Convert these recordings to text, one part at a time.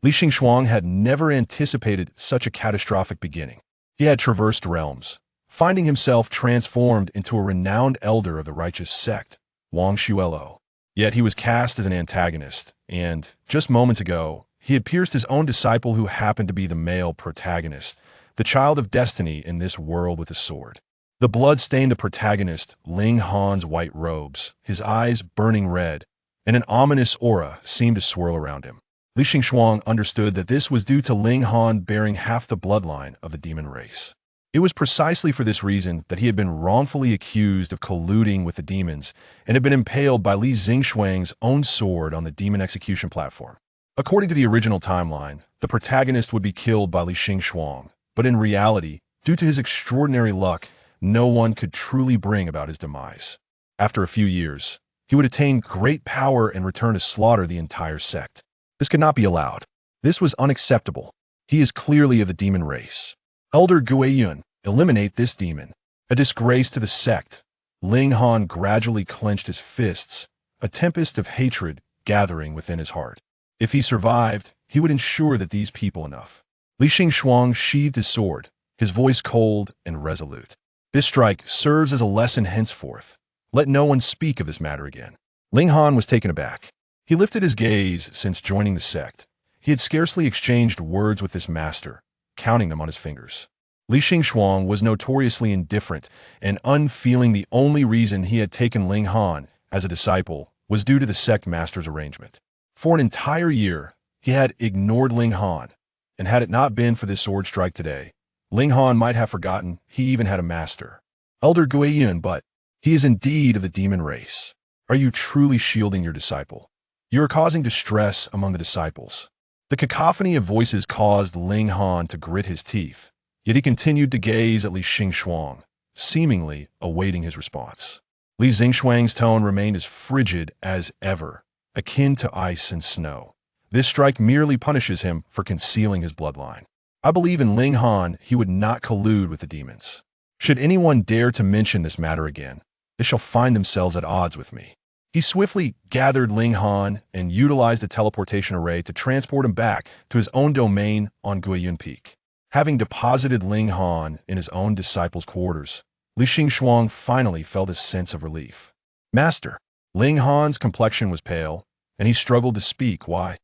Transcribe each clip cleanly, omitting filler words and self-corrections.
Li Xingxuang had never anticipated such a catastrophic beginning. He had traversed realms, finding himself transformed into a renowned elder of the righteous sect, Wang Xuelo. Yet he was cast as an antagonist, and, just moments ago, he had pierced his own disciple who happened to be the male protagonist, the child of destiny in this world with a sword. The blood stained the protagonist, Ling Han's white robes, his eyes burning red, and an ominous aura seemed to swirl around him. Li Xingxuang understood that this was due to Ling Han bearing half the bloodline of the demon race. It was precisely for this reason that he had been wrongfully accused of colluding with the demons and had been impaled by Li Xingxuang's own sword on the demon execution platform. According to the original timeline, the protagonist would be killed by Li Xingxuang, but in reality, due to his extraordinary luck, no one could truly bring about his demise. After a few years, he would attain great power and return to slaughter the entire sect. This could not be allowed. This was unacceptable. He is clearly of the demon race. Elder Guiyun, eliminate this demon. A disgrace to the sect. Ling Han gradually clenched his fists, a tempest of hatred gathering within his heart. If he survived, he would ensure that these people enough. Li Xingxuang sheathed his sword, his voice cold and resolute. This strike serves as a lesson henceforth. Let no one speak of this matter again. Ling Han was taken aback. He lifted his gaze since joining the sect. He had scarcely exchanged words with this master, counting them on his fingers. Li Xingxuang was notoriously indifferent and unfeeling. The only reason he had taken Ling Han as a disciple was due to the sect master's arrangement. For an entire year, he had ignored Ling Han, and had it not been for this sword strike today, Ling Han might have forgotten he even had a master. Elder Guiyun, but he is indeed of the demon race. Are you truly shielding your disciple? You are causing distress among the disciples. The cacophony of voices caused Ling Han to grit his teeth, yet he continued to gaze at Li Xingxuang, seemingly awaiting his response. Li Xingxuang's tone remained as frigid as ever, akin to ice and snow. This strike merely punishes him for concealing his bloodline. I believe in Ling Han he would not collude with the demons. Should anyone dare to mention this matter again, they shall find themselves at odds with me. He swiftly gathered Ling Han and utilized the teleportation array to transport him back to his own domain on Guiyun Peak. Having deposited Ling Han in his own disciples' quarters, Li Xingxuang finally felt a sense of relief. Master, Ling Han's complexion was pale, and he struggled to speak. Why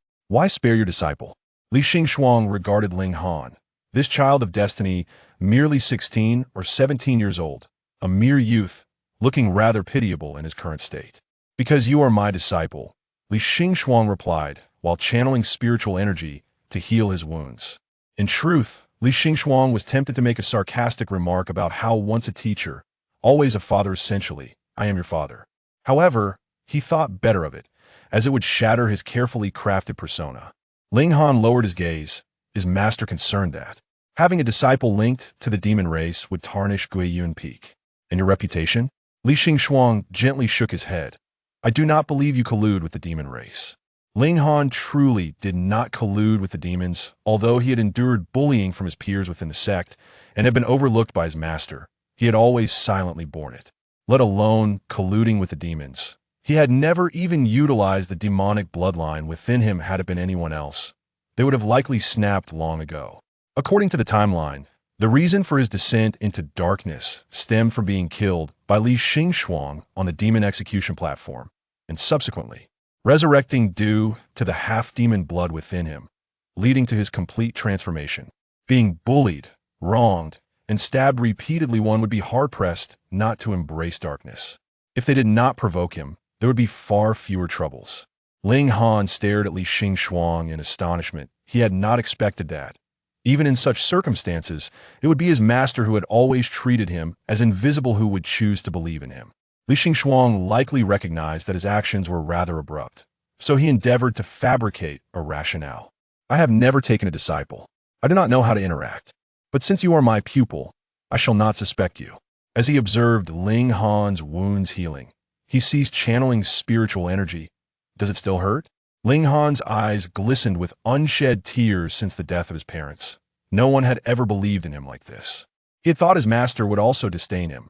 spare your disciple? Li Xingxuang regarded Ling Han, this child of destiny, merely 16 or 17 years old, a mere youth, looking rather pitiable in his current state. Because you are my disciple, Li Xingxuang replied, while channeling spiritual energy to heal his wounds. In truth, Li Xingxuang was tempted to make a sarcastic remark about how once a teacher, always a father essentially, I am your father. However, he thought better of it, as it would shatter his carefully crafted persona. Ling Han lowered his gaze, his master concerned that having a disciple linked to the demon race would tarnish Guiyun Peak. And your reputation? Li Xingxuang gently shook his head. I do not believe you collude with the demon race. Ling Han truly did not collude with the demons, although he had endured bullying from his peers within the sect and had been overlooked by his master. He had always silently borne it, let alone colluding with the demons. He had never even utilized the demonic bloodline within him. Had it been anyone else, they would have likely snapped long ago. According to the timeline, the reason for his descent into darkness stemmed from being killed by Li Xingxuang on the demon execution platform, and subsequently resurrecting due to the half-demon blood within him, leading to his complete transformation. Being bullied, wronged, and stabbed repeatedly, one would be hard-pressed not to embrace darkness. If they did not provoke him, there would be far fewer troubles. Ling Han stared at Li Xingxuang in astonishment. He had not expected that. Even in such circumstances, it would be his master who had always treated him as invisible who would choose to believe in him. Li Xingxuang likely recognized that his actions were rather abrupt, so he endeavored to fabricate a rationale. I have never taken a disciple. I do not know how to interact. But since you are my pupil, I shall not suspect you. As he observed Ling Han's wounds healing, he ceased channeling spiritual energy. Does it still hurt? Ling Han's eyes glistened with unshed tears since the death of his parents. No one had ever believed in him like this. He had thought his master would also disdain him,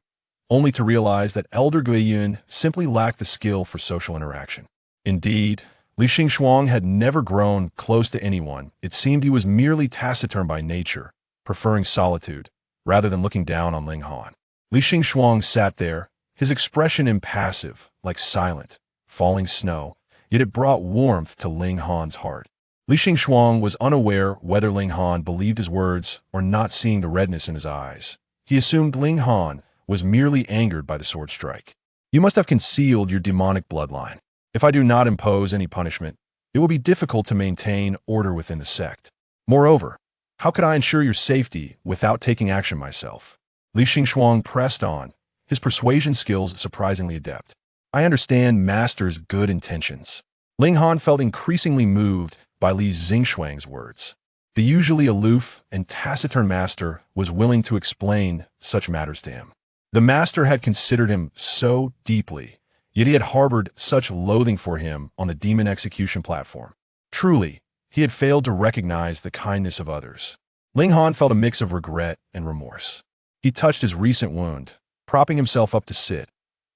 only to realize that Elder Guiyun simply lacked the skill for social interaction. Indeed, Li Xingxuang had never grown close to anyone. It seemed he was merely taciturn by nature, preferring solitude, rather than looking down on Ling Han. Li Xingxuang sat there, his expression impassive, like silent, falling snow, yet it brought warmth to Ling Han's heart. Li Xingxuang was unaware whether Ling Han believed his words or not, seeing the redness in his eyes. He assumed Ling Han was merely angered by the sword strike. You must have concealed your demonic bloodline. If I do not impose any punishment, it will be difficult to maintain order within the sect. Moreover, how could I ensure your safety without taking action myself? Li Xingxuang pressed on, his persuasion skills surprisingly adept. I understand Master's good intentions. Ling Han felt increasingly moved by Li Xingxuang's words. The usually aloof and taciturn Master was willing to explain such matters to him. The Master had considered him so deeply, yet he had harbored such loathing for him on the demon execution platform. Truly, he had failed to recognize the kindness of others. Ling Han felt a mix of regret and remorse. He touched his recent wound, propping himself up to sit.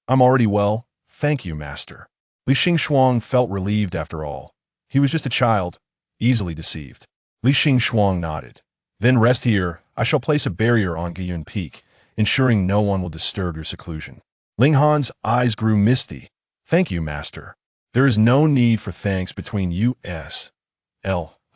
I'm already well, thank you, Master. Li Xingxuang felt relieved after all. He was just a child, easily deceived. Li Xingxuang nodded. Then rest here. I shall place a barrier on Guiyun Peak, ensuring no one will disturb your seclusion. Ling Han's eyes grew misty. Thank you, Master. There is no need for thanks between you. Li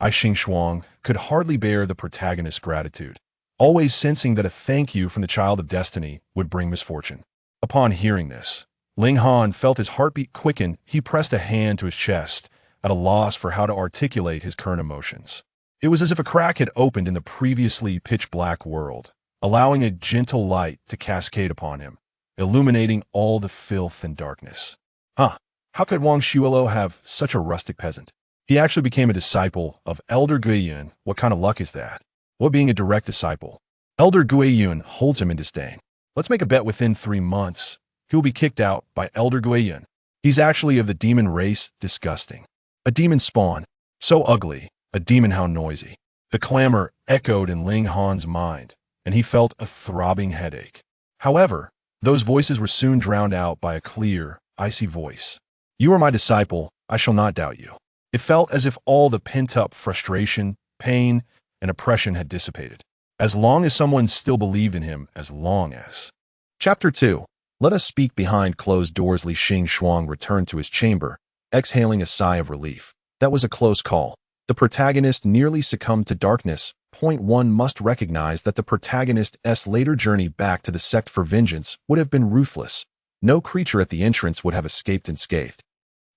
Xingxuang could hardly bear the protagonist's gratitude, always sensing that a thank you from the child of destiny would bring misfortune. Upon hearing this, Ling Han felt his heartbeat quicken. He pressed a hand to his chest, at a loss for how to articulate his current emotions. It was as if a crack had opened in the previously pitch-black world, allowing a gentle light to cascade upon him, illuminating all the filth and darkness. How could Wang Xuelo have such a rustic peasant? He actually became a disciple of Elder Guiyun. What kind of luck is that? What being a direct disciple? Elder Guiyun holds him in disdain. Let's make a bet within 3 months. He will be kicked out by Elder Guiyun. He's actually of the demon race. Disgusting. A demon spawn. So ugly. A demon, how noisy. The clamor echoed in Ling Han's mind, and he felt a throbbing headache. However, those voices were soon drowned out by a clear, icy voice. You are my disciple, I shall not doubt you. It felt as if all the pent-up frustration, pain, and oppression had dissipated. As long as someone still believed in him, as long as. Chapter 2. Let us speak behind closed doors. Li Xingxuang returned to his chamber, exhaling a sigh of relief. That was a close call. The protagonist nearly succumbed to darkness. One must recognize that the protagonist's later journey back to the sect for vengeance would have been ruthless. No creature at the entrance would have escaped unscathed.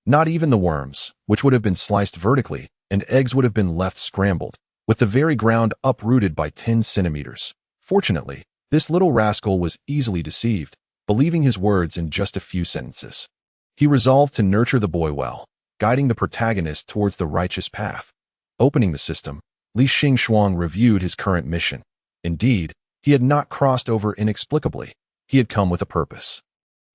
Not even the worms, which would have been sliced vertically, and eggs would have been left scrambled, with the very ground uprooted by 10 centimeters. Fortunately, this little rascal was easily deceived, believing his words in just a few sentences. He resolved to nurture the boy well, guiding the protagonist towards the righteous path. Opening the system, Li Xingxuang reviewed his current mission. Indeed, he had not crossed over inexplicably. He had come with a purpose.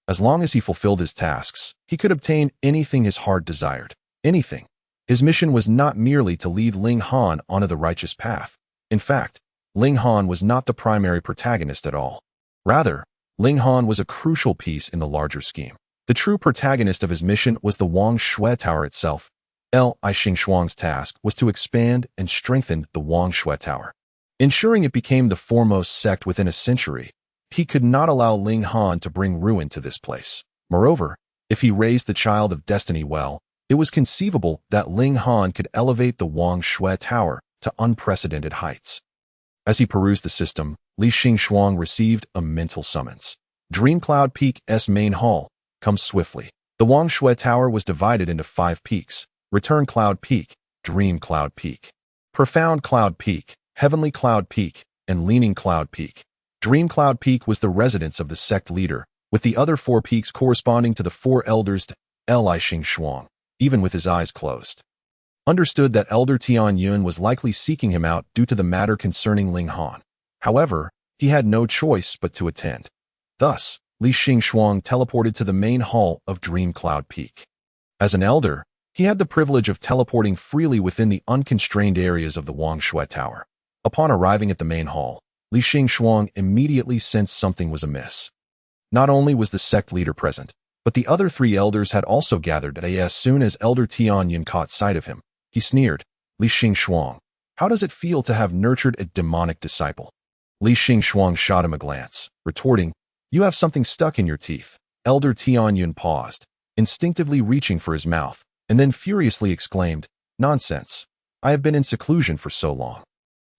As long as he fulfilled his tasks, he could obtain anything his heart desired. Anything. His mission was not merely to lead Ling Han onto the righteous path. In fact, Ling Han was not the primary protagonist at all. Rather, Ling Han was a crucial piece in the larger scheme. The true protagonist of his mission was the Wang Shui Tower itself. Li Xingxuang's task was to expand and strengthen the Wang Shui Tower, ensuring it became the foremost sect within a century. He could not allow Ling Han to bring ruin to this place. Moreover, if he raised the child of destiny well, it was conceivable that Ling Han could elevate the Wang Shui Tower to unprecedented heights. As he perused the system, Li Xingxuang received a mental summons. Dream Cloud Peak's main hall. Come swiftly. The Wang Shui Tower was divided into 5 peaks. Return Cloud Peak, Dream Cloud Peak, Profound Cloud Peak, Heavenly Cloud Peak, and Leaning Cloud Peak. Dream Cloud Peak was the residence of the sect leader, with the other 4 peaks corresponding to the 4 elders to Li Xingxuang, even with his eyes closed. Understood that Elder Tian Yun was likely seeking him out due to the matter concerning Ling Han. However, he had no choice but to attend. Thus, Li Xingxuang teleported to the main hall of Dream Cloud Peak. As an elder, he had the privilege of teleporting freely within the unconstrained areas of the Wang Shui Tower. Upon arriving at the main hall, Li Xingxuang immediately sensed something was amiss. Not only was the sect leader present, But the other three elders had also gathered, and as soon as Elder Tianyun caught sight of him, he sneered, "Li Xingxuang, how does it feel to have nurtured a demonic disciple?" Li Xingxuang shot him a glance, retorting, "You have something stuck in your teeth." Elder Tianyun paused, instinctively reaching for his mouth, and then furiously exclaimed, "Nonsense! I have been in seclusion for so long,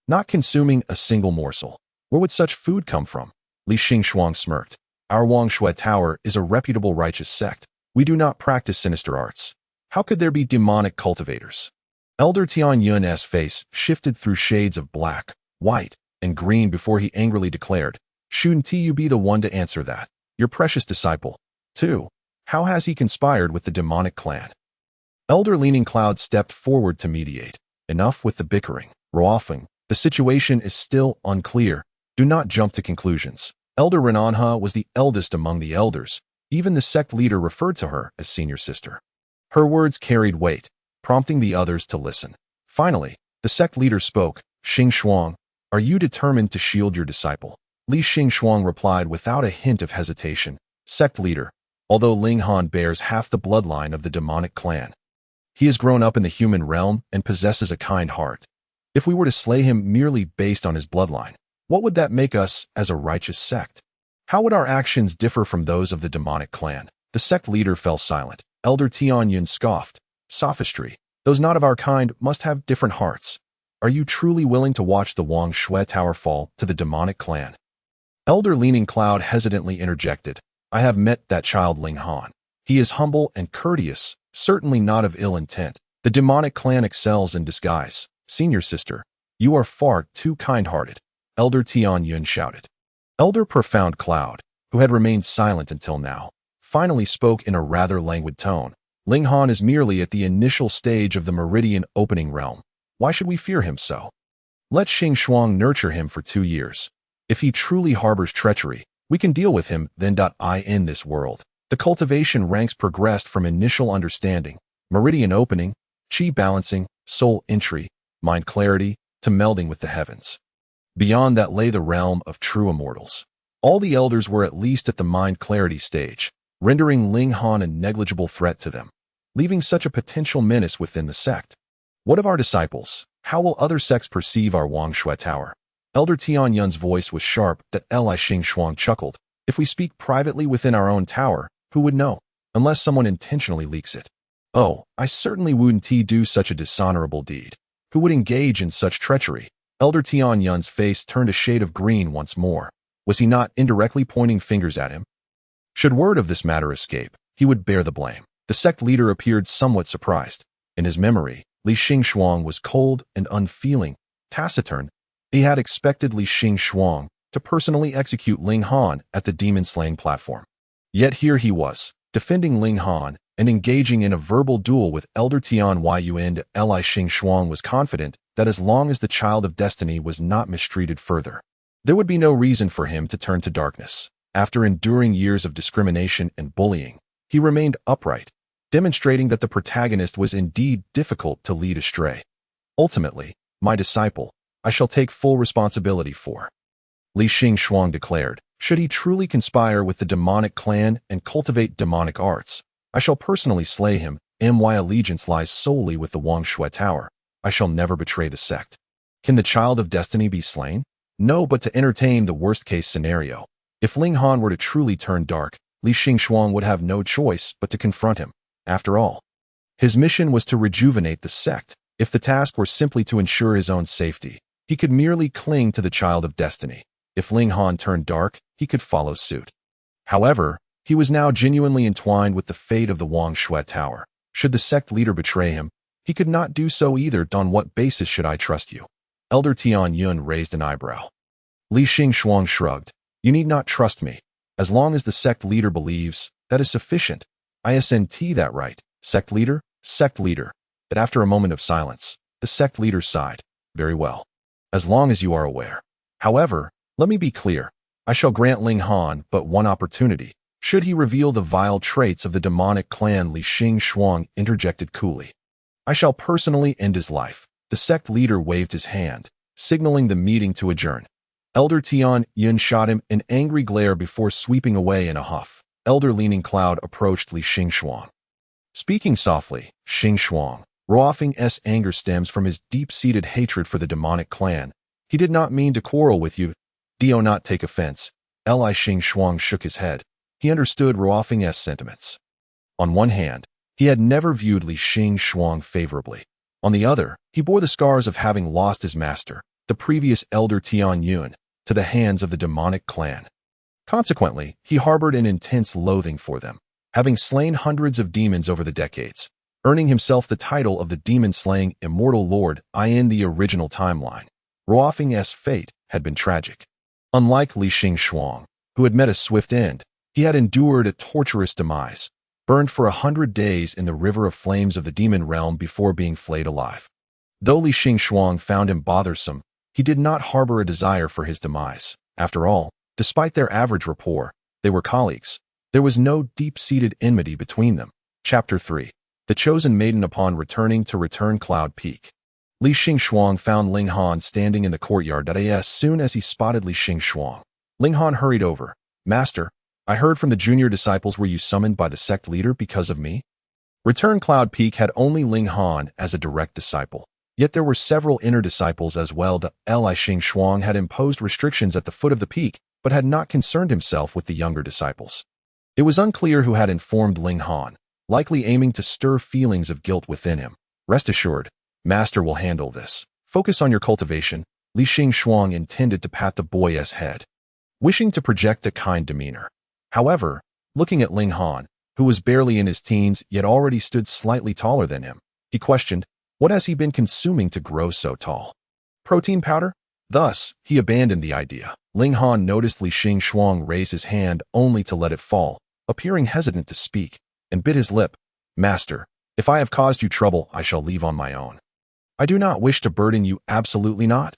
not consuming a single morsel. Where would such food come from?" Li Xingxuang smirked. "Our Wangshui Tower is a reputable righteous sect. We do not practice sinister arts. How could there be demonic cultivators?" Elder Tianyun's face shifted through shades of black, white, and green before he angrily declared, "Shouldn't you be the one to answer that? Your precious disciple, too. How has he conspired with the demonic clan?" Elder Leaning Cloud stepped forward to mediate. "Enough with the bickering, Ruofeng. The situation is still unclear. Do not jump to conclusions." Elder Renanha was the eldest among the elders. Even the sect leader referred to her as senior sister. Her words carried weight, prompting the others to listen. Finally, the sect leader spoke, "Xingxuang, are you determined to shield your disciple?" Li Xingxuang replied without a hint of hesitation, "Sect leader, although Ling Han bears half the bloodline of the demonic clan, he has grown up in the human realm and possesses a kind heart. If we were to slay him merely based on his bloodline, what would that make us as a righteous sect? How would our actions differ from those of the demonic clan?" The sect leader fell silent. Elder Tianyun scoffed, "Sophistry. Those not of our kind must have different hearts. Are you truly willing to watch the Wang Shui Tower fall to the demonic clan?" Elder Leaning Cloud hesitantly interjected, "I have met that child Ling Han. He is humble and courteous, certainly not of ill intent. The demonic clan excels in disguise. Senior sister, you are far too kind-hearted," Elder Tianyun shouted. Elder Profound Cloud, who had remained silent until now, finally spoke in a rather languid tone. "Ling Han is merely at the initial stage of the meridian opening realm. Why should we fear him so? Let Xingxuang nurture him for 2 years. If he truly harbors treachery, we can deal with him then. In this world, the cultivation ranks progressed from initial understanding, meridian opening, chi balancing, soul entry, mind clarity, to melding with the heavens. Beyond that lay the realm of true immortals. All the elders were at least at the mind clarity stage, rendering Ling Han a negligible threat to them, leaving such a potential menace within the sect. What of our disciples? How will other sects perceive our Wangshui Tower?" Elder Tianyun's voice was sharp. That Li Xingxuang chuckled. "If we speak privately within our own tower, who would know? Unless someone intentionally leaks it. Oh, I certainly wouldn't do such a dishonorable deed. Who would engage in such treachery?" Elder Tianyun's face turned a shade of green once more. Was he not indirectly pointing fingers at him? Should word of this matter escape, he would bear the blame. The sect leader appeared somewhat surprised. In his memory, Li Xingxuang was cold and unfeeling, taciturn. He had expected Li Xingxuang to personally execute Ling Han at the demon-slaying platform. Yet here he was, defending Ling Han and engaging in a verbal duel with Elder Tian Yun. Li Xingxuang was confident that as long as the child of destiny was not mistreated further, there would be no reason for him to turn to darkness. After enduring years of discrimination and bullying, he remained upright, demonstrating that the protagonist was indeed difficult to lead astray. "Ultimately, my disciple, I shall take full responsibility for," Li Xingxuang declared. "Should he truly conspire with the demonic clan and cultivate demonic arts, I shall personally slay him. My allegiance lies solely with the Wangshui Tower. I shall never betray the sect." Can the child of destiny be slain? No, but to entertain the worst-case scenario. If Ling Han were to truly turn dark, Li Xingxuang would have no choice but to confront him. After all, his mission was to rejuvenate the sect. If the task were simply to ensure his own safety, he could merely cling to the child of destiny. If Ling Han turned dark, he could follow suit. However, he was now genuinely entwined with the fate of the Wangshui Tower. Should the sect leader betray him, he could not do so either. On what basis should I trust you? Elder Tianyun raised an eyebrow. Li Xingxuang shrugged. "You need not trust me. As long as the sect leader believes, that is sufficient. Isn't that right, sect leader?" "Sect leader." But after a moment of silence, the sect leader sighed. "Very well. As long as you are aware. However, let me be clear. I shall grant Ling Han but one opportunity. Should he reveal the vile traits of the demonic clan," Li Xingxuang interjected coolly, "I shall personally end his life." The sect leader waved his hand, signaling the meeting to adjourn. Elder Tianyun shot him an angry glare before sweeping away in a huff. elder-leaning cloud approached Li Xingxuang. Speaking softly, Xingxuang, Ruofeng's anger stems from his deep-seated hatred for the demonic clan. He did not mean to quarrel with you. Do not take offense. Li Xingxuang shook his head. He understood Ruofeng's sentiments. On one hand, he had never viewed Li Xingxuang favorably. On the other, he bore the scars of having lost his master, the previous elder Tian Yun, to the hands of the demonic clan. Consequently, he harbored an intense loathing for them, having slain hundreds of demons over the decades, earning himself the title of the demon-slaying immortal lord in the original timeline. Ruofeng's fate had been tragic. Unlike Li Xingxuang, who had met a swift end, he had endured a torturous demise, burned for 100 days in the river of flames of the demon realm before being flayed alive. Though Li Xingxuang found him bothersome, he did not harbor a desire for his demise. After all, despite their average rapport, they were colleagues. There was no deep-seated enmity between them. Chapter 3. The Chosen Maiden upon returning to Return Cloud Peak. Li Xingxuang found Ling Han standing in the courtyard. As soon as he spotted Li Xingxuang, Ling Han hurried over. Master, I heard from the junior disciples were you summoned by the sect leader because of me? Return Cloud Peak had only Ling Han as a direct disciple. Yet there were several inner disciples as well. Li Xingxuang had imposed restrictions at the foot of the peak, but had not concerned himself with the younger disciples. It was unclear who had informed Ling Han, likely aiming to stir feelings of guilt within him. Rest assured, Master will handle this. Focus on your cultivation. Li Xingxuang intended to pat the boy's head, wishing to project a kind demeanor. However, looking at Ling Han, who was barely in his teens yet already stood slightly taller than him, he questioned, what has he been consuming to grow so tall? Protein powder? Thus, he abandoned the idea. Ling Han noticed Li Xingxuang raise his hand only to let it fall, appearing hesitant to speak, and bit his lip. Master, if I have caused you trouble, I shall leave on my own. I do not wish to burden you, absolutely not.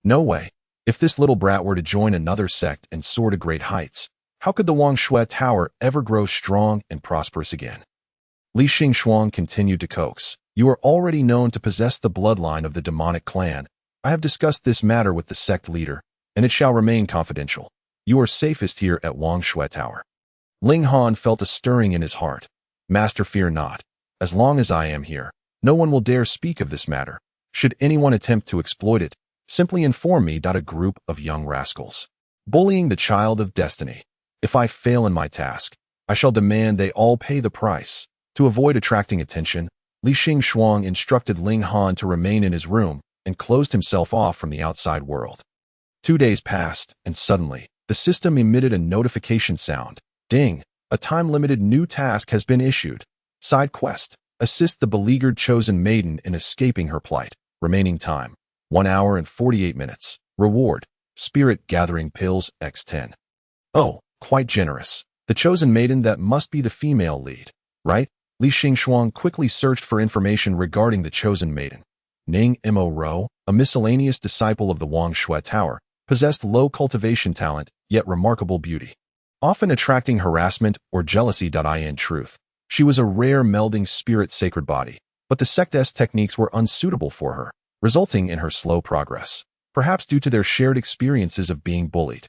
No way. If this little brat were to join another sect and soar to great heights, how could the Wangshui Tower ever grow strong and prosperous again? Li Xingxuang continued to coax. You are already known to possess the bloodline of the demonic clan. I have discussed this matter with the sect leader, and it shall remain confidential. You are safest here at Wangshui Tower. Ling Han felt a stirring in his heart. Master, fear not. As long as I am here, no one will dare speak of this matter. Should anyone attempt to exploit it, simply inform me. A group of young rascals, bullying the child of destiny. If I fail in my task, I shall demand they all pay the price. To avoid attracting attention, Li Xingxuang instructed Ling Han to remain in his room and closed himself off from the outside world. 2 days passed, and suddenly, the system emitted a notification sound. Ding! A time-limited new task has been issued. Side quest. Assist the beleaguered chosen maiden in escaping her plight. Remaining time, 1 hour and 48 minutes. Reward, Spirit Gathering Pills X10. Oh, quite generous. The chosen maiden, that must be the female lead, right? Li Xingxuang quickly searched for information regarding the chosen maiden. Ning Mo Ro, a miscellaneous disciple of the Wangshui Tower, possessed low cultivation talent, yet remarkable beauty, often attracting harassment or jealousy. In truth, she was a rare melding spirit sacred body, but the sect's techniques were unsuitable for her, resulting in her slow progress, perhaps due to their shared experiences of being bullied.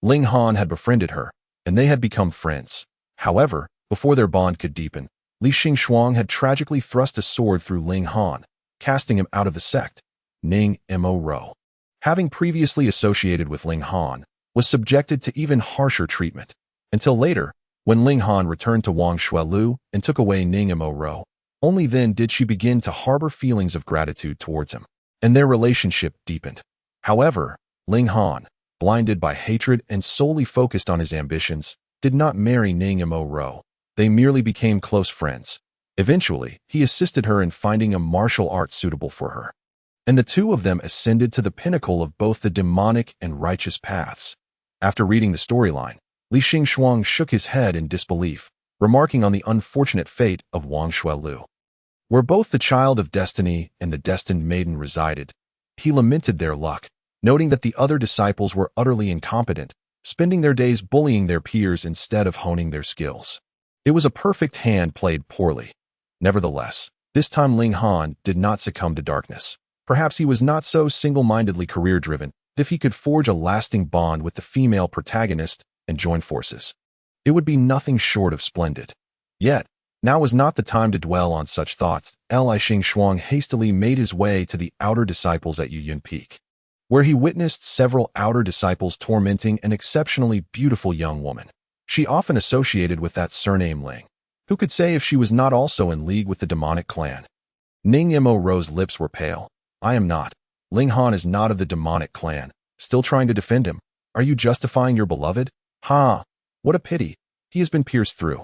Ling Han had befriended her, and they had become friends. However, before their bond could deepen, Li Xingxuang had tragically thrust a sword through Ling Han, casting him out of the sect. Ning Mo Ro, having previously associated with Ling Han, was subjected to even harsher treatment, until later, when Ling Han returned to Wangshui Lu and took away Ning Mo Ro. Only then did she begin to harbor feelings of gratitude towards him, and their relationship deepened. However, Ling Han, blinded by hatred and solely focused on his ambitions, did not marry Ning Mo Ro. They merely became close friends. Eventually, he assisted her in finding a martial art suitable for her, and the two of them ascended to the pinnacle of both the demonic and righteous paths. After reading the storyline, Li Xingxuang shook his head in disbelief, remarking on the unfortunate fate of Wangshui Lu, where both the child of destiny and the destined maiden resided. He lamented their luck, noting that the other disciples were utterly incompetent, spending their days bullying their peers instead of honing their skills. It was a perfect hand played poorly. Nevertheless, this time Ling Han did not succumb to darkness. Perhaps he was not so single-mindedly career-driven if he could forge a lasting bond with the female protagonist and join forces. It would be nothing short of splendid. Yet, now was not the time to dwell on such thoughts. Li Shuang hastily made his way to the outer disciples at Yuyun Peak, where he witnessed several outer disciples tormenting an exceptionally beautiful young woman. She often associated with that surname Ling. Who could say if she was not also in league with the demonic clan? Ning Mo Ro's lips were pale. I am not. Ling Han is not of the demonic clan. Still trying to defend him. Are you justifying your beloved? Ha! What a pity. He has been pierced through.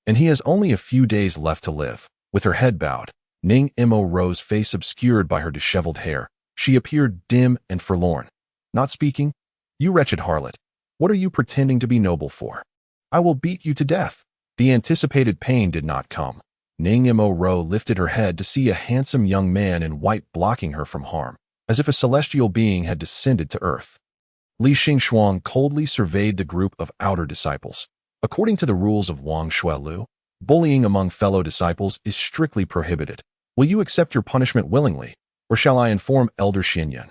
And he has only a few days left to live. With her head bowed, Ning Mo Ro's face obscured by her disheveled hair, she appeared dim and forlorn. Not speaking? You wretched harlot. What are you pretending to be noble for? I will beat you to death. The anticipated pain did not come. Ning Mo Ro lifted her head to see a handsome young man in white blocking her from harm, as if a celestial being had descended to earth. Li Shuang coldly surveyed the group of outer disciples. According to the rules of Wang Shuelu, bullying among fellow disciples is strictly prohibited. Will you accept your punishment willingly, or shall I inform Elder Xinyun?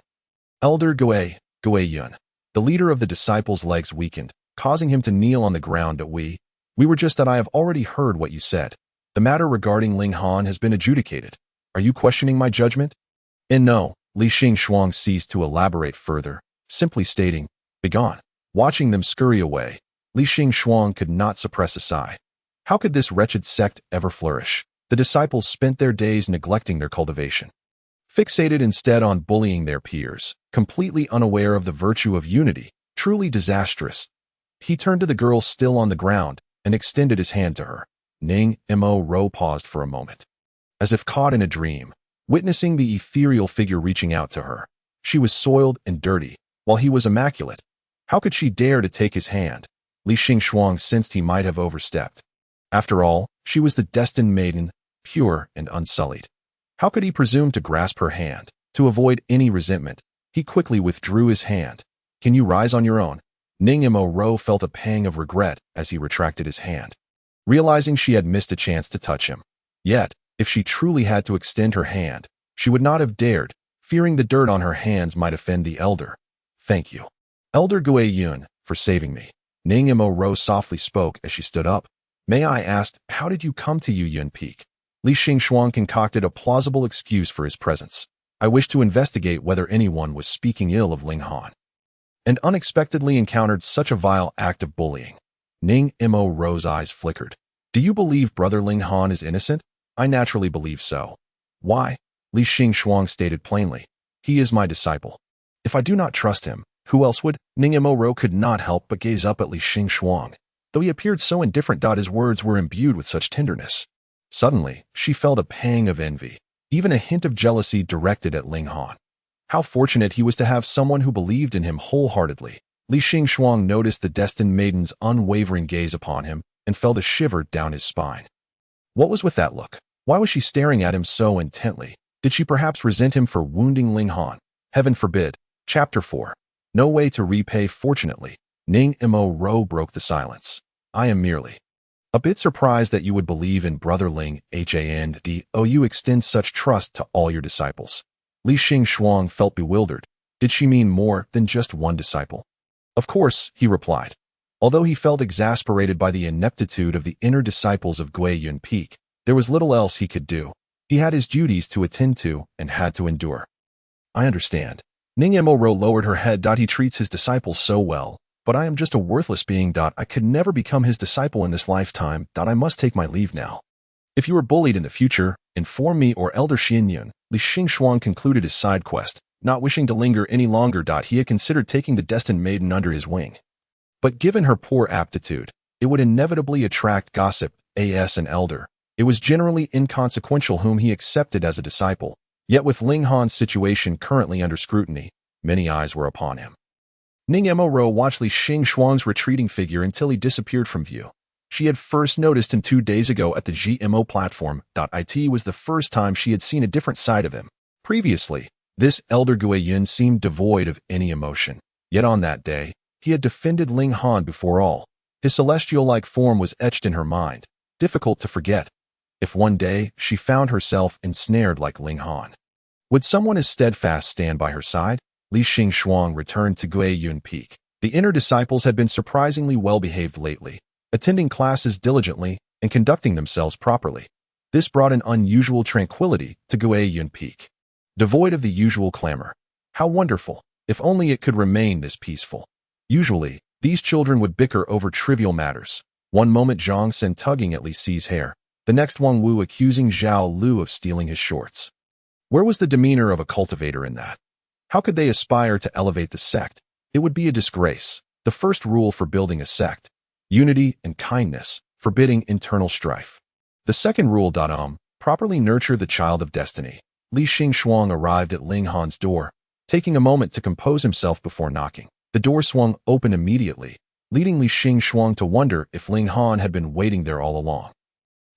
Elder Gui Yun. The leader of the disciples' legs weakened, causing him to kneel on the ground. We were just that I have already heard what you said. The matter regarding Ling Han has been adjudicated. Are you questioning my judgment? And no, Li Shuang ceased to elaborate further, simply stating, begone. Watching them scurry away, Li Shuang could not suppress a sigh. How could this wretched sect ever flourish? The disciples spent their days neglecting their cultivation, fixated instead on bullying their peers, completely unaware of the virtue of unity, truly disastrous. He turned to the girl still on the ground and extended his hand to her. Ning Mo Ro paused for a moment, as if caught in a dream, witnessing the ethereal figure reaching out to her. She was soiled and dirty, while he was immaculate. How could she dare to take his hand? Li Shuang sensed he might have overstepped. After all, she was the destined maiden, pure and unsullied. How could he presume to grasp her hand? To avoid any resentment, he quickly withdrew his hand. Can you rise on your own? Ning Mo Ro felt a pang of regret as he retracted his hand, realizing she had missed a chance to touch him. Yet, if she truly had to extend her hand, she would not have dared, fearing the dirt on her hands might offend the elder. Thank you, Elder Gui Yun, for saving me. Ning Mo Ro softly spoke as she stood up. May I ask, how did you come to Yuyun Peak? Li Shuang concocted a plausible excuse for his presence. I wish to investigate whether anyone was speaking ill of Ling Han, and unexpectedly encountered such a vile act of bullying. Ning Mo Ro's eyes flickered. Do you believe Brother Ling Han is innocent? I naturally believe so. Why? Li Shuang stated plainly. He is my disciple. If I do not trust him, who else would? Ning Mo Ro could not help but gaze up at Li Shuang. Though he appeared so indifferent, his words were imbued with such tenderness. Suddenly, she felt a pang of envy, even a hint of jealousy directed at Ling Han. How fortunate he was to have someone who believed in him wholeheartedly. Li Shuang noticed the destined maiden's unwavering gaze upon him and felt a shiver down his spine. What was with that look? Why was she staring at him so intently? Did she perhaps resent him for wounding Ling Han? Heaven forbid. Chapter 4. No way to repay. Fortunately, Ning Mo Ro broke the silence. I am merely a bit surprised that you would believe in Brother Ling Handou. You extend such trust to all your disciples. Li Shuang felt bewildered. Did she mean more than just one disciple? Of course, he replied. Although he felt exasperated by the ineptitude of the inner disciples of Yuyun Peak, there was little else he could do. He had his duties to attend to and had to endure. I understand. Ning Mo Ro lowered her head. He treats his disciples so well, but I am just a worthless being. I could never become his disciple in this lifetime. I must take my leave now. If you are bullied in the future, inform me or Elder Xinyun. Li Shuang concluded his side quest, not wishing to linger any longer. He had considered taking the destined maiden under his wing, but given her poor aptitude, it would inevitably attract gossip. As an elder, it was generally inconsequential whom he accepted as a disciple. Yet with Ling Han's situation currently under scrutiny, many eyes were upon him. Ning Mo Ro watched Li Shuang's retreating figure until he disappeared from view. She had first noticed him 2 days ago at the GMO platform. It was the first time she had seen a different side of him. Previously, this elder Gui Yun seemed devoid of any emotion. Yet on that day, he had defended Ling Han before all. His celestial-like form was etched in her mind, difficult to forget. If one day she found herself ensnared like Ling Han, would someone as steadfast stand by her side? Li Shuang returned to Yuyun Peak. The inner disciples had been surprisingly well-behaved lately. attending classes diligently and conducting themselves properly. This brought an unusual tranquility to Guiyun Peak. Devoid of the usual clamor. How wonderful, if only it could remain this peaceful. Usually, these children would bicker over trivial matters. One moment Zhang Sen tugging at Li Si's hair, the next Wang Wu accusing Zhao Lu of stealing his shorts. Where was the demeanor of a cultivator in that? How could they aspire to elevate the sect? It would be a disgrace. The first rule for building a sect: unity and kindness, forbidding internal strife. The second rule: properly nurture the child of destiny. Li Xingxuang arrived at Ling Han's door, taking a moment to compose himself before knocking. The door swung open immediately, leading Li Xingxuang to wonder if Ling Han had been waiting there all along.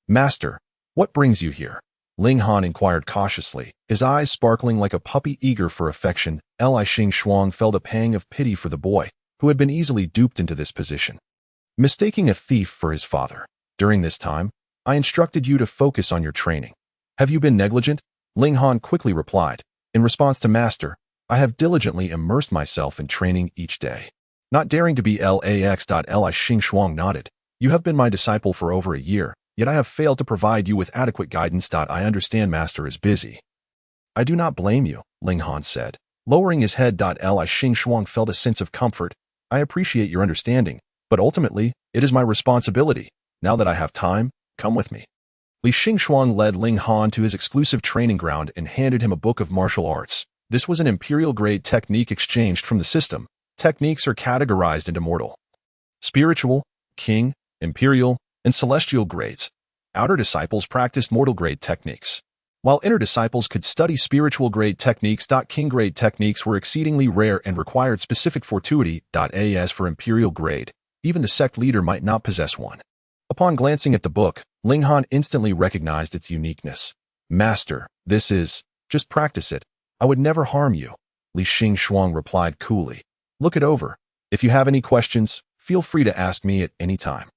"Master, what brings you here?" Ling Han inquired cautiously, his eyes sparkling like a puppy eager for affection. Li Xingxuang felt a pang of pity for the boy, who had been easily duped into this position. "Mistaking a thief for his father. During this time, I instructed you to focus on your training. Have you been negligent?" Ling Han quickly replied, "In response to Master, I have diligently immersed myself in training each day." Not daring to be lax. Li Xingxuang nodded. "You have been my disciple for over a year, yet I have failed to provide you with adequate guidance. I understand Master is busy." "I do not blame you," Ling Han said, lowering his head. Li Xingxuang felt a sense of comfort. "I appreciate your understanding, but ultimately, it is my responsibility. Now that I have time, come with me." Li Xingxuang led Ling Han to his exclusive training ground and handed him a book of martial arts. This was an imperial-grade technique exchanged from the system. Techniques are categorized into mortal, spiritual, king, imperial, and celestial grades. Outer disciples practiced mortal-grade techniques, while inner disciples could study spiritual-grade techniques. King-grade techniques were exceedingly rare and required specific fortitude. As for imperial grade, even the sect leader might not possess one. Upon glancing at the book, Ling Han instantly recognized its uniqueness. "Master, this is... just practice it. I would never harm you," Li Xingxuang replied coolly. "Look it over. If you have any questions, feel free to ask me at any time."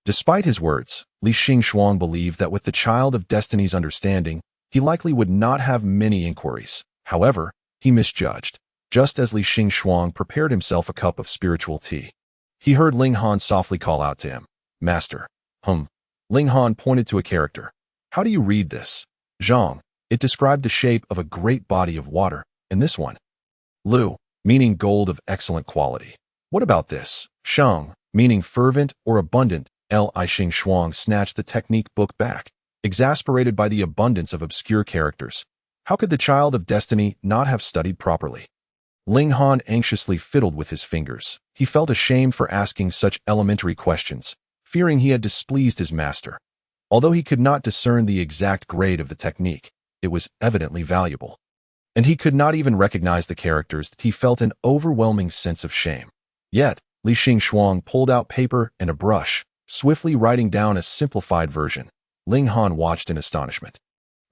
Despite his words, Li Xingxuang believed that with the child of destiny's understanding, he likely would not have many inquiries. However, he misjudged. Just as Li Xingxuang prepared himself a cup of spiritual tea, he heard Ling Han softly call out to him, "Master." Ling Han pointed to a character. "How do you read this?" "Zhang." It described the shape of a great body of water, and this one? "Lu," meaning gold of excellent quality. "What about this?" "Shang," meaning fervent or abundant. Li Xingxuang snatched the technique book back, exasperated by the abundance of obscure characters. How could the child of destiny not have studied properly? Ling Han anxiously fiddled with his fingers. He felt ashamed for asking such elementary questions, fearing he had displeased his master. Although he could not discern the exact grade of the technique, it was evidently valuable. And he could not even recognize the characters. He felt an overwhelming sense of shame. Yet, Li Xingxuang pulled out paper and a brush, swiftly writing down a simplified version. Ling Han watched in astonishment.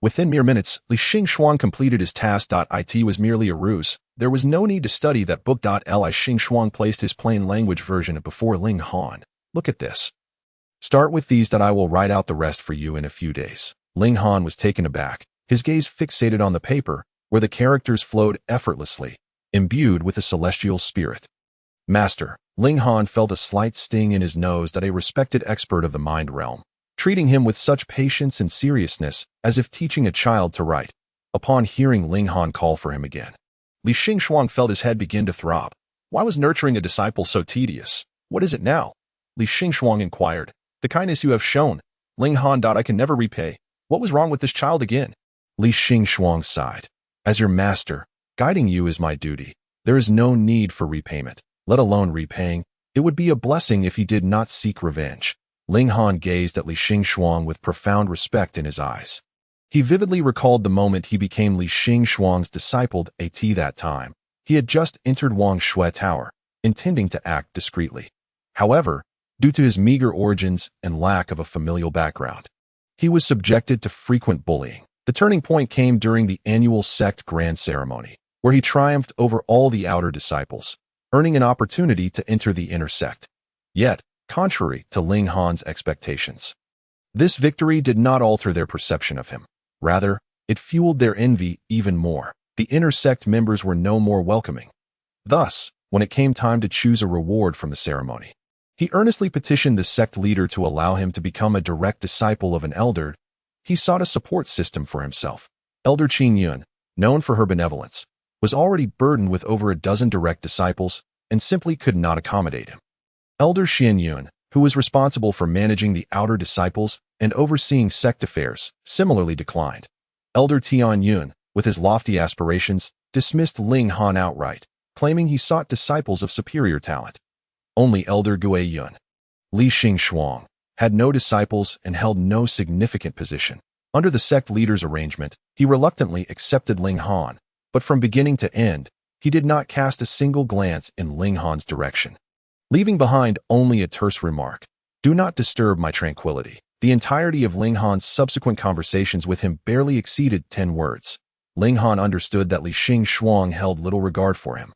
Within mere minutes, Li Xingxuang completed his task. It was merely a ruse. There was no need to study that book. Li Xingxuang placed his plain language version before Ling Han. "Look at this. Start with these. I will write out the rest for you in a few days." Ling Han was taken aback, his gaze fixated on the paper, where the characters flowed effortlessly, imbued with a celestial spirit. "Master." Ling Han felt a slight sting in his nose that a respected expert of the mind realm, treating him with such patience and seriousness as if teaching a child to write. Upon hearing Ling Han call for him again, Li Xingxuang felt his head begin to throb. Why was nurturing a disciple so tedious? "What is it now?" Li Xingxuang inquired. "The kindness you have shown, Ling Han. I can never repay. What was wrong with this child again?" Li Xingxuang sighed. "As your master, guiding you is my duty. There is no need for repayment, let alone repaying. It would be a blessing if he did not seek revenge." Ling Han gazed at Li Xingxuang with profound respect in his eyes. He vividly recalled the moment he became Li Xingxuang's disciple. At that time, he had just entered Wang Shui Tower, intending to act discreetly. However, due to his meager origins and lack of a familial background, he was subjected to frequent bullying. The turning point came during the annual sect grand ceremony, where he triumphed over all the outer disciples, earning an opportunity to enter the inner sect. Yet, contrary to Ling Han's expectations, this victory did not alter their perception of him. Rather, it fueled their envy even more. The inner sect members were no more welcoming. Thus, when it came time to choose a reward from the ceremony, He earnestly petitioned the sect leader to allow him to become a direct disciple of an elder. He sought a support system for himself. Elder Qin Yun, known for her benevolence, was already burdened with over a dozen direct disciples and simply could not accommodate him. Elder Xian Yun, who was responsible for managing the outer disciples and overseeing sect affairs, similarly declined. Elder Tian Yun, with his lofty aspirations, dismissed Ling Han outright, claiming he sought disciples of superior talent. Only Elder Gue Yun, Li Xing Shuang, had no disciples and held no significant position. Under the sect leader's arrangement, he reluctantly accepted Ling Han, but from beginning to end, he did not cast a single glance in Ling Han's direction, leaving behind only a terse remark, "Do not disturb my tranquility." The entirety of Ling Han's subsequent conversations with him barely exceeded 10 words. Ling Han understood that Li Xing Shuang held little regard for him,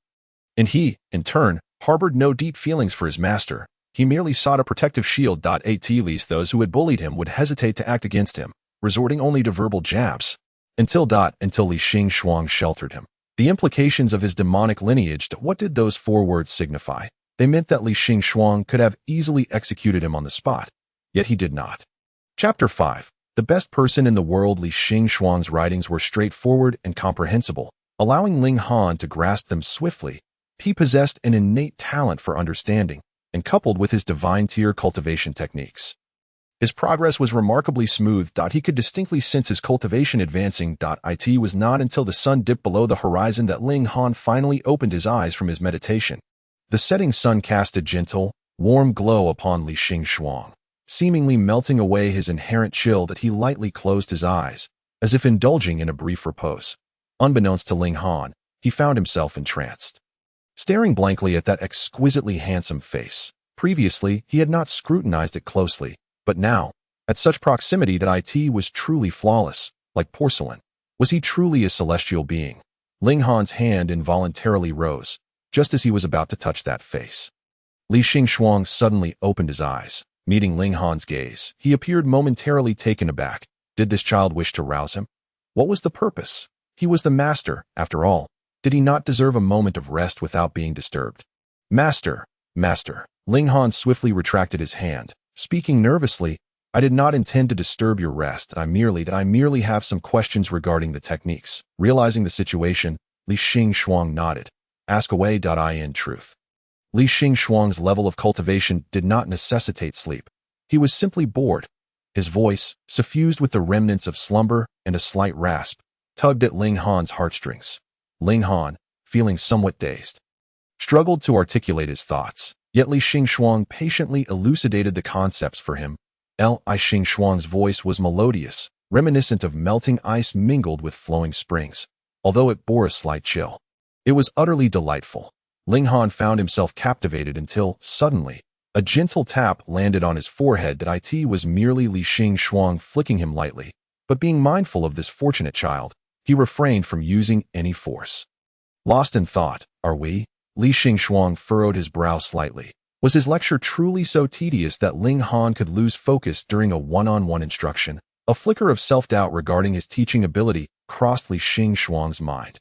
and he, in turn, harbored no deep feelings for his master. He merely sought a protective shield. At least those who had bullied him would hesitate to act against him, resorting only to verbal jabs. Until Li Xing Shuang sheltered him. The implications of his demonic lineage, what did those 4 words signify? They meant that Li Xing Shuang could have easily executed him on the spot, yet he did not. Chapter 5. The best person in the world. Li Xing Shuang's writings were straightforward and comprehensible, allowing Ling Han to grasp them swiftly. He possessed an innate talent for understanding, and coupled with his divine tier cultivation techniques, his progress was remarkably smooth. He could distinctly sense his cultivation advancing. It was not until the sun dipped below the horizon that Ling Han finally opened his eyes from his meditation. The setting sun cast a gentle, warm glow upon Li Xing Shuang, seemingly melting away his inherent chill. That he lightly closed his eyes, as if indulging in a brief repose. Unbeknownst to Ling Han, he found himself entranced, staring blankly at that exquisitely handsome face. Previously, he had not scrutinized it closely, but now, at such proximity, that it was truly flawless, like porcelain. Was he truly a celestial being? Ling Han's hand involuntarily rose, just as he was about to touch that face. Li Xing Shuang suddenly opened his eyes, meeting Ling Han's gaze. He appeared momentarily taken aback. Did this child wish to rouse him? What was the purpose? He was the master, after all. Did he not deserve a moment of rest without being disturbed? Master, master. Ling Han swiftly retracted his hand, speaking nervously. I did not intend to disturb your rest. I merely have some questions regarding the techniques. Realizing the situation, Li Xing Shuang nodded. Ask away. In truth, Li Xing Shuang's level of cultivation did not necessitate sleep. He was simply bored. His voice, suffused with the remnants of slumber and a slight rasp, tugged at Ling Han's heartstrings. Ling Han, feeling somewhat dazed, struggled to articulate his thoughts, yet Li Xing Shuang patiently elucidated the concepts for him. Li Xing Shuang's voice was melodious, reminiscent of melting ice mingled with flowing springs, although it bore a slight chill. It was utterly delightful. Ling Han found himself captivated until, suddenly, a gentle tap landed on his forehead. It was merely Li Xing Shuang flicking him lightly, but being mindful of this fortunate child, he refrained from using any force. Lost in thought, are we? Li Xing Shuang furrowed his brow slightly. Was his lecture truly so tedious that Ling Han could lose focus during a one-on-one instruction? A flicker of self-doubt regarding his teaching ability crossed Li Xing Shuang's mind.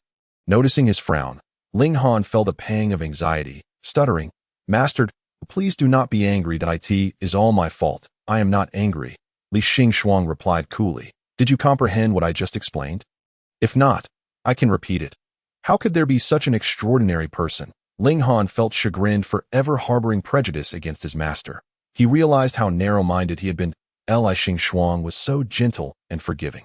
Noticing his frown, Ling Han felt a pang of anxiety, stuttering, "Master, please do not be angry. It is all my fault. I am not angry." Li Xing Shuang replied coolly. Did you comprehend what I just explained? If not, I can repeat it. How could there be such an extraordinary person? Ling Han felt chagrined for ever harboring prejudice against his master. He realized how narrow-minded he had been. Li Xing Shuang was so gentle and forgiving.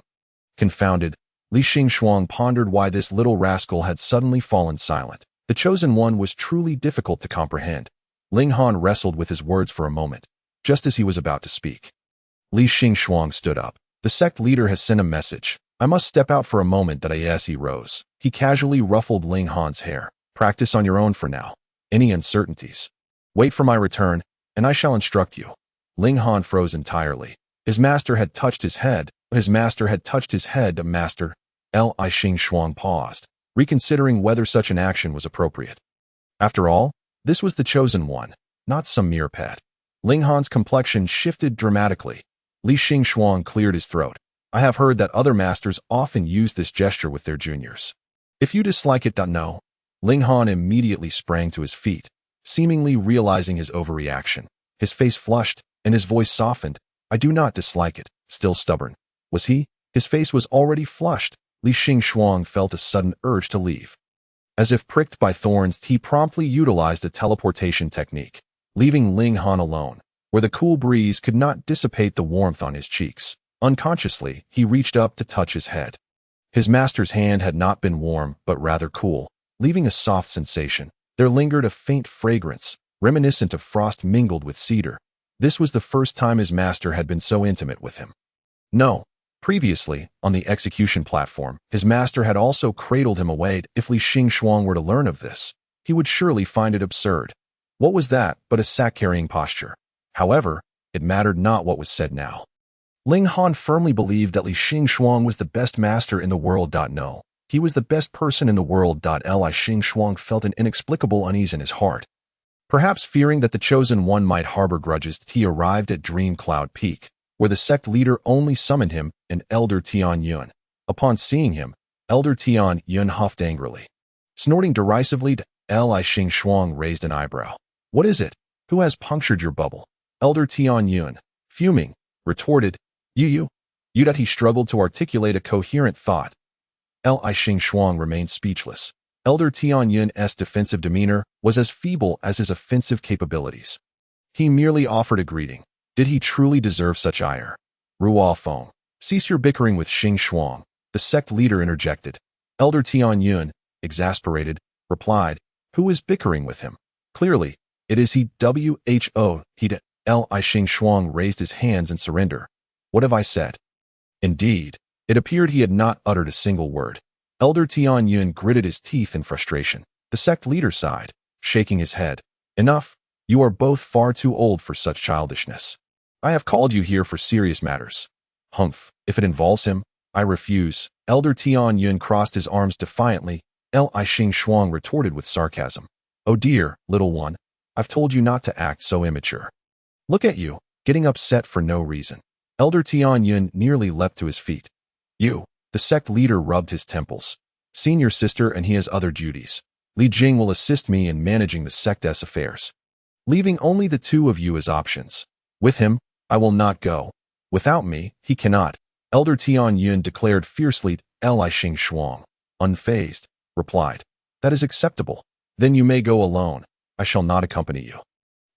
Confounded, Li Xing Shuang pondered why this little rascal had suddenly fallen silent. The chosen one was truly difficult to comprehend. Ling Han wrestled with his words for a moment, just as he was about to speak. Li Xing Shuang stood up. The sect leader has sent a message. I must step out for a moment. As he rose, he casually ruffled Ling Han's hair. Practice on your own for now. Any uncertainties? Wait for my return, and I shall instruct you. Ling Han froze entirely. His master had touched his head. Master. Li Xing Shuang paused, reconsidering whether such an action was appropriate. After all, this was the chosen one, not some mere pet. Ling Han's complexion shifted dramatically. Li Xing Shuang cleared his throat. I have heard that other masters often use this gesture with their juniors. If you dislike it, no. Ling Han immediately sprang to his feet, seemingly realizing his overreaction. His face flushed, and his voice softened. I do not dislike it. Still stubborn. Was he? His face was already flushed. Li Xingxuang felt a sudden urge to leave. As if pricked by thorns, he promptly utilized a teleportation technique, leaving Ling Han alone, where the cool breeze could not dissipate the warmth on his cheeks. Unconsciously, he reached up to touch his head. His master's hand had not been warm, but rather cool, leaving a soft sensation. There lingered a faint fragrance, reminiscent of frost mingled with cedar. This was the first time his master had been so intimate with him. No. Previously, on the execution platform, his master had also cradled him away. If Li Xingxuang were to learn of this, he would surely find it absurd. What was that but a sack-carrying posture? However, it mattered not what was said now. Ling Han firmly believed that Li Xingxuang was the best master in the world. No, he was the best person in the world. Li Xingxuang felt an inexplicable unease in his heart. Perhaps fearing that the chosen one might harbor grudges, he arrived at Dream Cloud Peak, where the sect leader only summoned him, an Elder Tian Yun. Upon seeing him, Elder Tian Yun huffed angrily. Snorting derisively, Li Xingxuang raised an eyebrow. What is it? Who has punctured your bubble? Elder Tian Yun, fuming, retorted, You. That he struggled to articulate a coherent thought. Li Xingxuang remained speechless. Elder Tian Yun's defensive demeanor was as feeble as his offensive capabilities. He merely offered a greeting. Did he truly deserve such ire? Ruo Feng, cease your bickering with Xingxuang, the sect leader interjected. Elder Tian Yun, exasperated, replied, Who is bickering with him? Clearly, it is he. Who. He. Li Xingxuang raised his hands in surrender. What have I said? Indeed, it appeared he had not uttered a single word. Elder Tian Yun gritted his teeth in frustration. The sect leader sighed, shaking his head. Enough. You are both far too old for such childishness. I have called you here for serious matters. Humph, if it involves him, I refuse. Elder Tian Yun crossed his arms defiantly. Li Xingxuang retorted with sarcasm. Oh dear, little one, I've told you not to act so immature. Look at you, getting upset for no reason. Elder Tian Yun nearly leapt to his feet. You, the sect leader rubbed his temples. Senior sister and he has other duties. Li Jing will assist me in managing the sect's affairs, leaving only the two of you as options. With him, I will not go. Without me, he cannot. Elder Tian Yun declared fiercely. Li Xingxuang, unfazed, replied, That is acceptable. Then you may go alone. I shall not accompany you.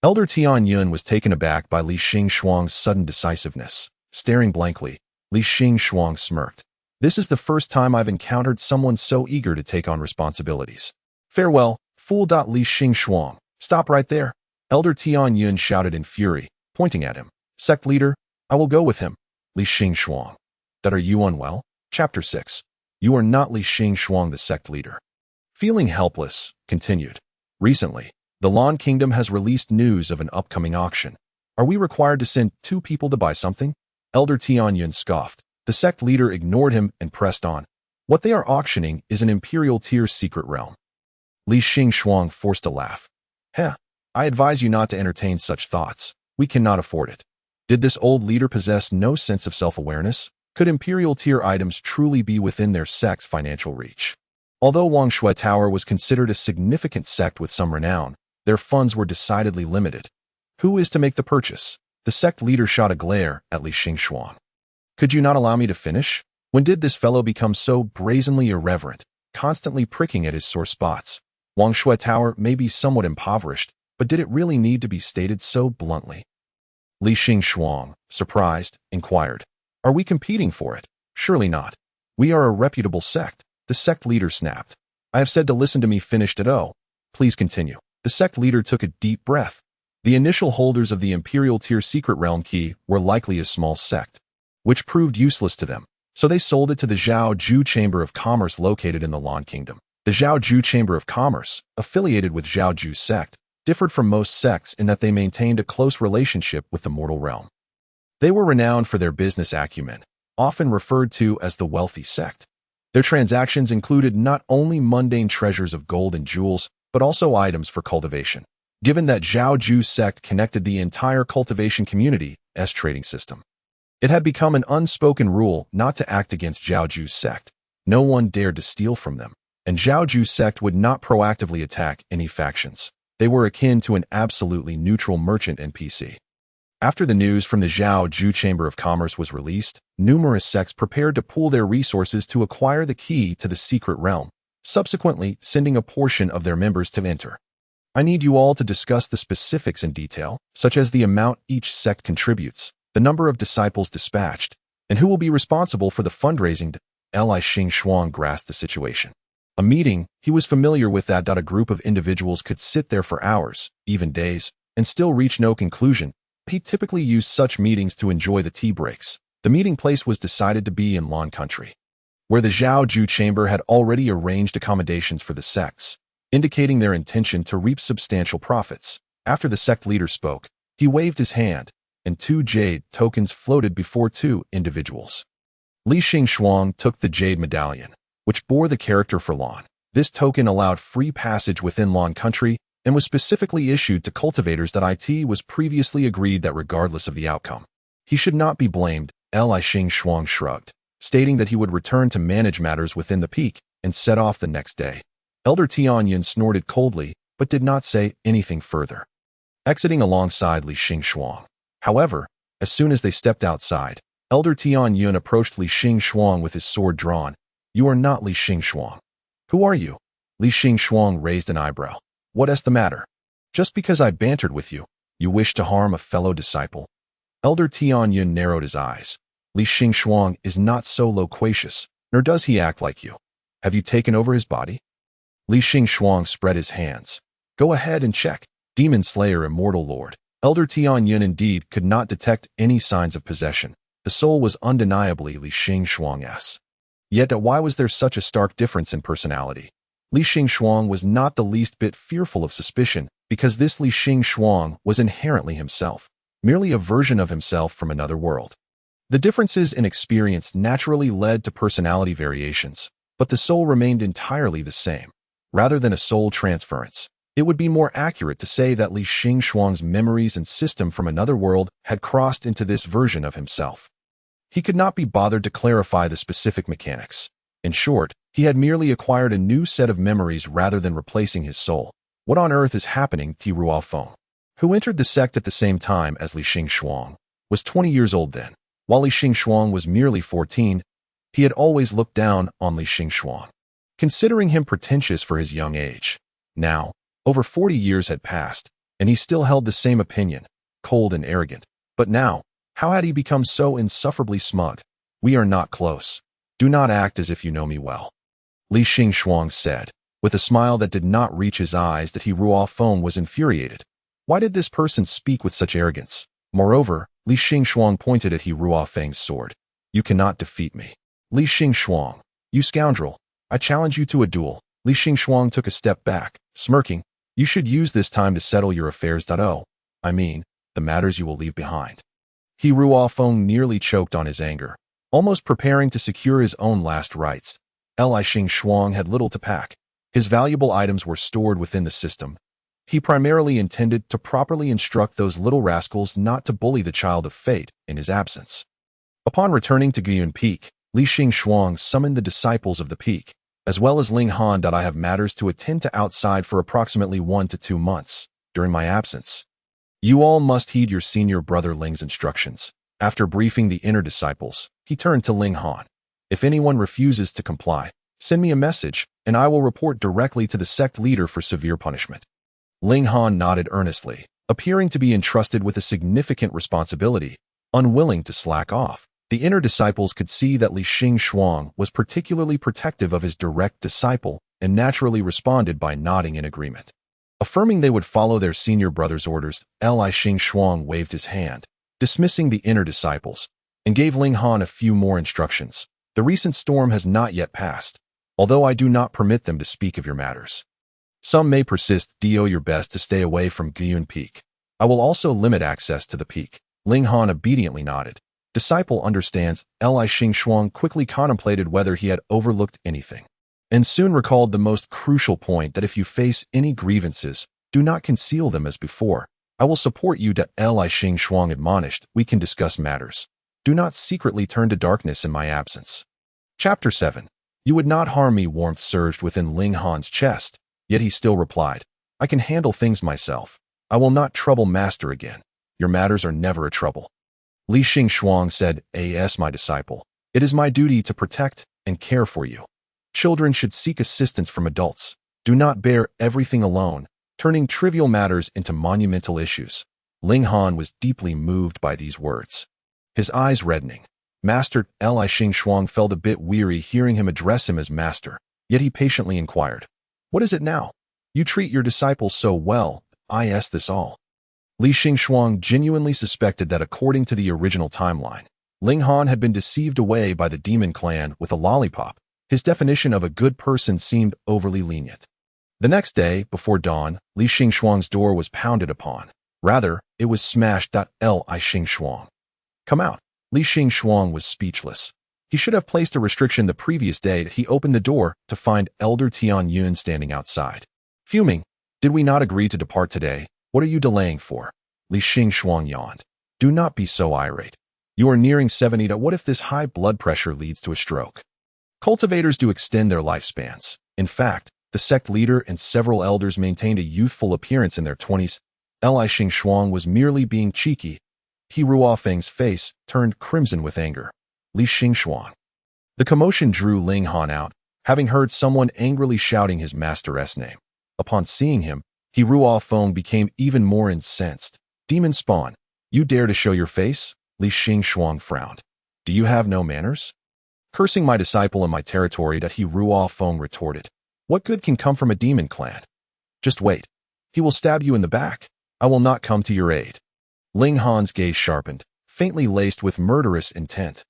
Elder Tian Yun was taken aback by Li Xingxuang's sudden decisiveness. Staring blankly, Li Xingxuang smirked. This is the first time I've encountered someone so eager to take on responsibilities. Farewell, fool. Li Xingxuang, stop right there. Elder Tian Yun shouted in fury, pointing at him. Sect leader, I will go with him. Li Xingxuang. That are you unwell? Chapter 6. You are not Li Xingxuang, the sect leader. Feeling helpless, continued. Recently, the Lan Kingdom has released news of an upcoming auction. Are we required to send 2 people to buy something? Elder Tian Yun scoffed. The sect leader ignored him and pressed on. What they are auctioning is an Imperial Tier's secret realm. Li Xingxuang forced a laugh. Heh, I advise you not to entertain such thoughts. We cannot afford it. Did this old leader possess no sense of self-awareness? Could Imperial Tier items truly be within their sect's financial reach? Although Wangshui Tower was considered a significant sect with some renown, their funds were decidedly limited. Who is to make the purchase? The sect leader shot a glare at Li Xingxuang. Could you not allow me to finish? When did this fellow become so brazenly irreverent, constantly pricking at his sore spots? Wangshui Tower may be somewhat impoverished, but did it really need to be stated so bluntly? Li Xingxuang, surprised, inquired. Are we competing for it? Surely not. We are a reputable sect. The sect leader snapped. I have said to listen to me. Finished it. Oh, please continue. The sect leader took a deep breath. The initial holders of the Imperial Tier secret realm key were likely a small sect, which proved useless to them, so they sold it to the Zhaoju Chamber of Commerce located in the Lan Kingdom. The Zhaoju Chamber of Commerce, affiliated with Zhaoju's sect, differed from most sects in that they maintained a close relationship with the mortal realm. They were renowned for their business acumen, often referred to as the wealthy sect. Their transactions included not only mundane treasures of gold and jewels, but also items for cultivation. Given that Zhaoju's sect connected the entire cultivation community's trading system, it had become an unspoken rule not to act against Zhaoju's sect. No one dared to steal from them, and Zhaoju's sect would not proactively attack any factions. They were akin to an absolutely neutral merchant NPC. After the news from the Zhao Ju Chamber of Commerce was released, numerous sects prepared to pool their resources to acquire the key to the secret realm, subsequently sending a portion of their members to enter. I need you all to discuss the specifics in detail, such as the amount each sect contributes, the number of disciples dispatched, and who will be responsible for the fundraising. Li Xing Shuang grasped the situation. A meeting he was familiar with that a group of individuals could sit there for hours, even days, and still reach no conclusion. He typically used such meetings to enjoy the tea breaks. The meeting place was decided to be in Lan Country, where the Zhao Ju Chamber had already arranged accommodations for the sects, indicating their intention to reap substantial profits. After the sect leader spoke, he waved his hand, and 2 jade tokens floated before 2 individuals. Li Xing Shuang took the jade medallion, which bore the character for Lan. This token allowed free passage within Lan Country and was specifically issued to cultivators. It was previously agreed that regardless of the outcome, he should not be blamed. Li Xing Shuang shrugged, stating that he would return to manage matters within the peak and set off the next day. Elder Tianyun snorted coldly, but did not say anything further, exiting alongside Li Xing Shuang. However, as soon as they stepped outside, Elder Tianyun approached Li Xing Shuang with his sword drawn. You are not Li Xing Shuang. Who are you? Li Xing Shuang raised an eyebrow. What's the matter? Just because I bantered with you, you wish to harm a fellow disciple? Elder Tianyun narrowed his eyes. Li Xing Shuang is not so loquacious, nor does he act like you. Have you taken over his body? Li Xing Shuang spread his hands. Go ahead and check. Demon Slayer, Immortal Lord. Elder Tianyun indeed could not detect any signs of possession. The soul was undeniably Li Xing Shuang's. Yet why was there such a stark difference in personality? Li Xing Shuang was not the least bit fearful of suspicion, because this Li Xing Shuang was inherently himself, merely a version of himself from another world. The differences in experience naturally led to personality variations, but the soul remained entirely the same. Rather than a soul transference, it would be more accurate to say that Li Xing Shuang's memories and system from another world had crossed into this version of himself. He could not be bothered to clarify the specific mechanics. In short, he had merely acquired a new set of memories rather than replacing his soul. What on earth is happening? Ruo Feng, who entered the sect at the same time as Li Xing Shuang, was 20 years old then. While Li Xing Shuang was merely 14, he had always looked down on Li Xing Shuang, considering him pretentious for his young age. Now, over 40 years had passed, and he still held the same opinion, cold and arrogant. But now, how had he become so insufferably smug? We are not close. Do not act as if you know me well, Li Xing Shuang said, with a smile that did not reach his eyes. Ruo Feng was infuriated. Why did this person speak with such arrogance? Moreover, Li Xing Shuang pointed at Ruo Feng's sword. You cannot defeat me. Li Xing Shuang, you scoundrel. I challenge you to a duel. Li Xing Shuang took a step back, smirking. You should use this time to settle your affairs. I mean, the matters you will leave behind. Ruo Feng nearly choked on his anger, almost preparing to secure his own last rites. Li Xing Shuang had little to pack. His valuable items were stored within the system. He primarily intended to properly instruct those little rascals not to bully the child of fate in his absence. Upon returning to Guyun Peak, Li Xing Shuang summoned the disciples of the peak, as well as Ling Han. I have matters to attend to outside for approximately 1 to 2 months, during my absence. You all must heed your senior brother Ling's instructions. After briefing the inner disciples, he turned to Ling Han. If anyone refuses to comply, send me a message, and I will report directly to the sect leader for severe punishment. Ling Han nodded earnestly, appearing to be entrusted with a significant responsibility, unwilling to slack off. The inner disciples could see that Li Xing Shuang was particularly protective of his direct disciple and naturally responded by nodding in agreement. Affirming they would follow their senior brother's orders, Li Xing Shuang waved his hand, dismissing the inner disciples, and gave Ling Han a few more instructions. The recent storm has not yet passed, although I do not permit them to speak of your matters. Some may persist. Do your best to stay away from Guyun Peak. I will also limit access to the peak. Ling Han obediently nodded. Disciple understands. Li Xing Shuang quickly contemplated whether he had overlooked anything, and soon recalled the most crucial point that if you face any grievances, do not conceal them as before. I will support you. Li Xing Shuang admonished. We can discuss matters. Do not secretly turn to darkness in my absence. Chapter 7. You would not harm me. Warmth surged within Ling Han's chest, yet he still replied. I can handle things myself. I will not trouble master again. Your matters are never a trouble. Li Xingxuang said, As my disciple, it is my duty to protect and care for you. Children should seek assistance from adults. Do not bear everything alone, turning trivial matters into monumental issues. Ling Han was deeply moved by these words, his eyes reddening. Master Li Xingxuang felt a bit weary hearing him address him as master, yet he patiently inquired, What is it now? You treat your disciples so well, I ask this all. Li Xingxuang genuinely suspected that according to the original timeline, Ling Han had been deceived away by the demon clan with a lollipop. His definition of a good person seemed overly lenient. The next day, before dawn, Li Xingxuang's door was pounded upon. Rather, it was smashed. Li Xingxuang. Come out. Li Xingxuang was speechless. He should have placed a restriction the previous day that he opened the door to find Elder Tian Yun standing outside. Fuming, did we not agree to depart today? What are you delaying for? Li Xingxuang yawned. Do not be so irate. You are nearing 70. What if this high blood pressure leads to a stroke? Cultivators do extend their lifespans. In fact, the sect leader and several elders maintained a youthful appearance in their 20s. Li Xingxuang was merely being cheeky. He Ruofeng's face turned crimson with anger. Li Xingxuang. The commotion drew Ling Han out, having heard someone angrily shouting his master's name. Upon seeing him, He Ruofeng became even more incensed. Demon spawn, you dare to show your face? Li Xingxuang frowned. Do you have no manners? Cursing my disciple in my territory, that He Ruofeng retorted. What good can come from a demon clan? Just wait. He will stab you in the back. I will not come to your aid. Ling Han's gaze sharpened, faintly laced with murderous intent.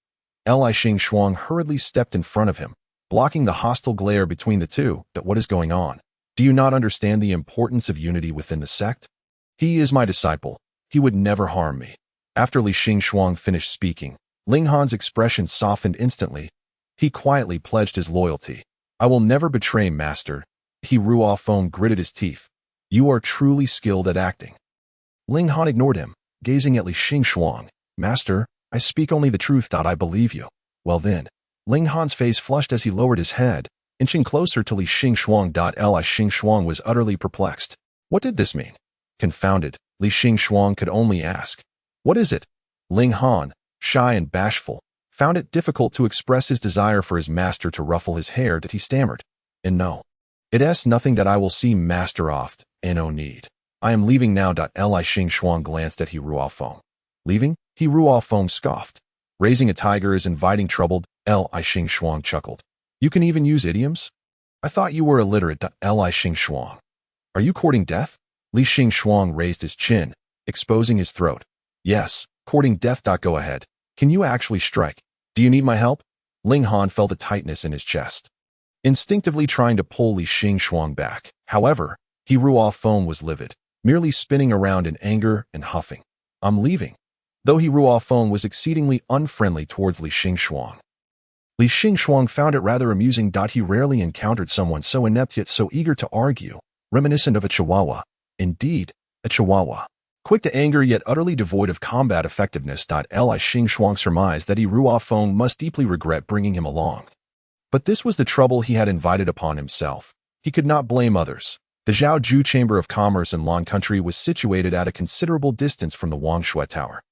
Li Xingxuang hurriedly stepped in front of him, blocking the hostile glare between the two. But what is going on? Do you not understand the importance of unity within the sect? He is my disciple. He would never harm me. After Li Xingxuang finished speaking, Ling Han's expression softened instantly. He quietly pledged his loyalty. I will never betray master. He Ruofeng gritted his teeth. You are truly skilled at acting. Ling Han ignored him, gazing at Li Xingxuang. Master, I speak only the truth. I believe you. Well then. Ling Han's face flushed as he lowered his head, inching closer to Li Xingxuang. Li Xingxuang was utterly perplexed. What did this mean? Confounded, Li Xingxuang could only ask. What is it? Ling Han, shy and bashful, found it difficult to express his desire for his master to ruffle his hair. That he stammered. And no. It is nothing. That I will see master oft, and no need. I am leaving now. Li Xingxuang glanced at He Ruofeng. Leaving? He Ruofeng scoffed. Raising a tiger is inviting trouble. Li Xingxuang chuckled. You can even use idioms? I thought you were illiterate. Li Xingxuang. Are you courting death? Li Xingxuang raised his chin, exposing his throat. Yes, courting death. Go ahead. Can you actually strike? Do you need my help? Ling Han felt a tightness in his chest, instinctively trying to pull Li Xingxuang back. However, He Ruofeng was livid, merely spinning around in anger and huffing. I'm leaving. Though He Ruofeng was exceedingly unfriendly towards Li Xingxuang. Li Xingxuang found it rather amusing. He rarely encountered someone so inept yet so eager to argue, reminiscent of a chihuahua. Indeed, a chihuahua. Quick to anger yet utterly devoid of combat effectiveness. Li Xingxuang surmised that He Ruofeng must deeply regret bringing him along. But this was the trouble he had invited upon himself. He could not blame others. The Zhaoju Chamber of Commerce in Lan Country was situated at a considerable distance from the Wangshui Tower.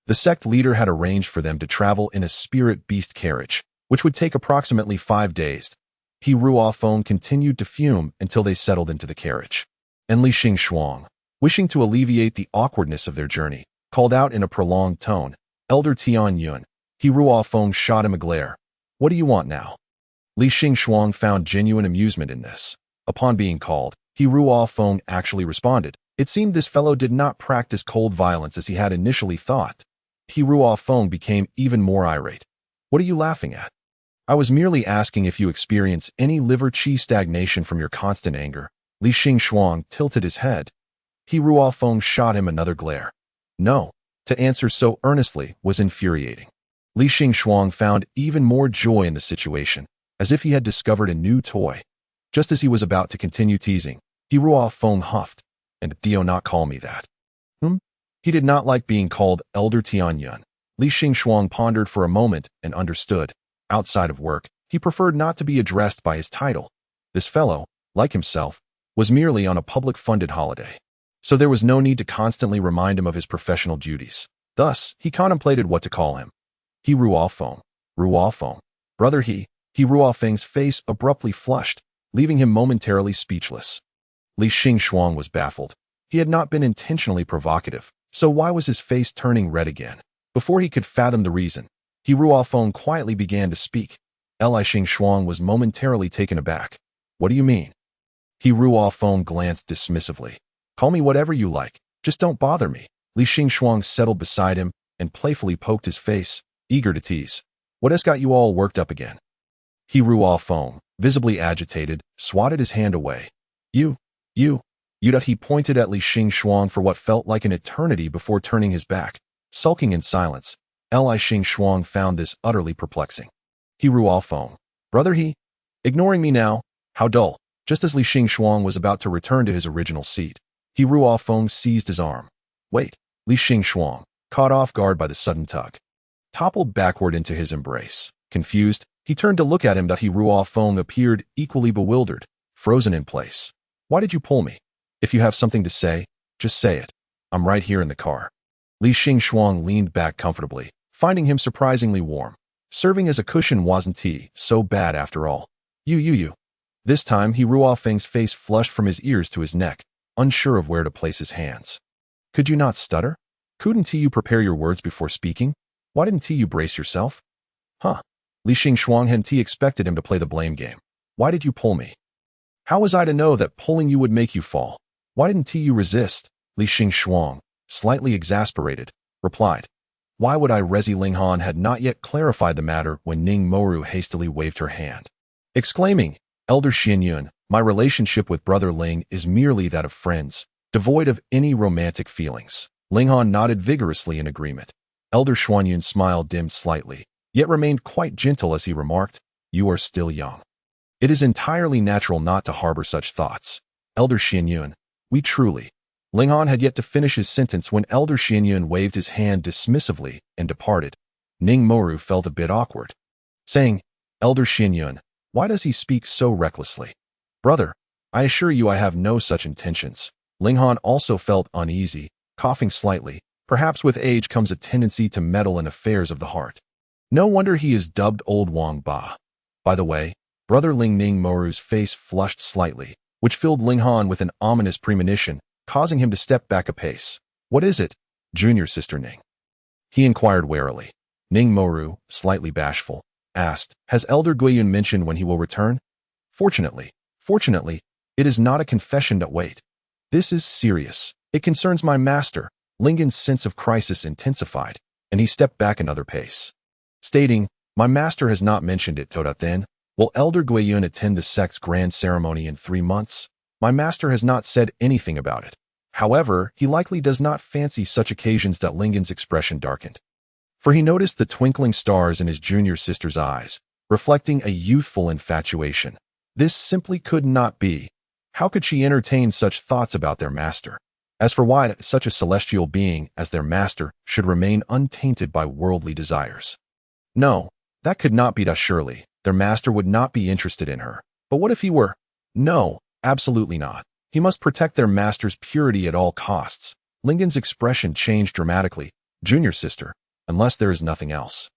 The sect leader had arranged for them to travel in a spirit beast carriage, which would take approximately 5 days. He Ruofeng continued to fume until they settled into the carriage. And Li Xingxuang, wishing to alleviate the awkwardness of their journey, called out in a prolonged tone, Elder Tian Yun. He Ruofeng shot him a glare. What do you want now? Li Xingxuang found genuine amusement in this. Upon being called, He Ruofeng actually responded. It seemed this fellow did not practice cold violence as he had initially thought. He Ruofeng became even more irate. What are you laughing at? I was merely asking if you experience any liver qi stagnation from your constant anger. Li Xingxuang tilted his head. He Ruofeng shot him another glare. No. To answer so earnestly was infuriating. Li Xingxuang found even more joy in the situation, as if he had discovered a new toy. Just as he was about to continue teasing, He Ruofeng huffed. And do not call me that. He did not like being called Elder Tianyun. Li Xingxuang pondered for a moment and understood. Outside of work, he preferred not to be addressed by his title. This fellow, like himself, was merely on a public-funded holiday, so there was no need to constantly remind him of his professional duties. Thus, he contemplated what to call him. He Ruofeng. Ruofeng. Brother He Ruofeng's face abruptly flushed, leaving him momentarily speechless. Li Xingxuang was baffled. He had not been intentionally provocative, so why was his face turning red again? Before he could fathom the reason, He Ruofeng quietly began to speak. Li Xingxuang was momentarily taken aback. What do you mean? He Ruofeng glanced dismissively. Call me whatever you like, just don't bother me. Li Xingxuang settled beside him and playfully poked his face, eager to tease. What has got you all worked up again? He Ruofeng, visibly agitated, swatted his hand away. You. He pointed at Li Xingxuang for what felt like an eternity before turning his back. Sulking in silence, Li Xingxuang found this utterly perplexing. He Ruofeng. Brother He? Ignoring me now? How dull. Just as Li Xingxuang was about to return to his original seat, He Ruofeng seized his arm. Wait. Li Xingxuang, caught off guard by the sudden tug, toppled backward into his embrace. Confused, he turned to look at him. He Ruofeng appeared equally bewildered, frozen in place. Why did you pull me? If you have something to say, just say it. I'm right here in the car. Li Xingxuang leaned back comfortably, finding him surprisingly warm. Serving as a cushion wasn't so bad after all. You. This time, He Ruofeng's face flushed from his ears to his neck, unsure of where to place his hands. Could you not stutter? Couldn't you prepare your words before speaking? Why didn't you brace yourself? Huh. Li Xingxuang hadn't expected him to play the blame game. Why did you pull me? How was I to know that pulling you would make you fall? Why didn't you resist? Li Xingxuang, slightly exasperated, replied. Why would I? Rezi Linghan had not yet clarified the matter when Ning Moru hastily waved her hand, exclaiming, Elder Xianyun, my relationship with Brother Ling is merely that of friends, devoid of any romantic feelings. Linghan nodded vigorously in agreement. Elder Xianyun's smile dimmed slightly, yet remained quite gentle as he remarked, You are still young. It is entirely natural not to harbor such thoughts. Elder Xianyun, we truly. Linghan had yet to finish his sentence when Elder Xianyun waved his hand dismissively and departed. Ning Moru felt a bit awkward, saying, Elder Xianyun, why does he speak so recklessly? Brother, I assure you I have no such intentions. Linghan also felt uneasy, coughing slightly. Perhaps with age comes a tendency to meddle in affairs of the heart. No wonder he is dubbed Old Wang Ba. By the way, Brother Ling Ning Moru's face flushed slightly, which filled Linghan with an ominous premonition, causing him to step back a pace. What is it, junior sister Ning? He inquired warily. Ning Moru, slightly bashful, asked, Has Elder Guiyun mentioned when he will return? Fortunately, it is not a confession that wait. This is serious. It concerns my master. Lingen's sense of crisis intensified, and he stepped back another pace, stating, My master has not mentioned it. Then, will Elder Guiyun attend the sect's grand ceremony in 3 months? My master has not said anything about it. However, he likely does not fancy such occasions. Lingen's expression darkened, for he noticed the twinkling stars in his junior sister's eyes, reflecting a youthful infatuation. This simply could not be. How could she entertain such thoughts about their master? As for why such a celestial being as their master should remain untainted by worldly desires. No, that could not be. Surely, their master would not be interested in her. But what if he were? No, absolutely not. He must protect their master's purity at all costs. Lingen's expression changed dramatically. Junior sister, unless there is nothing else,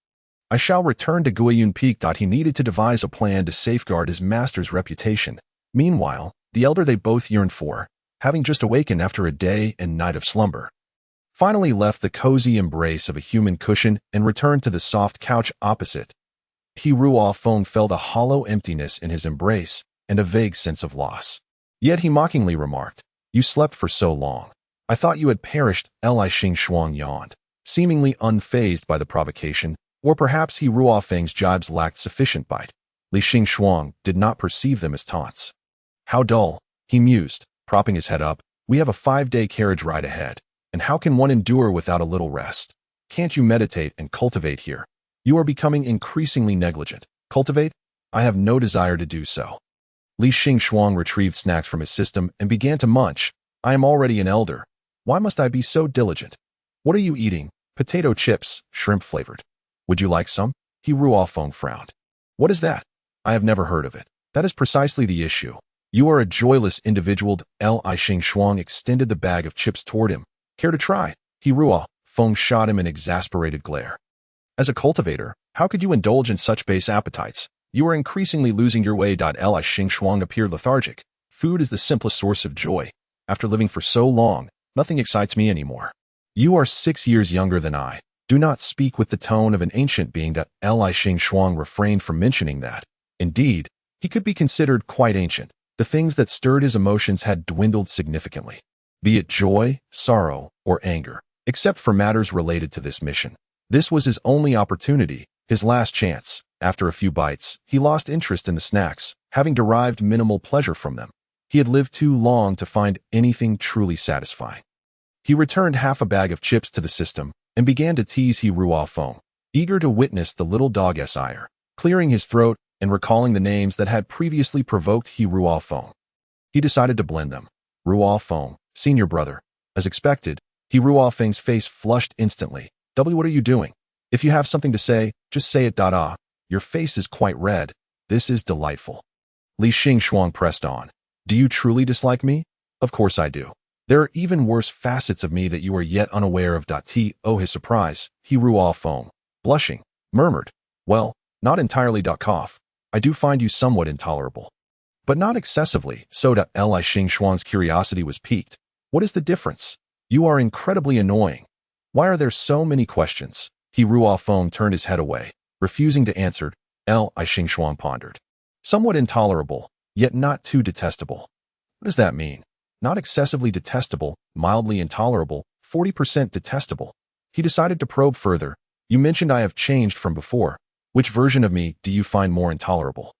I shall return to Guiyun Peak. He needed to devise a plan to safeguard his master's reputation. Meanwhile, the elder they both yearned for, having just awakened after a day and night of slumber, finally left the cozy embrace of a human cushion and returned to the soft couch opposite. He Ruofeng felt a hollow emptiness in his embrace and a vague sense of loss. Yet he mockingly remarked, You slept for so long. I thought you had perished. Li Xingxuang yawned, seemingly unfazed by the provocation, or perhaps He Ruofeng's jibes lacked sufficient bite. Li Xingxuang did not perceive them as taunts. How dull, he mused, propping his head up. We have a 5-day carriage ride ahead, and how can one endure without a little rest? Can't you meditate and cultivate here? You are becoming increasingly negligent. Cultivate? I have no desire to do so. Li Xingxuang retrieved snacks from his system and began to munch. I am already an elder. Why must I be so diligent? What are you eating? Potato chips, shrimp flavored. Would you like some? He Ruofeng frowned. What is that? I have never heard of it. That is precisely the issue. You are a joyless individual. Li Xing extended the bag of chips toward him. Care to try? He Ruo Feng shot him an exasperated glare. As a cultivator, how could you indulge in such base appetites? You are increasingly losing your way. Li Xing appeared lethargic. Food is the simplest source of joy. After living for so long, nothing excites me anymore. You are 6 years younger than I. Do not speak with the tone of an ancient being. Li Xing refrained from mentioning that. Indeed, he could be considered quite ancient. The things that stirred his emotions had dwindled significantly, be it joy, sorrow, or anger, except for matters related to this mission. This was his only opportunity, his last chance. After a few bites, he lost interest in the snacks, having derived minimal pleasure from them. He had lived too long to find anything truly satisfying. He returned half a bag of chips to the system and began to tease He Ruo Feng, eager to witness the little dog's ire, clearing his throat and recalling the names that had previously provoked He Ruo Feng. He decided to blend them. Ruo Feng, senior brother. As expected, He Ruo Feng's face flushed instantly. What are you doing? If you have something to say, just say it. Your face is quite red. This is delightful. Li Xing pressed on. Do you truly dislike me? Of course I do. There are even worse facets of me that you are yet unaware of. His surprise, He Ruo Feng, blushing, murmured, well, not entirely. Cough. I do find you somewhat intolerable. But not excessively. So. Li Xing's curiosity was piqued. What is the difference? You are incredibly annoying. Why are there so many questions? He Ruo Feng turned his head away, refusing to answer. Li Xing pondered. Somewhat intolerable, yet not too detestable. What does that mean? Not excessively detestable, mildly intolerable, 40% detestable. He decided to probe further. You mentioned I have changed from before. Which version of me do you find more intolerable?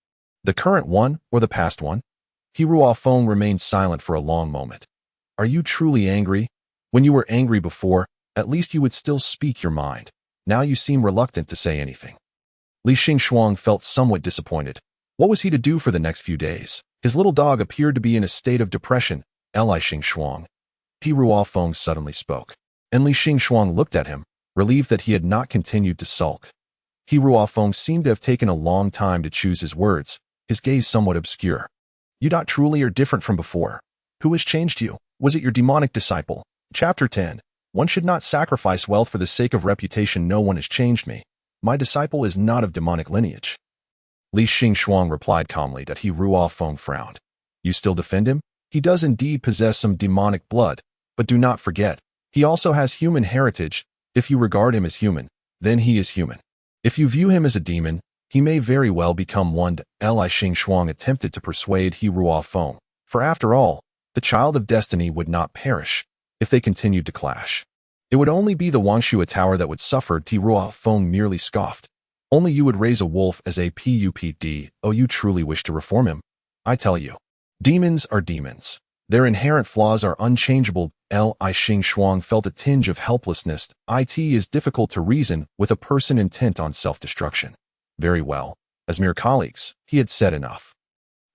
The current one or the past one? He Ruo Feng remained silent for a long moment. Are you truly angry? When you were angry before, at least you would still speak your mind. Now you seem reluctant to say anything. Li Xing felt somewhat disappointed. What was he to do for the next few days? His little dog appeared to be in a state of depression. Li Xing. He Ruo Feng suddenly spoke, and Li Xing looked at him, relieved that he had not continued to sulk. He Ruo Feng seemed to have taken a long time to choose his words, his gaze somewhat obscure. You truly are different from before. Who has changed you? Was it your demonic disciple? Chapter 10. One should not sacrifice wealth for the sake of reputation. No one has changed me. My disciple is not of demonic lineage. Li Xing replied calmly. He Ruo Feng frowned. You still defend him? He does indeed possess some demonic blood, but do not forget, he also has human heritage. If you regard him as human, then he is human. If you view him as a demon, he may very well become one. Li Xing attempted to persuade He Ruo Feng, for after all, the child of destiny would not perish if they continued to clash. It would only be the Wangshu Tower that would suffer. He Ruo Feng merely scoffed. Only you would raise a wolf as a puppd. Oh, you truly wish to reform him? I tell you, demons are demons. Their inherent flaws are unchangeable. Li Xing felt a tinge of helplessness. It is difficult to reason with a person intent on self-destruction. Very well. As mere colleagues, he had said enough.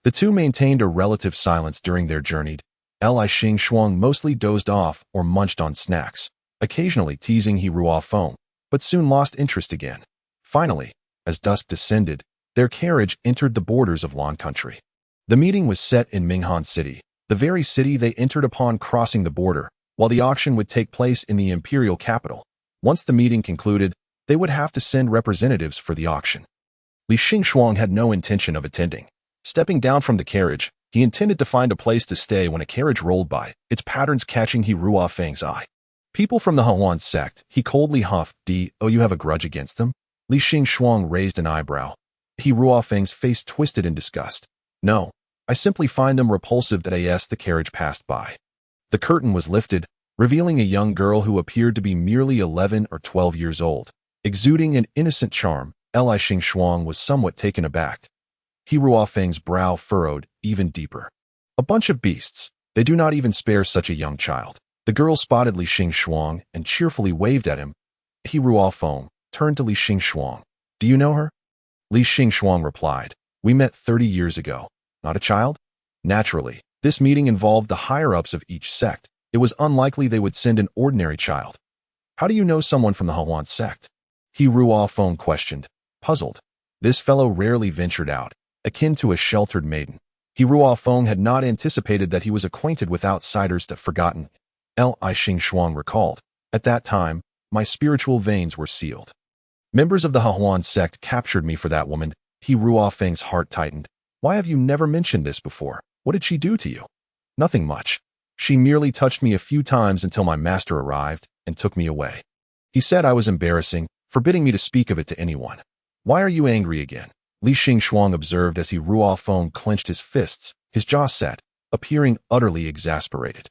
The two maintained a relative silence during their journey. Li Xing mostly dozed off or munched on snacks, occasionally teasing He Ruo Feng, but soon lost interest again. Finally, as dusk descended, their carriage entered the borders of Lan country. The meeting was set in Minghan City, the very city they entered upon crossing the border, while the auction would take place in the imperial capital. Once the meeting concluded, they would have to send representatives for the auction. Li Xing had no intention of attending. Stepping down from the carriage, he intended to find a place to stay when a carriage rolled by, its patterns catching He Ruo Feng's eye. People from the Huan sect, he coldly huffed. Oh, you have a grudge against them? Li Xing raised an eyebrow. He Ruo Feng's face twisted in disgust. No, I simply find them repulsive. As the carriage passed by, the curtain was lifted, revealing a young girl who appeared to be merely 11 or 12 years old. Exuding an innocent charm, Li Xing was somewhat taken aback. He Ruo Feng's brow furrowed even deeper. A bunch of beasts. They do not even spare such a young child. The girl spotted Li Xing and cheerfully waved at him. He Ruo Feng turned to Li Xing. Do you know her? Li Xing replied. We met 30 years ago. Not a child? Naturally, this meeting involved the higher-ups of each sect. It was unlikely they would send an ordinary child. How do you know someone from the Huan sect? He Ruo Feng questioned, puzzled. This fellow rarely ventured out, akin to a sheltered maiden. He Ruofeng had not anticipated that he was acquainted with outsiders that forgotten. Li Xingxuang recalled. At that time, my spiritual veins were sealed. Members of the Hehuan sect captured me for that woman. He Ruofeng's heart tightened. Why have you never mentioned this before? What did she do to you? Nothing much. She merely touched me a few times until my master arrived and took me away. He said I was embarrassing, forbidding me to speak of it to anyone. Why are you angry again? Li Xingxuang observed as he Ruofeng clenched his fists, his jaw set, appearing utterly exasperated.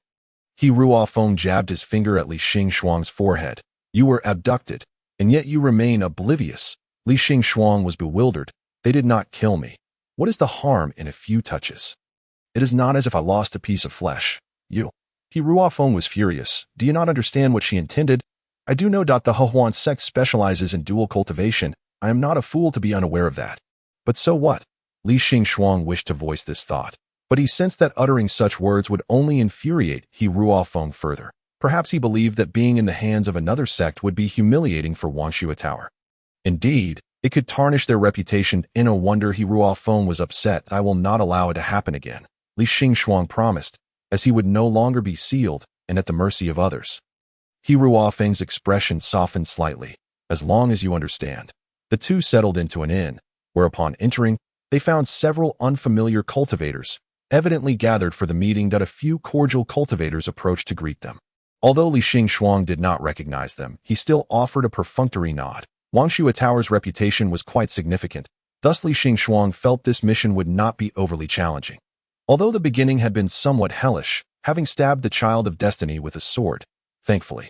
He Ruofeng jabbed his finger at Li Xingxuang's forehead. You were abducted, and yet you remain oblivious. Li Xingxuang was bewildered. They did not kill me. What is the harm in a few touches? It is not as if I lost a piece of flesh. You. He Ruofeng was furious. Do you not understand what she intended? I do know that the Hehuan sect specializes in dual cultivation. I am not a fool to be unaware of that. But so what? Li Xingxuang wished to voice this thought, but he sensed that uttering such words would only infuriate He Ruofeng further. Perhaps he believed that being in the hands of another sect would be humiliating for Wangshui Tower. Indeed, it could tarnish their reputation. In a wonder He Ruofeng was upset. I will not allow it to happen again, Li Xingxuang promised, as he would no longer be sealed and at the mercy of others. He Ruofeng's expression softened slightly. As long as you understand. The two settled into an inn, where upon entering, they found several unfamiliar cultivators, evidently gathered for the meeting. That a few cordial cultivators approached to greet them. Although Li Xingxuang did not recognize them, he still offered a perfunctory nod. Wangshui Tower's reputation was quite significant, thus Li Xingxuang felt this mission would not be overly challenging. Although the beginning had been somewhat hellish, having stabbed the Child of Destiny with a sword, thankfully,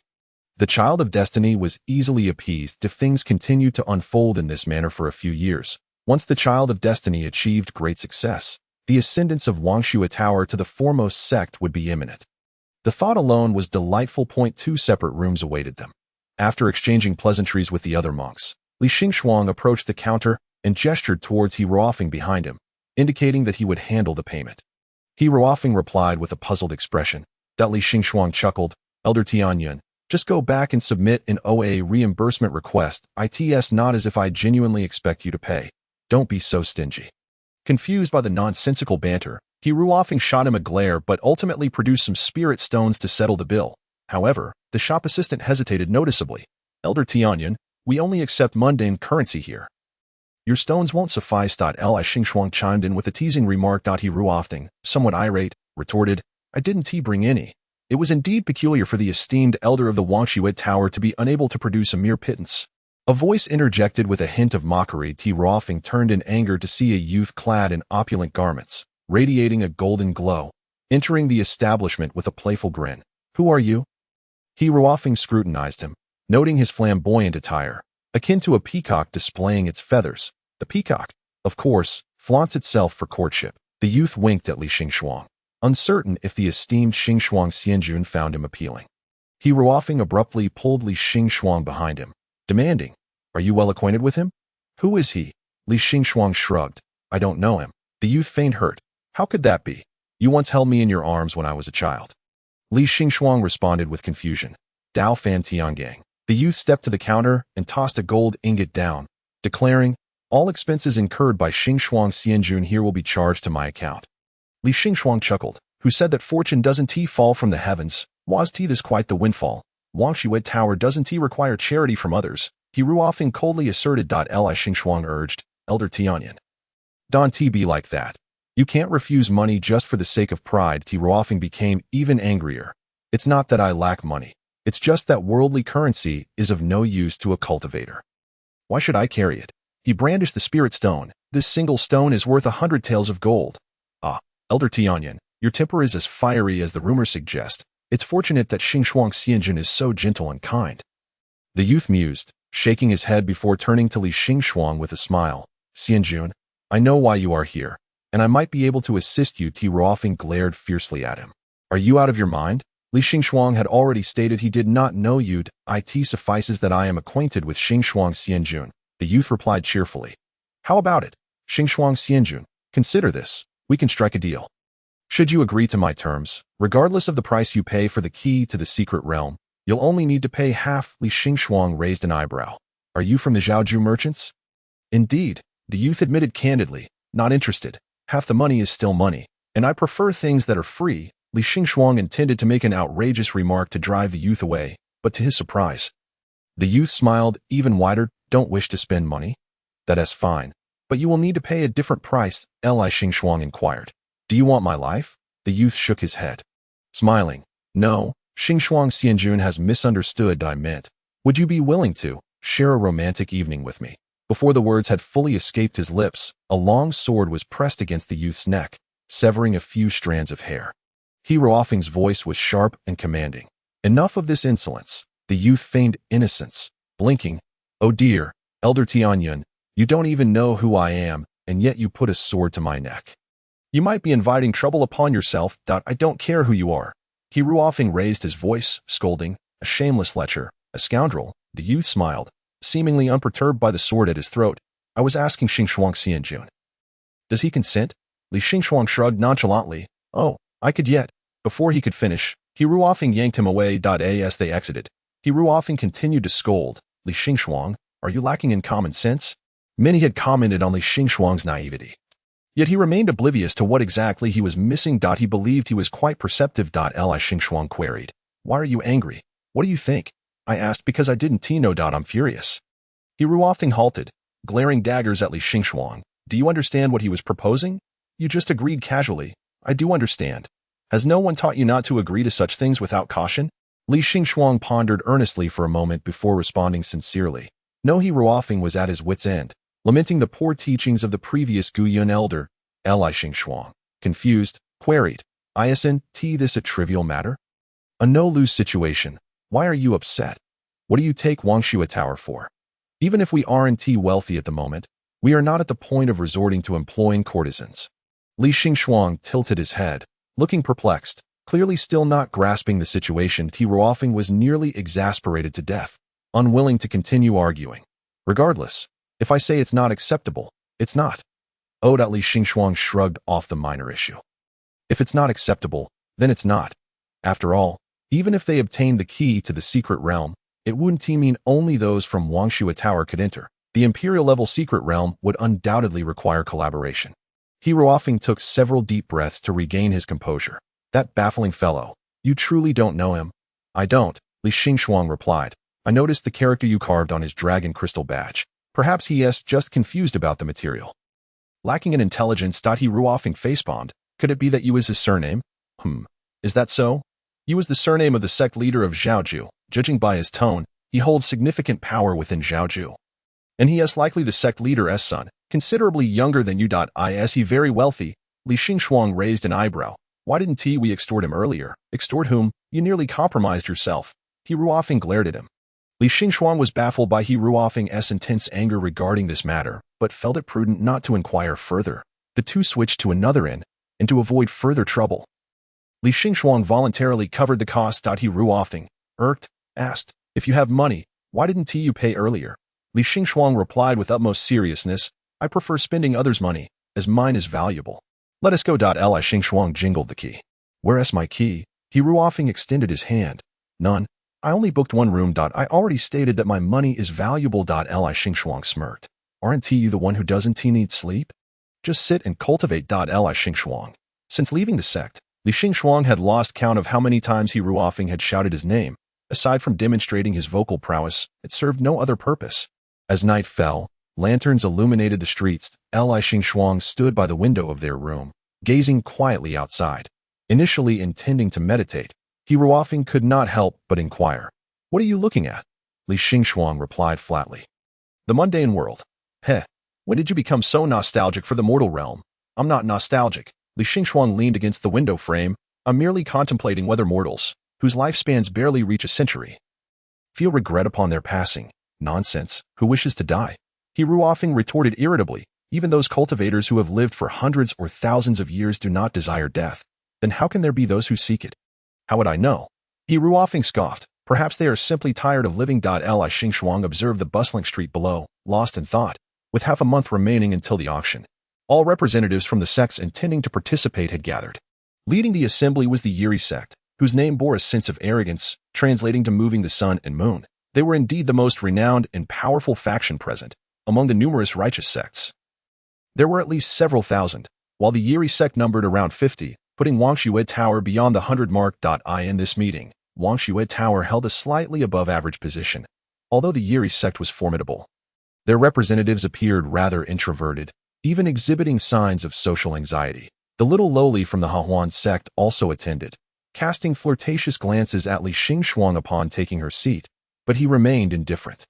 the Child of Destiny was easily appeased if things continued to unfold in this manner for a few years. Once the Child of Destiny achieved great success, the ascendance of Wangshui Tower to the foremost sect would be imminent. The thought alone was delightful. 2 separate rooms awaited them. After exchanging pleasantries with the other monks, Li Xingxuang approached the counter and gestured towards He Ruofeng behind him, indicating that he would handle the payment. He Ruofeng replied with a puzzled expression. That Li Xingxuang chuckled. Elder Tianyun, just go back and submit an OA reimbursement request. It's not as if I genuinely expect you to pay. Don't be so stingy. Confused by the nonsensical banter, He Ruofeng shot him a glare but ultimately produced some spirit stones to settle the bill. However, the shop assistant hesitated noticeably. Elder Tianyun, we only accept mundane currency here. Your stones won't suffice. Li Xingxuang chimed in with a teasing remark. He Ruofeng, somewhat irate, retorted, I didn't bring any. It was indeed peculiar for the esteemed elder of the Wangshui Tower to be unable to produce a mere pittance. A voice interjected with a hint of mockery. He Ruofeng turned in anger to see a youth clad in opulent garments, radiating a golden glow, entering the establishment with a playful grin. Who are you? He Ruofeng scrutinized him, noting his flamboyant attire, akin to a peacock displaying its feathers. The peacock, of course, flaunts itself for courtship. The youth winked at Li Xingxuang, uncertain if the esteemed Xingxuang Xianjun found him appealing. He Ruofeng abruptly pulled Li Xingxuang behind him, demanding, Are you well acquainted with him? Who is he? Li Xingxuang shrugged. I don't know him. The youth feigned hurt. How could that be? You once held me in your arms when I was a child. Li Xingxuang responded with confusion. Dao Fan Tiangang. The youth stepped to the counter and tossed a gold ingot down, declaring, All expenses incurred by Xingxuang Xianjun here will be charged to my account. Li Xingxuang chuckled. Who said that fortune doesn't fall from the heavens? Was this quite the windfall? Wangshui Tower doesn't require charity from others? He Ruofeng coldly asserted. Li Xingxuang urged, Elder Tianyun. Don't be like that. You can't refuse money just for the sake of pride. He Ruofeng became even angrier. It's not that I lack money. It's just that worldly currency is of no use to a cultivator. Why should I carry it? He brandished the spirit stone. This single stone is worth 100 taels of gold. Ah, Elder Tianyun, your temper is as fiery as the rumors suggest. It's fortunate that Xingxuang Xianjun is so gentle and kind. The youth mused, shaking his head before turning to Li Xingxuang with a smile. Xianjun, I know why you are here, and I might be able to assist you. He Ruofeng glared fiercely at him. Are you out of your mind? Li Xingxuang had already stated he did not know you. It suffices that I am acquainted with Xingxuang Xianjun. The youth replied cheerfully. How about it? Xingxuang Xianjun, consider this. We can strike a deal. Should you agree to my terms, regardless of the price you pay for the key to the secret realm, you'll only need to pay half. Li Xingxuang raised an eyebrow. Are you from the Zhaoju merchants? Indeed, the youth admitted candidly, not interested. Half the money is still money, and I prefer things that are free. Li Xingxuang intended to make an outrageous remark to drive the youth away, but to his surprise, the youth smiled even wider. Don't wish to spend money? That's fine, but you will need to pay a different price, Li Xingxuang inquired. Do you want my life? The youth shook his head, smiling. No, Xingxuang Xianjun has misunderstood. I meant, would you be willing to share a romantic evening with me? Before the words had fully escaped his lips, a long sword was pressed against the youth's neck, severing a few strands of hair. He Ruofeng's voice was sharp and commanding. Enough of this insolence. The youth feigned innocence, blinking. Oh dear, Elder Tianyun, you don't even know who I am, and yet you put a sword to my neck. You might be inviting trouble upon yourself. I don't care who you are. He Ruofeng raised his voice, scolding. A shameless lecher, a scoundrel. The youth smiled, seemingly unperturbed by the sword at his throat. I was asking Xingxuang Xianjun. Does he consent? Li Xingxuang shrugged nonchalantly. Oh, I could yet. Before he could finish, He Ruofeng yanked him away. As they exited, He Ruofeng continued to scold. Li Xingxuang, are you lacking in common sense? Many had commented on Li Xingxuang's naivety. Yet he remained oblivious to what exactly he was missing. He believed he was quite perceptive. Li Xingxuang queried. Why are you angry? What do you think? I asked because I didn't know. I'm furious. He Ruofeng halted, glaring daggers at Li Xingxuang. Do you understand what he was proposing? You just agreed casually. I do understand. Has no one taught you not to agree to such things without caution? Li Xingxuang pondered earnestly for a moment before responding sincerely. No, He Ruofeng was at his wit's end, lamenting the poor teachings of the previous Guyun elder. Li Xingxuang, confused, queried, Isn't this a trivial matter? A no-lose situation. Why are you upset? What do you take Wangshui Tower for? Even if we aren't wealthy at the moment, we are not at the point of resorting to employing courtesans. Li Xingxuang tilted his head, looking perplexed, clearly still not grasping the situation. He Ruofeng was nearly exasperated to death, unwilling to continue arguing. Regardless, if I say it's not acceptable, it's not. Li Xingxuang shrugged off the minor issue. If it's not acceptable, then it's not. After all, even if they obtained the key to the secret realm, it wouldn't mean only those from Wangshui Tower could enter. The Imperial-level secret realm would undoubtedly require collaboration. He Ruofeng took several deep breaths to regain his composure. That baffling fellow. You truly don't know him? I don't, Li Xingxuang replied. I noticed the character you carved on his dragon crystal badge. Perhaps he is just confused about the material. Lacking in intelligence. He Ruofeng facepalmed. Could it be that you is his surname? Is that so? You is the surname of the sect leader of Zhaoju. Judging by his tone, he holds significant power within Zhaoju. And he is likely the sect leader's son, considerably younger than you. Is he very wealthy? Li Xingxuang raised an eyebrow. Why didn't we extort him earlier? Extort whom? You nearly compromised yourself. He Ruofeng glared at him. Li Xingxuang was baffled by He Ruofeng's intense anger regarding this matter, but felt it prudent not to inquire further. The two switched to another inn, and to avoid further trouble, Li Xingxuang voluntarily covered the cost. He Ruofeng, irked, asked, if you have money, why didn't you pay earlier? Li Xingxuang replied with utmost seriousness, I prefer spending others' money, as mine is valuable. Let us go. Li Xingxuang jingled the key. Where's my key? He Ruofeng extended his hand. None. I only booked one room. I already stated that my money is valuable. Li Xingxuang smirked. Aren't you the one who doesn't need sleep? Just sit and cultivate. Li Xingxuang. Since leaving the sect, Li Xingxuang had lost count of how many times He Ruofeng had shouted his name. Aside from demonstrating his vocal prowess, it served no other purpose. As night fell, lanterns illuminated the streets. Li Xingxuang stood by the window of their room, gazing quietly outside. Initially intending to meditate, He Ruofeng could not help but inquire. What are you looking at? Li Xingxuang replied flatly. The mundane world. When did you become so nostalgic for the mortal realm? I'm not nostalgic. Li Xingxuang leaned against the window frame. I'm merely contemplating whether mortals, whose lifespans barely reach a century, feel regret upon their passing. Nonsense. Who wishes to die? He Ruofeng retorted irritably. Even those cultivators who have lived for hundreds or thousands of years do not desire death. Then how can there be those who seek it? How would I know? He Ruofeng scoffed. Perhaps they are simply tired of living. Li Xingxuang observed the bustling street below, lost in thought. With half a month remaining until the auction, all representatives from the sects intending to participate had gathered. Leading the assembly was the Yuri sect, whose name bore a sense of arrogance, translating to moving the sun and moon. They were indeed the most renowned and powerful faction present among the numerous righteous sects. There were at least several thousand, while the Yiri sect numbered around 50, putting Wangshui Tower beyond the 100 mark. In this meeting, Wangshui Tower held a slightly above average position, although the Yiri sect was formidable. Their representatives appeared rather introverted, even exhibiting signs of social anxiety. The little lowly from the Hahuan sect also attended, casting flirtatious glances at Li Xingxuang upon taking her seat, but he remained indifferent.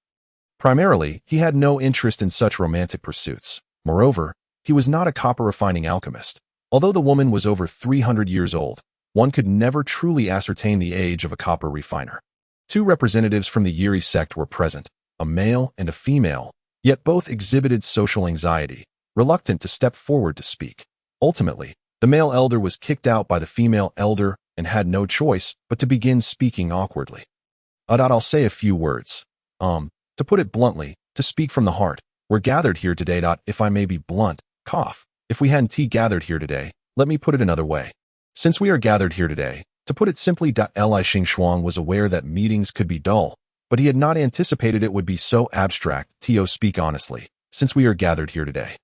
Primarily, he had no interest in such romantic pursuits. Moreover, he was not a copper-refining alchemist. Although the woman was over 300 years old, one could never truly ascertain the age of a copper refiner. Two representatives from the Yiri sect were present, a male and a female, yet both exhibited social anxiety, reluctant to step forward to speak. Ultimately, the male elder was kicked out by the female elder and had no choice but to begin speaking awkwardly. I'll say a few words. To put it bluntly, to speak from the heart, we're gathered here today. If I may be blunt, cough. If we hadn't gathered here today, let me put it another way. Since we are gathered here today, to put it simply, Li Xingxuang was aware that meetings could be dull, but he had not anticipated it would be so abstract. Speak honestly, since we are gathered here today.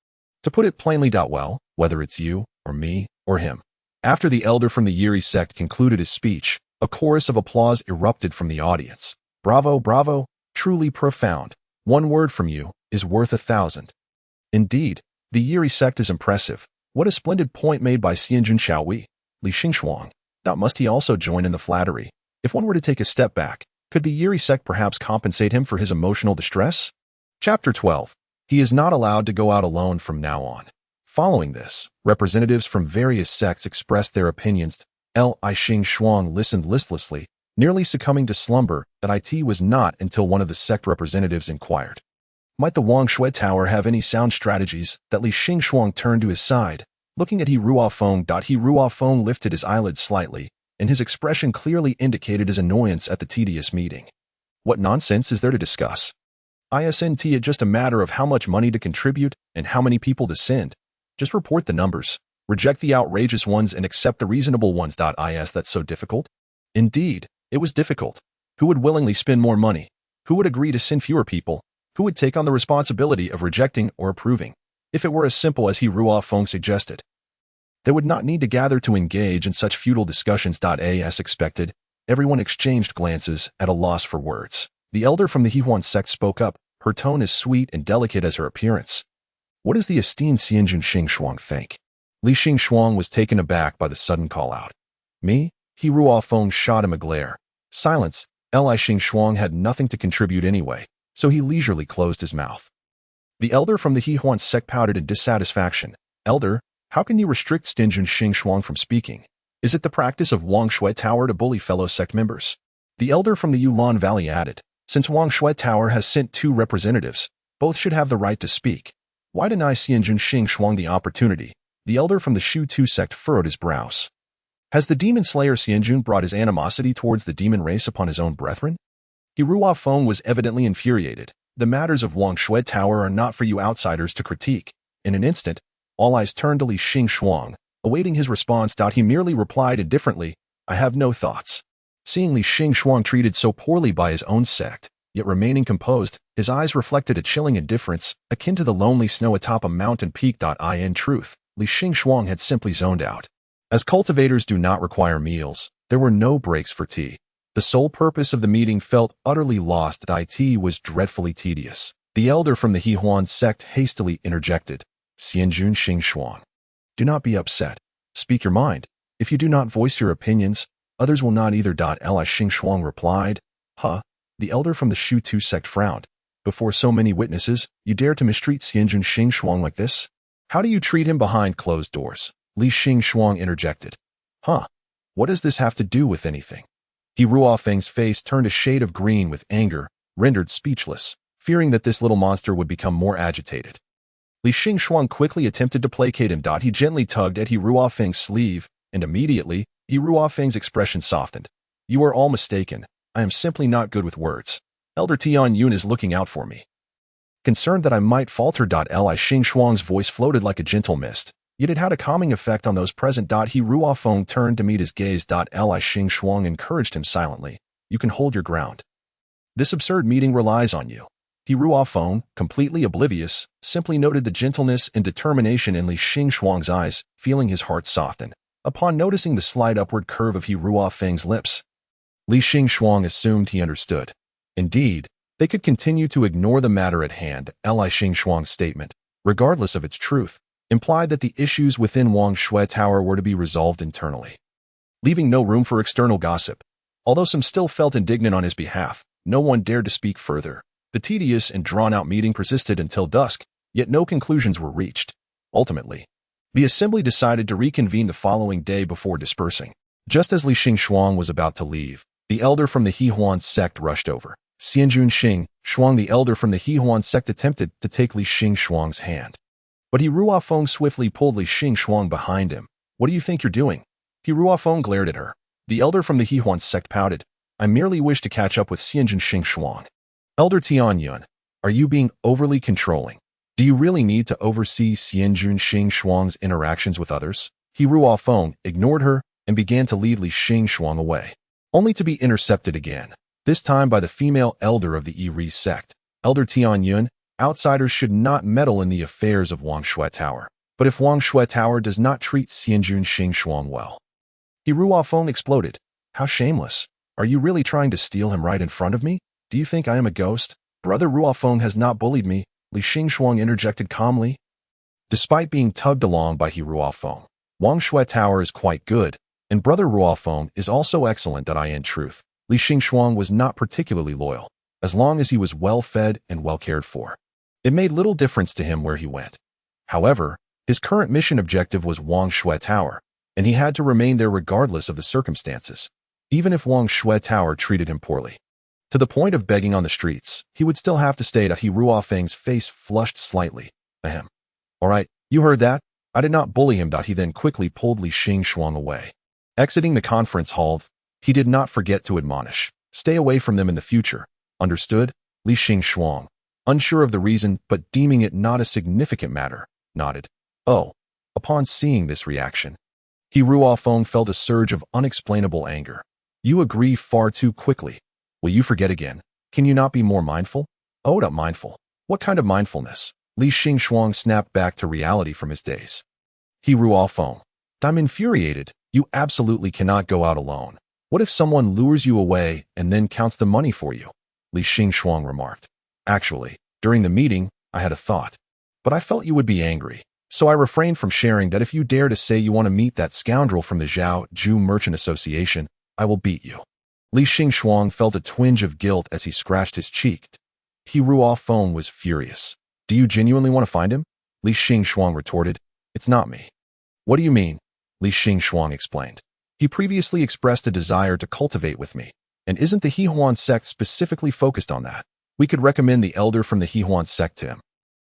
To put it plainly, well, whether it's you, or me, or him. After the elder from the Yiri sect concluded his speech, a chorus of applause erupted from the audience. Bravo, bravo, truly profound. One word from you is worth 1,000. Indeed, the Yiri sect is impressive. What a splendid point made by Xianjun Xiaowei, Li Xingxuang. Now must he also join in the flattery? If one were to take a step back, could the Yiri sect perhaps compensate him for his emotional distress? Chapter 12. He is not allowed to go out alone from now on. Following this, representatives from various sects expressed their opinions. Li Xingxuang listened listlessly, nearly succumbing to slumber. It was not until one of the sect representatives inquired, "Might the Wangshui Tower have any sound strategies?" that Li Xingxuang turned to his side, looking at He Ruofeng. He Ruofeng lifted his eyelids slightly, and his expression clearly indicated his annoyance at the tedious meeting. What nonsense is there to discuss? Isn't it just a matter of how much money to contribute and how many people to send? Just report the numbers, reject the outrageous ones and accept the reasonable ones. Is that so difficult? Indeed, it was difficult. Who would willingly spend more money? Who would agree to send fewer people? Who would take on the responsibility of rejecting or approving? If it were as simple as He Ruofeng suggested, they would not need to gather to engage in such futile discussions. As expected, everyone exchanged glances at a loss for words. The elder from the Hehuan sect spoke up, her tone as sweet and delicate as her appearance. What does the esteemed Xianjun Xingxuang think? Li Xingxuang was taken aback by the sudden call-out. Me? He Ruofeng shot him a glare. Silence. Li Xingxuang had nothing to contribute anyway, so he leisurely closed his mouth. The elder from the Hehuan sect pouted in dissatisfaction. Elder, how can you restrict Xianjun Xingxuang from speaking? Is it the practice of Wangshui Tower to bully fellow sect members? The elder from the Yulon Valley added, since Wangshui Tower has sent 2 representatives, both should have the right to speak. Why deny Xianjun Xingxuang the opportunity? The elder from the Shu Tu sect furrowed his brows. Has the demon slayer Xianjun brought his animosity towards the demon race upon his own brethren? He Ruofeng was evidently infuriated. The matters of Wangshui Tower are not for you outsiders to critique. In an instant, all eyes turned to Li Xingxuang, awaiting his response. He merely replied indifferently, I have no thoughts. Seeing Li Xingxuang treated so poorly by his own sect, yet remaining composed, his eyes reflected a chilling indifference, akin to the lonely snow atop a mountain peak. In truth, Li Xingxuang had simply zoned out. As cultivators do not require meals, there were no breaks for tea. The sole purpose of the meeting felt utterly lost. It was dreadfully tedious. The elder from the Hehuan sect hastily interjected. Xianjun Xingxuang. Do not be upset. Speak your mind. If you do not voice your opinions, others will not either. Li Xingxuang replied. Huh? The elder from the Shu Tu sect frowned. Before so many witnesses, you dare to mistreat Xianjun Xingxuang like this? How do you treat him behind closed doors? Li Xingxuang interjected. Huh? What does this have to do with anything? He Ruofeng's face turned a shade of green with anger, rendered speechless, fearing that this little monster would become more agitated. Li Xingxuang quickly attempted to placate him. He gently tugged at He Ruofeng's sleeve, and immediately, He Ruofeng's expression softened. You are all mistaken. I am simply not good with words. Elder Tian Yun is looking out for me. Concerned that I might falter. Li Xingxuang's voice floated like a gentle mist, yet it had a calming effect on those present. He Ruofeng turned to meet his gaze. Li Xingxuang encouraged him silently. You can hold your ground. This absurd meeting relies on you. He Ruofeng, completely oblivious, simply noted the gentleness and determination in Li Xingxuang's eyes, feeling his heart soften. Upon noticing the slight upward curve of He Ruofeng's lips, Li Xingxuang assumed he understood. Indeed, they could continue to ignore the matter at hand. Li Xingxuang's statement, regardless of its truth, implied that the issues within Wang Shui Tower were to be resolved internally, leaving no room for external gossip. Although some still felt indignant on his behalf, no one dared to speak further. The tedious and drawn-out meeting persisted until dusk, yet no conclusions were reached. Ultimately, the assembly decided to reconvene the following day before dispersing. Just as Li Xingxuang was about to leave, the elder from the Hehuan sect rushed over. Xianjun Xing, the elder from the Hehuan sect, attempted to take Li Xingxuang's hand, but He Ruofeng swiftly pulled Li Xingxuang behind him. "What do you think you're doing?" He Ruofeng glared at her. The elder from the Hehuan sect pouted. "I merely wish to catch up with Xianjun Xingxuang." "Elder Tianyun, are you being overly controlling? Do you really need to oversee Xianjun Xingxuang's interactions with others?" He Ruofeng ignored her and began to lead Li Xingxuang away, only to be intercepted again, this time by the female elder of the Yi sect. "Elder Tianyun, outsiders should not meddle in the affairs of Wang Shui Tower. But if Wang Shui Tower does not treat Xianjun Xingxuang well..." He Ruofeng exploded. "How shameless. Are you really trying to steal him right in front of me? Do you think I am a ghost?" "Brother Ruofeng has not bullied me," Li Xingxuang interjected calmly. Despite being tugged along by He Ruofeng, Wang Shui Tower is quite good, and Brother Ruofeng is also excellent. In truth, Li Xingxuang was not particularly loyal, as long as he was well fed and well cared for. It made little difference to him where he went. However, his current mission objective was Wang Shui Tower, and he had to remain there regardless of the circumstances, even if Wang Shui Tower treated him poorly. To the point of begging on the streets, he would still have to stay. He Ruofeng's face flushed slightly. "Ahem. All right, you heard that. I did not bully him." He then quickly pulled Li Xingxuang away. Exiting the conference hall, he did not forget to admonish, "Stay away from them in the future. Understood?" Li Xingxuang, unsure of the reason but deeming it not a significant matter, nodded. "Oh." Upon seeing this reaction, He Ruofeng felt a surge of unexplainable anger. "You agree far too quickly. Will you forget again? Can you not be more mindful?" "Oh, not mindful. What kind of mindfulness?" Li Xingxuang snapped back to reality from his daze. He Ruofeng, "I'm infuriated. You absolutely cannot go out alone. What if someone lures you away and then counts the money for you?" Li Xingxuang remarked. "Actually, during the meeting, I had a thought. But I felt you would be angry, so I refrained from sharing that. If you dare to say you want to meet that scoundrel from the Zhao Ju Merchant Association, I will beat you." Li Xingxuang felt a twinge of guilt as he scratched his cheek. He Ruofeng was furious. "Do you genuinely want to find him?" Li Xingxuang retorted. "It's not me." "What do you mean?" Li Xingxuang explained. "He previously expressed a desire to cultivate with me, and isn't the Hehuan sect specifically focused on that? We could recommend the elder from the Hehuan sect to him."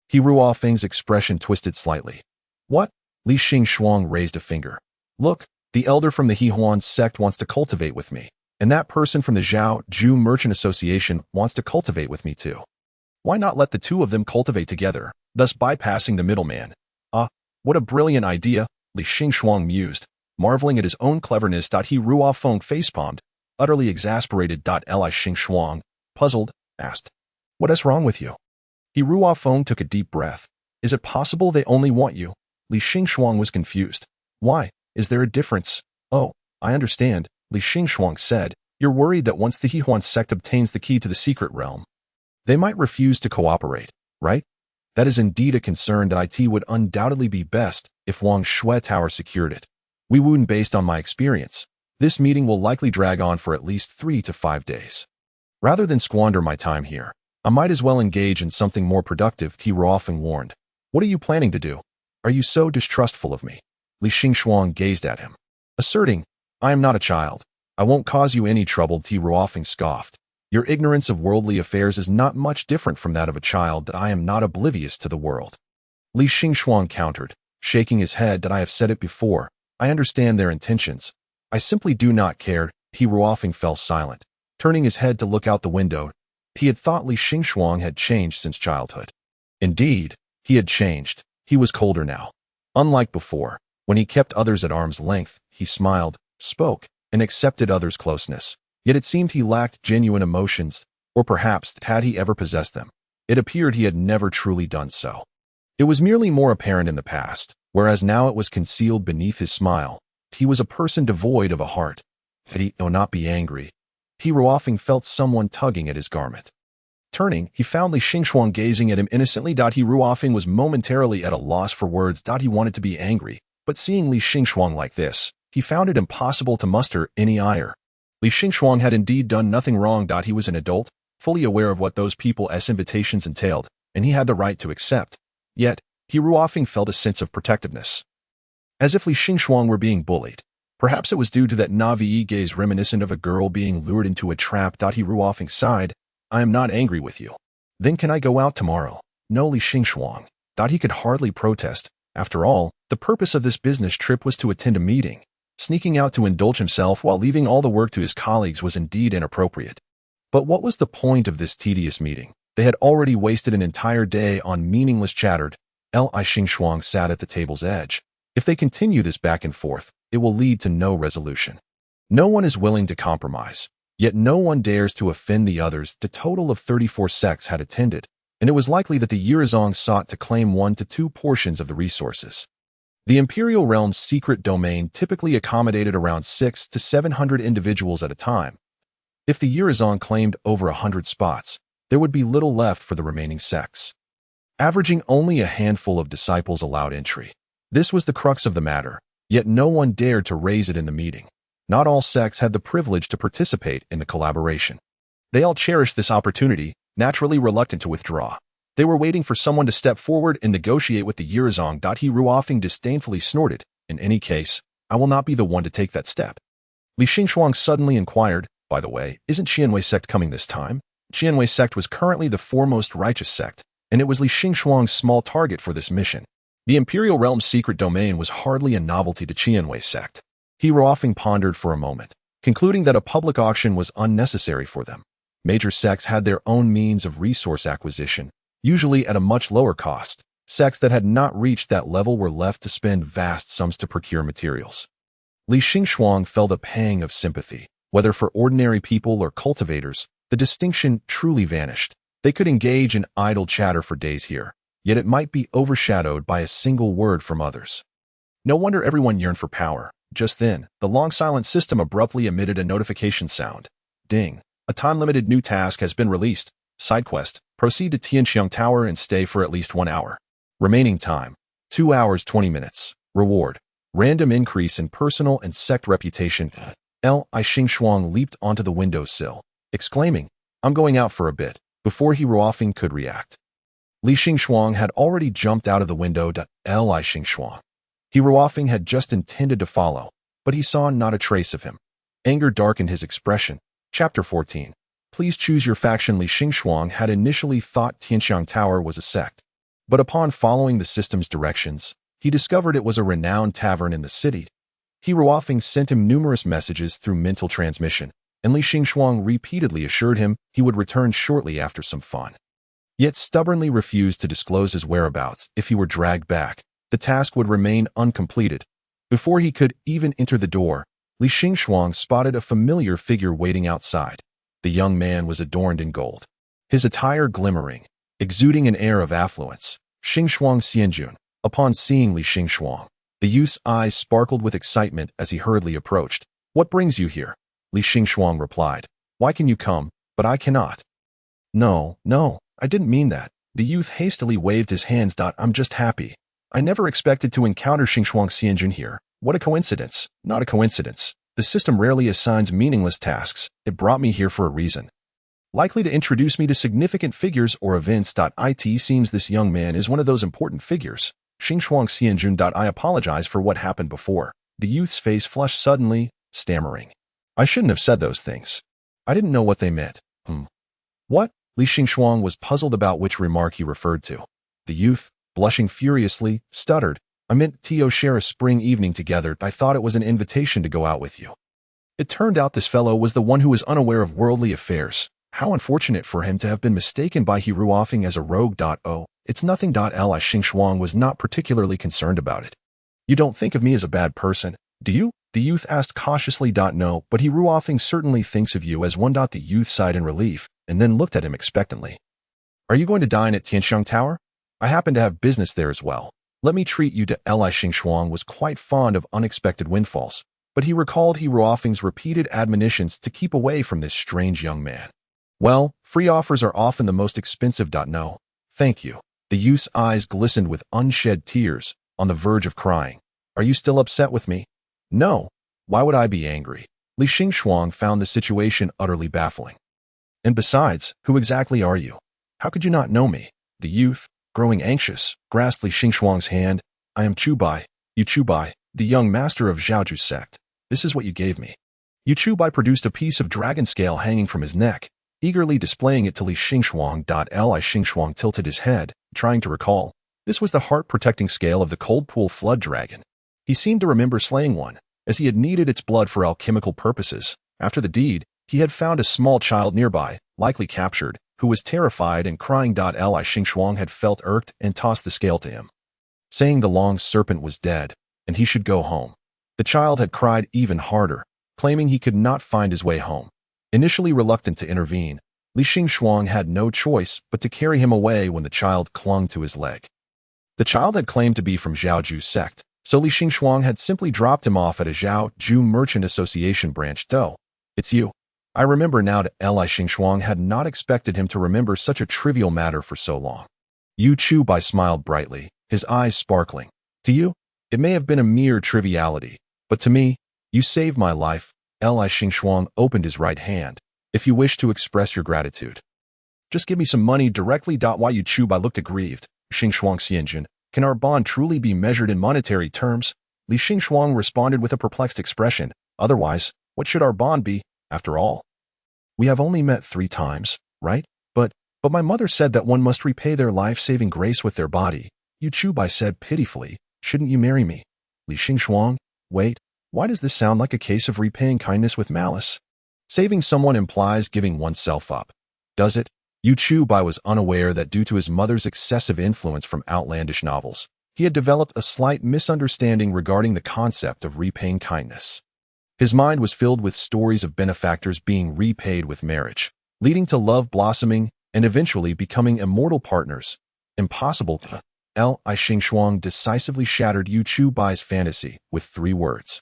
He Ruofeng's expression twisted slightly. "What?" Li Xingxuang raised a finger. "Look, the elder from the Hehuan sect wants to cultivate with me, and that person from the Zhao Ju Merchant Association wants to cultivate with me too. Why not let the two of them cultivate together, thus bypassing the middleman?" "Ah, what a brilliant idea," Li Xingxuang mused, marveling at his own cleverness. He Ruofeng facepalmed, utterly exasperated. Li Xingxuang, puzzled, asked, "What is wrong with you?" He Ruofeng took a deep breath. "Is it possible they only want you?" Li Xingxuang was confused. "Why? Is there a difference?" "Oh, I understand," Li Xingxuang said. "You're worried that once the Hehuan sect obtains the key to the secret realm, they might refuse to cooperate, right? That is indeed a concern. It would undoubtedly be best if Wang Shui Tower secured it. We wouldn't. Based on my experience, this meeting will likely drag on for at least 3 to 5 days. Rather than squander my time here, I might as well engage in something more productive." He Ruofeng warned. "What are you planning to do? Are you so distrustful of me?" Li Xingxuang gazed at him, asserting, "I am not a child. I won't cause you any trouble." He Ruofeng scoffed. "Your ignorance of worldly affairs is not much different from that of a child. I am not oblivious to the world." Li Xingxuang countered, shaking his head. "I have said it before. I understand their intentions. I simply do not care." He Ruofeng fell silent, turning his head to look out the window. He had thought Li Xingxuang had changed since childhood. Indeed, he had changed. He was colder now. Unlike before, when he kept others at arm's length, he smiled, spoke, and accepted others' closeness. Yet it seemed he lacked genuine emotions, or perhaps had he ever possessed them. It appeared he had never truly done so. It was merely more apparent in the past, whereas now it was concealed beneath his smile. He was a person devoid of a heart. Had he not be angry? He Ruofing felt someone tugging at his garment. Turning, he found Li Xingxuang gazing at him innocently. He Ruofing was momentarily at a loss for words. He wanted to be angry, but seeing Li Xingxuang like this, he found it impossible to muster any ire. Li Xingxuang had indeed done nothing wrong. He was an adult, fully aware of what those people's invitations entailed, and he had the right to accept. Yet, he Ruofing felt a sense of protectiveness. As if Li Xingxuang were being bullied. Perhaps it was due to that Navi gaze reminiscent of a girl being lured into a trap. He Ruofing sighed. I am not angry with you. Then can I go out tomorrow? No, Li Xingxuang. He could hardly protest. After all, the purpose of this business trip was to attend a meeting. Sneaking out to indulge himself while leaving all the work to his colleagues was indeed inappropriate. But what was the point of this tedious meeting? They had already wasted an entire day on meaningless chatter. Li Xingxuang sat at the table's edge. If they continue this back and forth, it will lead to no resolution. No one is willing to compromise, yet no one dares to offend the others. The total of 34 sects had attended, and it was likely that the Yirizong sought to claim 1 to 2 portions of the resources. The Imperial Realm's secret domain typically accommodated around 600 to 700 individuals at a time. If the Yirizong claimed over 100 spots, there would be little left for the remaining sects. Averaging only a handful of disciples allowed entry. This was the crux of the matter, yet no one dared to raise it in the meeting. Not all sects had the privilege to participate in the collaboration. They all cherished this opportunity, naturally reluctant to withdraw. They were waiting for someone to step forward and negotiate with the Yirizong. He Ruofing disdainfully snorted. In any case, I will not be the one to take that step. Li Xingxuang suddenly inquired, by the way, isn't Qianwei sect coming this time? Qianwei sect was currently the foremost righteous sect, and it was Li Xingxuang's small target for this mission. The Imperial Realm's secret domain was hardly a novelty to Qianwei sect. He Ruofing pondered for a moment, concluding that a public auction was unnecessary for them. Major sects had their own means of resource acquisition, usually at a much lower cost. Sects that had not reached that level were left to spend vast sums to procure materials. Li Xingxuang felt a pang of sympathy. Whether for ordinary people or cultivators, the distinction truly vanished. They could engage in idle chatter for days here, yet it might be overshadowed by a single word from others. No wonder everyone yearned for power. Just then, the long-silent system abruptly emitted a notification sound. Ding. A time-limited new task has been released. Side quest. Proceed to Tianxiang Tower and stay for at least 1 hour. Remaining time. 2 hours 20 minutes. Reward. Random increase in personal and sect reputation. Li Xingxuang leaped onto the windowsill, exclaiming, I'm going out for a bit, before he Ruofing could react. Li Xingxuang had already jumped out of the window. Li Xingxuang. He Ruofing had just intended to follow, but he saw not a trace of him. Anger darkened his expression. Chapter 14. Please choose your faction. Li Xingxuang had initially thought Tianxiang Tower was a sect, but upon following the system's directions, he discovered it was a renowned tavern in the city. He Ruofing sent him numerous messages through mental transmission, and Li Xingxuang repeatedly assured him he would return shortly after some fun. Yet stubbornly refused to disclose his whereabouts. If he were dragged back, the task would remain uncompleted. Before he could even enter the door, Li Xingxuang spotted a familiar figure waiting outside. The young man was adorned in gold, his attire glimmering, exuding an air of affluence. Xingxuang Xianjun. Upon seeing Li Xingxuang, the youth's eyes sparkled with excitement as he hurriedly approached. What brings you here? Li Xingxuang replied. Why can you come, but I cannot? No, I didn't mean that. The youth hastily waved his hands. I'm just happy. I never expected to encounter Xingxuang Xianjun here. What a coincidence. Not a coincidence. The system rarely assigns meaningless tasks. It brought me here for a reason. Likely to introduce me to significant figures or events. It seems this young man is one of those important figures. Xingxuang Xianjun. I apologize for what happened before. The youth's face flushed suddenly, stammering. I shouldn't have said those things. I didn't know what they meant. What? Li Xingxuang was puzzled about which remark he referred to. The youth, blushing furiously, stuttered. I meant to share a spring evening together. I thought it was an invitation to go out with you. It turned out this fellow was the one who was unaware of worldly affairs. How unfortunate for him to have been mistaken by He Ruofing as a rogue. Oh, it's nothing. Li Xingxuang was not particularly concerned about it. You don't think of me as a bad person, do you? The youth asked cautiously. No, but He Ruofing certainly thinks of you as one. The youth sighed in relief, and then looked at him expectantly. Are you going to dine at Tianxiang Tower? I happen to have business there as well. Let me treat you to Li Xingxuang was quite fond of unexpected windfalls, but he recalled He Ruofeng's repeated admonitions to keep away from this strange young man. Well, free offers are often the most expensive. No, thank you. The youth's eyes glistened with unshed tears, on the verge of crying. Are you still upset with me? No. Why would I be angry? Li Xingxuang found the situation utterly baffling. And besides, who exactly are you? How could you not know me? The youth, growing anxious, grasped Li Xingxuang's hand. I am Chubai, Yu Chubai, the young master of Zhaoju's sect. This is what you gave me. Yu Chubai produced a piece of dragon scale hanging from his neck, eagerly displaying it to Li Xingxuang. Li Xingxuang tilted his head, trying to recall. This was the heart-protecting scale of the Cold Pool Flood Dragon. He seemed to remember slaying one, as he had needed its blood for alchemical purposes. After the deed, he had found a small child nearby, likely captured, who was terrified and crying. Li Xingxuang had felt irked and tossed the scale to him, saying the long serpent was dead, and he should go home. The child had cried even harder, claiming he could not find his way home. Initially reluctant to intervene, Li Xingxuang had no choice but to carry him away when the child clung to his leg. The child had claimed to be from Zhaoju's sect, so Li Xingxuang had simply dropped him off at a Zhaoju Merchant Association branch. It's you. I remember now. Li Xingxuang had not expected him to remember such a trivial matter for so long. Yu Chubai smiled brightly, his eyes sparkling. To you, it may have been a mere triviality, but to me, you saved my life. Li Xingxuang opened his right hand. If you wish to express your gratitude, just give me some money directly. Why? Yu Chubai looked aggrieved. Xingxuang Xianjun, can our bond truly be measured in monetary terms? Li Xingxuang responded with a perplexed expression. Otherwise, what should our bond be, after all? We have only met 3 times, right? But my mother said that one must repay their life-saving grace with their body. Yu Chubai said pitifully. Shouldn't you marry me? Li Xingxuang, wait, why does this sound like a case of repaying kindness with malice? Saving someone implies giving oneself up, does it? Yu Chubai was unaware that due to his mother's excessive influence from outlandish novels, he had developed a slight misunderstanding regarding the concept of repaying kindness. His mind was filled with stories of benefactors being repaid with marriage, leading to love blossoming and eventually becoming immortal partners. Impossible. Li Xingxuang decisively shattered Yu Chubai's fantasy with 3 words.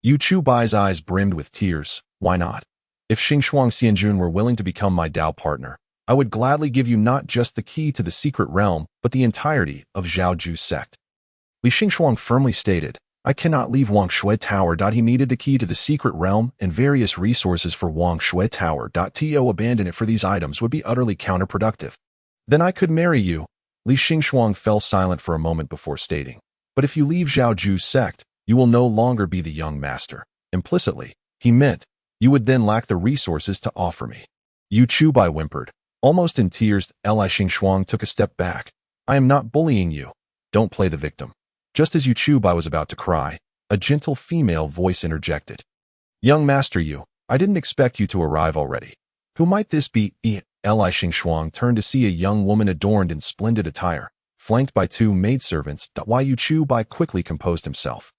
Yu Chubai's eyes brimmed with tears. Why not? If Xingxuang Xianjun were willing to become my Dao partner, I would gladly give you not just the key to the secret realm, but the entirety of Zhaoju's sect. Li Xingxuang firmly stated, I cannot leave Wangshui Tower. He needed the key to the secret realm and various resources for Wangshui Tower. To abandon it for these items would be utterly counterproductive. Then I could marry you. Li Xingxuang fell silent for a moment before stating, but if you leave Zhaoju's sect, you will no longer be the young master. Implicitly, he meant, you would then lack the resources to offer me. Yu Chubai whimpered. Almost in tears, Li Xingxuang took a step back. I am not bullying you. Don't play the victim. Just as Yu Chubai was about to cry, a gentle female voice interjected. Young master Yu, I didn't expect you to arrive already. Who might this be? Li Xingxuang turned to see a young woman adorned in splendid attire, flanked by 2 maidservants. Yu Chubai quickly composed himself.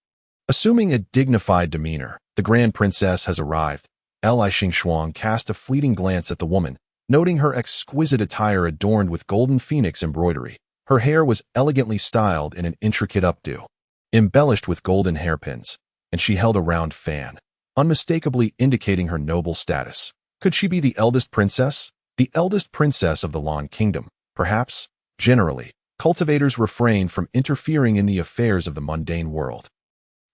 Assuming a dignified demeanor, the grand princess has arrived. Li Xingxuang cast a fleeting glance at the woman, noting her exquisite attire adorned with golden phoenix embroidery. Her hair was elegantly styled in an intricate updo, embellished with golden hairpins, and she held a round fan, unmistakably indicating her noble status. Could she be the eldest princess? The eldest princess of the Lan Kingdom, perhaps? Generally, cultivators refrain from interfering in the affairs of the mundane world.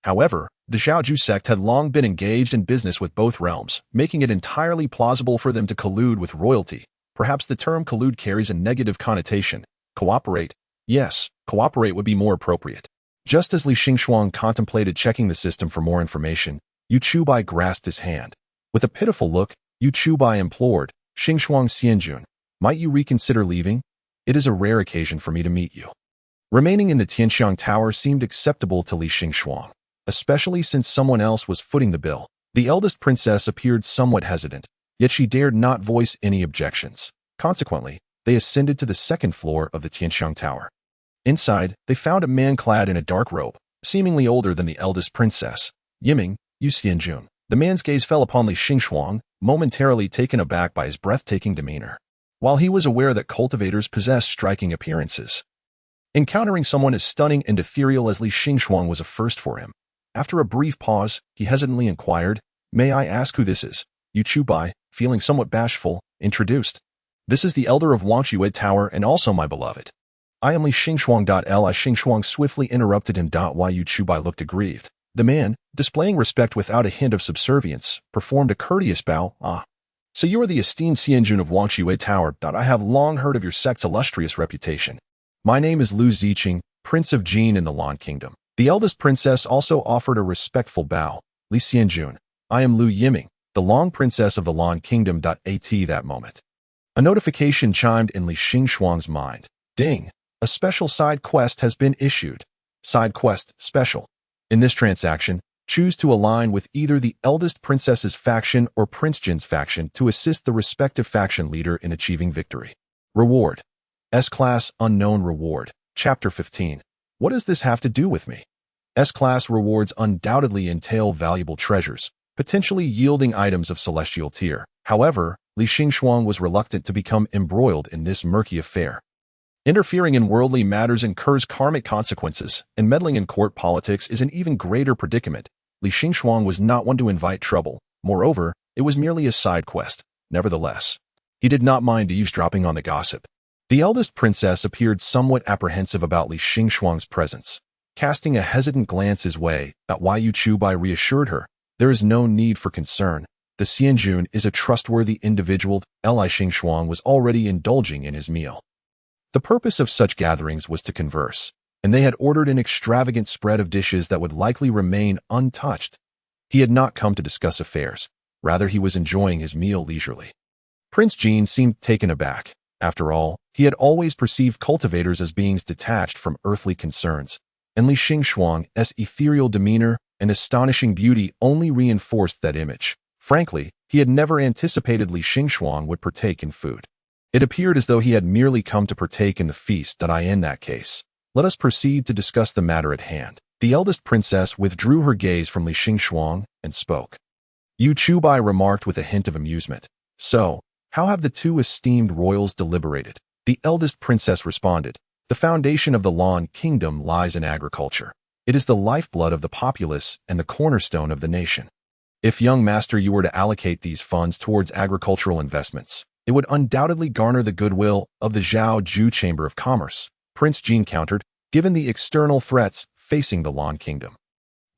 However, the Zhaoju sect had long been engaged in business with both realms, making it entirely plausible for them to collude with royalty. Perhaps the term collude carries a negative connotation. Cooperate? Yes, cooperate would be more appropriate. Just as Li Xingxuang contemplated checking the system for more information, Yu Chubai grasped his hand. With a pitiful look, Yu Chubai implored, Xingxuang Xianjun, might you reconsider leaving? It is a rare occasion for me to meet you. Remaining in the Tianxiang Tower seemed acceptable to Li Xingxuang, especially since someone else was footing the bill. The eldest princess appeared somewhat hesitant, yet she dared not voice any objections. Consequently, they ascended to the 2nd floor of the Tianxiang Tower. Inside, they found a man clad in a dark robe, seemingly older than the eldest princess, Yiming, Yu Xianjun. The man's gaze fell upon Li Xingxuang, momentarily taken aback by his breathtaking demeanor. while he was aware that cultivators possessed striking appearances. Encountering someone as stunning and ethereal as Li Xingxuang was a first for him. After a brief pause, he hesitantly inquired, "May I ask who this is?" Yu Chubai, feeling somewhat bashful, introduced. "This is the elder of Wangshui Tower and also my beloved. I am Li Xingxuang. Li Xingxuang swiftly interrupted him. Why Yu Chubai looked aggrieved. The man, displaying respect without a hint of subservience, performed a courteous bow. "Ah. So you are the esteemed Xianjun of Wangshui Tower. I have long heard of your sect's illustrious reputation. My name is Lu Ziqing, Prince of Jin in the Lan Kingdom." The eldest princess also offered a respectful bow. "Li Xianjun, I am Lu Yiming, the Long Princess of the Lan Kingdom." At that moment, a notification chimed in Li Xingxuang's mind. Ding! A special side quest has been issued. Side quest special. In this transaction, choose to align with either the eldest princess's faction or Prince Jin's faction to assist the respective faction leader in achieving victory. Reward. S-Class Unknown Reward. Chapter 15. What does this have to do with me? S-Class rewards undoubtedly entail valuable treasures, potentially yielding items of celestial tier. However, Li Xingxuang was reluctant to become embroiled in this murky affair. Interfering in worldly matters incurs karmic consequences, and meddling in court politics is an even greater predicament. Li Xingxuang was not one to invite trouble. Moreover, it was merely a side quest. Nevertheless, he did not mind eavesdropping on the gossip. The eldest princess appeared somewhat apprehensive about Li Xingxuang's presence. Casting a hesitant glance his way, Yu Chubai reassured her, "There is no need for concern. The Xianjun is a trustworthy individual." Li Xingxuang was already indulging in his meal. The purpose of such gatherings was to converse, and they had ordered an extravagant spread of dishes that would likely remain untouched. He had not come to discuss affairs. Rather, he was enjoying his meal leisurely. Prince Jin seemed taken aback. After all, he had always perceived cultivators as beings detached from earthly concerns, and Li Xingxuang's ethereal demeanor and astonishing beauty only reinforced that image. Frankly, he had never anticipated Li Xingxuang would partake in food. It appeared as though he had merely come to partake in the feast. In that case, let us proceed to discuss the matter at hand. The eldest princess withdrew her gaze from Li Xingxuang and spoke. Yu Chubai remarked with a hint of amusement. "So, how have the two esteemed royals deliberated?" The eldest princess responded. "The foundation of the Lan Kingdom lies in agriculture. It is the lifeblood of the populace and the cornerstone of the nation. If, young master, you were to allocate these funds towards agricultural investments, it would undoubtedly garner the goodwill of the Zhao Ju Chamber of Commerce," Prince Jin countered, "given the external threats facing the Lan Kingdom.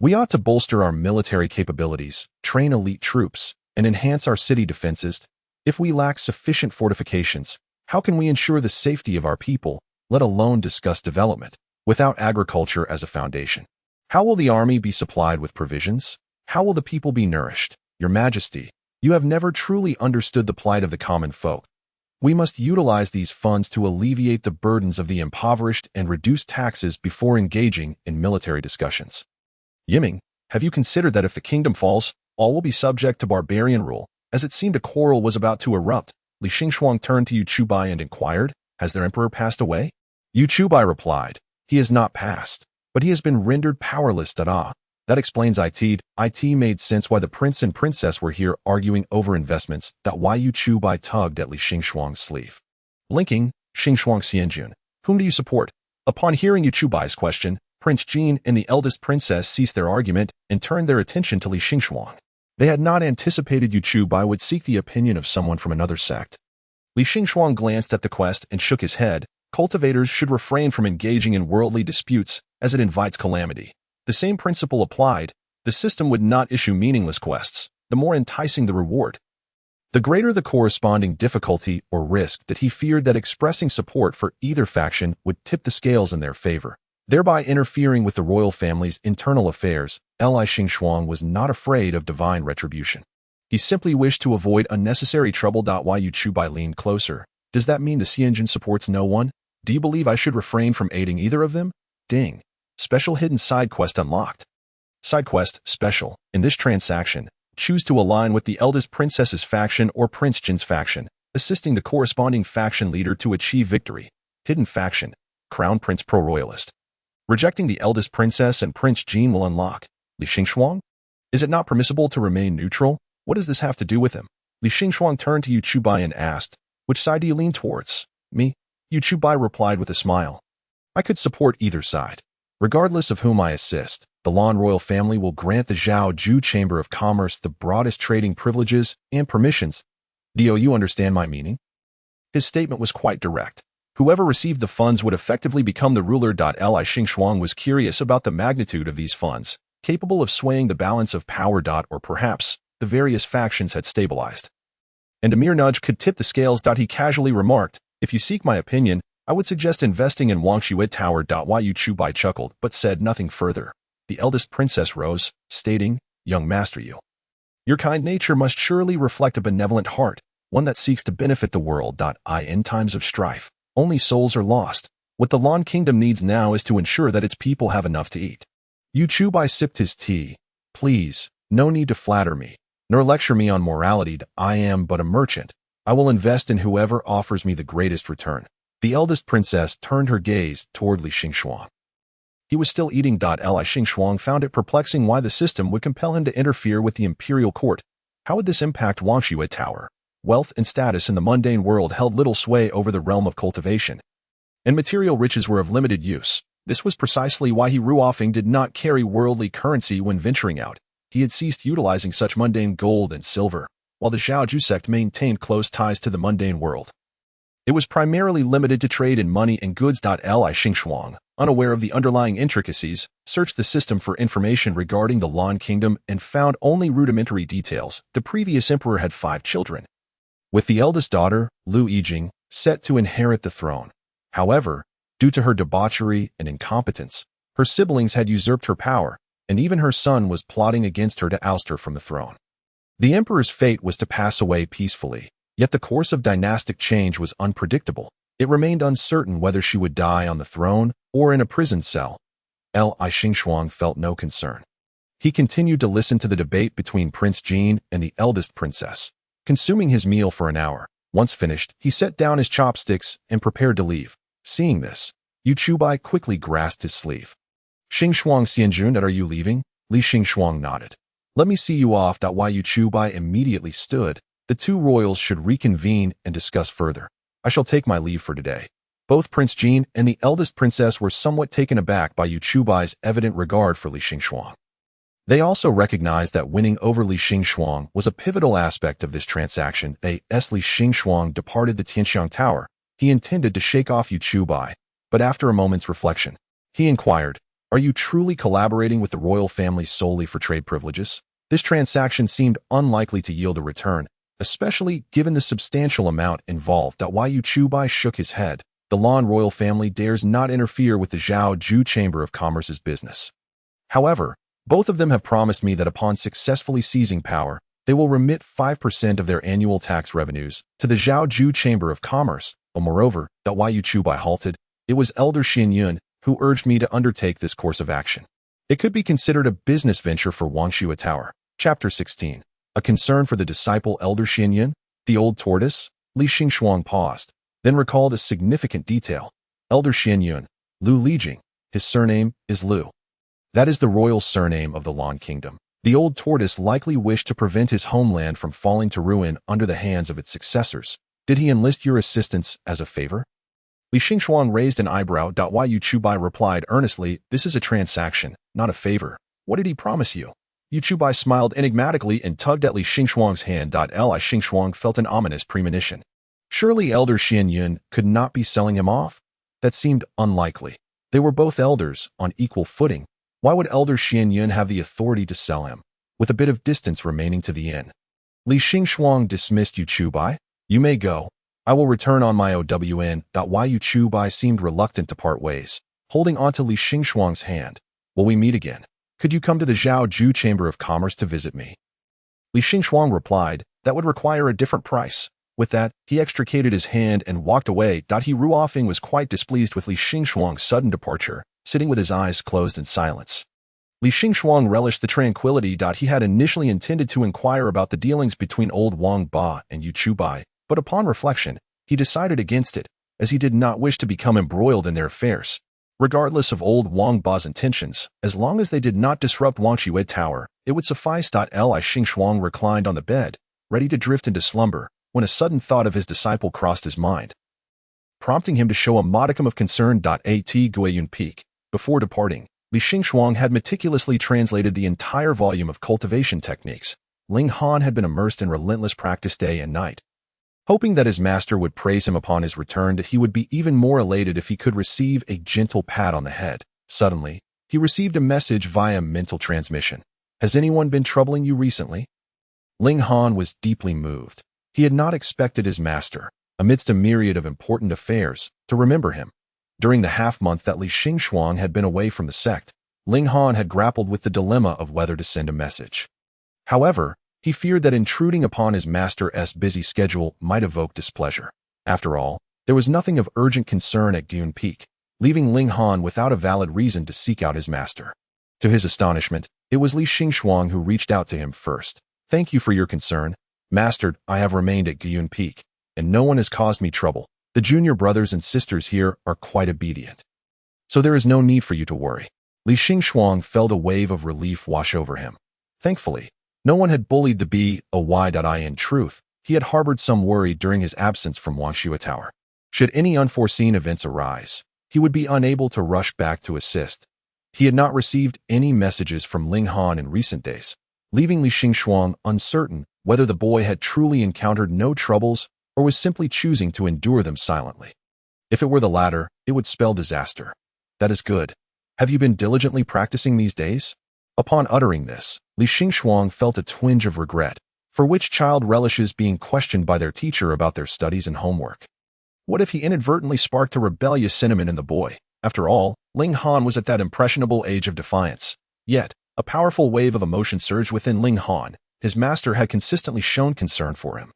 We ought to bolster our military capabilities, train elite troops, and enhance our city defenses. If we lack sufficient fortifications, how can we ensure the safety of our people, let alone discuss development, without agriculture as a foundation? How will the army be supplied with provisions? How will the people be nourished? Your Majesty, you have never truly understood the plight of the common folk. We must utilize these funds to alleviate the burdens of the impoverished and reduce taxes before engaging in military discussions. Yiming, have you considered that if the kingdom falls, all will be subject to barbarian rule?" As it seemed a quarrel was about to erupt, Li Xingxuang turned to Yu Chubai and inquired, "Has their emperor passed away?" Yu Chubai replied, "He has not passed, but he has been rendered powerless." That explains it. It made sense why the prince and princess were here arguing over investments. Why Yu Chubai tugged at Li Xingxuang's sleeve. Blinking, "Xingxuang Xianjun, whom do you support?" Upon hearing Yu Chubai's question, Prince Jin and the eldest princess ceased their argument and turned their attention to Li Xingxuang. They had not anticipated Yu Chubai would seek the opinion of someone from another sect. Li Xingxuang glanced at the quest and shook his head. Cultivators should refrain from engaging in worldly disputes, as it invites calamity. The same principle applied. The system would not issue meaningless quests, the more enticing the reward, the greater the corresponding difficulty or risk. That he feared that expressing support for either faction would tip the scales in their favor, thereby interfering with the royal family's internal affairs. Li Xingxuang was not afraid of divine retribution. He simply wished to avoid unnecessary trouble. Why Yu Chubai leaned closer. "Does that mean the Xianjun supports no one? Do you believe I should refrain from aiding either of them?" Ding. Special hidden side quest unlocked. Side quest special. In this transaction, choose to align with the eldest princess's faction or Prince Jin's faction, assisting the corresponding faction leader to achieve victory. Hidden faction. Crown Prince Pro-Royalist. Rejecting the eldest princess and Prince Jin will unlock. Li Xingxuang? Is it not permissible to remain neutral? What does this have to do with him? Li Xingxuang turned to Yu Chubai and asked, Which side do you lean towards? Me? Yu Chubai replied with a smile. I could support either side. Regardless of whom I assist, the Lan royal family will grant the Zhao Ju Chamber of Commerce the broadest trading privileges and permissions. Do you understand my meaning? His statement was quite direct. Whoever received the funds would effectively become the ruler. Li Xingxuang was curious about the magnitude of these funds, capable of swaying the balance of power. Or perhaps the various factions had stabilized. And a mere nudge could tip the scales. He casually remarked, if you seek my opinion, I would suggest investing in Wangshui Tower. Yu Chubai chuckled, but said nothing further. The eldest princess rose, stating, Young master you. Your kind nature must surely reflect a benevolent heart, one that seeks to benefit the world. In times of strife, only souls are lost. What the Lan Kingdom needs now is to ensure that its people have enough to eat. Yu Chubai sipped his tea. Please, no need to flatter me, nor lecture me on morality. I am but a merchant. I will invest in whoever offers me the greatest return. The eldest princess turned her gaze toward Li Xingxuang. He was still eating. Li Xingxuang found it perplexing why the system would compel him to interfere with the imperial court. How would this impact Wangshui Tower? Wealth and status in the mundane world held little sway over the realm of cultivation, and material riches were of limited use. This was precisely why Ruofeng did not carry worldly currency when venturing out. He had ceased utilizing such mundane gold and silver, while the Zhaoju sect maintained close ties to the mundane world. It was primarily limited to trade in money and goods. Li Xingxuang, unaware of the underlying intricacies, searched the system for information regarding the Lan Kingdom and found only rudimentary details. The previous emperor had 5 children, with the eldest daughter, Lu Yijing, set to inherit the throne. However, due to her debauchery and incompetence, her siblings had usurped her power, and even her son was plotting against her to oust her from the throne. The emperor's fate was to pass away peacefully. Yet the course of dynastic change was unpredictable. It remained uncertain whether she would die on the throne or in a prison cell. Li Xingxuang felt no concern. He continued to listen to the debate between Prince Jin and the eldest princess, consuming his meal for an hour. Once finished, he set down his chopsticks and prepared to leave. Seeing this, Yu Chubai quickly grasped his sleeve. Xingxuang Xianjun, are you leaving? Li Xingxuang nodded. Let me see you off. Yu Chubai immediately stood. The two royals should reconvene and discuss further. I shall take my leave for today. Both Prince Jin and the eldest princess were somewhat taken aback by Yu Chubai's evident regard for Li Xingxuang. They also recognized that winning over Li Xingxuang was a pivotal aspect of this transaction. As Li Xingxuang departed the Tianxiang Tower, he intended to shake off Yu Chubai, but after a moment's reflection, he inquired, Are you truly collaborating with the royal family solely for trade privileges? This transaction seemed unlikely to yield a return, especially given the substantial amount involved. Yu Chubai shook his head. The Lan royal family dares not interfere with the Zhao Ju Chamber of Commerce's business. However, both of them have promised me that upon successfully seizing power, they will remit 5% of their annual tax revenues to the Zhao Ju Chamber of Commerce. Moreover, Yu Chubai halted. It was Elder Xian Yun who urged me to undertake this course of action. It could be considered a business venture for Wangshui Tower. Chapter 16. A concern for the disciple Elder Xianyan, the old tortoise? Li Xingxuang paused, then recalled a significant detail. Elder Xianyun, Lu Lijing, his surname is Lu. That is the royal surname of the Lan Kingdom. The old tortoise likely wished to prevent his homeland from falling to ruin under the hands of its successors. Did he enlist your assistance as a favor? Li Xingxuang raised an eyebrow. Yu Chubai replied earnestly, This is a transaction, not a favor. What did he promise you? Yu Chubai smiled enigmatically and tugged at Li Xingxuang's hand. Li Xingxuang felt an ominous premonition. Surely Elder Xianyun could not be selling him off? That seemed unlikely. They were both elders, on equal footing. Why would Elder Xianyun have the authority to sell him, with a bit of distance remaining to the inn? Li Xingxuang dismissed Yu Chubai. You may go. I will return on my OWN. Yu Chubai seemed reluctant to part ways, holding onto Li Xingxuang's hand. Will we meet again? Could you come to the Zhao Ju Chamber of Commerce to visit me? Li Xingxuang replied, That would require a different price. With that, he extricated his hand and walked away. Ruofeng was quite displeased with Li Xingxuang's sudden departure, sitting with his eyes closed in silence. Li Xingxuang relished the tranquility. He had initially intended to inquire about the dealings between old Wang Ba and Yu Chubai, but upon reflection, he decided against it, as he did not wish to become embroiled in their affairs. Regardless of old Wang Ba's intentions, as long as they did not disrupt Wangshui Tower, it would suffice. Li Xingxuang reclined on the bed, ready to drift into slumber, when a sudden thought of his disciple crossed his mind, prompting him to show a modicum of concern. At Guiyun Peak. Before departing, Li Xingxuang had meticulously translated the entire volume of cultivation techniques. Ling Han had been immersed in relentless practice day and night. Hoping that his master would praise him upon his return, he would be even more elated if he could receive a gentle pat on the head. Suddenly, he received a message via mental transmission. Has anyone been troubling you recently? Ling Han was deeply moved. He had not expected his master, amidst a myriad of important affairs, to remember him. During the half-month that Li Xingxuang had been away from the sect, Ling Han had grappled with the dilemma of whether to send a message. However, he feared that intruding upon his master's busy schedule might evoke displeasure. After all, there was nothing of urgent concern at Guiyun Peak, leaving Ling Han without a valid reason to seek out his master. To his astonishment, it was Li Xingxuang who reached out to him first. Thank you for your concern, Master. I have remained at Guiyun Peak, and no one has caused me trouble. The junior brothers and sisters here are quite obedient, so there is no need for you to worry. Li Xingxuang felt a wave of relief wash over him. Thankfully, no one had bullied the boy. In truth, he had harbored some worry during his absence from Wangshua Tower. Should any unforeseen events arise, he would be unable to rush back to assist. He had not received any messages from Ling Han in recent days, leaving Li Xingxuang uncertain whether the boy had truly encountered no troubles or was simply choosing to endure them silently. If it were the latter, it would spell disaster. That is good. Have you been diligently practicing these days? Upon uttering this, Li Xingxuang felt a twinge of regret, for which child relishes being questioned by their teacher about their studies and homework. What if he inadvertently sparked a rebellious sentiment in the boy? After all, Ling Han was at that impressionable age of defiance. Yet, a powerful wave of emotion surged within Ling Han. His master had consistently shown concern for him.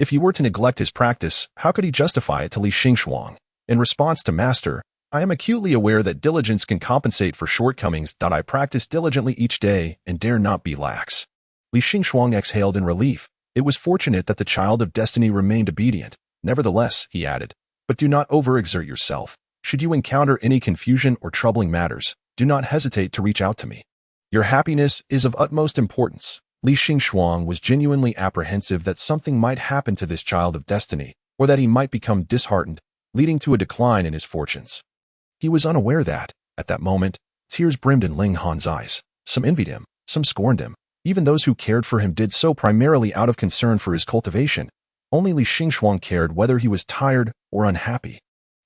If he were to neglect his practice, how could he justify it to Li Xingxuang? In response to Master, I am acutely aware that diligence can compensate for shortcomings. I practice diligently each day and dare not be lax. Li Xingxuang exhaled in relief. It was fortunate that the child of destiny remained obedient. Nevertheless, he added, but do not overexert yourself. Should you encounter any confusion or troubling matters, do not hesitate to reach out to me. Your happiness is of utmost importance. Li Xingxuang was genuinely apprehensive that something might happen to this child of destiny, or that he might become disheartened, leading to a decline in his fortunes. He was unaware that, at that moment, tears brimmed in Ling Han's eyes. Some envied him, some scorned him. Even those who cared for him did so primarily out of concern for his cultivation. Only Li Xingxuang cared whether he was tired or unhappy.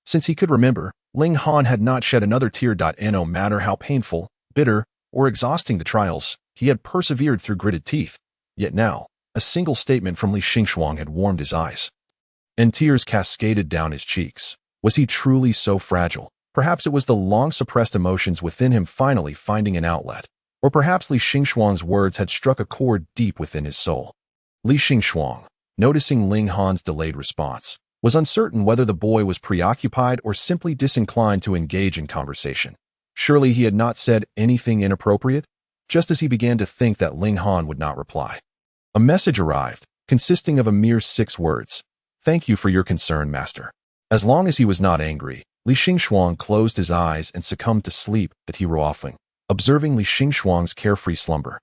Since he could remember, Ling Han had not shed another tear. No matter how painful, bitter, or exhausting the trials, he had persevered through gritted teeth. Yet now, a single statement from Li Xingxuang had warmed his eyes, and tears cascaded down his cheeks. Was he truly so fragile? Perhaps it was the long-suppressed emotions within him finally finding an outlet. Or perhaps Li Xingxuang's words had struck a chord deep within his soul. Li Xingxuang, noticing Ling Han's delayed response, was uncertain whether the boy was preoccupied or simply disinclined to engage in conversation. Surely he had not said anything inappropriate? Just as he began to think that Ling Han would not reply, a message arrived, consisting of a mere 6 words. Thank you for your concern, Master. As long as he was not angry, Li Xingxuang closed his eyes and succumbed to sleep. That he Ruofeng, observing Li Xingxuang's carefree slumber,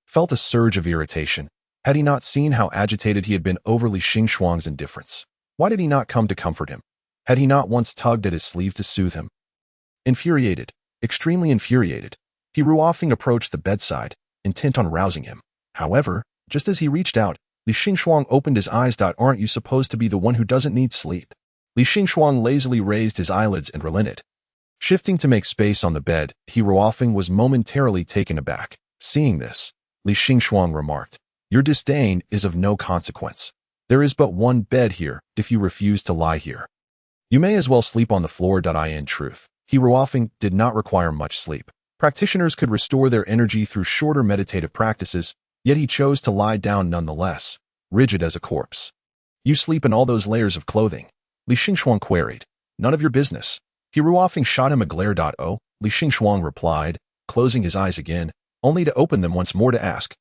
felt a surge of irritation. Had he not seen how agitated he had been over Li Xingxuang's indifference? Why did he not come to comfort him? Had he not once tugged at his sleeve to soothe him? Infuriated, extremely infuriated, he Ruofeng approached the bedside, intent on rousing him. However, just as he reached out, Li Xingxuang opened his eyes. Aren't you supposed to be the one who doesn't need sleep? Li Xingxuang lazily raised his eyelids and relented. Shifting to make space on the bed, he Ruofeng was momentarily taken aback. Seeing this, Li Xingxuang remarked, your disdain is of no consequence. There is but one bed here. If you refuse to lie here, you may as well sleep on the floor. In truth, he Ruofeng did not require much sleep. Practitioners could restore their energy through shorter meditative practices, yet he chose to lie down nonetheless, rigid as a corpse. You sleep in all those layers of clothing? Li Xingxuang queried. None of your business. He Ruofeng shot him a glare. Oh, Li Xingxuang replied, closing his eyes again, only to open them once more to ask,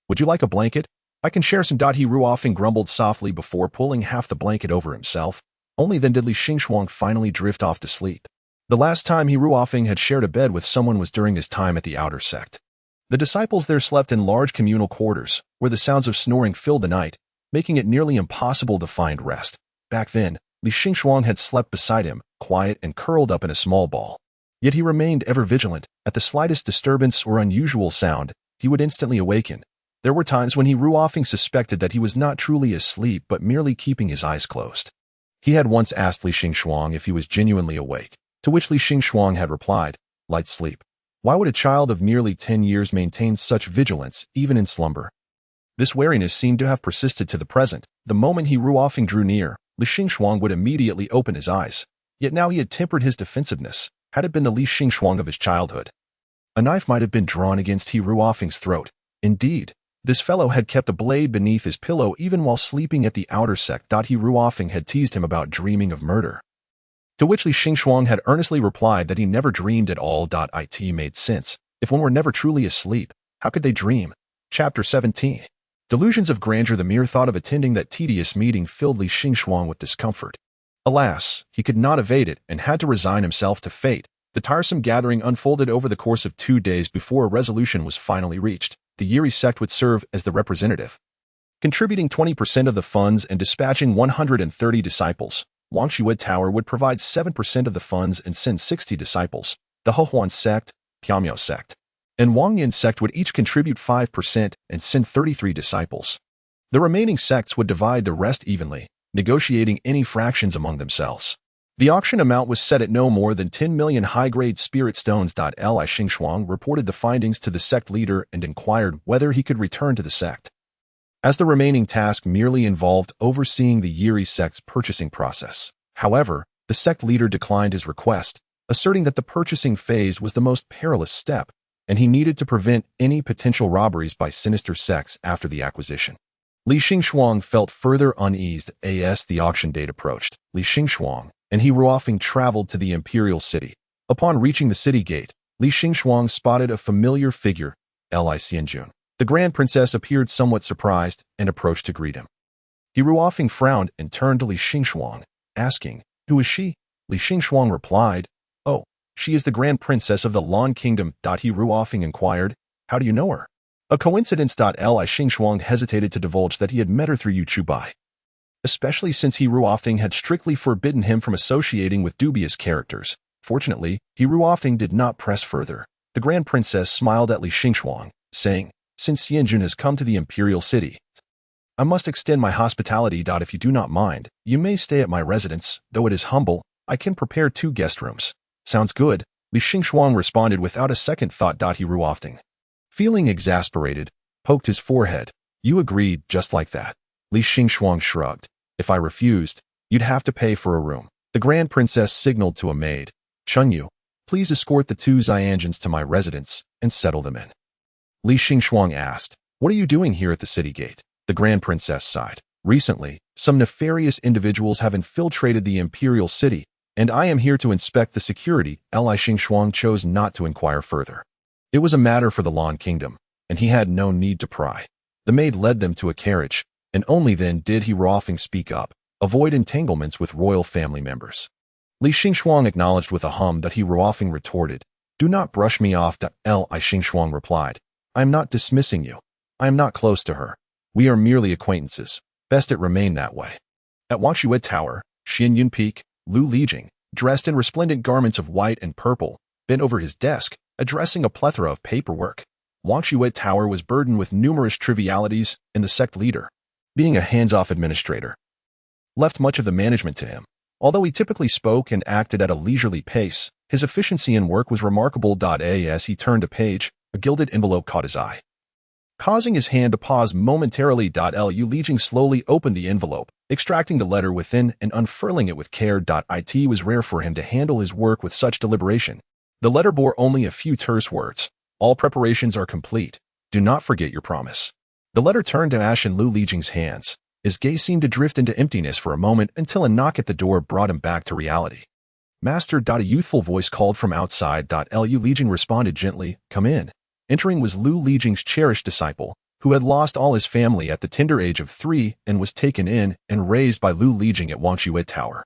would you like a blanket? I can share some. He Ruofeng grumbled softly before pulling half the blanket over himself. Only then did Li Xingxuang finally drift off to sleep. The last time he Ruofeng had shared a bed with someone was during his time at the outer sect. The disciples there slept in large communal quarters, where the sounds of snoring filled the night. making it nearly impossible to find rest. Back then, Li Xingxuang had slept beside him, quiet and curled up in a small ball. Yet he remained ever vigilant. At the slightest disturbance or unusual sound, he would instantly awaken. There were times when he often suspected that he was not truly asleep but merely keeping his eyes closed. He had once asked Li Xingxuang if he was genuinely awake, to which Li Xingxuang had replied, "Light sleep." Why would a child of merely 10 years maintain such vigilance, even in slumber? This wariness seemed to have persisted to the present. The moment he often drew near, Li Xingxuang would immediately open his eyes. Yet now he had tempered his defensiveness. Had it been the Li Xingxuang of his childhood, a knife might have been drawn against He Ruofeng's throat. Indeed, this fellow had kept a blade beneath his pillow even while sleeping at the outer sect. He Ruofeng had teased him about dreaming of murder, to which Li Xingxuang had earnestly replied that he never dreamed at all. It made sense. If one were never truly asleep, how could they dream? Chapter 17. Delusions of grandeur. The mere thought of attending that tedious meeting filled Li Xingxuang with discomfort. Alas, he could not evade it and had to resign himself to fate. The tiresome gathering unfolded over the course of 2 days before a resolution was finally reached. The Yiri sect would serve as the representative, contributing 20% of the funds and dispatching 130 disciples. Wangshuo Tower would provide 7% of the funds and send 60 disciples. The Hehuan sect, Piamiao sect, and Wangyan sect would each contribute 5% and send 33 disciples. The remaining sects would divide the rest evenly, negotiating any fractions among themselves. The auction amount was set at no more than 10 million high-grade spirit stones. Li Xingxuang reported the findings to the sect leader and inquired whether he could return to the sect, as the remaining task merely involved overseeing the Yiri sect's purchasing process. However, the sect leader declined his request, asserting that the purchasing phase was the most perilous step, and he needed to prevent any potential robberies by sinister sects after the acquisition. Li Xingxuang felt further uneased as the auction date approached. Li Xingxuang and He Ruofeng traveled to the imperial city. Upon reaching the city gate, Li Xingxuang spotted a familiar figure, Li Xianjun. The Grand Princess appeared somewhat surprised and approached to greet him. He Ruofeng frowned and turned to Li Xingxuang, asking, "Who is she?" Li Xingxuang replied, "Oh, she is the Grand Princess of the Lan Kingdom." He Ruofeng inquired, "How do you know her?" A coincidence. Li Xingxuang hesitated to divulge that he had met her through Yu Chubai, especially since He Ruofeng had strictly forbidden him from associating with dubious characters. Fortunately, He Ruofeng did not press further. The Grand Princess smiled at Li Xingxuang, saying, "Since Xianjun has come to the imperial city, I must extend my hospitality. If you do not mind, you may stay at my residence. Though it is humble, I can prepare 2 guest rooms." "Sounds good," Li Xingxuang responded without a second thought. He Ruofeng, feeling exasperated, poked his forehead. "You agreed just like that." Li Xingxuang shrugged. "If I refused, you'd have to pay for a room." The Grand Princess signaled to a maid, "Chunyu, please escort the 2 Xianjuns to my residence and settle them in." Li Xingxuang asked, "What are you doing here at the city gate?" The Grand Princess sighed. "Recently, some nefarious individuals have infiltrated the imperial city, and I am here to inspect the security." Li Xingxuang chose not to inquire further. It was a matter for the Lan Kingdom, and he had no need to pry. The maid led them to a carriage, and only then did He Ruofeng speak up, "Avoid entanglements with royal family members." Li Xingxuang acknowledged with a hum. He Ruofeng retorted, "Do not brush me off." Li Xingxuang replied, "I am not dismissing you. I am not close to her. We are merely acquaintances. Best it remain that way." At Wangshuo Tower, Xianyun Peak, Lu Lijing, dressed in resplendent garments of white and purple, bent over his desk, addressing a plethora of paperwork. Wangshuo Tower was burdened with numerous trivialities, and the sect leader, being a hands-off administrator, left much of the management to him. Although he typically spoke and acted at a leisurely pace, his efficiency in work was remarkable. As he turned a page, a gilded envelope caught his eye, causing his hand to pause momentarily. Lu Lijing slowly opened the envelope, extracting the letter within and unfurling it with care. It was rare for him to handle his work with such deliberation. The letter bore only a few terse words. "All preparations are complete. Do not forget your promise." The letter turned to ash in Lu Lijing's hands. His gaze seemed to drift into emptiness for a moment until a knock at the door brought him back to reality. "Master." A youthful voice called from outside. Lu Lijing responded gently, "Come in." Entering was Lu Lijing's cherished disciple, who had lost all his family at the tender age of 3 and was taken in and raised by Lu Lijing at Wangshuo Tower.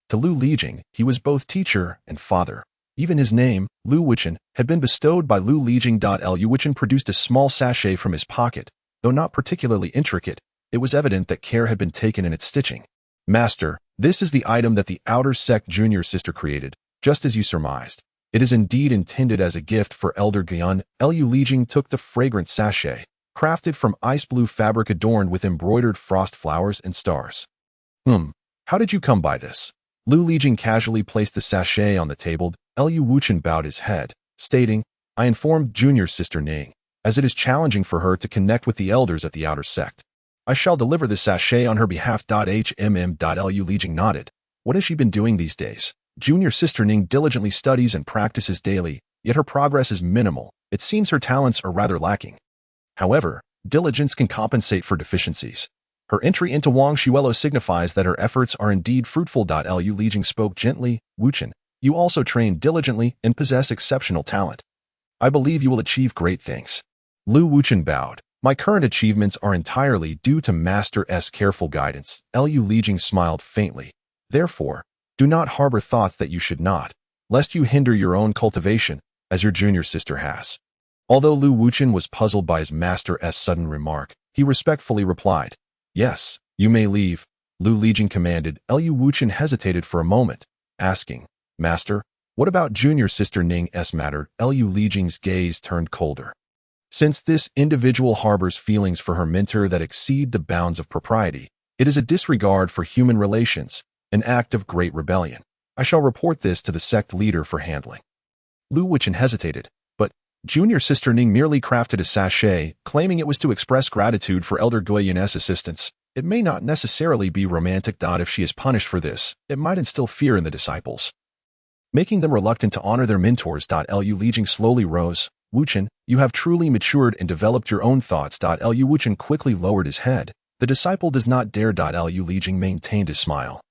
To Lu Lijing, he was both teacher and father. Even his name, Lu Wuchen, had been bestowed by Lu Lijing. Lu Wuchen produced a small sachet from his pocket. Though not particularly intricate, It was evident that care had been taken in its stitching. Master, this is the item that the outer sect junior sister created, just as you surmised. It is indeed intended as a gift for Elder Gyun. Lu Lijing took the fragrant sachet, crafted from ice blue fabric adorned with embroidered frost flowers and stars. How did you come by this? Lu Lijing casually placed the sachet on the table. Lu Wuchen bowed his head, stating, I informed junior sister Ning, as it is challenging for her to connect with the elders at the outer sect. I shall deliver the sachet on her behalf. Lu Lijing nodded. What has she been doing these days? Junior sister Ning diligently studies and practices daily, yet her progress is minimal. It seems her talents are rather lacking. However, diligence can compensate for deficiencies. Her entry into Wang Xuelo signifies that her efforts are indeed fruitful. Lu Lijing spoke gently. Wuchen, you also train diligently and possess exceptional talent. I believe you will achieve great things. Lu Wuchen bowed. My current achievements are entirely due to Master S' careful guidance. Lu Lijing smiled faintly. Therefore, do not harbor thoughts that you should not, lest you hinder your own cultivation, as your junior sister has. Although Lu Wuchen was puzzled by his Master S' sudden remark, he respectfully replied, Yes, you may leave, Lu Lijing commanded. Lu Wuchen hesitated for a moment, asking, Master, what about junior sister Ning's matter? Lu Lijing's gaze turned colder. Since this individual harbors feelings for her mentor that exceed the bounds of propriety, it is a disregard for human relations, an act of great rebellion. I shall report this to the sect leader for handling. Lu Wuchen hesitated, but junior sister Ning merely crafted a sachet, claiming it was to express gratitude for Elder Guiyun's assistance. It may not necessarily be romantic. If she is punished for this, it might instill fear in the disciples, making them reluctant to honor their mentors. Lu Lijing slowly rose. Wuchen, you have truly matured and developed your own thoughts. Lu Wuchen quickly lowered his head. The disciple does not dare. Lu Lijing maintained his smile.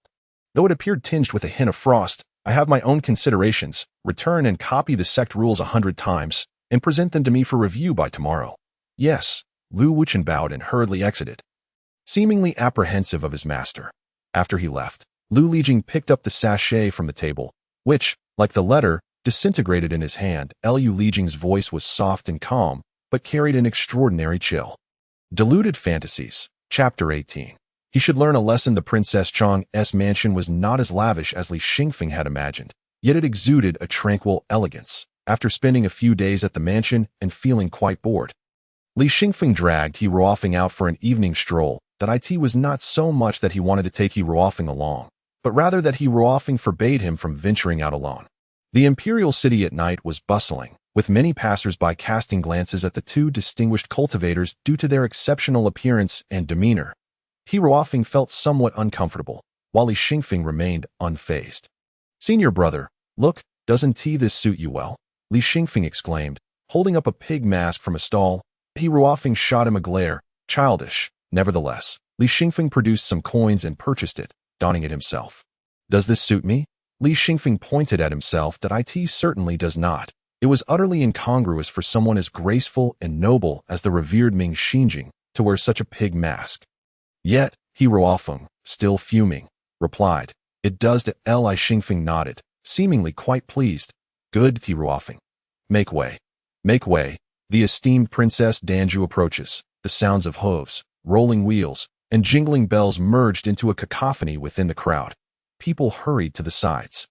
Though it appeared tinged with a hint of frost, I have my own considerations. Return and copy the sect rules 100 times, and present them to me for review by tomorrow. Yes, Lu Wuchen bowed and hurriedly exited, seemingly apprehensive of his master. After he left, Lu Lijing picked up the sachet from the table, which, like the letter, disintegrated in his hand. Lu Lijing's voice was soft and calm, but carried an extraordinary chill. Deluded Fantasies, Chapter 18. He should learn a lesson. The Princess Chang's mansion was not as lavish as Li Xingfeng had imagined, yet it exuded a tranquil elegance. After spending a few days at the mansion and feeling quite bored, Li Xingfeng dragged He Ruofeng out for an evening stroll. That it was not so much that he wanted to take He Ruofeng along, but rather that He Ruofeng forbade him from venturing out alone. The imperial city at night was bustling, with many passers-by casting glances at the two distinguished cultivators due to their exceptional appearance and demeanor. He Ruofeng felt somewhat uncomfortable, while Li Xingfeng remained unfazed. Senior brother, look, doesn't this suit you well? Li Xingfeng exclaimed, holding up a pig mask from a stall. He Ruofeng shot him a glare, childish. Nevertheless, Li Xingfeng produced some coins and purchased it, donning it himself. Does this suit me? Li Xingfeng pointed at himself. It certainly does not. It was utterly incongruous for someone as graceful and noble as the revered Ming Xinjing to wear such a pig mask. Yet, He Ruofeng, still fuming, replied, It does. Li Xingfeng nodded, seemingly quite pleased. Good, He Ruofeng. Make way. Make way. The esteemed Princess Danju approaches. The sounds of hooves, rolling wheels, and jingling bells merged into a cacophony within the crowd. People hurried to the sides,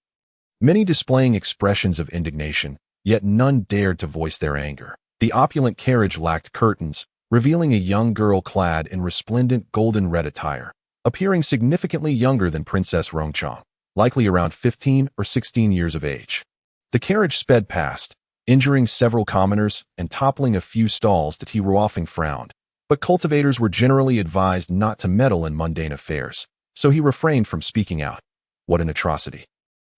many displaying expressions of indignation, yet none dared to voice their anger. The opulent carriage lacked curtains, revealing a young girl clad in resplendent golden red attire, appearing significantly younger than Princess Rongchang, likely around 15 or 16 years of age. The carriage sped past, injuring several commoners and toppling a few stalls. He Ruofeng frowned, but cultivators were generally advised not to meddle in mundane affairs, so he refrained from speaking out. What an atrocity.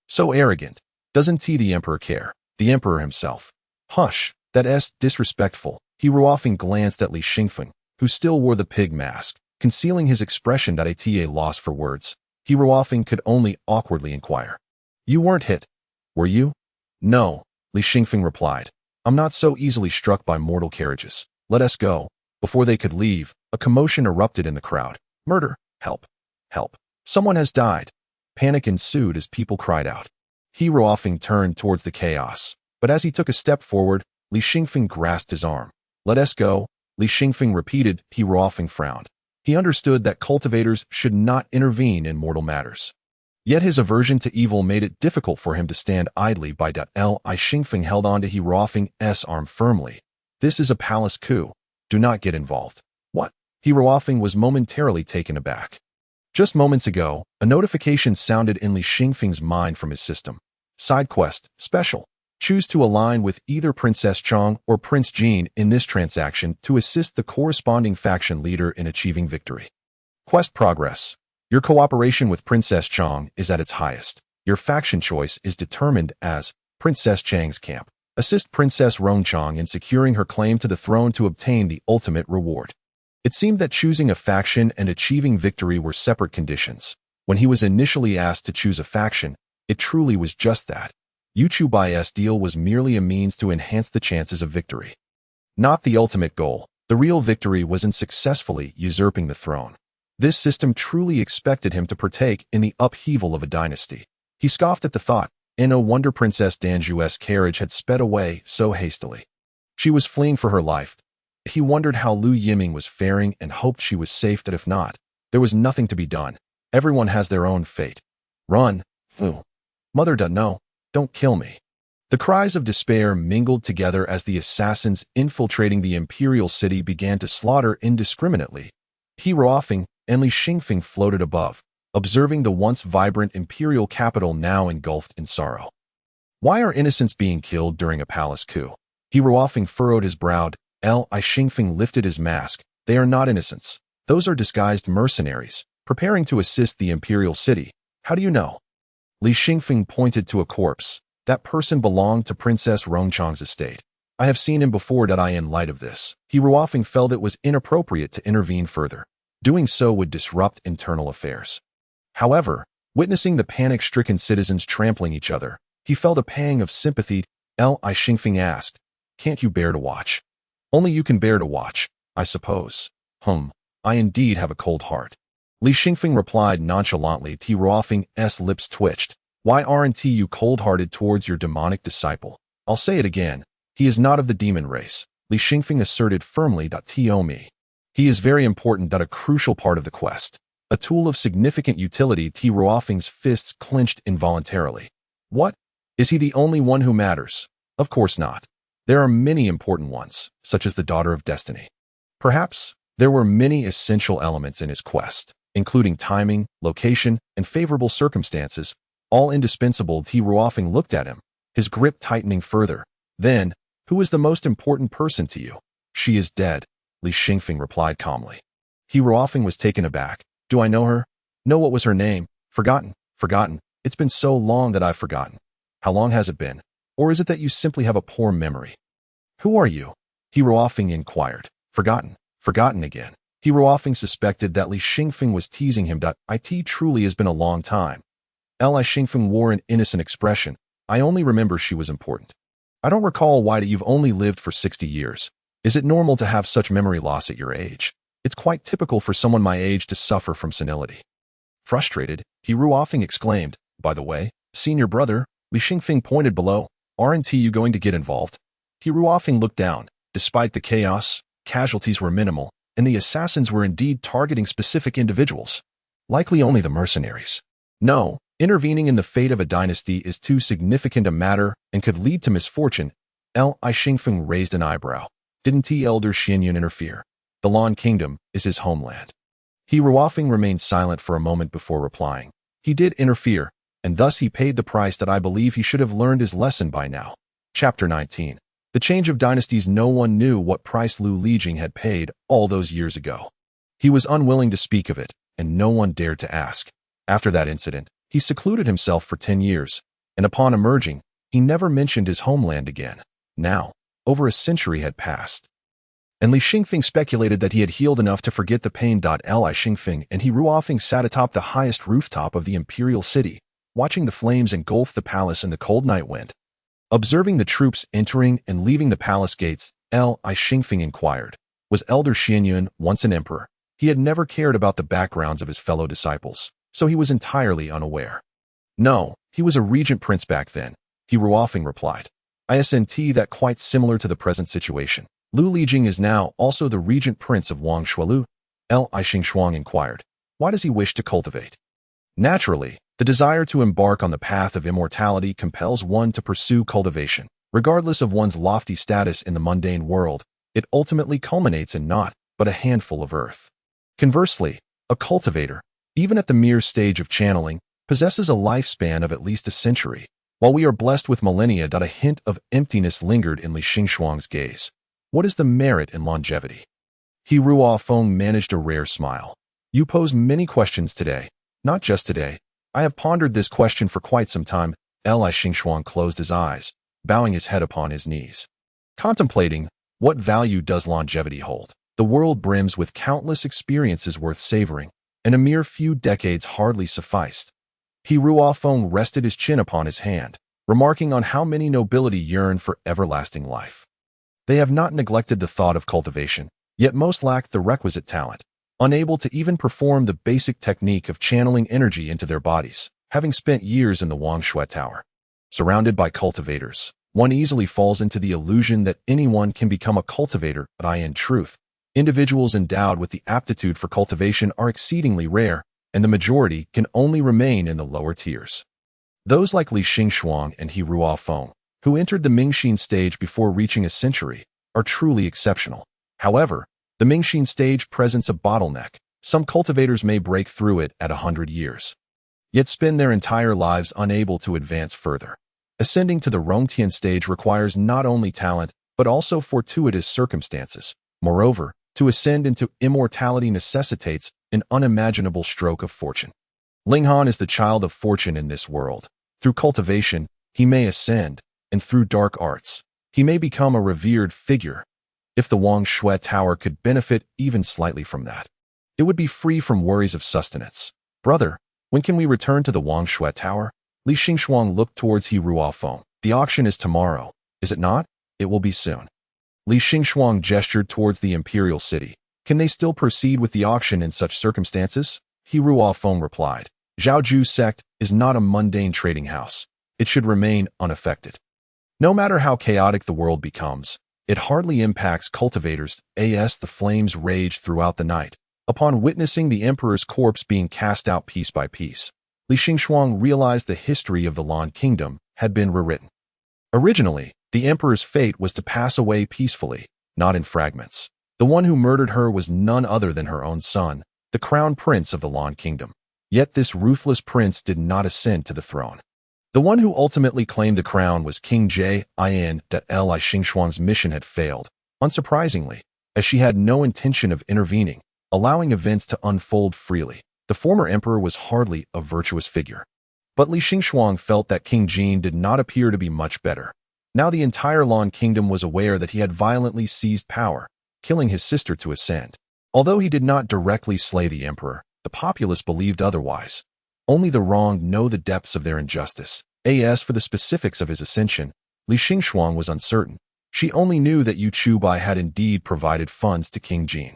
So arrogant. Doesn't the emperor care? The emperor himself. Hush, that's disrespectful. He Ruofeng glanced at Li Xingfeng, who still wore the pig mask, concealing his expression. At a loss for words, He Ruofeng could only awkwardly inquire. You weren't hit, were you? No, Li Xingfeng replied. I'm not so easily struck by mortal carriages. Let us go. Before they could leave, a commotion erupted in the crowd. Murder! Help! Help! Someone has died! Panic ensued as people cried out. He Ruofeng turned towards the chaos, but as he took a step forward, Li Xingfeng grasped his arm. Let us go, Li Xingfeng repeated. He Ruofeng frowned. He understood that cultivators should not intervene in mortal matters. Yet his aversion to evil made it difficult for him to stand idly by. Li Xingfeng held on to He Ruofeng's arm firmly. This is a palace coup. Do not get involved. What? He Ruofeng was momentarily taken aback. Just moments ago, a notification sounded in Li Xingfeng's mind from his system. Side quest, special. Choose to align with either Princess Chong or Prince Jean in this transaction to assist the corresponding faction leader in achieving victory. Quest progress. Your cooperation with Princess Chong is at its highest. Your faction choice is determined as Princess Chang's camp. Assist Princess Rongchong in securing her claim to the throne to obtain the ultimate reward. It seemed that choosing a faction and achieving victory were separate conditions. When he was initially asked to choose a faction, it truly was just that. Yuchu Bai's deal was merely a means to enhance the chances of victory. Not the ultimate goal. The real victory was in successfully usurping the throne. This system truly expected him to partake in the upheaval of a dynasty. He scoffed at the thought, and no wonder Princess Danju's carriage had sped away so hastily. She was fleeing for her life. He wondered how Lu Yiming was faring and hoped she was safe. That if not, there was nothing to be done. Everyone has their own fate. Run, Lu. Mother, no, don't kill me. The cries of despair mingled together as the assassins infiltrating the imperial city began to slaughter indiscriminately. He Ruofeng and Li Xingfeng floated above, observing the once vibrant imperial capital now engulfed in sorrow. Why are innocents being killed during a palace coup? He Ruofeng furrowed his brow. Li Xingfeng lifted his mask. They are not innocents. Those are disguised mercenaries, preparing to assist the imperial city. How do you know? Li Xingfeng pointed to a corpse. That person belonged to Princess Rongchong's estate. I have seen him before. In light of this, He Ruofeng felt it was inappropriate to intervene further. Doing so would disrupt internal affairs. However, witnessing the panic-stricken citizens trampling each other, he felt a pang of sympathy. Li Xingfeng asked, "Can't you bear to watch?" "Only you can bear to watch, I suppose." I indeed have a cold heart." Li Xingfeng replied nonchalantly. He Ruofeng's lips twitched. "Why aren't you cold-hearted towards your demonic disciple?" "I'll say it again. He is not of the demon race," Li Xingfeng asserted firmly. "To me, he is very important. A crucial part of the quest. A tool of significant utility." He Ruofeng's fists clenched involuntarily. "What? Is he the only one who matters?" "Of course not. There are many important ones, such as the Daughter of Destiny." Perhaps there were many essential elements in his quest, including timing, location, and favorable circumstances, all indispensable. He Ruofeng looked at him, his grip tightening further. "Then, who is the most important person to you?" "She is dead," Li Xingfeng replied calmly. He Ruofeng was taken aback. "Do I know her?" "No, what was her name?" Forgotten. It's been so long that I've forgotten." "How long has it been? Or is it that you simply have a poor memory?" "Who are you?" He Ruofeng inquired. Forgotten again." He Ruofeng suspected that Li Xingfeng was teasing him. "It truly has been a long time." Li Xingfeng wore an innocent expression. "I only remember she was important." "I don't recall why. You've only lived for 60 years. Is it normal to have such memory loss at your age?" "It's quite typical for someone my age to suffer from senility." Frustrated, He Ruofeng exclaimed, "By the way, senior brother," Li Xingfeng pointed below, "aren't you going to get involved?" He Ruofeng looked down. Despite the chaos, casualties were minimal, and the assassins were indeed targeting specific individuals. Likely only the mercenaries. "No, intervening in the fate of a dynasty is too significant a matter and could lead to misfortune." Li Xingfeng raised an eyebrow. "Didn't Elder Xianyun interfere? The Lan Kingdom is his homeland." He Ruofeng remained silent for a moment before replying. "He did interfere, and thus he paid the price. I believe he should have learned his lesson by now." Chapter 19. The change of dynasties. No one knew what price Lu Lijing had paid all those years ago. He was unwilling to speak of it, and no one dared to ask. After that incident, he secluded himself for 10 years, and upon emerging, he never mentioned his homeland again. Now, over a century had passed, and Li Xingfeng speculated that he had healed enough to forget the pain. Li Xingfeng and He Ruofeng sat atop the highest rooftop of the imperial city, watching the flames engulf the palace in the cold night wind. Observing the troops entering and leaving the palace gates, Li Xingfeng inquired, "Was Elder Xianyun once an emperor?" He had never cared about the backgrounds of his fellow disciples, so he was entirely unaware. "No, he was a regent prince back then," He Ruofeng replied. "Isn't that quite similar to the present situation? Lu Lijing is now also the regent prince of Wangshualu." Li Xingxuang inquired. Why does he wish to cultivate? Naturally, the desire to embark on the path of immortality compels one to pursue cultivation. Regardless of one's lofty status in the mundane world, it ultimately culminates in naught but a handful of earth. Conversely, a cultivator, even at the mere stage of channeling, possesses a lifespan of at least a century. While we are blessed with millennia, a hint of emptiness lingered in Li Xingxuang's gaze. What is the merit in longevity? He Ruofeng managed a rare smile. You pose many questions today. Not just today. I have pondered this question for quite some time. Li Xingxuang closed his eyes, bowing his head upon his knees. Contemplating, what value does longevity hold? The world brims with countless experiences worth savoring, and a mere few decades hardly sufficed. He Ruofeng rested his chin upon his hand, remarking on how many nobility yearn for everlasting life. They have not neglected the thought of cultivation, yet most lacked the requisite talent, unable to even perform the basic technique of channeling energy into their bodies, having spent years in the Wangshui Tower. Surrounded by cultivators, one easily falls into the illusion that anyone can become a cultivator, but in truth, individuals endowed with the aptitude for cultivation are exceedingly rare, and the majority can only remain in the lower tiers. Those like Li Xingxuang and He Ruofeng, who entered the Mingxin stage before reaching a century, are truly exceptional. However, the Mingxin stage presents a bottleneck. Some cultivators may break through it at 100 years, yet spend their entire lives unable to advance further. Ascending to the Rongtian stage requires not only talent, but also fortuitous circumstances. Moreover, to ascend into immortality necessitates an unimaginable stroke of fortune. Linghan is the child of fortune in this world. Through cultivation, he may ascend, and through dark arts, he may become a revered figure. If the Wangshui Tower could benefit even slightly from that, it would be free from worries of sustenance. Brother, when can we return to the Wangshui Tower? Li Xingxuang looked towards He Ruofeng. The auction is tomorrow, is it not? It will be soon. Li Xingxuang gestured towards the imperial city. Can they still proceed with the auction in such circumstances? He Ruofeng replied. Zhaoju sect is not a mundane trading house. It should remain unaffected. No matter how chaotic the world becomes, it hardly impacts cultivators. As the flames raged throughout the night, upon witnessing the emperor's corpse being cast out piece by piece, Li Xingxuang realized the history of the Lan Kingdom had been rewritten. Originally, the emperor's fate was to pass away peacefully, not in fragments. The one who murdered her was none other than her own son, the crown prince of the Lan Kingdom. Yet this ruthless prince did not ascend to the throne. The one who ultimately claimed the crown was King Jin. Li Xingxuang's mission had failed, unsurprisingly, as she had no intention of intervening, allowing events to unfold freely. The former emperor was hardly a virtuous figure. But Li Xingxuang felt that King Jin did not appear to be much better. Now the entire Lan Kingdom was aware that he had violently seized power, killing his sister to ascend. Although he did not directly slay the emperor, the populace believed otherwise. Only the wronged know the depths of their injustice. As for the specifics of his ascension, Li Xingxuang was uncertain. She only knew that Yu Chubai had indeed provided funds to King Jin,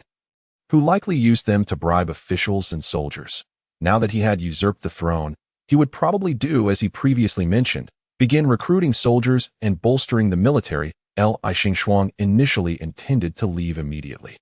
who likely used them to bribe officials and soldiers. Now that he had usurped the throne, he would probably do as he previously mentioned, begin recruiting soldiers and bolstering the military. Li Xingxuang initially intended to leave immediately,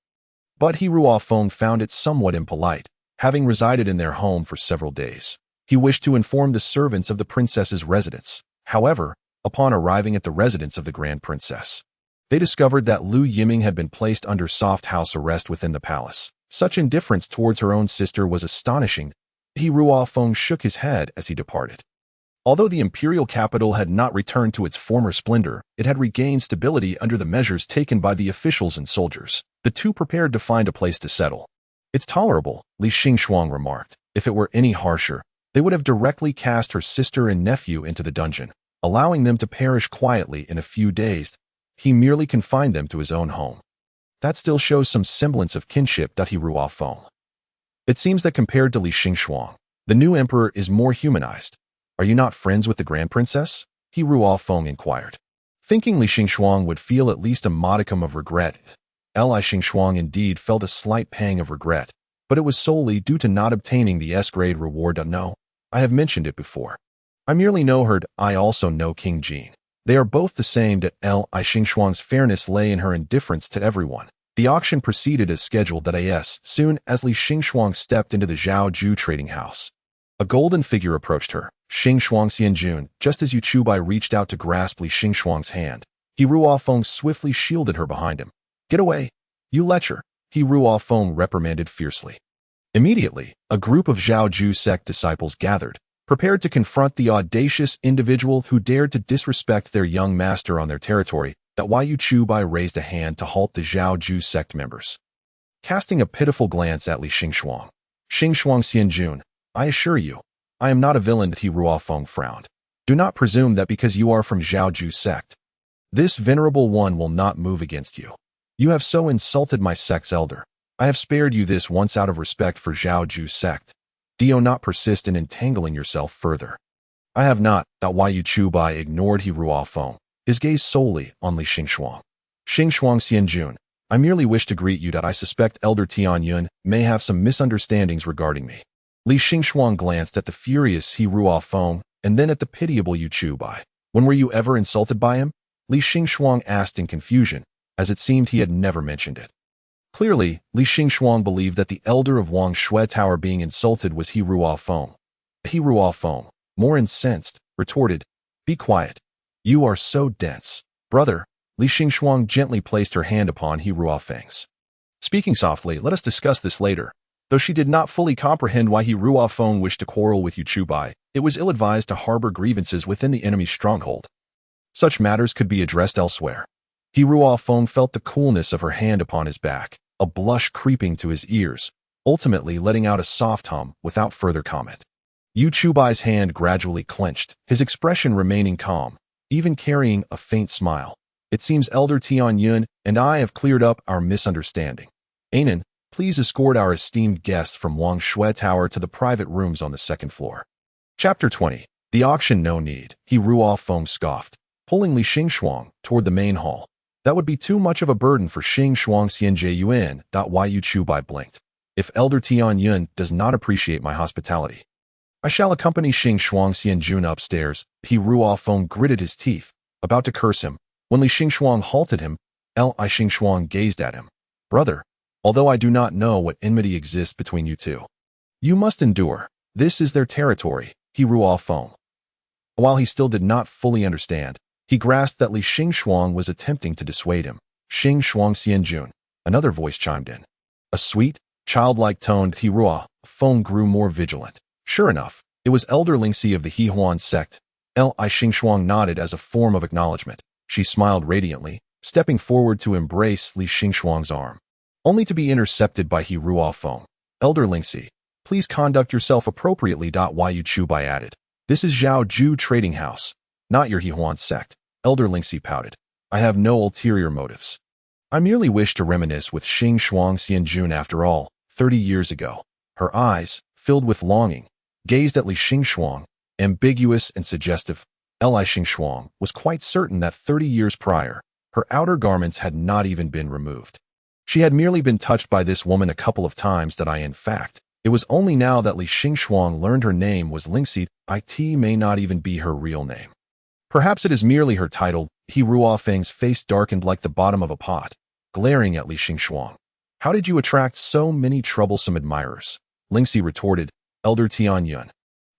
but He Ruofeng found it somewhat impolite, having resided in their home for several days. He wished to inform the servants of the princess's residence. However, upon arriving at the residence of the Grand Princess, they discovered that Lu Yiming had been placed under soft house arrest within the palace. Such indifference towards her own sister was astonishing. He Ruofeng shook his head as he departed. Although the imperial capital had not returned to its former splendor, it had regained stability under the measures taken by the officials and soldiers. The two prepared to find a place to settle. It's tolerable, Li Xingxuang remarked. If it were any harsher, they would have directly cast her sister and nephew into the dungeon, allowing them to perish quietly in a few days. He merely confined them to his own home. That still shows some semblance of kinship. He Ruofeng. It seems that compared to Li Xingxuang, the new emperor is more humanized. Are you not friends with the Grand Princess? He Ruofeng inquired. Thinking Li Xingxuang would feel at least a modicum of regret, Li Xingxuang indeed felt a slight pang of regret, but it was solely due to not obtaining the S-grade reward. No, I have mentioned it before. I merely know her. I also know King Jin. They are both the same. Li Xingxuang's fairness lay in her indifference to everyone. The auction proceeded as scheduled as soon as Li Xingxuang stepped into the Zhaoju trading house. A golden figure approached her. Xingxuang Xianjun, just as Yu Chubai reached out to grasp Li Xingxuang's hand, He Ruofeng swiftly shielded her behind him. "Get away! You lecher!" He Ruofeng reprimanded fiercely. Immediately, a group of Zhaoju sect disciples gathered, prepared to confront the audacious individual who dared to disrespect their young master on their territory. That Yu Chubai raised a hand to halt the Zhaoju sect members. Casting a pitiful glance at Li Xingxuang, "Xingxuang Xianjun, I assure you, I am not a villain." He Ruofeng frowned. "Do not presume that because you are from Zhaoju sect, this venerable one will not move against you. You have so insulted my sect's elder. I have spared you this once out of respect for Zhaoju sect. Do not persist in entangling yourself further." "I have not." Yu Chubai ignored He Ruofeng, his gaze solely on Li Xingxuang. "Xingxuang Xianjun, I merely wish to greet you that I suspect Elder Tianyun may have some misunderstandings regarding me." Li Xingxuang glanced at the furious He Ruofeng and then at the pitiable Yu Chubai. "When were you ever insulted by him?" Li Xingxuang asked in confusion, as it seemed he had never mentioned it. Clearly, Li Xingxuang believed that the elder of Wang Shui Tower being insulted was He Ruofeng. He Ruofeng, more incensed, retorted, "Be quiet. You are so dense." "Brother," Li Xingxuang gently placed her hand upon He Ruofeng's. Speaking softly, "Let us discuss this later." Though she did not fully comprehend why He Ruofeng wished to quarrel with Yu Chubai, it was ill-advised to harbor grievances within the enemy's stronghold. Such matters could be addressed elsewhere. He Ruofeng felt the coolness of her hand upon his back, a blush creeping to his ears, ultimately letting out a soft hum without further comment. Yu Chubai's hand gradually clenched, his expression remaining calm, even carrying a faint smile. "It seems Elder Tianyun and I have cleared up our misunderstanding. Anan, please escort our esteemed guests from Wang Shui Tower to the private rooms on the second floor." Chapter 20. The auction. "No need," He Ruofeng scoffed, pulling Li Xingxuang toward the main hall. "That would be too much of a burden for Xingxuang Xianjun." Yu Chubai blinked. "If Elder Tianyun does not appreciate my hospitality, I shall accompany Xingxuang Xianjun upstairs." He Ruofeng gritted his teeth, about to curse him, when Li Xingxuang halted him. Li Xingxuang gazed at him. "Brother, although I do not know what enmity exists between you two, you must endure. This is their territory." He Ruofeng, while he still did not fully understand, he grasped that Li Xingxuang was attempting to dissuade him. "Xingxuang Xianjun," another voice chimed in. A sweet, childlike toned He Ruofeng grew more vigilant. Sure enough, it was Elder Lingxi of the Hehuan sect. Li Xingxuang nodded as a form of acknowledgement. She smiled radiantly, stepping forward to embrace Li Xingxuang's arm, only to be intercepted by He Ruofeng. "Elder Lingxi, please conduct yourself appropriately." Yu Chubai added. "This is Zhaoju Trading House, not your Hehuan sect." Elder Lingxi pouted. "I have no ulterior motives. I merely wish to reminisce with Xingxuang Xianjun. After all, 30 years ago." Her eyes, filled with longing, gazed at Li Xingxuang, ambiguous and suggestive. Li Xingxuang was quite certain that 30 years prior, her outer garments had not even been removed. She had merely been touched by this woman a couple of times. In fact, it was only now that Li Xingxuang learned her name was Lingxi. It may not even be her real name. Perhaps it is merely her title. He Ruofeng's face darkened like the bottom of a pot, glaring at Li Xingxuang. "How did you attract so many troublesome admirers?" Lingxi retorted. "Elder Tianyun,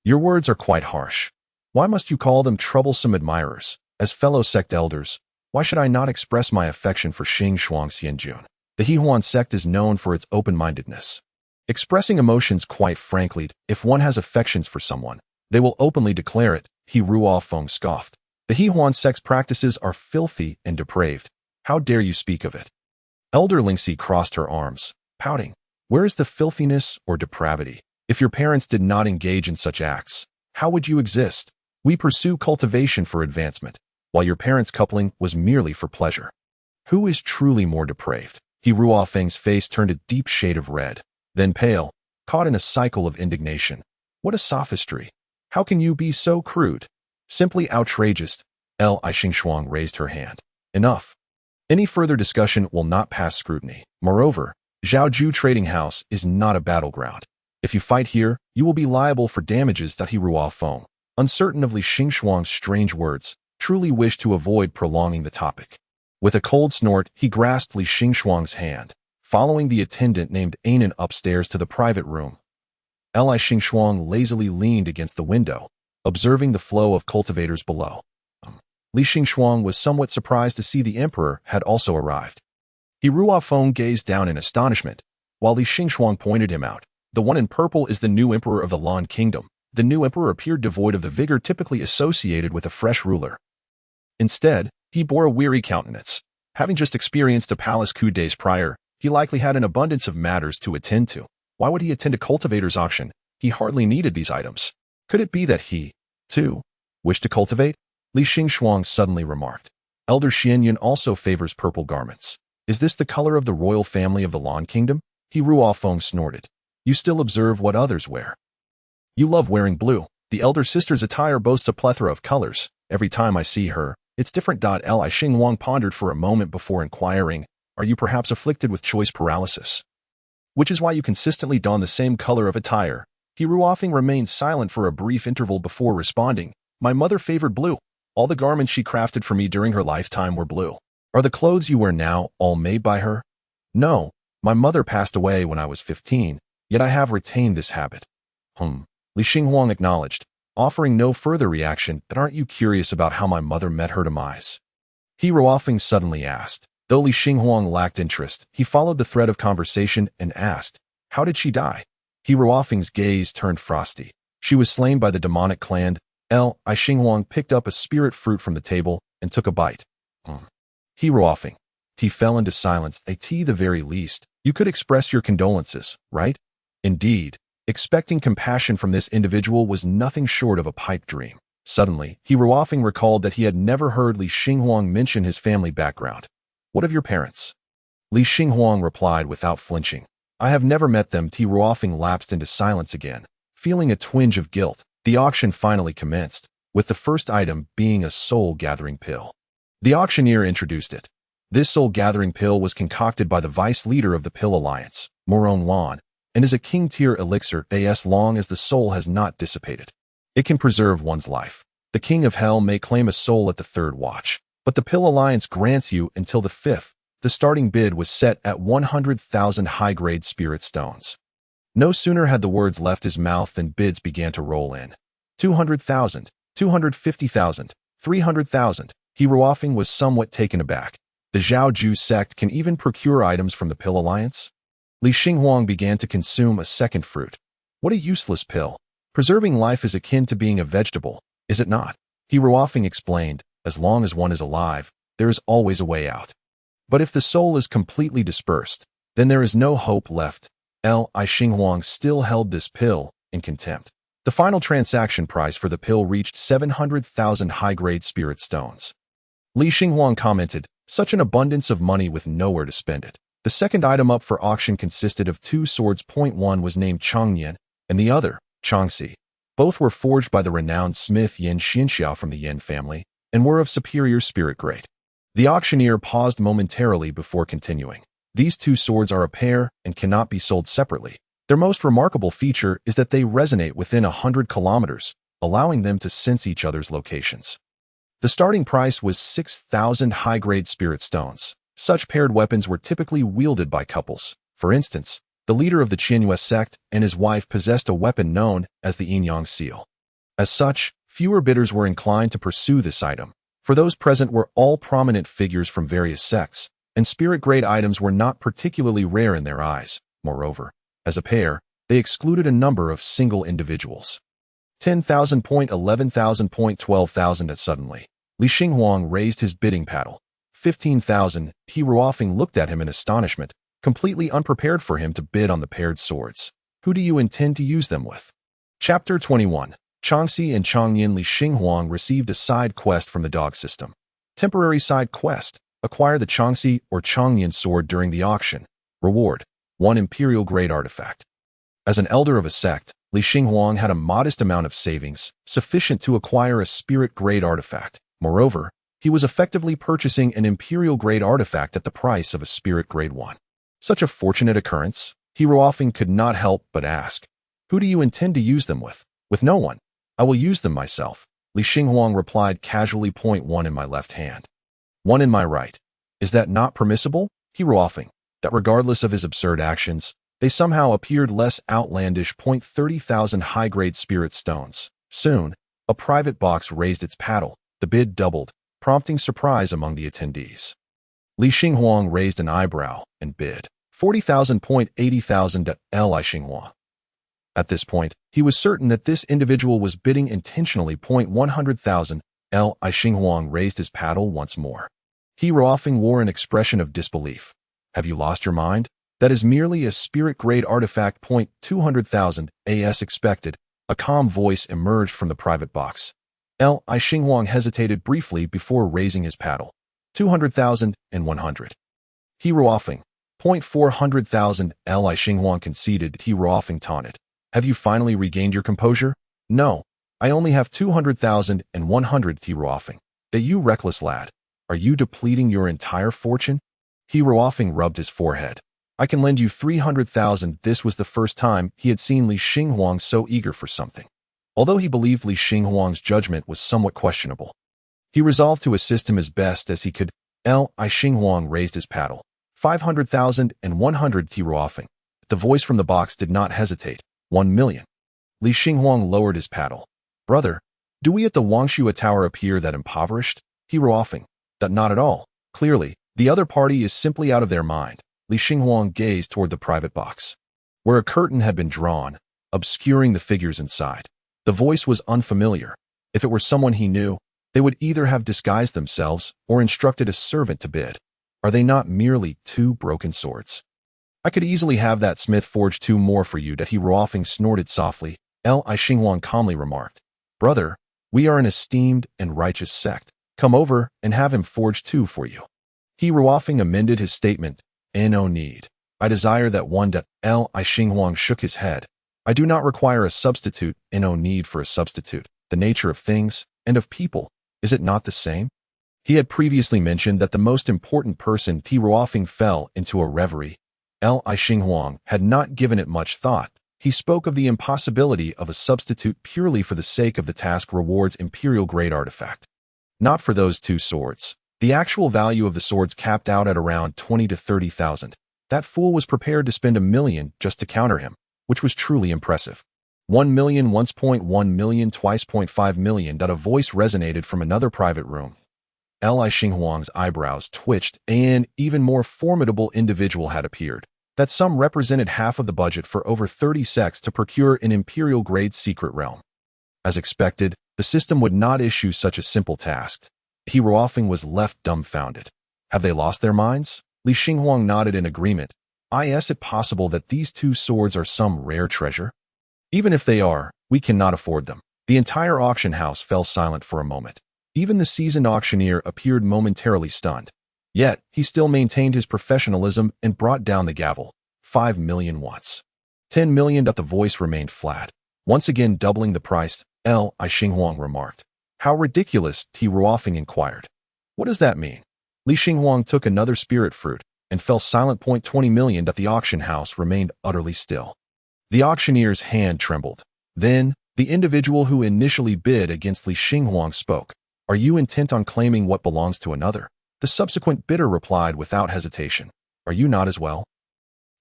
your words are quite harsh. Why must you call them troublesome admirers? As fellow sect elders, why should I not express my affection for Xingxuang Xianjun? The Hehuan sect is known for its open-mindedness. Expressing emotions quite frankly, if one has affections for someone, they will openly declare it." He Ruofeng scoffed. "The Hehuan sect's practices are filthy and depraved. How dare you speak of it?" Elder Lingxi crossed her arms, pouting. "Where is the filthiness or depravity? If your parents did not engage in such acts, how would you exist? We pursue cultivation for advancement, while your parents' coupling was merely for pleasure. Who is truly more depraved?" He Ruofeng's face turned a deep shade of red, then pale, caught in a cycle of indignation. "What a sophistry! How can you be so crude? Simply outrageous." Li Xingxuang raised her hand. "Enough. Any further discussion will not pass scrutiny. Moreover, Zhaoju Trading House is not a battleground. If you fight here, you will be liable for damages." He Ruofeng, uncertain of Li Xingxuang's strange words, truly wished to avoid prolonging the topic. With a cold snort, he grasped Li Xingxuang's hand, following the attendant named Anan upstairs to the private room. Li Xingxuang lazily leaned against the window, observing the flow of cultivators below. Li Xingxuang was somewhat surprised to see the emperor had also arrived. He Ruofeng gazed down in astonishment, while Li Xingxuang pointed him out. The one in purple is the new emperor of the Lan Kingdom. The new emperor appeared devoid of the vigor typically associated with a fresh ruler. Instead, he bore a weary countenance. Having just experienced a palace coup days prior, he likely had an abundance of matters to attend to. Why would he attend a cultivator's auction? He hardly needed these items. Could it be that he, too, wished to cultivate? Li Xingxuang suddenly remarked. Elder Xianyan also favors purple garments. Is this the color of the royal family of the Lan Kingdom? He Ruofeng snorted. You still observe what others wear. You love wearing blue. The elder sister's attire boasts a plethora of colors. Every time I see her, it's different. Li Xinghuang pondered for a moment before inquiring, are you perhaps afflicted with choice paralysis? Which is why you consistently don the same color of attire. He Ruofeng remained silent for a brief interval before responding. My mother favored blue. All the garments she crafted for me during her lifetime were blue. Are the clothes you wear now all made by her? No. My mother passed away when I was 15, yet I have retained this habit. Li Xinghuang acknowledged, offering no further reaction. But aren't you curious about how my mother met her demise? He Ruofeng suddenly asked. Though Li Xinghuang lacked interest, he followed the thread of conversation and asked, how did she die? He Ruofeng's gaze turned frosty. She was slain by the demonic clan. Li Xinghuang picked up a spirit fruit from the table and took a bite. He Ruofeng. He fell into silence. At the very least, you could express your condolences, right? Indeed, expecting compassion from this individual was nothing short of a pipe dream. Suddenly, He Ruofeng recalled that he had never heard Li Xinghuang mention his family background. What of your parents? Li Xinghuang replied without flinching. I have never met them. He Ruofeng lapsed into silence again, feeling a twinge of guilt. The auction finally commenced, with the first item being a soul-gathering pill. The auctioneer introduced it. This soul-gathering pill was concocted by the vice leader of the Pill Alliance, Moron Lan, and is a king-tier elixir as long as the soul has not dissipated. It can preserve one's life. The King of Hell may claim a soul at the third watch, but the Pill Alliance grants you until the fifth. The starting bid was set at 100,000 high-grade spirit stones. No sooner had the words left his mouth than bids began to roll in. 200,000, 250,000, 300,000. He Ruofeng was somewhat taken aback. The Zhaoju sect can even procure items from the Pill Alliance? Li Xinghuang began to consume a second fruit. What a useless pill. Preserving life is akin to being a vegetable, is it not? He Ruofeng explained, as long as one is alive, there is always a way out. But if the soul is completely dispersed, then there is no hope left. Li Xinghuang still held this pill in contempt. The final transaction price for the pill reached 700,000 high-grade spirit stones. Li Xinghuang commented, such an abundance of money with nowhere to spend it. The second item up for auction consisted of two swords. One was named Changnian, and the other, Changxi. Both were forged by the renowned smith Yan Xinxiao from the Yan family, and were of superior spirit grade. The auctioneer paused momentarily before continuing. These two swords are a pair and cannot be sold separately. Their most remarkable feature is that they resonate within 100 kilometers, allowing them to sense each other's locations. The starting price was 6,000 high-grade spirit stones. Such paired weapons were typically wielded by couples. For instance, the leader of the Qianyue sect and his wife possessed a weapon known as the Yin-Yang seal. As such, fewer bidders were inclined to pursue this item, for those present were all prominent figures from various sects, and spirit-grade items were not particularly rare in their eyes. Moreover, as a pair, they excluded a number of single individuals. 10,000, 11,000, 12,000. Suddenly, Li Xinghuang raised his bidding paddle. 15,000. He Ruofeng looked at him in astonishment, completely unprepared for him to bid on the paired swords. Who do you intend to use them with? Chapter 21. Changxi and Changnian. Li Xinghuang received a side quest from the dog system. Temporary side quest. Acquire the Changxi or Changnian sword during the auction. Reward: 1 imperial grade artifact. As an elder of a sect, Li Xinghuang had a modest amount of savings, sufficient to acquire a spirit-grade artifact. Moreover, he was effectively purchasing an imperial-grade artifact at the price of a spirit-grade one. Such a fortunate occurrence, He Ruofeng could not help but ask, who do you intend to use them with? With no one. I will use them myself. Li Xinghuang replied casually. 1 in my left hand. 1 in my right. Is that not permissible? He Ruofing, that regardless of his absurd actions, they somehow appeared less outlandish. 30,000 high-grade spirit stones. Soon, a private box raised its paddle. The bid doubled, prompting surprise among the attendees. Li Xinghuang raised an eyebrow and bid 40,000. 80,000 Li Xinghuang. At this point, he was certain that this individual was bidding intentionally. 100,000 Li Xinghuang raised his paddle once more. He Ruofing wore an expression of disbelief. Have you lost your mind? That is merely a spirit-grade artifact. 200,000 as expected. A calm voice emerged from the private box. Li Xinghuang hesitated briefly before raising his paddle. 200,000 and 100. He Ruofing. 400,000 Li Xinghuang conceded. He Ruofing taunted. Have you finally regained your composure? No, I only have 200,000 and 100. He Ruofing. That you reckless lad. Are you depleting your entire fortune? He Ruofing rubbed his forehead. I can lend you 300,000. This was the first time he had seen Li Xinghuang so eager for something. Although he believed Li Xinghuang's judgment was somewhat questionable, he resolved to assist him as best as he could. Li Xinghuang raised his paddle. 500,000 and 100. He Ruofing. The voice from the box did not hesitate. 1 million. Li Xinghuang lowered his paddle. Brother, do we at the Wangshua Tower appear that impoverished? He Ruofing. That not at all. Clearly, the other party is simply out of their mind. Li Xinghuang gazed toward the private box, where a curtain had been drawn, obscuring the figures inside. The voice was unfamiliar. If it were someone he knew, they would either have disguised themselves or instructed a servant to bid. Are they not merely 2 broken swords? I could easily have that smith forge 2 more for you. That He Ruofing snorted softly. Li Xinghuang calmly remarked, Brother, we are an esteemed and righteous sect. Come over and have him forge 2 for you. He Ruofing amended his statement. No need. I desire that one. Li Xinghuang shook his head. I do not require a substitute. No need for a substitute. The nature of things and of people, is it not the same? He had previously mentioned that the most important person. He Ruofing fell into a reverie. Li Xinghuang had not given it much thought. He spoke of the impossibility of a substitute purely for the sake of the task rewards imperial-grade artifact. Not for those 2 swords. The actual value of the swords capped out at around 20 to 30,000. That fool was prepared to spend 1 million just to counter him, which was truly impressive. 1 million once. 1 million twice. 5 million. A voice resonated from another private room. Li Xinghuang's eyebrows twitched. An even more formidable individual had appeared. That sum represented half of the budget for over 30 sects to procure an imperial-grade secret realm. As expected, the system would not issue such a simple task. He Ruofing was left dumbfounded. Have they lost their minds? Li Xinghuang nodded in agreement. Is it possible that these 2 swords are some rare treasure? Even if they are, we cannot afford them. The entire auction house fell silent for a moment. Even the seasoned auctioneer appeared momentarily stunned. Yet, he still maintained his professionalism and brought down the gavel. 5 million once. 10 million. The voice remained flat. Once again doubling the price. Li Xinghuang remarked. How ridiculous, He Ruofing inquired. What does that mean? Li Xinghuang took another spirit fruit and fell silent. 20 million. The auction house remained utterly still. The auctioneer's hand trembled. Then, the individual who initially bid against Li Xinghuang spoke. Are you intent on claiming what belongs to another? The subsequent bidder replied without hesitation. Are you not as well?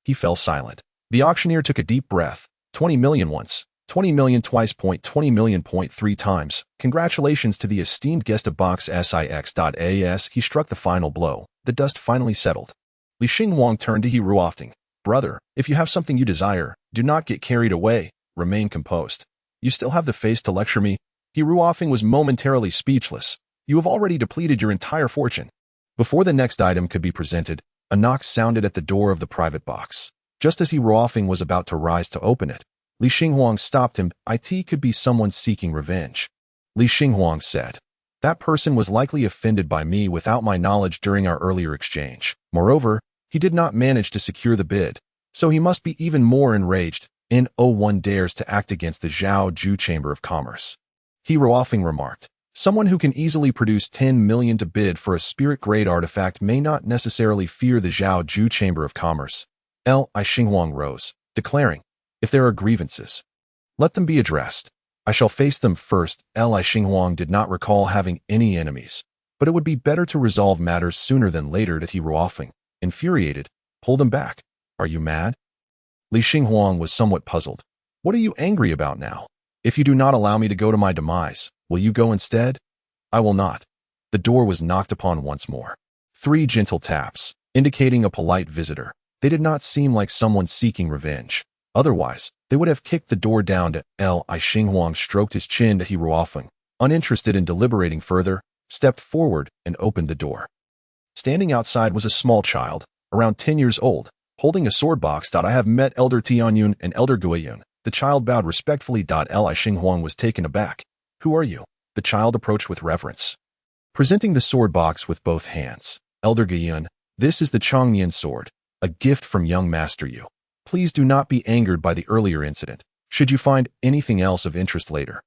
He fell silent. The auctioneer took a deep breath. 20 million once. 20 million twice. 20 million. 3 times. Congratulations to the esteemed guest of Box Six.as. He struck the final blow. The dust finally settled. Li Xinghuang turned to He Ruofing. Brother, if you have something you desire, do not get carried away. Remain composed. You still have the face to lecture me? He Ruofing was momentarily speechless. You have already depleted your entire fortune. Before the next item could be presented, a knock sounded at the door of the private box. Just as He Ruofing was about to rise to open it, Li Xinghuang stopped him. It could be someone seeking revenge. Li Xinghuang said. That person was likely offended by me without my knowledge during our earlier exchange. Moreover, he did not manage to secure the bid, so he must be even more enraged. No1 dares to act against the Zhao Ju Chamber of Commerce. He Ruofing remarked. Someone who can easily produce 10 million to bid for a spirit-grade artifact may not necessarily fear the Zhao Ju Chamber of Commerce. Li Xinghuang rose, declaring, if there are grievances, let them be addressed. I shall face them first. Li Xinghuang did not recall having any enemies. but it would be better to resolve matters sooner than later. That he Ruofeng, infuriated, pulled him back. Are you mad? Li Xinghuang was somewhat puzzled. What are you angry about now? If you do not allow me to go to my demise, will you go instead? I will not. The door was knocked upon once more. 3 gentle taps, indicating a polite visitor. They did not seem like someone seeking revenge. Otherwise, they would have kicked the door down. Li Xinghuang stroked his chin. He Ruofeng, uninterested in deliberating further, stepped forward and opened the door. Standing outside was a small child, around 10 years old, holding a sword box. I have met Elder Tianyun and Elder Guiyun. The child bowed respectfully. Li Xinghuang was taken aback. Who are you? The child approached with reverence. Presenting the sword box with both hands. Elder Guiyun, this is the Changnian sword, a gift from young Master Yu. Please do not be angered by the earlier incident. Should you find anything else of interest later,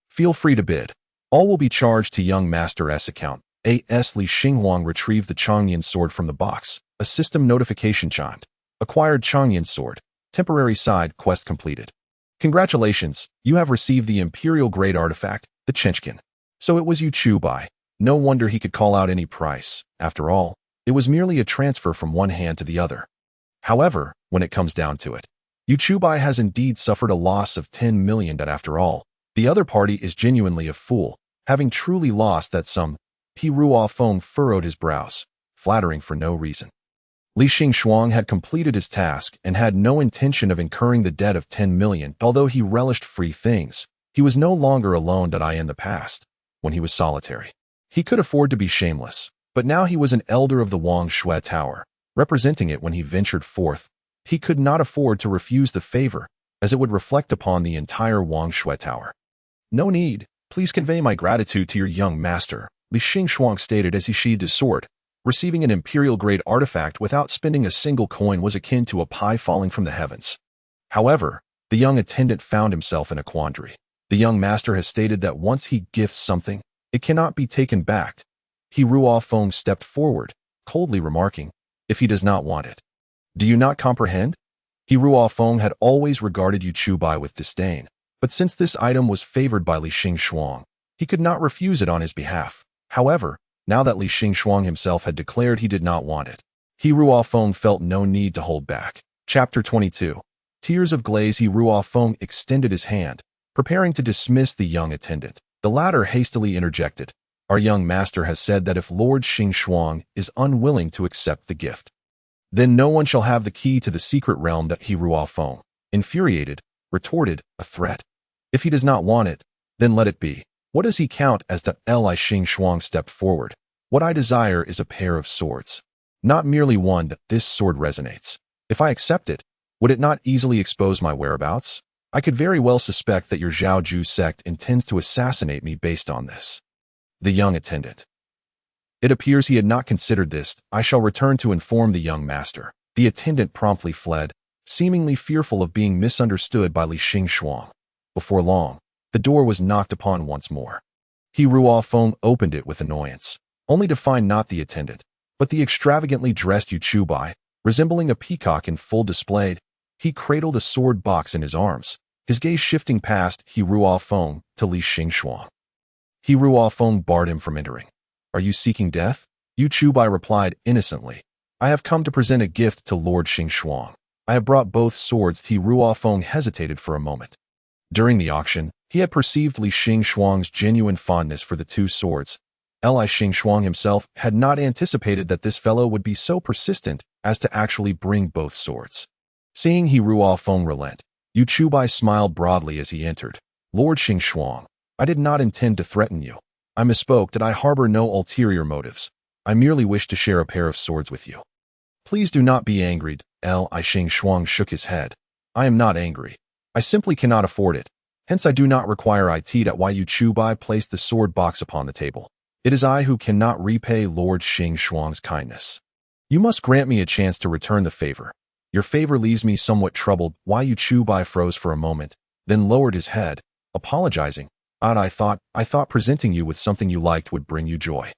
feel free to bid. All will be charged to young Master S account. A.S. Li Xinghuang retrieved the Changnian sword from the box. A system notification chimed. Acquired Changnian sword. Temporary side quest completed. Congratulations, you have received the Imperial Grade artifact, the Chenchkin. So it was Yu Chubai. No wonder he could call out any price. After all, it was merely a transfer from one hand to the other. However, when it comes down to it, Yu Chubai has indeed suffered a loss of 10 million. That after all, the other party is genuinely a fool, having truly lost that sum. He Ruofeng furrowed his brows, flattering for no reason. Li Xinghuang had completed his task and had no intention of incurring the debt of 10 million. Although he relished free things, he was no longer alone. In the past, when he was solitary, he could afford to be shameless, but now he was an elder of the Wang Shui Tower, representing it. When he ventured forth, he could not afford to refuse the favor, as it would reflect upon the entire Wang Shui Tower. No need. Please convey my gratitude to your young master, Li Xinghuang stated as he sheathed his sword. Receiving an Imperial-grade artifact without spending a single coin was akin to a pie falling from the heavens. However, the young attendant found himself in a quandary. The young master has stated that once he gifts something, it cannot be taken back. He Ruofeng stepped forward, coldly remarking, if he does not want it. Do you not comprehend? He Ruofeng had always regarded Yu Chubai with disdain, but since this item was favored by Li Xinghuang, he could not refuse it on his behalf. However, now that Li Xinghuang himself had declared he did not want it, He Ruofeng felt no need to hold back. Chapter 22. Tears of glaze. He Ruofeng extended his hand, preparing to dismiss the young attendant. The latter hastily interjected. Our young master has said that if Lord Xinghuang is unwilling to accept the gift, then no one shall have the key to the secret realm. That He Ruofeng, infuriated, retorted, a threat. If he does not want it, then let it be. What does he count as? Li Xinghuang stepped forward. What I desire is a pair of swords. Not merely one. This sword resonates. If I accept it, would it not easily expose my whereabouts? I could very well suspect that your Zhaoju sect intends to assassinate me based on this. The young attendant. It appears he had not considered this. I shall return to inform the young master. The attendant promptly fled, seemingly fearful of being misunderstood by Li Xinghuang. Before long, the door was knocked upon once more. He Ruofeng opened it with annoyance, only to find not the attendant, but the extravagantly dressed Yu Chubai, resembling a peacock in full display. He cradled a sword box in his arms, his gaze shifting past He Ruofeng to Li Xinghuang. He Ruofeng barred him from entering. Are you seeking death? Yu Chubai replied innocently. I have come to present a gift to Lord Xinghuang. I have brought both swords. He Ruofeng hesitated for a moment. During the auction, he had perceived Li Xinghuang's genuine fondness for the two swords. Li Xinghuang himself had not anticipated that this fellow would be so persistent as to actually bring both swords. Seeing He Ruofeng relent, Yu Chubai smiled broadly as he entered. Lord Xinghuang, I did not intend to threaten you. I misspoke. That I harbor no ulterior motives. I merely wish to share a pair of swords with you. Please do not be angry. Li Xinghuang shook his head. I am not angry. I simply cannot afford it. Hence I do not require it. Why Yu Chubai placed the sword box upon the table. It is I who cannot repay Lord Xinghuang's kindness. You must grant me a chance to return the favor. Your favor leaves me somewhat troubled. Why Yu Chubai froze for a moment, then lowered his head, apologizing. I thought presenting you with something you liked would bring you joy.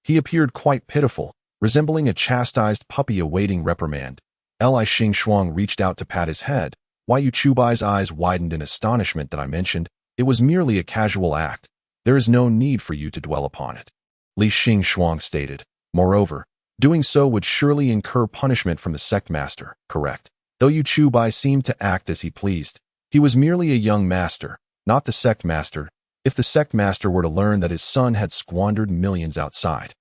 He appeared quite pitiful, resembling a chastised puppy awaiting reprimand. Li Xinghuang reached out to pat his head. Why Yu Chubai's eyes widened in astonishment. That I mentioned, it was merely a casual act. There is no need for you to dwell upon it. Li Xing stated. Moreover, doing so would surely incur punishment from the sect master, correct? Though Yu Chubai seemed to act as he pleased, he was merely a young master, not the sect master. If the sect master were to learn that his son had squandered millions outside,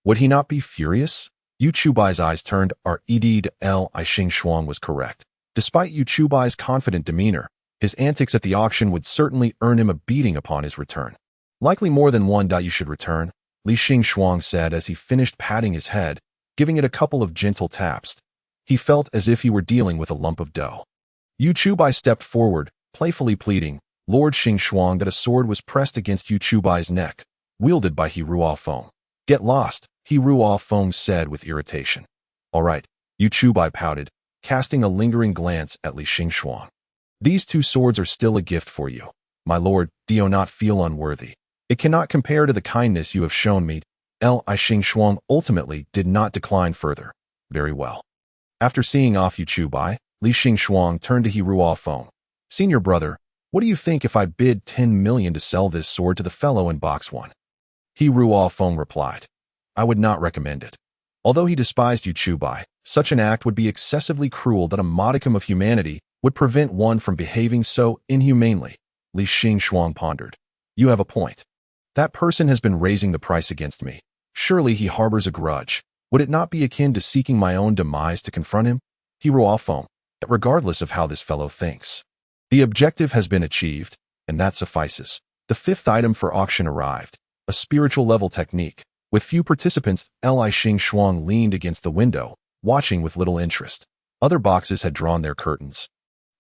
would he not be furious? Yu Chubai's eyes turned. Li Xing was correct. Despite Yu Chubai's confident demeanor, his antics at the auction would certainly earn him a beating upon his return. Likely more than one. You should return, Li Xing said as he finished patting his head, giving it a couple of gentle taps. He felt as if he were dealing with a lump of dough. Yu Chubai stepped forward, playfully pleading. Lord Xing that a sword was pressed against Yu Chubai's neck, wielded by He Ruo Feng. Get lost, He Ruo Feng said with irritation. All right, Yu Chubai pouted, casting a lingering glance at Li Xing. These two swords are still a gift for you. My lord, do you not feel unworthy? It cannot compare to the kindness you have shown me. Li Xing ultimately did not decline further. Very well. After seeing off Yu Chubai, Li Xing turned to He Ruo Feng. Senior brother, what do you think if I bid 10 million to sell this sword to the fellow in box 1? He Ruo Feng replied. I would not recommend it. Although he despised Yu Chubai, such an act would be excessively cruel that a modicum of humanity would prevent one from behaving so inhumanely. Li Xing pondered. You have a point. That person has been raising the price against me. Surely he harbors a grudge. Would it not be akin to seeking my own demise to confront him? He Ruo Feng, regardless of how this fellow thinks. The objective has been achieved, and that suffices. The fifth item for auction arrived, a spiritual level technique. With few participants, Li Xing leaned against the window, watching with little interest. Other boxes had drawn their curtains.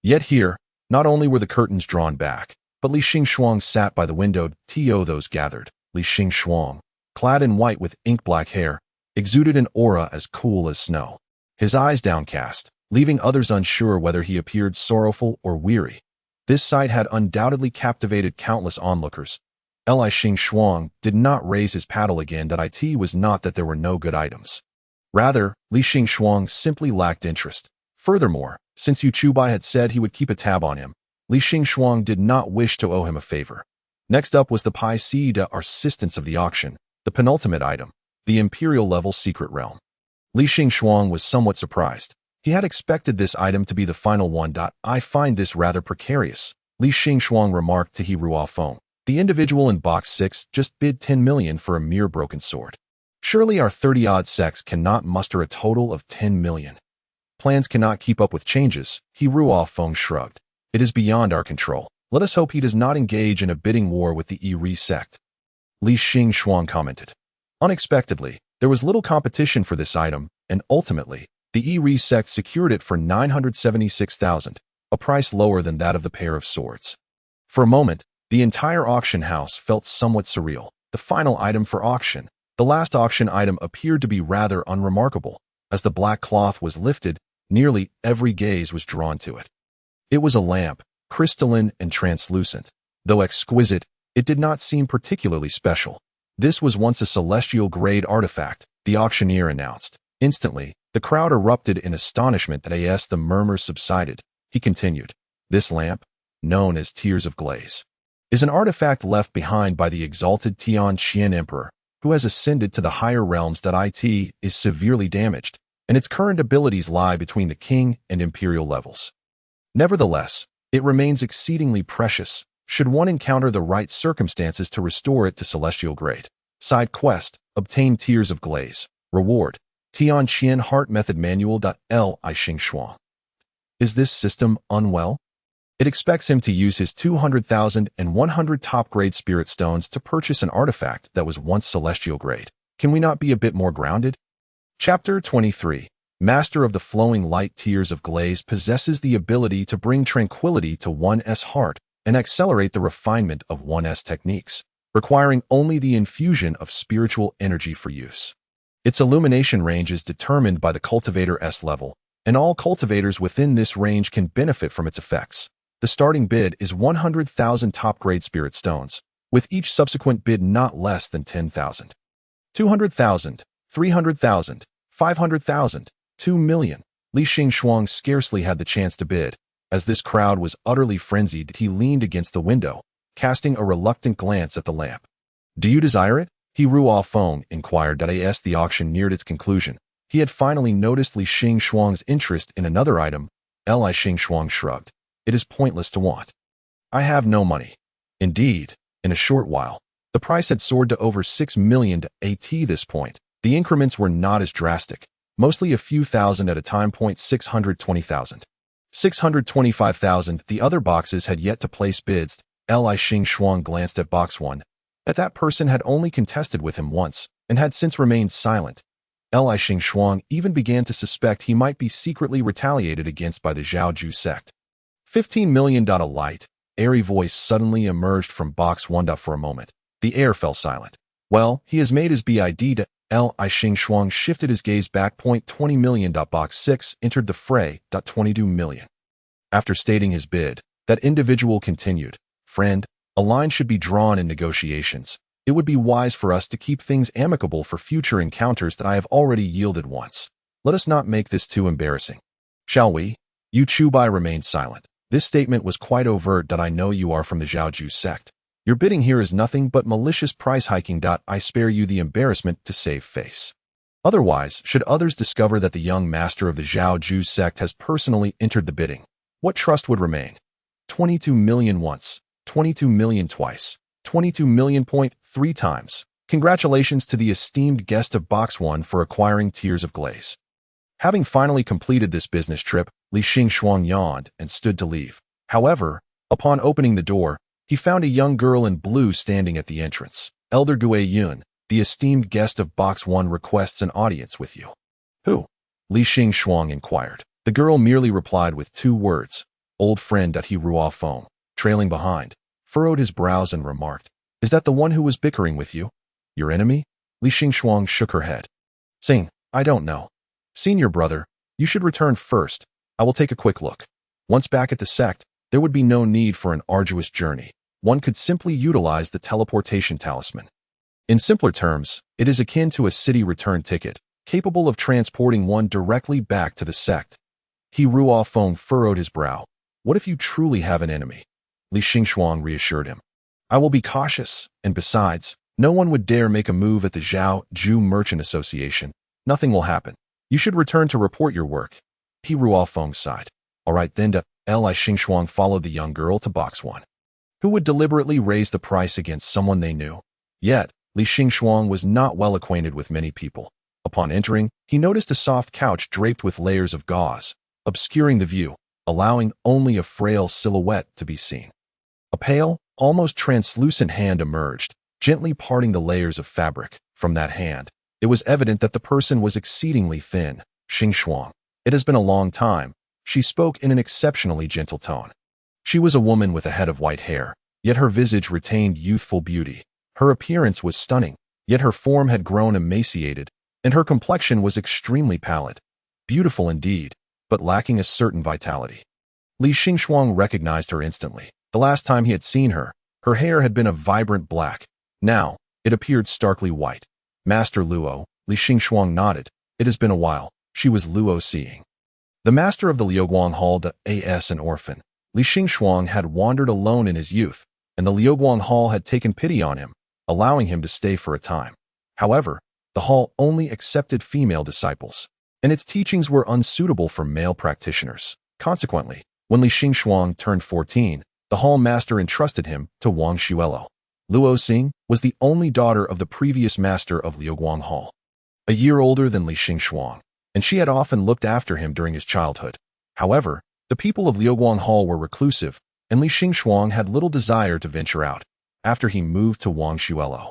Yet here, not only were the curtains drawn back, but Li Xing sat by the window. Those gathered. Li Xing, clad in white with ink-black hair, exuded an aura as cool as snow. His eyes downcast, leaving others unsure whether he appeared sorrowful or weary. This sight had undoubtedly captivated countless onlookers. Li Xing did not raise his paddle again. It was not that there were no good items. Rather, Li Xing simply lacked interest. Furthermore, since Yu Chubai had said he would keep a tab on him, Li Xing did not wish to owe him a favor. Next up was the Pai Si de assistance of the auction, the penultimate item, the Imperial level secret realm. Li Xing was somewhat surprised. He had expected this item to be the final one. I find this rather precarious, Li Xing remarked to He Ruo Feng. The individual in box 6 just bid 10 million for a mere broken sword. Surely our 30-odd sects cannot muster a total of 10 million. Plans cannot keep up with changes, He Ruo Feng shrugged. It is beyond our control. Let us hope he does not engage in a bidding war with the Yi sect. Li Xing commented. Unexpectedly, there was little competition for this item, and ultimately, the Yi sect secured it for 976,000, a price lower than that of the pair of swords. For a moment, the entire auction house felt somewhat surreal. The final item for auction, the last auction item, appeared to be rather unremarkable. As the black cloth was lifted, nearly every gaze was drawn to it. It was a lamp, crystalline and translucent. Though exquisite, it did not seem particularly special. This was once a celestial-grade artifact, the auctioneer announced. Instantly, the crowd erupted in astonishment. As the murmurs subsided, he continued. This lamp, known as Tears of Glaze, is an artifact left behind by the exalted Tianqian Emperor, who has ascended to the higher realms. It is severely damaged, and its current abilities lie between the king and imperial levels. Nevertheless, it remains exceedingly precious, should one encounter the right circumstances to restore it to celestial grade. Side quest, obtain Tears of Glaze. Reward, Tianqian Heart Method Manual. Li Xing. Is this system unwell? It expects him to use his 200,000 and 100 top-grade spirit stones to purchase an artifact that was once celestial grade. Can we not be a bit more grounded? Chapter 23. Master of the Flowing Light. Tears of Glaze possesses the ability to bring tranquility to one's heart and accelerate the refinement of one's techniques, requiring only the infusion of spiritual energy for use. Its illumination range is determined by the cultivator's level, and all cultivators within this range can benefit from its effects. The starting bid is 100,000 top-grade spirit stones, with each subsequent bid not less than 10,000. 200,000, 300,000, 500,000, 2 million. Li Xing scarcely had the chance to bid. As this crowd was utterly frenzied, he leaned against the window, casting a reluctant glance at the lamp. Do you desire it? He Ruo Feng inquired. As the auction neared its conclusion, he had finally noticed Li Xingxuang's interest in another item. Li Xingxuang shrugged. It is pointless to want. I have no money. Indeed, in a short while, the price had soared to over 6 million at this point. The increments were not as drastic, mostly a few thousand at a time. 620,000. 625,000. The other boxes had yet to place bids. Li Xingxuang glanced at box 1. That person had only contested with him once, and had since remained silent. Li Xingxuang even began to suspect he might be secretly retaliated against by the Zhaoju sect. $15 million. A light, airy voice suddenly emerged from box 1. For a moment, the air fell silent. Well, he has made his bid. Li Xingxuang shifted his gaze back. 20 million. Box 6 entered the fray. 22 million. After stating his bid, that individual continued, Friend, a line should be drawn in negotiations. It would be wise for us to keep things amicable for future encounters. That I have already yielded once. Let us not make this too embarrassing. Shall we? Yu Chubai remained silent. This statement was quite overt. I know you are from the Zhaoju sect. Your bidding here is nothing but malicious price hiking. I spare you the embarrassment to save face. Otherwise, should others discover that the young master of the Zhaoju sect has personally entered the bidding, what trust would remain? 22 million once, 22 million twice, 22 million. 3 times. Congratulations to the esteemed guest of Box 1 for acquiring Tears of Glaze. Having finally completed this business trip, Li Xingxuang yawned and stood to leave. However, upon opening the door, he found a young girl in blue standing at the entrance. Elder Gue Yun, the esteemed guest of Box 1 requests an audience with you. Who? Li Xingxuang inquired. The girl merely replied with 2 words. Old friend. He Ruo Feng, trailing behind, furrowed his brows and remarked, Is that the one who was bickering with you? Your enemy? Li Xingxuang shook her head. Sing, I don't know. Senior brother, you should return first. I will take a quick look. Once back at the sect, there would be no need for an arduous journey. One could simply utilize the teleportation talisman. In simpler terms, it is akin to a city return ticket, capable of transporting one directly back to the sect. He Ruo Feng furrowed his brow. What if you truly have an enemy? Li Xingxuang reassured him. I will be cautious, and besides, no one would dare make a move at the Zhaoju Merchant Association. Nothing will happen. You should return to report your work. He Ruo Feng sighed. All right then. Li Xingxuang followed the young girl to box 1. Who would deliberately raise the price against someone they knew? Yet, Li Xingxuang was not well acquainted with many people. Upon entering, he noticed a soft couch draped with layers of gauze, obscuring the view, allowing only a frail silhouette to be seen. A pale, almost translucent hand emerged, gently parting the layers of fabric. From that hand, it was evident that the person was exceedingly thin. Xingxuang. It has been a long time. She spoke in an exceptionally gentle tone. She was a woman with a head of white hair, yet her visage retained youthful beauty. Her appearance was stunning, yet her form had grown emaciated, and her complexion was extremely pallid. Beautiful indeed, but lacking a certain vitality. Li Xingxuang recognized her instantly. The last time he had seen her, her hair had been a vibrant black. Now, it appeared starkly white. Master Luo, Li Xingxuang nodded. It has been a while. She was Luo Seeing. The master of the Liuguang Hall, an orphan. Li Xingxuang had wandered alone in his youth, and the Liuguang Hall had taken pity on him, allowing him to stay for a time. However, the hall only accepted female disciples, and its teachings were unsuitable for male practitioners. Consequently, when Li Xingxuang turned 14, the hall master entrusted him to Wang Xuelo. Luo Xing was the only daughter of the previous master of Liuguang Hall, a year older than Li Xingxuang, and she had often looked after him during his childhood. However, the people of Liuguang Hall were reclusive, and Li Xingxuang had little desire to venture out after he moved to Wang Xuelo.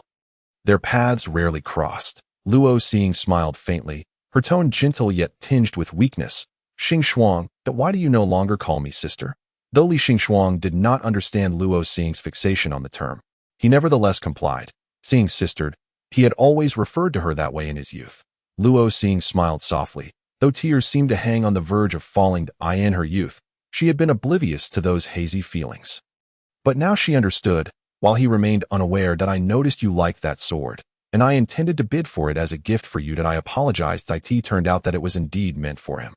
Their paths rarely crossed. Luo Xing smiled faintly, her tone gentle yet tinged with weakness. Xingxuang, why do you no longer call me sister? Though Li Xingxuang did not understand Luo Xing's fixation on the term, he nevertheless complied. Seeing sistered, he had always referred to her that way in his youth. Luo Xing smiled softly, though tears seemed to hang on the verge of falling. In her youth, she had been oblivious to those hazy feelings. But now she understood, while he remained unaware. I noticed you liked that sword, and I intended to bid for it as a gift for you. I apologized. It turned out that it was indeed meant for him.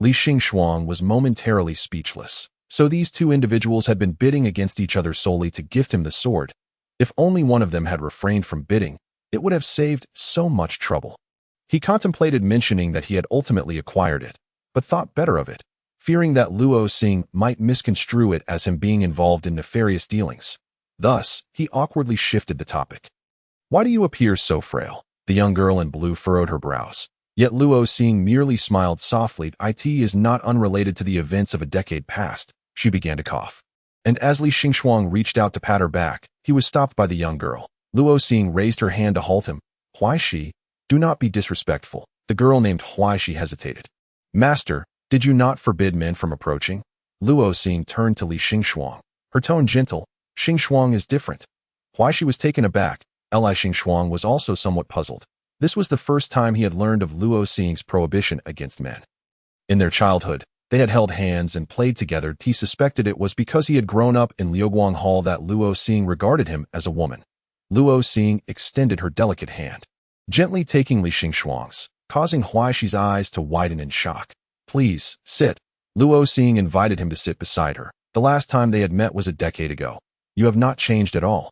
Li Xingxuang was momentarily speechless. So these two individuals had been bidding against each other solely to gift him the sword. If only one of them had refrained from bidding, It would have saved so much trouble. He contemplated mentioning that he had ultimately acquired it, but thought better of it, fearing that Luo Xing might misconstrue it as him being involved in nefarious dealings. Thus, he awkwardly shifted the topic. Why do you appear so frail? The young girl in blue furrowed her brows. Yet Luo Xing merely smiled softly. It is not unrelated to the events of a decade past. She began to cough. And as Li Xingxuang reached out to pat her back, he was stopped by the young girl. Luo Xing raised her hand to halt him. Huaishi, do not be disrespectful. The girl named Huaishi hesitated. Master, did you not forbid men from approaching? Luo Xing turned to Li Xingxuang. Her tone gentle. Xingxuang is different. Huaishi was taken aback. Li Xingxuang was also somewhat puzzled. This was the first time he had learned of Luo Xing's prohibition against men. In their childhood, they had held hands and played together. He suspected it was because he had grown up in Liuguang Hall that Luo Xing regarded him as a woman. Luo Xing extended her delicate hand, gently taking Li Xingxuang's, causing Huaishi's eyes to widen in shock. Please, sit. Luo Xing invited him to sit beside her. The last time they had met was a decade ago. You have not changed at all.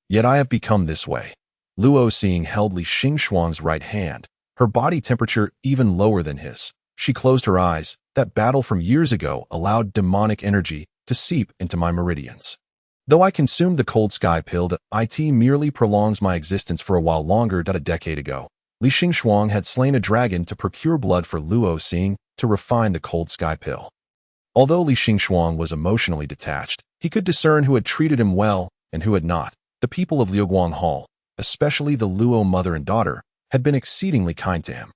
Yet I have become this way. Luo Xing held Li Xingxuang's right hand, her body temperature even lower than his. She closed her eyes. That battle from years ago allowed demonic energy to seep into my meridians. Though I consumed the cold sky pill, it merely prolongs my existence for a while longer. A decade ago, Li Xingxuang had slain a dragon to procure blood for Luo Xing to refine the cold sky pill. Although Li Xingxuang was emotionally detached, he could discern who had treated him well and who had not. The people of Liuguang Hall, especially the Luo mother and daughter, had been exceedingly kind to him.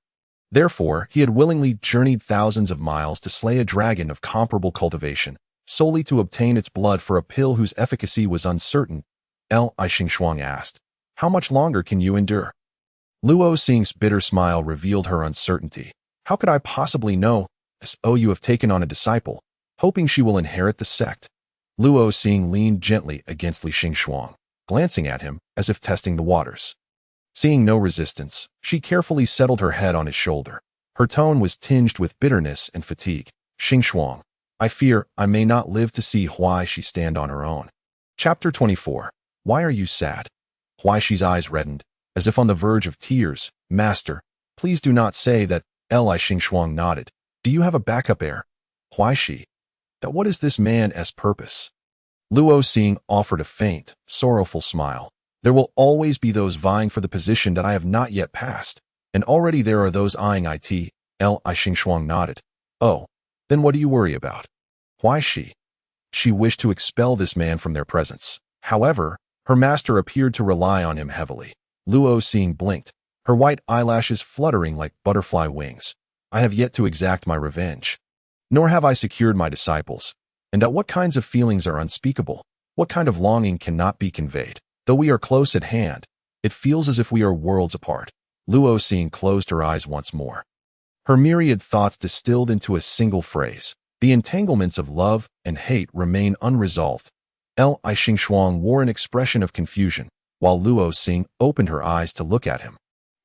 Therefore, he had willingly journeyed thousands of miles to slay a dragon of comparable cultivation, solely to obtain its blood for a pill whose efficacy was uncertain. Li Xingxuang asked, how much longer can you endure? Luo Xing's bitter smile revealed her uncertainty. How could I possibly know? You have taken on a disciple, hoping she will inherit the sect. Luo Xing leaned gently against Li Xingxuang, glancing at him as if testing the waters. Seeing no resistance, she carefully settled her head on his shoulder. Her tone was tinged with bitterness and fatigue. Xingxuang, I fear I may not live to see Huaishi stand on her own. Chapter 24. Why are you sad? Huaishi's eyes reddened, as if on the verge of tears. Master, please do not say that. Li Xingxuang nodded. Do you have a backup heir? Huaishi, what is this man's purpose? Luo Xing offered a faint, sorrowful smile. There will always be those vying for the position that I have not yet passed, and already there are those eyeing it. Li Xingxuang nodded. Oh, then what do you worry about? Huaishi. She wished to expel this man from their presence. However, her master appeared to rely on him heavily. Luo Xing blinked, her white eyelashes fluttering like butterfly wings. I have yet to exact my revenge. Nor have I secured my disciples. And what kinds of feelings are unspeakable? What kind of longing cannot be conveyed? Though we are close at hand, it feels as if we are worlds apart. Luo Xing closed her eyes once more. Her myriad thoughts distilled into a single phrase. The entanglements of love and hate remain unresolved. Li Xingxuang wore an expression of confusion, while Luo Xing opened her eyes to look at him.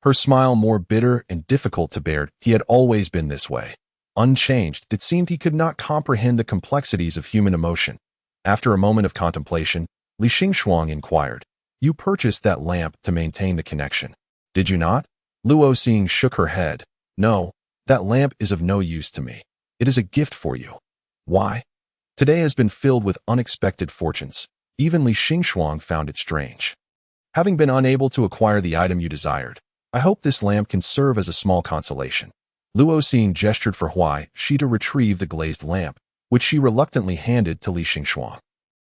Her smile more bitter and difficult to bear. He had always been this way. Unchanged, it seemed he could not comprehend the complexities of human emotion. After a moment of contemplation, Li Xingxuang inquired, You purchased that lamp to maintain the connection, did you not? Luo Xing shook her head. No, that lamp is of no use to me. It is a gift for you. Why? Today has been filled with unexpected fortunes. Even Li Xingxuang found it strange. Having been unable to acquire the item you desired, I hope this lamp can serve as a small consolation. Luo Xing gestured for Huaishi to retrieve the glazed lamp, which she reluctantly handed to Li Xingxuang.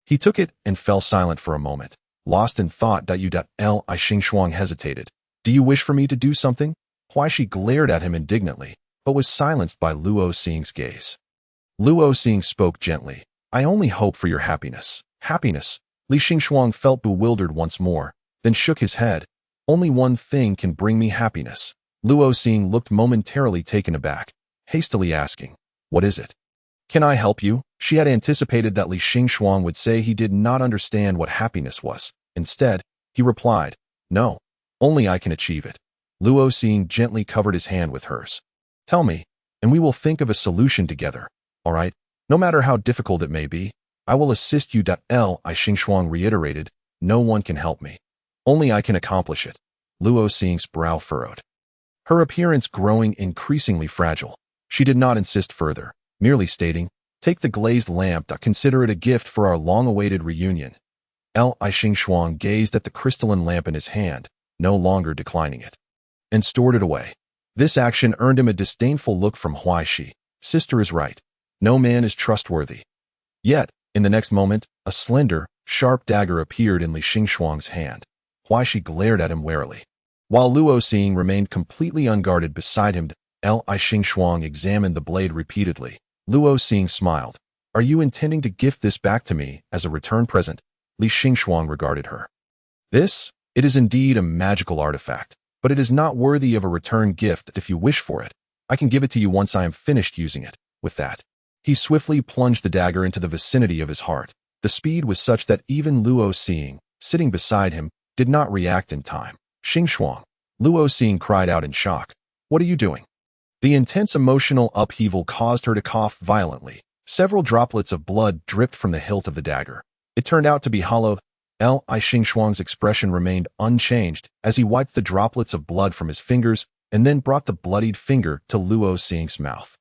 He took it and fell silent for a moment, lost in thought. Li Xingxuang hesitated. Do you wish for me to do something? Huaishi glared at him indignantly, but was silenced by Luo Xing's gaze. Luo Xing spoke gently. I only hope for your happiness. Happiness? Li Xingxuang felt bewildered once more, then shook his head. Only one thing can bring me happiness. Luo Xing looked momentarily taken aback, hastily asking, What is it? Can I help you? She had anticipated that Li Xingxuang would say he did not understand what happiness was. Instead, he replied, No, only I can achieve it. Luo Xing gently covered his hand with hers. Tell me, and we will think of a solution together. All right? No matter how difficult it may be, I will assist you. Li Xingxuang reiterated, No one can help me. Only I can accomplish it. Luo Xing's brow furrowed, her appearance growing increasingly fragile. She did not insist further, merely stating, "Take the glazed lamp. Consider it a gift for our long-awaited reunion." Li Xingxuang gazed at the crystalline lamp in his hand, no longer declining it, and stored it away. This action earned him a disdainful look from Huaishi. Sister is right. No man is trustworthy. Yet, in the next moment, a slender, sharp dagger appeared in Li Xingxuang's hand. Huaishi glared at him warily, while Luo Xing remained completely unguarded beside him. Li Xingxuang examined the blade repeatedly. Luo Xing smiled. "Are you intending to gift this back to me as a return present?" Li Xingxuang regarded her. It is indeed a magical artifact, but it is not worthy of a return gift. If you wish for it, I can give it to you once I am finished using it." With that, he swiftly plunged the dagger into the vicinity of his heart. The speed was such that even Luo Xing, sitting beside him, did not react in time. "Xingxuang!" Luo Xing cried out in shock. "What are you doing?" The intense emotional upheaval caused her to cough violently. Several droplets of blood dripped from the hilt of the dagger. It turned out to be hollow. Li Xingxuang's expression remained unchanged as he wiped the droplets of blood from his fingers and then brought the bloodied finger to Luo Xing's mouth.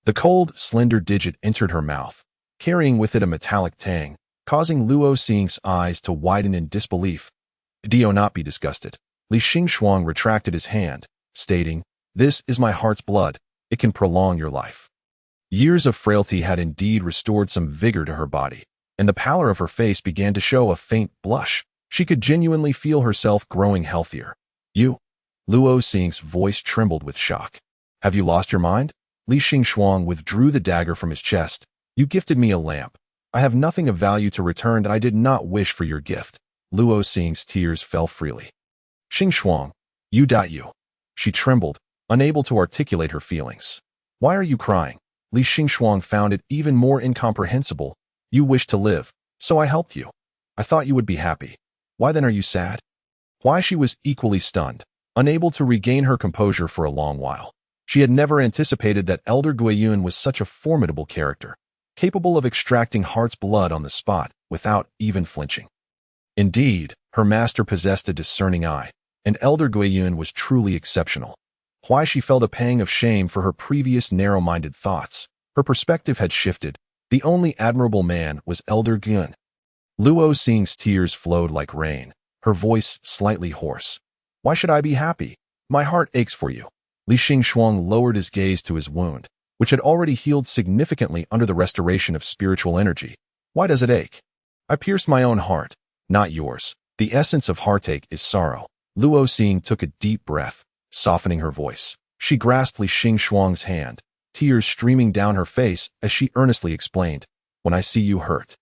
The cold, slender digit entered her mouth, carrying with it a metallic tang, causing Luo Xing's eyes to widen in disbelief. "Do not be disgusted." Li Xingxuang retracted his hand, stating, "This is my heart's blood. It can prolong your life." Years of frailty had indeed restored some vigor to her body, and the pallor of her face began to show a faint blush. She could genuinely feel herself growing healthier. "You?" Luo Xing's voice trembled with shock. "Have you lost your mind?" Li Xingxuang withdrew the dagger from his chest. "You gifted me a lamp. I have nothing of value to return, and I did not wish for your gift." Luo Xing's tears fell freely. "Xingxuang, you." She trembled, unable to articulate her feelings. "Why are you crying?" Li Xingxuang found it even more incomprehensible. "You wished to live, so I helped you. I thought you would be happy. Why then are you sad?" Why she was equally stunned, unable to regain her composure for a long while. She had never anticipated that Elder Guiyun was such a formidable character, capable of extracting heart's blood on the spot without even flinching. Indeed, her master possessed a discerning eye, and Elder Guiyun was truly exceptional. Why she felt a pang of shame for her previous narrow-minded thoughts. Her perspective had shifted. The only admirable man was Elder Guiyun. Luo Xing's tears flowed like rain, her voice slightly hoarse. "Why should I be happy? My heart aches for you." Li Xingxuang lowered his gaze to his wound, which had already healed significantly under the restoration of spiritual energy. "Why does it ache? I pierced my own heart, not yours. The essence of heartache is sorrow." Luo Xing took a deep breath, softening her voice. She grasped Li Xingxuang's hand, tears streaming down her face as she earnestly explained, "When I see you hurt,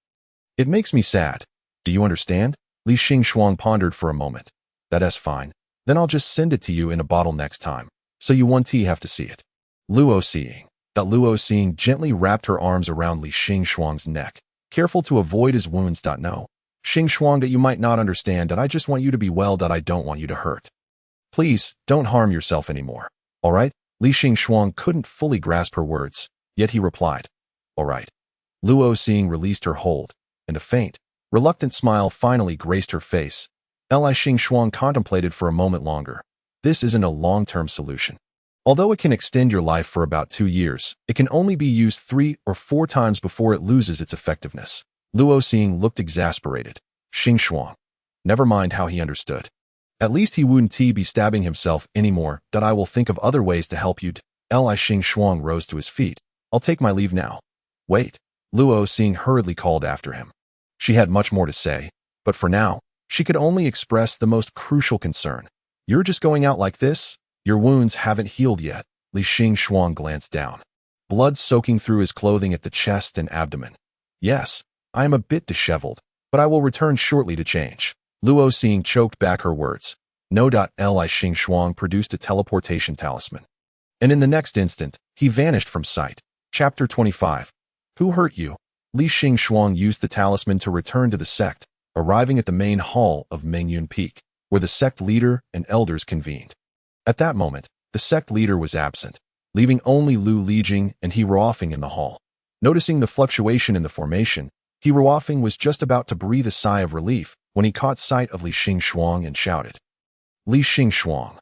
it makes me sad. Do you understand?" Li Xingxuang pondered for a moment. "That's fine. Then I'll just send it to you in a bottle next time, so you won't have to see it." Luo Xing gently wrapped her arms around Li Xingxuang's neck, careful to avoid his wounds. "No, Xingxuang, that you might not understand that I just want you to be well. I don't want you to hurt. Please, don't harm yourself anymore. All right?" Li Xingxuang couldn't fully grasp her words, yet he replied, "All right." Luo Xing released her hold, and a faint, reluctant smile finally graced her face. Li Xingxuang contemplated for a moment longer. This isn't a long-term solution. Although it can extend your life for about 2 years, it can only be used 3 or 4 times before it loses its effectiveness. Luo Xing looked exasperated. Xingxuang. Never mind how he understood. At least he wouldn't be stabbing himself anymore. "I will think of other ways to help you." Li Xingxuang rose to his feet. "I'll take my leave now." "Wait." Luo Xing hurriedly called after him. She had much more to say, but for now, she could only express the most crucial concern. "You're just going out like this? Your wounds haven't healed yet." Li Xingxuang glanced down, blood soaking through his clothing at the chest and abdomen. "Yes, I am a bit disheveled, but I will return shortly to change." Luo Xing choked back her words. "No." Li Xingxuang produced a teleportation talisman, and in the next instant, he vanished from sight. Chapter 25. Who hurt you? Li Xingxuang used the talisman to return to the sect, arriving at the main hall of Mengyun Peak, where the sect leader and elders convened. At that moment, the sect leader was absent, leaving only Lu Lijing and He Ruofeng in the hall. Noticing the fluctuation in the formation, He Ruofeng was just about to breathe a sigh of relief when he caught sight of Li Xingxuang and shouted, Li Xingxuang.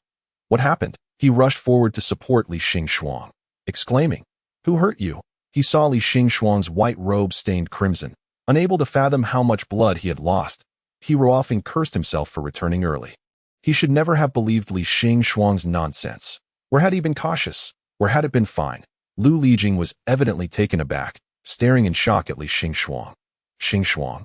What happened? He rushed forward to support Li Xingxuang, exclaiming, "Who hurt you?" He saw Li Xingxuang's white robe stained crimson. Unable to fathom how much blood he had lost, he often cursed himself for returning early. He should never have believed Li Xingxuang's nonsense. Where had he been cautious? Where had it been fine? Lu Lijing was evidently taken aback, staring in shock at Li Xingxuang. Xingxuang.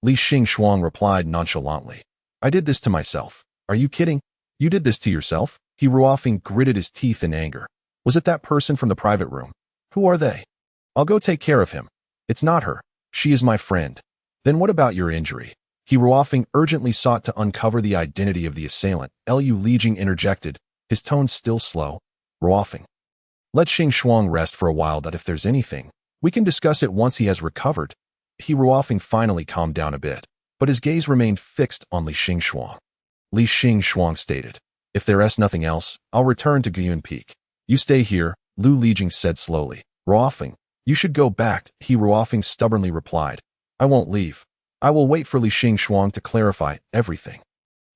Li Xingxuang replied nonchalantly, "I did this to myself." "Are you kidding? You did this to yourself?" He Ruofing gritted his teeth in anger. "Was it that person from the private room? Who are they? I'll go take care of him." "It's not her. She is my friend." "Then what about your injury?" He Ruofing urgently sought to uncover the identity of the assailant. Lu Lijing interjected, his tone still slow. "Ruofing, let Xingxuang rest for a while, that if there's anything, we can discuss it once he has recovered." He Ruofing finally calmed down a bit, but his gaze remained fixed on Li Xingxuang. Li Xingxuang stated, "If there's nothing else, I'll return to Guyun Peak." "You stay here," Lu Lijing said slowly. "Ruofing, you should go back." He Ruofing stubbornly replied, "I won't leave. I will wait for Li Xingxuang to clarify everything."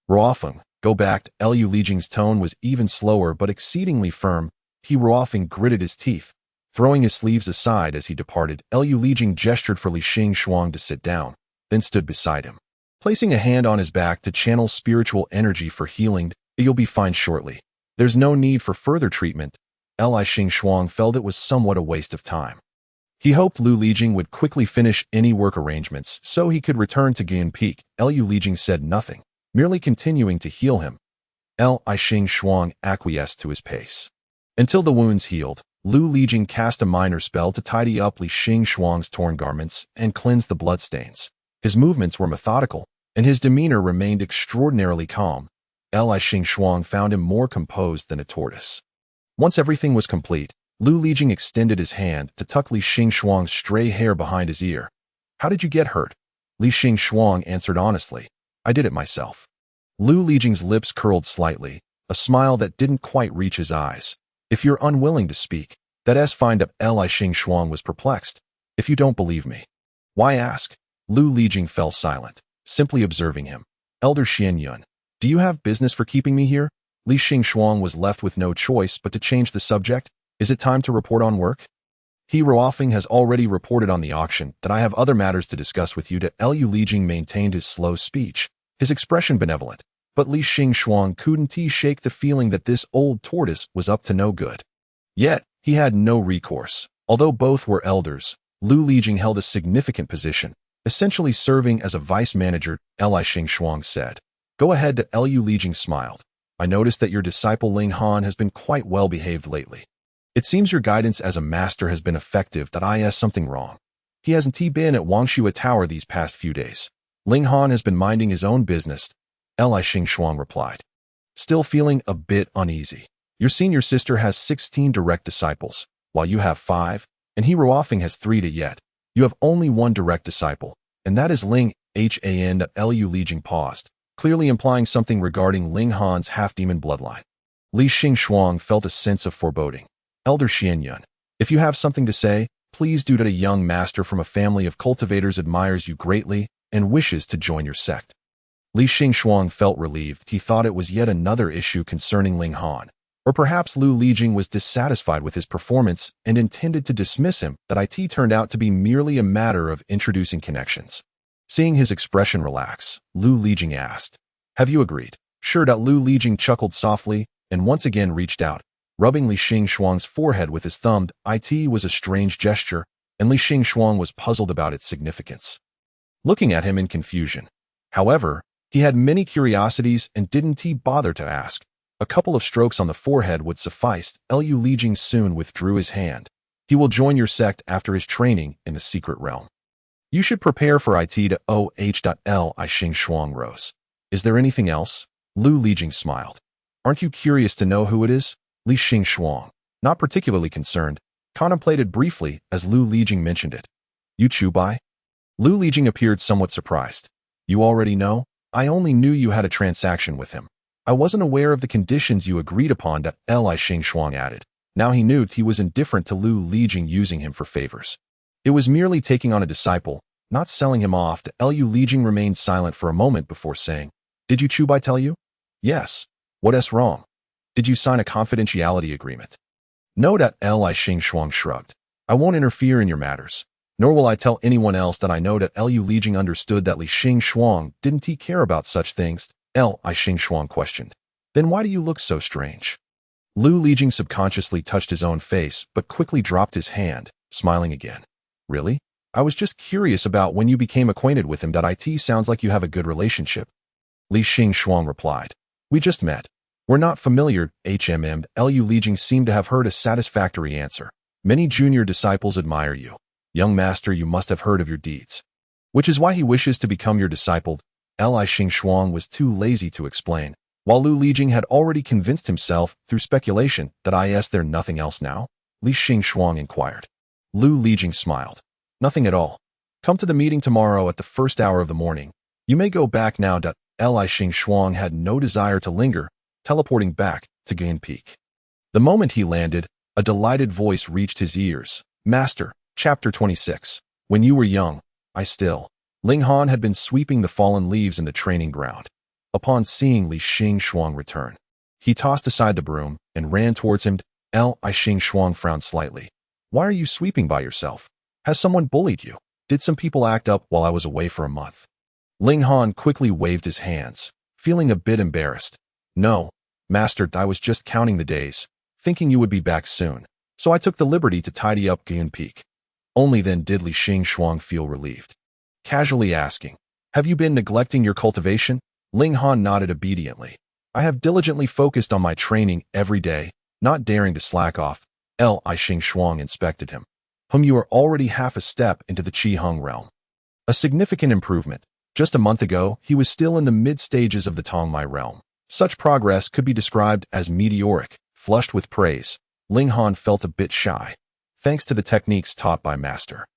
"Ruofing, go back." Lu Lijing's tone was even slower but exceedingly firm. He Ruofing gritted his teeth. Throwing his sleeves aside as he departed, Lu Lijing gestured for Li Xingxuang to sit down, then stood beside him. Placing a hand on his back to channel spiritual energy for healing, "You'll be fine shortly. There's no need for further treatment." Li Xingxuang felt it was somewhat a waste of time. He hoped Lu Lijing would quickly finish any work arrangements so he could return to Guyun Peak. Lu Lijing said nothing, merely continuing to heal him. Li Xingxuang acquiesced to his pace. Until the wounds healed, Lu Lijing cast a minor spell to tidy up Li Xingxuang's torn garments and cleanse the bloodstains. His movements were methodical, and his demeanor remained extraordinarily calm. Li Xingxuang found him more composed than a tortoise. Once everything was complete, Lu Lijing extended his hand to tuck Li Xingxuang's stray hair behind his ear. "How did you get hurt?" Li Xingxuang answered honestly, "I did it myself." Lu Lijing's lips curled slightly, a smile that didn't quite reach his eyes. "If you're unwilling to speak, that's fine." Li Xingxuang was perplexed. "If you don't believe me, why ask?" Lu Lijing fell silent, simply observing him. "Elder Xianyun, do you have business for keeping me here?" Li Xingxuang was left with no choice but to change the subject. "Is it time to report on work?" He Ruofing has already reported on the auction. "That I have other matters to discuss with you." Lu Lijing maintained his slow speech, his expression benevolent, but Li Xingxuang couldn't shake the feeling that this old tortoise was up to no good. Yet, he had no recourse. Although both were elders, Lu Lijing held a significant position, essentially serving as a vice manager. Li Xingxuang said, "Go ahead." Lu Lijing smiled. "I noticed that your disciple Ling Han has been quite well behaved lately. It seems your guidance as a master has been effective. Is something wrong? He hasn't been at Wangshua Tower these past few days." "Ling Han has been minding his own business," Li Xingxuang replied, still feeling a bit uneasy. "Your senior sister has 16 direct disciples, while you have 5, and He Ruofing has 3 yet. You have only one direct disciple, and that is Ling Han." Lu Lijing paused, clearly implying something regarding Ling Han's half-demon bloodline. Li Xingxuang felt a sense of foreboding. "Elder Xianyun, if you have something to say, please do." "A young master from a family of cultivators admires you greatly and wishes to join your sect." Li Xingxuang felt relieved. He thought it was yet another issue concerning Ling Han. Or perhaps Lu Lijing was dissatisfied with his performance and intended to dismiss him. It turned out to be merely a matter of introducing connections. Seeing his expression relax, Lu Lijing asked, "Have you agreed?" "Sure." Lu Lijing chuckled softly and once again reached out, rubbing Li Xingxuang's forehead with his thumb. It was a strange gesture, and Li Xingxuang was puzzled about its significance, looking at him in confusion. However, he had many curiosities and didn't bother to ask. A couple of strokes on the forehead would suffice. Lu Lijing soon withdrew his hand. "He will join your sect after his training in the secret realm. You should prepare for it." Li Xingxuang rose. "Is there anything else?" Lu Lijing smiled. "Aren't you curious to know who it is?" Li Xingxuang, not particularly concerned, contemplated briefly as Lu Lijing mentioned it. "Yu Chubai?" Lu Lijing appeared somewhat surprised. "You already know? I only knew you had a transaction with him. I wasn't aware of the conditions you agreed upon." Li Xingxuang added. Now he knew he was indifferent to Lu Lijing using him for favors. It was merely taking on a disciple, not selling him off. Lu Lijing remained silent for a moment before saying, "Did Yu Chubai tell you?" Yes. What's wrong? Did you sign a confidentiality agreement? No. Li Xingxuang shrugged. I won't interfere in your matters, nor will I tell anyone else that I know that Lu Lijing understood that Li Xingxuang didn't he care about such things. Li Xingxuang questioned. Then why do you look so strange? Lu Lijing subconsciously touched his own face, but quickly dropped his hand, smiling again. Really? I was just curious about when you became acquainted with him. It sounds like you have a good relationship. Li Xingxuang replied. We just met. We're not familiar. Lu Lijing seemed to have heard a satisfactory answer. Many junior disciples admire you. Young master, you must have heard of your deeds. Which is why he wishes to become your disciple. Li Xingxuang was too lazy to explain, while Lu Lijing had already convinced himself through speculation that is there nothing else now? Li Xingxuang inquired. Lu Lijing smiled. Nothing at all. Come to the meeting tomorrow at the first hour of the morning. You may go back now. Li Xingxuang had no desire to linger, teleporting back to Gain Peak. The moment he landed, a delighted voice reached his ears. Master, Chapter 26. When you were young, Ling Han had been sweeping the fallen leaves in the training ground. Upon seeing Li Xingxuang return, he tossed aside the broom and ran towards him. Li Xingxuang frowned slightly. Why are you sweeping by yourself? Has someone bullied you? Did some people act up while I was away for a month? Ling Han quickly waved his hands, feeling a bit embarrassed. No, Master, I was just counting the days, thinking you would be back soon, so I took the liberty to tidy up Gaon Peak. Only then did Li Xingxuang feel relieved. Casually asking, have you been neglecting your cultivation? Ling Han nodded obediently. I have diligently focused on my training every day, not daring to slack off. Li Xingxuang inspected him. You are already half a step into the Qi Hung realm. A significant improvement. Just a month ago, he was still in the mid-stages of the Tongmai realm. Such progress could be described as meteoric. Flushed with praise, Ling Han felt a bit shy, thanks to the techniques taught by Master.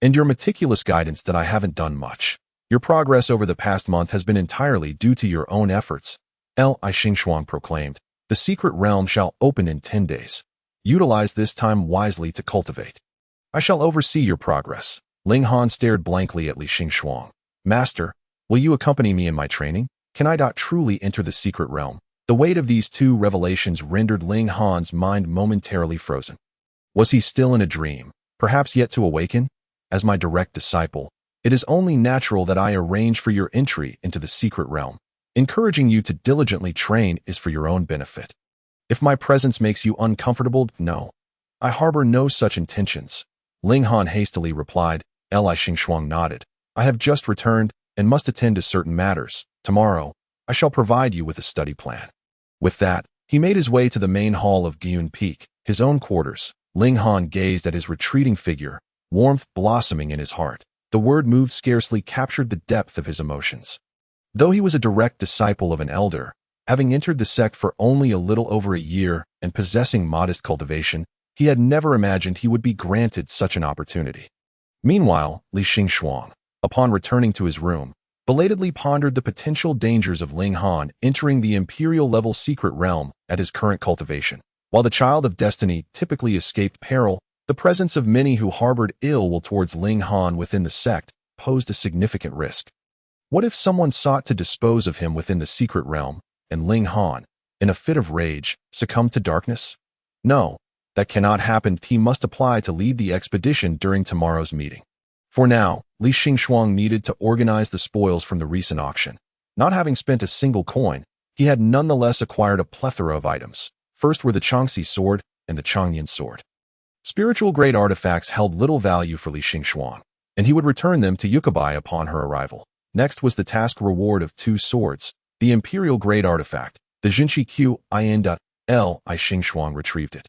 And your meticulous guidance that I haven't done much. Your progress over the past month has been entirely due to your own efforts. Li Xingxuang proclaimed. The secret realm shall open in 10 days. Utilize this time wisely to cultivate. I shall oversee your progress. Ling Han stared blankly at Li Xingxuang. Master, will you accompany me in my training? Can I truly enter the secret realm? The weight of these two revelations rendered Ling Han's mind momentarily frozen. Was he still in a dream, perhaps yet to awaken? As my direct disciple, it is only natural that I arrange for your entry into the secret realm. Encouraging you to diligently train is for your own benefit. If my presence makes you uncomfortable, no. I harbor no such intentions. Ling Han hastily replied. Li Xingxuang nodded. I have just returned and must attend to certain matters. Tomorrow, I shall provide you with a study plan. With that, he made his way to the main hall of Gaon Peak, his own quarters. Ling Han gazed at his retreating figure, warmth blossoming in his heart. The word moved scarcely captured the depth of his emotions. Though he was a direct disciple of an elder, having entered the sect for only a little over a year and possessing modest cultivation, he had never imagined he would be granted such an opportunity. Meanwhile, Li Xingxuang, upon returning to his room, belatedly pondered the potential dangers of Ling Han entering the imperial-level secret realm at his current cultivation. While the child of destiny typically escaped peril, the presence of many who harbored ill will towards Ling Han within the sect posed a significant risk. What if someone sought to dispose of him within the secret realm, and Ling Han, in a fit of rage, succumbed to darkness? No, that cannot happen. He must apply to lead the expedition during tomorrow's meeting. For now, Li Xingxuang needed to organize the spoils from the recent auction. Not having spent a single coin, he had nonetheless acquired a plethora of items. First were the Changxi sword and the Changyan sword. Spiritual-grade artifacts held little value for Li Xingxuang, and he would return them to Yukabai upon her arrival. Next was the task reward of 2 swords, the imperial-grade artifact, the Jinshi Q In. Li Xingxuang retrieved it.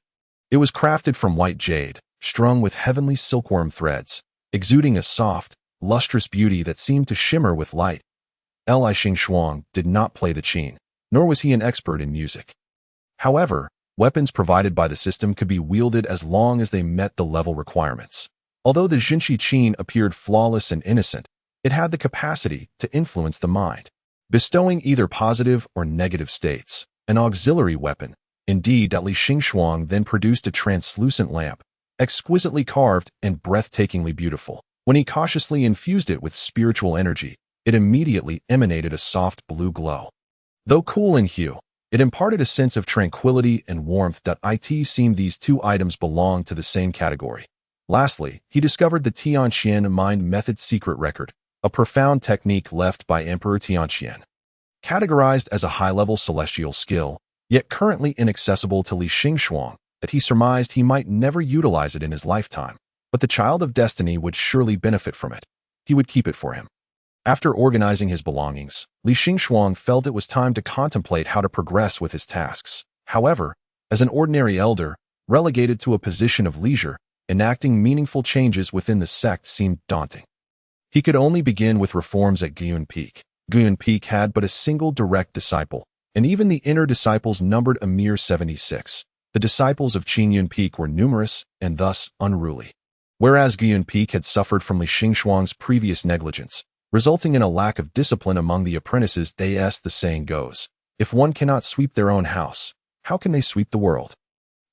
It was crafted from white jade, strung with heavenly silkworm threads, exuding a soft, lustrous beauty that seemed to shimmer with light. Li Xingxuang did not play the qin, nor was he an expert in music. However, weapons provided by the system could be wielded as long as they met the level requirements. Although the Jinshi qin appeared flawless and innocent, it had the capacity to influence the mind, bestowing either positive or negative states. An auxiliary weapon. Indeed, Li Xingxuang then produced a translucent lamp, exquisitely carved and breathtakingly beautiful. When he cautiously infused it with spiritual energy, it immediately emanated a soft blue glow. Though cool in hue, it imparted a sense of tranquility and warmth that it seemed these two items belonged to the same category. Lastly, he discovered the Tianqian mind method secret record, a profound technique left by Emperor Tianqian. Categorized as a high-level celestial skill, yet currently inaccessible to Li Xingxuang, that he surmised he might never utilize it in his lifetime, but the Child of Destiny would surely benefit from it. He would keep it for him. After organizing his belongings, Li Xingxuang felt it was time to contemplate how to progress with his tasks. However, as an ordinary elder, relegated to a position of leisure, enacting meaningful changes within the sect seemed daunting. He could only begin with reforms at Guiyun Peak. Guiyun Peak had but a single direct disciple, and even the inner disciples numbered a mere 76. The disciples of Qingyun Peak were numerous and thus unruly. Whereas Guiyun Peak had suffered from Li Xingxuang's previous negligence, resulting in a lack of discipline among the apprentices, the saying goes, if one cannot sweep their own house, how can they sweep the world?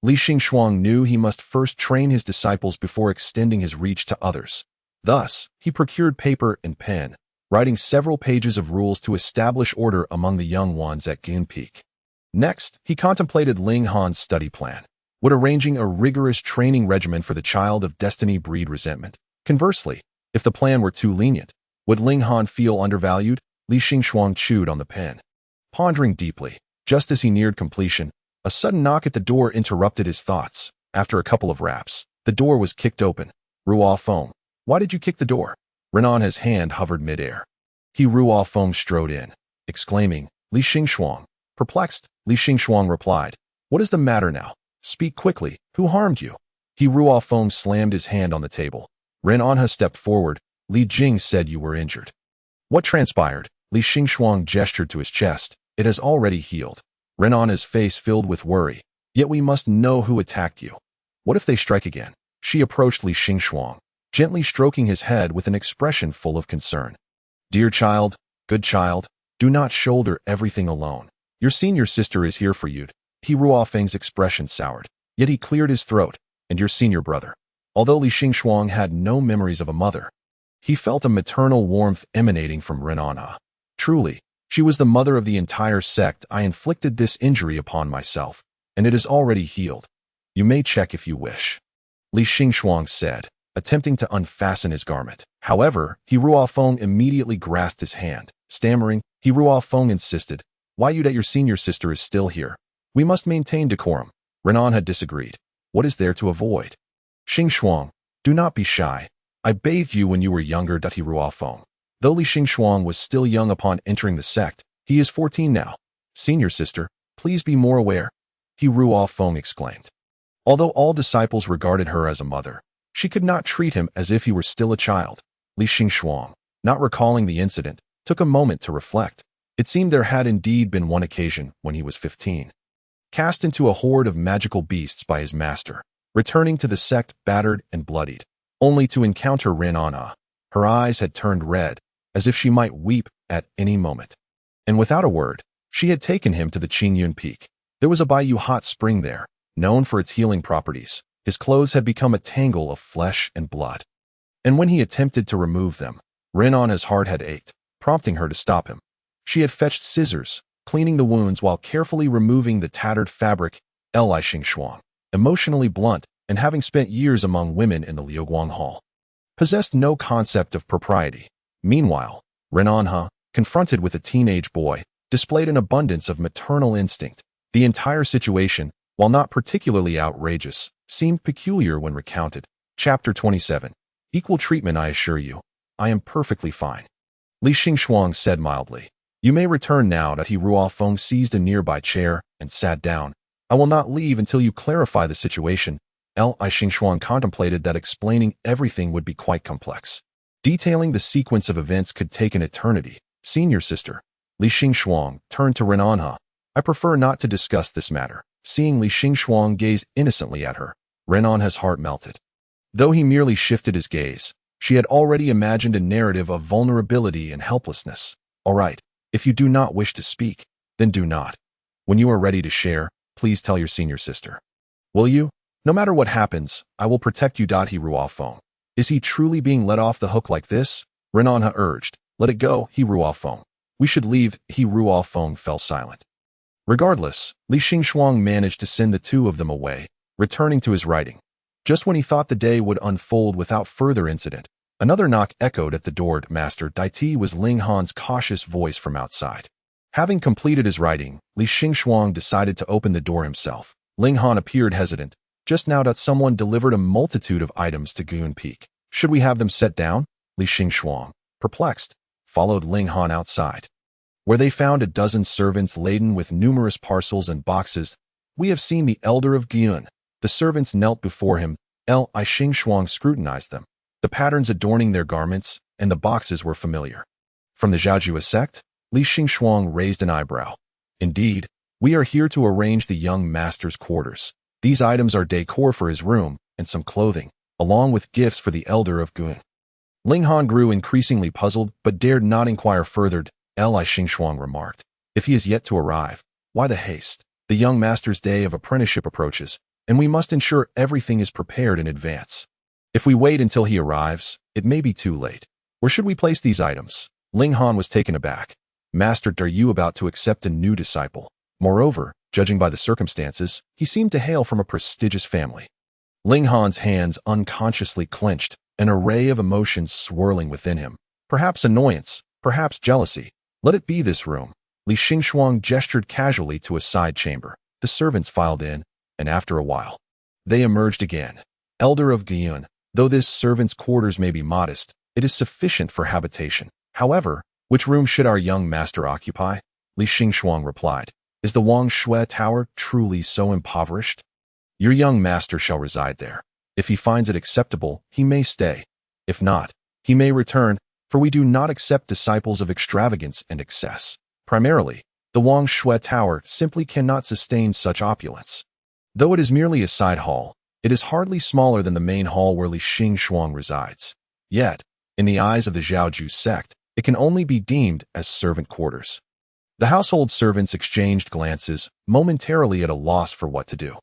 Li Xingxuang knew he must first train his disciples before extending his reach to others. Thus, he procured paper and pen, writing several pages of rules to establish order among the young ones at Guiyun Peak. Next, he contemplated Ling Han's study plan. Would arranging a rigorous training regimen for the Child of Destiny breed resentment? Conversely, if the plan were too lenient, would Ling Han feel undervalued? Li Xingxuang chewed on the pen. Pondering deeply, just as he neared completion, a sudden knock at the door interrupted his thoughts. After a couple of raps, the door was kicked open. Ruo Feng, why did you kick the door? Renan's hand hovered midair. Ruo Feng strode in, exclaiming, Li Xingxuang. Perplexed, Li Xingxuang replied, what is the matter now? Speak quickly, who harmed you? Ruo Feng slammed his hand on the table. Renan stepped forward. Li Jing said you were injured. What transpired? Li Xingxuang gestured to his chest. It has already healed. Renan's face filled with worry. Yet we must know who attacked you. What if they strike again? She approached Li Xingxuang, gently stroking his head with an expression full of concern. Dear child, good child, do not shoulder everything alone. Your senior sister is here for you. Ruo Feng's expression soured, yet he cleared his throat, and your senior brother. Although Li Xingxuang had no memories of a mother, he felt a maternal warmth emanating from Renan. Truly, she was the mother of the entire sect. I inflicted this injury upon myself, and it is already healed. You may check if you wish. Li Xingxuang said, attempting to unfasten his garment. However, Ruo Feng immediately grasped his hand. Stammering, Ruo Feng insisted, why you that your senior sister is still here? We must maintain decorum. Renan had disagreed. What is there to avoid? Xingxuang, do not be shy. I bathed you when you were younger. Ruo Feng. Though Li Xingxuang was still young upon entering the sect, he is 14 now. Senior sister, please be more aware. Ruo Feng exclaimed. Although all disciples regarded her as a mother, she could not treat him as if he were still a child. Li Xingxuang, not recalling the incident, took a moment to reflect. It seemed there had indeed been one occasion when he was 15. Cast into a horde of magical beasts by his master, returning to the sect battered and bloodied, only to encounter Renan. Her eyes had turned red, as if she might weep at any moment. And without a word, she had taken him to the Qingyun Peak. There was a Baiyu hot spring there, known for its healing properties. His clothes had become a tangle of flesh and blood. And when he attempted to remove them, Renan's heart had ached, prompting her to stop him. She had fetched scissors, cleaning the wounds while carefully removing the tattered fabric. Li Xingxuang, emotionally blunt and having spent years among women in the Liuguang Hall, possessed no concept of propriety. Meanwhile, Renan, confronted with a teenage boy, displayed an abundance of maternal instinct. The entire situation, while not particularly outrageous, seemed peculiar when recounted. Chapter 27. Equal treatment, I assure you. I am perfectly fine. Li Xingxuang said mildly. You may return now. Ruo Feng seized a nearby chair and sat down. I will not leave until you clarify the situation. Li Xingxuang contemplated that explaining everything would be quite complex. Detailing the sequence of events could take an eternity. Senior sister. Li Xingxuang turned to Renan. I prefer not to discuss this matter. Seeing Li Xingxuang gaze innocently at her, Renan's heart melted. Though he merely shifted his gaze, she had already imagined a narrative of vulnerability and helplessness. All right, if you do not wish to speak, then do not. When you are ready to share, please tell your senior sister. Will you? No matter what happens, I will protect you. Ruo Feng. Is he truly being let off the hook like this? Renan urged. Let it go, Ruo Feng. We should leave. Ruo Feng fell silent. Regardless, Li Xingxuang managed to send the two of them away, returning to his writing. Just when he thought the day would unfold without further incident, another knock echoed at the door. Master Daiti was Ling Han's cautious voice from outside. Having completed his writing, Li Xingxuang decided to open the door himself. Ling Han appeared hesitant. Just now that someone delivered a multitude of items to Guan Peak. Should we have them set down? Li Xingxuang, perplexed, followed Ling Han outside, where they found a dozen servants laden with numerous parcels and boxes. We have seen the elder of Guan. The servants knelt before him. Li Xingxuang scrutinized them. The patterns adorning their garments and the boxes were familiar. From the Zhaojua sect? Li Xingxuang raised an eyebrow. Indeed, we are here to arrange the young master's quarters. These items are decor for his room and some clothing, along with gifts for the elder of Guan. Ling Han grew increasingly puzzled but dared not inquire further. Li Xingxuang remarked, if he is yet to arrive, why the haste? The young master's day of apprenticeship approaches, and we must ensure everything is prepared in advance. If we wait until he arrives, it may be too late. Where should we place these items? Ling Han was taken aback. Master, are you about to accept a new disciple? Moreover, judging by the circumstances, he seemed to hail from a prestigious family. Ling Han's hands unconsciously clenched, an array of emotions swirling within him. Perhaps annoyance, perhaps jealousy. Let it be this room. Li Xingxuang gestured casually to a side chamber. The servants filed in, and after a while, they emerged again. Elder of Guan, though this servant's quarters may be modest, it is sufficient for habitation. However, which room should our young master occupy? Li Xingxuang replied. Is the Wang Shui Tower truly so impoverished? Your young master shall reside there. If he finds it acceptable, he may stay. If not, he may return, for we do not accept disciples of extravagance and excess. Primarily, the Wang Shui Tower simply cannot sustain such opulence. Though it is merely a side hall, it is hardly smaller than the main hall where Li Xingxuang resides. Yet, in the eyes of the Zhaoju sect, it can only be deemed as servant quarters. The household servants exchanged glances, momentarily at a loss for what to do.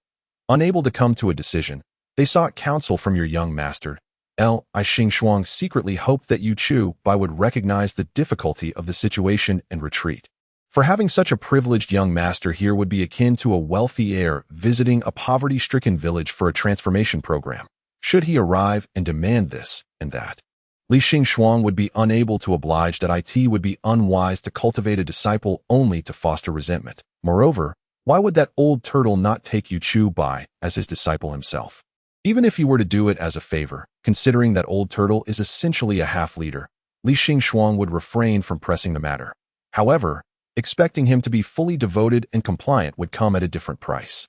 Unable to come to a decision, they sought counsel from your young master. Li Xingxuang secretly hoped that Yu Chu Bai would recognize the difficulty of the situation and retreat. For having such a privileged young master here would be akin to a wealthy heir visiting a poverty-stricken village for a transformation program. Should he arrive and demand this and that, Li Xingxuang would be unable to oblige. That it would be unwise to cultivate a disciple only to foster resentment. Moreover, why would that old turtle not take Yu Chu Bai as his disciple himself? Even if he were to do it as a favor, considering that old turtle is essentially a half-leader, Li Xingxuang would refrain from pressing the matter. However, expecting him to be fully devoted and compliant would come at a different price.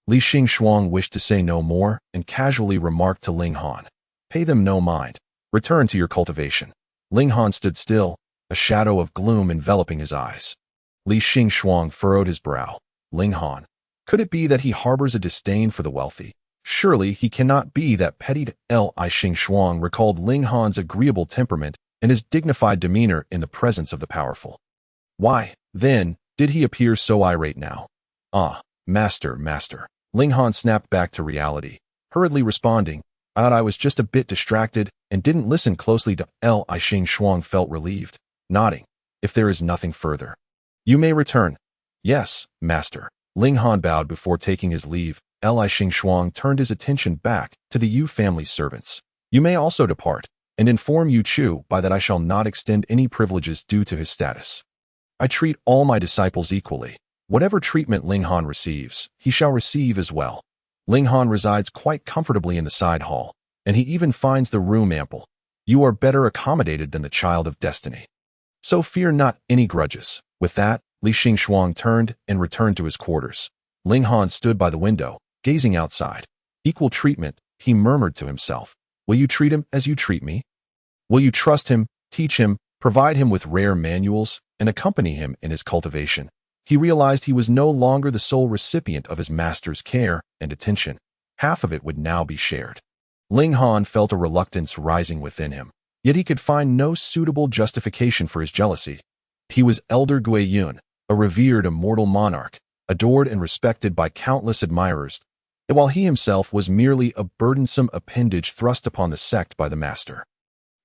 Li Xingxuang wished to say no more and casually remarked to Ling Han, pay them no mind. Return to your cultivation. Ling Han stood still, a shadow of gloom enveloping his eyes. Li Xingxuang furrowed his brow. Ling Han, could it be that he harbors a disdain for the wealthy? Surely he cannot be that petty. Li Xingxuang recalled Ling Han's agreeable temperament and his dignified demeanor in the presence of the powerful. Why, then, did he appear so irate now? Ah, master. Ling Han snapped back to reality, hurriedly responding, I was just a bit distracted and didn't listen closely to. Li Xingxuang felt relieved, nodding. If there is nothing further, you may return. Yes, master. Ling Han bowed before taking his leave. Li Xingxuang turned his attention back to the Yu family servants. You may also depart, and inform Yu Chu Bai that I shall not extend any privileges due to his status. I treat all my disciples equally. Whatever treatment Ling Han receives, he shall receive as well. Ling Han resides quite comfortably in the side hall, and he even finds the room ample. You are better accommodated than the child of destiny. So fear not any grudges. With that, Li Xingxuang turned and returned to his quarters. Ling Han stood by the window, gazing outside. Equal treatment, he murmured to himself. Will you treat him as you treat me? Will you trust him, teach him, provide him with rare manuals, and accompany him in his cultivation? He realized he was no longer the sole recipient of his master's care and attention. Half of it would now be shared. Ling Han felt a reluctance rising within him, yet he could find no suitable justification for his jealousy. He was Elder Guiyun, a revered immortal monarch, adored and respected by countless admirers, while he himself was merely a burdensome appendage thrust upon the sect by the master.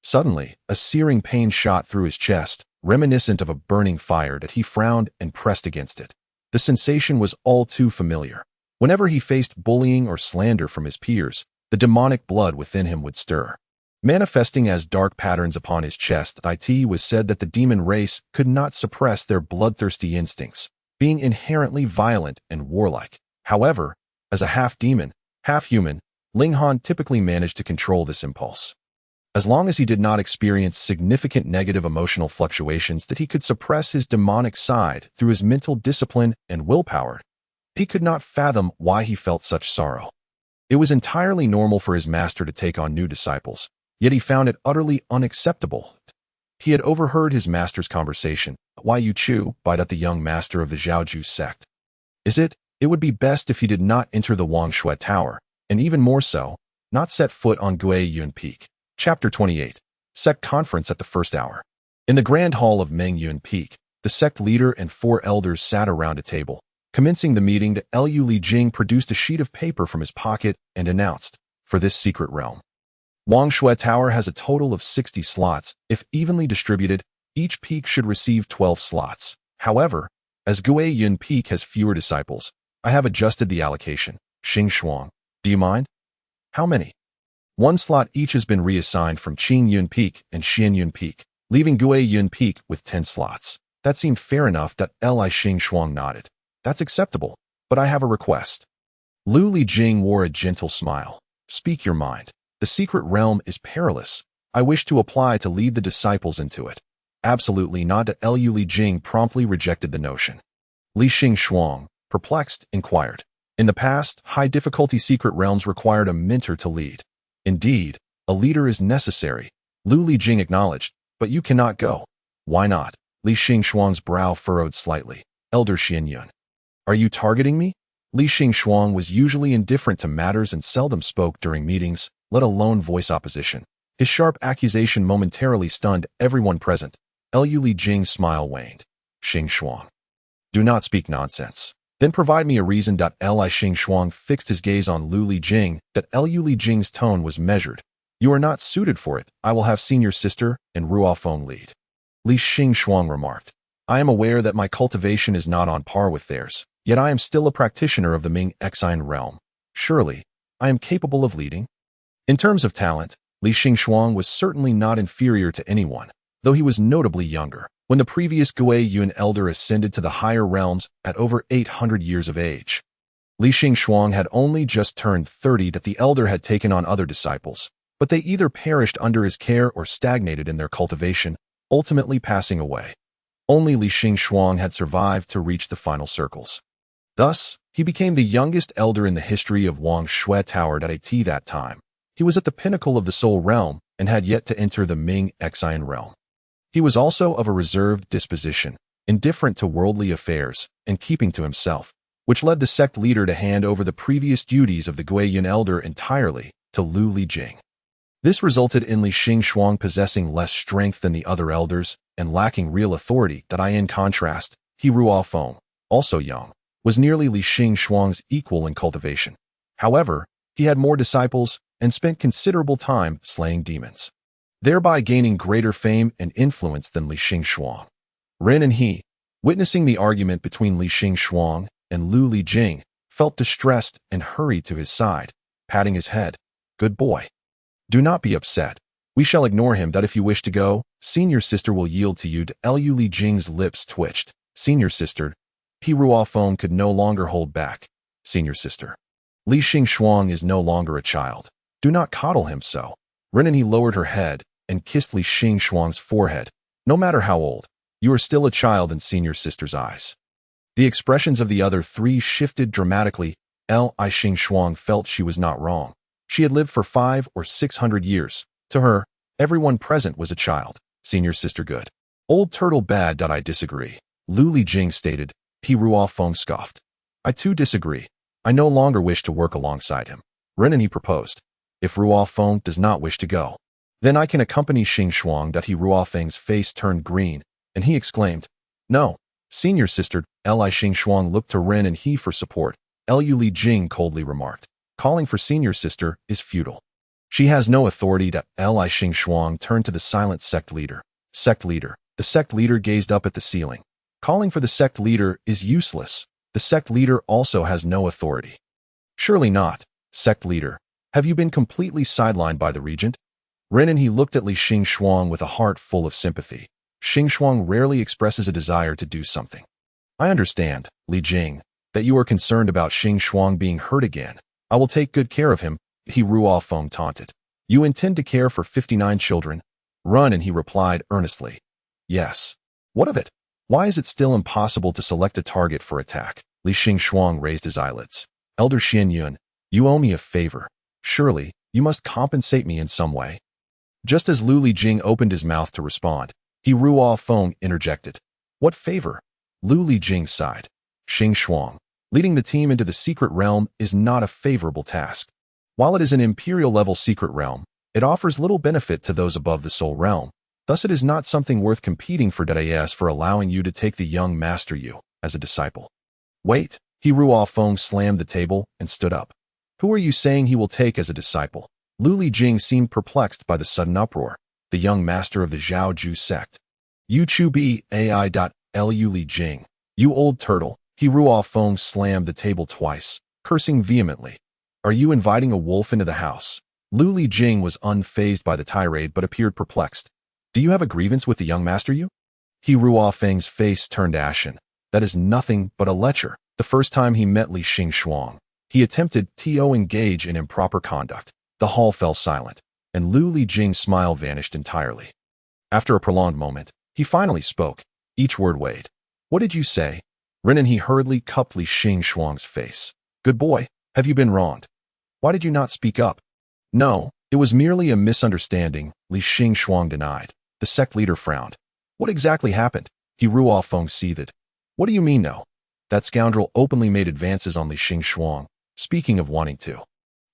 Suddenly, a searing pain shot through his chest, reminiscent of a burning fire that he frowned and pressed against it. The sensation was all too familiar. Whenever he faced bullying or slander from his peers, the demonic blood within him would stir. Manifesting as dark patterns upon his chest, it was said that the demon race could not suppress their bloodthirsty instincts, being inherently violent and warlike. However, as a half-demon, half-human, Ling Han typically managed to control this impulse. As long as he did not experience significant negative emotional fluctuations, that he could suppress his demonic side through his mental discipline and willpower. He could not fathom why he felt such sorrow. It was entirely normal for his master to take on new disciples, yet he found it utterly unacceptable. He had overheard his master's conversation. Why you chew, bite at the young master of the Zhaoju sect. It would be best if he did not enter the Wangshui Tower, and even more so, not set foot on Guiyun Peak. Chapter 28. Sect Conference at the First Hour. In the Grand Hall of Mengyun Peak, the sect leader and 4 elders sat around a table. Commencing the meeting, Liu Lijing produced a sheet of paper from his pocket and announced, "For this secret realm, Wangshui Tower has a total of 60 slots. If evenly distributed, each peak should receive 12 slots. However, as Guiyun Peak has fewer disciples, I have adjusted the allocation. Xing Shuang, do you mind?" "How many?" "1 slot each has been reassigned from Qingyun Peak and Xianyun Peak, leaving Guiyun Peak with 10 slots. That seemed fair enough." Xing Shuang nodded. "That's acceptable, but I have a request." Liu Lijing wore a gentle smile. "Speak your mind. The secret realm is perilous. I wish to apply to lead the disciples into it." "Absolutely not." Liu Lijing promptly rejected the notion. Xing Shuang, perplexed, inquired. "In the past, high-difficulty secret realms required a mentor to lead." "Indeed, a leader is necessary," Liu Lijing acknowledged, "but you cannot go." "Why not?" Xing Shuang's brow furrowed slightly. "Elder Xianyun, are you targeting me?" Xing Shuang was usually indifferent to matters and seldom spoke during meetings, let alone voice opposition. His sharp accusation momentarily stunned everyone present. Liu Lijing's smile waned. "Xing Shuang, do not speak nonsense. Then provide me a reason." Xing Shuang fixed his gaze on Liu Lijing. Liu Lijing's tone was measured. "You are not suited for it. I will have senior sister and Ruofeng lead." Xing Shuang remarked. "I am aware that my cultivation is not on par with theirs, yet I am still a practitioner of the Ming Exine realm. Surely, I am capable of leading." In terms of talent, Xing Shuang was certainly not inferior to anyone, though he was notably younger. When the previous Guiyun elder ascended to the higher realms at over 800 years of age, Xing Shuang had only just turned 30. The elder had taken on other disciples, but they either perished under his care or stagnated in their cultivation, ultimately passing away. Only Xing Shuang had survived to reach the final circles. Thus, he became the youngest elder in the history of Wangshui Tower at that time. He was at the pinnacle of the Soul Realm and had yet to enter the Ming Exine realm. He was also of a reserved disposition, indifferent to worldly affairs, and keeping to himself, which led the sect leader to hand over the previous duties of the Guiyun elder entirely to Liu Lijing. This resulted in Xing Shuang possessing less strength than the other elders and lacking real authority. In contrast, he Ruofeng, also young, was nearly Xing Shuang's equal in cultivation. However, he had more disciples and spent considerable time slaying demons, thereby gaining greater fame and influence than Xing Shuang. Ren and he, witnessing the argument between Xing Shuang and Liu Lijing, felt distressed and hurried to his side, patting his head. "Good boy. Do not be upset. We shall ignore him. If you wish to go, senior sister will yield to you." Liu Lijing's lips twitched. "Senior sister." Ruofeng could no longer hold back. "Senior sister, Xing Shuang is no longer a child. Do not coddle him so." Ren and he lowered her head and kissed Xing Shuang's forehead. "No matter how old, you are still a child in senior sister's eyes." The expressions of the other 3 shifted dramatically. Xing Shuang felt she was not wrong. She had lived for 500 or 600 years. To her, everyone present was a child. "Senior sister good. Old turtle bad." "I disagree," Liu Lijing stated. Ruofeng scoffed. "I too disagree. I no longer wish to work alongside him." Ren and he proposed. "If Ruofeng does not wish to go, then I can accompany Xing Shuang." Ruofeng's face turned green, and he exclaimed, "No, senior sister." Xing Shuang looked to Ren and he for support. Liu Lijing coldly remarked, "Calling for senior sister is futile. She has no authority." Xing Shuang turned to the silent sect leader. "Sect leader, The sect leader gazed up at the ceiling. Calling for the sect leader is useless. The sect leader also has no authority. Surely not, sect leader. Have you been completely sidelined by the regent? Renan he looked at Li Xingxuang with a heart full of sympathy. Xingxuang rarely expresses a desire to do something. I understand, Li Jing, that you are concerned about Xingxuang being hurt again. I will take good care of him, he Ruofeng taunted. You intend to care for 59 children? Run, and he replied earnestly. Yes. What of it? Why is it still impossible to select a target for attack? Li Xingxuang raised his eyelids. Elder Xian Yun, you owe me a favor. Surely, you must compensate me in some way. Just as Lu Lijing opened his mouth to respond, he Ruofeng interjected. What favor? Lu Lijing sighed. Xingxuang, leading the team into the secret realm is not a favorable task. While it is an imperial-level secret realm, it offers little benefit to those above the soul realm. Thus it is not something worth competing for for allowing you to take the young master Yu as a disciple. Wait, he Ruofeng slammed the table and stood up. Who are you saying he will take as a disciple? Lu Lijing seemed perplexed by the sudden uproar. The young master of the Zhaoju sect. You Chu Bi Lu Lijing. You old turtle. He Ruofeng slammed the table twice, cursing vehemently. Are you inviting a wolf into the house? Lu Lijing was unfazed by the tirade but appeared perplexed. Do you have a grievance with the young master Yu? He Ruofeng's face turned ashen. That is nothing but a lecher. The first time he met Li Xingxuang, he attempted to engage in improper conduct. The hall fell silent, and Lu Lijing's smile vanished entirely. After a prolonged moment, he finally spoke. Each word weighed. What did you say? Renan he hurriedly cupped Li Xingxuang's face. Good boy, have you been wronged? Why did you not speak up? No, it was merely a misunderstanding, Li Xingxuang denied. The sect leader frowned. What exactly happened? He Ruofeng seethed. What do you mean no? That scoundrel openly made advances on Li Xingxuang, speaking of wanting to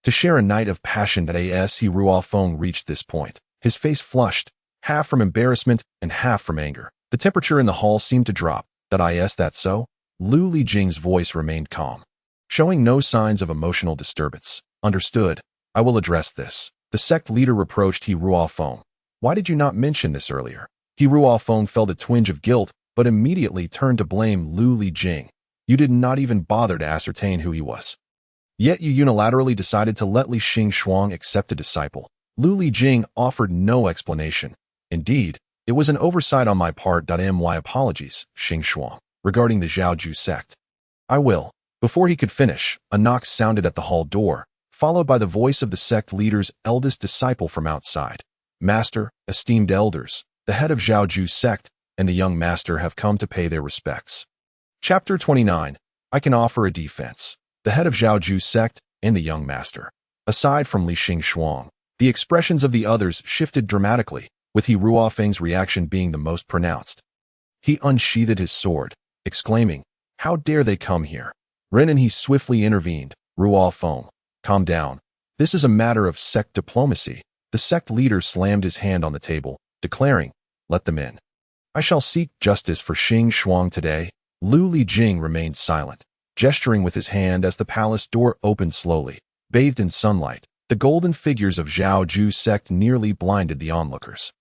share a night of passion that he Ruofeng reached this point. His face flushed, half from embarrassment and half from anger. The temperature in the hall seemed to drop. That so? Lu Lijing's voice remained calm, showing no signs of emotional disturbance. Understood. I will address this. The sect leader reproached He Ruofeng. Why did you not mention this earlier? He Ruofeng felt a twinge of guilt, but immediately turned to blame Lu Lijing. You did not even bother to ascertain who he was. Yet you unilaterally decided to let Li Xingxuang accept a disciple. Lu Lijing offered no explanation. Indeed, it was an oversight on my part. My apologies, Xingxuang, regarding the Zhaoju sect. I will. Before he could finish, a knock sounded at the hall door, followed by the voice of the sect leader's eldest disciple from outside. Master, esteemed elders, the head of Zhaoju sect and the young master have come to pay their respects. Chapter 29. I can offer a defense. The head of Zhaoju sect and the young master. Aside from Li Xingxuang, the expressions of the others shifted dramatically, with He Ruofeng's reaction being the most pronounced. He unsheathed his sword, exclaiming, How dare they come here? Renan he swiftly intervened. Ruofeng, calm down. This is a matter of sect diplomacy. The sect leader slammed his hand on the table, declaring, Let them in. I shall seek justice for Xingxuang today. Lu Lijing remained silent, gesturing with his hand as the palace door opened slowly. Bathed in sunlight, the golden figures of Zhaoju sect nearly blinded the onlookers.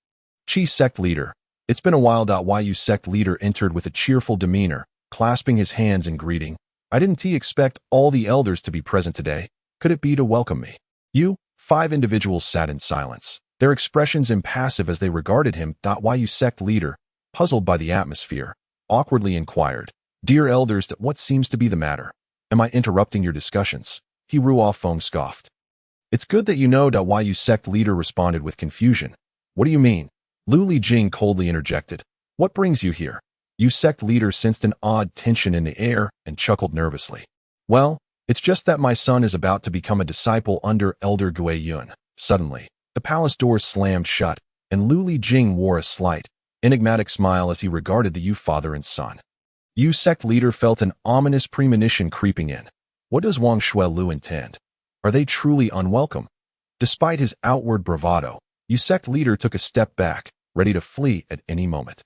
Chi sect leader. It's been a while. Yu sect leader entered with a cheerful demeanor, clasping his hands in greeting. I didn't expect all the elders to be present today. Could it be to welcome me? You? 5 individuals sat in silence, their expressions impassive as they regarded him. Yu sect leader, puzzled by the atmosphere, awkwardly inquired, Dear elders, what seems to be the matter? Am I interrupting your discussions? He Ruofeng scoffed. It's good that you know. Yu sect leader responded with confusion. What do you mean? Lu Lijing coldly interjected. What brings you here? Yu sect leader sensed an odd tension in the air and chuckled nervously. Well, it's just that my son is about to become a disciple under Elder Gui Yun. Suddenly, the palace doors slammed shut, and Lu Lijing wore a slight, enigmatic smile as he regarded the Yu father and son. Yu sect leader felt an ominous premonition creeping in. What does Wang Shuelu intend? Are they truly unwelcome? Despite his outward bravado, Yu sect leader took a step back, ready to flee at any moment.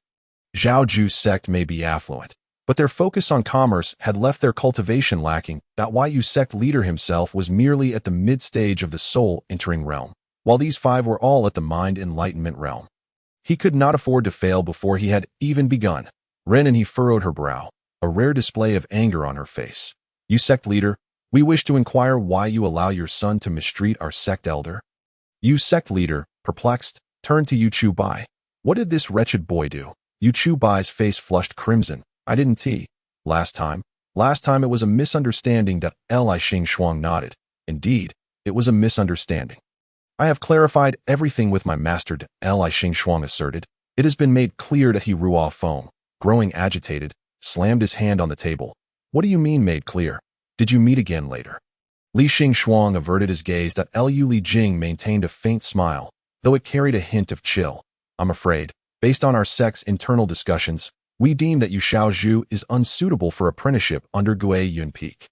Zhaoju sect may be affluent, but their focus on commerce had left their cultivation lacking. Yu sect leader himself was merely at the mid-stage of the soul entering realm, while these 5 were all at the mind enlightenment realm. He could not afford to fail before he had even begun. Ren and he furrowed her brow, a rare display of anger on her face. You sect leader, we wish to inquire why you allow your son to mistreat our sect elder. You sect leader, perplexed, turned to Yu Chu Bai. What did this wretched boy do? Yu Chu Bai's face flushed crimson. I didn't tea. Last time it was a misunderstanding. Li Xing Shuang nodded. Indeed, it was a misunderstanding. I have clarified everything with my master, Li Xing Shuang asserted. It has been made clear that he Ruo Feng, growing agitated, slammed his hand on the table. What do you mean made clear? Did you meet again later? Li Xing Shuang averted his gaze. Liu Li Jing maintained a faint smile, though it carried a hint of chill. I'm afraid, based on our sect's internal discussions, we deem that Yu Xiaozhu is unsuitable for apprenticeship under Gui Yun Peak.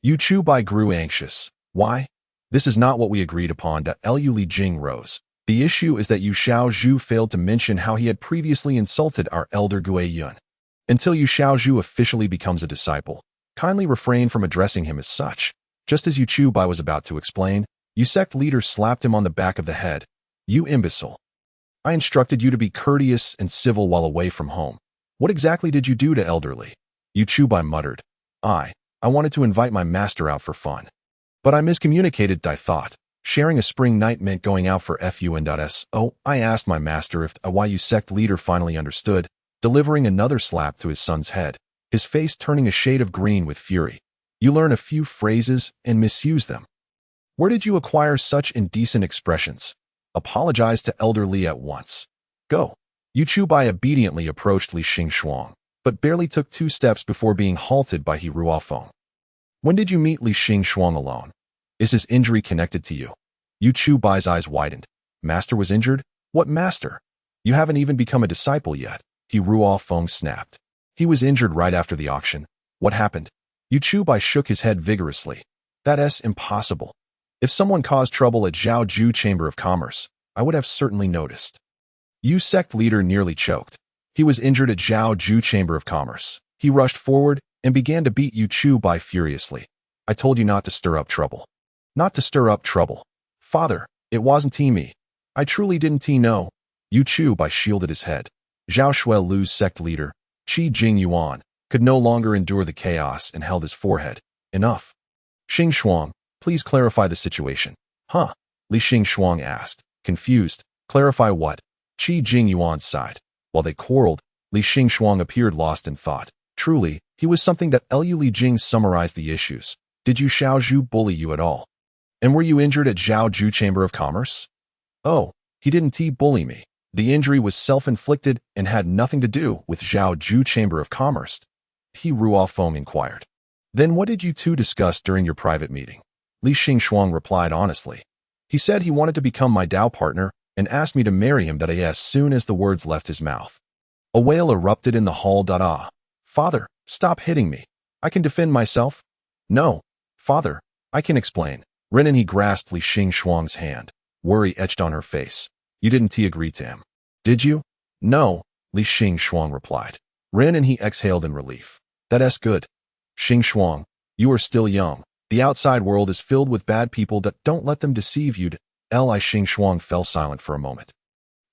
Yu Chu Bai grew anxious. Why? This is not what we agreed upon. Liu Li Jing rose. The issue is that Yu Xiaozhu failed to mention how he had previously insulted our elder Gui Yun. Until Yu Xiaozhu officially becomes a disciple, kindly refrain from addressing him as such. Just as Yu Chu Bai was about to explain, Yu sect leader slapped him on the back of the head. You imbecile. I instructed you to be courteous and civil while away from home. What exactly did you do to elderly? Yu Chu Bai muttered. I wanted to invite my master out for fun. But I miscommunicated. I thought sharing a spring night meant going out for fun. I asked my master if why Yu sect leader finally understood, delivering another slap to his son's head, his face turning a shade of green with fury. You learn a few phrases and misuse them. Where did you acquire such indecent expressions? Apologize to Elder Li at once. Go. Yu Chu Bai obediently approached Li Xing Shuang, but barely took 2 steps before being halted by He Ruo Feng. When did you meet Li Xing Shuang alone? Is his injury connected to you? Yu Chu Bai's eyes widened. Master was injured? What master? You haven't even become a disciple yet. He Ruo Feng snapped. He was injured right after the auction. What happened? Yu Chu Bai shook his head vigorously. That's impossible. If someone caused trouble at Zhao Ju Chamber of Commerce, I would have certainly noticed. Yu sect leader nearly choked. He was injured at Zhao Ju Chamber of Commerce. He rushed forward and began to beat Yu Chu Bai furiously. I told you not to stir up trouble. Not to stir up trouble. Father, it wasn't me. I truly didn't know. Yu Chu Bai shielded his head. Zhao Shuelu's sect leader, Qi Jing Yuan, could no longer endure the chaos and held his forehead. Enough. Xing Shuang, please clarify the situation. Huh? Li Xing Shuang asked, confused. Clarify what? Qi Jing Yuan sighed. While they quarreled, Li Xing Shuang appeared lost in thought. Truly, he was something. Liu Li Jing summarized the issues. Did Yu Xiaozhu bully you at all? And were you injured at Zhao Ju Chamber of Commerce? Oh, he didn't bully me. The injury was self-inflicted and had nothing to do with Zhao Ju Chamber of Commerce. He Ruo Feng inquired. Then what did you two discuss during your private meeting? Li Xing Shuang replied honestly. He said he wanted to become my Dao partner and asked me to marry him. As soon as the words left his mouth, a wail erupted in the hall. Father, stop hitting me. I can defend myself. No, father, I can explain. Ren and he grasped Li Xing Shuang's hand. Worry etched on her face. You didn't agree to him, did you? No, Li Xing Shuang replied. Ren and he exhaled in relief. That's good. Xing Shuang, you are still young. The outside world is filled with bad people. Don't let them deceive you. Li Xing Shuang fell silent for a moment.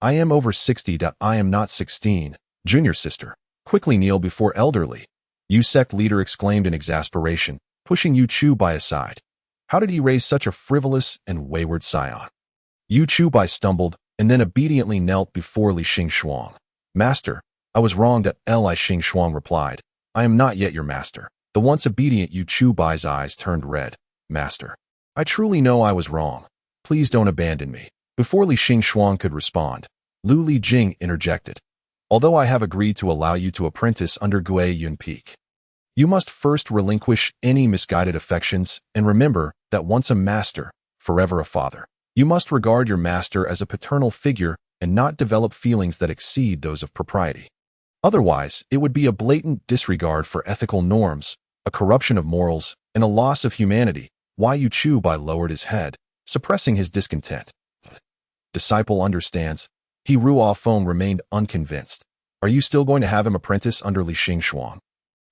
I am over 60. I am not 16. Junior sister, quickly kneel before elderly. Yu sect leader exclaimed in exasperation, pushing Yu Chu Bai aside. How did he raise such a frivolous and wayward scion? Yu Chu Bai stumbled and then obediently knelt before Li Xing Shuang. Master, I was wrong. Li Xing Shuang replied. I am not yet your master. The once obedient Yu Chu Bai's eyes turned red. Master, I truly know I was wrong. Please don't abandon me. Before Li Xing Shuang could respond, Lu Li Jing interjected. Although I have agreed to allow you to apprentice under Gui Yun Peak, you must first relinquish any misguided affections and remember that once a master, forever a father. You must regard your master as a paternal figure and not develop feelings that exceed those of propriety. Otherwise, it would be a blatant disregard for ethical norms, a corruption of morals, and a loss of humanity. Yu Chu Bai lowered his head, suppressing his discontent. Disciple understands. He Ruo Feng remained unconvinced. Are you still going to have him apprentice under Li Xing Shuang?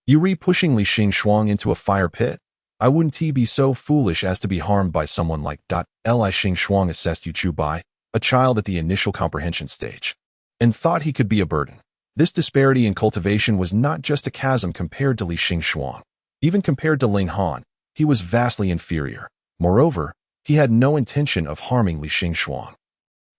You pushing Li Xing Shuang into a fire pit? I wouldn't be so foolish as to be harmed by someone like Li Xing Shuang assessed Yu Chu Bai, a child at the initial comprehension stage. and thought he could be a burden. This disparity in cultivation was not just a chasm compared to Li Xingxuang. Even compared to Ling Han, he was vastly inferior. Moreover, he had no intention of harming Li Xingxuang.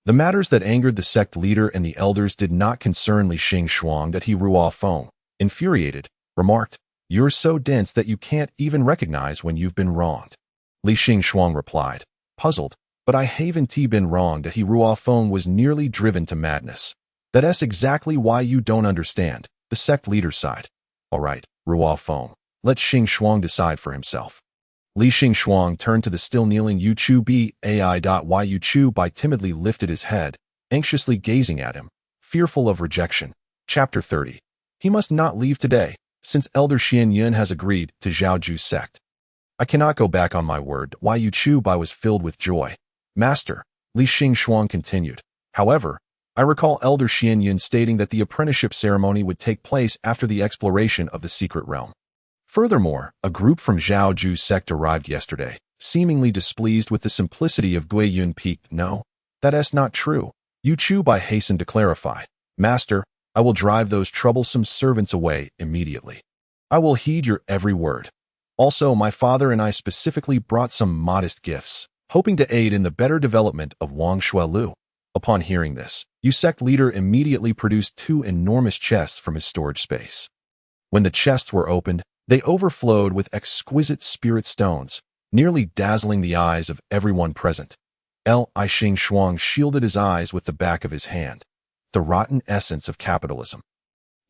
The matters that angered the sect leader and the elders did not concern Li Xingxuang that he Ruo Feng, infuriated, remarked, "You're so dense that you can't even recognize when you've been wronged." Li Xingxuang replied, puzzled, "But I haven't been wronged." That he Ruo Feng was nearly driven to madness. "That's exactly why you don't understand," the sect leader sighed. "All right, Ruo Feng, let Xingxuang decide for himself." Li Xingxuang turned to the still kneeling Yu Chu Bai. Yu Chu Bai timidly lifted his head, anxiously gazing at him, fearful of rejection. Chapter 30. He must not leave today, since Elder Xian Yun has agreed to Zhao Ju's sect. "I cannot go back on my word." Yu Chu Bai was filled with joy. "Master," Li Xingxuang continued, "however, I recall Elder Xian Yun stating that the apprenticeship ceremony would take place after the exploration of the secret realm. Furthermore, a group from Zhao Ju's sect arrived yesterday, seemingly displeased with the simplicity of Guiyun Peak. No, that's not true." Yu Chu Bai hastened to clarify. "Master, I will drive those troublesome servants away immediately. I will heed your every word. Also, my father and I specifically brought some modest gifts, hoping to aid in the better development of Wang Shuelu." Upon hearing this, Yu sect leader immediately produced 2 enormous chests from his storage space. When the chests were opened, they overflowed with exquisite spirit stones, nearly dazzling the eyes of everyone present. Li Xingxuang shielded his eyes with the back of his hand. The rotten essence of capitalism.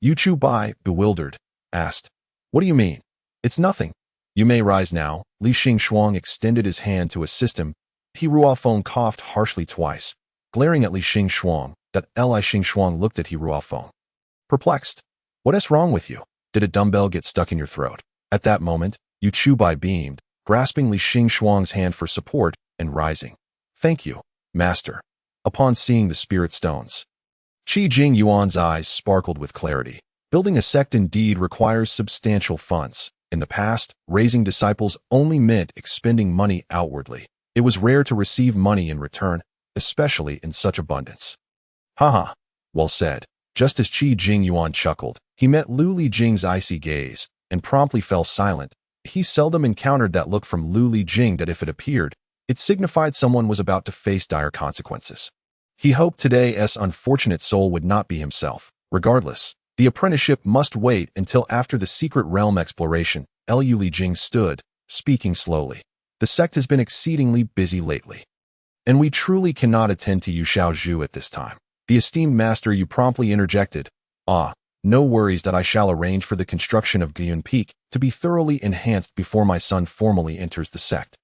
Yu Chu Bai, bewildered, asked, "What do you mean?" "It's nothing. You may rise now." Li Xingxuang extended his hand to assist him. He Ruo Feng coughed harshly twice, glaring at Li Xingxuang. Li Xingxuang looked at He Ruo Feng, perplexed. "What's wrong with you? Did a dumbbell get stuck in your throat?" At that moment, Yu Chu Bai beamed, grasping Li Xingxuang's hand for support and rising. "Thank you, master." Upon seeing the spirit stones, Qi Jing Yuan's eyes sparkled with clarity. Building a sect indeed requires substantial funds. In the past, raising disciples only meant expending money outwardly. It was rare to receive money in return, especially in such abundance. "Haha, well said." Just as Qi Jing Yuan chuckled, he met Lu Li Jing's icy gaze and promptly fell silent. He seldom encountered that look from Lu Li Jing that if it appeared, it signified someone was about to face dire consequences. He hoped today's unfortunate soul would not be himself. Regardless, the apprenticeship must wait until after the secret realm exploration. Lu Li Jing stood, speaking slowly. "The sect has been exceedingly busy lately, and we truly cannot attend to Yu Xiaozhu at this time." The esteemed master Yu promptly interjected, "No worries, that I shall arrange for the construction of Guiyun Peak to be thoroughly enhanced before my son formally enters the sect.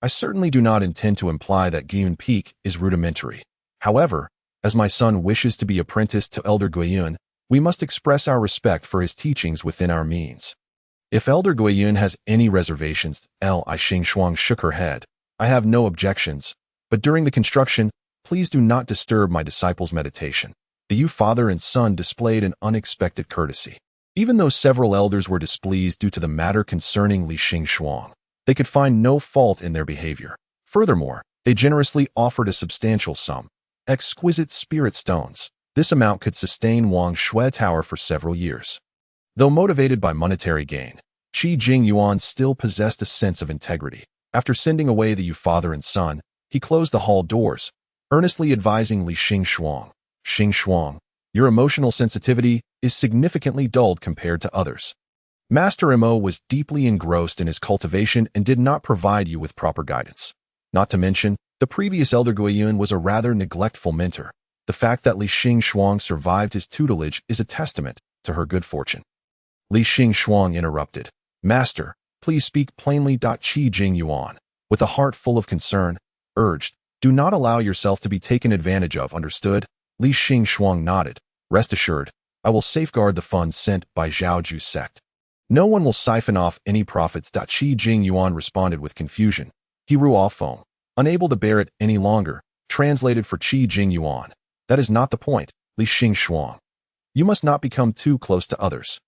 I certainly do not intend to imply that Guiyun Peak is rudimentary. However, as my son wishes to be apprenticed to Elder Guiyun, we must express our respect for his teachings within our means. If Elder Guiyun has any reservations," Li Xingxuang shook her head, "I have no objections, but during the construction, please do not disturb my disciple's meditation." The Yu father and son displayed an unexpected courtesy. Even though several elders were displeased due to the matter concerning Li Xingxuang, they could find no fault in their behavior. Furthermore, they generously offered a substantial sum, exquisite spirit stones. This amount could sustain Wang Shui Tower for several years. Though motivated by monetary gain, Qi Jing Yuan still possessed a sense of integrity. After sending away the Yu father and son, he closed the hall doors, earnestly advising Li Xingxuang, "Xingxuang, your emotional sensitivity is significantly dulled compared to others. Master Mo was deeply engrossed in his cultivation and did not provide you with proper guidance. Not to mention, the previous Elder Guiyun was a rather neglectful mentor. The fact that Li Xingxuang survived his tutelage is a testament to her good fortune." Li Xingxuang interrupted, "Master, please speak plainly." Qi Jing Yuan, with a heart full of concern, urged, "Do not allow yourself to be taken advantage of, understood?" Li Xingxuang nodded. "Rest assured, I will safeguard the funds sent by Zhao Ju's sect. No one will siphon off any profits." Qi Jing Yuan responded with confusion. He Ruo Feng, unable to bear it any longer, translated for Qi Jing Yuan, "That is not the point, Li Xingxuang. You must not become too close to others,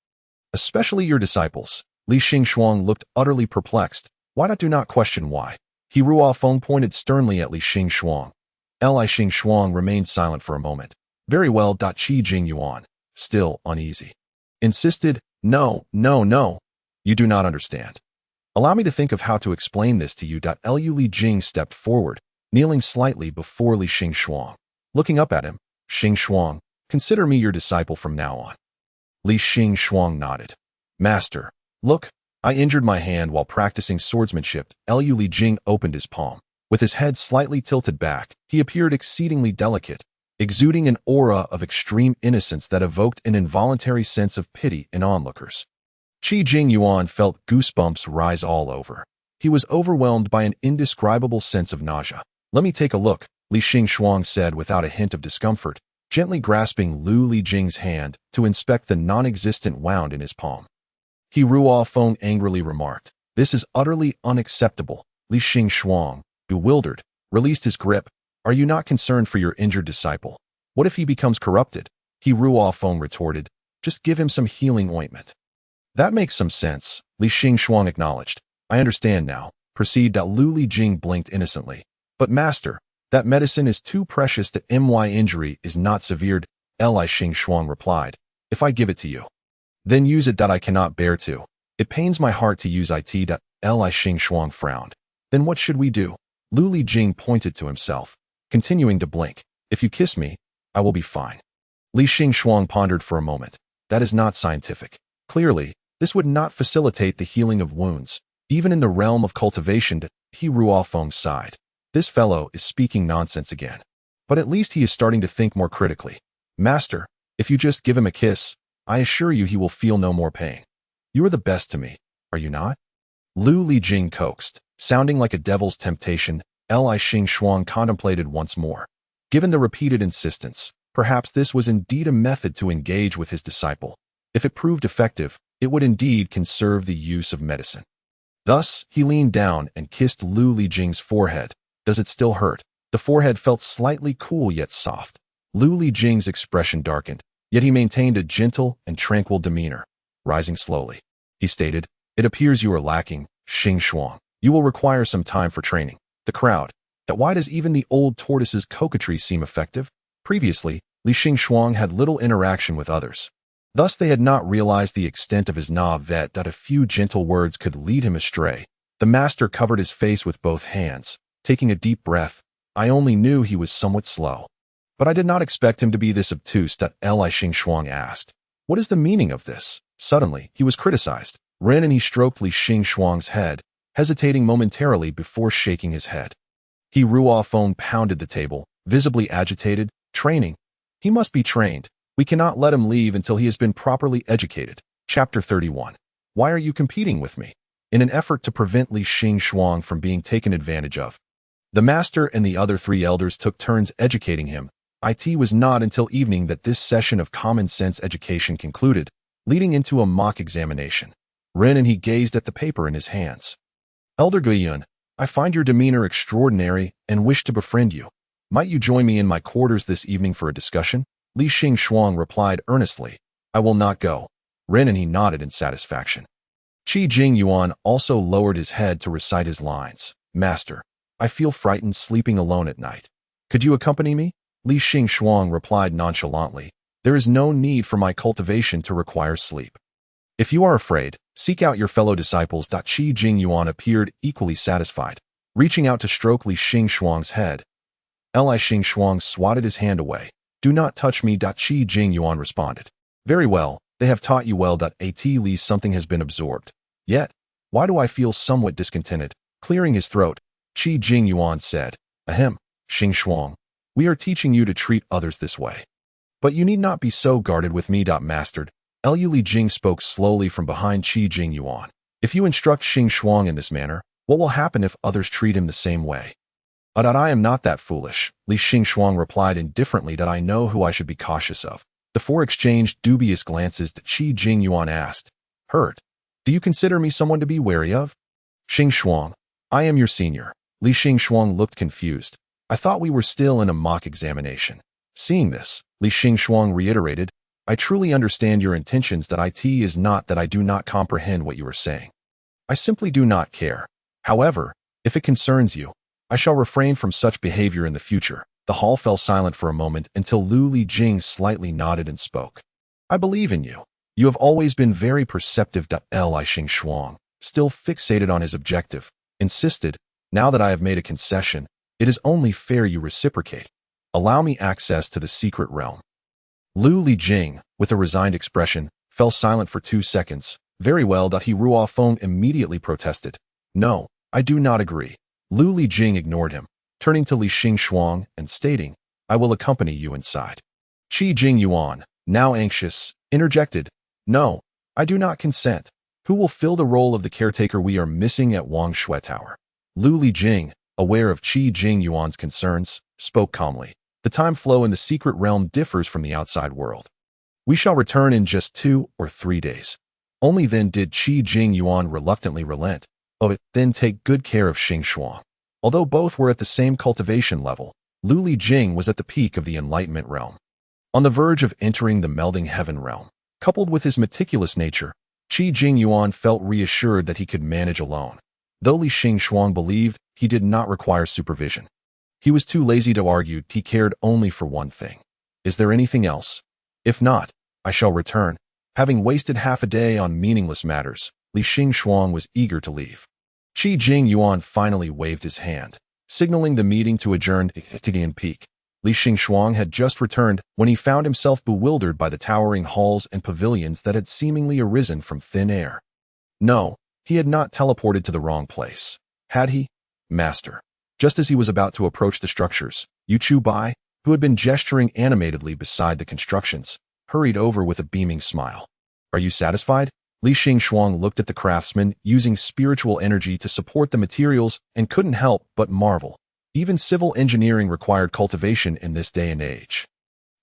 especially your disciples." Li Xingxuang looked utterly perplexed. "Why do not question why?" He Ruo Feng pointed sternly at Li Xingxuang. Li Xingxuang remained silent for a moment. Very well. Qi Jing Yuan, still uneasy, insisted. No, no, no. You do not understand. Allow me to think of how to explain this to you. Lu Li Jing stepped forward, kneeling slightly before Li Xing. Looking up at him, Xing, consider me your disciple from now on. Li Xing nodded. Master, look, I injured my hand while practicing swordsmanship. Lu Li Jing opened his palm. With his head slightly tilted back, he appeared exceedingly delicate, exuding an aura of extreme innocence that evoked an involuntary sense of pity in onlookers. Qi Jing Yuan felt goosebumps rise all over. He was overwhelmed by an indescribable sense of nausea. Let me take a look, Li Xing said without a hint of discomfort, gently grasping Lu Li Jing's hand to inspect the non-existent wound in his palm. He Ruofeng angrily remarked, "This is utterly unacceptable." Li Xing, bewildered, released his grip. "Are you not concerned for your injured disciple? What if he becomes corrupted?" He Ruofeng retorted, "Just give him some healing ointment." "That makes some sense," Li Xing acknowledged. "I understand now." Proceed. Lu Li Jing blinked innocently. "But master, that medicine is too precious. The my injury is not severe," Li Xing replied. "If I give it to you, then use it. I cannot bear to. It pains my heart to use it." Li Xing frowned. "Then what should we do?" Lu Li Jing pointed to himself, continuing to blink. "If you kiss me, I will be fine." Li Xing pondered for a moment. "That is not scientific. Clearly, this would not facilitate the healing of wounds, even in the realm of cultivation." He Ruofeng sighed. "This fellow is speaking nonsense again. But at least he is starting to think more critically. Master, if you just give him a kiss, I assure you he will feel no more pain. You are the best to me, are you not?" Lu Li Jing coaxed, sounding like a devil's temptation. Li Xing contemplated once more. Given the repeated insistence, perhaps this was indeed a method to engage with his disciple. If it proved effective, it would indeed conserve the use of medicine. Thus, he leaned down and kissed Lu Li Jing's forehead. "Does it still hurt?" The forehead felt slightly cool yet soft. Lu Li Jing's expression darkened, yet he maintained a gentle and tranquil demeanor. Rising slowly, he stated, "It appears you are lacking, Xing. You will require some time for training." The crowd. That why does even the old tortoise's coquetry seem effective? Previously, Li Xing had little interaction with others. Thus they had not realized the extent of his vet that a few gentle words could lead him astray. The master covered his face with both hands, taking a deep breath. "I only knew he was somewhat slow, but I did not expect him to be this obtuse." Li Xing asked, "What is the meaning of this?" Suddenly, he was criticized. Ren and he stroked Li Xing's head, hesitating momentarily before shaking his head. He Ruofeng pounded the table, visibly agitated. "Training. He must be trained. We cannot let him leave until he has been properly educated." Chapter 31. "Why are you competing with me?" In an effort to prevent Li Xing from being taken advantage of, the master and the other 3 elders took turns educating him. It was not until evening that this session of common sense education concluded, leading into a mock examination. Ren and he gazed at the paper in his hands. "Elder Guiyun, I find your demeanor extraordinary and wish to befriend you. Might you join me in my quarters this evening for a discussion?" Li Xing replied earnestly. "I will not go." Ren and he nodded in satisfaction. Qi Jing Yuan also lowered his head to recite his lines. "Master, I feel frightened sleeping alone at night. Could you accompany me?" Li Xing replied nonchalantly. "There is no need for my cultivation to require sleep. If you are afraid, seek out your fellow disciples." Qi Jing Yuan appeared equally satisfied, reaching out to stroke Li Xing's head. Li Xing swatted his hand away. "Do not touch me." Qi Jing Yuan responded. "Very well, they have taught you well." At least something has been absorbed. Yet, why do I feel somewhat discontented? Clearing his throat, Qi Jing Yuan said, "Ahem, Xing, we are teaching you to treat others this way. But you need not be so guarded with me." Mastered, Lu Li Jing spoke slowly from behind Qi Jing Yuan. "If you instruct Xing in this manner, what will happen if others treat him the same way?" I am not that foolish," Li Xing replied indifferently. "I know who I should be cautious of." The 4 exchanged dubious glances. Qi Jing Yuan asked, "Hurt? Do you consider me someone to be wary of?" "Xing, I am your senior." Li Xing looked confused. "I thought we were still in a mock examination." Seeing this, Li Xing reiterated, "I truly understand your intentions. It is not that I do not comprehend what you are saying. I simply do not care. However, if it concerns you, I shall refrain from such behavior in the future." The hall fell silent for a moment until Lu Lijing slightly nodded and spoke. I believe in you. You have always been very perceptive. Li Xing, still fixated on his objective, insisted, now that I have made a concession, it is only fair you reciprocate. Allow me access to the secret realm. Lu Lijing, with a resigned expression, fell silent for 2 seconds. Very well. He Ruofeng immediately protested. No, I do not agree. Lu Lijing ignored him, turning to Li Xing and stating, I will accompany you inside. Qi Jing Yuan, now anxious, interjected, No, I do not consent. Who will fill the role of the caretaker we are missing at Wangshui Tower? Lu Lijing, aware of Qi Jing Yuan's concerns, spoke calmly. The time flow in the secret realm differs from the outside world. We shall return in just 2 or 3 days. Only then did Qi Jing Yuan reluctantly relent. Then take good care of Xing Shuang. Although both were at the same cultivation level, Lu Lijing was at the peak of the enlightenment realm. On the verge of entering the melding heaven realm. Coupled with his meticulous nature, Qi Jing Yuan felt reassured that he could manage alone. Though Li Xing believed he did not require supervision. He was too lazy to argue. He cared only for one thing. Is there anything else? If not, I shall return. Having wasted half a day on meaningless matters, Li Xing was eager to leave. Qi Jing Yuan finally waved his hand, signaling the meeting to adjourn to Tian Peak. Li Xing had just returned when he found himself bewildered by the towering halls and pavilions that had seemingly arisen from thin air. No, he had not teleported to the wrong place. Had he? Master. Just as he was about to approach the structures, Yu Chu Bai, who had been gesturing animatedly beside the constructions, hurried over with a beaming smile. Are you satisfied? Li Xing looked at the craftsman using spiritual energy to support the materials and couldn't help but marvel. Even civil engineering required cultivation in this day and age.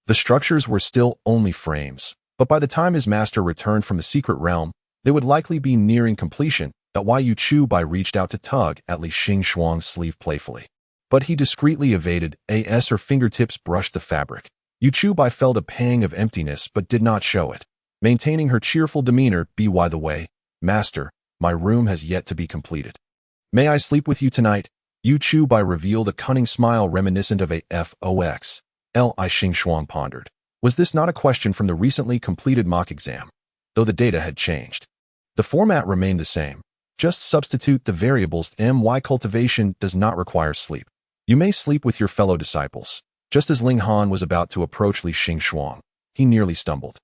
The structures were still only frames, but by the time his master returned from the secret realm, they would likely be nearing completion. Yu Chu Bai reached out to tug at Li Xing sleeve playfully. But he discreetly evaded, as her fingertips brushed the fabric. Yu Chu Bai felt a pang of emptiness but did not show it. Maintaining her cheerful demeanor, by the way, Master, my room has yet to be completed. May I sleep with you tonight? Yu Chu Bai revealed a cunning smile reminiscent of a fox. Li Xing pondered. Was this not a question from the recently completed mock exam? Though the data had changed. The format remained the same. Just substitute the variables. My cultivation does not require sleep. You may sleep with your fellow disciples. Just as Ling Han was about to approach Li Xing, he nearly stumbled.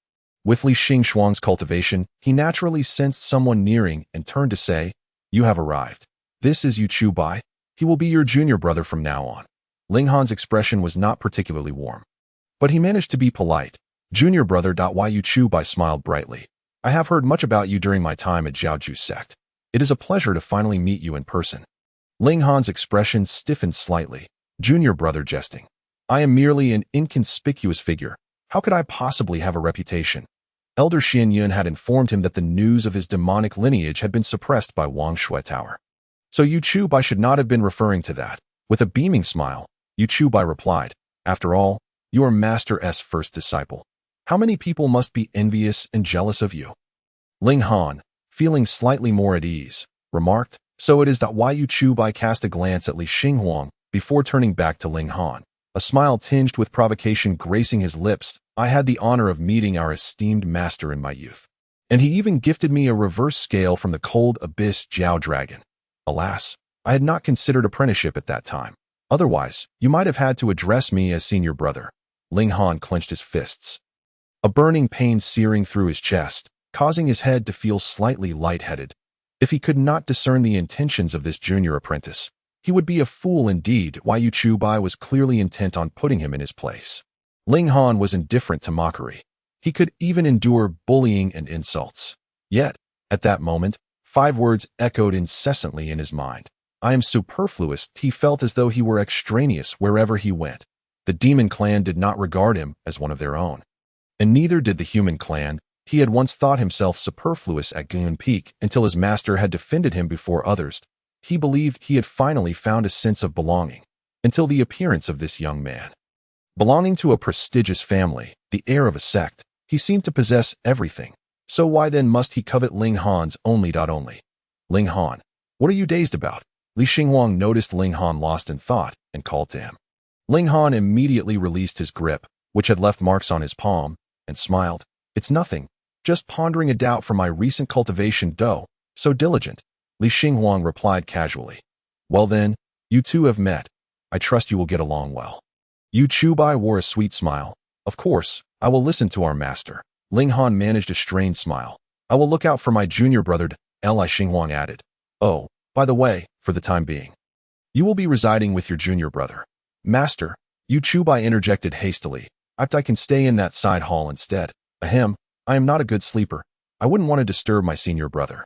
With Li Xing's cultivation, he naturally sensed someone nearing and turned to say, You have arrived. This is Yu Chu Bai. He will be your junior brother from now on. Ling Han's expression was not particularly warm. But he managed to be polite. Junior brother. Yu Chu Bai smiled brightly. I have heard much about you during my time at Jiaoju sect. It is a pleasure to finally meet you in person. Ling Han's expression stiffened slightly. Junior brother jesting. I am merely an inconspicuous figure. How could I possibly have a reputation? Elder Xian Yun had informed him that the news of his demonic lineage had been suppressed by Wangshui Tower. So Yu Chu Bai should not have been referring to that. With a beaming smile, Yu Chu Bai replied, After all, you are Master's first disciple. How many people must be envious and jealous of you? Ling Han, feeling slightly more at ease, remarked, So it is that Yu Chu Bai cast a glance at Li Xinghuang before turning back to Ling Han. A smile tinged with provocation gracing his lips. I had the honor of meeting our esteemed master in my youth. And he even gifted me a reverse scale from the cold abyss Jiao Dragon. Alas, I had not considered apprenticeship at that time. Otherwise, you might have had to address me as senior brother. Ling Han clenched his fists. A burning pain searing through his chest, causing his head to feel slightly lightheaded. If he could not discern the intentions of this junior apprentice, he would be a fool indeed. Yu Chu Bai was clearly intent on putting him in his place. Ling Han was indifferent to mockery. He could even endure bullying and insults. Yet, at that moment, 5 words echoed incessantly in his mind. I am superfluous. He felt as though he were extraneous wherever he went. The demon clan did not regard him as one of their own. And neither did the human clan. He had once thought himself superfluous at Gun Peak until his master had defended him before others. He believed he had finally found a sense of belonging, until the appearance of this young man. Belonging to a prestigious family, the heir of a sect, he seemed to possess everything. So why then must he covet Ling Han's only? Ling Han, what are you dazed about? Li Xinghuang noticed Ling Han lost in thought and called to him. Ling Han immediately released his grip, which had left marks on his palm, and smiled. It's nothing, just pondering a doubt from my recent cultivation dough, so diligent. Li Xinghuang replied casually. Well then, you two have met. I trust you will get along well. Yu Chubai wore a sweet smile. Of course, I will listen to our master. Ling Han managed a strained smile. I will look out for my junior brother, Li Xinghuang added. Oh, by the way, for the time being, you will be residing with your junior brother. Master, Yu Chubai interjected hastily. I can stay in that side hall instead. Ahem, I am not a good sleeper. I wouldn't want to disturb my senior brother.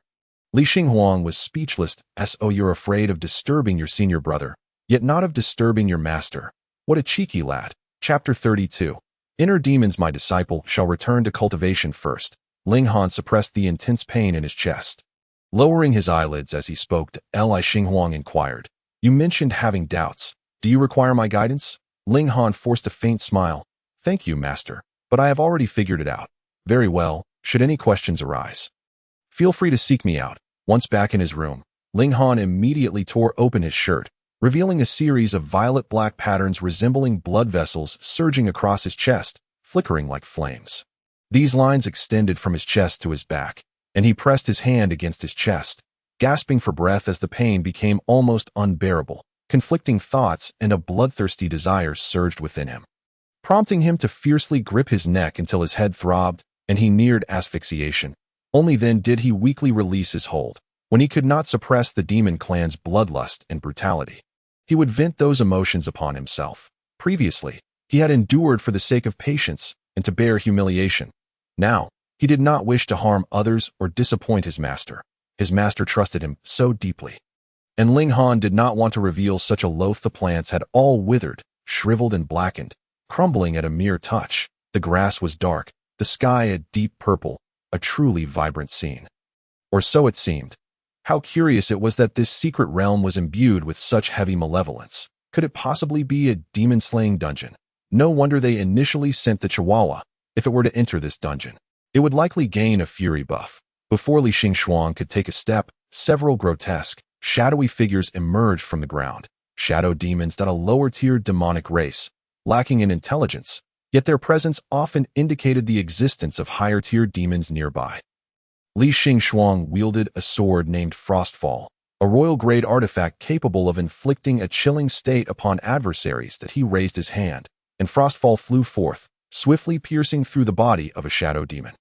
Li Xinghuang was speechless. So you're afraid of disturbing your senior brother, yet not of disturbing your master. What a cheeky lad. Chapter 32. Inner demons. My disciple shall return to cultivation first. Ling Han suppressed the intense pain in his chest. Lowering his eyelids as he spoke, Li Xinghuang inquired. You mentioned having doubts. Do you require my guidance? Ling Han forced a faint smile. Thank you, master, but I have already figured it out. Very well, should any questions arise, feel free to seek me out. Once back in his room, Ling Han immediately tore open his shirt, revealing a series of violet-black patterns resembling blood vessels surging across his chest, flickering like flames. These lines extended from his chest to his back, and he pressed his hand against his chest, gasping for breath as the pain became almost unbearable. Conflicting thoughts and a bloodthirsty desire surged within him, prompting him to fiercely grip his neck until his head throbbed and he neared asphyxiation. Only then did he weakly release his hold, when he could not suppress the demon clan's bloodlust and brutality. He would vent those emotions upon himself. Previously, he had endured for the sake of patience and to bear humiliation. Now, he did not wish to harm others or disappoint his master. His master trusted him so deeply. And Ling Han did not want to reveal such a loath. The plants had all withered, shriveled and blackened, crumbling at a mere touch. The grass was dark, the sky a deep purple, a truly vibrant scene. Or so it seemed. How curious it was that this secret realm was imbued with such heavy malevolence. Could it possibly be a demon-slaying dungeon? No wonder they initially sent the Chihuahua. If it were to enter this dungeon, it would likely gain a fury buff. Before Li Xinghuang could take a step, several grotesque, shadowy figures emerged from the ground. Shadow demons, that a lower-tier demonic race, lacking in intelligence, yet their presence often indicated the existence of higher-tier demons nearby. Li Xinghuang wielded a sword named Frostfall, a royal-grade artifact capable of inflicting a chilling state upon adversaries. That he raised his hand, and Frostfall flew forth, swiftly piercing through the body of a shadow demon,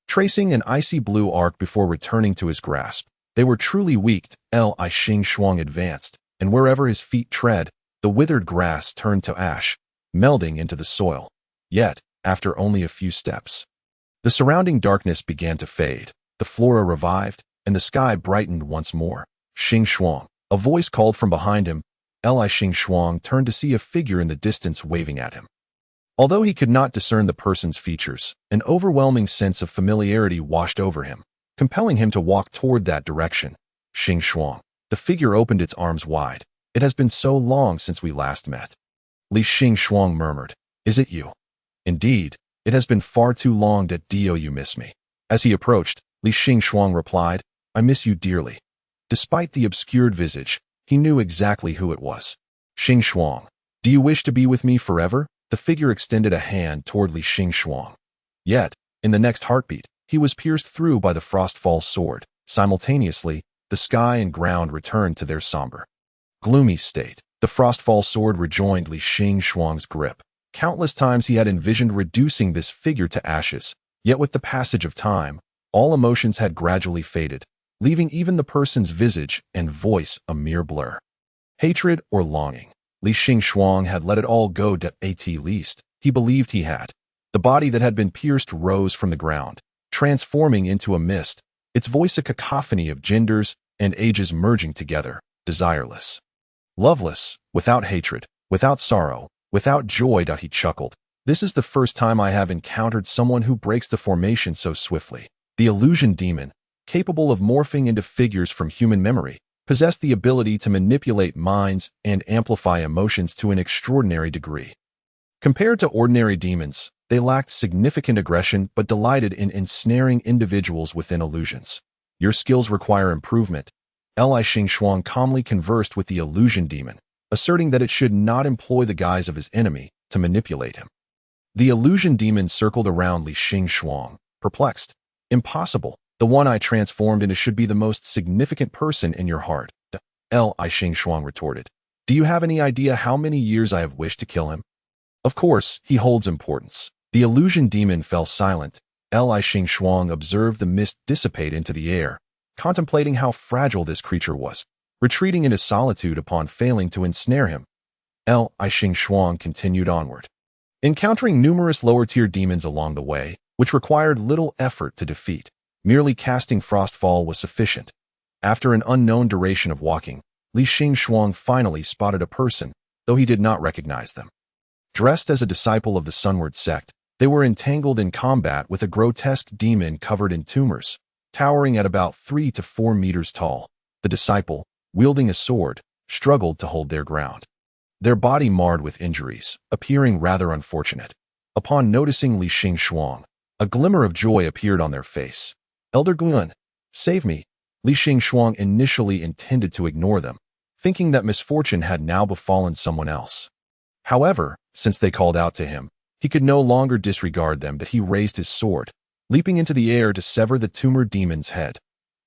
tracing an icy blue arc before returning to his grasp. They were truly weak. Li Xinghuang advanced, and wherever his feet tread, the withered grass turned to ash, melding into the soil. Yet, after only a few steps, the surrounding darkness began to fade. The flora revived, and the sky brightened once more. Xinghuang, a voice called from behind him. Li Xinghuang turned to see a figure in the distance waving at him. Although he could not discern the person's features, an overwhelming sense of familiarity washed over him, compelling him to walk toward that direction. Xinghuang. The figure opened its arms wide. It has been so long since we last met. Li Xinghuang murmured. Is it you? Indeed, it has been far too long. Do you miss me? As he approached, Li Xinghuang replied, I miss you dearly. Despite the obscured visage, he knew exactly who it was. Xinghuang. Do you wish to be with me forever? The figure extended a hand toward Li Xinghuang. Yet, in the next heartbeat, he was pierced through by the Frostfall sword. Simultaneously, the sky and ground returned to their somber, gloomy state. The Frostfall sword rejoined Li Xinghuang's grip. Countless times he had envisioned reducing this figure to ashes, yet with the passage of time, all emotions had gradually faded, leaving even the person's visage and voice a mere blur. Hatred or longing. Li Xinghuang had let it all go. At least, he believed he had. The body that had been pierced rose from the ground, transforming into a mist, its voice a cacophony of genders and ages merging together, desireless, loveless, without hatred, without sorrow, without joy. He chuckled. This is the first time I have encountered someone who breaks the formation so swiftly. The illusion demon, capable of morphing into figures from human memory, possessed the ability to manipulate minds and amplify emotions to an extraordinary degree. Compared to ordinary demons, they lacked significant aggression but delighted in ensnaring individuals within illusions. Your skills require improvement. Li Xinghuang calmly conversed with the illusion demon, asserting that it should not employ the guise of his enemy to manipulate him. The illusion demon circled around Li Xingxuang, perplexed. Impossible. The one I transformed into should be the most significant person in your heart. Li Xingxuang retorted. Do you have any idea how many years I have wished to kill him? Of course, he holds importance. The illusion demon fell silent. Li Xingxuang observed the mist dissipate into the air, contemplating how fragile this creature was, retreating into solitude upon failing to ensnare him. Li Xingxuang continued onward, encountering numerous lower-tier demons along the way, which required little effort to defeat. Merely casting Frostfall was sufficient. After an unknown duration of walking, Li Xingxuang finally spotted a person, though he did not recognize them. Dressed as a disciple of the Sunward sect, they were entangled in combat with a grotesque demon covered in tumors, towering at about 3 to 4 meters tall. The disciple, wielding a sword, struggled to hold their ground, their body marred with injuries, appearing rather unfortunate. Upon noticing Li Xingxuang, a glimmer of joy appeared on their face. Elder Guan, save me. Li Xingxuang initially intended to ignore them, thinking that misfortune had now befallen someone else. However, since they called out to him, he could no longer disregard them, but he raised his sword, leaping into the air to sever the tumor demon's head.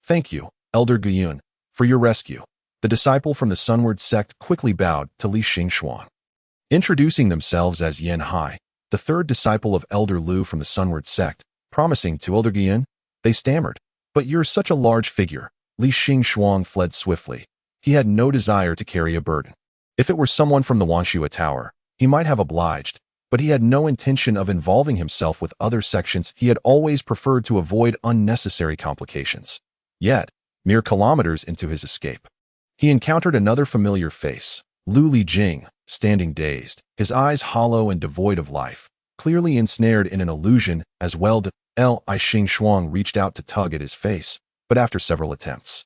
Thank you, Elder Guan, for your rescue. The disciple from the Sunward sect quickly bowed to Li Xingxuang. Introducing themselves as Yan Hai, the third disciple of Elder Lu from the Sunward sect, promising to Elder Guan, they stammered. But you're such a large figure. Li Xingxuang fled swiftly. He had no desire to carry a burden. If it were someone from the Wanshua Tower, he might have obliged, but he had no intention of involving himself with other sections. He had always preferred to avoid unnecessary complications. Yet, mere kilometers into his escape, he encountered another familiar face, Lu Lijing, standing dazed, his eyes hollow and devoid of life, clearly ensnared in an illusion as well. Li Xingxuang reached out to tug at his face, but after several attempts,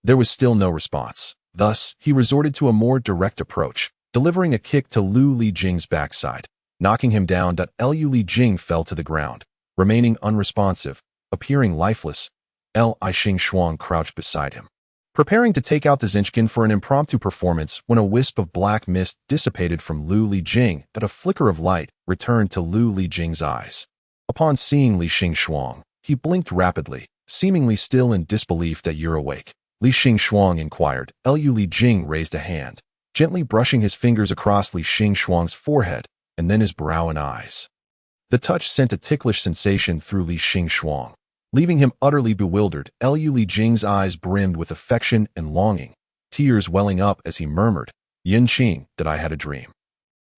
there was still no response. Thus, he resorted to a more direct approach, delivering a kick to Lu Lijing's backside, knocking him down. Lu Lijing fell to the ground, remaining unresponsive, appearing lifeless. Li Xingxuang crouched beside him, preparing to take out the Zinchkin for an impromptu performance when a wisp of black mist dissipated from Lu Lijing. A flicker of light returned to Lu Lijing's eyes. Upon seeing Li Xingxuang, he blinked rapidly, seemingly still in disbelief that you're awake. Li Xingxuang inquired. Lu Lijing raised a hand, gently brushing his fingers across Li Xingxuang's forehead and then his brow and eyes. The touch sent a ticklish sensation through Li Xingxuang, leaving him utterly bewildered. Lu Lijing's eyes brimmed with affection and longing, tears welling up as he murmured, Yin Qing, that I had a dream.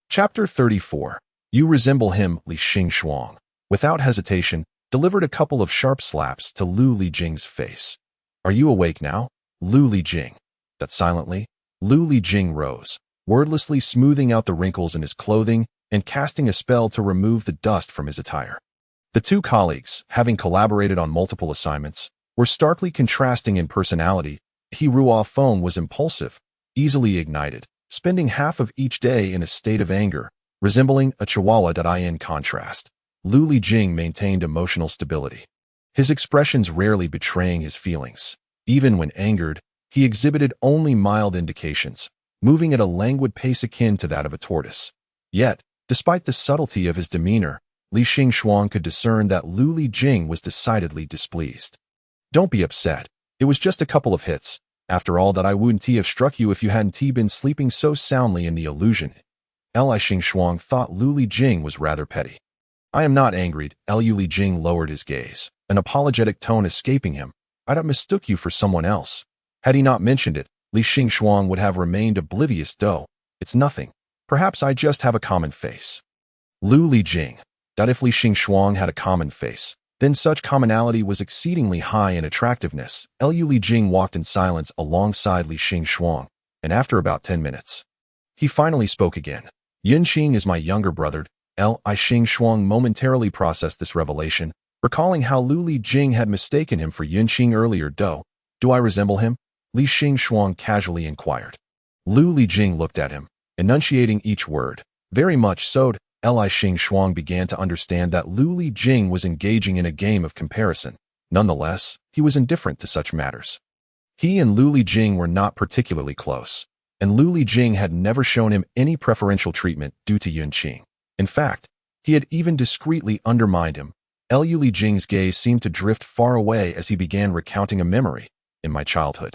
Chapter 34. You resemble him. Li Xingxuang, without hesitation, delivered a couple of sharp slaps to Lu Lijing's face. Are you awake now? Lu Lijing. That silently, Lu Lijing rose, wordlessly smoothing out the wrinkles in his clothing and casting a spell to remove the dust from his attire. The two colleagues, having collaborated on multiple assignments, were starkly contrasting in personality. He Ruo Feng was impulsive, easily ignited, spending half of each day in a state of anger, resembling a chihuahua. In contrast, Lu Lijing maintained emotional stability, his expressions rarely betraying his feelings. Even when angered, he exhibited only mild indications, moving at a languid pace akin to that of a tortoise. Yet, despite the subtlety of his demeanor, Li Xingxuang could discern that Lu Lijing was decidedly displeased. Don't be upset. It was just a couple of hits. After all, that I wouldn't have struck you if you hadn't been sleeping so soundly in the illusion. Li Xingxuang thought Lu Lijing was rather petty. I am not angry. Lu Lijing lowered his gaze, an apologetic tone escaping him. I'd mistook you for someone else. Had he not mentioned it, Li Xingxuang would have remained oblivious. It's nothing. Perhaps I just have a common face. Lu Lijing. That if Li Xingxuang had a common face, then such commonality was exceedingly high in attractiveness. Lu Lijing walked in silence alongside Li Xingxuang, and after about 10 minutes, he finally spoke again. Yin Qing is my younger brother. Li Xingxuang momentarily processed this revelation, recalling how Lu Lijing had mistaken him for Yin Qing earlier. Do I resemble him? Li Xingxuang casually inquired. Lu Lijing looked at him, enunciating each word. Very much so. Li Xingxuang began to understand that Lu Lijing was engaging in a game of comparison. Nonetheless, he was indifferent to such matters. He and Lu Lijing were not particularly close, and Lu Lijing had never shown him any preferential treatment due to Yunqing. In fact, he had even discreetly undermined him. Lu Lijing's gaze seemed to drift far away as he began recounting a memory. In my childhood,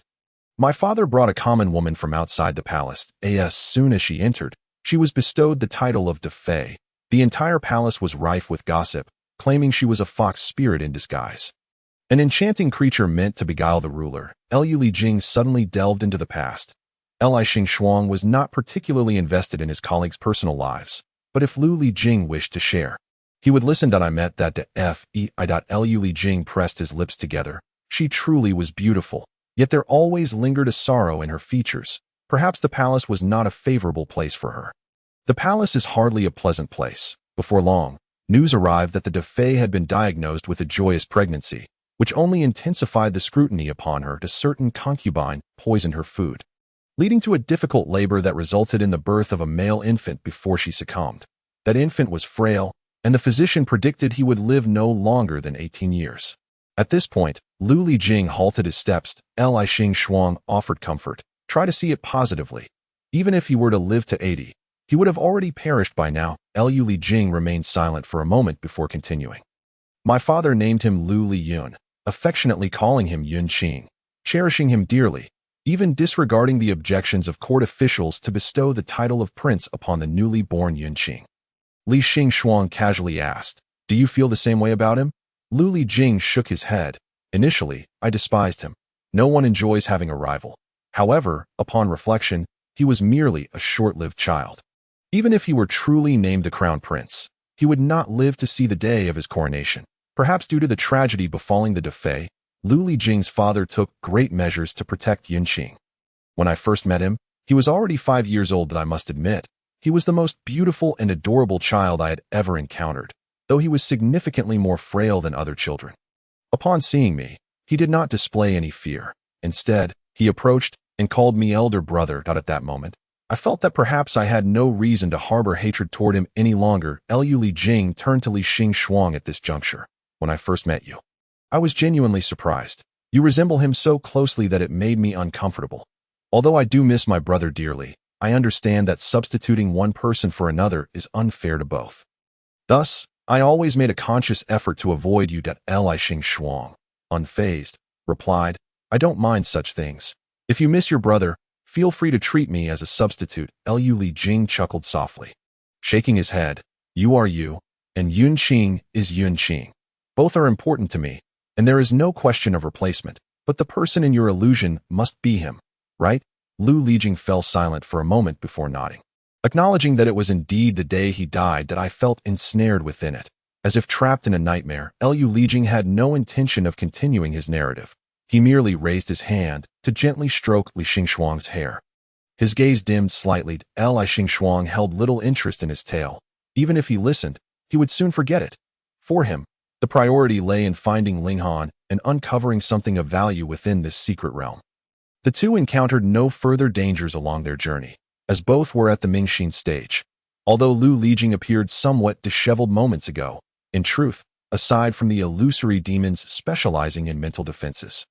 my father brought a common woman from outside the palace. As soon as she entered, she was bestowed the title of Defei. The entire palace was rife with gossip, claiming she was a fox spirit in disguise. An enchanting creature meant to beguile the ruler. Lu Lijing suddenly delved into the past. Li Xingxuang was not particularly invested in his colleagues' personal lives, but if Lu Lijing wished to share, he would listen. I met that to Fei. Lu Lijing pressed his lips together. She truly was beautiful, yet there always lingered a sorrow in her features. Perhaps the palace was not a favorable place for her. The palace is hardly a pleasant place. Before long, news arrived that the Defei had been diagnosed with a joyous pregnancy, which only intensified the scrutiny upon her. A certain concubine poisoned her food, leading to a difficult labor that resulted in the birth of a male infant before she succumbed. That infant was frail, and the physician predicted he would live no longer than 18 years. At this point, Lu Lijing halted his steps. Li Xingxuang offered comfort. Try to see it positively. Even if he were to live to 80, he would have already perished by now. Lu Lijing remained silent for a moment before continuing. My father named him Lu Liyun, affectionately calling him Yunqing, cherishing him dearly, even disregarding the objections of court officials to bestow the title of prince upon the newly born Yunqing. Li Xingxuang casually asked, "Do you feel the same way about him?" Lu Lijing shook his head. Initially, I despised him. No one enjoys having a rival. However, upon reflection, he was merely a short-lived child. Even if he were truly named the crown prince, he would not live to see the day of his coronation. Perhaps due to the tragedy befalling the Defei, Lu Lijing's father took great measures to protect Yunqing. When I first met him, he was already 5 years old. I must admit, he was the most beautiful and adorable child I had ever encountered, though he was significantly more frail than other children. Upon seeing me, he did not display any fear. Instead, he approached and called me elder brother. At that moment, I felt that perhaps I had no reason to harbor hatred toward him any longer. Lu Lijing turned to Li Xingxuang at this juncture. When I first met you, I was genuinely surprised. You resemble him so closely that it made me uncomfortable. Although I do miss my brother dearly, I understand that substituting one person for another is unfair to both. Thus, I always made a conscious effort to avoid you. Li Xingxuang, unfazed, replied, I don't mind such things. If you miss your brother, feel free to treat me as a substitute. Lu Lijing chuckled softly, shaking his head. You are you, and Yunqing is Yunqing. Both are important to me, and there is no question of replacement, but the person in your illusion must be him, right? Lu Lijing fell silent for a moment before nodding, acknowledging that it was indeed the day he died. That I felt ensnared within it, as if trapped in a nightmare. Lu Lijing had no intention of continuing his narrative. He merely raised his hand to gently stroke Li Xingxuang's hair. His gaze dimmed slightly. Li Xingxuang held little interest in his tale. Even if he listened, he would soon forget it. For him, the priority lay in finding Linghan and uncovering something of value within this secret realm. The two encountered no further dangers along their journey, as both were at the Mingxin stage. Although Lu Lijing appeared somewhat disheveled moments ago, in truth, aside from the illusory demons specializing in mental defenses,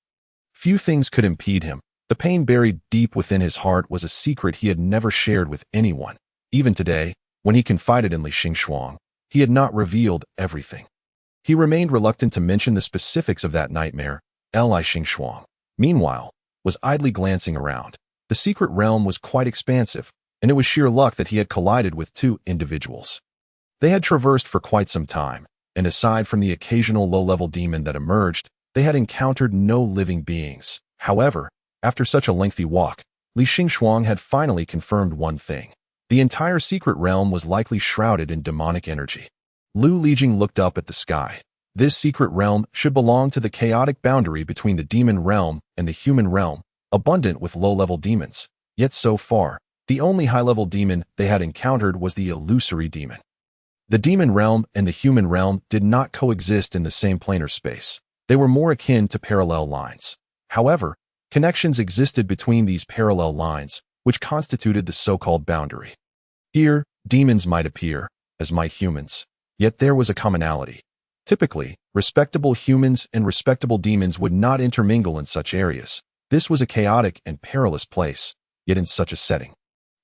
few things could impede him. The pain buried deep within his heart was a secret he had never shared with anyone. Even today, when he confided in Li Xingxuang, he had not revealed everything. He remained reluctant to mention the specifics of that nightmare. Li Xingxuang, meanwhile, was idly glancing around. The secret realm was quite expansive, and it was sheer luck that he had collided with two individuals. They had traversed for quite some time, and aside from the occasional low-level demon that emerged, they had encountered no living beings. However, after such a lengthy walk, Li Xingxuang had finally confirmed one thing. The entire secret realm was likely shrouded in demonic energy. Lu Lijing looked up at the sky. This secret realm should belong to the chaotic boundary between the demon realm and the human realm, abundant with low-level demons. Yet so far, the only high-level demon they had encountered was the illusory demon. The demon realm and the human realm did not coexist in the same planar space. They were more akin to parallel lines. However, connections existed between these parallel lines, which constituted the so-called boundary. Here, demons might appear, as might humans. Yet there was a commonality. Typically, respectable humans and respectable demons would not intermingle in such areas. This was a chaotic and perilous place. yet in such a setting.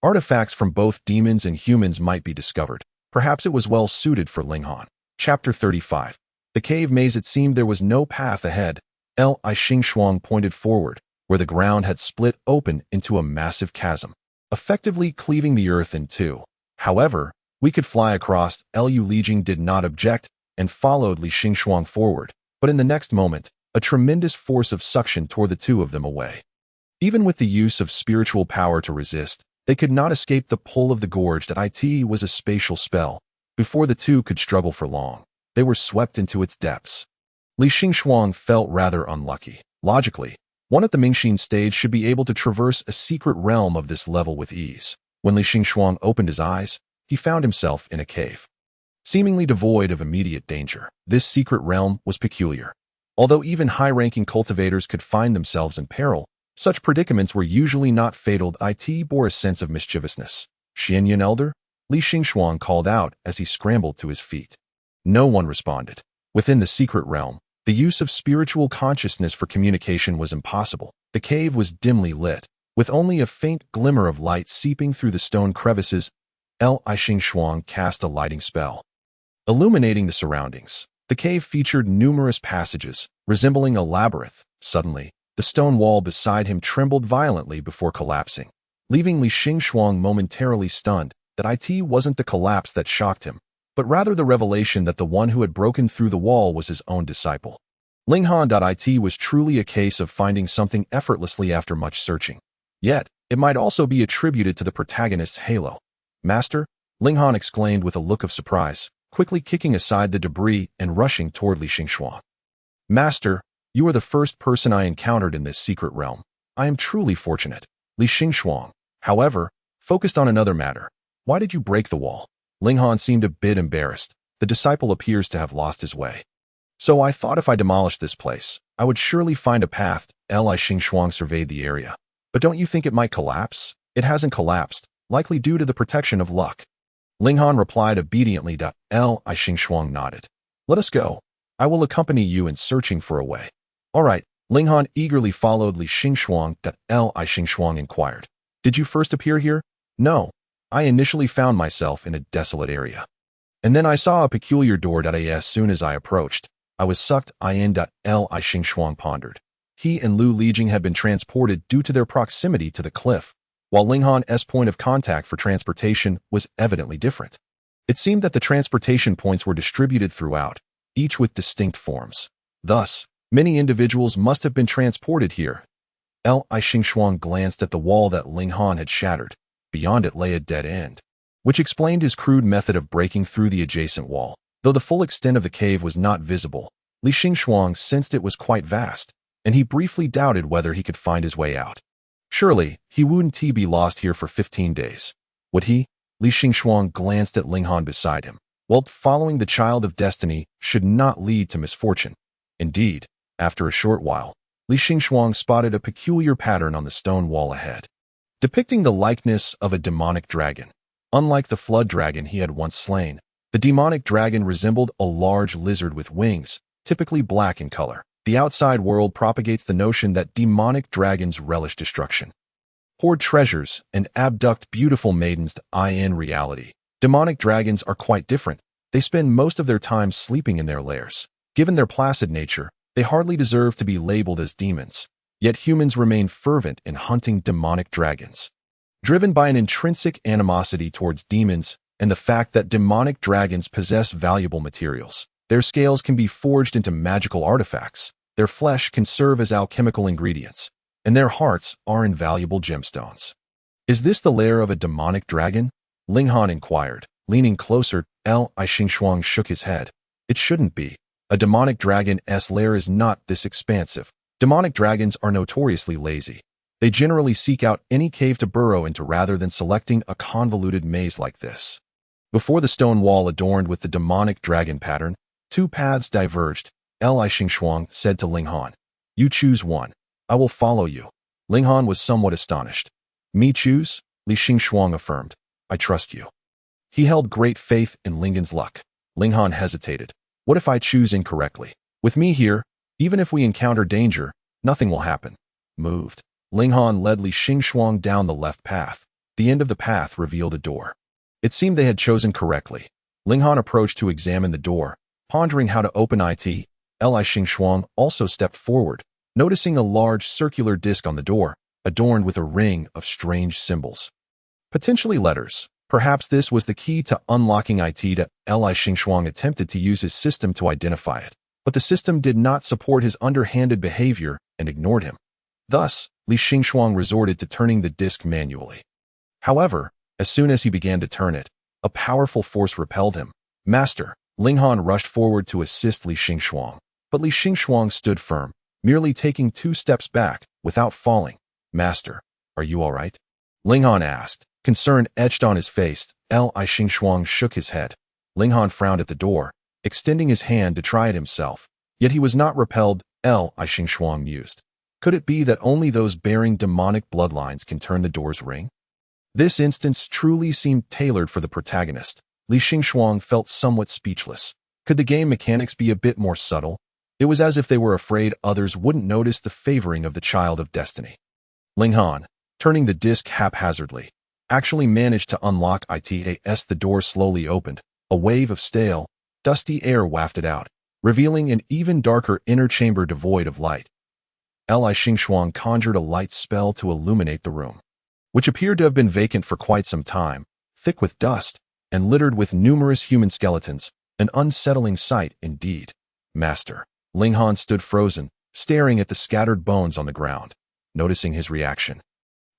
Artifacts from both demons and humans might be discovered. Perhaps it was well suited for Linghan. Chapter 35. The cave maze. It seemed there was no path ahead. Li Xingxuang pointed forward, where the ground had split open into a massive chasm, effectively cleaving the earth in two. However, we could fly across. Liu Lijing did not object and followed Li Xingxuang forward, but in the next moment, a tremendous force of suction tore the two of them away. Even with the use of spiritual power to resist, they could not escape the pull of the gorge. That it was a spatial spell. Before the two could struggle for long, they were swept into its depths. Li Xingxuang felt rather unlucky. Logically, one at the Mingxin stage should be able to traverse a secret realm of this level with ease. When Li Xingxuang opened his eyes, he found himself in a cave. Seemingly devoid of immediate danger, this secret realm was peculiar. Although even high-ranking cultivators could find themselves in peril, such predicaments were usually not fatal. It bore a sense of mischievousness. Xianyan Elder? Li Xingxuang called out as he scrambled to his feet. No one responded. Within the secret realm, the use of spiritual consciousness for communication was impossible. The cave was dimly lit, with only a faint glimmer of light seeping through the stone crevices. Li Xingxuang cast a lighting spell, illuminating the surroundings. The cave featured numerous passages, resembling a labyrinth. Suddenly, the stone wall beside him trembled violently before collapsing, leaving Li Xingxuang momentarily stunned. That it wasn't the collapse that shocked him, but rather the revelation that the one who had broken through the wall was his own disciple. Linghan. It was truly a case of finding something effortlessly after much searching. Yet, it might also be attributed to the protagonist's halo. Master? Linghan exclaimed with a look of surprise, quickly kicking aside the debris and rushing toward Li Xingxuang. Master, you are the first person I encountered in this secret realm. I am truly fortunate. Li Xingxuang, however, focused on another matter. Why did you break the wall? Linghan seemed a bit embarrassed. The disciple appears to have lost his way. So I thought if I demolished this place, I would surely find a path. Li Xingxuang surveyed the area. But don't you think it might collapse? It hasn't collapsed, likely due to the protection of luck. Linghan replied obediently. Li Xingxuang nodded. Let us go. I will accompany you in searching for a way. All right. Linghan eagerly followed Li Xingxuang. Li Xingxuang inquired. Did you first appear here? No. I initially found myself in a desolate area. And then I saw a peculiar door. As soon as I approached, I was sucked in. Li Xingxuang pondered. He and Liu Lijing had been transported due to their proximity to the cliff, while Linghan's point of contact for transportation was evidently different. It seemed that the transportation points were distributed throughout, each with distinct forms. Thus, many individuals must have been transported here. Li Xingxuang glanced at the wall that Linghan had shattered. Beyond it lay a dead end, which explained his crude method of breaking through the adjacent wall. Though the full extent of the cave was not visible, Li Xingxuang sensed it was quite vast, and he briefly doubted whether he could find his way out. Surely, he wouldn't be lost here for 15 days. Would he? Li Xingxuang glanced at Linghan beside him. Well, following the child of destiny should not lead to misfortune. Indeed, after a short while, Li Xingxuang spotted a peculiar pattern on the stone wall ahead, depicting the likeness of a demonic dragon. Unlike the flood dragon he had once slain, the demonic dragon resembled a large lizard with wings, typically black in color. The outside world propagates the notion that demonic dragons relish destruction, hoard treasures, and abduct beautiful maidens. In reality, demonic dragons are quite different. They spend most of their time sleeping in their lairs. Given their placid nature, they hardly deserve to be labeled as demons. Yet humans remain fervent in hunting demonic dragons, driven by an intrinsic animosity towards demons and the fact that demonic dragons possess valuable materials. Their scales can be forged into magical artifacts, their flesh can serve as alchemical ingredients, and their hearts are invaluable gemstones. Is this the lair of a demonic dragon? Linghan inquired, leaning closer. Li Xingxuang shook his head. It shouldn't be. A demonic dragon's lair is not this expansive. Demonic dragons are notoriously lazy. They generally seek out any cave to burrow into rather than selecting a convoluted maze like this. Before the stone wall adorned with the demonic dragon pattern, two paths diverged. Li Xingxuang said to Linghan, "You choose one. I will follow you." Linghan was somewhat astonished. "Me choose?" Li Xingxuang affirmed. "I trust you." He held great faith in Linghan's luck. Linghan hesitated. "What if I choose incorrectly? With me here, even if we encounter danger, nothing will happen." Moved. Ling Han led Li Xingxuang down the left path. The end of the path revealed a door. It seemed they had chosen correctly. Ling Han approached to examine the door, pondering how to open it. Li Xingxuang also stepped forward, noticing a large circular disc on the door, adorned with a ring of strange symbols. Potentially letters. Perhaps this was the key to unlocking it. Li Xingxuang attempted to use his system to identify it, but the system did not support his underhanded behavior and ignored him. Thus, Li Xingxuang resorted to turning the disc manually. However, as soon as he began to turn it, a powerful force repelled him. Master, Ling Han rushed forward to assist Li Xingxuang, but Li Xingxuang stood firm, merely taking 2 steps back without falling. Master, are you all right? Ling Han asked, concern etched on his face. Li Xingxuang shook his head. Ling Han frowned at the door, extending his hand to try it himself, yet he was not repelled. Li Xingxuang mused. Could it be that only those bearing demonic bloodlines can turn the door's ring? This instance truly seemed tailored for the protagonist. Li Xingxuang felt somewhat speechless. Could the game mechanics be a bit more subtle? It was as if they were afraid others wouldn't notice the favoring of the child of destiny. Ling Han, turning the disc haphazardly, actually managed to unlock it as the door slowly opened. A wave of stale, dusty air wafted out, revealing an even darker inner chamber devoid of light. Li Xingxuang conjured a light spell to illuminate the room, which appeared to have been vacant for quite some time, thick with dust, and littered with numerous human skeletons, an unsettling sight indeed. Master, Ling Han stood frozen, staring at the scattered bones on the ground. Noticing his reaction,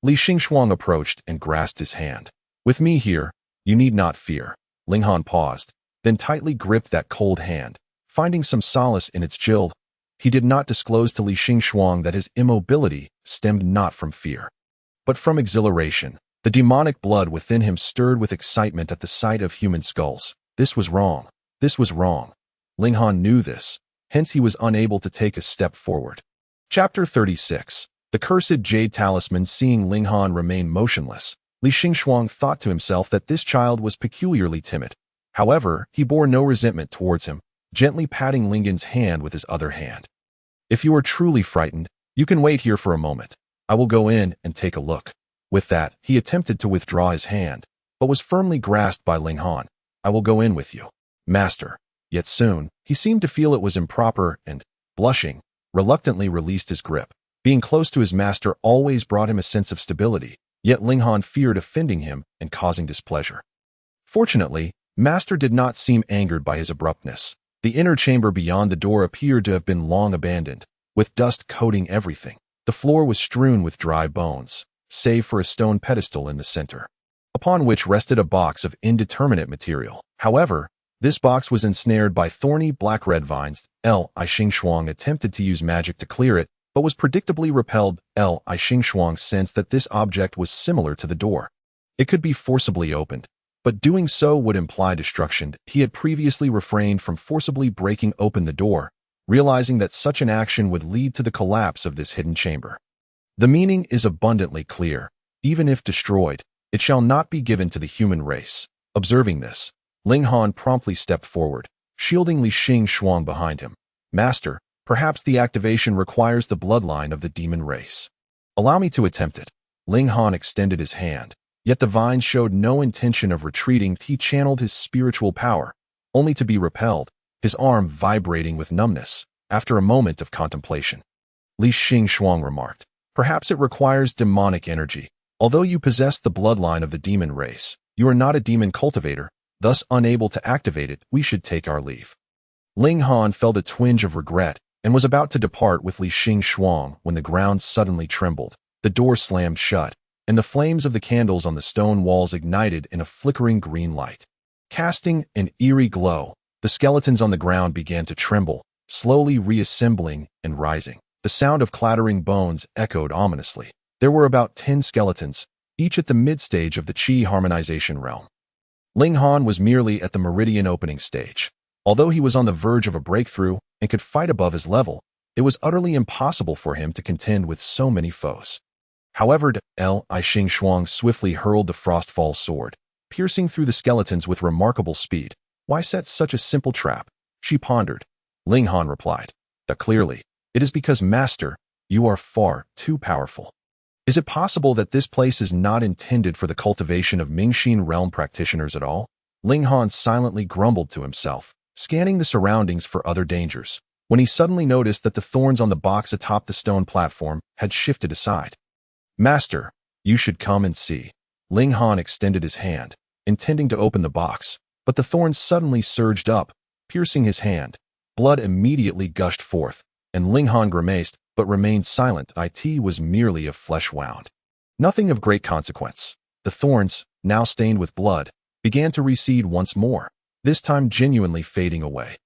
Li Xingxuang approached and grasped his hand. With me here, you need not fear. Ling Han paused, then tightly gripped that cold hand, finding some solace in its chill. He did not disclose to Li Xingxuang that his immobility stemmed not from fear, but from exhilaration. The demonic blood within him stirred with excitement at the sight of human skulls. This was wrong. This was wrong. Ling Han knew this, hence he was unable to take a step forward. Chapter 36. The Cursed Jade Talisman. Seeing Ling Han remain motionless, Li Xingxuang thought to himself that this child was peculiarly timid. However, he bore no resentment towards him, gently patting Lingan's hand with his other hand. If you are truly frightened, you can wait here for a moment. I will go in and take a look. With that, he attempted to withdraw his hand, but was firmly grasped by Ling Han. I will go in with you, master. Yet soon, he seemed to feel it was improper and, blushing, reluctantly released his grip. Being close to his master always brought him a sense of stability, yet Ling Han feared offending him and causing displeasure. Fortunately, Master did not seem angered by his abruptness. The inner chamber beyond the door appeared to have been long abandoned, with dust coating everything. The floor was strewn with dry bones, save for a stone pedestal in the center, upon which rested a box of indeterminate material. However, this box was ensnared by thorny black-red vines. Li Xingxuang attempted to use magic to clear it, but was predictably repelled. Li Xingxuang sensed that this object was similar to the door. It could be forcibly opened, but doing so would imply destruction. He had previously refrained from forcibly breaking open the door, realizing that such an action would lead to the collapse of this hidden chamber. The meaning is abundantly clear. Even if destroyed, it shall not be given to the human race. Observing this, Ling Han promptly stepped forward, shielding Li Xingxuang behind him. Master, perhaps the activation requires the bloodline of the demon race. Allow me to attempt it. Ling Han extended his hand, yet the vines showed no intention of retreating. He channeled his spiritual power, only to be repelled, his arm vibrating with numbness. After a moment of contemplation, Li Xingxuang remarked, perhaps it requires demonic energy. Although you possess the bloodline of the demon race, you are not a demon cultivator, thus unable to activate it. We should take our leave. Ling Han felt a twinge of regret and was about to depart with Li Xingxuang when the ground suddenly trembled. The door slammed shut, and the flames of the candles on the stone walls ignited in a flickering green light. Casting an eerie glow, the skeletons on the ground began to tremble, slowly reassembling and rising. The sound of clattering bones echoed ominously. There were about 10 skeletons, each at the mid-stage of the Qi harmonization realm. Ling Han was merely at the meridian opening stage. Although he was on the verge of a breakthrough and could fight above his level, it was utterly impossible for him to contend with so many foes. However, Li Xingxuang swiftly hurled the Frostfall sword, piercing through the skeletons with remarkable speed. Why set such a simple trap? She pondered. Ling Han replied, clearly, it is because, Master, you are far too powerful. Is it possible that this place is not intended for the cultivation of Mingxin realm practitioners at all? Ling Han silently grumbled to himself, scanning the surroundings for other dangers, when he suddenly noticed that the thorns on the box atop the stone platform had shifted aside. Master, you should come and see. Ling Han extended his hand, intending to open the box, but the thorns suddenly surged up, piercing his hand. Blood immediately gushed forth, and Ling Han grimaced but remained silent. It was merely a flesh wound. Nothing of great consequence. The thorns, now stained with blood, began to recede once more, this time genuinely fading away.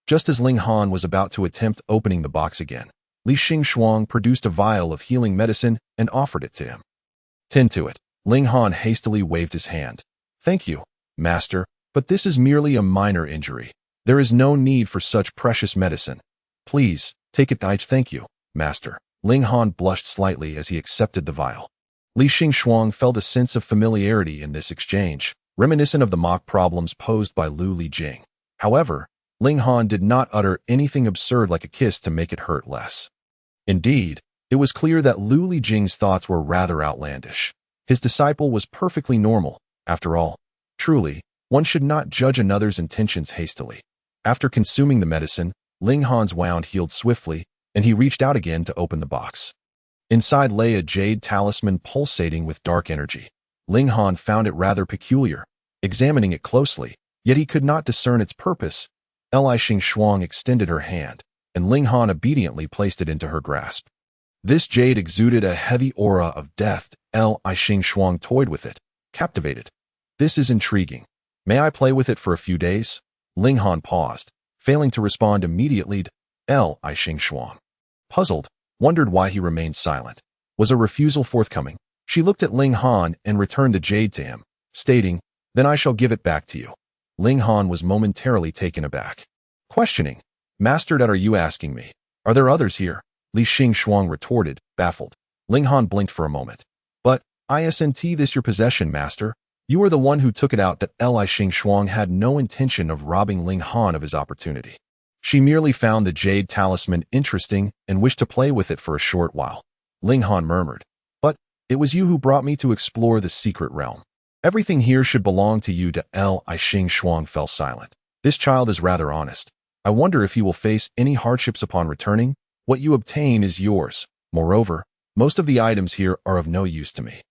Just as Ling Han was about to attempt opening the box again, Li Xingxuang produced a vial of healing medicine and offered it to him. Tend to it. Ling Han hastily waved his hand. Thank you, master, but this is merely a minor injury. There is no need for such precious medicine. Please, take it. Thank you, master. Ling Han blushed slightly as he accepted the vial. Li Xingxuang felt a sense of familiarity in this exchange, reminiscent of the mock problems posed by Lu Lijing. However, Ling Han did not utter anything absurd like a kiss to make it hurt less. Indeed, it was clear that Lu Lijing's thoughts were rather outlandish. His disciple was perfectly normal, after all. Truly, one should not judge another's intentions hastily. After consuming the medicine, Ling Han's wound healed swiftly, and he reached out again to open the box. Inside lay a jade talisman pulsating with dark energy. Ling Han found it rather peculiar. Examining it closely, yet he could not discern its purpose. Li Xingxuang extended her hand, and Ling Han obediently placed it into her grasp. This jade exuded a heavy aura of death. Li Xingxuang toyed with it, captivated. This is intriguing. May I play with it for a few days? Ling Han paused, failing to respond immediately. Li Xingxuang, puzzled, wondered why he remained silent. Was a refusal forthcoming? She looked at Ling Han and returned the jade to him, stating, "Then I shall give it back to you." Ling Han was momentarily taken aback. Questioning, "Master, are you asking me? Are there others here?" Li Xingxuang retorted, baffled. Ling Han blinked for a moment. "But, isn't this your possession, master? You are the one who took it out." That Li Xingxuang had no intention of robbing Ling Han of his opportunity. She merely found the jade talisman interesting and wished to play with it for a short while. Ling Han murmured, "But, it was you who brought me to explore the secret realm. Everything here should belong to you." Li Xingxuang fell silent. This child is rather honest. I wonder if he will face any hardships upon returning. What you obtain is yours. Moreover, most of the items here are of no use to me.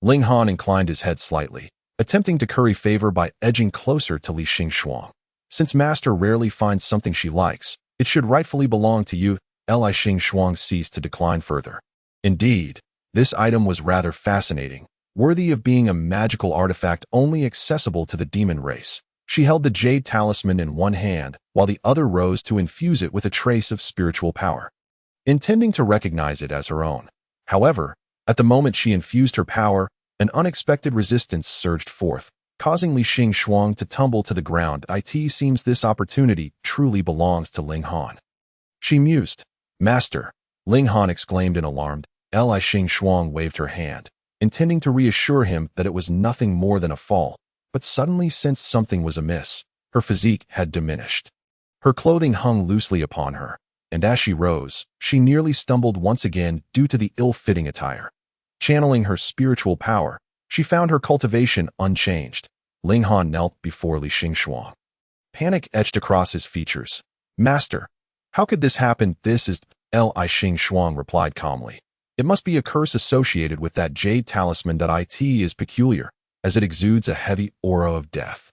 Ling Han inclined his head slightly, attempting to curry favor by edging closer to Li Xingxuang. Since master rarely finds something she likes, it should rightfully belong to you. Li Xingxuang ceased to decline further. Indeed, this item was rather fascinating, worthy of being a magical artifact only accessible to the demon race. She held the jade talisman in one hand, while the other rose to infuse it with a trace of spiritual power, intending to recognize it as her own. However, at the moment she infused her power, an unexpected resistance surged forth, causing Li Xingxuang to tumble to the ground. It seems this opportunity truly belongs to Ling Han. She mused. "Master," Ling Han exclaimed in alarm. Li Xingxuang waved her hand, intending to reassure him that it was nothing more than a fall, but suddenly sensed something was amiss. Her physique had diminished. Her clothing hung loosely upon her, and as she rose, she nearly stumbled once again due to the ill-fitting attire. Channeling her spiritual power, she found her cultivation unchanged. Ling Han knelt before Li Xingxuang. Panic etched across his features. "Master, how could this happen?" "This is..." Li Xingxuang replied calmly. "It must be a curse associated with that jade talisman. It is peculiar, as it exudes a heavy aura of death.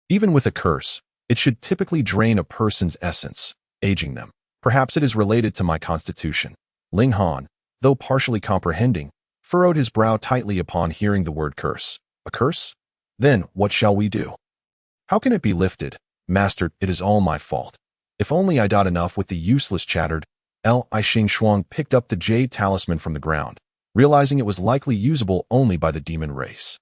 Even with a curse, it should typically drain a person's essence, aging them. Perhaps it is related to my constitution." Ling Han, though partially comprehending, furrowed his brow tightly upon hearing the word curse. "A curse? Then what shall we do? How can it be lifted?" "Master, it is all my fault. If only I got enough with the useless chattered." Li Xingxuang picked up the jade talisman from the ground, realizing it was likely usable only by the demon race.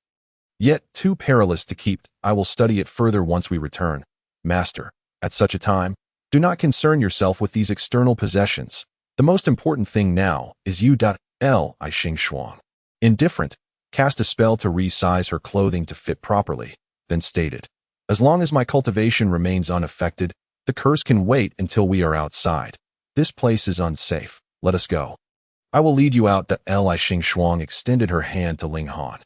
"Yet too perilous to keep. I will study it further once we return. Master, at such a time, do not concern yourself with these external possessions. The most important thing now is you." Li Xingxuang, indifferent, cast a spell to resize her clothing to fit properly, then stated, "As long as my cultivation remains unaffected, the curse can wait until we are outside. This place is unsafe. Let us go." I will lead you out. Li Xing extended her hand to Ling Han.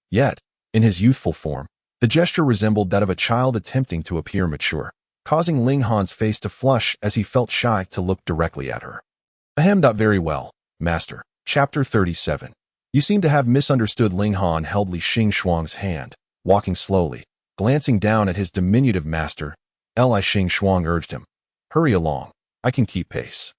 Yet, in his youthful form, the gesture resembled that of a child attempting to appear mature, causing Ling Han's face to flush as he felt shy to look directly at her. Ahem. Very well, Master. Chapter 37. You seem to have misunderstood. Ling Han held Li Xing's hand, walking slowly, glancing down at his diminutive master. Li Xing urged him. Hurry along. I can keep pace.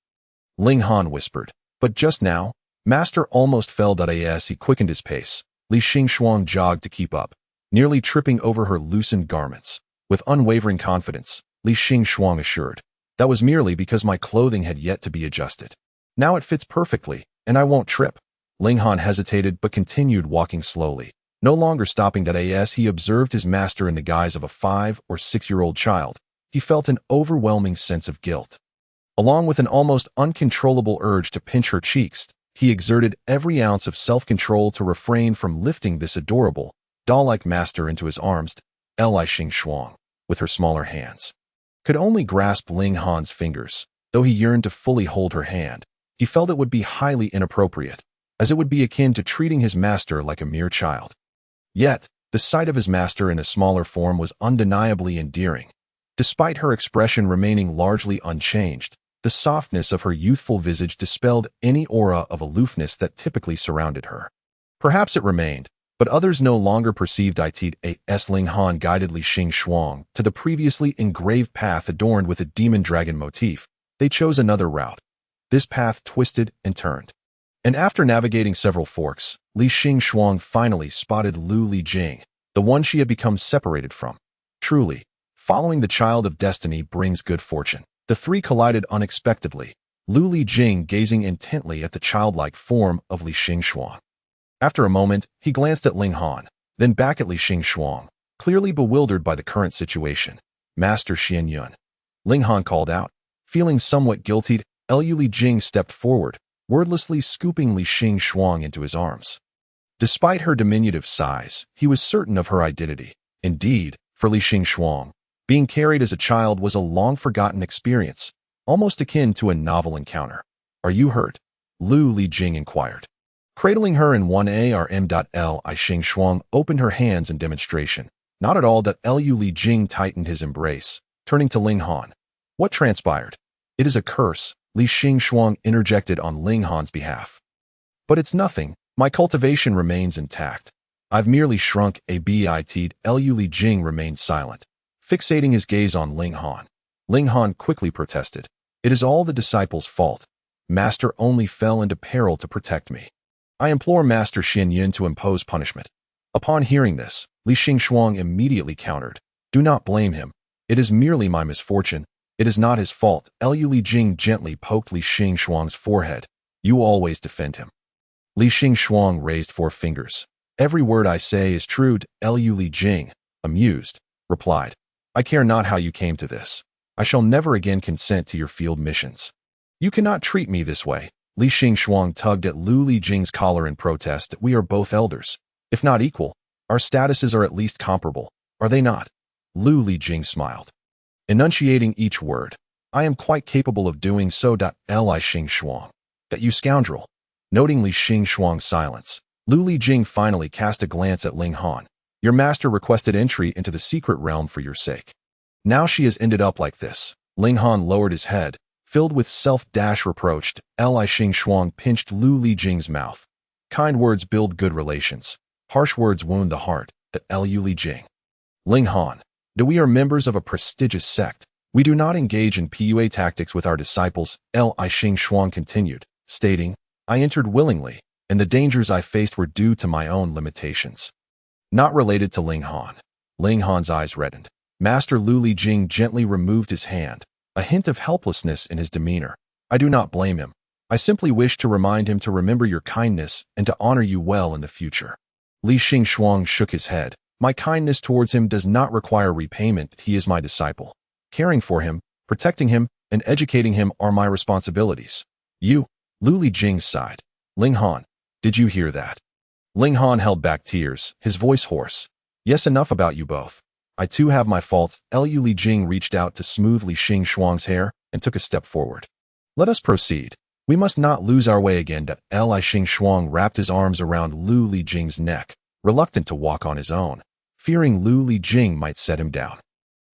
Ling Han whispered. But just now, Master almost fell. As he quickened his pace, Li Xing jogged to keep up, nearly tripping over her loosened garments. With unwavering confidence, Li Xing assured, that was merely because my clothing had yet to be adjusted. Now it fits perfectly, and I won't trip. Ling Han hesitated but continued walking slowly, no longer stopping. As he observed his master in the guise of a 5 or 6-year-old child, he felt an overwhelming sense of guilt. Along with an almost uncontrollable urge to pinch her cheeks, he exerted every ounce of self-control to refrain from lifting this adorable, doll-like master into his arms. Li Xing, with her smaller hands, could only grasp Ling Han's fingers. Though he yearned to fully hold her hand, he felt it would be highly inappropriate, as it would be akin to treating his master like a mere child. Yet, the sight of his master in a smaller form was undeniably endearing. Despite her expression remaining largely unchanged, the softness of her youthful visage dispelled any aura of aloofness that typically surrounded her. Perhaps it remained, but others no longer perceived it. As Ling Han guided Li Xing to the previously engraved path adorned with a demon dragon motif, they chose another route. This path twisted and turned. And after navigating several forks, Li Xing finally spotted Lu Lijing, the one she had become separated from. Truly, following the child of destiny brings good fortune. The three collided unexpectedly, Lu Lijing gazing intently at the childlike form of Li Xing. After a moment, he glanced at Ling Han, then back at Li Xing, clearly bewildered by the current situation. Master Xianyun. Ling Han called out. Feeling somewhat guilty, Lu Lijing stepped forward, wordlessly scooping Li Xing into his arms. Despite her diminutive size, he was certain of her identity. Indeed, for Li Xing, being carried as a child was a long-forgotten experience, almost akin to a novel encounter. Are you hurt? Lu Lijing inquired. Cradling her in one arm. Li Xing opened her hands in demonstration. Not at all. Lu Lijing tightened his embrace, turning to Ling Han. What transpired? It is a curse, Li Xing interjected on Ling Han's behalf. But it's nothing. My cultivation remains intact. I've merely shrunk a bit. Lu Lijing remained silent, fixating his gaze on Ling Han. Ling Han quickly protested. It is all the disciple's fault. Master only fell into peril to protect me. I implore Master Xianyun to impose punishment. Upon hearing this, Li Xing immediately countered. Do not blame him. It is merely my misfortune. It is not his fault. Lu Lijing gently poked Li Xing's forehead. You always defend him. Li Xing raised 4 fingers. Every word I say is true. Lu Lijing, amused, replied. I care not how you came to this. I shall never again consent to your field missions. You cannot treat me this way. Li Xing tugged at Lu Lijing's collar in protest. We are both elders. If not equal, our statuses are at least comparable, are they not? Lu Lijing smiled, enunciating each word. I am quite capable of doing so. Li Xing. That you scoundrel. Noting Li Xing's silence, Lu Lijing finally cast a glance at Ling Han. Your master requested entry into the secret realm for your sake. Now she has ended up like this. Ling Han lowered his head, filled with self-reproach. Li Xing pinched Lu Lijing's mouth. Kind words build good relations. Harsh words wound the heart. Lu Lijing. Ling Han. We are members of a prestigious sect. We do not engage in PUA tactics with our disciples. Li Xing continued, stating, I entered willingly, and the dangers I faced were due to my own limitations. Not related to Ling Han. Ling Han's eyes reddened. Master Lu Lijing gently removed his hand, a hint of helplessness in his demeanor. I do not blame him. I simply wish to remind him to remember your kindness and to honor you well in the future. Li Xing shook his head. My kindness towards him does not require repayment. He is my disciple. Caring for him, protecting him, and educating him are my responsibilities. You, Lu Lijing sighed. Ling Han, did you hear that? Ling Han held back tears, his voice hoarse. Yes, enough about you both. I too have my faults. Lu Lijing reached out to smooth Li Xing's hair and took a step forward. Let us proceed. We must not lose our way again. Li Xing wrapped his arms around Lu Lijing's neck, reluctant to walk on his own, fearing Lu Lijing might set him down.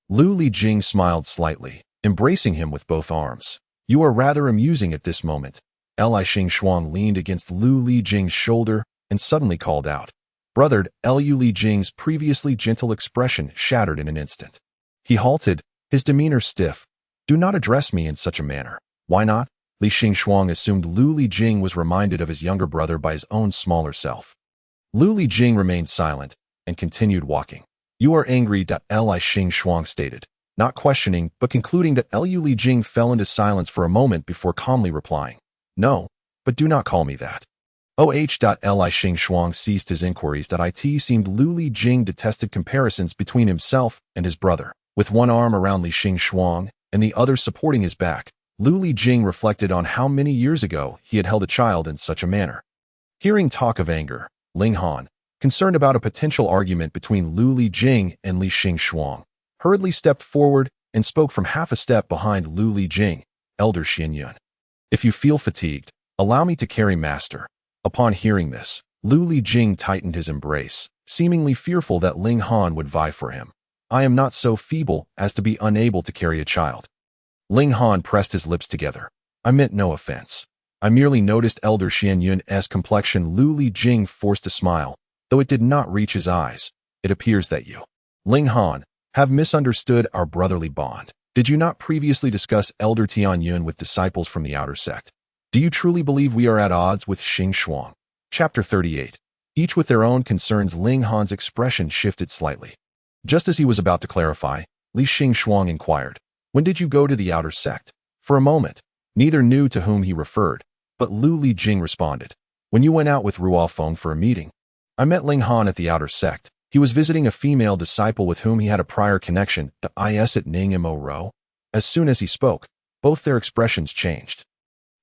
Lu Lijing smiled slightly, embracing him with both arms. You are rather amusing at this moment. Li Xing leaned against Lu Lijing's shoulder and suddenly called out. Brother, Lu Lijing's previously gentle expression shattered in an instant. He halted, his demeanor stiff. Do not address me in such a manner. Why not? Li Xing assumed Lu Lijing was reminded of his younger brother by his own smaller self. Lu Lijing remained silent and continued walking. You are angry. Li Xing stated, not questioning but concluding that Lu Lijing fell into silence for a moment before calmly replying. No, but do not call me that. Li Xing ceased his inquiries. It seemed Lu Lijing detested comparisons between himself and his brother. With one arm around Li Xing and the other supporting his back, Lu Lijing reflected on how many years ago he had held a child in such a manner. Hearing talk of anger, Ling Han, concerned about a potential argument between Lu Lijing and Li Xing, hurriedly stepped forward and spoke from half a step behind Lu Lijing. Elder Xianyun. If you feel fatigued, allow me to carry master. Upon hearing this, Lu Lijing tightened his embrace, seemingly fearful that Ling Han would vie for him. I am not so feeble as to be unable to carry a child. Ling Han pressed his lips together. I meant no offense. I merely noticed Elder Xianyun's complexion. Lu Lijing forced a smile, though it did not reach his eyes. It appears that you, Ling Han, have misunderstood our brotherly bond. Did you not previously discuss Elder Tianyun with disciples from the outer sect? Do you truly believe we are at odds with Xing? Chapter 38. Each with their own concerns. Ling Han's expression shifted slightly. Just as he was about to clarify, Li Xing inquired, when did you go to the outer sect? For a moment, neither knew to whom he referred, but Lu Lijing responded, when you went out with Ruofeng for a meeting. I met Ling Han at the outer sect. He was visiting a female disciple with whom he had a prior connection. Is at Ning Mo Ro. As soon as he spoke, both their expressions changed.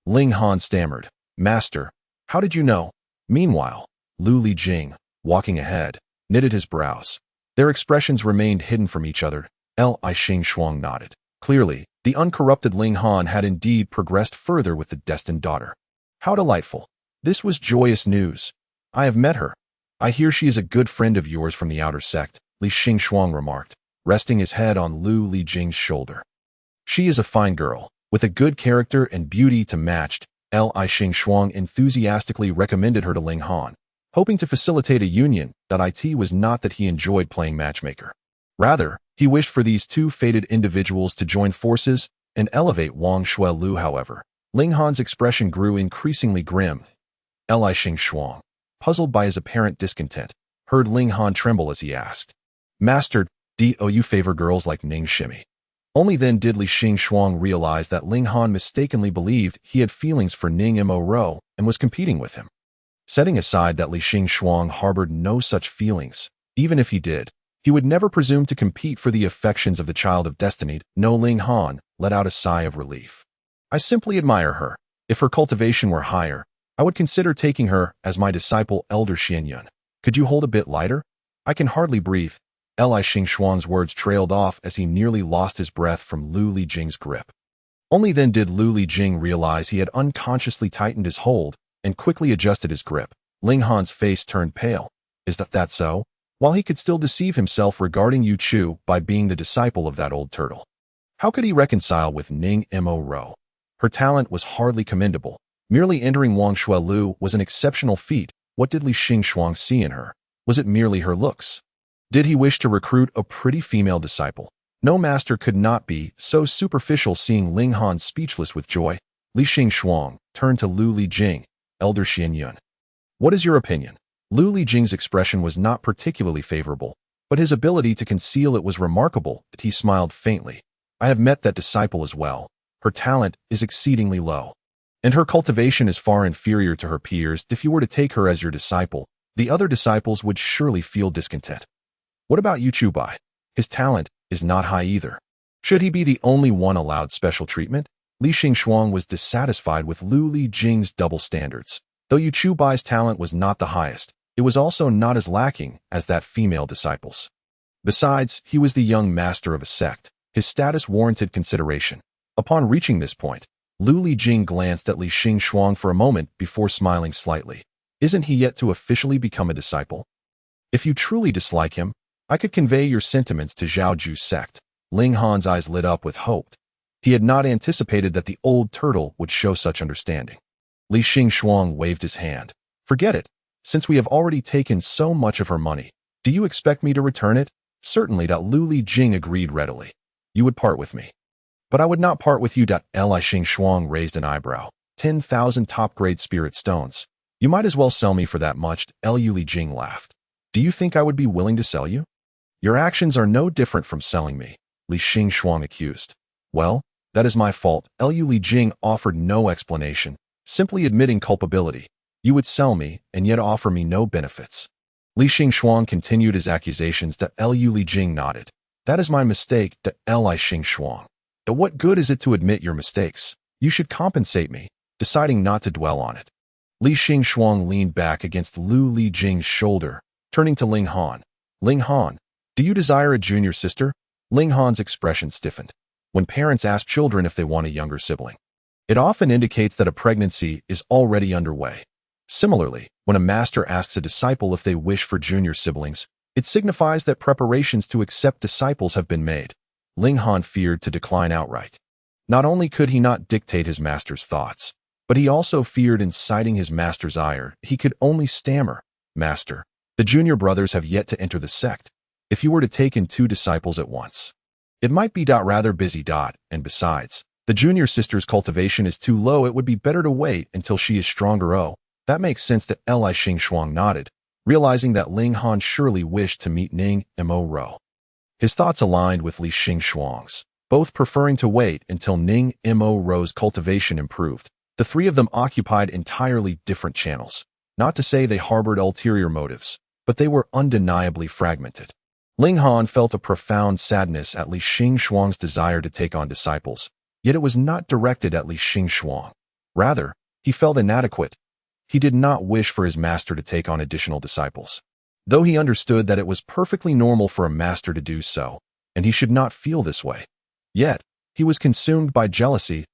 Ling Han stammered, Master, how did you know? Meanwhile, Lu Lijing, walking ahead, knitted his brows. Their expressions remained hidden from each other. Li Xing nodded. Clearly, the uncorrupted Ling Han had indeed progressed further with the destined daughter. How delightful. This was joyous news. I have met her. I hear she is a good friend of yours from the outer sect, Li Xing remarked, resting his head on Lu Lijing's shoulder. She is a fine girl, with a good character and beauty to match. Li Xing enthusiastically recommended her to Ling Han, hoping to facilitate a union. It was not that he enjoyed playing matchmaker. Rather, he wished for these two fated individuals to join forces and elevate Wang Shuelu. However, Ling Han's expression grew increasingly grim. Li Xing, puzzled by his apparent discontent, heard Ling Han tremble as he asked, Master, do you favor girls like Ning Shimi? Only then did Li Xing realize that Ling Han mistakenly believed he had feelings for Ning Mo Ro and was competing with him. Setting aside that Li Xing harbored no such feelings, even if he did, he would never presume to compete for the affections of the child of destiny. No, Ling Han let out a sigh of relief. I simply admire her. If her cultivation were higher, I would consider taking her as my disciple. Elder Xianyun. Could you hold a bit lighter? I can hardly breathe. Li Xing's words trailed off as he nearly lost his breath from Lu Lijing's grip. Only then did Lu Lijing realize he had unconsciously tightened his hold and quickly adjusted his grip. Ling Han's face turned pale. Is that so? While he could still deceive himself regarding Yu Chu by being the disciple of that old turtle. How could he reconcile with Ning Mo Ro? Her talent was hardly commendable. Merely entering Wang Shuelu was an exceptional feat. What did Li Xing see in her? Was it merely her looks? Did he wish to recruit a pretty female disciple? No master could not be so superficial. Seeing Ling Han speechless with joy, Li Xing turned to Lu Lijing. Elder Xianyun. What is your opinion? Lu Lijing's expression was not particularly favorable, but his ability to conceal it was remarkable. He smiled faintly. I have met that disciple as well. Her talent is exceedingly low, and her cultivation is far inferior to her peers. If you were to take her as your disciple, the other disciples would surely feel discontent. What about Yu Chubai? His talent is not high either. Should he be the only one allowed special treatment? Li Xing was dissatisfied with Lu Lijing's double standards. Though Yu Chubai's talent was not the highest, it was also not as lacking as that female disciple's. Besides, he was the young master of a sect. His status warranted consideration. Upon reaching this point, Lu Lijing glanced at Li Xingxuang for a moment before smiling slightly. Isn't he yet to officially become a disciple? If you truly dislike him, I could convey your sentiments to Zhao Ju's sect. Ling Han's eyes lit up with hope. He had not anticipated that the old turtle would show such understanding. Li Xingxuang waved his hand. Forget it. Since we have already taken so much of her money, do you expect me to return it? Certainly. Lu Lijing agreed readily. You would part with me. But I would not part with you. Li Xingxuang raised an eyebrow. 10,000 top-grade spirit stones. You might as well sell me for that much. Lu Lijing laughed. Do you think I would be willing to sell you? Your actions are no different from selling me, Li Xingxuang accused. Well, that is my fault. Lu Lijing offered no explanation, simply admitting culpability. You would sell me and yet offer me no benefits. Li Xingxuang continued his accusations. Lu Lijing nodded. That is my mistake. Li Xingxuang. What good is it to admit your mistakes? You should compensate me, deciding not to dwell on it. Li Xingxuang leaned back against Lu Lijing's shoulder, turning to Ling Han. Ling Han, do you desire a junior sister? Ling Han's expression stiffened. When parents ask children if they want a younger sibling, it often indicates that a pregnancy is already underway. Similarly, when a master asks a disciple if they wish for junior siblings, it signifies that preparations to accept disciples have been made. Ling Han feared to decline outright. Not only could he not dictate his master's thoughts, but he also feared inciting his master's ire. He could only stammer, Master, the junior brothers have yet to enter the sect. If you were to take in 2 disciples at once, it might be rather busy. And besides, the junior sister's cultivation is too low. It would be better to wait until she is stronger. Oh, that makes sense. Li Xingxuang nodded, realizing that Ling Han surely wished to meet Ning Mo Ro. His thoughts aligned with Li Xingxuang's, both preferring to wait until Ning Mo Ro's cultivation improved. The 3 of them occupied entirely different channels. Not to say they harbored ulterior motives, but they were undeniably fragmented. Ling Han felt a profound sadness at Li Xingxuang's desire to take on disciples, yet it was not directed at Li Xingxuang. Rather, he felt inadequate. He did not wish for his master to take on additional disciples, though he understood that it was perfectly normal for a master to do so, and he should not feel this way. Yet, he was consumed by jealousy.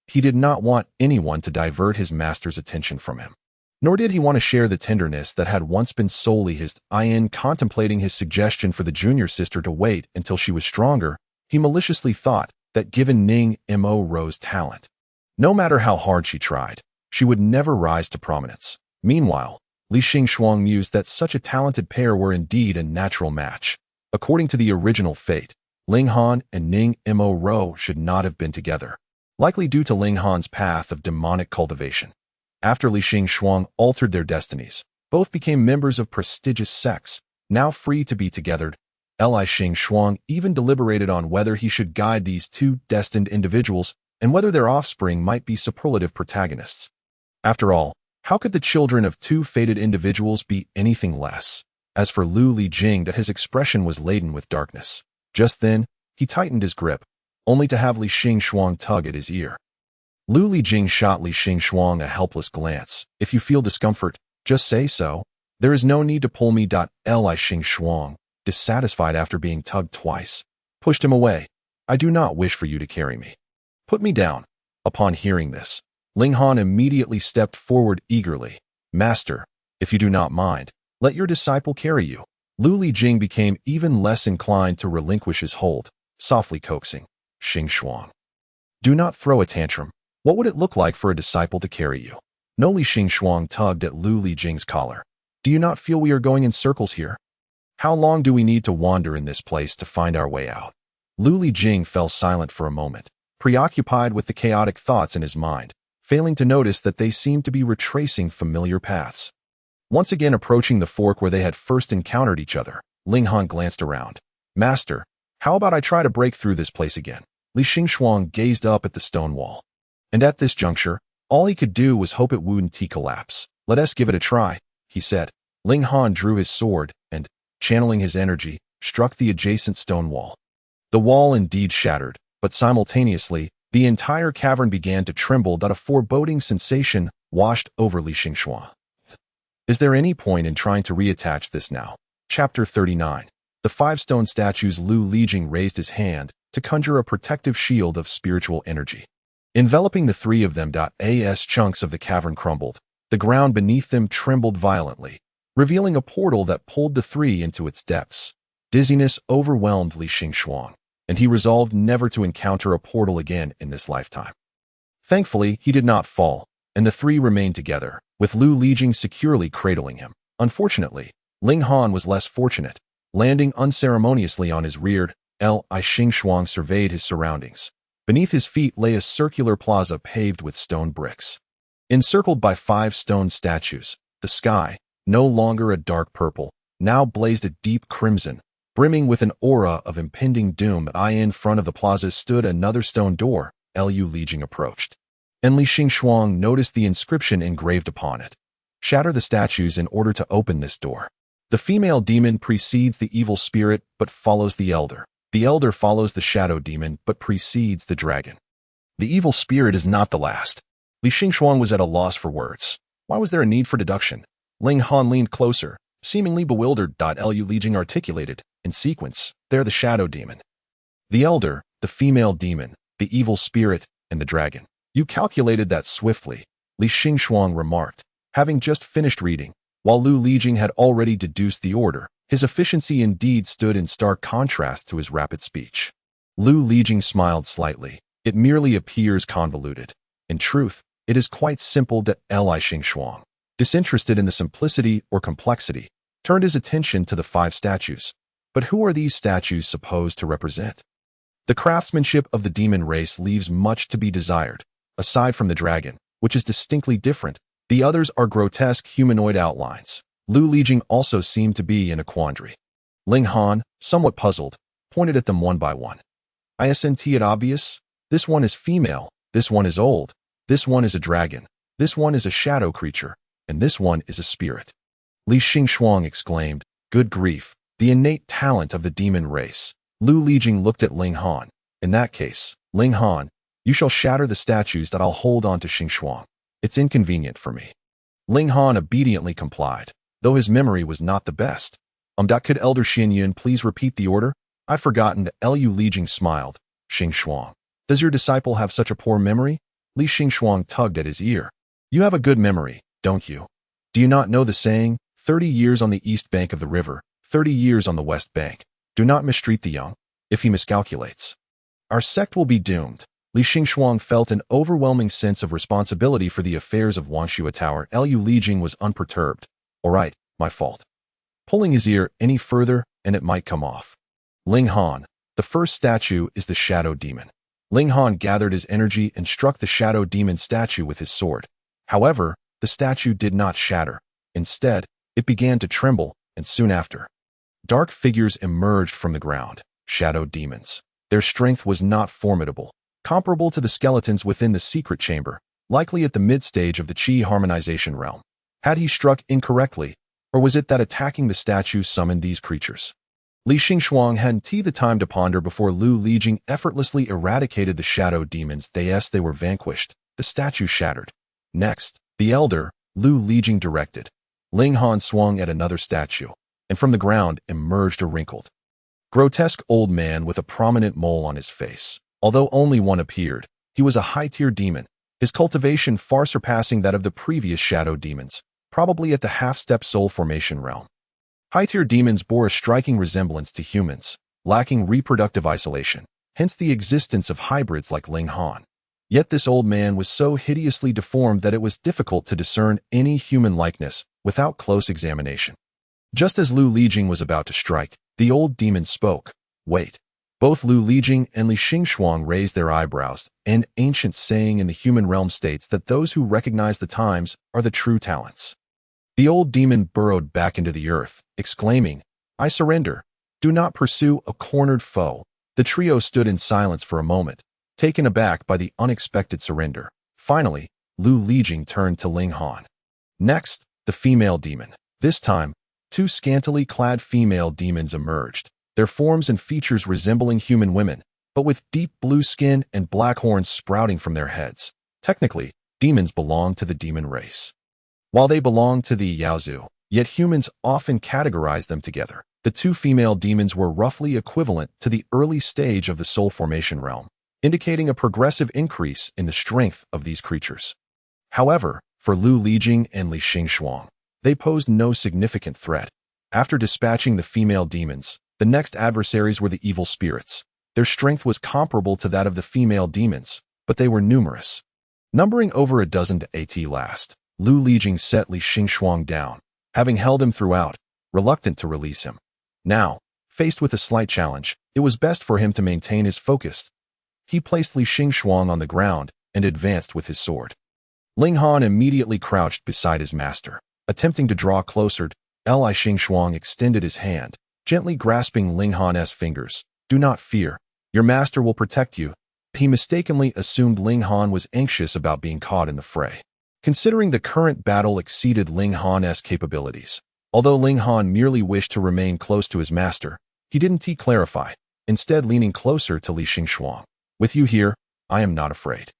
He did not want anyone to divert his master's attention from him. Nor did he want to share the tenderness that had once been solely his. In contemplating his suggestion for the junior sister to wait until she was stronger, he maliciously thought that given Ning Mo Ro's talent, no matter how hard she tried, she would never rise to prominence. Meanwhile, Li Xingxuang mused that such a talented pair were indeed a natural match. According to the original fate, Ling Han and Ning Mo Ro should not have been together, likely due to Ling Han's path of demonic cultivation. After Li Xingxuang altered their destinies, both became members of prestigious sects, now free to be together. Li Xingxuang even deliberated on whether he should guide these 2 destined individuals and whether their offspring might be superlative protagonists. After all, how could the children of 2 fated individuals be anything less? As for Lu Lijing, his expression was laden with darkness. Just then, he tightened his grip, only to have Li Xingxuang tug at his ear. Lu Lijing shot Li Xingxuang a helpless glance. If you feel discomfort, just say so. There is no need to pull me. Li Xingxuang, dissatisfied after being tugged twice, pushed him away. I do not wish for you to carry me. Put me down. Upon hearing this, Ling Han immediately stepped forward eagerly. Master, if you do not mind, let your disciple carry you. Lu Lijing became even less inclined to relinquish his hold, softly coaxing. Xingxuang, do not throw a tantrum. What would it look like for a disciple to carry you? No. Li Xingxuang tugged at Lu Lijing's collar. Do you not feel we are going in circles here? How long do we need to wander in this place to find our way out? Lu Lijing fell silent for a moment, preoccupied with the chaotic thoughts in his mind, failing to notice that they seemed to be retracing familiar paths. Once again approaching the fork where they had first encountered each other, Ling Han glanced around. Master, how about I try to break through this place again? Li Xingxuang gazed up at the stone wall. And at this juncture, all he could do was hope it wouldn't collapse. Let us give it a try, he said. Ling Han drew his sword and, channeling his energy, struck the adjacent stone wall. The wall indeed shattered, but simultaneously, the entire cavern began to tremble. A foreboding sensation washed over Li Xingxuang. Is there any point in trying to reattach this now? Chapter 39. The 5 stone statues. Lu Lijing raised his hand to conjure a protective shield of spiritual energy. Enveloping the three of them, as chunks of the cavern crumbled, the ground beneath them trembled violently, revealing a portal that pulled the three into its depths. Dizziness overwhelmed Li Xingxuang, and he resolved never to encounter a portal again in this lifetime. Thankfully, he did not fall, and the three remained together, with Lu Lijing securely cradling him. Unfortunately, Ling Han was less fortunate, landing unceremoniously on his rear. Li Xingxuang surveyed his surroundings. Beneath his feet lay a circular plaza paved with stone bricks. Encircled by 5 stone statues, the sky, no longer a dark purple, now blazed a deep crimson, brimming with an aura of impending doom. In front of the plaza stood another stone door. Lu Lijing approached, and Li Xingxuang noticed the inscription engraved upon it. Shatter the statues in order to open this door. The female demon precedes the evil spirit but follows the elder. The elder follows the shadow demon but precedes the dragon. The evil spirit is not the last. Li Xingxuang was at a loss for words. Why was there a need for deduction? Ling Han leaned closer, seemingly bewildered. Lu Lijing articulated, in sequence, they're the shadow demon, the elder, the female demon, the evil spirit, and the dragon. You calculated that swiftly, Li Xingxuang remarked, having just finished reading. While Lu Lijing had already deduced the order, his efficiency indeed stood in stark contrast to his rapid speech. Lu Lijing smiled slightly. It merely appears convoluted. In truth, it is quite simple. Li Xingxuang, disinterested in the simplicity or complexity, turned his attention to the 5 statues. But who are these statues supposed to represent? The craftsmanship of the demon race leaves much to be desired. Aside from the dragon, which is distinctly different, the others are grotesque humanoid outlines. Lu Lijing also seemed to be in a quandary. Ling Han, somewhat puzzled, pointed at them one by one. Isn't it obvious? This one is female, this one is old, this one is a dragon, this one is a shadow creature, and this one is a spirit. Li Xingxuang exclaimed, good grief, the innate talent of the demon race. Lu Lijing looked at Ling Han. In that case, Ling Han, you shall shatter the statues that I'll hold on to Xingxuang. It's inconvenient for me. Ling Han obediently complied, though his memory was not the best. Could Elder Xianyun please repeat the order? I've forgotten. Lu Lijing smiled. Xingxuang, does your disciple have such a poor memory? Li Xingxuang tugged at his ear. You have a good memory, don't you? Do you not know the saying, 30 years on the east bank of the river, 30 years on the west bank? Do not mistreat the young, if he miscalculates. Our sect will be doomed. Li Xingxuang felt an overwhelming sense of responsibility for the affairs of Wangshua Tower. Lu Lijing was unperturbed. All right, my fault. Pulling his ear any further, and it might come off. Ling Han, the first statue is the shadow demon. Ling Han gathered his energy and struck the shadow demon statue with his sword. However, the statue did not shatter. Instead, it began to tremble, and soon after, dark figures emerged from the ground, shadow demons. Their strength was not formidable, comparable to the skeletons within the secret chamber, likely at the mid-stage of the Qi harmonization realm. Had he struck incorrectly, or was it that attacking the statue summoned these creatures? Li Xingxuang hadn't the time to ponder before Lu Lijing effortlessly eradicated the shadow demons. They were vanquished. The statue shattered. Next, the elder, Lu Lijing directed. Ling Han swung at another statue, and from the ground emerged a wrinkled, grotesque old man with a prominent mole on his face. Although only one appeared, he was a high-tier demon, his cultivation far surpassing that of the previous shadow demons, probably at the half-step soul formation realm. High-tier demons bore a striking resemblance to humans, lacking reproductive isolation, hence the existence of hybrids like Ling Han. Yet this old man was so hideously deformed that it was difficult to discern any human likeness without close examination. Just as Lu Lijing was about to strike, the old demon spoke. Wait. Both Lu Lijing and Li Xingxuang raised their eyebrows. An ancient saying in the human realm states that those who recognize the times are the true talents. The old demon burrowed back into the earth, exclaiming, I surrender. Do not pursue a cornered foe. The trio stood in silence for a moment, taken aback by the unexpected surrender. Finally, Lu Lijing turned to Ling Han. Next, the female demon. This time, 2 scantily clad female demons emerged, their forms and features resembling human women, but with deep blue skin and black horns sprouting from their heads. Technically, demons belong to the demon race, while they belong to the Yaozu, yet humans often categorize them together. The 2 female demons were roughly equivalent to the early stage of the soul formation realm. indicating a progressive increase in the strength of these creatures. However, for Lu Lijing and Li Xingxuang, they posed no significant threat. After dispatching the female demons, the next adversaries were the evil spirits. Their strength was comparable to that of the female demons, but they were numerous. Numbering over a dozen to at last, Lu Lijing set Li Xingxuang down, having held him throughout, reluctant to release him. Now, faced with a slight challenge, it was best for him to maintain his focus. He placed Li Xingxuang on the ground and advanced with his sword. Ling Han immediately crouched beside his master, attempting to draw closer. Li Xingxuang extended his hand, gently grasping Ling Han's fingers. "Do not fear. Your master will protect you." He mistakenly assumed Ling Han was anxious about being caught in the fray. Considering the current battle exceeded Ling Han's capabilities, although Ling Han merely wished to remain close to his master, he didn't clarify, instead leaning closer to Li Xingxuang. "With you here, I am not afraid."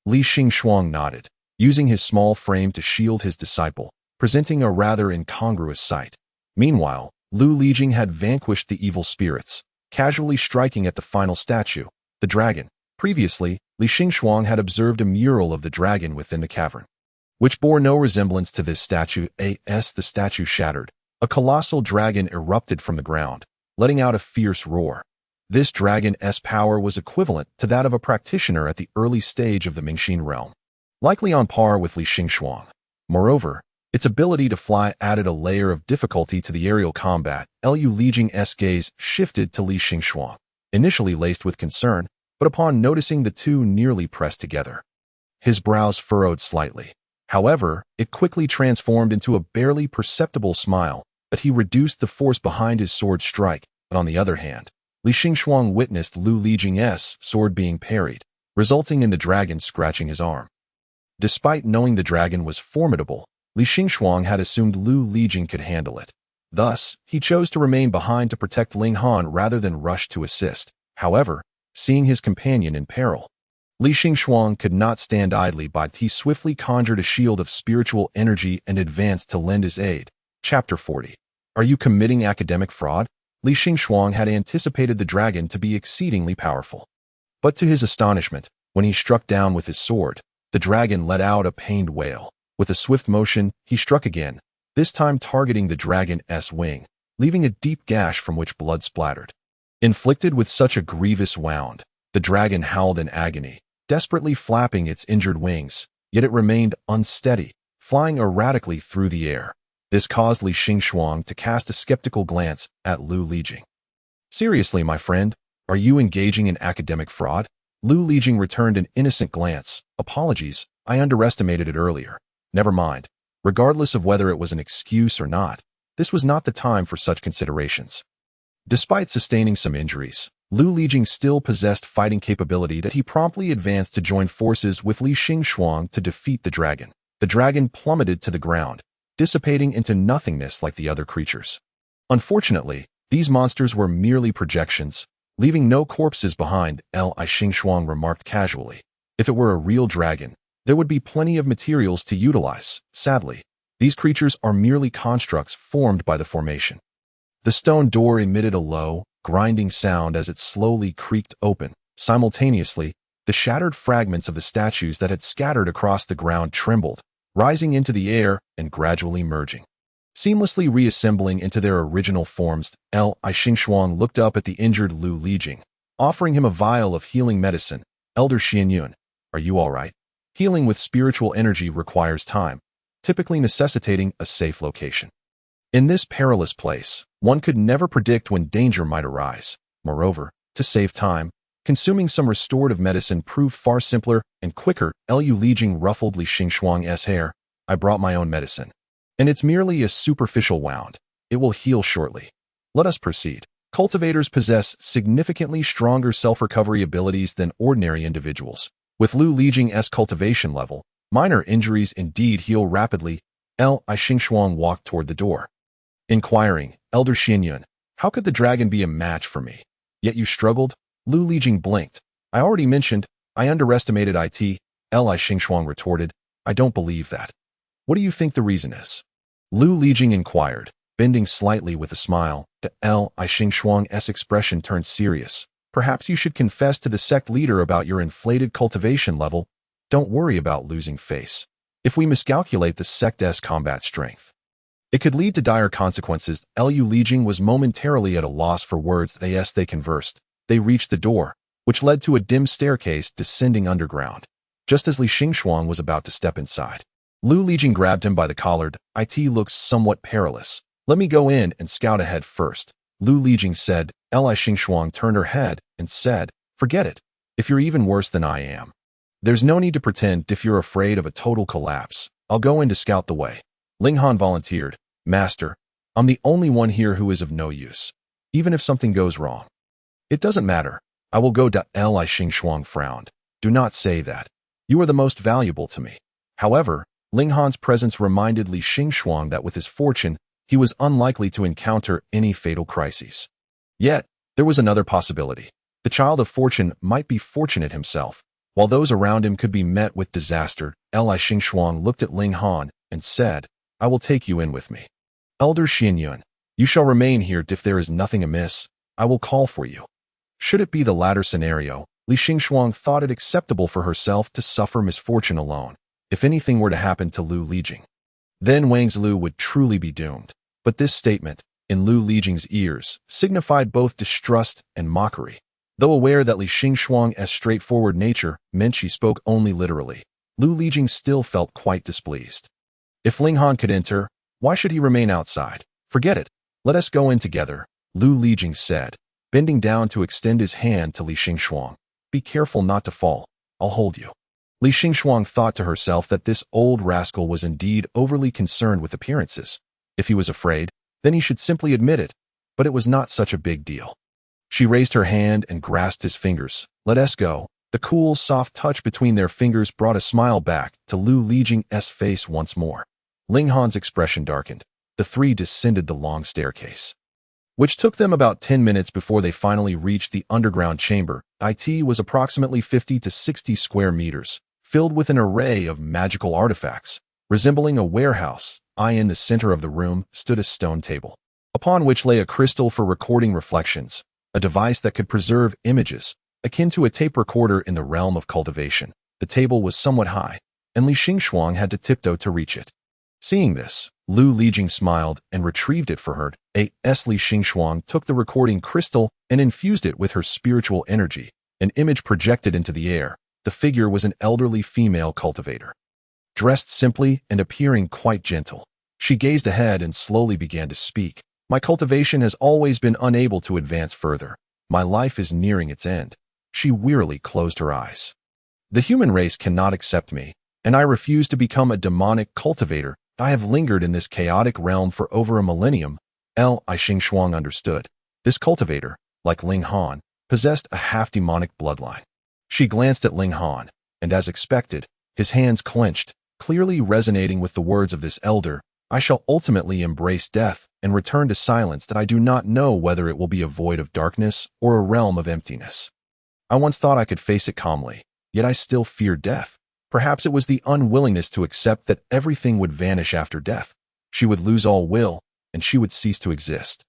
Li Xingxuang nodded, using his small frame to shield his disciple, presenting a rather incongruous sight. Meanwhile, Lu Lijing had vanquished the evil spirits, casually striking at the final statue, the dragon. Previously, Li Xingxuang had observed a mural of the dragon within the cavern, which bore no resemblance to this statue. As the statue shattered, a colossal dragon erupted from the ground, letting out a fierce roar. This dragon's power was equivalent to that of a practitioner at the early stage of the Mingxin realm, likely on par with Li Xingxuang. Moreover, its ability to fly added a layer of difficulty to the aerial combat. Lu Lijing's gaze shifted to Li Xingxuang, initially laced with concern, but upon noticing the two nearly pressed together, his brows furrowed slightly. However, it quickly transformed into a barely perceptible smile, but he reduced the force behind his sword strike. But on the other hand, Li Xingxuang witnessed Lu Lijing's sword being parried, resulting in the dragon scratching his arm. Despite knowing the dragon was formidable, Li Xingxuang had assumed Lu Lijing could handle it. Thus, he chose to remain behind to protect Ling Han rather than rush to assist. However, seeing his companion in peril, Li Xingxuang could not stand idly by. He swiftly conjured a shield of spiritual energy and advanced to lend his aid. Chapter 40. Are you committing academic fraud? Li Xingxuang had anticipated the dragon to be exceedingly powerful. But to his astonishment, when he struck down with his sword, the dragon let out a pained wail. With a swift motion, he struck again, this time targeting the dragon's wing, leaving a deep gash from which blood splattered. Inflicted with such a grievous wound, the dragon howled in agony, desperately flapping its injured wings, yet it remained unsteady, flying erratically through the air. This caused Li Xingxuang to cast a skeptical glance at Lu Lijing. "Seriously, my friend, are you engaging in academic fraud?" Lu Lijing returned an innocent glance. "Apologies, I underestimated it earlier. Never mind. Regardless of whether it was an excuse or not, this was not the time for such considerations." Despite sustaining some injuries, Lu Lijing still possessed fighting capability that he promptly advanced to join forces with Li Xingxuang to defeat the dragon. The dragon plummeted to the ground, dissipating into nothingness like the other creatures. Unfortunately, these monsters were merely projections, leaving no corpses behind. Li Xingxuang remarked casually. If it were a real dragon, there would be plenty of materials to utilize. Sadly, these creatures are merely constructs formed by the formation. The stone door emitted a low, grinding sound as it slowly creaked open. Simultaneously, the shattered fragments of the statues that had scattered across the ground trembled, rising into the air and gradually merging, seamlessly reassembling into their original forms. Li Xingxuang looked up at the injured Lu Lijing, offering him a vial of healing medicine. "Elder Xianyun, are you all right?" Healing with spiritual energy requires time, typically necessitating a safe location. In this perilous place, one could never predict when danger might arise. Moreover, to save time, consuming some restorative medicine proved far simpler and quicker. Lu Lijing ruffled Li Xingxuang's hair. "I brought my own medicine, and it's merely a superficial wound. It will heal shortly. Let us proceed." Cultivators possess significantly stronger self-recovery abilities than ordinary individuals. With Lu Lijing's cultivation level, minor injuries indeed heal rapidly. Li Xingxuang walked toward the door, inquiring, "Elder Xianyun, how could the dragon be a match for me? Yet you struggled?" Lu Lijing blinked. "I already mentioned, I underestimated it." Li Xingxuang retorted, "I don't believe that. What do you think the reason is?" Lu Lijing inquired, bending slightly with a smile. Li Xingxuang's expression turned serious. Perhaps you should confess to the sect leader about your inflated cultivation level. Don't worry about losing face. If we miscalculate the sect's combat strength, it could lead to dire consequences. Lu Lijing was momentarily at a loss for words. As they conversed, they reached the door, which led to a dim staircase descending underground. Just as Li Xingxuang was about to step inside, Lu Lijing grabbed him by the collar. It looks somewhat perilous. Let me go in and scout ahead first, Lu Lijing said. Li Xingxuang turned her head and said, forget it. If you're even worse than I am, there's no need to pretend. If you're afraid of a total collapse, I'll go in to scout the way. Ling Han volunteered. Master, I'm the only one here who is of no use. Even if something goes wrong, it doesn't matter. I will go. Li Xingxuang frowned. Do not say that. You are the most valuable to me. However, Ling Han's presence reminded Li Xingxuang that with his fortune, he was unlikely to encounter any fatal crises. Yet, there was another possibility. The child of fortune might be fortunate himself, while those around him could be met with disaster. Li Xingxuang looked at Ling Han and said, I will take you in with me. Elder Xianyun, you shall remain here. If there is nothing amiss, I will call for you. Should it be the latter scenario, Li Xingxuang thought it acceptable for herself to suffer misfortune alone. If anything were to happen to Lu Lijing, then Wang's Lu would truly be doomed. But this statement, in Lu Lijing's ears, signified both distrust and mockery. Though aware that Li Xingxuang's straightforward nature meant she spoke only literally, Lu Lijing still felt quite displeased. If Ling Han could enter, why should he remain outside? Forget it. Let us go in together, Lu Lijing said, bending down to extend his hand to Li Xingxuang. Be careful not to fall. I'll hold you. Li Xingxuang thought to herself that this old rascal was indeed overly concerned with appearances. If he was afraid, then he should simply admit it. But it was not such a big deal. She raised her hand and grasped his fingers. Let us go. The cool, soft touch between their fingers brought a smile back to Lu Lijing's face once more. Ling Han's expression darkened. The three descended the long staircase, which took them about 10 minutes before they finally reached the underground chamber. It was approximately 50 to 60 square meters, filled with an array of magical artifacts, resembling a warehouse. In the center of the room stood a stone table, upon which lay a crystal for recording reflections, a device that could preserve images, akin to a tape recorder in the realm of cultivation. The table was somewhat high, and Li Xingxuang had to tiptoe to reach it. Seeing this, Lu Lijing smiled and retrieved it for her. Li Xingxuang took the recording crystal and infused it with her spiritual energy. An image projected into the air. The figure was an elderly female cultivator, dressed simply and appearing quite gentle. She gazed ahead and slowly began to speak. My cultivation has always been unable to advance further. My life is nearing its end. She wearily closed her eyes. The human race cannot accept me, and I refuse to become a demonic cultivator. I have lingered in this chaotic realm for over a millennium. Li Xingxuang understood. This cultivator, like Ling Han, possessed a half-demonic bloodline. She glanced at Ling Han, and as expected, his hands clenched, clearly resonating with the words of this elder. I shall ultimately embrace death and return to silence. That I do not know whether it will be a void of darkness or a realm of emptiness. I once thought I could face it calmly, yet I still fear death. Perhaps it was the unwillingness to accept that everything would vanish after death. She would lose all will, and she would cease to exist.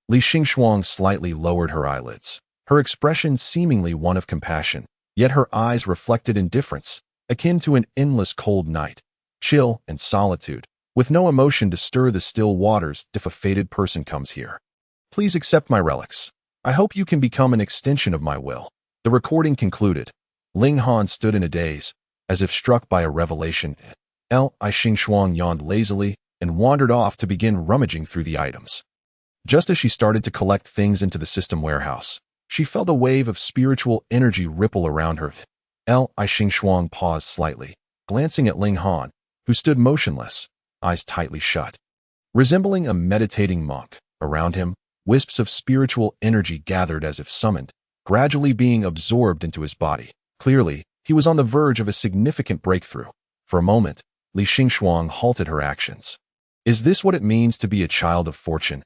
Li Xingxuang slightly lowered her eyelids, her expression seemingly one of compassion, yet her eyes reflected indifference, akin to an endless cold night, chill and solitude, with no emotion to stir the still waters. If a fated person comes here, please accept my relics. I hope you can become an extension of my will. The recording concluded. Ling Han stood in a daze, as if struck by a revelation. Li Xingxuang yawned lazily and wandered off to begin rummaging through the items. Just as she started to collect things into the system warehouse, she felt a wave of spiritual energy ripple around her. Li Xingxuang paused slightly, glancing at Ling Han, who stood motionless, eyes tightly shut. Resembling a meditating monk, around him, wisps of spiritual energy gathered as if summoned, gradually being absorbed into his body. Clearly, he was on the verge of a significant breakthrough. For a moment, Li Xingxuang halted her actions. Is this what it means to be a child of fortune?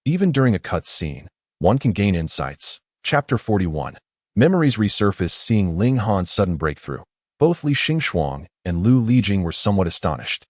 Even during a cut scene, one can gain insights. Chapter 41. Memories resurfaced seeing Ling Han's sudden breakthrough. Both Li Xingxuang and Lu Lijing were somewhat astonished.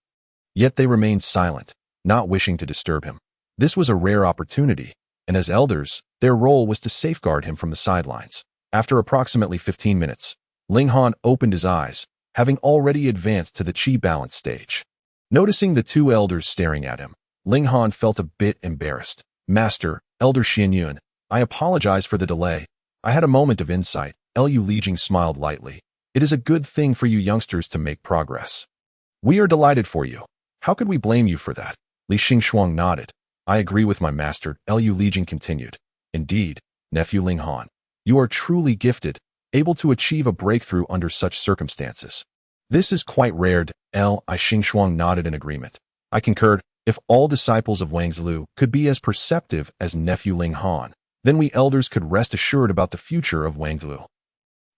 Yet they remained silent, not wishing to disturb him. This was a rare opportunity, and as elders, their role was to safeguard him from the sidelines. After approximately 15 minutes, Ling Han opened his eyes, having already advanced to the Qi balance stage. Noticing the two elders staring at him, Ling Han felt a bit embarrassed. Master, Elder Xianyun, I apologize for the delay. I had a moment of insight. Lu Lijing smiled lightly. It is a good thing for you youngsters to make progress. We are delighted for you. How could we blame you for that? Li Xingxuang nodded. I agree with my master, Lu Lijing continued. Indeed, nephew Ling Han, you are truly gifted, able to achieve a breakthrough under such circumstances. This is quite rare. Li Xingxuang nodded in agreement. I concurred. If all disciples of Wang Zilu could be as perceptive as nephew Ling Han, then we elders could rest assured about the future of Wang Zilu.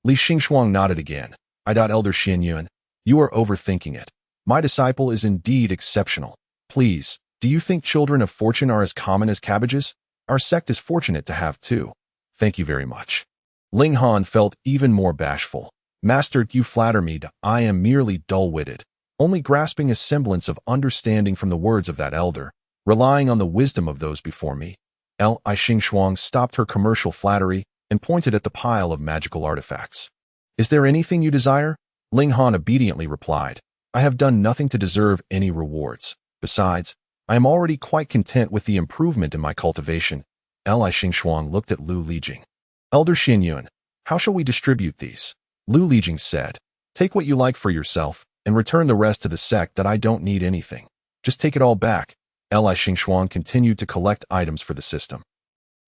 Li Xingxuang nodded again. Elder Xianyun, you are overthinking it. My disciple is indeed exceptional. Please, do you think children of fortune are as common as cabbages? Our sect is fortunate to have two. Thank you very much. Ling Han felt even more bashful. Master, you flatter me. I am merely dull-witted, only grasping a semblance of understanding from the words of that elder, relying on the wisdom of those before me. Li Xingxuang stopped her commercial flattery and pointed at the pile of magical artifacts. Is there anything you desire? Ling Han obediently replied. I have done nothing to deserve any rewards. Besides, I am already quite content with the improvement in my cultivation. Li Xingxuang looked at Lu Lijing. Elder Xianyun, how shall we distribute these? Lu Lijing said. Take what you like for yourself, and return the rest to the sect. That I don't need anything. Just take it all back. Li Xingxuang continued to collect items for the system.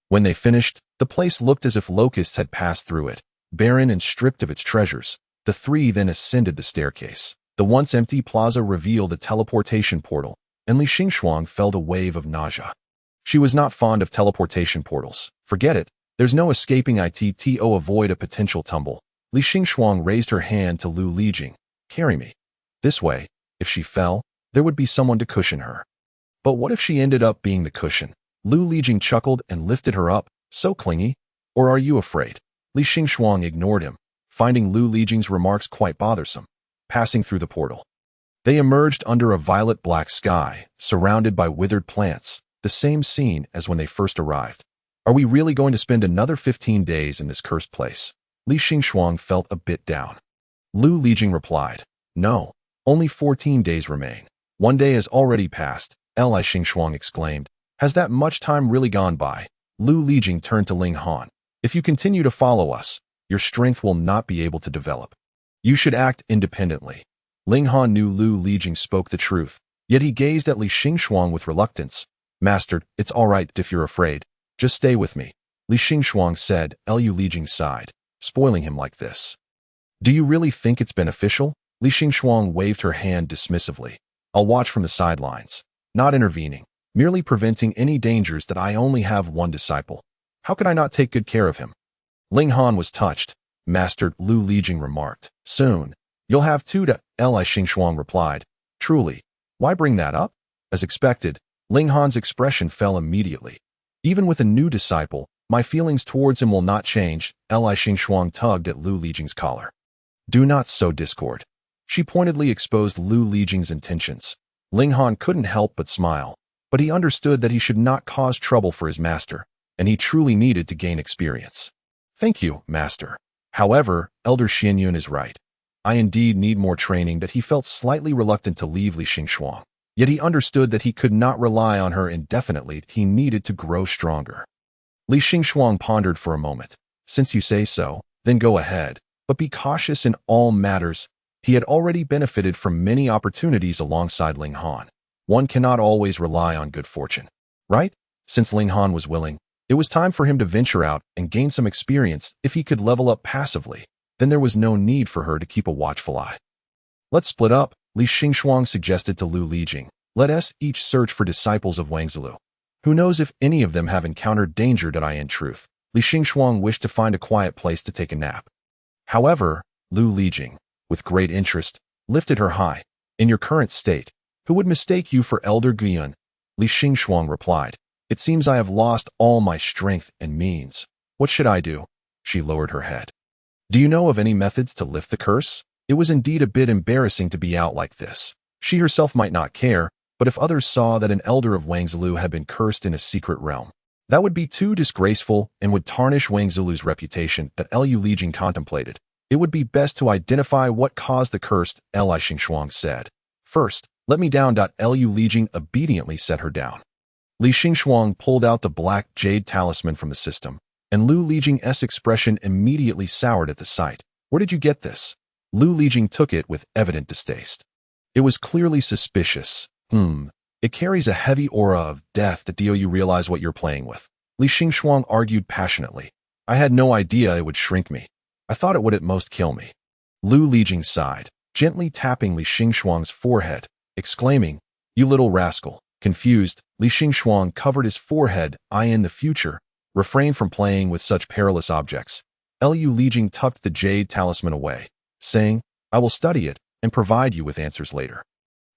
When they finished, the place looked as if locusts had passed through it, barren and stripped of its treasures. The three then ascended the staircase. The once empty plaza revealed a teleportation portal, and Li Xingxuang felt a wave of nausea. She was not fond of teleportation portals. Forget it. There's no escaping it to avoid a potential tumble. Li Xingxuang raised her hand to Lu Lijing. Carry me. This way, if she fell, there would be someone to cushion her. But what if she ended up being the cushion? Lu Lijing chuckled and lifted her up. So clingy? Or are you afraid? Li Xingxuang ignored him, finding Lu Lijing's remarks quite bothersome. Passing through the portal, they emerged under a violet-black sky, surrounded by withered plants, the same scene as when they first arrived. Are we really going to spend another 15 days in this cursed place? Li Xingxuang felt a bit down. Lu Lijing replied, No, only 14 days remain. 1 day has already passed. Li Xingxuang exclaimed. Has that much time really gone by? Lu Lijing turned to Ling Han. If you continue to follow us, your strength will not be able to develop. You should act independently. Ling Han knew Lu Lijing spoke the truth, yet he gazed at Li Xingxuang with reluctance. Master, it's all right if you're afraid. Just stay with me. Li Xingxuang said. Lu Lijing sighed. Spoiling him like this. Do you really think it's beneficial? Li Xingxuang waved her hand dismissively. I'll watch from the sidelines, not intervening, merely preventing any dangers. That I only have one disciple. How could I not take good care of him? Ling Han was touched. Master, Lu Lijing remarked. Soon, you'll have two. Li Xingxuang replied. Truly, why bring that up? As expected, Ling Han's expression fell immediately. Even with a new disciple, my feelings towards him will not change. Li Xingxuang tugged at Lu Lijing's collar. Do not sow discord. She pointedly exposed Lu Lijing's intentions. Ling Han couldn't help but smile, but he understood that he should not cause trouble for his master, and he truly needed to gain experience. Thank you, master. However, Elder Xianyun is right. I indeed need more training. That he felt slightly reluctant to leave Li Xingxuang, yet he understood that he could not rely on her indefinitely. He needed to grow stronger. Li Xingxuang pondered for a moment. Since you say so, then go ahead, but be cautious in all matters. He had already benefited from many opportunities alongside Ling Han. One cannot always rely on good fortune, right? Since Ling Han was willing, it was time for him to venture out and gain some experience. If he could level up passively, then there was no need for her to keep a watchful eye. Let's split up, Li Xingxuang suggested to Lu Lijing. Let us each search for disciples of Wang Zilu. Who knows if any of them have encountered danger. In truth, Li Xingxuang wished to find a quiet place to take a nap. However, Lu Lijing, with great interest, lifted her high. In your current state, who would mistake you for Elder Guiyun? Li Xingxuang replied. It seems I have lost all my strength and means. What should I do? She lowered her head. Do you know of any methods to lift the curse? It was indeed a bit embarrassing to be out like this. She herself might not care, but if others saw that an elder of Wang Zilu had been cursed in a secret realm, That would be too disgraceful and would tarnish Wang Zulu's reputation that Lu Lijing contemplated. It would be best to identify what caused the curse, Li Xingxuang said. First, let me down. Lu Lijing obediently set her down. Li Xingxuang pulled out the black jade talisman from the system, and Lu Lijing's expression immediately soured at the sight. Where did you get this? Lu Lijing took it with evident distaste. It was clearly suspicious. It carries a heavy aura of death. Do you realize what you're playing with? Li Xingxuang argued passionately. I had no idea it would shrink me. I thought it would at most kill me. Lu Lijing sighed, gently tapping Li Xingxuang's forehead, exclaiming, You little rascal. Confused, Li Xingxuang covered his forehead. In the future, refrain from playing with such perilous objects. Lu Lijing tucked the jade talisman away, saying, I will study it and provide you with answers later.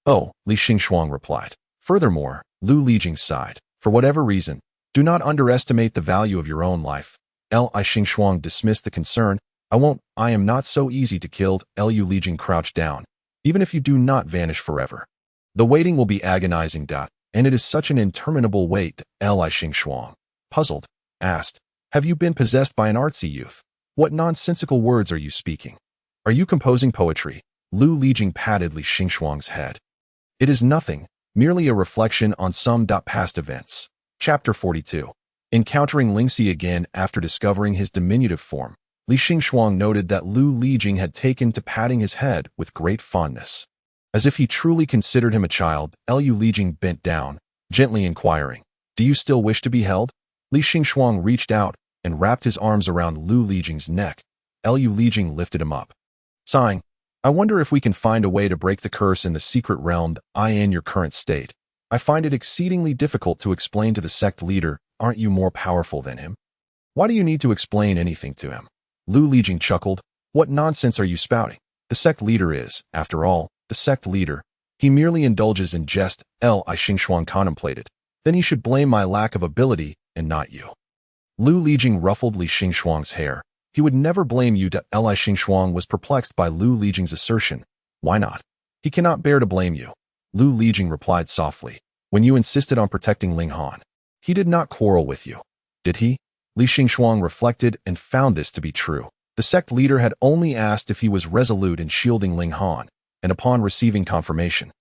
Oh, Li Xingxuang replied. Furthermore, Lu Lijing sighed. For whatever reason, do not underestimate the value of your own life. Li Xingxuang dismissed the concern. I am not so easy to kill. Lu Lijing crouched down. Even if you do not vanish forever. The waiting will be agonizing. And it is such an interminable wait. Li Xingxuang, puzzled, asked, Have you been possessed by an artsy youth? What nonsensical words are you speaking? Are you composing poetry? Lu Lijing patted Li Xingxuang's head. It is nothing, merely a reflection on some past events. Chapter 42. Encountering Lingxi again after discovering his diminutive form, Li Xingxuang noted that Lu Lijing had taken to patting his head with great fondness. As if he truly considered him a child, Lu Lijing bent down, gently inquiring, Do you still wish to be held? Li Xingxuang reached out and wrapped his arms around Lu Lijing's neck. Lu Lijing lifted him up, sighing, I wonder if we can find a way to break the curse in the secret realm. In your current state, I find it exceedingly difficult to explain to the sect leader, aren't you more powerful than him? Why do you need to explain anything to him? Lu Lijing chuckled. What nonsense are you spouting? The sect leader is, after all, the sect leader. He merely indulges in jest. Li Xingxuang contemplated. Then he should blame my lack of ability and not you. Lu Lijing ruffled Li Xingxuang's hair. He would never blame you. Li Xingxuang was perplexed by Lu Lijing's assertion. Why not? He cannot bear to blame you. Lu Lijing replied softly. When you insisted on protecting Ling Han, he did not quarrel with you, did he? Li Xingxuang reflected and found this to be true. The sect leader had only asked if he was resolute in shielding Ling Han, and upon receiving confirmation,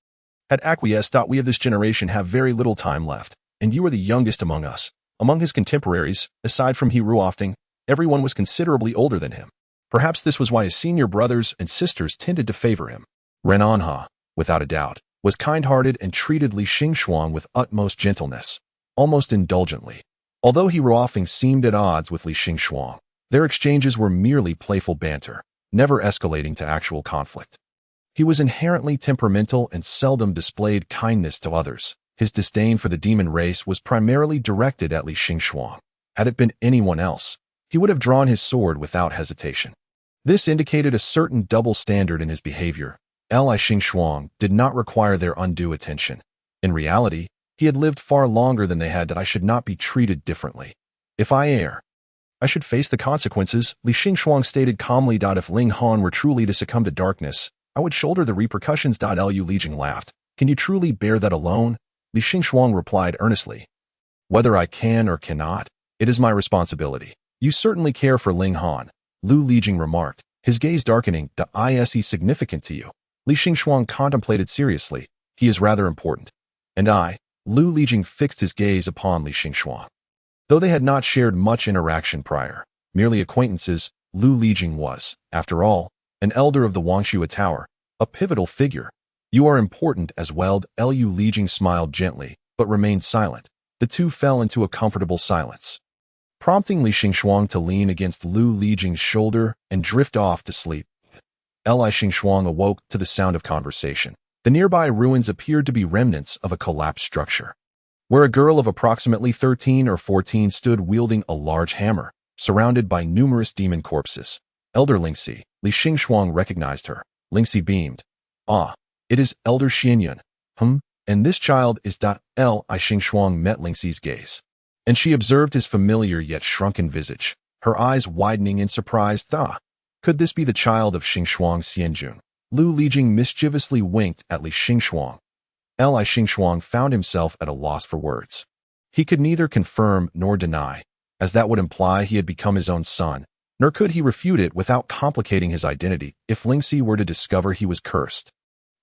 had acquiesced. We of this generation have very little time left, and you are the youngest among us. Among his contemporaries, aside from He Ruofting, everyone was considerably older than him. Perhaps this was why his senior brothers and sisters tended to favor him. Ren Anha, without a doubt, was kind-hearted and treated Li Xingxuang with utmost gentleness, almost indulgently. Although He Ruofting seemed at odds with Li Xingxuang, their exchanges were merely playful banter, never escalating to actual conflict. He was inherently temperamental and seldom displayed kindness to others. His disdain for the demon race was primarily directed at Li Xingxuang. Had it been anyone else, he would have drawn his sword without hesitation. This indicated a certain double standard in his behavior. Li Xingxuang did not require their undue attention. In reality, he had lived far longer than they had. That I should not be treated differently. If I err, I should face the consequences, Li Xingxuang stated calmly. If Ling Han were truly to succumb to darkness, I would shoulder the repercussions. Lu Lijing laughed. Can you truly bear that alone? Li Xingxuang replied earnestly. Whether I can or cannot, it is my responsibility. You certainly care for Ling Han, Lu Lijing remarked, his gaze darkening. Is he significant to you? Li Xingxuang contemplated seriously. He is rather important. And Lu Lijing fixed his gaze upon Li Xingxuang. Though they had not shared much interaction prior, merely acquaintances, Lu Lijing was, after all, an elder of the Wangshua Tower, a pivotal figure. You are important as well. Lu Lijing smiled gently, but remained silent. The two fell into a comfortable silence, prompting Li Xingxuang to lean against Lu Lijing's shoulder and drift off to sleep. Li Xingxuang awoke to the sound of conversation. The nearby ruins appeared to be remnants of a collapsed structure, where a girl of approximately 13 or 14 stood wielding a large hammer, surrounded by numerous demon corpses. Elder Lingxi, Li Xingxuang recognized her. Lingxi beamed. Ah, it is Elder Xianyun. And this child is Li Xingxuang met Lingxi's gaze, and she observed his familiar yet shrunken visage, her eyes widening in surprise. Could this be the child of Xingxuang Xianjun? Lu Lijing mischievously winked at Li Xingxuang. Li Xingxuang found himself at a loss for words. He could neither confirm nor deny, as that would imply he had become his own son, nor could he refute it without complicating his identity if Lingxi were to discover he was cursed.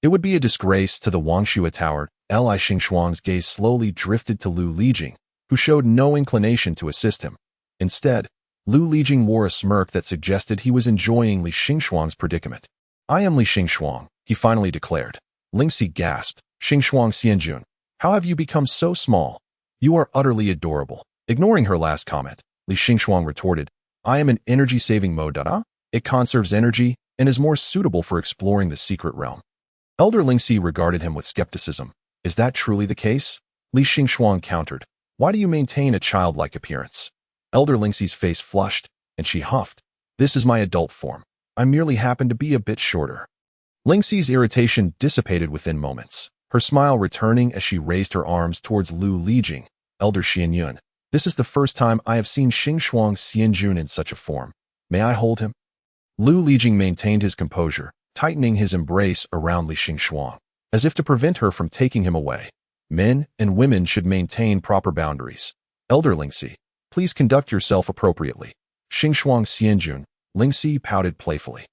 It would be a disgrace to the Wangshua Tower. Li Xingxuang's gaze slowly drifted to Lu Lijing, who showed no inclination to assist him. Instead, Lu Lijing wore a smirk that suggested he was enjoying Li Xingxuang's predicament. I am Li Xingxuang, he finally declared. Lingxi gasped. Xingxuang Xianjun, how have you become so small? You are utterly adorable. Ignoring her last comment, Li Xingxuang retorted, I am an energy-saving mode. It conserves energy and is more suitable for exploring the secret realm. Elder Lingxi regarded him with skepticism. Is that truly the case? Li Xingxuang countered. Why do you maintain a childlike appearance? Elder Lingxi's face flushed, and she huffed. This is my adult form. I merely happen to be a bit shorter. Lingxi's irritation dissipated within moments, her smile returning as she raised her arms towards Lu Lijing. Elder Xianyun, this is the first time I have seen Xingxuang Xianjun in such a form. May I hold him? Lu Lijing maintained his composure, tightening his embrace around Li Xingxuang, as if to prevent her from taking him away. Men and women should maintain proper boundaries. Elder Lingxi, please conduct yourself appropriately. Xingxuang Xianjun, Lingxi pouted playfully.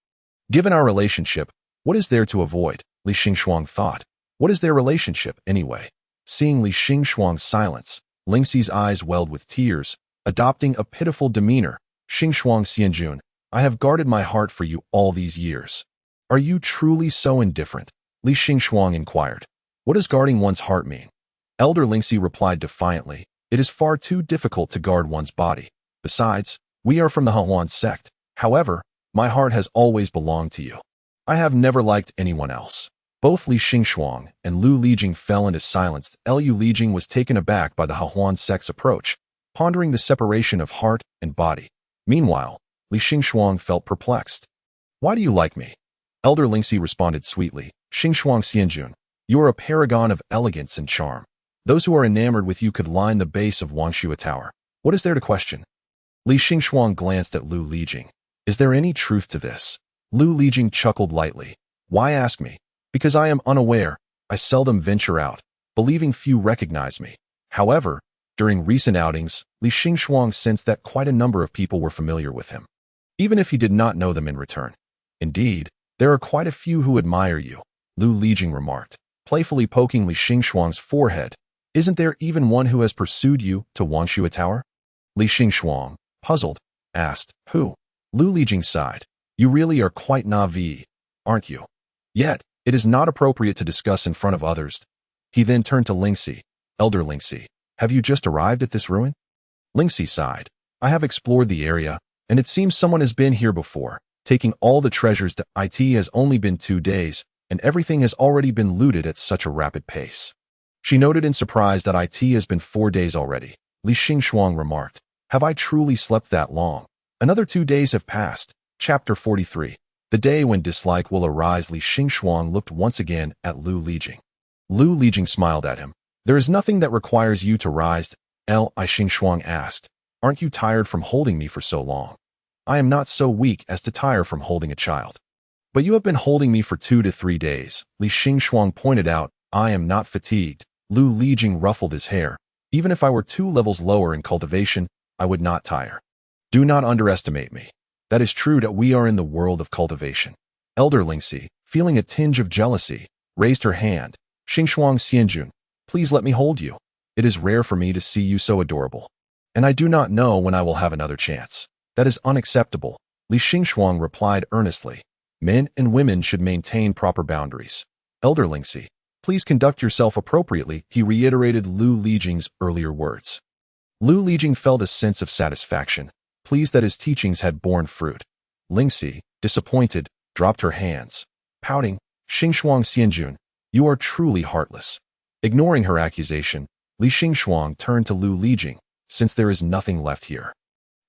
Given our relationship, what is there to avoid? Li Xingxuang thought. What is their relationship, anyway? Seeing Li Xingxuang's silence, Lingxi's eyes welled with tears, adopting a pitiful demeanor. Xingxuang Xianjun, I have guarded my heart for you all these years. Are you truly so indifferent? Li Xingxuang inquired. What does guarding one's heart mean? Elder Lingxi replied defiantly. It is far too difficult to guard one's body. Besides, we are from the Huan sect. However, my heart has always belonged to you. I have never liked anyone else. Both Li Xingxuang and Lu Lijing fell into silence. Lu Lijing was taken aback by the Huan sect's approach, pondering the separation of heart and body. Meanwhile, Li Xingxuang felt perplexed. Why do you like me? Elder Lingxi responded sweetly. Xingxuang Xianjun, you are a paragon of elegance and charm. Those who are enamored with you could line the base of Wangshua Tower. What is there to question? Li Xingxuang glanced at Lu Lijing. Is there any truth to this? Lu Lijing chuckled lightly. Why ask me? Because I am unaware. I seldom venture out, believing few recognize me. However, during recent outings, Li Xingxuang sensed that quite a number of people were familiar with him, even if he did not know them in return. Indeed, there are quite a few who admire you, Lu Lijing remarked, playfully poking Li Xingxuang's forehead. Isn't there even one who has pursued you to Wangshua Tower? Li Xingxuang, puzzled, asked, Who? Lu Lijing sighed. You really are quite naive, aren't you? Yet, it is not appropriate to discuss in front of others. He then turned to Lingxi. Elder Lingxi, have you just arrived at this ruin? Lingxi sighed. I have explored the area, and it seems someone has been here before, taking all the treasures. It has only been 2 days, and everything has already been looted at such a rapid pace. She noted in surprise that it has been 4 days already. Li Xingxuang remarked, Have I truly slept that long? Another 2 days have passed. Chapter 43. The day when dislike will arise. Li Xingxuang looked once again at Lu Lijing. Lu Lijing smiled at him. There is nothing that requires you to rise. Li Xingxuang asked, Aren't you tired from holding me for so long? I am not so weak as to tire from holding a child. But you have been holding me for 2 to 3 days. Li Xingxuang pointed out, I am not fatigued. Lu Lijing ruffled his hair. Even if I were 2 levels lower in cultivation, I would not tire. Do not underestimate me. That is true that we are in the world of cultivation. Elder Lingxi, feeling a tinge of jealousy, raised her hand. Xingxuang Xianjun, please let me hold you. It is rare for me to see you so adorable. And I do not know when I will have another chance. That is unacceptable. Li Xingxuang replied earnestly. Men and women should maintain proper boundaries. Elder Lingxi, please conduct yourself appropriately, he reiterated Lu Lijing's earlier words. Lu Lijing felt a sense of satisfaction, pleased that his teachings had borne fruit. Lingxi, disappointed, dropped her hands. Pouting, Xingxuang Xianjun, you are truly heartless. Ignoring her accusation, Li Xingxuang turned to Lu Lijing. Since there is nothing left here,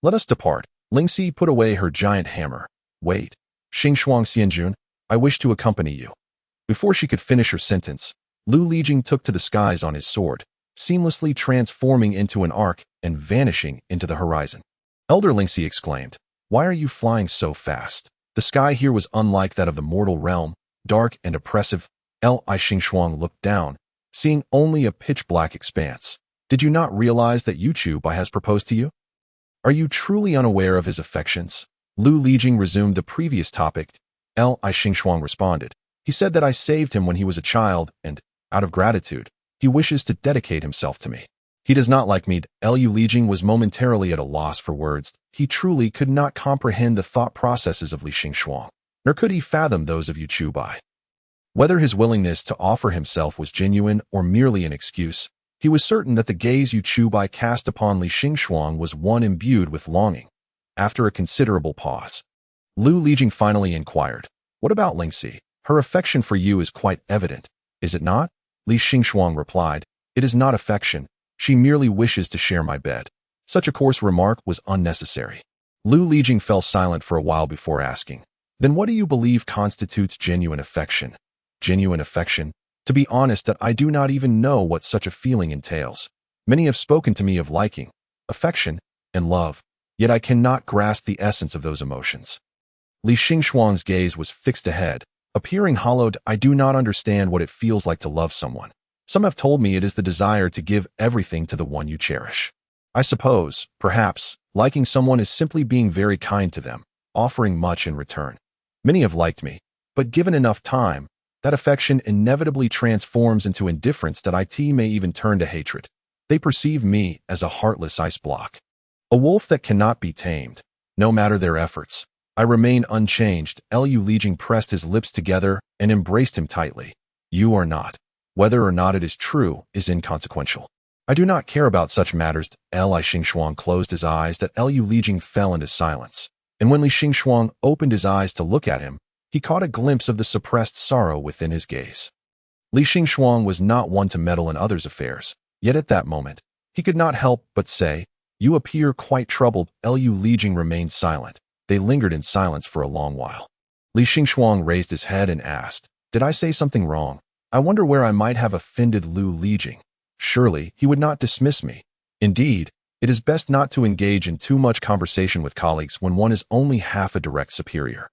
let us depart. Lingxi put away her giant hammer. Wait, Xingxuang Xianjun, I wish to accompany you. Before she could finish her sentence, Lu Lijing took to the skies on his sword, seamlessly transforming into an arc and vanishing into the horizon. Elder Lingxi exclaimed, Why are you flying so fast? The sky here was unlike that of the mortal realm, dark and oppressive. Li Xingxuang looked down, seeing only a pitch-black expanse. Did you not realize that Yu Chubai has proposed to you? Are you truly unaware of his affections? Lu Lijing resumed the previous topic. Li Xingxuang responded. He said that I saved him when he was a child, and, out of gratitude, he wishes to dedicate himself to me. He does not like me. Lu Lijing was momentarily at a loss for words. He truly could not comprehend the thought processes of Li Xingxuang, nor could he fathom those of Yu Chubai. Whether his willingness to offer himself was genuine or merely an excuse, he was certain that the gaze Yu Chubai cast upon Li Xingxuang was one imbued with longing. After a considerable pause, Lu Lijing finally inquired, "What about Lingxi? Her affection for you is quite evident, is it not?" Li Xingxuang replied, "It is not affection. She merely wishes to share my bed." Such a coarse remark was unnecessary. Lu Lijing fell silent for a while before asking, "Then what do you believe constitutes genuine affection?" Genuine affection? To be honest, that I do not even know what such a feeling entails. Many have spoken to me of liking, affection, and love, yet I cannot grasp the essence of those emotions. Li Xingxuang's gaze was fixed ahead, appearing hollowed. I do not understand what it feels like to love someone. Some have told me it is the desire to give everything to the one you cherish. I suppose, perhaps, liking someone is simply being very kind to them, offering much in return. Many have liked me, but given enough time, that affection inevitably transforms into indifference that it may even turn to hatred. They perceive me as a heartless ice block, a wolf that cannot be tamed, no matter their efforts. I remain unchanged. Lu Lijing pressed his lips together and embraced him tightly. You are not. Whether or not it is true is inconsequential. I do not care about such matters. Li Xingxuang closed his eyes. That Lu Lijing fell into silence, and when Li Xingxuang opened his eyes to look at him, he caught a glimpse of the suppressed sorrow within his gaze. Li Xingxuang was not one to meddle in others' affairs, yet at that moment, he could not help but say, "You appear quite troubled." Lu Lijing remained silent. They lingered in silence for a long while. Li Xingxuang raised his head and asked, "Did I say something wrong? I wonder where I might have offended Lu Lijing. Surely, he would not dismiss me. Indeed, it is best not to engage in too much conversation with colleagues when one is only half a direct superior."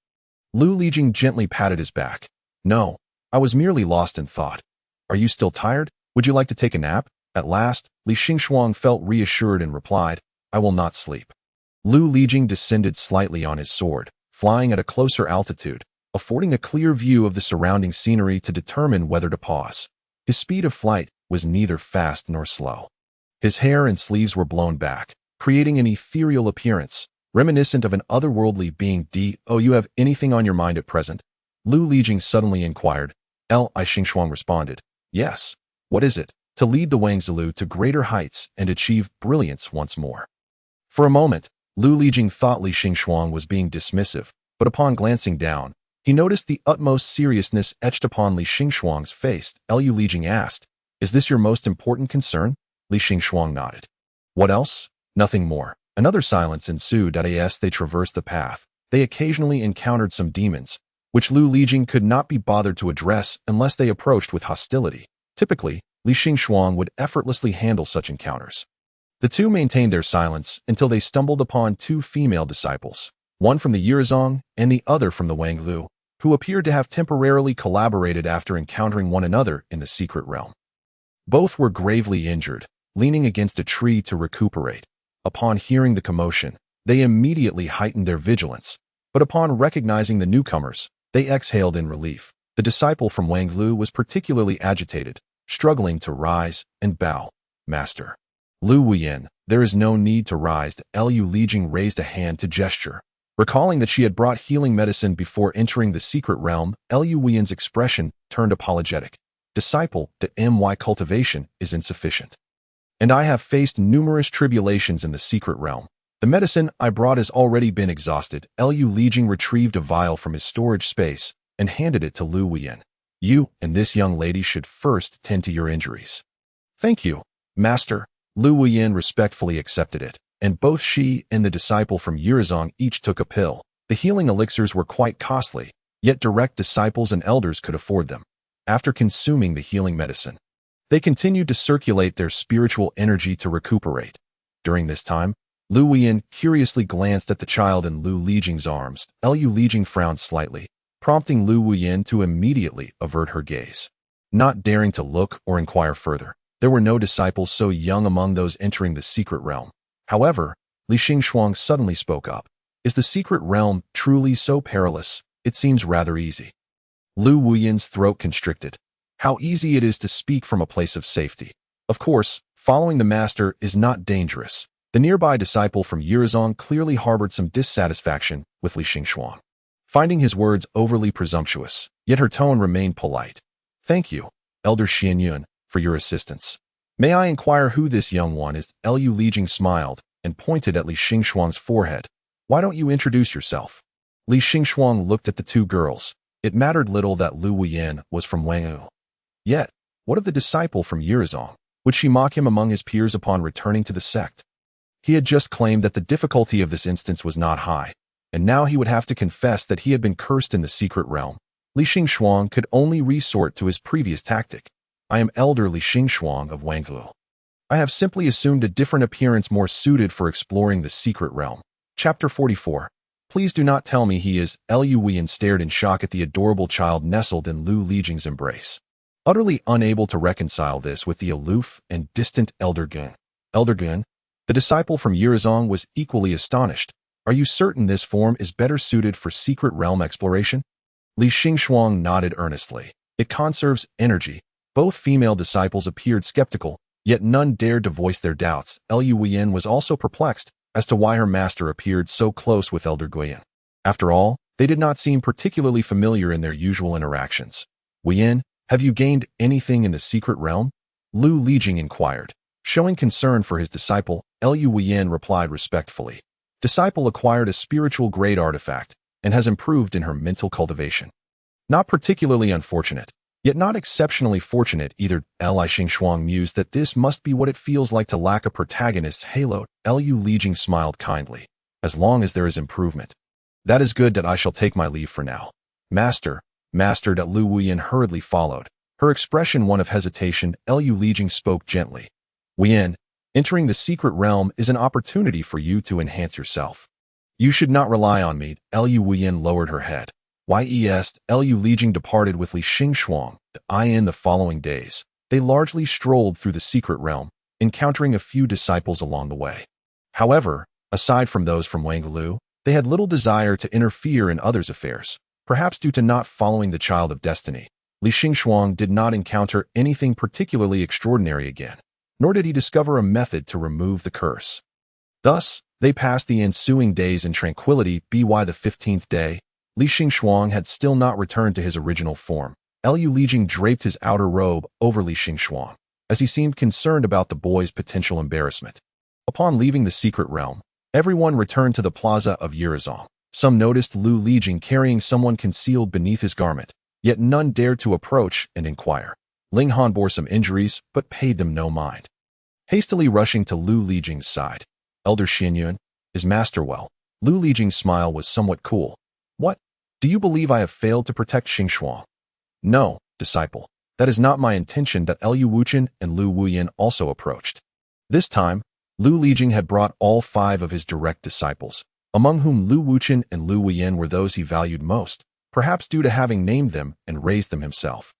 Lu Lijing gently patted his back. "No, I was merely lost in thought. Are you still tired? Would you like to take a nap?" At last, Li Xingxuang felt reassured and replied, "I will not sleep." Lu Lijing descended slightly on his sword, flying at a closer altitude, affording a clear view of the surrounding scenery to determine whether to pause. His speed of flight was neither fast nor slow. His hair and sleeves were blown back, creating an ethereal appearance, reminiscent of an otherworldly being. "Oh, you have anything on your mind at present?" Lu Lijing suddenly inquired. Li Xingxuang responded, "Yes. What is it?" "To lead the Wangzilu to greater heights and achieve brilliance once more." For a moment, Lu Lijing thought Li Xingxuang was being dismissive, but upon glancing down, he noticed the utmost seriousness etched upon Li Xingxuang's face. Lu Lijing asked, "Is this your most important concern?" Li Xingxuang nodded. "What else?" "Nothing more." Another silence ensued. As they traversed the path, they occasionally encountered some demons, which Lu Lijing could not be bothered to address unless they approached with hostility. Typically, Li Xingxuang would effortlessly handle such encounters. The two maintained their silence until they stumbled upon two female disciples, one from the Yirazong and the other from the Wanglu, who appeared to have temporarily collaborated after encountering one another in the secret realm. Both were gravely injured, leaning against a tree to recuperate. Upon hearing the commotion, they immediately heightened their vigilance, but upon recognizing the newcomers, they exhaled in relief. The disciple from Wanglu was particularly agitated, struggling to rise and bow. "Master." "Lu Wuyin, there is no need to rise." Lu Lijing raised a hand to gesture. Recalling that she had brought healing medicine before entering the secret realm, Lu Wuyin's expression turned apologetic. "Disciple, the my cultivation is insufficient, and I have faced numerous tribulations in the secret realm. The medicine I brought has already been exhausted." Lu Lijing retrieved a vial from his storage space and handed it to Lu Wuyin. "You and this young lady should first tend to your injuries." "Thank you, Master." Lu Wuyin respectfully accepted it, and both she and the disciple from Yirazong each took a pill. The healing elixirs were quite costly, yet direct disciples and elders could afford them. After consuming the healing medicine, they continued to circulate their spiritual energy to recuperate. During this time, Lu Wuyin curiously glanced at the child in Lu Lijing's arms. Lu Lijing frowned slightly, prompting Lu Wuyin to immediately avert her gaze. Not daring to look or inquire further, There were no disciples so young among those entering the secret realm. However, Li Xingxuang suddenly spoke up. Is the secret realm truly so perilous? It seems rather easy. Lu Wuyin's throat constricted. How easy it is to speak from a place of safety. Of course, following the master is not dangerous. The nearby disciple from Yirizong clearly harbored some dissatisfaction with Li Xingxuang, finding his words overly presumptuous, yet her tone remained polite. Thank you, Elder Xianyun, for your assistance. May I inquire who this young one is? Lu Lijing smiled and pointed at Li Xingxuang's forehead. Why don't you introduce yourself? Li Xingxuang looked at the two girls. It mattered little that Lu Wuyin was from Wangwu. Yet, what of the disciple from Yirizong? Would she mock him among his peers upon returning to the sect? He had just claimed that the difficulty of this instance was not high, and now he would have to confess that he had been cursed in the secret realm. Li Xingxuang could only resort to his previous tactic. I am Elder Li Xingxuang of Wangwu. I have simply assumed a different appearance more suited for exploring the secret realm. Chapter 44. Please do not tell me he is. Lu Wuyin stared in shock at the adorable child nestled in Lu Lijing's embrace, utterly unable to reconcile this with the aloof and distant Elder Gun. Elder Gun, the disciple from Yirizong, was equally astonished. Are you certain this form is better suited for secret realm exploration? Li Xingxuang nodded earnestly. It conserves energy. Both female disciples appeared skeptical, yet none dared to voice their doubts. Lu Wuyin was also perplexed as to why her master appeared so close with Elder Guyan. After all, they did not seem particularly familiar in their usual interactions. Wuyin, have you gained anything in the secret realm? Lu Lijing inquired. Showing concern for his disciple, Lu Wuyin replied respectfully. Disciple acquired a spiritual grade artifact and has improved in her mental cultivation. Not particularly unfortunate, yet not exceptionally fortunate either. Li Xingxuang mused that this must be what it feels like to lack a protagonist's halo. Lu Lijing smiled kindly. As long as there is improvement. That is good. That I shall take my leave for now. Master. Lu Wuyin hurriedly followed, her expression one of hesitation. Lu Lijing spoke gently. Wuyin, entering the secret realm is an opportunity for you to enhance yourself. You should not rely on me. Lu Wuyin lowered her head. Yes. Lu Lijing departed with Li Xingxuang. In the following days, they largely strolled through the secret realm, encountering a few disciples along the way. However, aside from those from Wangwu, they had little desire to interfere in others' affairs, perhaps due to not following the child of destiny. Li Xingxuang did not encounter anything particularly extraordinary again, nor did he discover a method to remove the curse. Thus, they passed the ensuing days in tranquility. By the 15th day, Li Xingxuang had still not returned to his original form. Lu Lijing draped his outer robe over Li Xingxuang, as he seemed concerned about the boy's potential embarrassment. Upon leaving the secret realm, everyone returned to the plaza of Yirizong. Some noticed Lu Lijing carrying someone concealed beneath his garment, yet none dared to approach and inquire. Ling Han bore some injuries, but paid them no mind. Hastily rushing to Lu Lijing's side, Elder Xianyun, is master well? Lu Lijing's smile was somewhat cool. What? Do you believe I have failed to protect Xingxuang? No, disciple. That is not my intention. Lu Wuchen and Lu Wuyin also approached. This time, Lu Lijing had brought all 5 of his direct disciples, among whom Lu Wuchen and Lu Wuyin were those he valued most, perhaps due to having named them and raised them himself.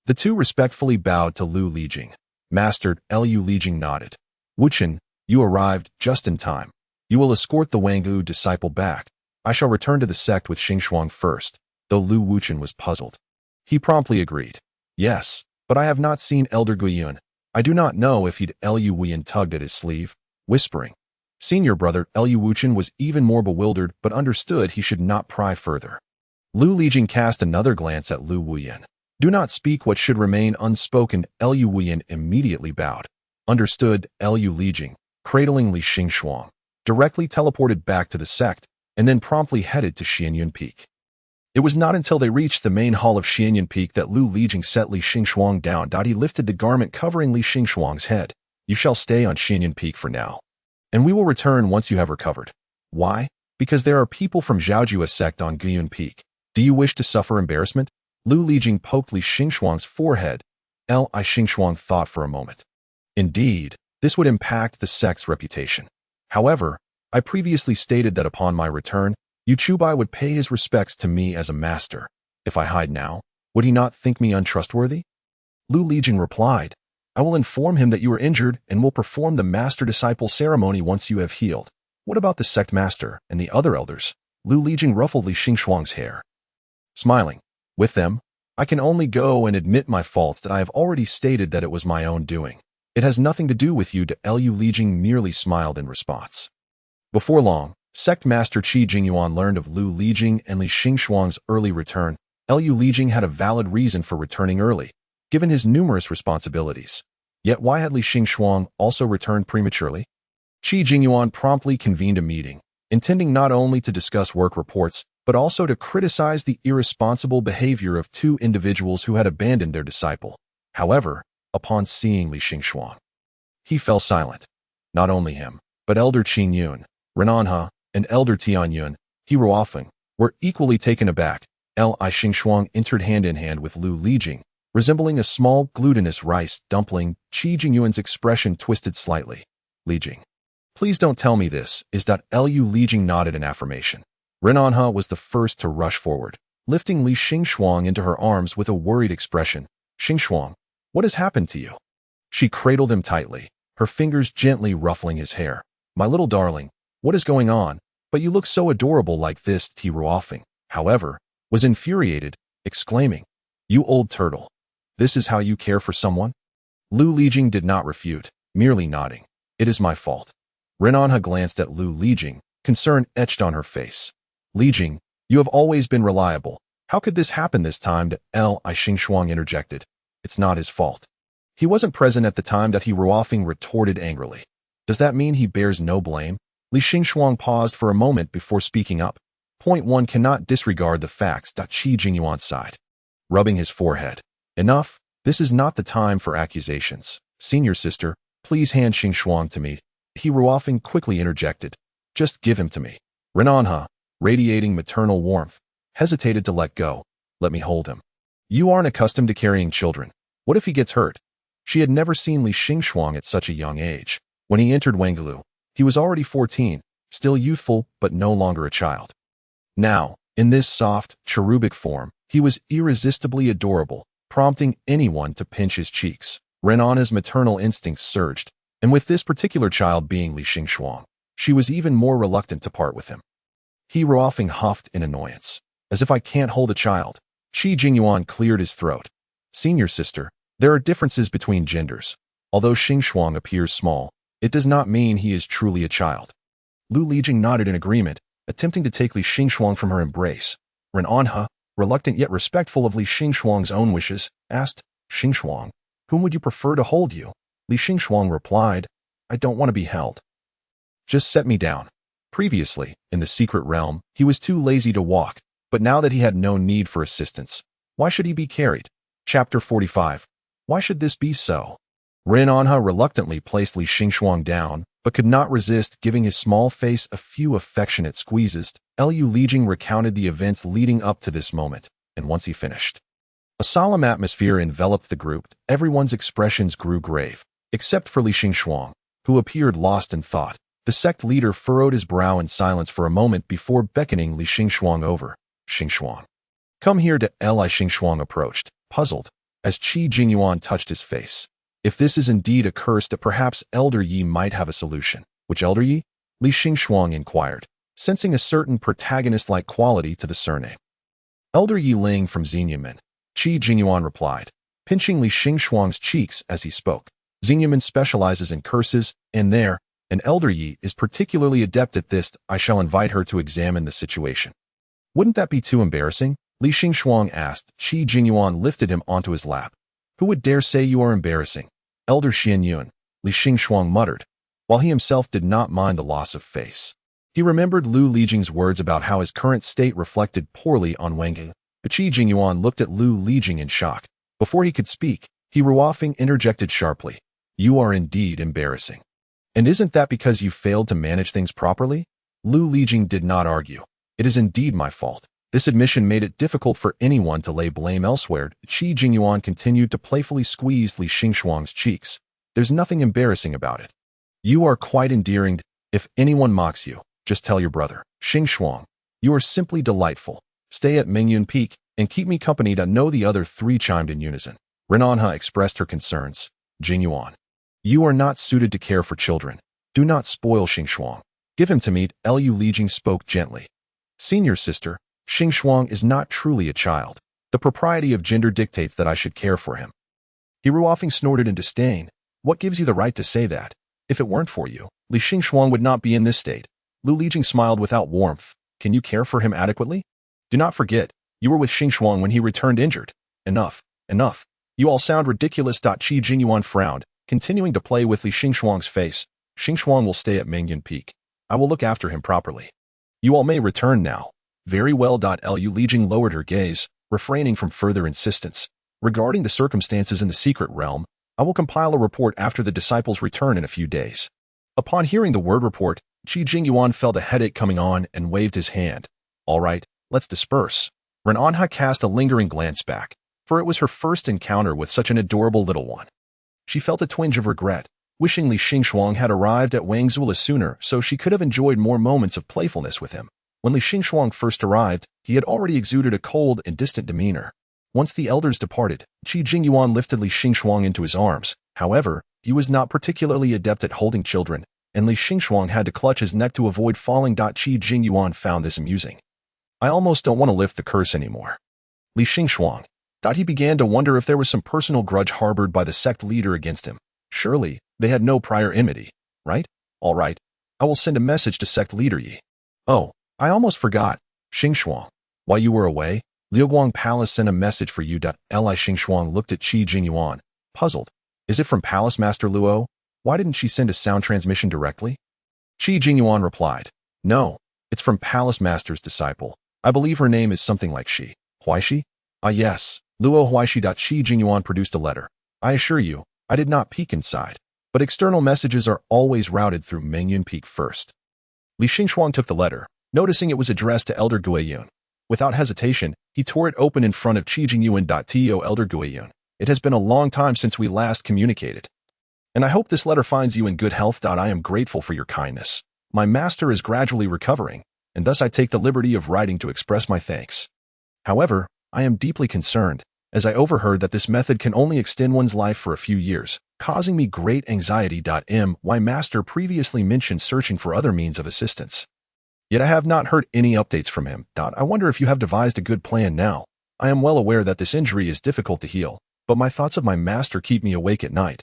The two respectfully bowed to Lu Lijing. Master. Lu Lijing nodded. Wuchen, you arrived just in time. You will escort the Wangwu disciple back. I shall return to the sect with Xingxuang first, though Lu Wuchen was puzzled. He promptly agreed. Yes, but I have not seen Elder Guiyun. I do not know if he'd. Lu Wuyin tugged at his sleeve, whispering. Senior brother. Lu Wuchen was even more bewildered but understood he should not pry further. Lu Lijing cast another glance at Lu Wuyin. Do not speak what should remain unspoken. Lu Wuyin immediately bowed. Understood. Lu Lijing, cradling Li Xingxuang, directly teleported back to the sect and then promptly headed to Xianyun Peak. It was not until they reached the main hall of Xianyun Peak that Lu Lijing set Li Xingxuang down. He lifted the garment covering Li Xingxuang's head. You shall stay on Xianyun Peak for now, and we will return once you have recovered. Why? Because there are people from Zhaojua sect on Guiyun Peak. Do you wish to suffer embarrassment? Lu Lijing poked Li Xingxuang's forehead. Li Xingxuang thought for a moment. Indeed, this would impact the sect's reputation. However, I previously stated that upon my return, Yu Chubai would pay his respects to me as a master. If I hide now, would he not think me untrustworthy? Lu Lijing replied. I will inform him that you are injured and will perform the master-disciple ceremony once you have healed. What about the sect master and the other elders? Lu Lijing ruffled Li Xingxuang's hair. Smiling. With them, I can only go and admit my faults that I have already stated that it was my own doing. It has nothing to do with you. Lu Lijing merely smiled in response. Before long, sect master Qi Jingyuan learned of Lu Lijing and Li Xingxuang's early return. Lu Lijing had a valid reason for returning early, given his numerous responsibilities. Yet why had Li Xingxuang also returned prematurely? Qi Jingyuan promptly convened a meeting, intending not only to discuss work reports, but also to criticize the irresponsible behavior of two individuals who had abandoned their disciple. However, upon seeing Li Xingxuang, he fell silent. Not only him, but Elder Qin Yun, Renanhe, and Elder Tian Yun, He Ruofeng, were equally taken aback. Li Xingxuang entered hand-in-hand with Lu Lijing, resembling a small, glutinous rice dumpling. Qi Jingyuan's expression twisted slightly. Lijing. Please don't tell me this. Lu Lijing nodded in affirmation. Renanhe was the first to rush forward, lifting Li Xingxuang into her arms with a worried expression. Xingxuang, what has happened to you? She cradled him tightly, her fingers gently ruffling his hair. My little darling, what is going on? But you look so adorable like this. He Ruofeng, however, was infuriated, exclaiming, You old turtle. This is how you care for someone? Lu Lijing did not refute, merely nodding. It is my fault. Renanhe glanced at Lu Lijing, concern etched on her face. Lijing, you have always been reliable. How could this happen this time? Li Xingxuang interjected. It's not his fault. He wasn't present at the time. He Ruofeng retorted angrily. Does that mean he bears no blame? Li Xingxuang paused for a moment before speaking up. Point one cannot disregard the facts. Qi Jingyuan sighed, rubbing his forehead. Enough. This is not the time for accusations. Senior sister, please hand Xingxuang to me. He Ruofeng quickly interjected. Just give him to me. Renanhe, radiating maternal warmth, hesitated to let go. Let me hold him. You aren't accustomed to carrying children. What if he gets hurt? She had never seen Li Xingxuang at such a young age. When he entered Wangelu, he was already 14, still youthful but no longer a child. Now, in this soft, cherubic form, he was irresistibly adorable, prompting anyone to pinch his cheeks. Renanhe's maternal instincts surged, and with this particular child being Li Xingxuang, she was even more reluctant to part with him. He Ruofeng huffed in annoyance. As if I can't hold a child. Qi Jingyuan cleared his throat. Senior sister, there are differences between genders. Although Xingxuang appears small, it does not mean he is truly a child. Lu Lijing nodded in agreement, attempting to take Li Xingxuang from her embrace. Renanhe, reluctant yet respectful of Li Xingxuang's own wishes, asked, Xingxuang, whom would you prefer to hold you? Li Xingxuang replied, I don't want to be held. Just set me down. Previously, in the secret realm, he was too lazy to walk, but now that he had no need for assistance, why should he be carried? Chapter 45. Why should this be so? Renanhe reluctantly placed Li Xingxuang down, but could not resist giving his small face a few affectionate squeezes. Lu Lijing recounted the events leading up to this moment, and once he finished, a solemn atmosphere enveloped the group. Everyone's expressions grew grave, except for Li Xingxuang, who appeared lost in thought. The sect leader furrowed his brow in silence for a moment before beckoning Li Xingxuang over. Xingxuang, come here. Li Xingxuang approached, puzzled, as Qi Jingyuan touched his face. If this is indeed a curse, that perhaps Elder Yi might have a solution. Which Elder Yi? Li Xingxuang inquired, sensing a certain protagonist-like quality to the surname. Elder Yi Ling from Xinyamen, Qi Jingyuan replied, pinching Li Xingxuang's cheeks as he spoke. Xinyamen specializes in curses, and Elder Yi is particularly adept at this. I shall invite her to examine the situation. Wouldn't that be too embarrassing? Li Xingxuang asked. Qi Jingyuan lifted him onto his lap. Who would dare say you are embarrassing? Elder Xian Yun, Li Xingxuang muttered, while he himself did not mind the loss of face. He remembered Lu Lijing's words about how his current state reflected poorly on Wangyu. Qi Jingyuan looked at Lu Lijing in shock. Before he could speak, He Ruofeng interjected sharply. You are indeed embarrassing. And isn't that because you failed to manage things properly? Lu Lijing did not argue. It is indeed my fault. This admission made it difficult for anyone to lay blame elsewhere. Qi Jingyuan continued to playfully squeeze Li Xingxuang's cheeks. There's nothing embarrassing about it. You are quite endearing. If anyone mocks you, just tell your brother. Xingxuang, you are simply delightful. Stay at Mingyun Peak and keep me company. No, the other three chimed in unison. Renanhe expressed her concerns. Jingyuan. You are not suited to care for children. Do not spoil Xingxuang. Give him to me, Lu Lijing spoke gently. Senior sister, Xingxuang is not truly a child. The propriety of gender dictates that I should care for him. He Ruofing snorted in disdain. What gives you the right to say that? If it weren't for you, Li Xingxuang would not be in this state. Lu Lijing smiled without warmth. Can you care for him adequately? Do not forget, you were with Xingxuang when he returned injured. Enough, enough. You all sound ridiculous. Qi Jingyuan frowned, continuing to play with Li Xingxuang's face. Xingxuang will stay at Mingyun Peak. I will look after him properly. You all may return now. Very well. Lu Lijing lowered her gaze, refraining from further insistence. Regarding the circumstances in the secret realm, I will compile a report after the disciples return in a few days. Upon hearing the word report, Qi Jingyuan felt a headache coming on and waved his hand. All right, let's disperse. Renanha cast a lingering glance back, for it was her first encounter with such an adorable little one. She felt a twinge of regret, wishing Li Xingxuang had arrived at Wangzula sooner so she could have enjoyed more moments of playfulness with him. When Li Xingxuang first arrived, he had already exuded a cold and distant demeanor. Once the elders departed, Qi Jingyuan lifted Li Xingxuang into his arms. However, he was not particularly adept at holding children, and Li Xingxuang had to clutch his neck to avoid falling. Qi Jingyuan found this amusing. I almost don't want to lift the curse anymore. Li Xingxuang. He began to wonder if there was some personal grudge harbored by the sect leader against him. Surely, they had no prior enmity, right? All right. I will send a message to sect leader Yi. Oh, I almost forgot. Xingxuang. While you were away, Liuguang Palace sent a message for you. Li Xingxuang looked at Qi Jingyuan, puzzled. Is it from Palace Master Luo? Why didn't she send a sound transmission directly? Qi Jingyuan replied. No, it's from Palace Master's disciple. I believe her name is something like Shi. Huaishi? Ah yes, Luo Huaishi. Qi Jingyuan produced a letter. I assure you, I did not peek inside, but external messages are always routed through Mingyun Peak first. Li Xingxuang took the letter, noticing it was addressed to Elder Guiyun. Without hesitation, he tore it open in front of Qi Jingyuan. To Elder Guiyun. It has been a long time since we last communicated. And I hope this letter finds you in good health. I am grateful for your kindness. My master is gradually recovering, and thus I take the liberty of writing to express my thanks. However, I am deeply concerned, as I overheard that this method can only extend one's life for a few years, causing me great anxiety. My master previously mentioned searching for other means of assistance. Yet I have not heard any updates from him. I wonder if you have devised a good plan now. I am well aware that this injury is difficult to heal, but my thoughts of my master keep me awake at night.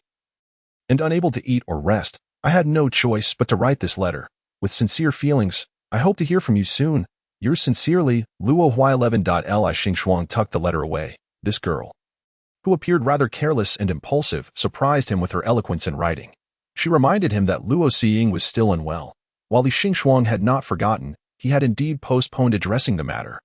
And unable to eat or rest, I had no choice but to write this letter. With sincere feelings, I hope to hear from you soon. Yours sincerely, Luo Huai11. Li Xingxuang tucked the letter away. This girl, who appeared rather careless and impulsive, surprised him with her eloquence in writing. She reminded him that Luo Xiying was still unwell. While Li Xingxuang had not forgotten, he had indeed postponed addressing the matter,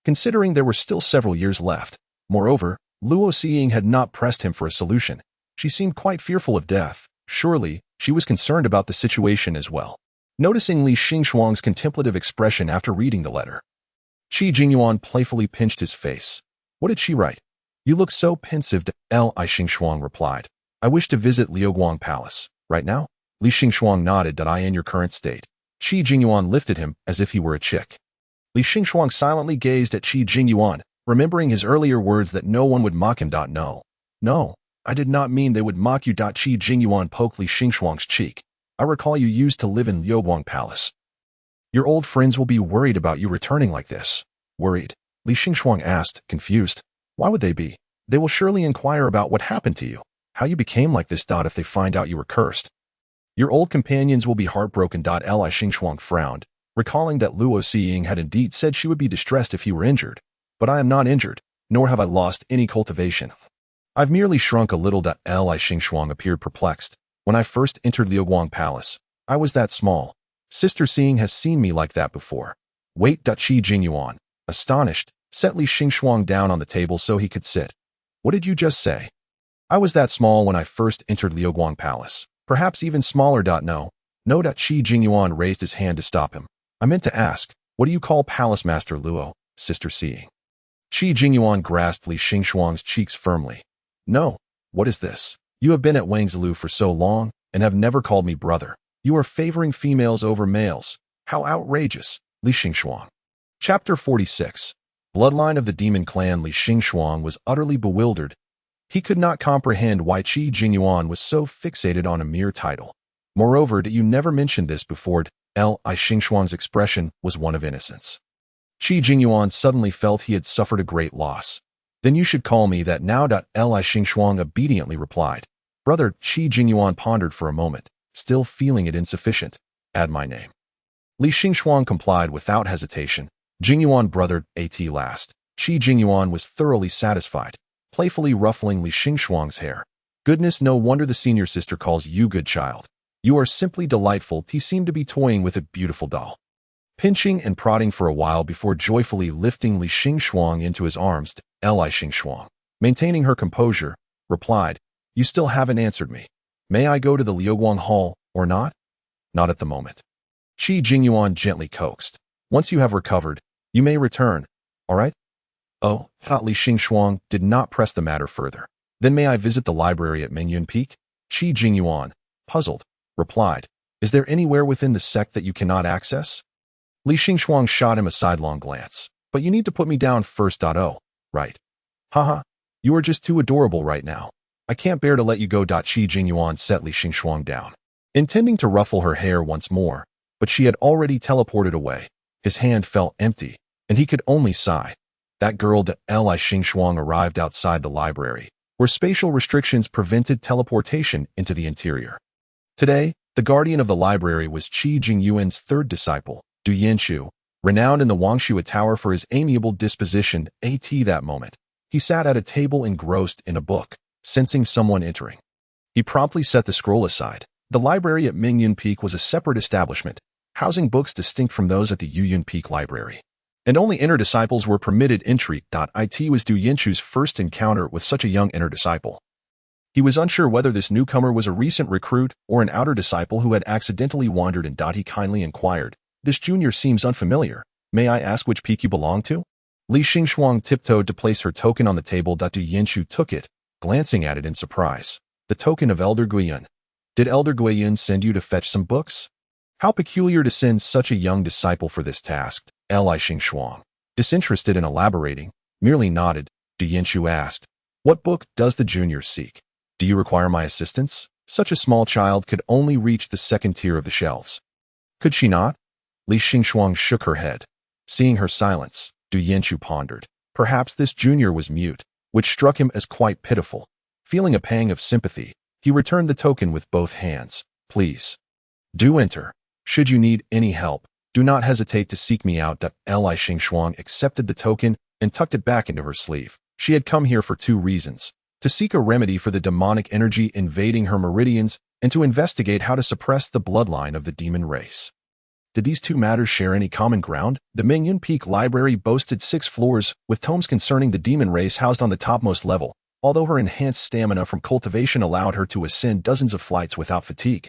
considering there were still several years left. Moreover, Luo Xiying had not pressed him for a solution. She seemed quite fearful of death. Surely, she was concerned about the situation as well. Noticing Li Xingxuang's contemplative expression after reading the letter, Qi Jingyuan playfully pinched his face. What did she write? You look so pensive. Li Xingxuang replied. I wish to visit Liuguang Palace. Right now? Li Xingxuang nodded. I in your current state. Qi Jingyuan lifted him as if he were a chick. Li Xingxuang silently gazed at Qi Jingyuan, remembering his earlier words that no one would mock him. No, I did not mean they would mock you. Qi Jingyuan poked Li Xingxuang's cheek. I recall you used to live in Liuguang Palace. Your old friends will be worried about you returning like this. Worried? Li Xingxuang asked, confused. Why would they be? They will surely inquire about what happened to you, how you became like this. If they find out you were cursed, your old companions will be heartbroken. Li Xingxuang frowned, recalling that Luo Xiying had indeed said she would be distressed if he were injured. But I am not injured, nor have I lost any cultivation. I've merely shrunk a little. Li Xingxuang appeared perplexed. When I first entered Liuguang Palace, I was that small. Sister Xiying has seen me like that before. Wait. Qi Jingyuan, astonished, set Li Xingxuang down on the table so he could sit. What did you just say? I was that small when I first entered Liuguang Palace. Perhaps even smaller. No. Qi Jingyuan raised his hand to stop him. I meant to ask, what do you call Palace Master Luo, Sister Xiying? Qi Jingyuan grasped Li Xingxuang's cheeks firmly. No. What is this? You have been at Wangzulu for so long, and have never called me brother. You are favoring females over males. How outrageous. Li Xingxuang. Chapter 46. Bloodline of the Demon Clan. Li Xingxuang was utterly bewildered. He could not comprehend why Qi Jingyuan was so fixated on a mere title. Moreover, you never mentioned this before. Li Xingxuang's expression was one of innocence. Qi Jingyuan suddenly felt he had suffered a great loss. Then you should call me that now. Li Xingxuang obediently replied. Brother, Qi Jingyuan pondered for a moment, still feeling it insufficient. Add my name. Li Xingxuang complied without hesitation. Jingyuan brother, at last. Qi Jingyuan was thoroughly satisfied, playfully ruffling Li Xingxuang's hair. Goodness, no wonder the senior sister calls you good child. You are simply delightful. He seemed to be toying with a beautiful doll. Pinching and prodding for a while before joyfully lifting Li Xingxuang into his arms, Li Xingxuang, maintaining her composure, replied, You still haven't answered me. May I go to the Liuguang Hall, or not? Not at the moment. Qi Jingyuan gently coaxed. Once you have recovered, you may return, all right? Oh, Li Xingxuang did not press the matter further. Then may I visit the library at Mingyun Peak? Qi Jingyuan, puzzled, replied, Is there anywhere within the sect that you cannot access? Li Xingxuang shot him a sidelong glance. But you need to put me down first. Oh, right. Haha, you are just too adorable right now. I can't bear to let you go. Qi Jingyuan set Li Xingxuang down, intending to ruffle her hair once more, but she had already teleported away. His hand felt empty, and he could only sigh. That girl. Li Xingxuang arrived outside the library, where spatial restrictions prevented teleportation into the interior. Today, the guardian of the library was Qi Jingyuan's third disciple, Du Yanchu, renowned in the Wangshua Tower for his amiable disposition. At that moment, he sat at a table engrossed in a book, sensing someone entering. He promptly set the scroll aside. The library at Mingyun Peak was a separate establishment, housing books distinct from those at the Yuyun Peak Library. And only inner disciples were permitted entry. It was Du Yanchu's first encounter with such a young inner disciple. He was unsure whether this newcomer was a recent recruit or an outer disciple who had accidentally wandered in. He kindly inquired, This junior seems unfamiliar. May I ask which peak you belong to? Li Xingxuang tiptoed to place her token on the table. Du Yanchu took it, glancing at it in surprise. The token of Elder Guiyun. Did Elder Guiyun send you to fetch some books? How peculiar to send such a young disciple for this task. Li Xingxuang, disinterested in elaborating, merely nodded. Du Yanchu asked, What book does the junior seek? Do you require my assistance? Such a small child could only reach the second tier of the shelves. Could she not? Li Xingxuang shook her head. Seeing her silence, Du Yanchu pondered. Perhaps this junior was mute, which struck him as quite pitiful. Feeling a pang of sympathy, he returned the token with both hands. Please. Do enter. Should you need any help, do not hesitate to seek me out. Li Xingxuang accepted the token and tucked it back into her sleeve. She had come here for two reasons: to seek a remedy for the demonic energy invading her meridians and to investigate how to suppress the bloodline of the demon race. Did these two matters share any common ground? The Mingyun Peak Library boasted 6 floors, with tomes concerning the demon race housed on the topmost level, although her enhanced stamina from cultivation allowed her to ascend dozens of flights without fatigue.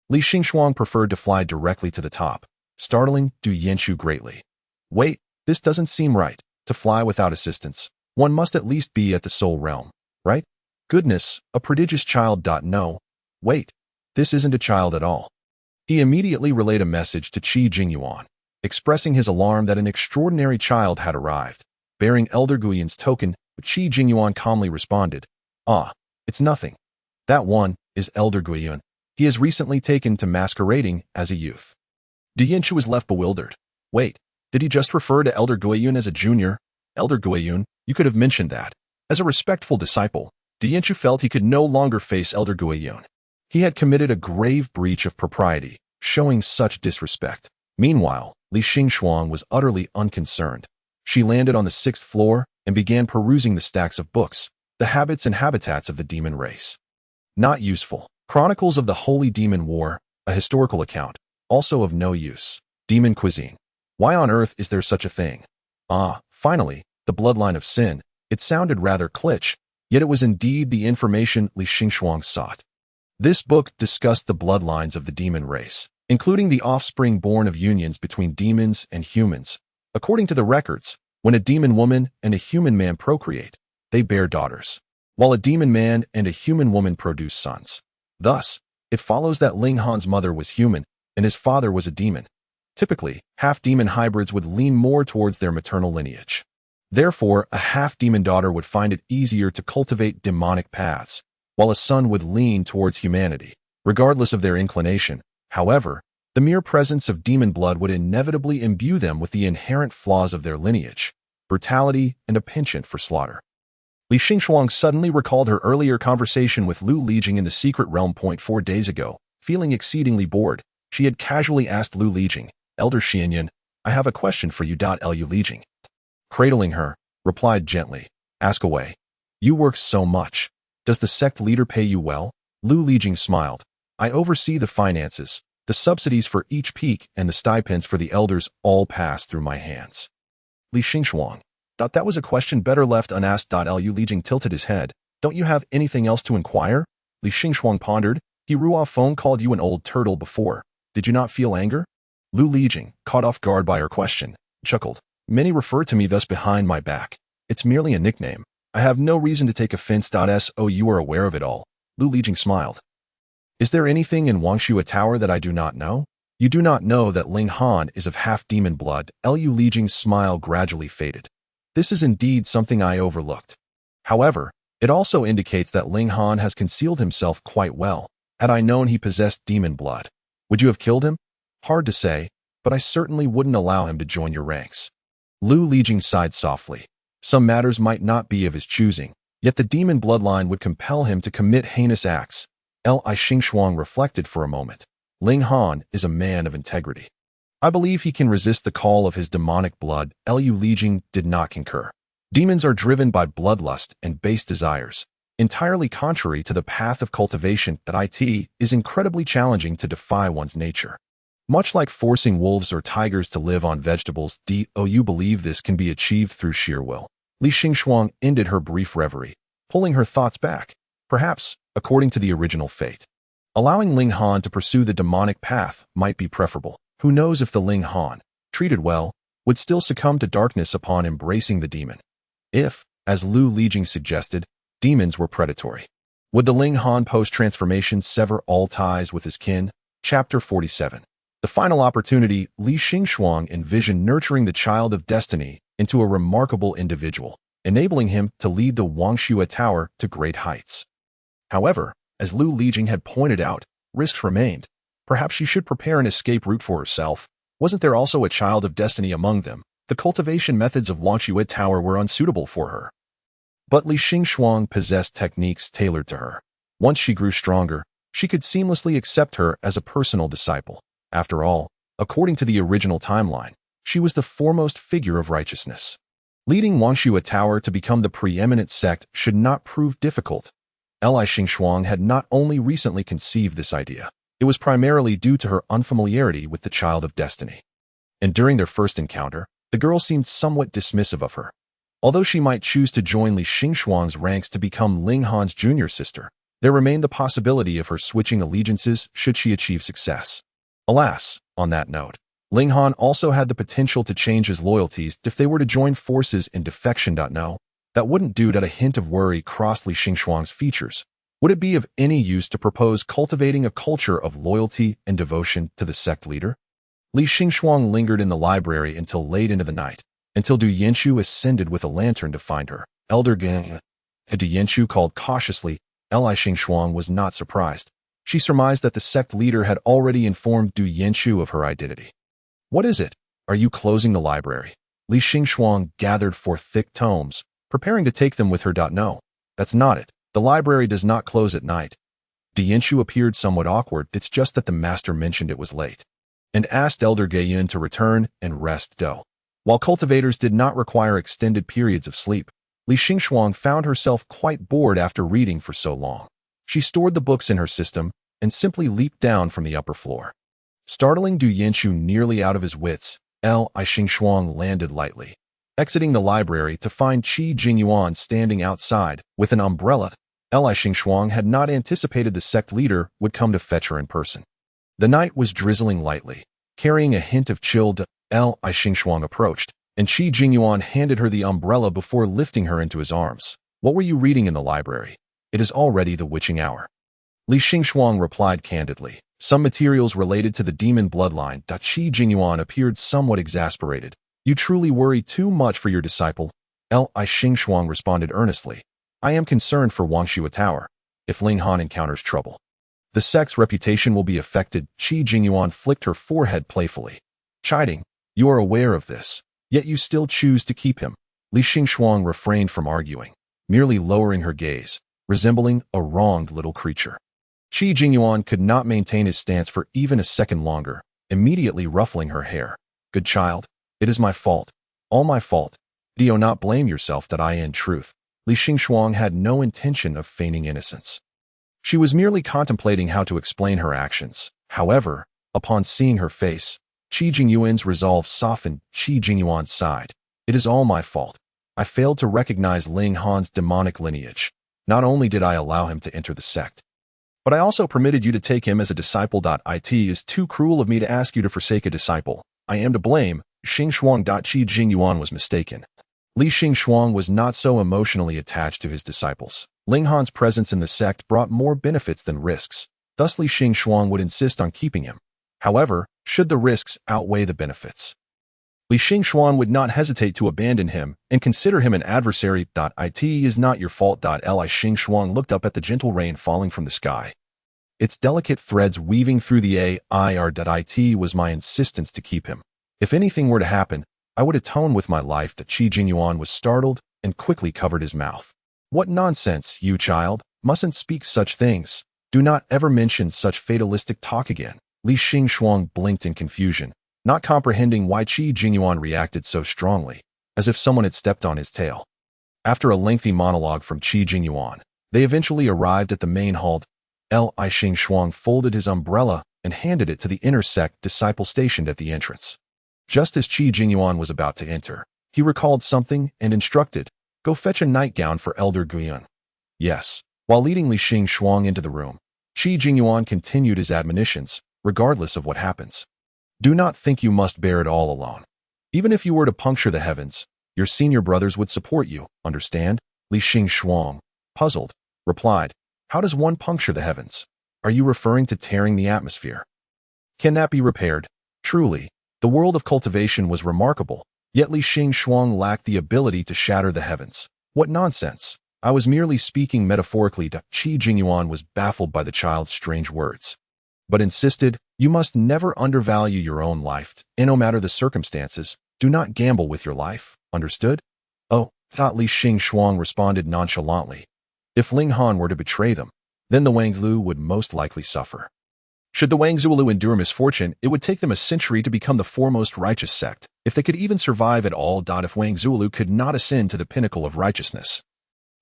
Li Xingxuang preferred to fly directly to the top, startling Du Yanchu greatly. Wait, this doesn't seem right. To fly without assistance, one must at least be at the soul realm, right? Goodness, a prodigious child. No. Wait, this isn't a child at all. He immediately relayed a message to Qi Jingyuan, expressing his alarm that an extraordinary child had arrived, bearing Elder Guiyun's token, but Qi Jingyuan calmly responded, Ah, it's nothing. That one is Elder Guiyun. He has recently taken to masquerading as a youth. Du Yanchu was left bewildered. Wait, did he just refer to Elder Guiyun as a junior? Elder Guiyun, you could have mentioned that. As a respectful disciple, Du Yanchu felt he could no longer face Elder Guiyun. He had committed a grave breach of propriety, showing such disrespect. Meanwhile, Li Xingxuang was utterly unconcerned. She landed on the 6th floor and began perusing the stacks of books, The Habits and Habitats of the Demon Race. Not useful. Chronicles of the Holy Demon War, a historical account, also of no use. Demon Cuisine. Why on earth is there such a thing? Ah, finally, The Bloodline of Sin. It sounded rather kitsch, yet it was indeed the information Li Xingxuang sought. This book discussed the bloodlines of the demon race, including the offspring born of unions between demons and humans. According to the records, when a demon woman and a human man procreate, they bear daughters, while a demon man and a human woman produce sons. Thus, it follows that Ling Han's mother was human and his father was a demon. Typically, half-demon hybrids would lean more towards their maternal lineage. Therefore, a half-demon daughter would find it easier to cultivate demonic paths, while a son would lean towards humanity, regardless of their inclination. However, the mere presence of demon blood would inevitably imbue them with the inherent flaws of their lineage, brutality, and a penchant for slaughter. Li Xingxuang suddenly recalled her earlier conversation with Lu Lijing in the secret realm 4 days ago. Feeling exceedingly bored, she had casually asked Lu Lijing, "Elder Xianyan, I have a question for you." Lu Lijing, cradling her, replied gently, "Ask away. You work so much. Does the sect leader pay you well?" Lu Lijing smiled. "I oversee the finances. The subsidies for each peak and the stipends for the elders all pass through my hands." Li Xingxuang thought that was a question better left unasked. Lu Lijing tilted his head. "Don't you have anything else to inquire?" Li Xingxuang pondered. "He Ruo Feng called you an old turtle before. Did you not feel anger?" Lu Lijing, caught off guard by her question, chuckled. "Many refer to me thus behind my back. It's merely a nickname. I have no reason to take offense. So you are aware of it all." Lu Lijing smiled. "Is there anything in Wangshua Tower that I do not know? You do not know that Ling Han is of half-demon blood." Lu Lijing's smile gradually faded. "This is indeed something I overlooked. However, it also indicates that Ling Han has concealed himself quite well. Had I known he possessed demon blood, would you have killed him? Hard to say, but I certainly wouldn't allow him to join your ranks." Lu Lijing sighed softly. Some matters might not be of his choosing, yet the demon bloodline would compel him to commit heinous acts. Li Xingxuang reflected for a moment. Ling Han is a man of integrity. I believe he can resist the call of his demonic blood. Lu Lijing did not concur. Demons are driven by bloodlust and base desires, entirely contrary to the path of cultivation that it is incredibly challenging to defy one's nature. Much like forcing wolves or tigers to live on vegetables. Do you believe this can be achieved through sheer will? Li Xingxuang ended her brief reverie, pulling her thoughts back. Perhaps, according to the original fate, allowing Ling Han to pursue the demonic path might be preferable. Who knows if the Ling Han, treated well, would still succumb to darkness upon embracing the demon? If, as Lu Lijing suggested, demons were predatory, would the Ling Han post-transformation sever all ties with his kin? Chapter 47. The final opportunity. Li Xingxuang envisioned nurturing the child of destiny into a remarkable individual, enabling him to lead the Wangshua Tower to great heights. However, as Lu Lijing had pointed out, risks remained. Perhaps she should prepare an escape route for herself. Wasn't there also a child of destiny among them? The cultivation methods of Wangshua Tower were unsuitable for her. But Li Xingxuang possessed techniques tailored to her. Once she grew stronger, she could seamlessly accept her as a personal disciple. After all, according to the original timeline, she was the foremost figure of righteousness. Leading Wangshua Tower to become the preeminent sect should not prove difficult. Li Xingxuang had not only recently conceived this idea, it was primarily due to her unfamiliarity with the child of destiny. And during their first encounter, the girl seemed somewhat dismissive of her. Although she might choose to join Li Xingxuang's ranks to become Ling Han's junior sister, there remained the possibility of her switching allegiances should she achieve success. Alas, on that note, Ling Han also had the potential to change his loyalties if they were to join forces in defection. No, that wouldn't do. A hint of worry crossed Li Xingxuang's features. Would it be of any use to propose cultivating a culture of loyalty and devotion to the sect leader? Li Xingxuang lingered in the library until late into the night, until Du Yanchu ascended with a lantern to find her. Elder Gang. Du Yanchu called cautiously. Li Xingxuang was not surprised. She surmised that the sect leader had already informed Du Yanchu of her identity. "What is it? Are you closing the library?" Li Xingxuang gathered forth thick tomes, preparing to take them with her. No, that's not it. The library does not close at night. Du Yanchu appeared somewhat awkward. It's just that the master mentioned it was late, and asked Elder Gaiyun to return and rest. While cultivators did not require extended periods of sleep, Li Xingxuang found herself quite bored after reading for so long. She stored the books in her system and simply leaped down from the upper floor. Startling Du Yanchu nearly out of his wits, Li Xingxuang landed lightly, exiting the library to find Qi Jingyuan standing outside with an umbrella. Li Xingxuang had not anticipated the sect leader would come to fetch her in person. The night was drizzling lightly, carrying a hint of chill. Li Xingxuang approached, and Qi Jingyuan handed her the umbrella before lifting her into his arms. "What were you reading in the library? It is already the witching hour." Li Xingxuang replied candidly. "Some materials related to the demon bloodline." Qi Jingyuan appeared somewhat exasperated. "You truly worry too much for your disciple. Li Xingxuang responded earnestly. I am concerned for Wangshui Tower. If Ling Han encounters trouble, the sect's reputation will be affected. Qi Jingyuan flicked her forehead playfully, chiding, you are aware of this, yet you still choose to keep him. Li Xingxuang refrained from arguing, merely lowering her gaze, resembling a wronged little creature. Qi Jingyuan could not maintain his stance for even a second longer, immediately ruffling her hair. Good child, it is my fault. All my fault. Do not blame yourself that I in truth. Li Xingxuang had no intention of feigning innocence. She was merely contemplating how to explain her actions. However, upon seeing her face, Qi Jingyuan's resolve softened. Qi Jingyuan sighed. It is all my fault. I failed to recognize Ling Han's demonic lineage. Not only did I allow him to enter the sect, but I also permitted you to take him as a disciple. It is too cruel of me to ask you to forsake a disciple. I am to blame. Xingxuang. Qi Jingyuan was mistaken. Li Xingxuang was not so emotionally attached to his disciples. Ling Han's presence in the sect brought more benefits than risks. Thus Li Xingxuang would insist on keeping him. However, should the risks outweigh the benefits, Li Xingxuan would not hesitate to abandon him and consider him an adversary. It is not your fault. Li Xingxuang looked up at the gentle rain falling from the sky, its delicate threads weaving through the air. It was my insistence to keep him. If anything were to happen, I would atone with my life. Qi Jingyuan was startled and quickly covered his mouth. What nonsense, you child, mustn't speak such things. Do not ever mention such fatalistic talk again. Li Xingxuang blinked in confusion, not comprehending why Qi Jingyuan reacted so strongly, as if someone had stepped on his tail. After a lengthy monologue from Qi Jingyuan, they eventually arrived at the main hall. Li Xingxuang folded his umbrella and handed it to the inner sect disciple stationed at the entrance. Just as Qi Jingyuan was about to enter, he recalled something and instructed, go fetch a nightgown for Elder Guiyun. Yes. While leading Li Xingxuang into the room, Qi Jingyuan continued his admonitions, regardless of what happens. Do not think you must bear it all alone. Even if you were to puncture the heavens, your senior brothers would support you, understand? Li Xingxuang, puzzled, replied, how does one puncture the heavens? Are you referring to tearing the atmosphere? Can that be repaired? Truly, the world of cultivation was remarkable, yet Li Xingxuang lacked the ability to shatter the heavens. What nonsense! I was merely speaking metaphorically. Qi Jingyuan was baffled by the child's strange words, but insisted, you must never undervalue your own life, and no matter the circumstances, do not gamble with your life, understood? Oh, Li Xingxuang responded nonchalantly. If Ling Han were to betray them, then the Wangzulu would most likely suffer. Should the Wangzulu endure misfortune, it would take them a century to become the foremost righteous sect, if they could even survive at all. If Wangzulu could not ascend to the pinnacle of righteousness,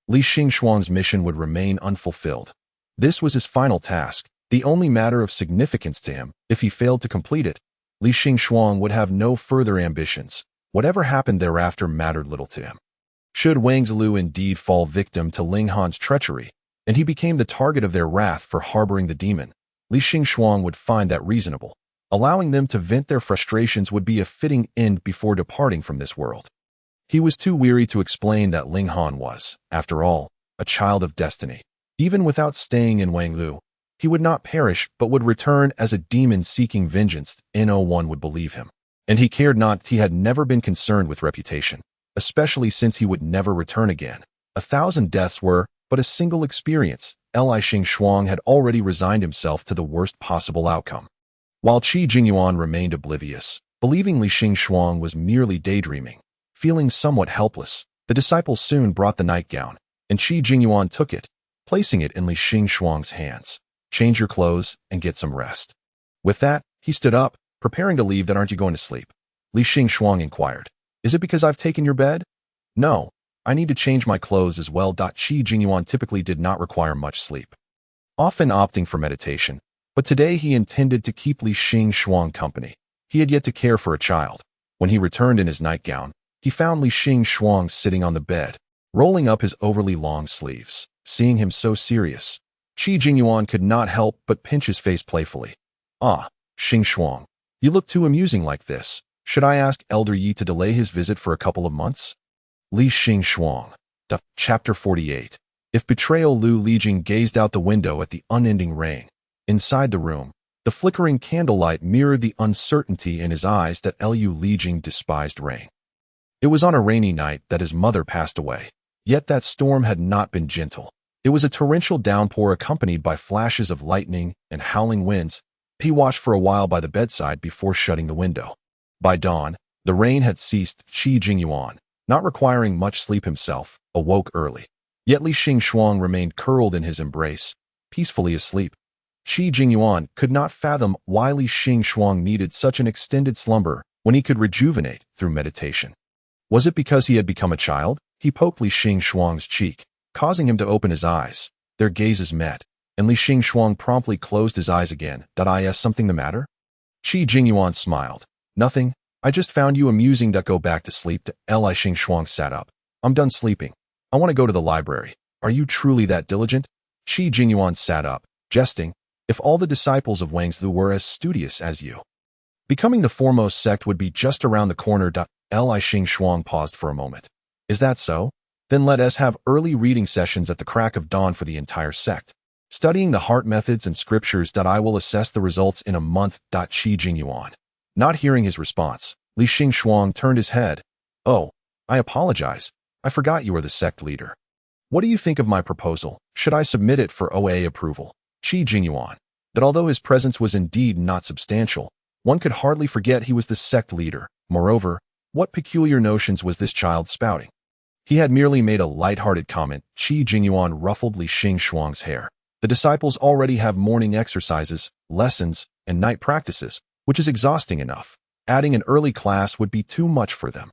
Li Xingxuang's mission would remain unfulfilled. This was his final task, the only matter of significance to him. If he failed to complete it, Li Xingxuang would have no further ambitions. Whatever happened thereafter mattered little to him. Should Wangzulu indeed fall victim to Ling Han's treachery, and he became the target of their wrath for harboring the demon, Li Xingxuang would find that reasonable. Allowing them to vent their frustrations would be a fitting end before departing from this world. He was too weary to explain that Ling Han was, after all, a child of destiny. Even without staying in Wanglu, he would not perish but would return as a demon seeking vengeance. No one would believe him. And he cared not. He had never been concerned with reputation, especially since he would never return again. 1,000 deaths were but a single experience. Li Xingxuang had already resigned himself to the worst possible outcome, while Qi Jingyuan remained oblivious, believing Li Xingxuang was merely daydreaming. Feeling somewhat helpless, the disciple soon brought the nightgown, and Qi Jingyuan took it, placing it in Li Xingxuang's hands. Change your clothes and get some rest. With that, he stood up, preparing to leave. Aren't you going to sleep? Li Xingxuang inquired. Is it because I've taken your bed? No. I need to change my clothes as well. Qi Jingyuan typically did not require much sleep, often opting for meditation, but today he intended to keep Li Xingxuang company. He had yet to care for a child. When he returned in his nightgown, he found Li Xingxuang sitting on the bed, rolling up his overly long sleeves. Seeing him so serious, Qi Jingyuan could not help but pinch his face playfully. Ah, Xingxuang, you look too amusing like this. Should I ask Elder Yi to delay his visit for a couple of months? Li Xingxuang. Chapter 48. If betrayal. Lu Lijing gazed out the window at the unending rain. Inside the room, the flickering candlelight mirrored the uncertainty in his eyes. Lu Lijing despised rain. It was on a rainy night that his mother passed away. Yet that storm had not been gentle. It was a torrential downpour accompanied by flashes of lightning and howling winds. He watched for a while by the bedside before shutting the window. By dawn, the rain had ceased. Qi Jingyuan, not requiring much sleep himself, awoke early. Yet Li Xingxuang remained curled in his embrace, peacefully asleep. Qi Jingyuan could not fathom why Li Xingxuang needed such an extended slumber when he could rejuvenate through meditation. Was it because he had become a child? He poked Li Xingxuang's cheek, causing him to open his eyes. Their gazes met, and Li Xingxuang promptly closed his eyes again. Is something the matter? Qi Jingyuan smiled. Nothing. I just found you amusing. Go back to sleep. Li Xingxuang sat up. I'm done sleeping. I want to go to the library. Are you truly that diligent? Qi Jingyuan sat up, jesting. If all the disciples of Wangzi were as studious as you, becoming the foremost sect would be just around the corner. Li Xingxuang paused for a moment. Is that so? Then let us have early reading sessions at the crack of dawn for the entire sect. Studying the heart methods and scriptures. I will assess the results in a month. Qi Jingyuan. Not hearing his response, Li Xingxuang turned his head. Oh, I apologize. I forgot you are the sect leader. What do you think of my proposal? Should I submit it for OA approval? Qi Jingyuan. That although his presence was indeed not substantial, one could hardly forget he was the sect leader. Moreover, what peculiar notions was this child spouting? He had merely made a light-hearted comment. Qi Jingyuan ruffled Li Xingxuang's hair. The disciples already have morning exercises, lessons, and night practices, which is exhausting enough. Adding an early class would be too much for them.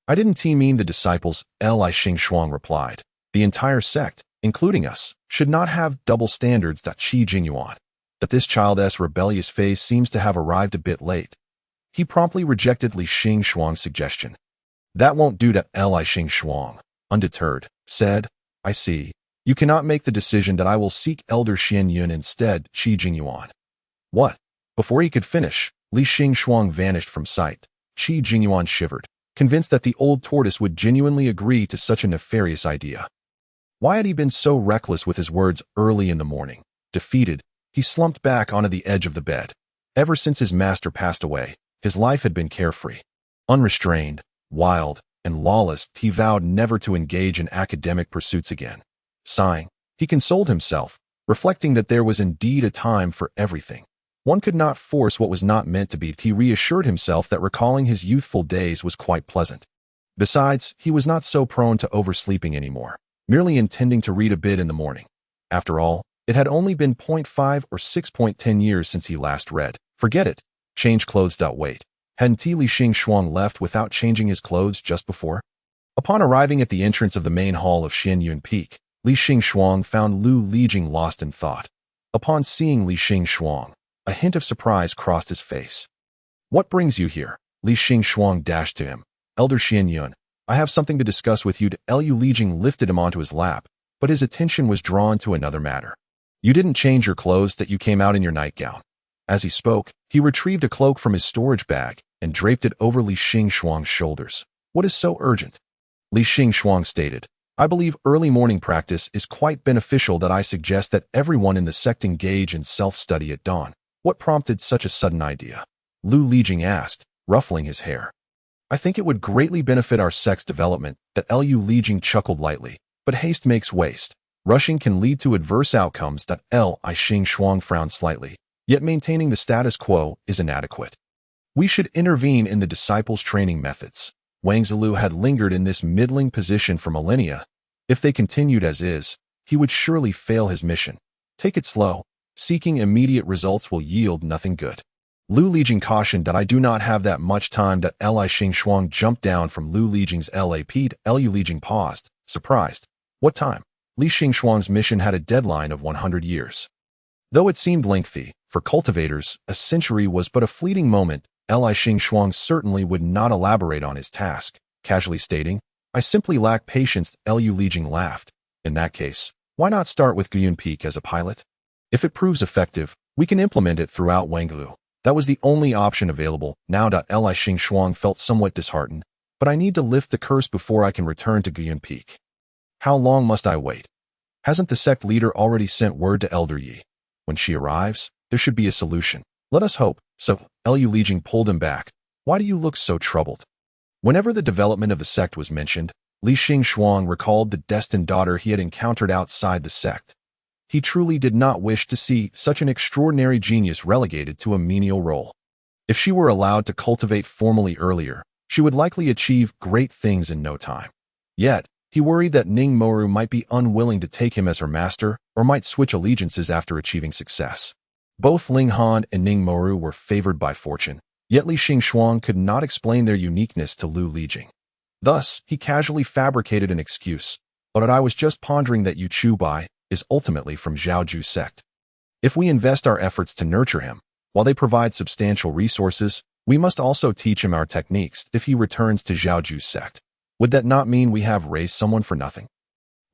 I didn't mean the disciples, Li Xingxuang replied. The entire sect, including us, should not have double standards. Qi Jingyuan. That this child's rebellious phase seems to have arrived a bit late. He promptly rejected Li Xingxuang's suggestion. That won't do. Li Xingxuang, undeterred, said, I see. You cannot make the decision. I will seek Elder Xian Yun instead. Qi Jingyuan. What? Before he could finish, Li Xingxuang vanished from sight. Qi Jingyuan shivered, convinced that the old tortoise would genuinely agree to such a nefarious idea. Why had he been so reckless with his words early in the morning? Defeated, he slumped back onto the edge of the bed. Ever since his master passed away, his life had been carefree, unrestrained, wild, and lawless. He vowed never to engage in academic pursuits again. Sighing, he consoled himself, reflecting that there was indeed a time for everything. One could not force what was not meant to be. He reassured himself that recalling his youthful days was quite pleasant. Besides, he was not so prone to oversleeping anymore, merely intending to read a bit in the morning. After all, it had only been 0.5 or 6.10 years since he last read. Forget it. Change clothes. Wait. Hadn't Li Xingxuang left without changing his clothes just before? Upon arriving at the entrance of the main hall of Xianyun Peak, Li Xingxuang found Lu Lijing lost in thought. Upon seeing Li Xingxuang, a hint of surprise crossed his face. What brings you here? Li Xingxuang dashed to him. Elder Xianyun, I have something to discuss with you. Lu Lijing lifted him onto his lap, but his attention was drawn to another matter. You didn't change your clothes. You came out in your nightgown. As he spoke, he retrieved a cloak from his storage bag and draped it over Li Xingxuang's shoulders. What is so urgent? Li Xingxuang stated, I believe early morning practice is quite beneficial. I suggest that everyone in the sect engage in self-study at dawn. What prompted such a sudden idea? Lu Lijing asked, ruffling his hair. I think it would greatly benefit our sect's development. Lu Lijing chuckled lightly, but haste makes waste. Rushing can lead to adverse outcomes. Li Xingxuang frowned slightly, yet maintaining the status quo is inadequate. We should intervene in the disciples' training methods. Wang Zilu had lingered in this middling position for millennia. If they continued as is, he would surely fail his mission. Take it slow. Seeking immediate results will yield nothing good. Lu Lijing cautioned. I do not have that much time. Li Xingxuang jumped down from Lu Lijing's lap. Lu Lijing paused, surprised. What time? Li Xingxuang's mission had a deadline of 100 years. Though it seemed lengthy, for cultivators, a century was but a fleeting moment. Li Xingxuang certainly would not elaborate on his task, casually stating, I simply lack patience. Lu Lijing laughed. In that case, why not start with Guyun Peak as a pilot? If it proves effective, we can implement it throughout Wanglu. That was the only option available. Now. Li Xingxuang felt somewhat disheartened, but I need to lift the curse before I can return to Guyun Peak. How long must I wait? Hasn't the sect leader already sent word to Elder Yi? When she arrives, there should be a solution. Let us hope. So, Lu Lijing pulled him back. Why do you look so troubled? Whenever the development of the sect was mentioned, Li Xingxuang recalled the destined daughter he had encountered outside the sect. He truly did not wish to see such an extraordinary genius relegated to a menial role. If she were allowed to cultivate formally earlier, she would likely achieve great things in no time. Yet, he worried that Ning Moru might be unwilling to take him as her master or might switch allegiances after achieving success. Both Ling Han and Ning Moru were favored by fortune, yet Li Xingxuang could not explain their uniqueness to Lu Lijing. Thus, he casually fabricated an excuse, but I was just pondering that Yu Chu Bai is ultimately from Zhaoju sect. If we invest our efforts to nurture him, while they provide substantial resources, we must also teach him our techniques if he returns to Zhaoju sect. Would that not mean we have raised someone for nothing?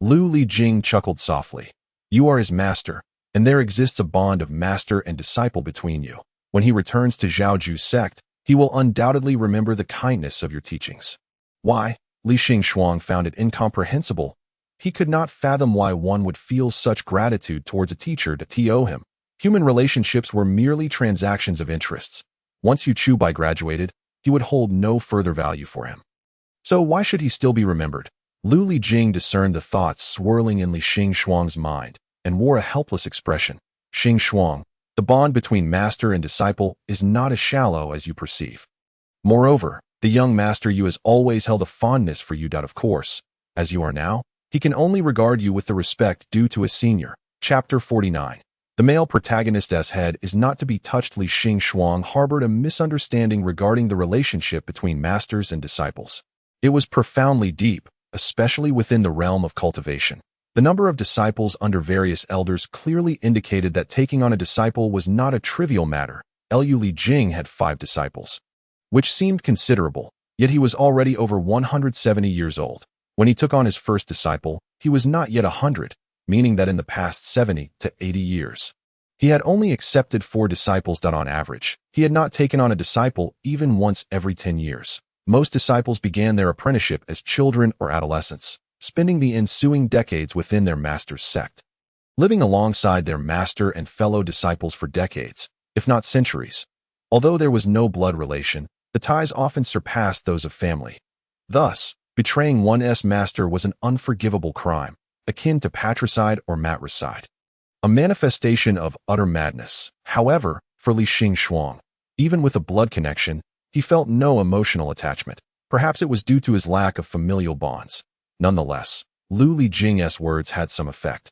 Lu Lijing chuckled softly. You are his master, and there exists a bond of master and disciple between you. When he returns to Zhaoju sect, he will undoubtedly remember the kindness of your teachings. Why? Li Xingxuang found it incomprehensible. He could not fathom why one would feel such gratitude towards a teacher that he owed him. Human relationships were merely transactions of interests. Once Yu Chu Bai graduated, he would hold no further value for him. So why should he still be remembered? Lu Lijing discerned the thoughts swirling in Li Xingxuang's mind and wore a helpless expression. Xingxuang, the bond between master and disciple is not as shallow as you perceive. Moreover, the young master Yu has always held a fondness for you. Of course, as you are now, he can only regard you with the respect due to a senior. Chapter 49. The male protagonist's head is not to be touched. Li Xingxuang harbored a misunderstanding regarding the relationship between masters and disciples. It was profoundly deep, especially within the realm of cultivation. The number of disciples under various elders clearly indicated that taking on a disciple was not a trivial matter. Lu Lijing had 5 disciples, which seemed considerable, yet he was already over 170 years old. When he took on his first disciple, he was not yet 100, meaning that in the past 70 to 80 years, he had only accepted 4 disciples. On average, he had not taken on a disciple even once every 10 years. Most disciples began their apprenticeship as children or adolescents, spending the ensuing decades within their master's sect, living alongside their master and fellow disciples for decades, if not centuries. Although there was no blood relation, the ties often surpassed those of family. Thus, betraying one's master was an unforgivable crime, akin to patricide or matricide, a manifestation of utter madness. However, for Li Xingxuang, even with a blood connection, he felt no emotional attachment. Perhaps it was due to his lack of familial bonds. Nonetheless, Lu Lijing's words had some effect.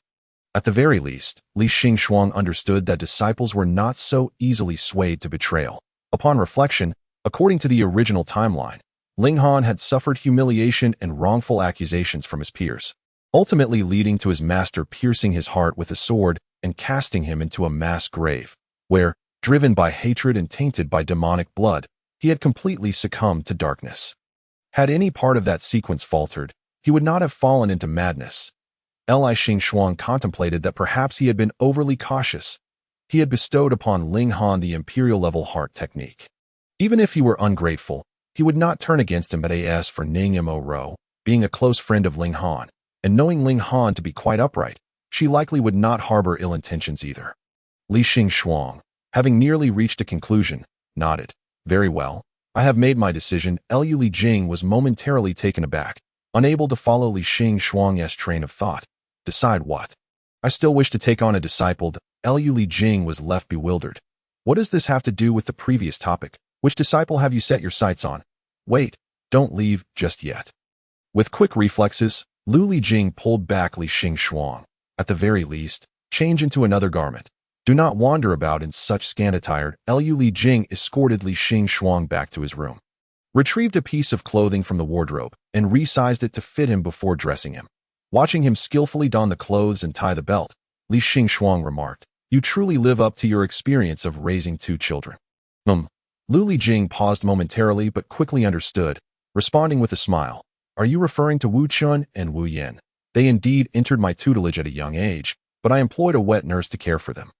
At the very least, Li Xingxuang understood that disciples were not so easily swayed to betrayal. Upon reflection, according to the original timeline, Ling Han had suffered humiliation and wrongful accusations from his peers, ultimately leading to his master piercing his heart with a sword and casting him into a mass grave, where, driven by hatred and tainted by demonic blood, he had completely succumbed to darkness. Had any part of that sequence faltered, he would not have fallen into madness. Li Xingxuang contemplated that perhaps he had been overly cautious. He had bestowed upon Ling Han the imperial-level heart technique. Even if he were ungrateful, he would not turn against him. As for Ning Mo, being a close friend of Ling Han, and knowing Ling Han to be quite upright, she likely would not harbor ill intentions either. Li Xingxuang, having nearly reached a conclusion, nodded. Very well, I have made my decision. Lu Lijing was momentarily taken aback, unable to follow Li Xingxuang's train of thought. Decide what? I still wish to take on a disciple. Lu Lijing was left bewildered. What does this have to do with the previous topic? Which disciple have you set your sights on? Wait, don't leave just yet. With quick reflexes, Lu Lijing pulled back Li Xingxuang. At the very least, change into another garment. Do not wander about in such scant attire. Lu Lijing escorted Li Xingxuang back to his room, retrieved a piece of clothing from the wardrobe, and resized it to fit him before dressing him. Watching him skillfully don the clothes and tie the belt, Li Xingxuang remarked, You truly live up to your experience of raising 2 children. Lu Lijing paused momentarily but quickly understood, responding with a smile. Are you referring to Wu Chun and Wu Yin? They indeed entered my tutelage at a young age, but I employed a wet nurse to care for them.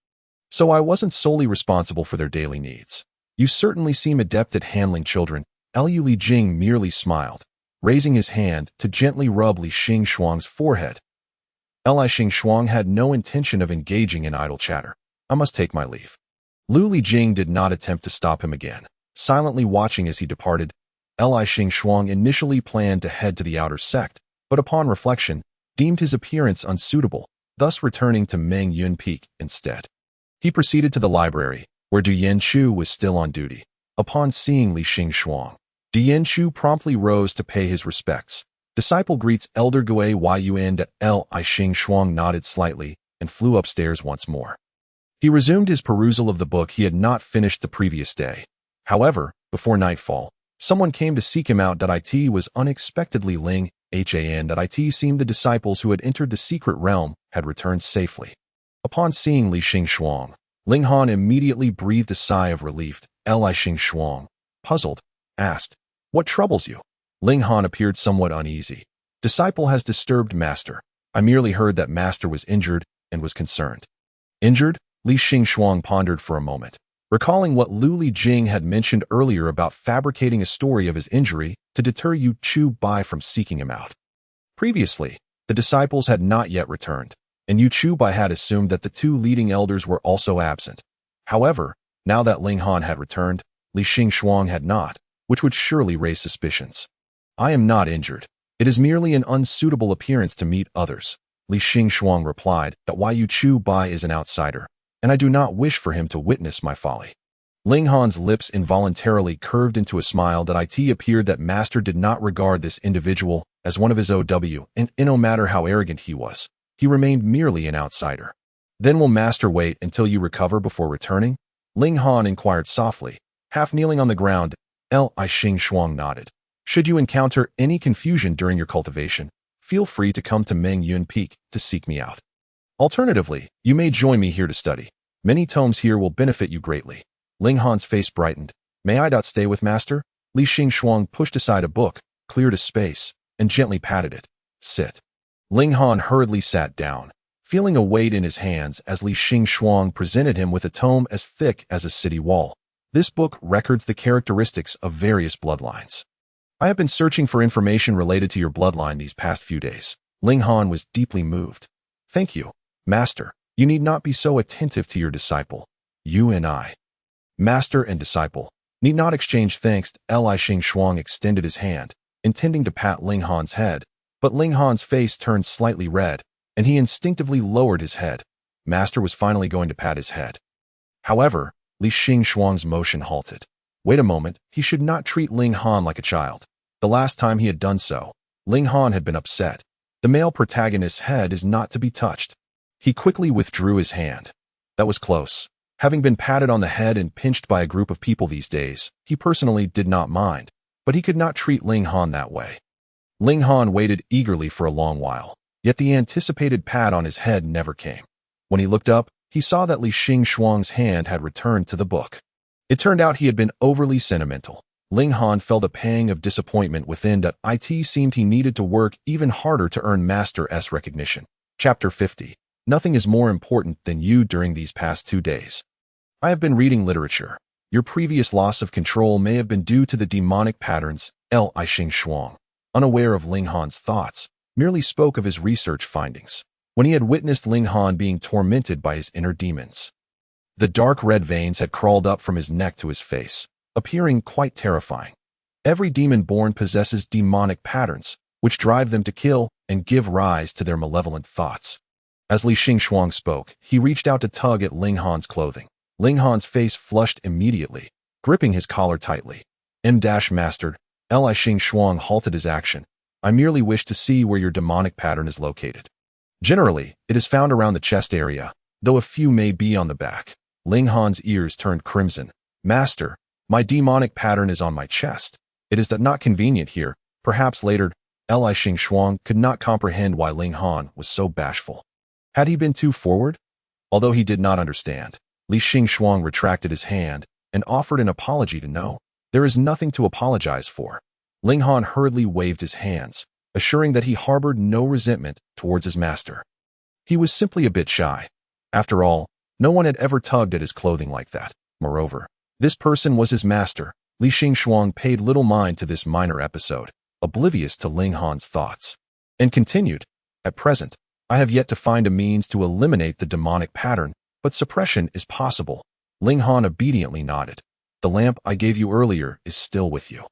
So I wasn't solely responsible for their daily needs. You certainly seem adept at handling children. Lu Lijing merely smiled, raising his hand to gently rub Li Xingxuang's forehead. Li Xingxuang had no intention of engaging in idle chatter. I must take my leave. Lu Lijing did not attempt to stop him again, silently watching as he departed. Li Xing initially planned to head to the outer sect, but upon reflection, deemed his appearance unsuitable, thus returning to Meng Yun Peak instead. He proceeded to the library, where Du Yanchu was still on duty. Upon seeing Li Xing, Du Yanchu promptly rose to pay his respects. Disciple greets Elder Gui Yun. Li Xing nodded slightly and flew upstairs once more. He resumed his perusal of the book he had not finished the previous day. However, before nightfall, someone came to seek him out. It was unexpectedly Ling Han. It seemed the disciples who had entered the secret realm had returned safely. Upon seeing Li Xing, Ling Han immediately breathed a sigh of relief. Li Xing, puzzled, asked, "What troubles you?" Ling Han appeared somewhat uneasy. "Disciple has disturbed Master. I merely heard that Master was injured and was concerned." "Injured?" Li Xing pondered for a moment, recalling what Lu Lijing had mentioned earlier about fabricating a story of his injury to deter Yu Chu Bai from seeking him out. Previously, the disciples had not yet returned, and Yu Chu Bai had assumed that the two leading elders were also absent. However, now that Ling Han had returned, Li Xing had not, which would surely raise suspicions. "I am not injured. It is merely an unsuitable appearance to meet others," Li Xing replied. "Why Yu Chu Bai is an outsider, and I do not wish for him to witness my folly." Ling Han's lips involuntarily curved into a smile. It appeared that Master did not regard this individual as one of his OW, and no matter how arrogant he was, he remained merely an outsider. "Then will Master wait until you recover before returning?" Ling Han inquired softly, half kneeling on the ground. Li Xing nodded. "Should you encounter any confusion during your cultivation, feel free to come to Meng Yun Peak to seek me out. Alternatively, you may join me here to study. Many tomes here will benefit you greatly." Ling Han's face brightened. "May I stay with Master?" Li Xing pushed aside a book, cleared a space, and gently patted it. "Sit." Ling Han hurriedly sat down, feeling a weight in his hands as Li Xing presented him with a tome as thick as a city wall. This book records the characteristics of various bloodlines. "I have been searching for information related to your bloodline these past few days." Ling Han was deeply moved. "Thank you, Master. You need not be so attentive to your disciple. You and I." Master and disciple need not exchange thanks. Li Xing extended his hand, intending to pat Ling Han's head, but Ling Han's face turned slightly red, and he instinctively lowered his head. Master was finally going to pat his head. However, Li Xing's motion halted. Wait a moment, he should not treat Ling Han like a child. The last time he had done so, Ling Han had been upset. The male protagonist's head is not to be touched. He quickly withdrew his hand. That was close. Having been patted on the head and pinched by a group of people these days, he personally did not mind, but he could not treat Ling Han that way. Ling Han waited eagerly for a long while, yet the anticipated pat on his head never came. When he looked up, he saw that Li Xing's hand had returned to the book. It turned out he had been overly sentimental. Ling Han felt a pang of disappointment within. It seemed he needed to work even harder to earn Master's recognition. Chapter 50. Nothing is more important than you during these past 2 days. I have been reading literature. Your previous loss of control may have been due to the demonic patterns. Li Xing, unaware of Ling Han's thoughts, merely spoke of his research findings when he had witnessed Ling Han being tormented by his inner demons. The dark red veins had crawled up from his neck to his face, appearing quite terrifying. Every demon-born possesses demonic patterns, which drive them to kill and give rise to their malevolent thoughts. As Li Xing spoke, he reached out to tug at Ling Han's clothing. Ling Han's face flushed immediately, gripping his collar tightly. Master, Li Xing halted his action. "I merely wish to see where your demonic pattern is located. Generally, it is found around the chest area, though a few may be on the back." Ling Han's ears turned crimson. "Master, my demonic pattern is on my chest. It is not convenient here. Perhaps later." Li Xing could not comprehend why Ling Han was so bashful. Had he been too forward? Although he did not understand, Li Xing retracted his hand and offered an apology to no. "There is nothing to apologize for." Ling Han hurriedly waved his hands, assuring that he harbored no resentment towards his master. He was simply a bit shy. After all, no one had ever tugged at his clothing like that. Moreover, this person was his master. Li Xing paid little mind to this minor episode, oblivious to Ling Han's thoughts, and continued, "At present, I have yet to find a means to eliminate the demonic pattern, but suppression is possible." Ling Han obediently nodded. "The lamp I gave you earlier is still with you."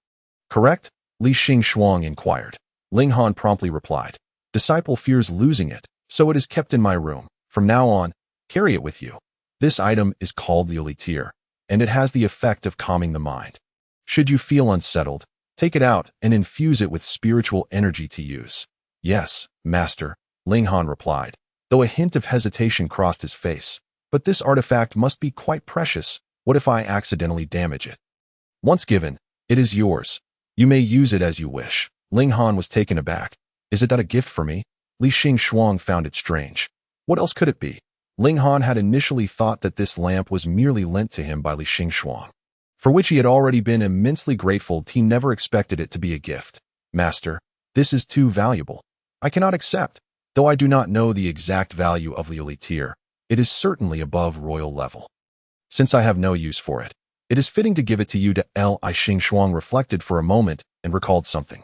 Correct? Li Xing Shuang inquired. Ling Han promptly replied. Disciple fears losing it, so it is kept in my room. From now on, carry it with you. This item is called the elixir, and it has the effect of calming the mind. Should you feel unsettled, take it out and infuse it with spiritual energy to use. Yes, master, Ling Han replied, though a hint of hesitation crossed his face. But this artifact must be quite precious. What if I accidentally damage it? Once given, it is yours. You may use it as you wish. Ling Han was taken aback. Is it that a gift for me? Li Xing Shuang found it strange. What else could it be? Ling Han had initially thought that this lamp was merely lent to him by Li Xing Shuang, for which he had already been immensely grateful. He never expected it to be a gift. Master, this is too valuable. I cannot accept. Though I do not know the exact value of the elixir, it is certainly above royal level. Since I have no use for it, it is fitting to give it to you. Li Xing Shuang reflected for a moment and recalled something.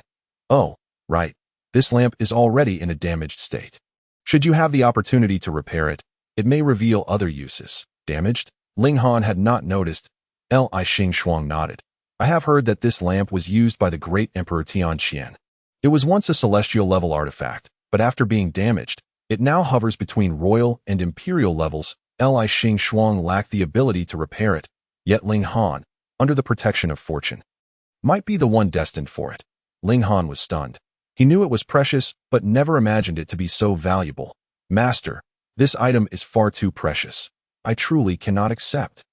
Oh, right. This lamp is already in a damaged state. Should you have the opportunity to repair it, it may reveal other uses. Damaged? Ling Han had not noticed. Li Xing Shuang nodded. I have heard that this lamp was used by the great Emperor Tianqian. It was once a celestial level artifact, but after being damaged, it now hovers between royal and imperial levels. Li Xing Shuang lacked the ability to repair it, yet Ling Han, under the protection of fortune, might be the one destined for it. Ling Han was stunned. He knew it was precious, but never imagined it to be so valuable. Master, this item is far too precious. I truly cannot accept.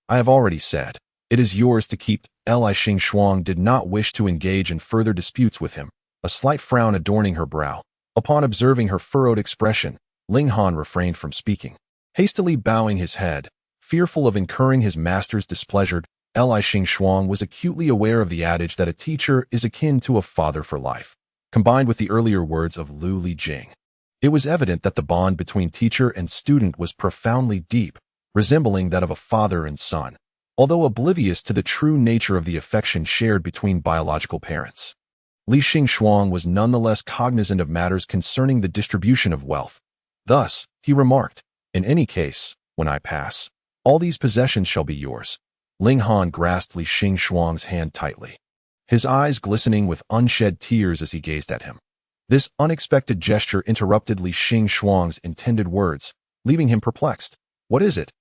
I have already said, it is yours to keep. Li Xing Shuang did not wish to engage in further disputes with him, a slight frown adorning her brow. Upon observing her furrowed expression, Ling Han refrained from speaking. Hastily bowing his head, fearful of incurring his master's displeasure, Li Xing Shuang was acutely aware of the adage that a teacher is akin to a father for life, combined with the earlier words of Lu Lijing. It was evident that the bond between teacher and student was profoundly deep, resembling that of a father and son, although oblivious to the true nature of the affection shared between biological parents. Li Xing Shuang was nonetheless cognizant of matters concerning the distribution of wealth. Thus, he remarked, in any case, when I pass, all these possessions shall be yours. Ling Han grasped Li Xing Shuang's hand tightly, his eyes glistening with unshed tears as he gazed at him. This unexpected gesture interrupted Li Xing Shuang's intended words, leaving him perplexed. What is it?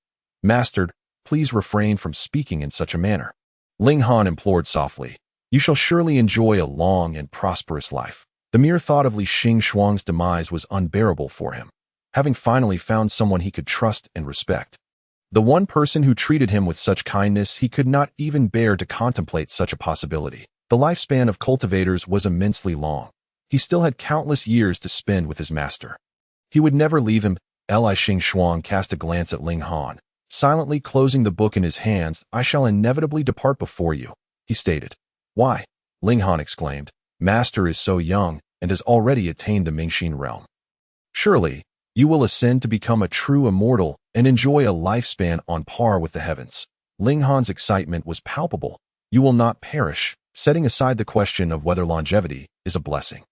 Master, please refrain from speaking in such a manner. Ling Han implored softly. You shall surely enjoy a long and prosperous life. The mere thought of Li Xing Shuang's demise was unbearable for him, having finally found someone he could trust and respect. The one person who treated him with such kindness, he could not even bear to contemplate such a possibility. The lifespan of cultivators was immensely long. He still had countless years to spend with his master. He would never leave him. Li Xing Shuang cast a glance at Ling Han, silently closing the book in his hands. I shall inevitably depart before you, he stated. Why? Ling Han exclaimed. Master is so young and has already attained the Mingxin realm. Surely, you will ascend to become a true immortal and enjoy a lifespan on par with the heavens. Ling Han's excitement was palpable. You will not perish, setting aside the question of whether longevity is a blessing.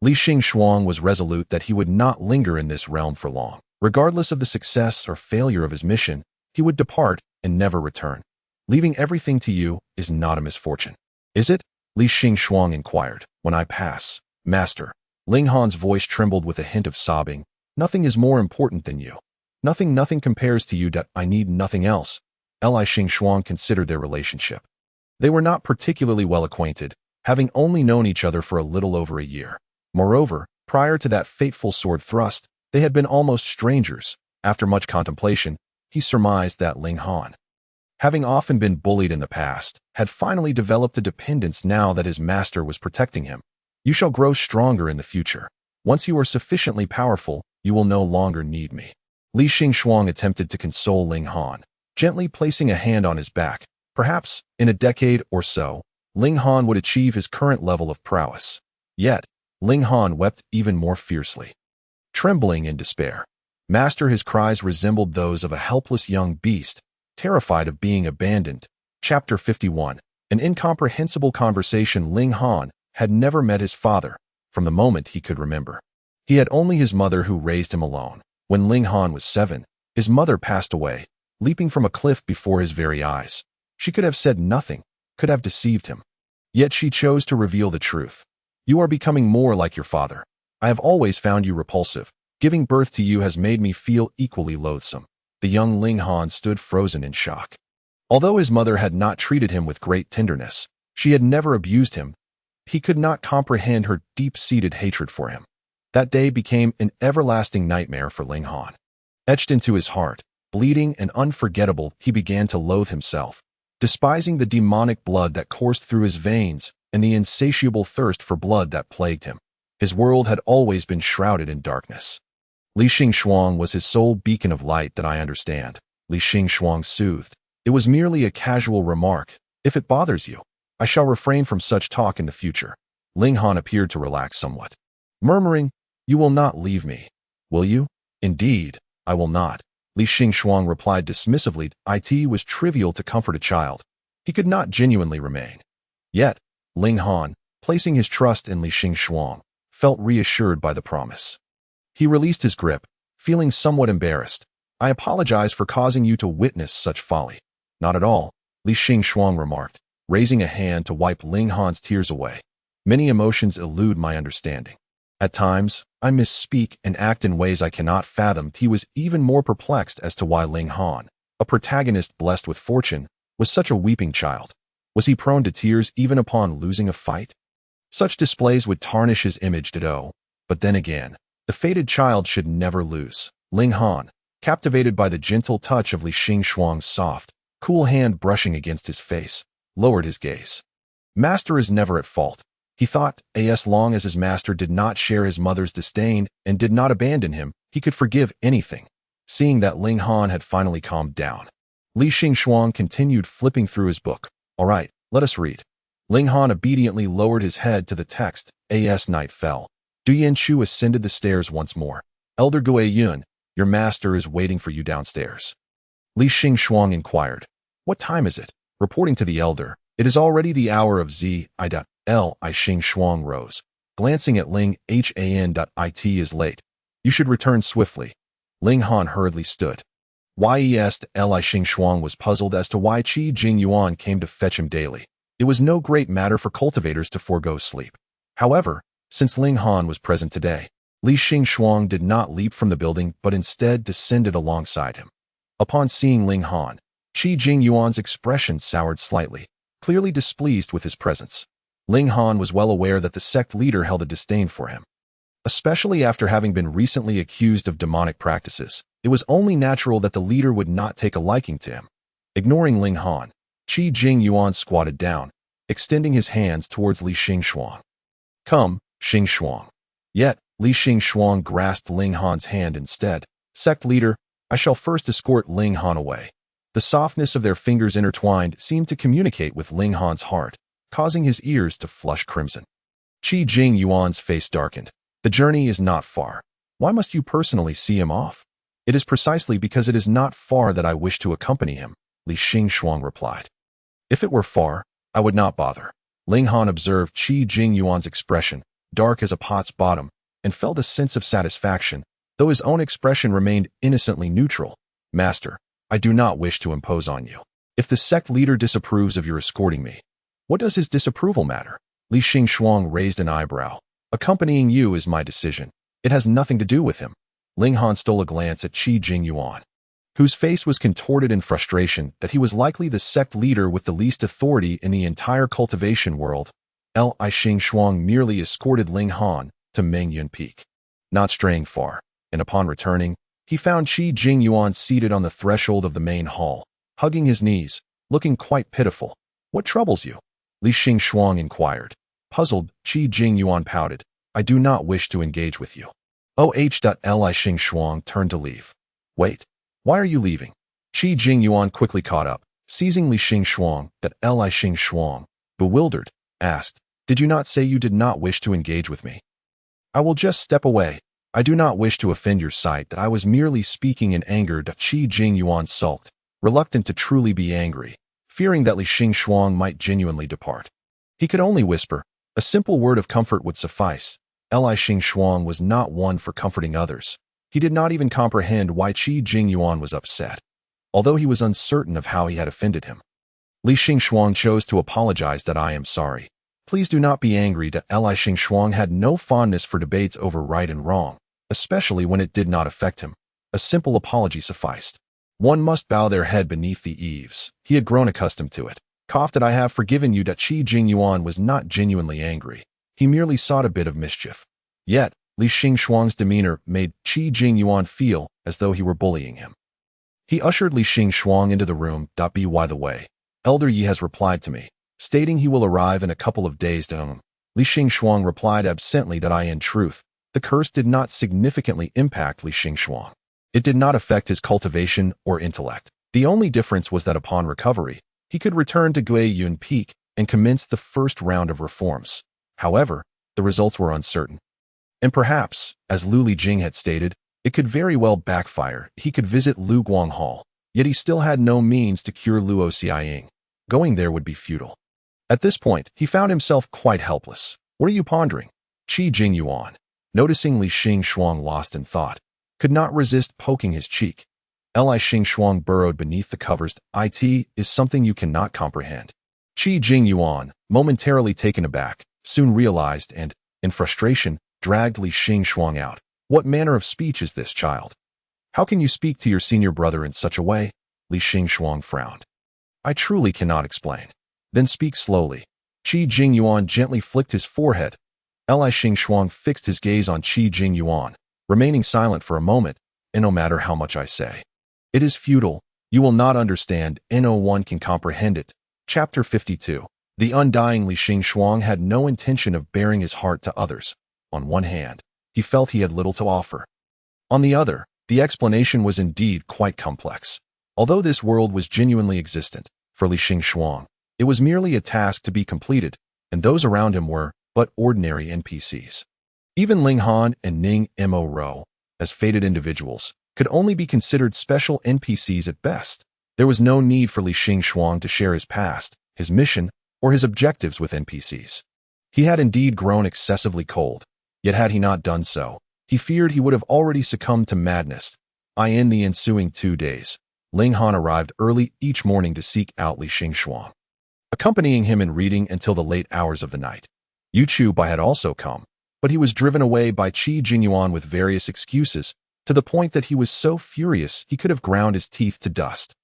Li Xing Shuang was resolute that he would not linger in this realm for long. Regardless of the success or failure of his mission, he would depart and never return. Leaving everything to you is not a misfortune. Is it? Li Xing Shuang inquired. When I pass, master. Ling Han's voice trembled with a hint of sobbing. Nothing is more important than you. Nothing compares to you. I need nothing else. Li Xing Shuang considered their relationship. They were not particularly well acquainted, having only known each other for a little over a year. Moreover, prior to that fateful sword thrust, they had been almost strangers. After much contemplation, he surmised that Ling Han, having often been bullied in the past, had finally developed a dependence now that his master was protecting him. You shall grow stronger in the future. Once you are sufficiently powerful, you will no longer need me. Li Xing Shuang attempted to console Ling Han, gently placing a hand on his back. Perhaps, in a decade or so, Ling Han would achieve his current level of prowess. Yet, Ling Han wept even more fiercely, trembling in despair. Master, his cries resembled those of a helpless young beast, terrified of being abandoned. Chapter 51. An incomprehensible conversation. Ling Han had never met his father, from the moment he could remember. He had only his mother who raised him alone. When Ling Han was 7, his mother passed away, leaping from a cliff before his very eyes. She could have said nothing, could have deceived him. Yet she chose to reveal the truth. You are becoming more like your father. I have always found you repulsive. Giving birth to you has made me feel equally loathsome. The young Ling Han stood frozen in shock. Although his mother had not treated him with great tenderness, she had never abused him. He could not comprehend her deep-seated hatred for him. That day became an everlasting nightmare for Ling Han. Etched into his heart, bleeding and unforgettable, he began to loathe himself, despising the demonic blood that coursed through his veins and the insatiable thirst for blood that plagued him. His world had always been shrouded in darkness. Li Xingxuang was his sole beacon of light that I understand, Li Xingxuang soothed. It was merely a casual remark. If it bothers you, I shall refrain from such talk in the future. Ling Han appeared to relax somewhat, murmuring, "You will not leave me, will you?" "Indeed, I will not," Li Xingxuang replied dismissively. It was trivial to comfort a child. He could not genuinely remain. Yet, Ling Han, placing his trust in Li Xingxuang, felt reassured by the promise. He released his grip, feeling somewhat embarrassed. "I apologize for causing you to witness such folly." "Not at all," Li Xingxuang remarked, raising a hand to wipe Ling Han's tears away. "Many emotions elude my understanding. At times, I misspeak and act in ways I cannot fathom." He was even more perplexed as to why Ling Han, a protagonist blessed with fortune, was such a weeping child. Was he prone to tears even upon losing a fight? Such displays would tarnish his image. But then again, the fated child should never lose. Ling Han, captivated by the gentle touch of Li Xingxuang's soft, cool hand brushing against his face, lowered his gaze. Master is never at fault, he thought. As long as his master did not share his mother's disdain and did not abandon him, he could forgive anything. Seeing that Ling Han had finally calmed down, Li Xingxuang continued flipping through his book. "All right, let us read." Ling Han obediently lowered his head to the text. As night fell, Du Yanchu ascended the stairs once more. "Elder Gui Yun, your master is waiting for you downstairs." Li Xingxuang inquired. "What time is it?" Reporting to the elder, "It is already the hour of Z. Li Xingxuang rose, glancing at Ling Han. It is late. You should return swiftly." Ling Han hurriedly stood. Li Xingxuang was puzzled as to why Qi Jingyuan came to fetch him daily. It was no great matter for cultivators to forego sleep. However, since Ling Han was present today, Li Xingxuang did not leap from the building but instead descended alongside him. Upon seeing Ling Han, Qi Jingyuan's expression soured slightly, clearly displeased with his presence. Ling Han was well aware that the sect leader held a disdain for him. Especially after having been recently accused of demonic practices, it was only natural that the leader would not take a liking to him. Ignoring Ling Han, Qi Jingyuan squatted down, extending his hands towards Li Xingxuang. "Come, Xingxuang." Yet, Li Xingxuang grasped Ling Han's hand instead. "Sect leader, I shall first escort Ling Han away." The softness of their fingers intertwined seemed to communicate with Ling Han's heart, causing his ears to flush crimson. Qi Jingyuan's face darkened. "The journey is not far. Why must you personally see him off?" "It is precisely because it is not far that I wish to accompany him," Li Xingxuang replied. "If it were far, I would not bother." Ling Han observed Qi Jingyuan's expression, dark as a pot's bottom, and felt a sense of satisfaction, though his own expression remained innocently neutral. "Master, I do not wish to impose on you. If the sect leader disapproves of your escorting me, what does his disapproval matter?" Li Xingxuang raised an eyebrow. "Accompanying you is my decision. It has nothing to do with him." Ling Han stole a glance at Qi Jingyuan, whose face was contorted in frustration that he was likely the sect leader with the least authority in the entire cultivation world. Li Xingxuang merely escorted Ling Han to Mengyun Peak, not straying far, and upon returning, he found Qi Jingyuan seated on the threshold of the main hall, hugging his knees, looking quite pitiful. "What troubles you?" Li Xingxuang inquired. Puzzled, Qi Jingyuan pouted. "I do not wish to engage with you." Li Xingxuang turned to leave. "Wait. Why are you leaving?" Qi Jingyuan quickly caught up, seizing Li Xingxuang. Li Xingxuang, bewildered, asked, "Did you not say you did not wish to engage with me?" "I will just step away. I do not wish to offend your sight. That I was merely speaking in anger." Qi Jingyuan sulked, reluctant to truly be angry, fearing that Li Xingxuang might genuinely depart. He could only whisper, a simple word of comfort would suffice. Li Xingxuang was not one for comforting others. He did not even comprehend why Qi Jingyuan was upset, although he was uncertain of how he had offended him. Li Xingxuang chose to apologize. "I am sorry. Please do not be angry. Li Xingxuang had no fondness for debates over right and wrong, especially when it did not affect him. A simple apology sufficed. One must bow their head beneath the eaves. He had grown accustomed to it. Coughed that I have forgiven you. Qi Jingyuan was not genuinely angry. He merely sought a bit of mischief. Yet, Li Xingxuang's demeanor made Qi Jingyuan feel as though he were bullying him. He ushered Li Xingxuang into the room. By the way, Elder Yi has replied to me, stating he will arrive in a couple of days. Li Xingxuang replied absently that in truth, the curse did not significantly impact Li Xingxuang. It did not affect his cultivation or intellect. The only difference was that upon recovery, he could return to Guiyun Peak and commence the first round of reforms. However, the results were uncertain. And perhaps, as Lu Lijing had stated, it could very well backfire. He could visit Lu Guang Hall, yet he still had no means to cure Luo Xiaoying. Going there would be futile. At this point, he found himself quite helpless. What are you pondering? Qi Jingyuan, noticing Li Xingxuang lost in thought, could not resist poking his cheek. Li Xingxuang burrowed beneath the covers. It is something you cannot comprehend. Qi Jingyuan, momentarily taken aback, soon realized and, in frustration, dragged Li Xingxuang out. What manner of speech is this, child? How can you speak to your senior brother in such a way? Li Xingxuang frowned. I truly cannot explain. Then speak slowly. Qi Jingyuan gently flicked his forehead. Li Xingxuang fixed his gaze on Qi Jingyuan, remaining silent for a moment, and no matter how much I say. It is futile. You will not understand. No one can comprehend it. Chapter 52. The undying Li Xingxuang had no intention of baring his heart to others. On one hand, he felt he had little to offer. On the other, the explanation was indeed quite complex. Although this world was genuinely existent, for Li Xingxuang, it was merely a task to be completed, and those around him were but ordinary NPCs. Even Ling Han and Ning Mo Ro, as fated individuals, could only be considered special NPCs at best. There was no need for Li Xingxuang to share his past, his mission, or his objectives with NPCs. He had indeed grown excessively cold, yet had he not done so, he feared he would have already succumbed to madness. In the ensuing 2 days, Ling Han arrived early each morning to seek out Li Xingxuang, accompanying him in reading until the late hours of the night. Yu Chubai had also come, but he was driven away by Qi Jingyuan with various excuses, to the point that he was so furious he could have ground his teeth to dust.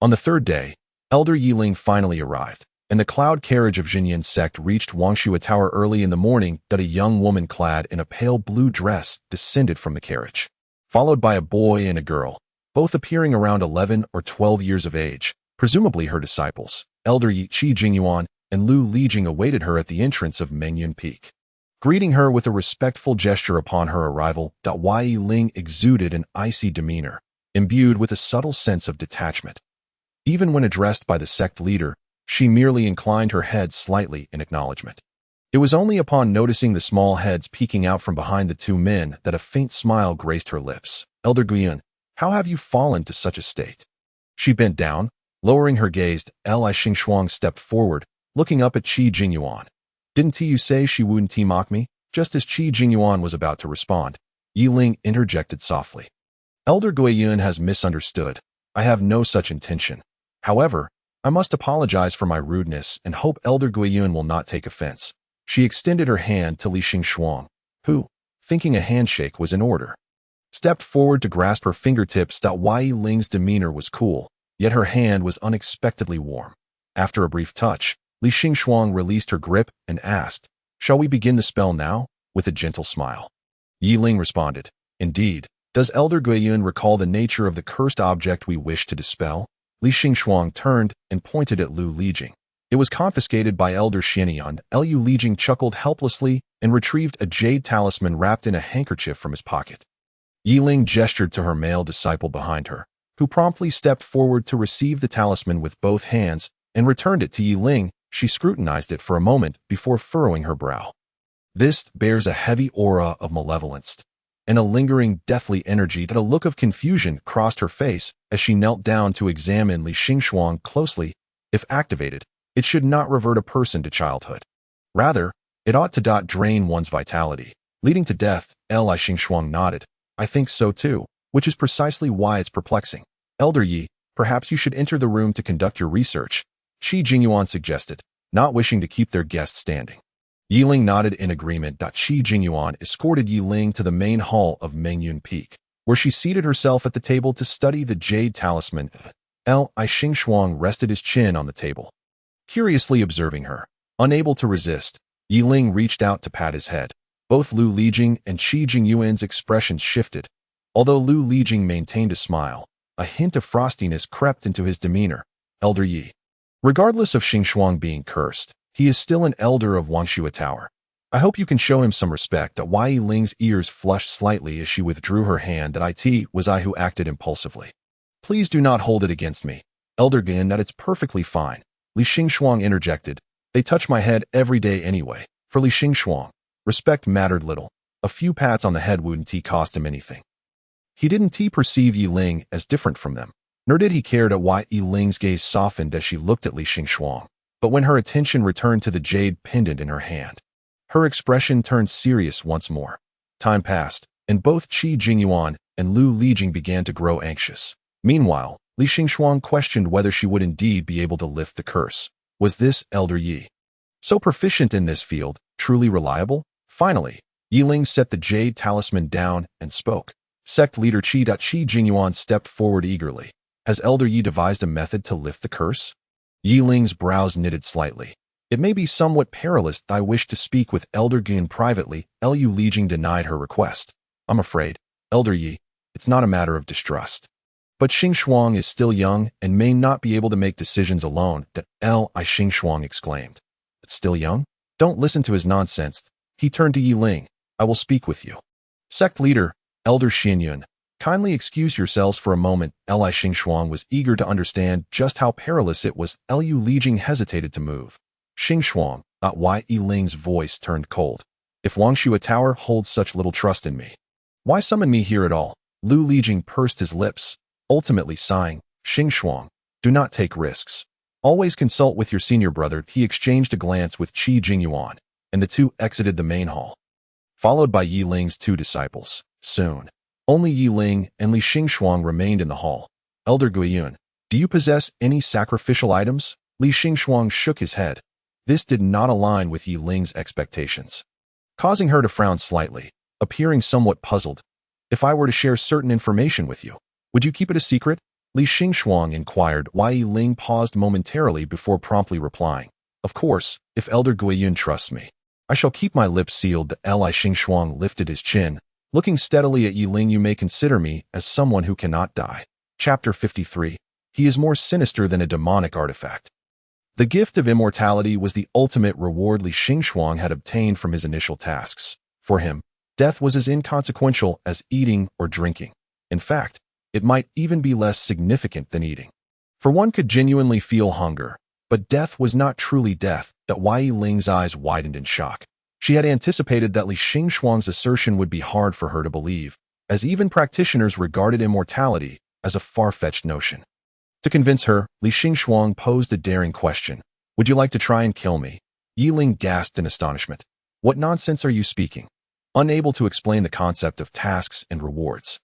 On the 3rd day, Elder Yiling finally arrived, and the cloud carriage of Jinyan sect reached Wangshua Tower early in the morning. That a young woman clad in a pale blue dress descended from the carriage, followed by a boy and a girl, both appearing around 11 or 12 years of age, presumably her disciples. Elder Yi, Qi Jingyuan, and Lu Lijing awaited her at the entrance of Mengyun Peak. Greeting her with a respectful gesture upon her arrival, Wei Ling exuded an icy demeanor, imbued with a subtle sense of detachment. Even when addressed by the sect leader, she merely inclined her head slightly in acknowledgement. It was only upon noticing the small heads peeking out from behind the 2 men that a faint smile graced her lips. Elder Guiyun, how have you fallen to such a state? She bent down, lowering her gaze. Li Xingxuang stepped forward, looking up at Qi Jingyuan. Didn't you say she wouldn't mock me? Just as Qi Jingyuan was about to respond, Yi Ling interjected softly. Elder Guiyun has misunderstood. I have no such intention. However, I must apologize for my rudeness and hope Elder Guiyun will not take offense. She extended her hand to Li Xingxuang, who, thinking a handshake was in order, stepped forward to grasp her fingertips. Wei Ling's demeanor was cool, yet her hand was unexpectedly warm. After a brief touch, Li Xingxuang released her grip and asked, "Shall we begin the spell now?" with a gentle smile. Yi Ling responded, "Indeed. Does Elder Guiyun recall the nature of the cursed object we wish to dispel?" Li Xingxuang turned and pointed at Lu Lijing. It was confiscated by Elder Xianyan. Lu Lijing chuckled helplessly and retrieved a jade talisman wrapped in a handkerchief from his pocket. Yi Ling gestured to her male disciple behind her, who promptly stepped forward to receive the talisman with both hands and returned it to Yi Ling. She scrutinized it for a moment before furrowing her brow. This bears a heavy aura of malevolence and a lingering deathly energy. A look of confusion crossed her face as she knelt down to examine Li Xingxuang closely. If activated, it should not revert a person to childhood. Rather, it ought to drain one's vitality, leading to death. Li Xingxuang nodded. I think so too, which is precisely why it's perplexing. Elder Yi, perhaps you should enter the room to conduct your research, Qi Jingyuan suggested. not wishing to keep their guest standing. Yiling nodded in agreement. Qi Jingyuan escorted Yiling to the main hall of Mengyun Peak, where she seated herself at the table to study the jade talisman. Li Xingxuang rested his chin on the table, curiously observing her. Unable to resist, Yiling reached out to pat his head. Both Lu Lijing and Qi Jingyuan's expressions shifted. Although Lu Lijing maintained a smile, a hint of frostiness crept into his demeanor. Elder Yi. Regardless of Xingxuang being cursed, he is still an elder of Wangshua Tower. I hope you can show him some respect. Yi Ling's ears flushed slightly as she withdrew her hand. It was I who acted impulsively. Please do not hold it against me, Elder Gan. That it's perfectly fine, Li Xingxuang interjected. They touch my head every day anyway. For Li Xingxuang, respect mattered little. A few pats on the head wouldn't cost him anything. He didn't perceive Yi Ling as different from them, nor did he care why Yi Ling's gaze softened as she looked at Li Xingxuang. But when her attention returned to the jade pendant in her hand, her expression turned serious once more. Time passed, and both Qi Jingyuan and Lu Lijing began to grow anxious. Meanwhile, Li Xingxuang questioned whether she would indeed be able to lift the curse. Was this Elder Yi, so proficient in this field, truly reliable? Finally, Yiling set the jade talisman down and spoke. Sect leader Qi Jingyuan stepped forward eagerly. Has Elder Yi devised a method to lift the curse? Yiling's brows knitted slightly. It may be somewhat perilous. I wish to speak with Elder Gun privately. Lu Lijing denied her request. I'm afraid, Elder Yi, it's not a matter of distrust. But Xingxuang is still young and may not be able to make decisions alone. Li Xingxuang exclaimed. It's still young? Don't listen to his nonsense. He turned to Yiling. I will speak with you. Sect leader, Elder Xianyun, kindly excuse yourselves for a moment. Li Xingxuang was eager to understand just how perilous it was. Lu Lijing hesitated to move. Xingxuang, Yiling's voice turned cold. If Wangshua Tower holds such little trust in me, why summon me here at all? Lu Lijing pursed his lips, ultimately sighing. Xingxuang, do not take risks. Always consult with your senior brother. He exchanged a glance with Qi Jingyuan, and the two exited the main hall, followed by Yiling's two disciples. Soon, only Yiling and Li Xingxuang remained in the hall. Elder Guiyun, do you possess any sacrificial items? Li Xingxuang shook his head. This did not align with Yiling's expectations, causing her to frown slightly, appearing somewhat puzzled. If I were to share certain information with you, would you keep it a secret? Li Xingxuang inquired. Yiling paused momentarily before promptly replying. Of course, if Elder Guiyun trusts me, I shall keep my lips sealed. Li Xingxuang lifted his chin, looking steadily at Yiling. You may consider me as someone who cannot die. Chapter 53. He is more sinister than a demonic artifact. The gift of immortality was the ultimate reward Li Xingxuang had obtained from his initial tasks. For him, death was as inconsequential as eating or drinking. In fact, it might even be less significant than eating. For one could genuinely feel hunger, but death was not truly death. Yiling's eyes widened in shock. She had anticipated that Li Xingxuang's assertion would be hard for her to believe, as even practitioners regarded immortality as a far-fetched notion. To convince her, Li Xingxuang posed a daring question. Would you like to try and kill me? Yiling gasped in astonishment. What nonsense are you speaking? Unable to explain the concept of tasks and rewards,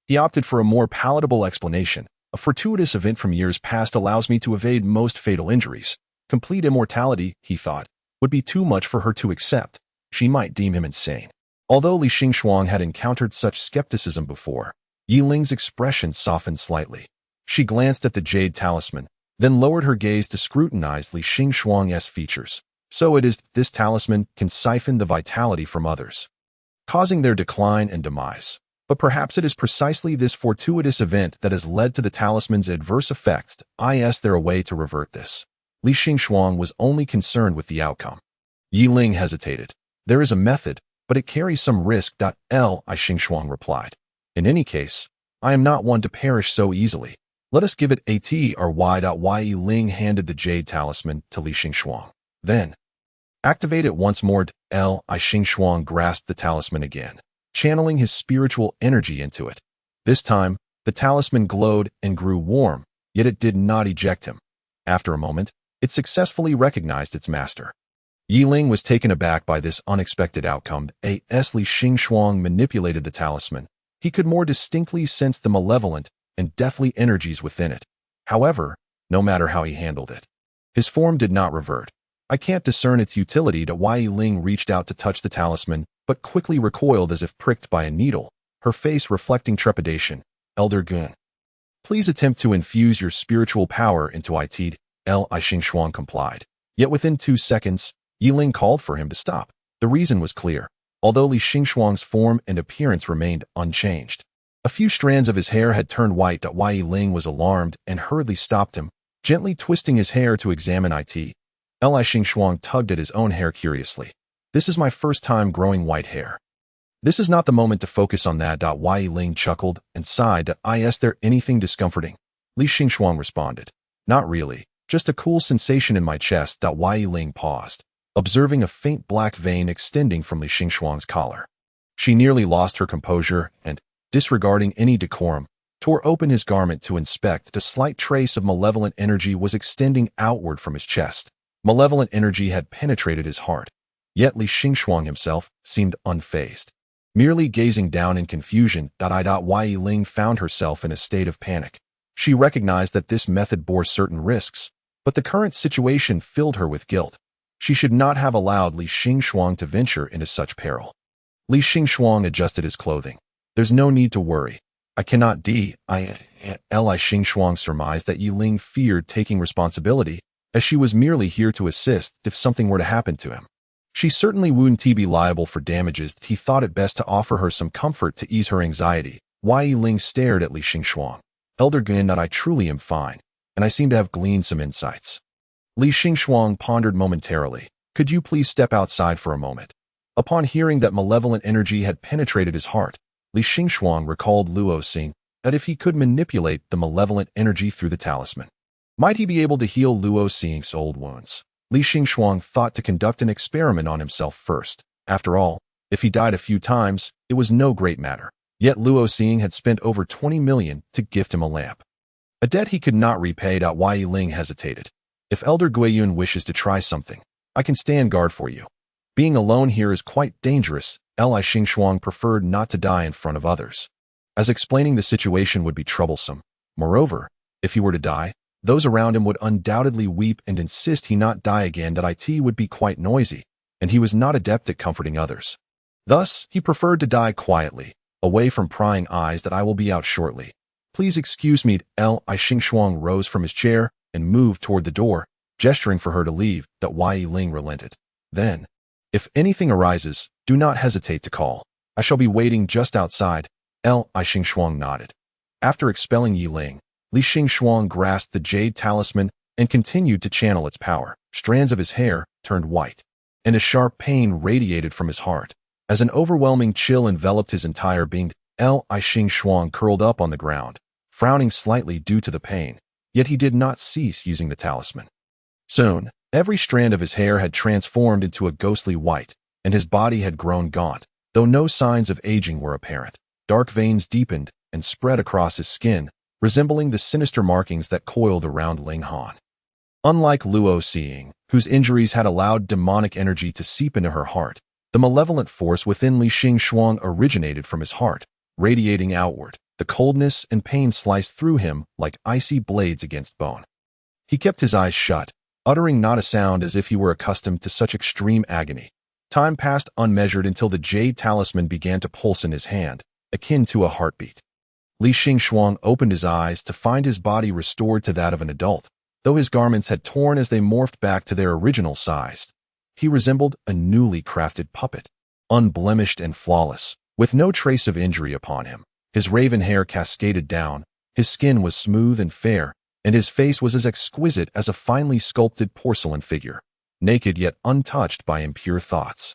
he opted for a more palatable explanation. A fortuitous event from years past allows me to evade most fatal injuries. Complete immortality, he thought, would be too much for her to accept. She might deem him insane. Although Li Xingxuang had encountered such skepticism before, Yiling's expression softened slightly. She glanced at the jade talisman, then lowered her gaze to scrutinize Li Xingxuang's features. So it is, this talisman can siphon the vitality from others, causing their decline and demise. But perhaps it is precisely this fortuitous event that has led to the talisman's adverse effects. Is there a way to revert this? Li Xingxuang was only concerned with the outcome. Yiling hesitated. There is a method, but it carries some risk. Li Xingxuang replied. In any case, I am not one to perish so easily. Let us give it a try. Yiling handed the jade talisman to Li Xingxuang. Then, activate it once more. Li Xingxuang grasped the talisman again, channeling his spiritual energy into it. This time, the talisman glowed and grew warm, yet it did not eject him. After a moment, it successfully recognized its master. Yiling was taken aback by this unexpected outcome. As Li Xingxuang manipulated the talisman, he could more distinctly sense the malevolent and deathly energies within it. However, no matter how he handled it, his form did not revert. I can't discern its utility. Yi Ling reached out to touch the talisman, but quickly recoiled as if pricked by a needle, her face reflecting trepidation. Elder Gun, please attempt to infuse your spiritual power into it. Li Xingxuang complied. Yet within 2 seconds, Yi Ling called for him to stop. The reason was clear. Although Li Xingxuang's form and appearance remained unchanged, a few strands of his hair had turned white. Yi Ling was alarmed and hurriedly stopped him, gently twisting his hair to examine it. Li Xingxuang tugged at his own hair curiously. This is my first time growing white hair. This is not the moment to focus on that. Yi Ling chuckled and sighed. Is there anything discomforting? Li Xingxuang responded. Not really, just a cool sensation in my chest. Yi Ling paused, observing a faint black vein extending from Li Xingxuang's collar. She nearly lost her composure and, disregarding any decorum, tore open his garment to inspect. A slight trace of malevolent energy was extending outward from his chest. Malevolent energy had penetrated his heart. Yet Li Xingxuang himself seemed unfazed, merely gazing down in confusion. Yi Ling found herself in a state of panic. She recognized that this method bore certain risks, but the current situation filled her with guilt. She should not have allowed Li Xingxuang to venture into such peril. Li Xingxuang adjusted his clothing. There's no need to worry. I cannot Li Xingxuang surmised that Yi Ling feared taking responsibility, as she was merely here to assist if something were to happen to him. She certainly wouldn't be liable for damages. He thought it best to offer her some comfort to ease her anxiety. Yi Ling stared at Li Xingxuang. Elder Gun, I truly am fine, and I seem to have gleaned some insights. Li Xingxuang pondered momentarily. Could you please step outside for a moment? Upon hearing that malevolent energy had penetrated his heart, Li Xingxuang recalled Luo Xing, that if he could manipulate the malevolent energy through the talisman, might he be able to heal Luo Xing's old wounds? Li Xingxuang thought to conduct an experiment on himself first. After all, if he died a few times, it was no great matter. Yet Luo Xing had spent over 20 million to gift him a lamp, a debt he could not repay. Yi Ling hesitated. If Elder Guiyun wishes to try something, I can stand guard for you. Being alone here is quite dangerous. Li Xingxuang preferred not to die in front of others, as explaining the situation would be troublesome. Moreover, if he were to die, those around him would undoubtedly weep and insist he not die again. It would be quite noisy, and he was not adept at comforting others. Thus, he preferred to die quietly, away from prying eyes. I will be out shortly. Please excuse me. Li Xingxuang rose from his chair and moved toward the door, gesturing for her to leave. Yi Ling relented. Then, if anything arises, do not hesitate to call. I shall be waiting just outside. Li Xingxuang nodded. After expelling Yi Ling, Li Xingxuang grasped the jade talisman and continued to channel its power. Strands of his hair turned white, and a sharp pain radiated from his heart. As an overwhelming chill enveloped his entire being, Li Xingxuang curled up on the ground, frowning slightly due to the pain, yet he did not cease using the talisman. Soon, every strand of his hair had transformed into a ghostly white, and his body had grown gaunt, though no signs of aging were apparent. Dark veins deepened and spread across his skin, resembling the sinister markings that coiled around Ling Han. Unlike Luo Xing, whose injuries had allowed demonic energy to seep into her heart, the malevolent force within Li Xingxuang originated from his heart, radiating outward. The coldness and pain sliced through him like icy blades against bone. He kept his eyes shut, uttering not a sound, as if he were accustomed to such extreme agony. Time passed unmeasured until the jade talisman began to pulse in his hand, akin to a heartbeat. Li Xingxuang opened his eyes to find his body restored to that of an adult, though his garments had torn as they morphed back to their original size. He resembled a newly crafted puppet, unblemished and flawless, with no trace of injury upon him. His raven hair cascaded down, his skin was smooth and fair, and his face was as exquisite as a finely sculpted porcelain figure, naked yet untouched by impure thoughts.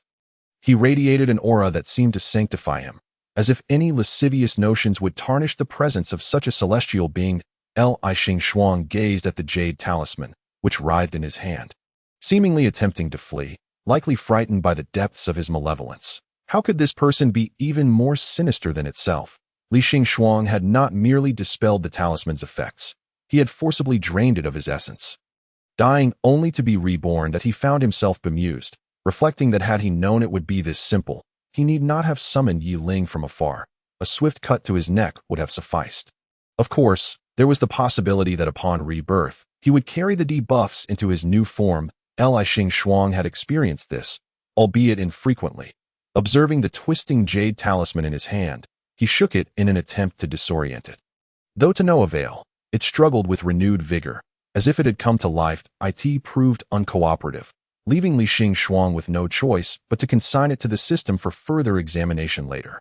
He radiated an aura that seemed to sanctify him, as if any lascivious notions would tarnish the presence of such a celestial being. Li Xingxuang gazed at the jade talisman, which writhed in his hand, seemingly attempting to flee, likely frightened by the depths of his malevolence. How could this person be even more sinister than itself? Li Xingxuang had not merely dispelled the talisman's effects, he had forcibly drained it of his essence. Dying only to be reborn, that he found himself bemused, reflecting that had he known it would be this simple, he need not have summoned Yi Ling from afar. A swift cut to his neck would have sufficed. Of course, there was the possibility that upon rebirth, he would carry the debuffs into his new form. Li Shuang had experienced this, albeit infrequently. Observing the twisting jade talisman in his hand, he shook it in an attempt to disorient it. Though to no avail, it struggled with renewed vigor. As if it had come to life, it proved uncooperative, leaving Li Shuang with no choice but to consign it to the system for further examination later.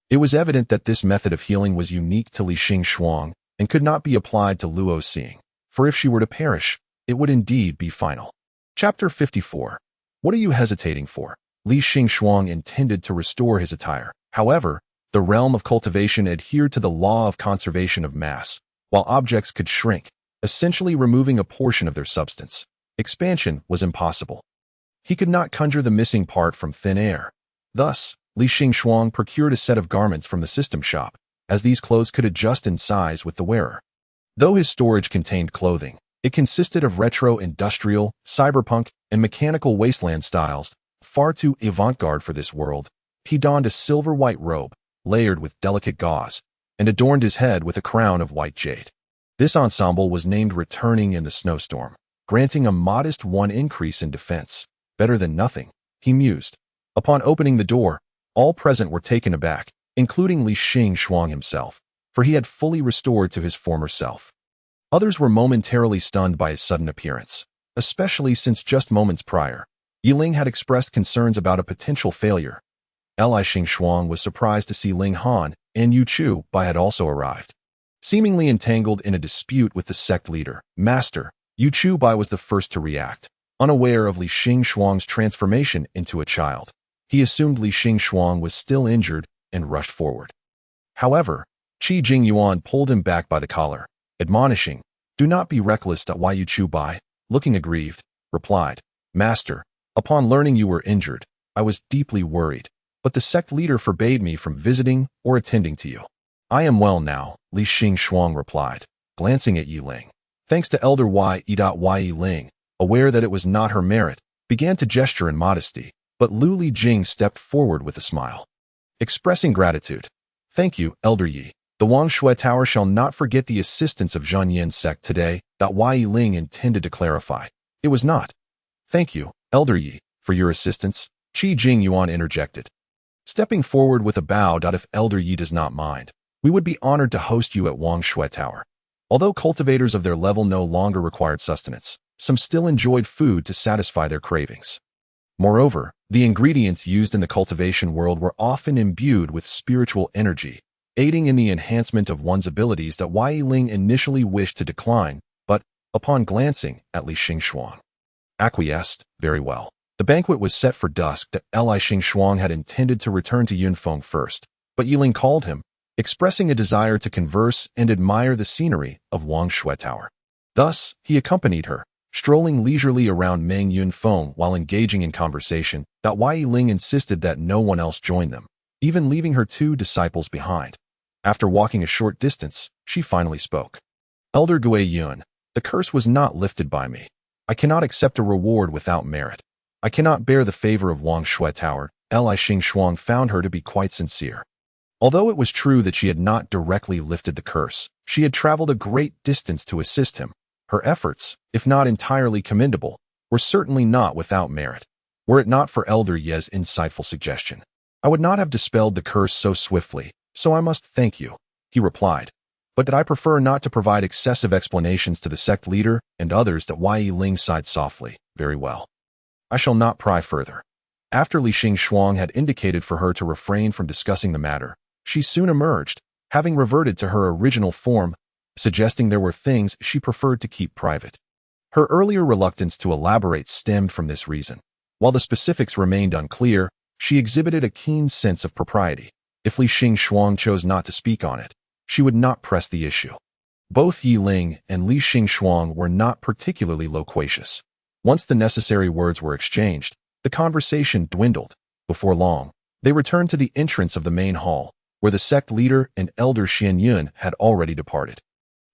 It was evident that this method of healing was unique to Li Shuang and could not be applied to Luo Xing, for if she were to perish, it would indeed be final. Chapter 54. What are you hesitating for? Li Shuang intended to restore his attire. However, the realm of cultivation adhered to the law of conservation of mass, while objects could shrink, essentially removing a portion of their substance. Expansion was impossible. He could not conjure the missing part from thin air. Thus, Li Shuang procured a set of garments from the system shop, as these clothes could adjust in size with the wearer. Though his storage contained clothing, it consisted of retro-industrial, cyberpunk, and mechanical wasteland styles, far too avant-garde for this world. He donned a silver-white robe, layered with delicate gauze, and adorned his head with a crown of white jade. This ensemble was named Returning in the Snowstorm, granting a modest 1 increase in defense. Better than nothing, he mused. Upon opening the door, all present were taken aback, including Li Shuang himself, for he had fully restored to his former self. Others were momentarily stunned by his sudden appearance, especially since just moments prior, Yiling had expressed concerns about a potential failure. Li Shuang was surprised to see Ling Han and Yu Chu Bai had also arrived. Seemingly entangled in a dispute with the sect leader, Master, Yu Chu Bai was the first to react, unaware of Li Shuang's transformation into a child. He assumed Li Shuang was still injured and rushed forward. However, Qi Jingyuan pulled him back by the collar, admonishing, "Do not be reckless." Yu Chu Bai, looking aggrieved, replied, "Master, upon learning you were injured, I was deeply worried, but the sect leader forbade me from visiting or attending to you." "I am well now," Li Shuang replied, glancing at Yiling. Thanks to Elder Yiling, aware that it was not her merit, began to gesture in modesty, but Lu Lijing stepped forward with a smile, expressing gratitude. "Thank you, Elder Yi. The Wangshui Tower shall not forget the assistance of Zhanyin's sect today." Yiling intended to clarify. "It was not." "Thank you, Elder Yi, for your assistance," Qi Jingyuan interjected, stepping forward with a bow. "If Elder Yi does not mind, we would be honored to host you at Wangshui Tower." Although cultivators of their level no longer required sustenance, some still enjoyed food to satisfy their cravings. Moreover, the ingredients used in the cultivation world were often imbued with spiritual energy, aiding in the enhancement of one's abilities. Yiling initially wished to decline, but, upon glancing at Li Shuang, acquiesced. "Very well." The banquet was set for dusk. Li Shuang had intended to return to Yunfeng first, but Yiling called him, expressing a desire to converse and admire the scenery of Wangshui Tower. Thus, he accompanied her, strolling leisurely around Meng Yunfeng while engaging in conversation. Yiling insisted that no one else join them, even leaving her 2 disciples behind. After walking a short distance, she finally spoke. "Elder Gui Yun, the curse was not lifted by me. I cannot accept a reward without merit. I cannot bear the favor of Wangshui Tower." Li Shuang found her to be quite sincere. Although it was true that she had not directly lifted the curse, she had traveled a great distance to assist him. Her efforts, if not entirely commendable, were certainly not without merit. Were it not for Elder Ye's insightful suggestion, I would not have dispelled the curse so swiftly, so I must thank you, he replied. But I prefer not to provide excessive explanations to the sect leader and others. Yiling sighed softly. "Very well. I shall not pry further." After Li Shuang had indicated for her to refrain from discussing the matter, she soon emerged, having reverted to her original form, suggesting there were things she preferred to keep private. Her earlier reluctance to elaborate stemmed from this reason. While the specifics remained unclear, she exhibited a keen sense of propriety. If Li Shuang chose not to speak on it, she would not press the issue. Both Yiling and Li Shuang were not particularly loquacious. Once the necessary words were exchanged, the conversation dwindled. Before long, they returned to the entrance of the main hall, where the sect leader and Elder Xianyun had already departed,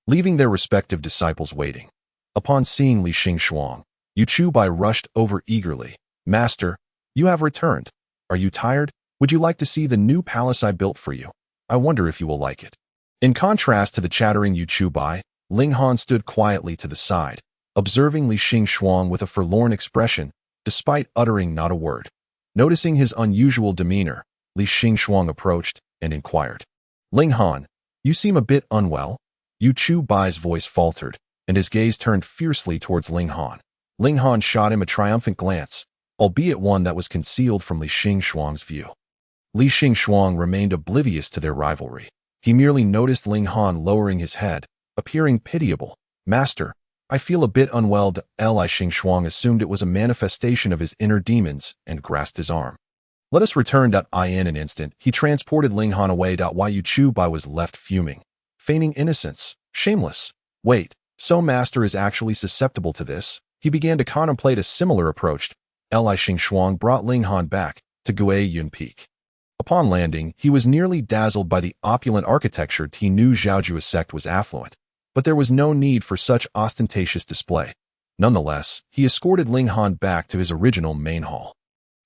leaving their respective disciples waiting. Upon seeing Li Shuang, Yu Chu Bai rushed over eagerly. "Master, you have returned. Are you tired? Would you like to see the new palace I built for you? I wonder if you will like it." In contrast to the chattering Yu Chu Bai, Ling Han stood quietly to the side, observing Li Xing with a forlorn expression, despite uttering not a word. Noticing his unusual demeanor, Li Xing approached and inquired, "Ling Han, you seem a bit unwell." Yu Chu Bai's voice faltered, and his gaze turned fiercely towards Ling Han. Ling Han shot him a triumphant glance, albeit one that was concealed from Li Xing's view. Li Xing remained oblivious to their rivalry. He merely noticed Ling Han lowering his head, appearing pitiable. "Master, I feel a bit unwell." Li Xing assumed it was a manifestation of his inner demons and grasped his arm. "Let us return." In an instant, he transported Ling Han away. Yu Chu Bai was left fuming, feigning innocence. Shameless. Wait, so master is actually susceptible to this? He began to contemplate a similar approach. Li Xing brought Ling Han back to Guiyun Peak. Upon landing, he was nearly dazzled by the opulent architecture. He knew Zhaoju's sect was affluent, but there was no need for such ostentatious display. Nonetheless, he escorted Ling Han back to his original main hall.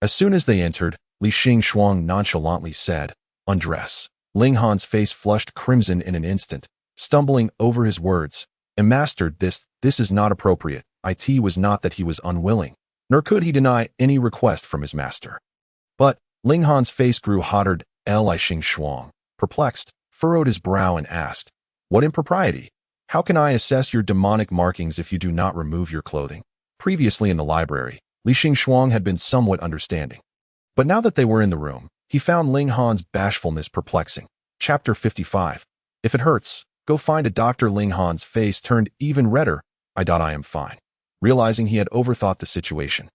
As soon as they entered, Li Xing nonchalantly said, "Undress." Ling Han's face flushed crimson in an instant, stumbling over his words. "And master, this is not appropriate." It was not that he was unwilling, nor could he deny any request from his master. But Ling Han's face grew hotter. Li Xing, perplexed, furrowed his brow and asked, "What impropriety? How can I assess your demonic markings if you do not remove your clothing?" Previously in the library, Li Xing had been somewhat understanding. But now that they were in the room, he found Ling Han's bashfulness perplexing. Chapter 55. If it hurts, go find a doctor. Ling Han's face turned even redder. I am fine." Realizing he had overthought the situation,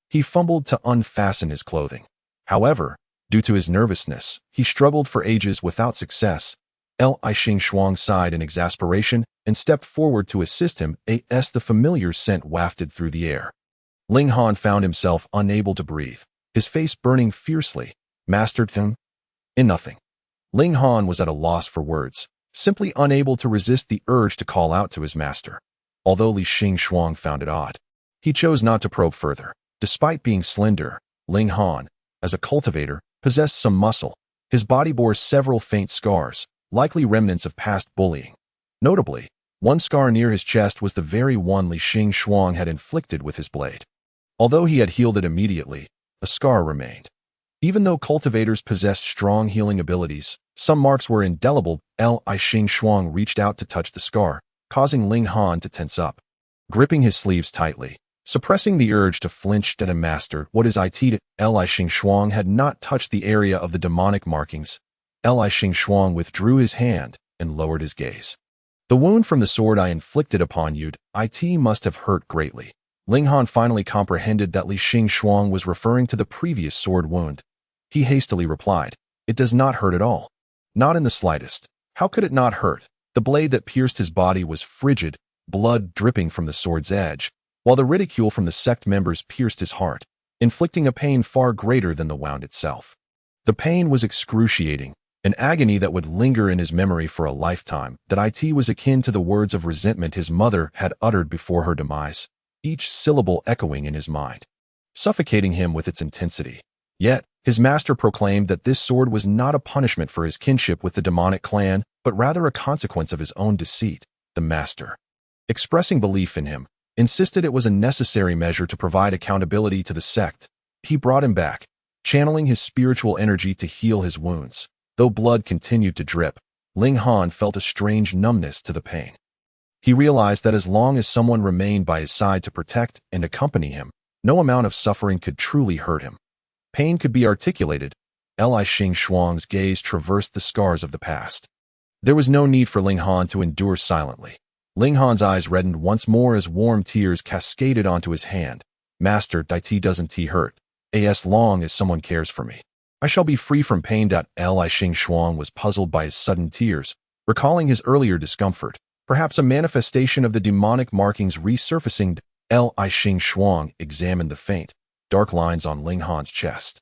he fumbled to unfasten his clothing. However, due to his nervousness, he struggled for ages without success. Li Xing sighed in exasperation and stepped forward to assist him. The familiar scent wafted through the air. Ling Han found himself unable to breathe, his face burning fiercely. "Mastered him?" In nothing. Ling Han was at a loss for words, simply unable to resist the urge to call out to his master. Although Li Xing found it odd, he chose not to probe further. Despite being slender, Ling Han, as a cultivator, possessed some muscle. His body bore several faint scars, likely remnants of past bullying. Notably, one scar near his chest was the very one Li Xing had inflicted with his blade. Although he had healed it immediately, a scar remained. Even though cultivators possessed strong healing abilities, some marks were indelible. Li Xing reached out to touch the scar, causing Ling Han to tense up. Gripping his sleeves tightly, suppressing the urge to flinch at a master, what is it? Li Xing had not touched the area of the demonic markings. Li Xing withdrew his hand and lowered his gaze. "The wound from the sword I inflicted upon you, it must have hurt greatly." Ling Han finally comprehended that Li Xing was referring to the previous sword wound. He hastily replied, "It does not hurt at all." "Not in the slightest. How could it not hurt?" The blade that pierced his body was frigid, blood dripping from the sword's edge, while the ridicule from the sect members pierced his heart, inflicting a pain far greater than the wound itself. The pain was excruciating, an agony that would linger in his memory for a lifetime. That it was akin to the words of resentment his mother had uttered before her demise, each syllable echoing in his mind, suffocating him with its intensity. Yet, his master proclaimed that this sword was not a punishment for his kinship with the demonic clan, but rather a consequence of his own deceit. The master, expressing belief in him, insisted it was a necessary measure to provide accountability to the sect. He brought him back, channeling his spiritual energy to heal his wounds. Though blood continued to drip, Ling Han felt a strange numbness to the pain. He realized that as long as someone remained by his side to protect and accompany him, no amount of suffering could truly hurt him. Pain could be articulated. Li Xing's gaze traversed the scars of the past. There was no need for Ling Han to endure silently. Ling Han's eyes reddened once more as warm tears cascaded onto his hand. "Master, doesn't hurt. As long as someone cares for me, I shall be free from pain." Li Xing was puzzled by his sudden tears, recalling his earlier discomfort, perhaps a manifestation of the demonic markings resurfacing. Li Xing examined the faint, dark lines on Ling Han's chest,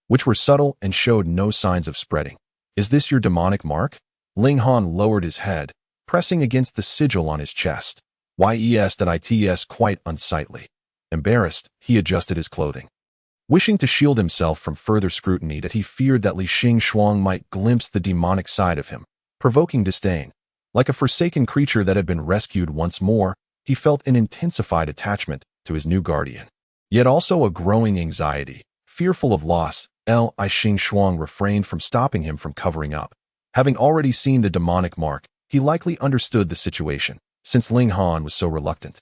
which were subtle and showed no signs of spreading. "Is this your demonic mark?" Ling Han lowered his head, pressing against the sigil on his chest. It's quite unsightly. Embarrassed, he adjusted his clothing, wishing to shield himself from further scrutiny that he feared that Li Xing might glimpse the demonic side of him, provoking disdain. Like a forsaken creature that had been rescued once more, He felt an intensified attachment to his new guardian, yet also a growing anxiety. Fearful of loss, Li Xing refrained from stopping him from covering up. Having already seen the demonic mark, he likely understood the situation, since Ling Han was so reluctant.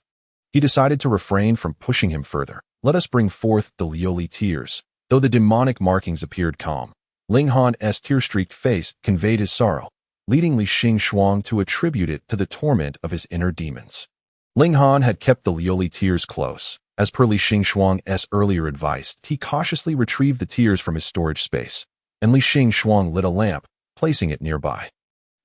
He decided to refrain from pushing him further. Let us bring forth the Lioli tears. Though the demonic markings appeared calm, Ling Han's tear-streaked face conveyed his sorrow, leading Li Xing to attribute it to the torment of his inner demons. Ling Han had kept the Lioli tears close. As per Li Xing's earlier advice, he cautiously retrieved the tears from his storage space, and Li Xing lit a lamp, placing it nearby.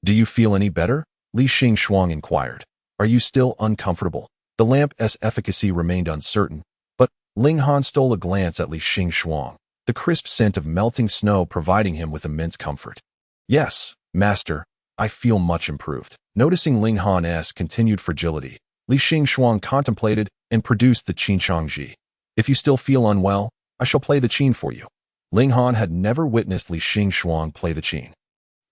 "Do you feel any better?" Li Xing inquired. "Are you still uncomfortable?" The lamp's efficacy remained uncertain, but Ling Han stole a glance at Li Xing, the crisp scent of melting snow providing him with immense comfort. "Yes, master, I feel much improved." Noticing Ling Han's continued fragility, Li Xing contemplated and produced the qinchangji. "If you still feel unwell, I shall play the qin for you." Ling Han had never witnessed Li Xing play the qin,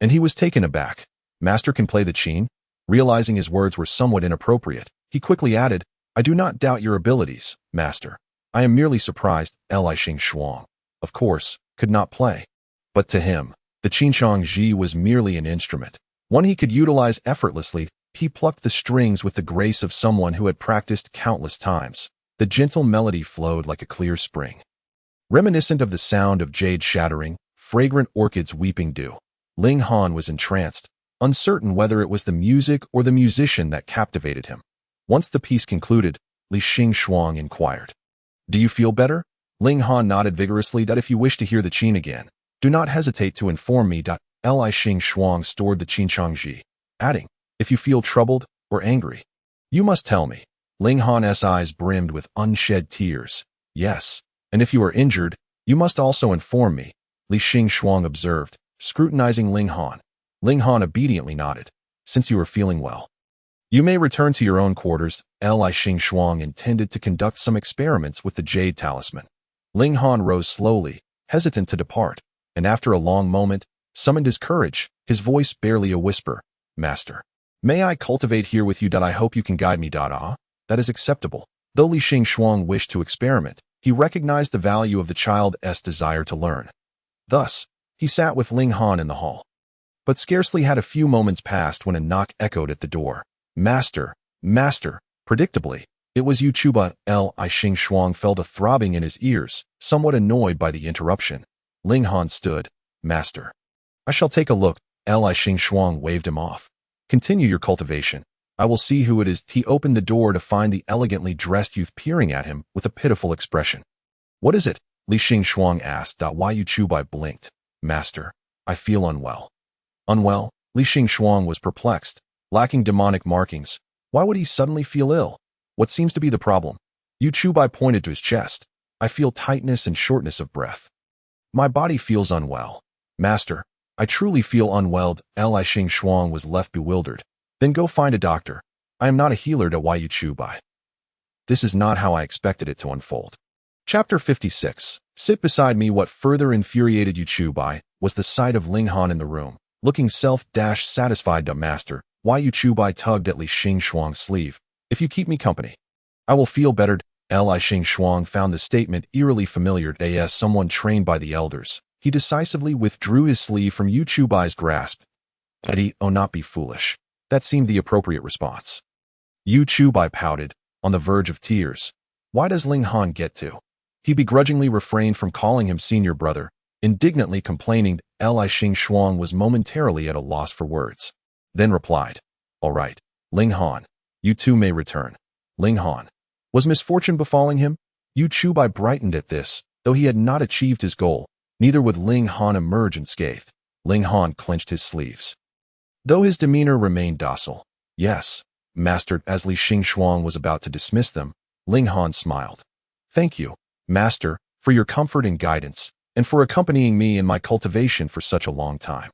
and he was taken aback. "Master can play the qin?" Realizing his words were somewhat inappropriate, he quickly added, "I do not doubt your abilities, master. I am merely surprised." Li Xing, of course, could not play. But to him, the qinchangji was merely an instrument, one he could utilize effortlessly. He plucked the strings with the grace of someone who had practiced countless times. The gentle melody flowed like a clear spring, reminiscent of the sound of jade shattering, fragrant orchids weeping dew. Ling Han was entranced, uncertain whether it was the music or the musician that captivated him. Once the piece concluded, Li Xing inquired, "Do you feel better?" Ling Han nodded vigorously. "That if you wish to hear the qin again, do not hesitate to inform me." Li Xing stored the qinchangji, adding, "If you feel troubled or angry, you must tell me." Ling Han's eyes brimmed with unshed tears. "Yes, and if you are injured, you must also inform me," Li Xing observed, scrutinizing Ling Han. Ling Han obediently nodded. "Since you are feeling well, you may return to your own quarters." Li Xing intended to conduct some experiments with the jade talisman. Ling Han rose slowly, hesitant to depart, and after a long moment, summoned his courage, his voice barely a whisper. "Master, may I cultivate here with you? I hope you can guide me." "Ah, that is acceptable." Though Li Xing wished to experiment, he recognized the value of the child's desire to learn. Thus, he sat with Ling Han in the hall. But scarcely had a few moments passed when a knock echoed at the door. "Master, master." Predictably, it was Yu Chuba. Li Xing felt a throbbing in his ears, somewhat annoyed by the interruption. Ling Han stood. "Master, I shall take a look." Li Xing waved him off. "Continue your cultivation. I will see who it is." He opened the door to find the elegantly dressed youth peering at him with a pitiful expression. "What is it?" Li Xing asked. Why Yu Chubai blinked. "Master, I feel unwell." Unwell? Li Xing was perplexed. Lacking demonic markings, why would he suddenly feel ill? What seems to be the problem? Yu Chubai pointed to his chest. "I feel tightness and shortness of breath. My body feels unwell." "Master, I truly feel unwell." Li Xing was left bewildered. "Then go find a doctor. I am not a healer." Why Yu Chubai? This is not how I expected it to unfold. Chapter 56. Sit beside me. What further infuriated Yu Chubai was the sight of Ling Han in the room, looking self-satisfied. "Master," Why Yu Chubai tugged at Li Xing's sleeve. "If you keep me company, I will feel better." Li Xing found the statement eerily familiar. As someone trained by the elders, he decisively withdrew his sleeve from Yu Chubai's grasp. "Eddie, oh, not be foolish." That seemed the appropriate response. Yu Chubai pouted, on the verge of tears. Why does Ling Han get to? He begrudgingly refrained from calling him senior brother, indignantly complaining. Li Xing was momentarily at a loss for words, then replied, "All right, Ling Han, you too may return." Ling Han. Was misfortune befalling him? Yu Chubai brightened at this. Though he had not achieved his goal, neither would Ling Han emerge unscathed. Ling Han clenched his sleeves, though his demeanor remained docile. "Yes, master." As Li Xing was about to dismiss them, Ling Han smiled. "Thank you, master, for your comfort and guidance, and for accompanying me in my cultivation for such a long time."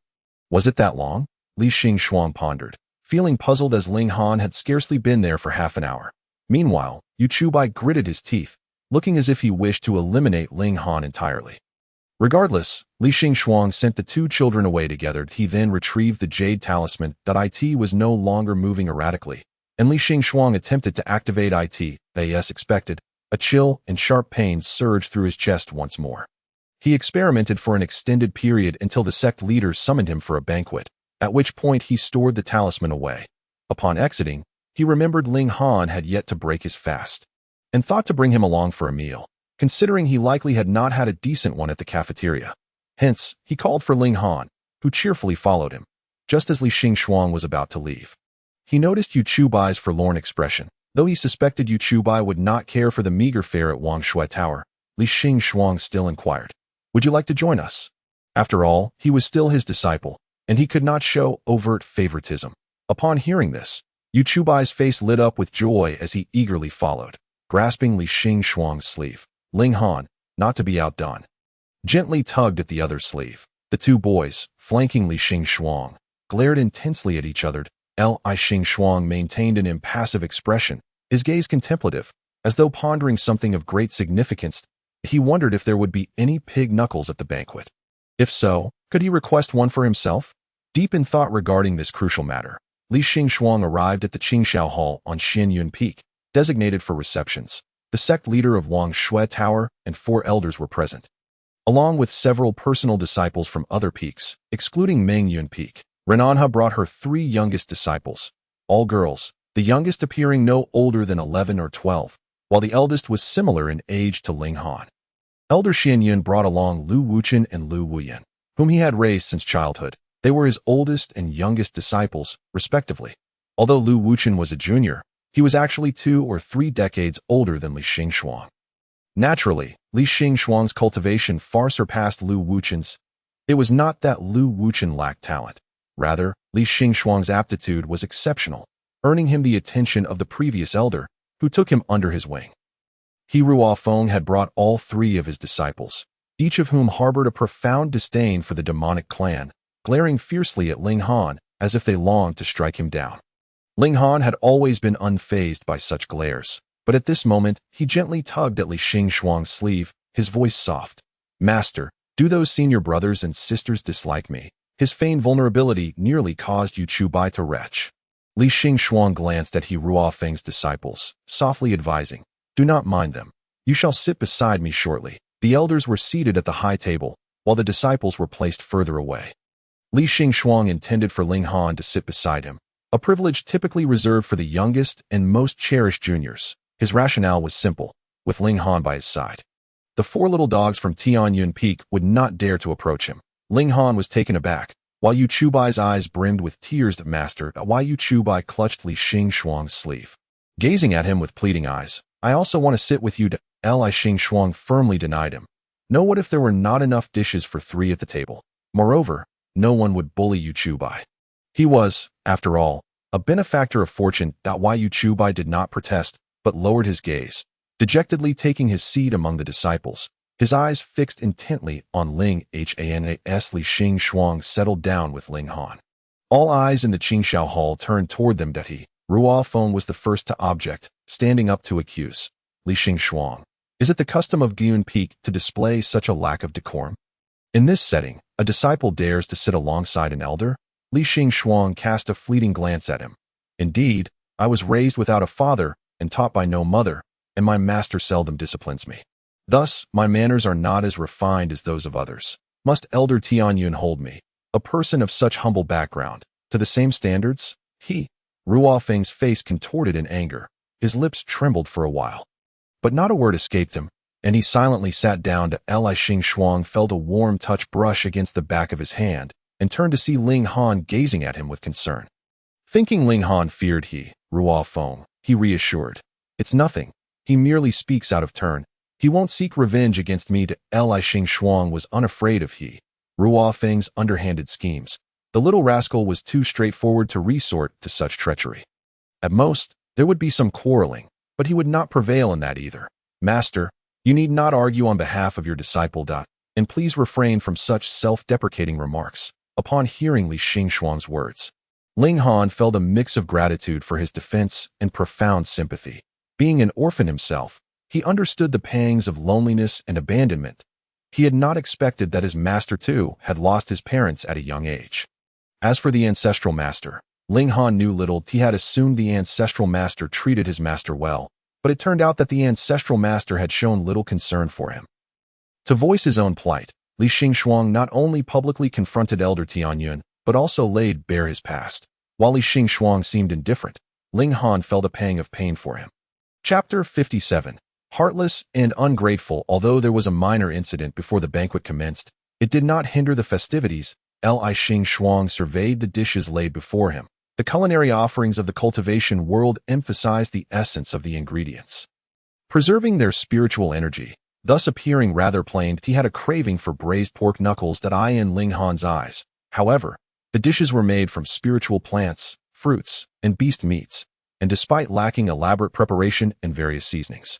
Was it that long? Li Xing pondered, feeling puzzled as Ling Han had scarcely been there for half an hour. Meanwhile, Yu Chubai gritted his teeth, looking as if he wished to eliminate Ling Han entirely. Regardless, Li Xing sent the two children away together. He then retrieved the jade talisman. It was no longer moving erratically. and Li Xingxuang attempted to activate it, as expected. A chill and sharp pain surged through his chest once more. He experimented for an extended period until the sect leader summoned him for a banquet, at which point he stored the talisman away. Upon exiting, he remembered Ling Han had yet to break his fast, and thought to bring him along for a meal, considering he likely had not had a decent one at the cafeteria. Hence, he called for Ling Han, who cheerfully followed him, just as Li Xingxuang was about to leave. He noticed Yu Chubai's forlorn expression. Though he suspected Yu Chubai would not care for the meager fare at Wangshui Tower, Li Xingxuang still inquired, "Would you like to join us?" After all, he was still his disciple, and he could not show overt favoritism. Upon hearing this, Yu Chubai's face lit up with joy as he eagerly followed, grasping Li Xingxuang's sleeve. Ling Han, not to be outdone, gently tugged at the other's sleeve. The two boys, flanking Li Xingxuang, glared intensely at each other. Li Xingxuang maintained an impassive expression, his gaze contemplative, as though pondering something of great significance. He wondered if there would be any pig knuckles at the banquet. If so, could he request one for himself? Deep in thought regarding this crucial matter, Li Xingxuang arrived at the Qingxiao Hall on Xianyun Peak, designated for receptions. The sect leader of Wang Shui Tower and 4 elders were present, along with several personal disciples from other peaks, excluding Mengyun Peak. Renanha brought her 3 youngest disciples, all girls, the youngest appearing no older than 11 or 12, while the eldest was similar in age to Ling Han. Elder Xianyun brought along Lu Wuchen and Lu Wuyan, whom he had raised since childhood. They were his oldest and youngest disciples, respectively. Although Lu Wuchen was a junior, he was actually 2 or 3 decades older than Li Xingxuang. Naturally, Li Xingxuang's cultivation far surpassed Lu Wuchen's. It was not that Lu Wuchen lacked talent. Rather, Li Xingxuang's aptitude was exceptional, earning him the attention of the previous elder, who took him under his wing. He Ruofeng had brought all 3 of his disciples, each of whom harbored a profound disdain for the demonic clan, glaring fiercely at Ling Han as if they longed to strike him down. Ling Han had always been unfazed by such glares, but at this moment he gently tugged at Li Xingxuang's sleeve, his voice soft. "Master, do those senior brothers and sisters dislike me?" His feigned vulnerability nearly caused Yu Chubai to retch. Li Xingxuang glanced at He Ruofeng's disciples, softly advising, "Do not mind them. You shall sit beside me shortly." The elders were seated at the high table, while the disciples were placed further away. Li Xingxuang intended for Ling Han to sit beside him, a privilege typically reserved for the youngest and most cherished juniors. His rationale was simple, with Ling Han by his side. The 4 little dogs from Tianyun Peak would not dare to approach him. Ling Han was taken aback, while Yu Chubai's eyes brimmed with tears. "Master," why Yu Chubai clutched Li Xingxuang's sleeve, gazing at him with pleading eyes. "I also want to sit with you." Li Xingxuang firmly denied him. No, what if there were not enough dishes for 3 at the table? Moreover, no one would bully Yu Chubai. He was, after all, a benefactor of fortune. Why Yu Chubai did not protest, but lowered his gaze, dejectedly taking his seat among the disciples. His eyes fixed intently on Ling Hans. Li Xingxuang settled down with Ling Han. All eyes in the Qingxiao Hall turned toward them. He Ruofeng was the first to object, standing up to accuse. "Li Xingxuang, is it the custom of Gyun Peak to display such a lack of decorum? In this setting, a disciple dares to sit alongside an elder?" Li Xingxuang cast a fleeting glance at him. "Indeed, I was raised without a father and taught by no mother, and my master seldom disciplines me. Thus, my manners are not as refined as those of others. Must Elder Tianyun hold me, a person of such humble background, to the same standards?" Ruofeng's face contorted in anger. His lips trembled for a while, but not a word escaped him, and he silently sat down. Li Xingxuang felt a warm touch brush against the back of his hand, and turned to see Ling Han gazing at him with concern. Thinking Ling Han feared Ruofeng, he reassured, "It's nothing. He merely speaks out of turn. He won't seek revenge against me." Li Xingxuang was unafraid of Ruofeng's underhanded schemes. The little rascal was too straightforward to resort to such treachery. At most, there would be some quarreling, but he would not prevail in that either. "Master, you need not argue on behalf of your disciple. And please refrain from such self-deprecating remarks." Upon hearing Li Xingxuang's words, Ling Han felt a mix of gratitude for his defense and profound sympathy. Being an orphan himself, he understood the pangs of loneliness and abandonment. He had not expected that his master, too, had lost his parents at a young age. As for the ancestral master, Ling Han knew little. He had assumed the ancestral master treated his master well, but it turned out that the ancestral master had shown little concern for him. To voice his own plight, Li Xingxuang not only publicly confronted Elder Tianyun, but also laid bare his past. While Li Xingxuang seemed indifferent, Ling Han felt a pang of pain for him. Chapter 57. Heartless and ungrateful. Although there was a minor incident before the banquet commenced, it did not hinder the festivities. Li Xingxuang surveyed the dishes laid before him. The culinary offerings of the cultivation world emphasized the essence of the ingredients, preserving their spiritual energy, thus appearing rather plain. He had a craving for braised pork knuckles that eye in Ling Han's eyes. However, the dishes were made from spiritual plants, fruits, and beast meats, and despite lacking elaborate preparation and various seasonings,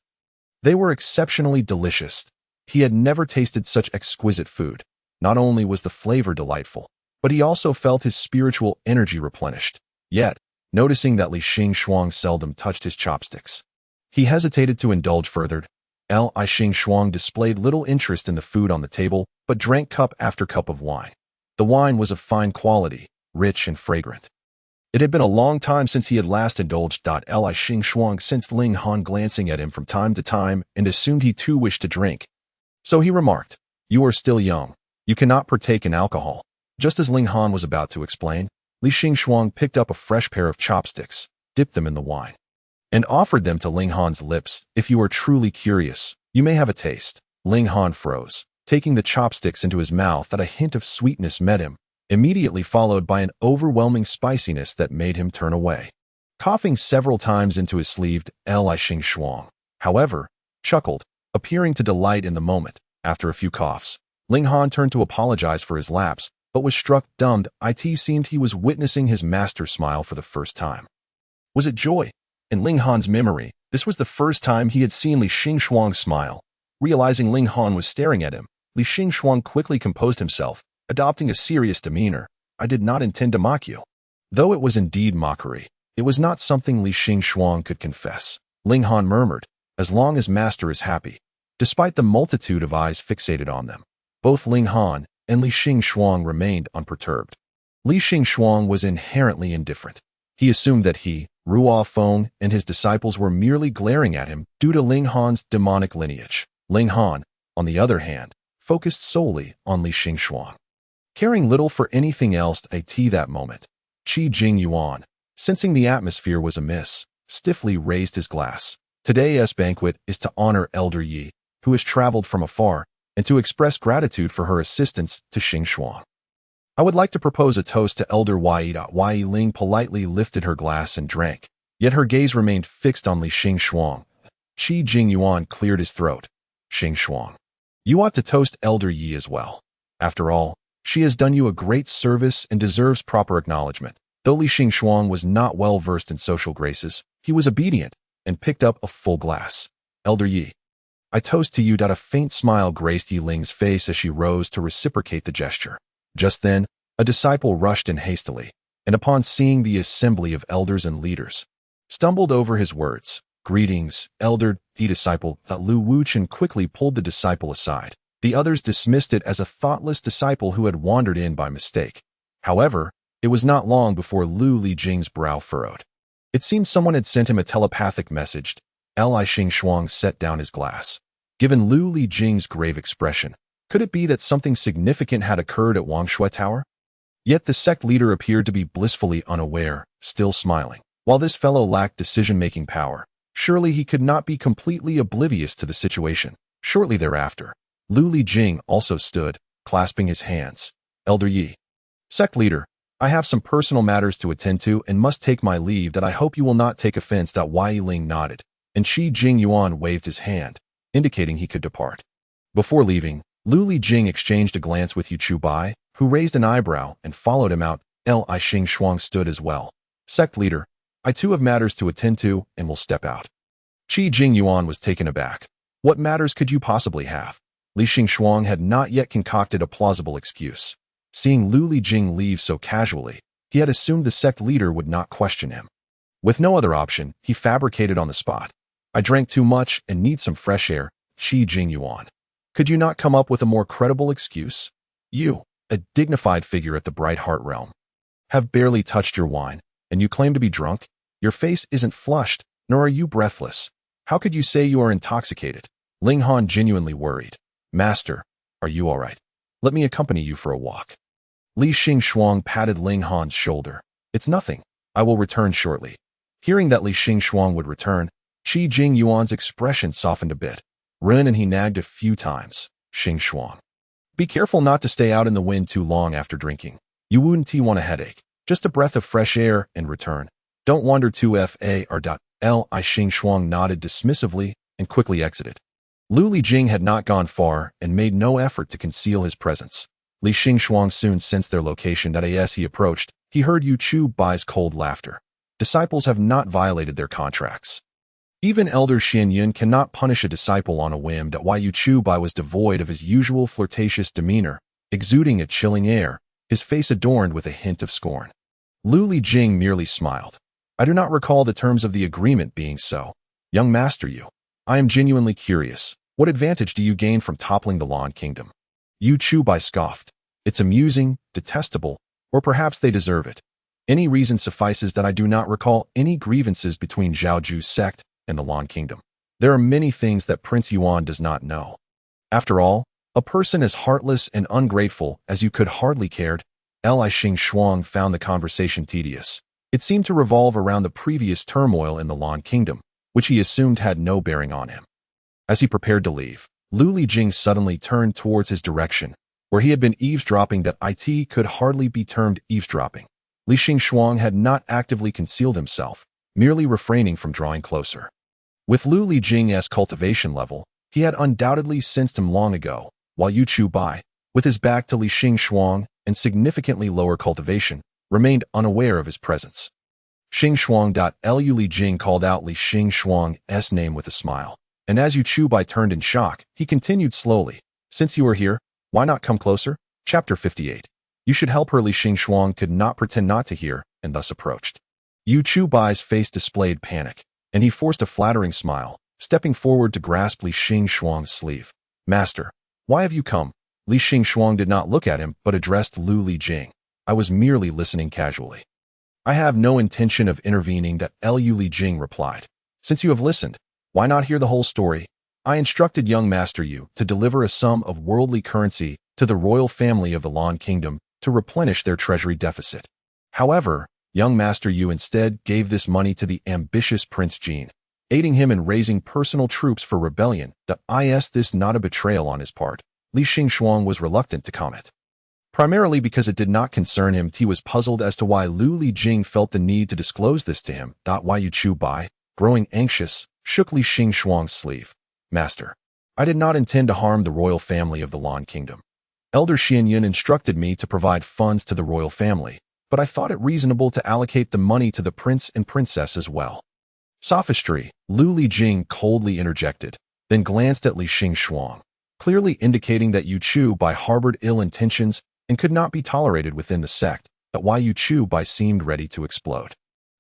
they were exceptionally delicious. He had never tasted such exquisite food. Not only was the flavor delightful, but he also felt his spiritual energy replenished. Yet, noticing that Li Xingxuang seldom touched his chopsticks, he hesitated to indulge further. Li Xingxuang displayed little interest in the food on the table, but drank cup after cup of wine. The wine was of fine quality, rich and fragrant. It had been a long time since he had last indulged. Li Xingxuang sensed Ling Han glancing at him from time to time and assumed he too wished to drink. So he remarked, "You are still young. You cannot partake in alcohol." Just as Ling Han was about to explain, Li Xingxuang picked up a fresh pair of chopsticks, dipped them in the wine, and offered them to Ling Han's lips. "If you are truly curious, you may have a taste." Ling Han froze, taking the chopsticks into his mouth. That a hint of sweetness met him, immediately followed by an overwhelming spiciness that made him turn away. Coughing several times into his sleeve, Li Xingxuang, however, chuckled, appearing to delight in the moment. After a few coughs, Ling Han turned to apologize for his lapse, but was struck dumb. It seemed he was witnessing his master smile for the first time. Was it joy? In Ling Han's memory, this was the first time he had seen Li Xingxuang smile. Realizing Ling Han was staring at him, Li Xingxuang quickly composed himself, adopting a serious demeanor. "I did not intend to mock you." Though it was indeed mockery, it was not something Li Xingxuang could confess. Ling Han murmured, "As long as master is happy." Despite the multitude of eyes fixated on them, both Ling Han and Li Xingxuang remained unperturbed. Li Xingxuang was inherently indifferent. He assumed that he, Ruo Feng, and his disciples were merely glaring at him due to Ling Han's demonic lineage. Ling Han, on the other hand, focused solely on Li Xingxuang, caring little for anything else. At that moment, Qi Jingyuan, sensing the atmosphere was amiss, stiffly raised his glass. Today's banquet is to honor Elder Yi, who has traveled from afar, and to express gratitude for her assistance to Xingxuang. I would like to propose a toast to Elder Yi. Yi Ling politely lifted her glass and drank, yet her gaze remained fixed on Li Xingxuang. Qi Jingyuan cleared his throat. "Xingxuang, you ought to toast Elder Yi as well. After all, she has done you a great service and deserves proper acknowledgement." Though Li Xingxuang was not well versed in social graces, he was obedient and picked up a full glass. "Elder Yi, I toast to you." A faint smile graced Yi Ling's face as she rose to reciprocate the gesture. Just then, a disciple rushed in hastily, and upon seeing the assembly of elders and leaders, stumbled over his words. "Greetings, Elder Yi." Disciple Lu Wuchen quickly pulled the disciple aside. The others dismissed it as a thoughtless disciple who had wandered in by mistake. However, it was not long before Lu Lijing's brow furrowed. It seemed someone had sent him a telepathic message. Li Xingxuang set down his glass. Given Lu Lijing's grave expression, could it be that something significant had occurred at Wangshui Tower? Yet the sect leader appeared to be blissfully unaware, still smiling. While this fellow lacked decision-making power, surely he could not be completely oblivious to the situation. Shortly thereafter, Lu Lijing also stood, clasping his hands. "Elder Yi, sect leader, I have some personal matters to attend to and must take my leave. That I hope you will not take offense." Yi Ling nodded, and Qi Jingyuan waved his hand, indicating he could depart. Before leaving, Lu Lijing exchanged a glance with Yu Chu Bai, who raised an eyebrow and followed him out. Li Xingxuang stood as well. "Sect leader, I too have matters to attend to and will step out." Qi Jingyuan was taken aback. What matters could you possibly have? Li Xingxuang had not yet concocted a plausible excuse. Seeing Lu Lijing leave so casually, he had assumed the sect leader would not question him. With no other option, he fabricated on the spot. "I drank too much and need some fresh air." Qi Jingyuan, could you not come up with a more credible excuse? You, a dignified figure at the Bright Heart realm, have barely touched your wine. And you claim to be drunk? Your face isn't flushed, nor are you breathless. How could you say you are intoxicated? Ling Han genuinely worried. Master, are you all right? Let me accompany you for a walk. Li Xingxuang patted Ling Han's shoulder. It's nothing. I will return shortly. Hearing that Li Xingxuang would return, Qi Jing Yuan's expression softened a bit. And he nagged a few times. Xingxuang, be careful not to stay out in the wind too long after drinking. You wouldn't want a headache. Just a breath of fresh air and return. Don't wander too far. Li Xingxuang nodded dismissively and quickly exited. Lu Lijing had not gone far and made no effort to conceal his presence. Li Xingxuang soon sensed their location. As he approached, he heard Yu Chu Bai's cold laughter. Disciples have not violated their contracts. Even Elder Xian Yun cannot punish a disciple on a whim. Yu Chu Bai was devoid of his usual flirtatious demeanor, exuding a chilling air, his face adorned with a hint of scorn. Lu Lijing merely smiled. I do not recall the terms of the agreement being so. Young Master Yu, I am genuinely curious. What advantage do you gain from toppling the Lan Kingdom? Yu Chu Bai scoffed. It's amusing, detestable, or perhaps they deserve it. Any reason suffices that I do not recall any grievances between Zhaoju's sect and the Lan Kingdom. There are many things that Prince Yuan does not know. After all, a person as heartless and ungrateful as you could hardly cared. Li Xingxuang found the conversation tedious. It seemed to revolve around the previous turmoil in the Lan Kingdom, which he assumed had no bearing on him. As he prepared to leave, Lu Lijing suddenly turned towards his direction, where he had been eavesdropping. It could hardly be termed eavesdropping. Li Xingxuang had not actively concealed himself, merely refraining from drawing closer. With Lu Lijing's cultivation level, he had undoubtedly sensed him long ago, while Yu Chu Bai, with his back to Li Xingxuang and significantly lower cultivation, remained unaware of his presence. Xingxuang. Lu Lijing called out Li Xingxuang's name with a smile, and as Yu Chu Bai turned in shock, he continued slowly. Since you are here, why not come closer? Chapter 58. You should help her. Li Xingxuang could not pretend not to hear, and thus approached. Yu Chu Bai's face displayed panic, and he forced a flattering smile, stepping forward to grasp Li Xingxuang's sleeve. Master, why have you come? Li Xingxuang did not look at him, but addressed Lu Lijing. I was merely listening casually. I have no intention of intervening. Lu Lijing replied. Since you have listened, why not hear the whole story? I instructed young Master Yu to deliver a sum of worldly currency to the royal family of the Lan Kingdom to replenish their treasury deficit. However, young Master Yu instead gave this money to the ambitious Prince Jin, aiding him in raising personal troops for rebellion. Is this not a betrayal on his part? Li Xingxuang was reluctant to comment. Primarily because it did not concern him, he was puzzled as to why Lu Lijing felt the need to disclose this to him. Yu Chu Bai, growing anxious, shook Li Xingxuang's sleeve. Master, I did not intend to harm the royal family of the Lan Kingdom. Elder Xian Yun instructed me to provide funds to the royal family, but I thought it reasonable to allocate the money to the prince and princess as well. Sophistry, Lu Lijing coldly interjected, then glanced at Li Xingxuang, clearly indicating that Yu Chu Bai harbored ill intentions and could not be tolerated within the sect. Yu Chu Bai seemed ready to explode.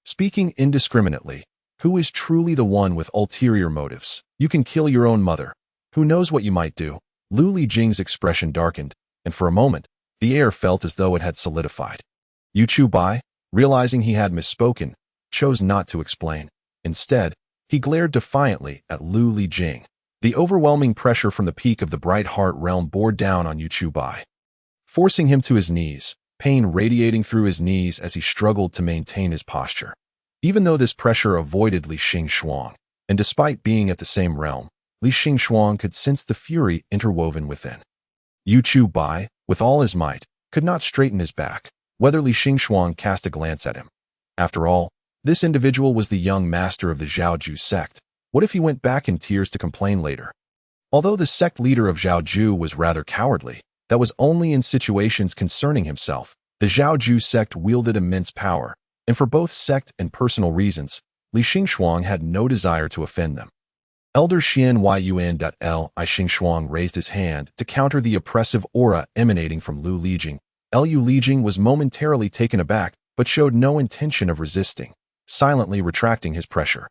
Speaking indiscriminately, who is truly the one with ulterior motives? You can kill your own mother. Who knows what you might do? Lu Lijing's expression darkened, and for a moment, the air felt as though it had solidified. Yu Chu Bai, realizing he had misspoken, chose not to explain. Instead, he glared defiantly at Lu Lijing. The overwhelming pressure from the peak of the Bright Heart realm bore down on Yu Chu Bai, forcing him to his knees, pain radiating through his knees as he struggled to maintain his posture. Even though this pressure avoided Li Xingxuang, and despite being at the same realm, Li Xingxuang could sense the fury interwoven within. Yu Chu Bai, with all his might, could not straighten his back, whether Li Xingxuang cast a glance at him. After all, this individual was the young master of the Zhaoju sect. What if he went back in tears to complain later? Although the sect leader of Zhaoju was rather cowardly, that was only in situations concerning himself. The Zhaoju sect wielded immense power, and for both sect and personal reasons, Li Xingxuang had no desire to offend them. Elder Xian Yun. Li Xingxuang raised his hand to counter the oppressive aura emanating from Lu Lijing. Lu Lijing was momentarily taken aback, but showed no intention of resisting, silently retracting his pressure.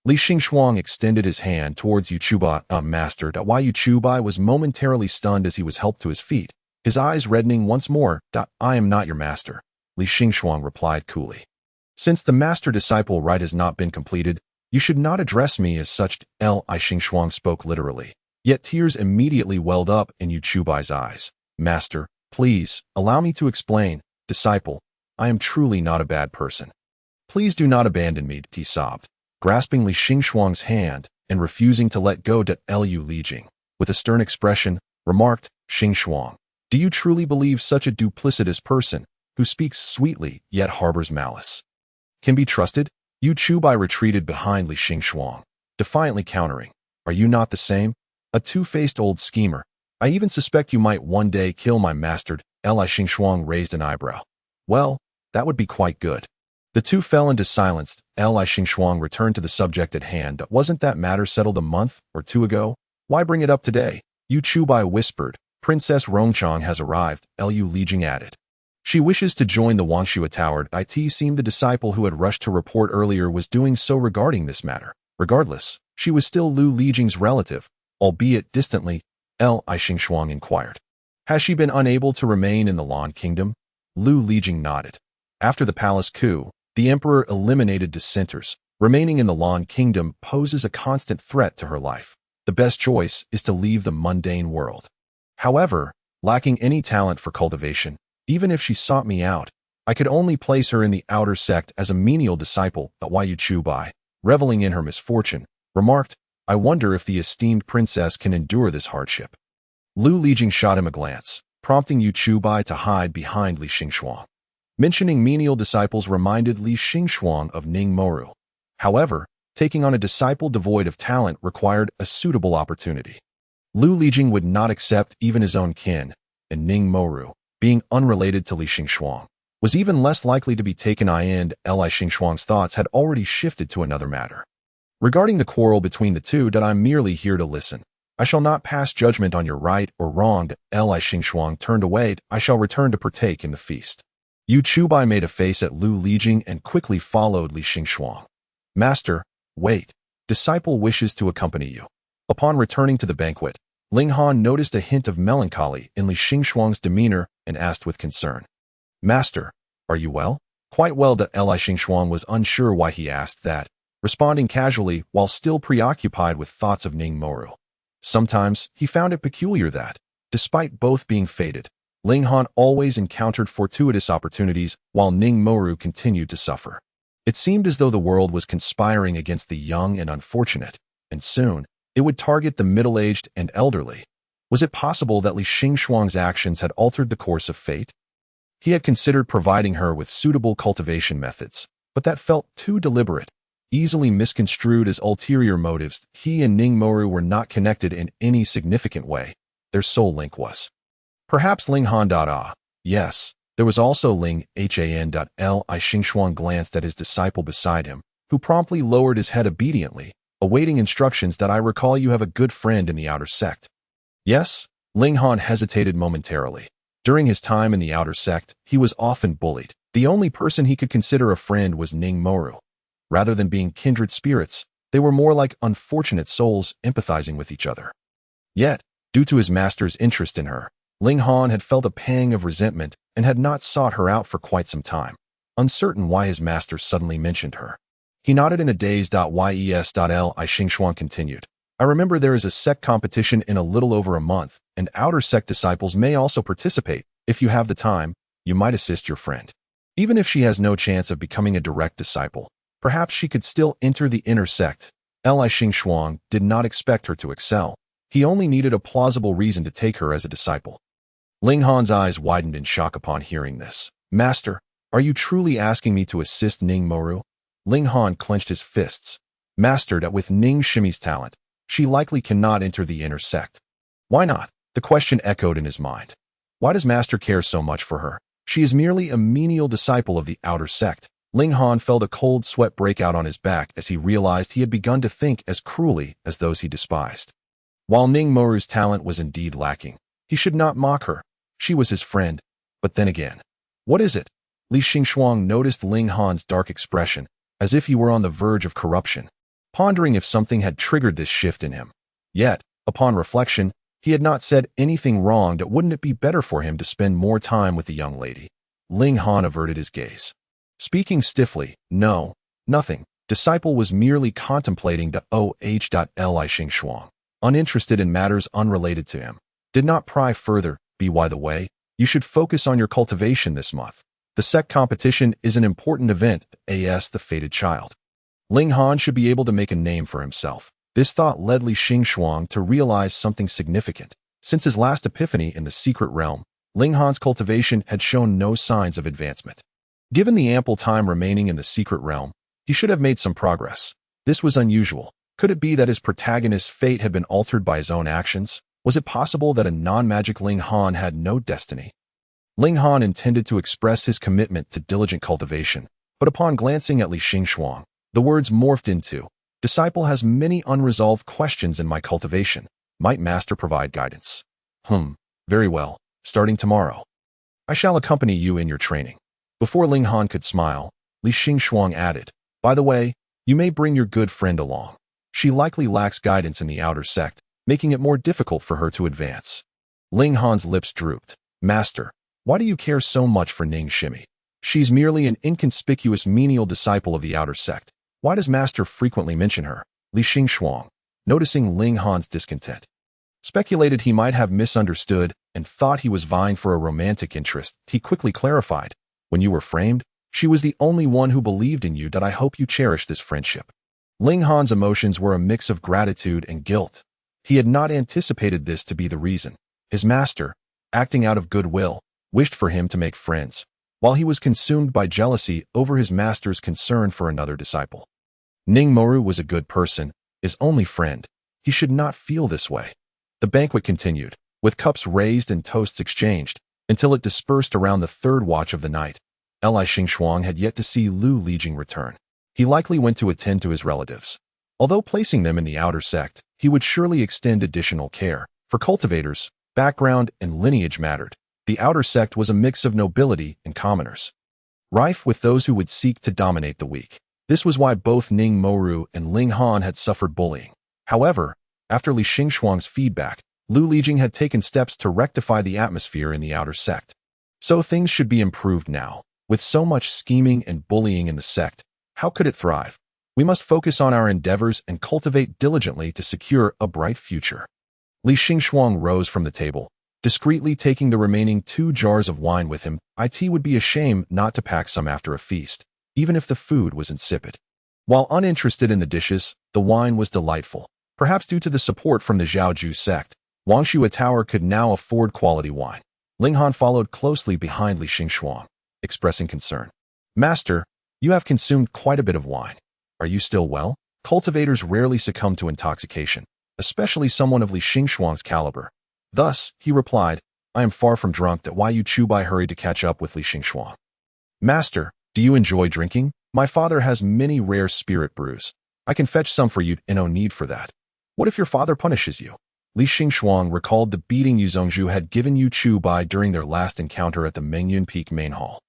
Li Xingxuang extended his hand towards Yu Chu Bai. Master. Yu Chu Bai was momentarily stunned as he was helped to his feet, his eyes reddening once more. I am not your master, Li Xingxuang replied coolly. Since the master-disciple rite has not been completed, you should not address me as such. Li Xingxuang spoke literally. Yet tears immediately welled up in Yu Chubai's eyes. Master, please, allow me to explain. Disciple, I am truly not a bad person. Please do not abandon me, he sobbed, grasping Li Xingxuang's hand and refusing to let go. Lu Lijing, with a stern expression, remarked, Xingxuang, do you truly believe such a duplicitous person, who speaks sweetly yet harbors malice, can be trusted? Yu Chubai retreated behind Li Xingxuang, defiantly countering, are you not the same? A two-faced old schemer. I even suspect you might one day kill my master. Li Xingxuang raised an eyebrow. Well, that would be quite good. The two fell into silence. Li Xingxuang returned to the subject at hand. Wasn't that matter settled a month or two ago? Why bring it up today? Yu Chubai whispered. Princess Rongchang has arrived, Lu Lijing added. She wishes to join the Wangshua Tower. It seemed the disciple who had rushed to report earlier was doing so regarding this matter. Regardless, she was still Lu Lijing's relative, albeit distantly. Li Xingxuang inquired. Has she been unable to remain in the Lan Kingdom? Lu Lijing nodded. After the palace coup, the emperor eliminated dissenters. Remaining in the Lan Kingdom poses a constant threat to her life. The best choice is to leave the mundane world. However, lacking any talent for cultivation, even if she sought me out, I could only place her in the outer sect as a menial disciple. Yu Chubai, reveling in her misfortune, remarked, I wonder if the esteemed princess can endure this hardship. Lu Lijing shot him a glance, prompting Yu Chubai to hide behind Li Xingxuang. Mentioning menial disciples reminded Li Xingxuang of Ning Moru. However, taking on a disciple devoid of talent required a suitable opportunity. Lu Lijing would not accept even his own kin, and Ning Moru, being unrelated to Li Xingxuang, was even less likely to be taken in. Li Xingxuang's thoughts had already shifted to another matter. Regarding the quarrel between the two, I'm merely here to listen. I shall not pass judgment on your right or wrong. Li Xingxuang turned away. I shall return to partake in the feast. Yu Chubai made a face at Lu Lijing and quickly followed Li Xingxuang. Master, wait. Disciple wishes to accompany you. Upon returning to the banquet, Ling Han noticed a hint of melancholy in Li Xingxuang's demeanor and asked with concern. Master, are you well? Quite well. Li Xingxuang was unsure why he asked that, responding casually while still preoccupied with thoughts of Ning Moru. Sometimes he found it peculiar that, despite both being fated, Ling Han always encountered fortuitous opportunities while Ning Moru continued to suffer. It seemed as though the world was conspiring against the young and unfortunate, and soon, it would target the middle-aged and elderly. Was it possible that Li Xingxuang's actions had altered the course of fate? He had considered providing her with suitable cultivation methods, but that felt too deliberate, easily misconstrued as ulterior motives. He and Ning Moru were not connected in any significant way. Their sole link was perhaps Ling Han. Yes, there was also Ling Han. Li Xingxuang glanced at his disciple beside him, who promptly lowered his head obediently, awaiting instructions. I recall you have a good friend in the outer sect. Yes, Ling Han hesitated momentarily. During his time in the outer sect, he was often bullied. The only person he could consider a friend was Ning Moru. Rather than being kindred spirits, they were more like unfortunate souls empathizing with each other. Yet, due to his master's interest in her, Ling Han had felt a pang of resentment and had not sought her out for quite some time, uncertain why his master suddenly mentioned her. He nodded in a daze. Yes. Li Xingxuang continued. I remember there is a sect competition in a little over a month, and outer sect disciples may also participate. If you have the time, you might assist your friend. Even if she has no chance of becoming a direct disciple, perhaps she could still enter the inner sect. Li Xingxuang did not expect her to excel. He only needed a plausible reason to take her as a disciple. Ling Han's eyes widened in shock upon hearing this. Master, are you truly asking me to assist Ning Moru? Ling Han clenched his fists. Master, that with Ning Shimi's talent, she likely cannot enter the inner sect. Why not? The question echoed in his mind. Why does Master care so much for her? She is merely a menial disciple of the outer sect. Ling Han felt a cold sweat break out on his back as he realized he had begun to think as cruelly as those he despised. While Ning Moru's talent was indeed lacking, he should not mock her. She was his friend. But then again, what is it? Li Xingxuang noticed Ling Han's dark expression, as if he were on the verge of corruption, pondering if something had triggered this shift in him. Yet, upon reflection, he had not said anything wrong. Wouldn't it be better for him to spend more time with the young lady? Ling Han averted his gaze. Speaking stiffly, no, nothing. Disciple was merely contemplating the Li Xing uninterested in matters unrelated to him. Did not pry further. By the way, you should focus on your cultivation this month. The sect competition is an important event, as the fated child. Ling Han should be able to make a name for himself. This thought led Li Xing to realize something significant. Since his last epiphany in the secret realm, Ling Han's cultivation had shown no signs of advancement. Given the ample time remaining in the secret realm, he should have made some progress. This was unusual. Could it be that his protagonist's fate had been altered by his own actions? Was it possible that a non-magic Ling Han had no destiny? Ling Han intended to express his commitment to diligent cultivation, but upon glancing at Li Xing, the words morphed into, "Disciple has many unresolved questions in my cultivation. Might Master provide guidance?" Very well. Starting tomorrow, I shall accompany you in your training. Before Ling Han could smile, Li Xing added, "By the way, you may bring your good friend along. She likely lacks guidance in the outer sect, making it more difficult for her to advance." Ling Han's lips drooped. "Master, why do you care so much for Ning Shimi? She's merely an inconspicuous menial disciple of the outer sect. Why does Master frequently mention her?" Li Xing, noticing Ling Han's discontent, speculated he might have misunderstood and thought he was vying for a romantic interest. He quickly clarified, "When you were framed, she was the only one who believed in you. That I hope you cherish this friendship." Ling Han's emotions were a mix of gratitude and guilt. He had not anticipated this to be the reason. His master, acting out of goodwill, wished for him to make friends, while he was consumed by jealousy over his master's concern for another disciple. Ning Moru was a good person, his only friend. He should not feel this way. The banquet continued, with cups raised and toasts exchanged, until it dispersed around the third watch of the night. Li Xing had yet to see Lu Lijing return. He likely went to attend to his relatives. Although placing them in the outer sect, he would surely extend additional care. For cultivators, background and lineage mattered. The outer sect was a mix of nobility and commoners, rife with those who would seek to dominate the weak. This was why both Ning Moru and Ling Han had suffered bullying. However, after Li Xing's feedback, Lu Lijing had taken steps to rectify the atmosphere in the outer sect. So things should be improved now. With so much scheming and bullying in the sect, how could it thrive? We must focus on our endeavors and cultivate diligently to secure a bright future. Li Xing rose from the table, discreetly taking the remaining 2 jars of wine with him. It would be a shame not to pack some after a feast, even if the food was insipid. While uninterested in the dishes, the wine was delightful. Perhaps due to the support from the Zhaoju sect, Wangshua Tower could now afford quality wine. Ling Han followed closely behind Li Xing, expressing concern. "Master, you have consumed quite a bit of wine. Are you still well?" Cultivators rarely succumb to intoxication, especially someone of Li Xing's caliber. Thus, he replied, "I am far from drunk." That Yu Chubai hurried to catch up with Li Xing. "Master, do you enjoy drinking? My father has many rare spirit brews. I can fetch some for you. No need for that. What if your father punishes you?" Li Xing recalled the beating Yu Zhongzhu had given Yu Chubai during their last encounter at the Mengyun Peak main hall.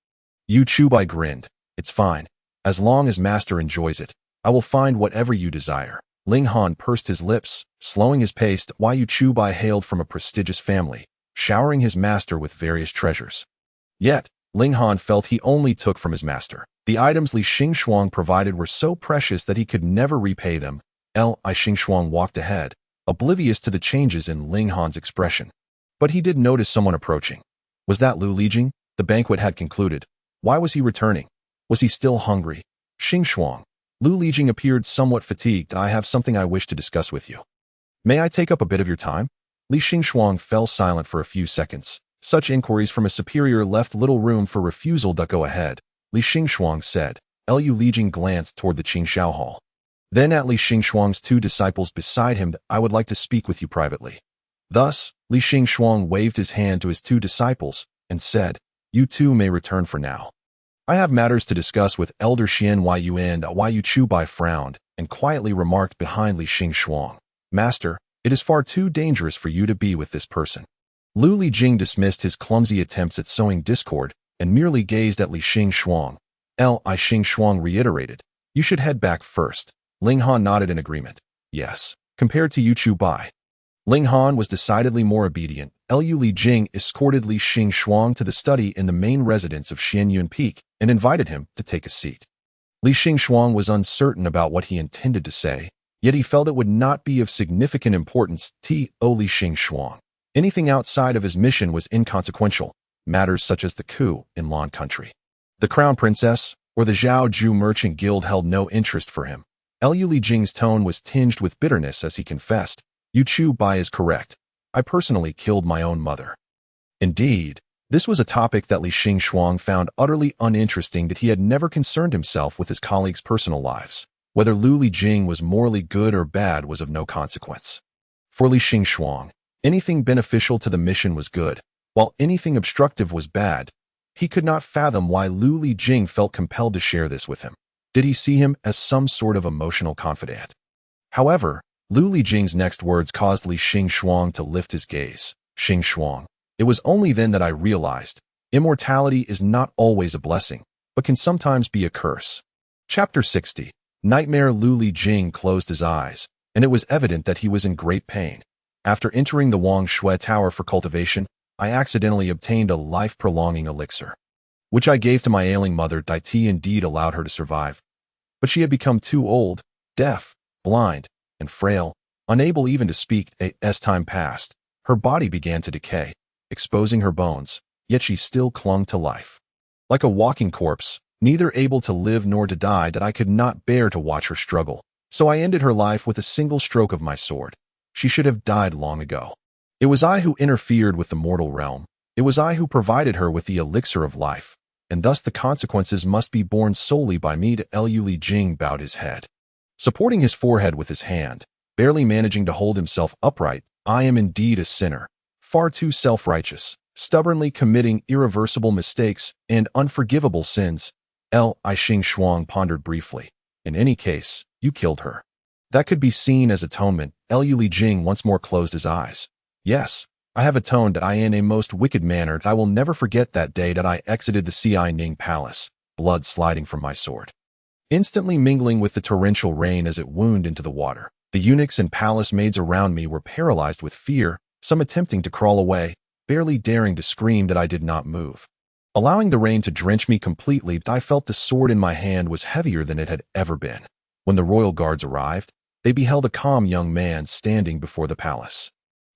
Yu Chubai grinned. "It's fine. As long as Master enjoys it, I will find whatever you desire." Ling Han pursed his lips, slowing his pace. Yu Chubai hailed from a prestigious family, showering his master with various treasures. Yet, Ling Han felt he only took from his master. The items Li Xing provided were so precious that he could never repay them. Li Xing walked ahead, oblivious to the changes in Ling Han's expression. But he did notice someone approaching. Was that Lu Lijing? The banquet had concluded. Why was he returning? Was he still hungry? Xing. Lu Lijing appeared somewhat fatigued. "I have something I wish to discuss with you. May I take up a bit of your time?" Li Xing fell silent for a few seconds. Such inquiries from a superior left little room for refusal. "Go ahead," Li Xing said. Lu Lijing glanced toward the Qingxiao hall. Then at Li Xing's 2 disciples beside him. "I would like to speak with you privately." Thus, Li Xing waved his hand to his 2 disciples and said, "You 2 may return for now. I have matters to discuss with Elder Xian Yu." And Yu Chubai frowned and quietly remarked behind Li Xing, "Master, it is far too dangerous for you to be with this person." Lu Lijing dismissed his clumsy attempts at sowing discord and merely gazed at Li Xing. Li Xing reiterated, "You should head back first." Ling Han nodded in agreement. "Yes." Compared to Yu Chubai, Ling Han was decidedly more obedient. Lu Lijing escorted Li Xing to the study in the main residence of Xianyun Peak, and invited him to take a seat. Li Xingxuang was uncertain about what he intended to say, yet he felt it would not be of significant importance to Li Xingxuang. Anything outside of his mission was inconsequential, matters such as the coup in Lan country. The crown princess or the Zhao Ju merchant guild held no interest for him. Liu Lijing's tone was tinged with bitterness as he confessed, "Yu Chu Bai is correct. I personally killed my own mother." Indeed, this was a topic that Li Xingxuang found utterly uninteresting, that he had never concerned himself with his colleagues' personal lives. Whether Liu Lijing was morally good or bad was of no consequence. For Li Xingxuang, anything beneficial to the mission was good, while anything obstructive was bad. He could not fathom why Liu Lijing felt compelled to share this with him. Did he see him as some sort of emotional confidant? However, Liu Lijing's next words caused Li Xingxuang to lift his gaze. "Xingxuang, it was only then that I realized, immortality is not always a blessing, but can sometimes be a curse." Chapter 60. Nightmare. Liu Lijing closed his eyes, and it was evident that he was in great pain. "After entering the Wang Shui Tower for cultivation, I accidentally obtained a life-prolonging elixir, which I gave to my ailing mother. It indeed allowed her to survive, but she had become too old, deaf, blind, and frail, unable even to speak. As time passed, her body began to decay, exposing her bones, yet she still clung to life. Like a walking corpse, neither able to live nor to die, that I could not bear to watch her struggle, so I ended her life with a single stroke of my sword. She should have died long ago. It was I who interfered with the mortal realm. It was I who provided her with the elixir of life, and thus the consequences must be borne solely by me." Liu Lijing bowed his head, supporting his forehead with his hand, barely managing to hold himself upright. "I am indeed a sinner, far too self-righteous, stubbornly committing irreversible mistakes and unforgivable sins." Li Xingxuang pondered briefly. "In any case, you killed her. That could be seen as atonement." Liu Lijing once more closed his eyes. "Yes, I have atoned in a most wicked manner. I will never forget that day that I exited the Ci Ning Palace, blood sliding from my sword, instantly mingling with the torrential rain as it wound into the water. The eunuchs and palace maids around me were paralyzed with fear, some attempting to crawl away, barely daring to scream. That I did not move, allowing the rain to drench me completely. I felt the sword in my hand was heavier than it had ever been. When the royal guards arrived, they beheld a calm young man standing before the palace.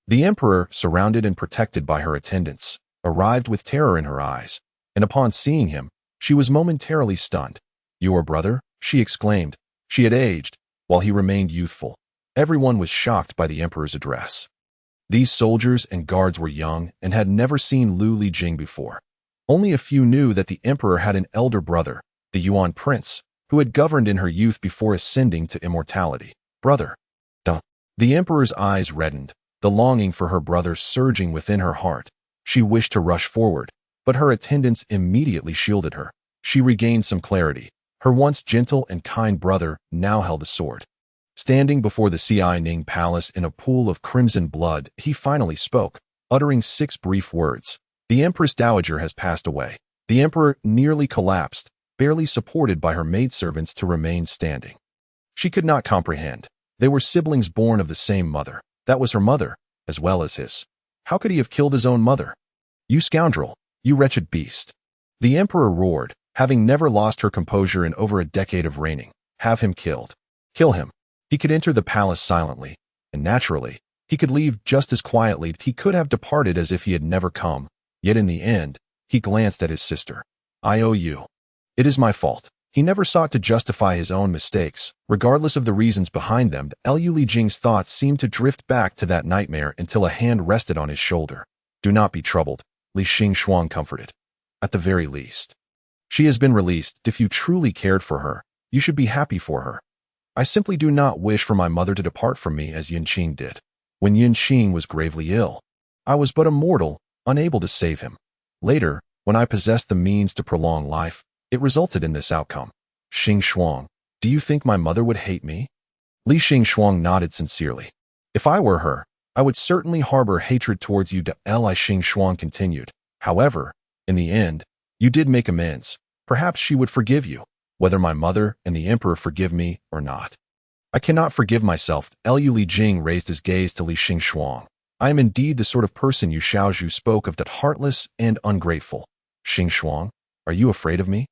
The emperor, surrounded and protected by her attendants, arrived with terror in her eyes, and upon seeing him, she was momentarily stunned. "Your brother?" she exclaimed. She had aged, while he remained youthful. Everyone was shocked by the emperor's address. These soldiers and guards were young and had never seen Liu Lijing before. Only a few knew that the emperor had an elder brother, the Yuan prince, who had governed in her youth before ascending to immortality. "Brother." The emperor's eyes reddened, the longing for her brother surging within her heart. She wished to rush forward, but her attendants immediately shielded her. She regained some clarity. Her once gentle and kind brother now held a sword. Standing before the Ci Ning Palace in a pool of crimson blood, he finally spoke, uttering 6 brief words. "The Empress Dowager has passed away." The emperor nearly collapsed, barely supported by her maidservants to remain standing. She could not comprehend. They were siblings born of the same mother. That was her mother, as well as his. How could he have killed his own mother? "You scoundrel! You wretched beast!" The emperor roared, having never lost her composure in over a decade of reigning. "Have him killed. Kill him." He could enter the palace silently, and naturally, he could leave just as quietly. He could have departed as if he had never come, yet in the end, he glanced at his sister. "I owe you. It is my fault." He never sought to justify his own mistakes, regardless of the reasons behind them. Liu Lijing's thoughts seemed to drift back to that nightmare until a hand rested on his shoulder. "Do not be troubled," Li Xingxuang comforted. "At the very least, she has been released. If you truly cared for her, you should be happy for her. I simply do not wish for my mother to depart from me as Yunqing did. When Yunqing was gravely ill, I was but a mortal, unable to save him. Later, when I possessed the means to prolong life, it resulted in this outcome." "Xingxuang, do you think my mother would hate me?" Li Xingxuang nodded sincerely. "If I were her, I would certainly harbor hatred towards you." Li Xingxuang continued. "However, in the end, you did make amends. Perhaps she would forgive you, whether my mother and the emperor forgive me or not." "I cannot forgive myself." Liu Lijing raised his gaze to Li Xingxuang. "I am indeed the sort of person Yu Shaozhu spoke of, that heartless and ungrateful." "Xingxuang, are you afraid of me?"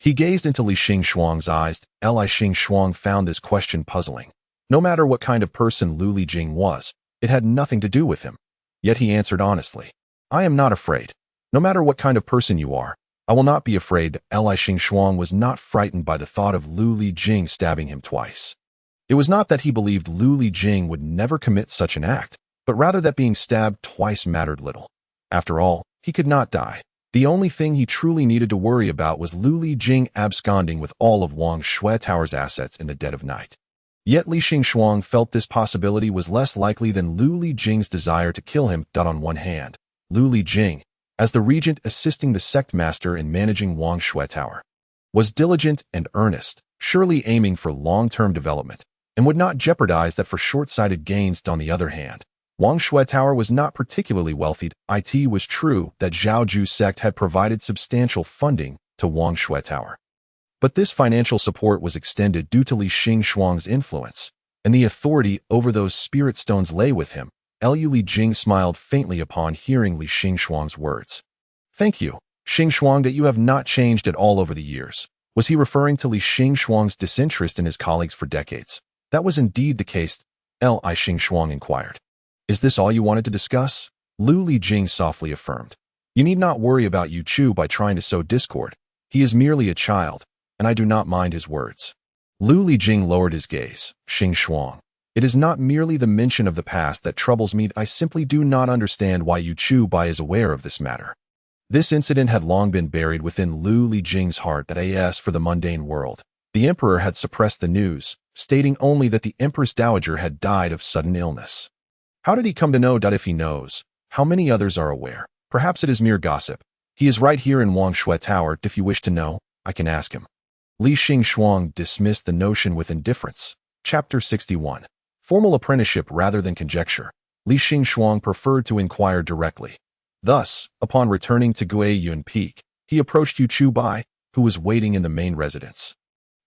He gazed into Li Xingxuang's eyes. Li Xingxuang found this question puzzling. No matter what kind of person Lu Lijing was, it had nothing to do with him. Yet he answered honestly, I am not afraid. No matter what kind of person you are, I will not be afraid. Li Xingxuang was not frightened by the thought of Lu Lijing stabbing him twice. It was not that he believed Lu Lijing would never commit such an act, but rather that being stabbed twice mattered little. After all, he could not die. The only thing he truly needed to worry about was Lu Lijing absconding with all of Wang Shui Tower's assets in the dead of night. Yet Li Xingxuang felt this possibility was less likely than Lu Lijing's desire to kill him. On one hand, Lu Lijing, as the regent assisting the sect master in managing Wang Shui Tower, was diligent and earnest, surely aiming for long-term development, and would not jeopardize that for short-sighted gains. On the other hand, Wang Shui Tower was not particularly wealthy. It was true that Zhaoju's sect had provided substantial funding to Wang Shui Tower. But this financial support was extended due to Li Xingxuang's influence, and the authority over those spirit stones lay with him. Lu Lijing smiled faintly upon hearing Li Xingxuang's words. Thank you, Xingxuang, that you have not changed at all over the years. Was he referring to Li Xingxuang's disinterest in his colleagues for decades? That was indeed the case. Li Xingxuang inquired. Is this all you wanted to discuss? Lu Lijing softly affirmed. You need not worry about Yu Chu by trying to sow discord. He is merely a child, and I do not mind his words. Lu Lijing lowered his gaze. Xingxuang, it is not merely the mention of the past that troubles me. I simply do not understand why Yu Chu Bai is aware of this matter. This incident had long been buried within Lu Lijing's heart. As for the mundane world, the emperor had suppressed the news, stating only that the empress dowager had died of sudden illness. How did he come to know? If he knows, how many others are aware? Perhaps it is mere gossip. He is right here in Wang Shui Tower. If you wish to know, I can ask him. Li Xingxuang dismissed the notion with indifference. Chapter 61. Formal apprenticeship rather than conjecture. Li Xingxuang preferred to inquire directly. Thus, upon returning to Guiyun Peak, he approached Yu Chu Bai, who was waiting in the main residence,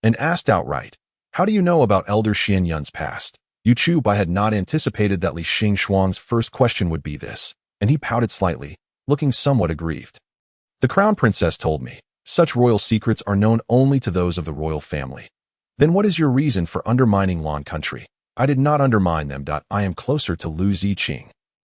and asked outright, how do you know about Elder Xian Yun's past? Yu Chu Bai had not anticipated that Li Xingxuang's first question would be this, and he pouted slightly, looking somewhat aggrieved. The crown princess told me, such royal secrets are known only to those of the royal family. Then what is your reason for undermining Lan country? I did not undermine them. I am closer to Lu Ziqing.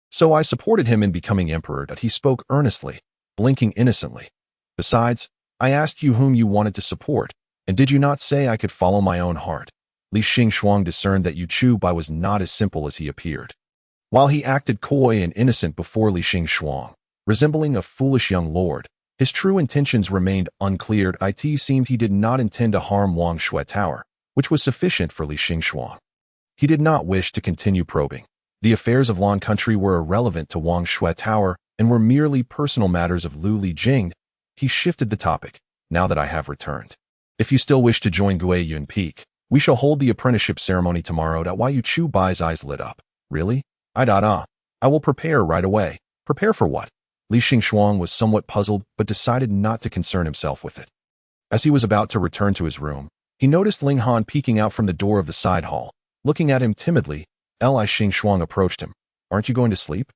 So I supported him in becoming emperor. He spoke earnestly, blinking innocently. Besides, I asked you whom you wanted to support, and did you not say I could follow my own heart? Li Xingxuang discerned that Yu Chu Bai was not as simple as he appeared. While he acted coy and innocent before Li Xingxuang, resembling a foolish young lord, his true intentions remained unclear. It seemed he did not intend to harm Wang Shui Tower, which was sufficient for Li Xingxuang. He did not wish to continue probing. The affairs of Lan country were irrelevant to Wang Shui Tower and were merely personal matters of Lu Lijing. He shifted the topic. Now that I have returned, if you still wish to join Guiyun Peak, we shall hold the apprenticeship ceremony tomorrow. Why Yu Chu Bai's eyes lit up. Really? I will prepare right away. Prepare for what? Li Xingxuang was somewhat puzzled but decided not to concern himself with it. As he was about to return to his room, he noticed Ling Han peeking out from the door of the side hall. Looking at him timidly, Li Xingxuang approached him. Aren't you going to sleep?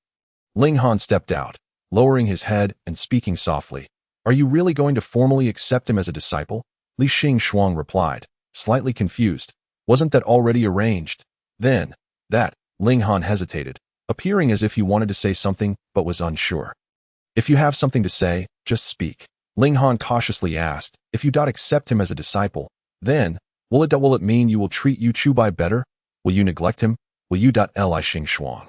Ling Han stepped out, lowering his head and speaking softly. Are you really going to formally accept him as a disciple? Li Xingxuang replied, slightly confused. Wasn't that already arranged? Then, that, Ling Han hesitated, appearing as if he wanted to say something but was unsure. If you have something to say, just speak. Ling Han cautiously asked, if you accept him as a disciple, then, will it mean you will treat Yu Chu Bai better? Will you neglect him? Will you? Li Xingxuang,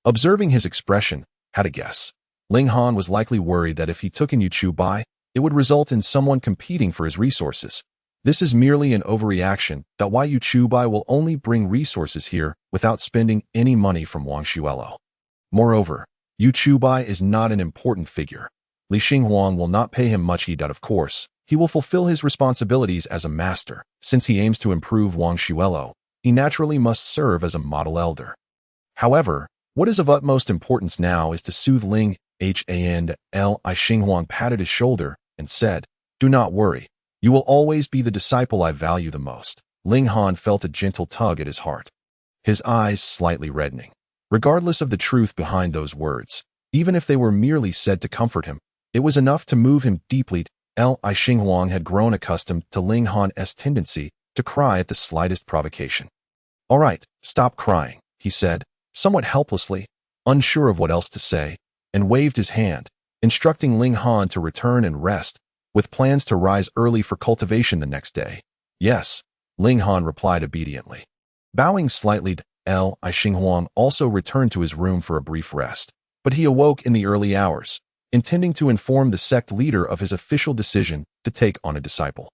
observing his expression, had a guess. Ling Han was likely worried that if he took in Yu Chu Bai, it would result in someone competing for his resources. This is merely an overreaction. Why Yu Chu Bai will only bring resources here without spending any money from Wang Xuelo. Moreover, Yu Chu Bai is not an important figure. Li Xinghuang will not pay him much. Of course, he will fulfill his responsibilities as a master. Since he aims to improve Wang Xuelo, he naturally must serve as a model elder. However, what is of utmost importance now is to soothe Ling Han. Li Xinghuang patted his shoulder and said, do not worry. You will always be the disciple I value the most. Ling Han felt a gentle tug at his heart, his eyes slightly reddening. Regardless of the truth behind those words, even if they were merely said to comfort him, it was enough to move him deeply. Li Xinghuang had grown accustomed to Ling Han's tendency to cry at the slightest provocation. "All right, stop crying," he said, somewhat helplessly, unsure of what else to say, and waved his hand, instructing Ling Han to return and rest, with plans to rise early for cultivation the next day. "Yes," Ling Han replied obediently. Bowing slightly, Li Xinghuang also returned to his room for a brief rest, but he awoke in the early hours, intending to inform the sect leader of his official decision to take on a disciple.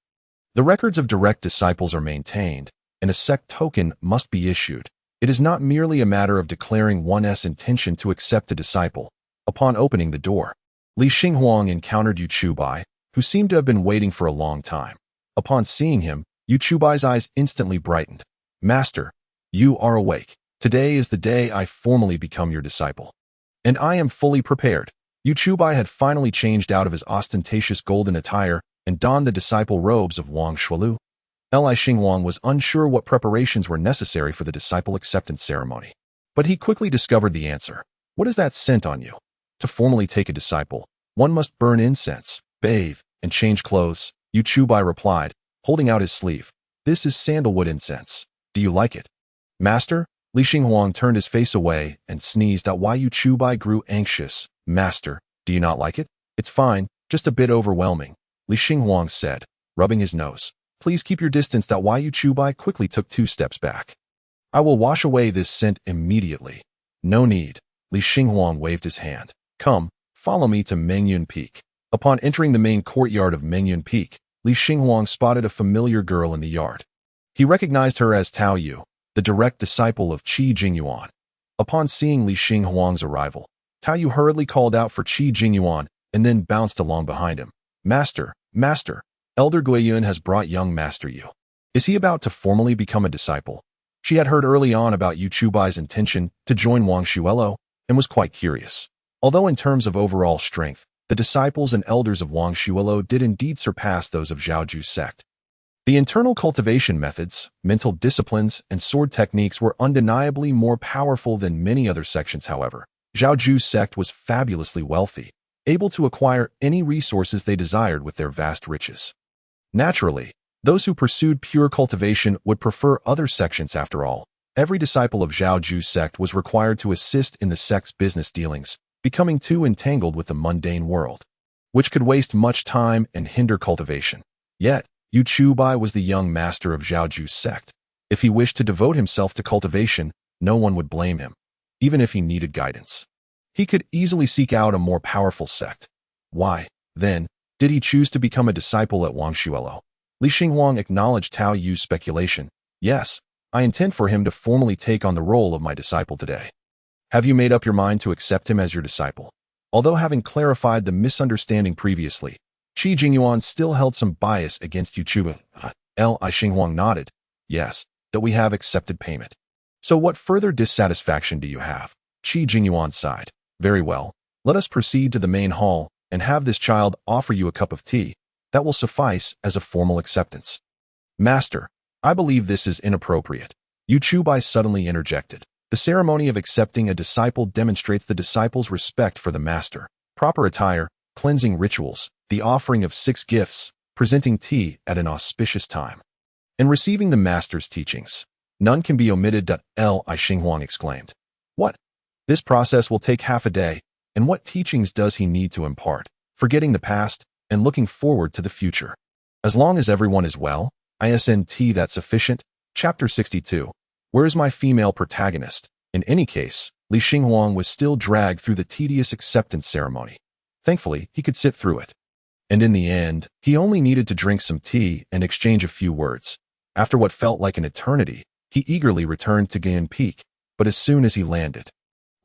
The records of direct disciples are maintained, and a sect token must be issued. It is not merely a matter of declaring one's intention to accept a disciple. Upon opening the door, Li Xinghuang encountered Yu Chubai, who seemed to have been waiting for a long time. Upon seeing him, Yu Chubai's eyes instantly brightened. "Master, you are awake. Today is the day I formally become your disciple. And I am fully prepared." Yu Chubai had finally changed out of his ostentatious golden attire and donned the disciple robes of Wang Shualu. Li Xinghuang was unsure what preparations were necessary for the disciple acceptance ceremony. But he quickly discovered the answer. "What is that scent on you?" "To formally take a disciple, one must burn incense, bathe, and change clothes," Yu Chubai replied, holding out his sleeve. "This is sandalwood incense. Do you like it?" "Master?" Li Xinghuang turned his face away and sneezed at why Yu Chubai grew anxious. "Master, do you not like it?" "It's fine, just a bit overwhelming," Li Xinghuang said, rubbing his nose. "Please keep your distance." Why Yu Chubai quickly took 2 steps back. "I will wash away this scent immediately." "No need." Li Xinghuang waved his hand. "Come, follow me to Mengyun Peak." Upon entering the main courtyard of Mengyun Peak, Li Xinghuang spotted a familiar girl in the yard. He recognized her as Tao Yu, the direct disciple of Qi Jingyuan. Upon seeing Li Xinghuang's arrival, Tao Yu hurriedly called out for Qi Jingyuan and then bounced along behind him. "Master, Master, Elder Guiyun has brought young Master Yu. Is he about to formally become a disciple?" She had heard early on about Yu Chubai's intention to join Wang Shuelo and was quite curious. Although in terms of overall strength, the disciples and elders of Wang Shuelo did indeed surpass those of Zhaoju's sect. The internal cultivation methods, mental disciplines, and sword techniques were undeniably more powerful than many other sections. However, Zhaoju's sect was fabulously wealthy, able to acquire any resources they desired with their vast riches. Naturally, those who pursued pure cultivation would prefer other sections. After all, every disciple of Zhaoju's sect was required to assist in the sect's business dealings, becoming too entangled with the mundane world, which could waste much time and hinder cultivation. Yet, Yu Chubai was the young master of Zhaoju's sect. If he wished to devote himself to cultivation, no one would blame him, even if he needed guidance. He could easily seek out a more powerful sect. Why, then, did he choose to become a disciple at Wang Shuelo? Li Xinghuang acknowledged Tao Yu's speculation. "Yes, I intend for him to formally take on the role of my disciple today." "Have you made up your mind to accept him as your disciple?" Although having clarified the misunderstanding previously, Qi Jingyuan still held some bias against Yu Chubai. Li Xinghuang nodded. "Yes, that we have accepted payment." "So what further dissatisfaction do you have?" Qi Jingyuan sighed. "Very well, let us proceed to the main hall and have this child offer you a cup of tea. That will suffice as a formal acceptance." "Master, I believe this is inappropriate," Yu Chubai suddenly interjected. "The ceremony of accepting a disciple demonstrates the disciple's respect for the master. Proper attire, cleansing rituals, the offering of 6 gifts, presenting tea at an auspicious time, and receiving the master's teachings. None can be omitted." Li Xinghuang exclaimed. "What? This process will take half a day, and what teachings does he need to impart, forgetting the past and looking forward to the future? As long as everyone is well, isn't that sufficient?" Chapter 62. Where is my female protagonist? In any case, Li Xinghuang was still dragged through the tedious acceptance ceremony. Thankfully, he could sit through it. And in the end, he only needed to drink some tea and exchange a few words. After what felt like an eternity, he eagerly returned to Gayan Peak, but as soon as he landed,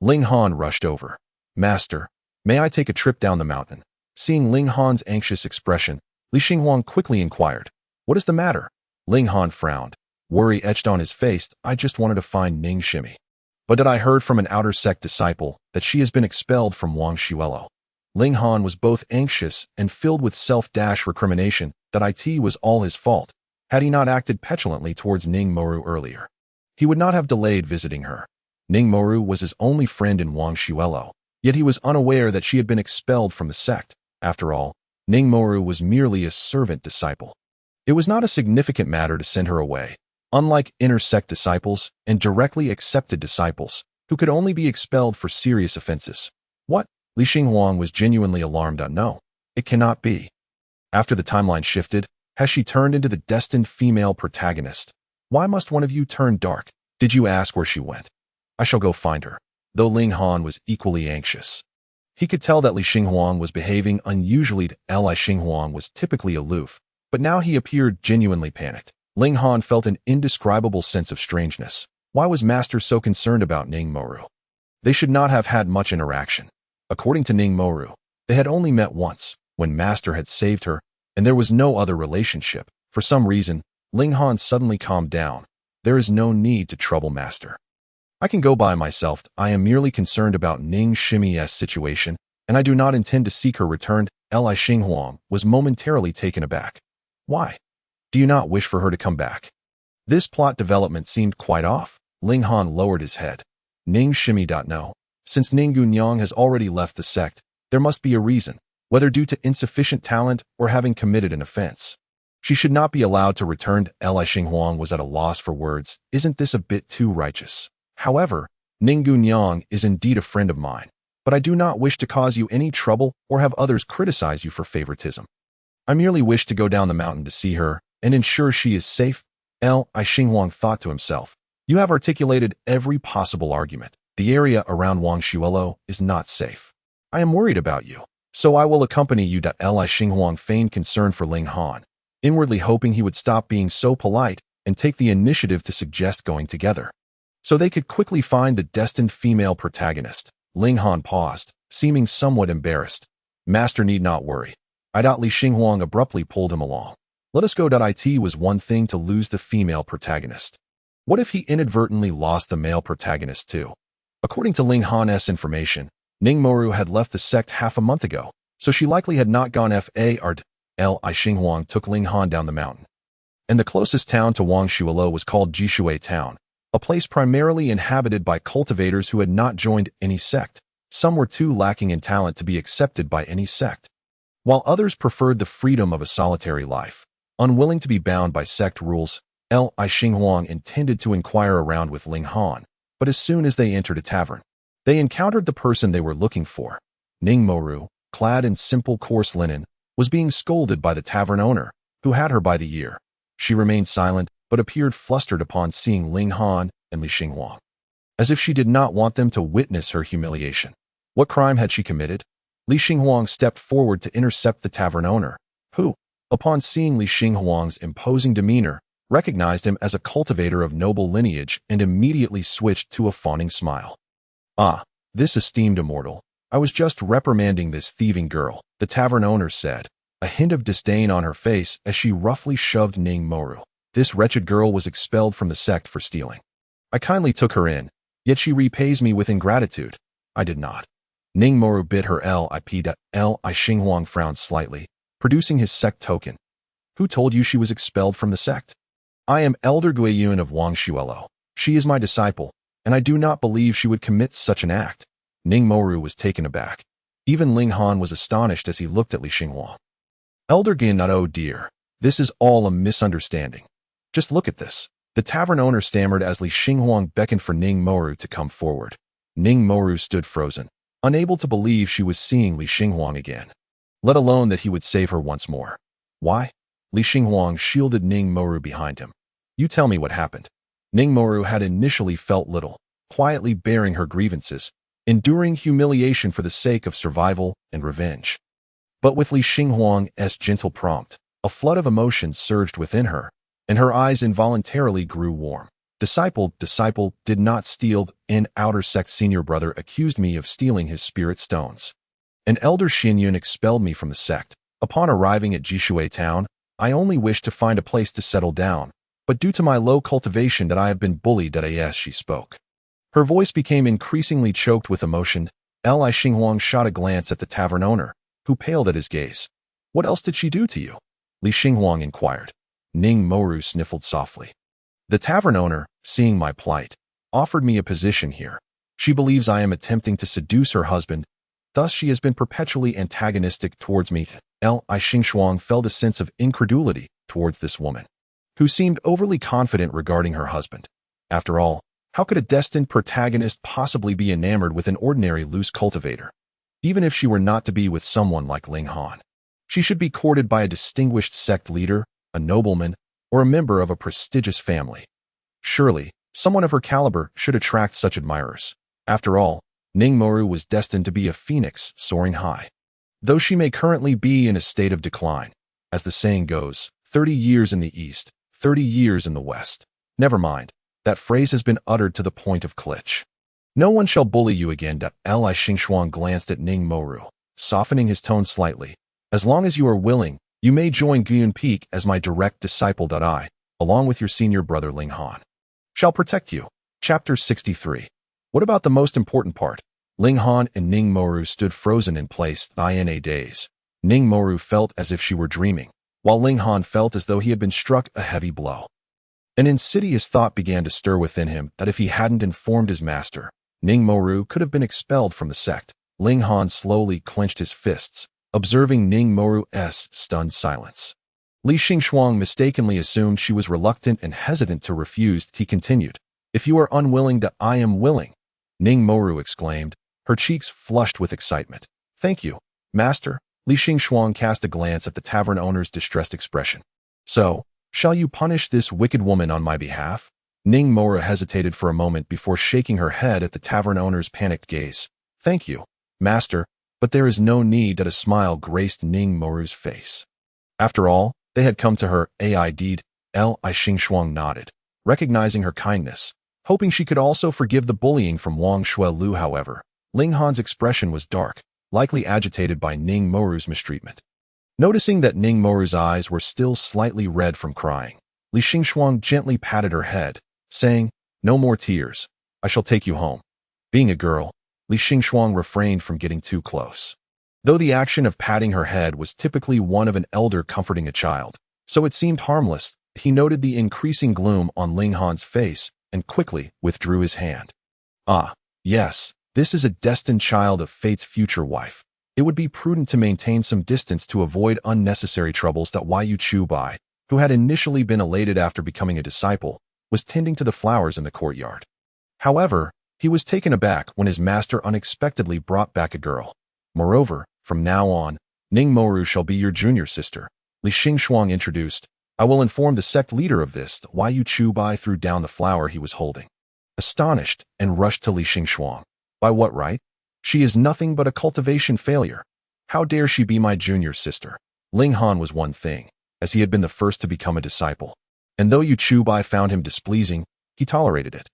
Ling Han rushed over. "Master, may I take a trip down the mountain?" Seeing Ling Han's anxious expression, Li Xinghuang quickly inquired, "What is the matter?" Ling Han frowned, worry etched on his face. "I just wanted to find Ning Shimi. But I heard from an outer sect disciple that she has been expelled from Wang Shuelo." Ling Han was both anxious and filled with self-recrimination that it was all his fault. Had he not acted petulantly towards Ning Moru earlier, he would not have delayed visiting her. Ning Moru was his only friend in Wang Shuelo, yet he was unaware that she had been expelled from the sect. After all, Ning Moru was merely a servant disciple. It was not a significant matter to send her away, unlike inner sect disciples and directly accepted disciples, who could only be expelled for serious offenses. What? Li Xinghuang was genuinely alarmed. No, it cannot be. After the timeline shifted, has she turned into the destined female protagonist? Why must one of you turn dark? Did you ask where she went? I shall go find her. Though Ling Han was equally anxious. He could tell that Li Xinghuang was behaving unusually. Li Xinghuang was typically aloof, but now he appeared genuinely panicked. Ling Han felt an indescribable sense of strangeness. Why was Master so concerned about Ning Moru? They should not have had much interaction. According to Ning Moru, they had only met once, when Master had saved her, and there was no other relationship. For some reason, Ling Han suddenly calmed down. There is no need to trouble Master. I can go by myself. I am merely concerned about Ning Shimi's situation, and I do not intend to seek her return. Li Xinghuang was momentarily taken aback. Why? Do you not wish for her to come back? This plot development seemed quite off. Ling Han lowered his head. Ning Shimi. No. Since Ning Gunyang has already left the sect, there must be a reason, whether due to insufficient talent or having committed an offense. She should not be allowed to return. Li Xinghuang was at a loss for words. Isn't this a bit too righteous? However, Ning Gunyang is indeed a friend of mine, but I do not wish to cause you any trouble or have others criticize you for favoritism. I merely wish to go down the mountain to see her and ensure she is safe. Li Xinghuang thought to himself. You have articulated every possible argument. The area around Wangshuelo is not safe. I am worried about you, so I will accompany you. Li Xinghuang feigned concern for Ling Han, inwardly hoping he would stop being so polite and take the initiative to suggest going together, so they could quickly find the destined female protagonist. Ling Han paused, seeming somewhat embarrassed. Master need not worry. Li Xinghuang abruptly pulled him along. Let us go. It was one thing to lose the female protagonist. What if he inadvertently lost the male protagonist too? According to Ling Han's information, Ning Moru had left the sect half a month ago, so she likely had not gone fard. Li Xinghuang took Ling Han down the mountain. And the closest town to Wangshuelo was called Jishui Town, a place primarily inhabited by cultivators who had not joined any sect. Some were too lacking in talent to be accepted by any sect, while others preferred the freedom of a solitary life. Unwilling to be bound by sect rules, Li Xinghuang intended to inquire around with Ling Han, but as soon as they entered a tavern, they encountered the person they were looking for. Ning Moru, clad in simple coarse linen, was being scolded by the tavern owner, who had her by the ear. She remained silent, but appeared flustered upon seeing Ling Han and Li Xinghuang, as if she did not want them to witness her humiliation. What crime had she committed? Li Xinghuang stepped forward to intercept the tavern owner, who, upon seeing Li Xinghuang's imposing demeanor, recognized him as a cultivator of noble lineage and immediately switched to a fawning smile. Ah, this esteemed immortal. I was just reprimanding this thieving girl, the tavern owner said, a hint of disdain on her face as she roughly shoved Ning Moru. This wretched girl was expelled from the sect for stealing. I kindly took her in, yet she repays me with ingratitude. I did not. Ning Moru bit her lip. Li Xinghuang frowned slightly, producing his sect token. Who told you she was expelled from the sect? I am Elder Guiyun of Wangshuelo. She is my disciple, and I do not believe she would commit such an act. Ning Moru was taken aback. Even Ling Han was astonished as he looked at Li Xinghuang. Elder Guiyun, oh dear, this is all a misunderstanding. Just look at this. The tavern owner stammered as Li Xinghuang beckoned for Ning Moru to come forward. Ning Moru stood frozen, unable to believe she was seeing Li Xinghuang again, let alone that he would save her once more. Why? Li Xinghuang shielded Ning Moru behind him. You tell me what happened. Ning Moru had initially felt little, quietly bearing her grievances, enduring humiliation for the sake of survival and revenge. But with Li Xinghuang's gentle prompt, a flood of emotion surged within her, and her eyes involuntarily grew warm. Disciple did not steal. An outer sect senior brother accused me of stealing his spirit stones. An elder Xinyun expelled me from the sect. Upon arriving at Jishui Town, I only wished to find a place to settle down, but due to my low cultivation that I have been bullied. As she spoke, her voice became increasingly choked with emotion. Li Xinghuang shot a glance at the tavern owner, who paled at his gaze. What else did she do to you? Li Xinghuang inquired. Ning Moru sniffled softly. The tavern owner, seeing my plight, offered me a position here. She believes I am attempting to seduce her husband. thus she has been perpetually antagonistic towards me. Li Xingxuang felt a sense of incredulity towards this woman, who seemed overly confident regarding her husband. After all, how could a destined protagonist possibly be enamored with an ordinary loose cultivator? Even if she were not to be with someone like Ling Han, she should be courted by a distinguished sect leader, a nobleman, or a member of a prestigious family. Surely, someone of her caliber should attract such admirers. After all, Ning Moru was destined to be a phoenix soaring high. Though she may currently be in a state of decline, as the saying goes, 30 years in the east, 30 years in the west. Never mind, that phrase has been uttered to the point of cliche. No one shall bully you again. Li Xingxuang glanced at Ning Moru, softening his tone slightly. As long as you are willing, you may join Guyun Peak as my direct disciple. I, along with your senior brother Ling Han, shall protect you. Chapter 63. What about the most important part? Ling Han and Ning Moru stood frozen in place. In a daze. Ning Moru felt as if she were dreaming, while Ling Han felt as though he had been struck a heavy blow. An insidious thought began to stir within him that if he hadn't informed his master, Ning Moru could have been expelled from the sect. Ling Han slowly clenched his fists, observing Ning Moru's stunned silence. Li Xingxuang mistakenly assumed she was reluctant and hesitant to refuse. He continued, "If you are unwilling to, I am willing," Ning Moru exclaimed, her cheeks flushed with excitement. "Thank you, master." Li Xingxuang cast a glance at the tavern owner's distressed expression. "So, shall you punish this wicked woman on my behalf?" Ning Moru hesitated for a moment before shaking her head at the tavern owner's panicked gaze. "Thank you, master, but there is no need." A smile graced Ning Moru's face. After all, they had come to her aid. Li Xingxuang nodded, recognizing her kindness, hoping she could also forgive the bullying from Wang Shuelu. However, Ling Han's expression was dark, likely agitated by Ning Moru's mistreatment. Noticing that Ning Moru's eyes were still slightly red from crying, Li Xingxuang gently patted her head, saying, "No more tears. I shall take you home." Being a girl, Li Xingxuang refrained from getting too close. Though the action of patting her head was typically one of an elder comforting a child, so it seemed harmless, he noted the increasing gloom on Ling Han's face and quickly withdrew his hand. "Ah, yes, this is a destined child of fate's future wife. It would be prudent to maintain some distance to avoid unnecessary troubles." Yu Chubai, who had initially been elated after becoming a disciple, was tending to the flowers in the courtyard. However, he was taken aback when his master unexpectedly brought back a girl. "Moreover, from now on, Ning Moru shall be your junior sister," Li Xingxuang introduced. "I will inform the sect leader of this." Yu Chubai threw down the flower he was holding, astonished, and rushed to Li Xingxuang. "By what right? She is nothing but a cultivation failure. How dare she be my junior sister?" Ling Han was one thing, as he had been the first to become a disciple, and though Yu Chubai found him displeasing, he tolerated it.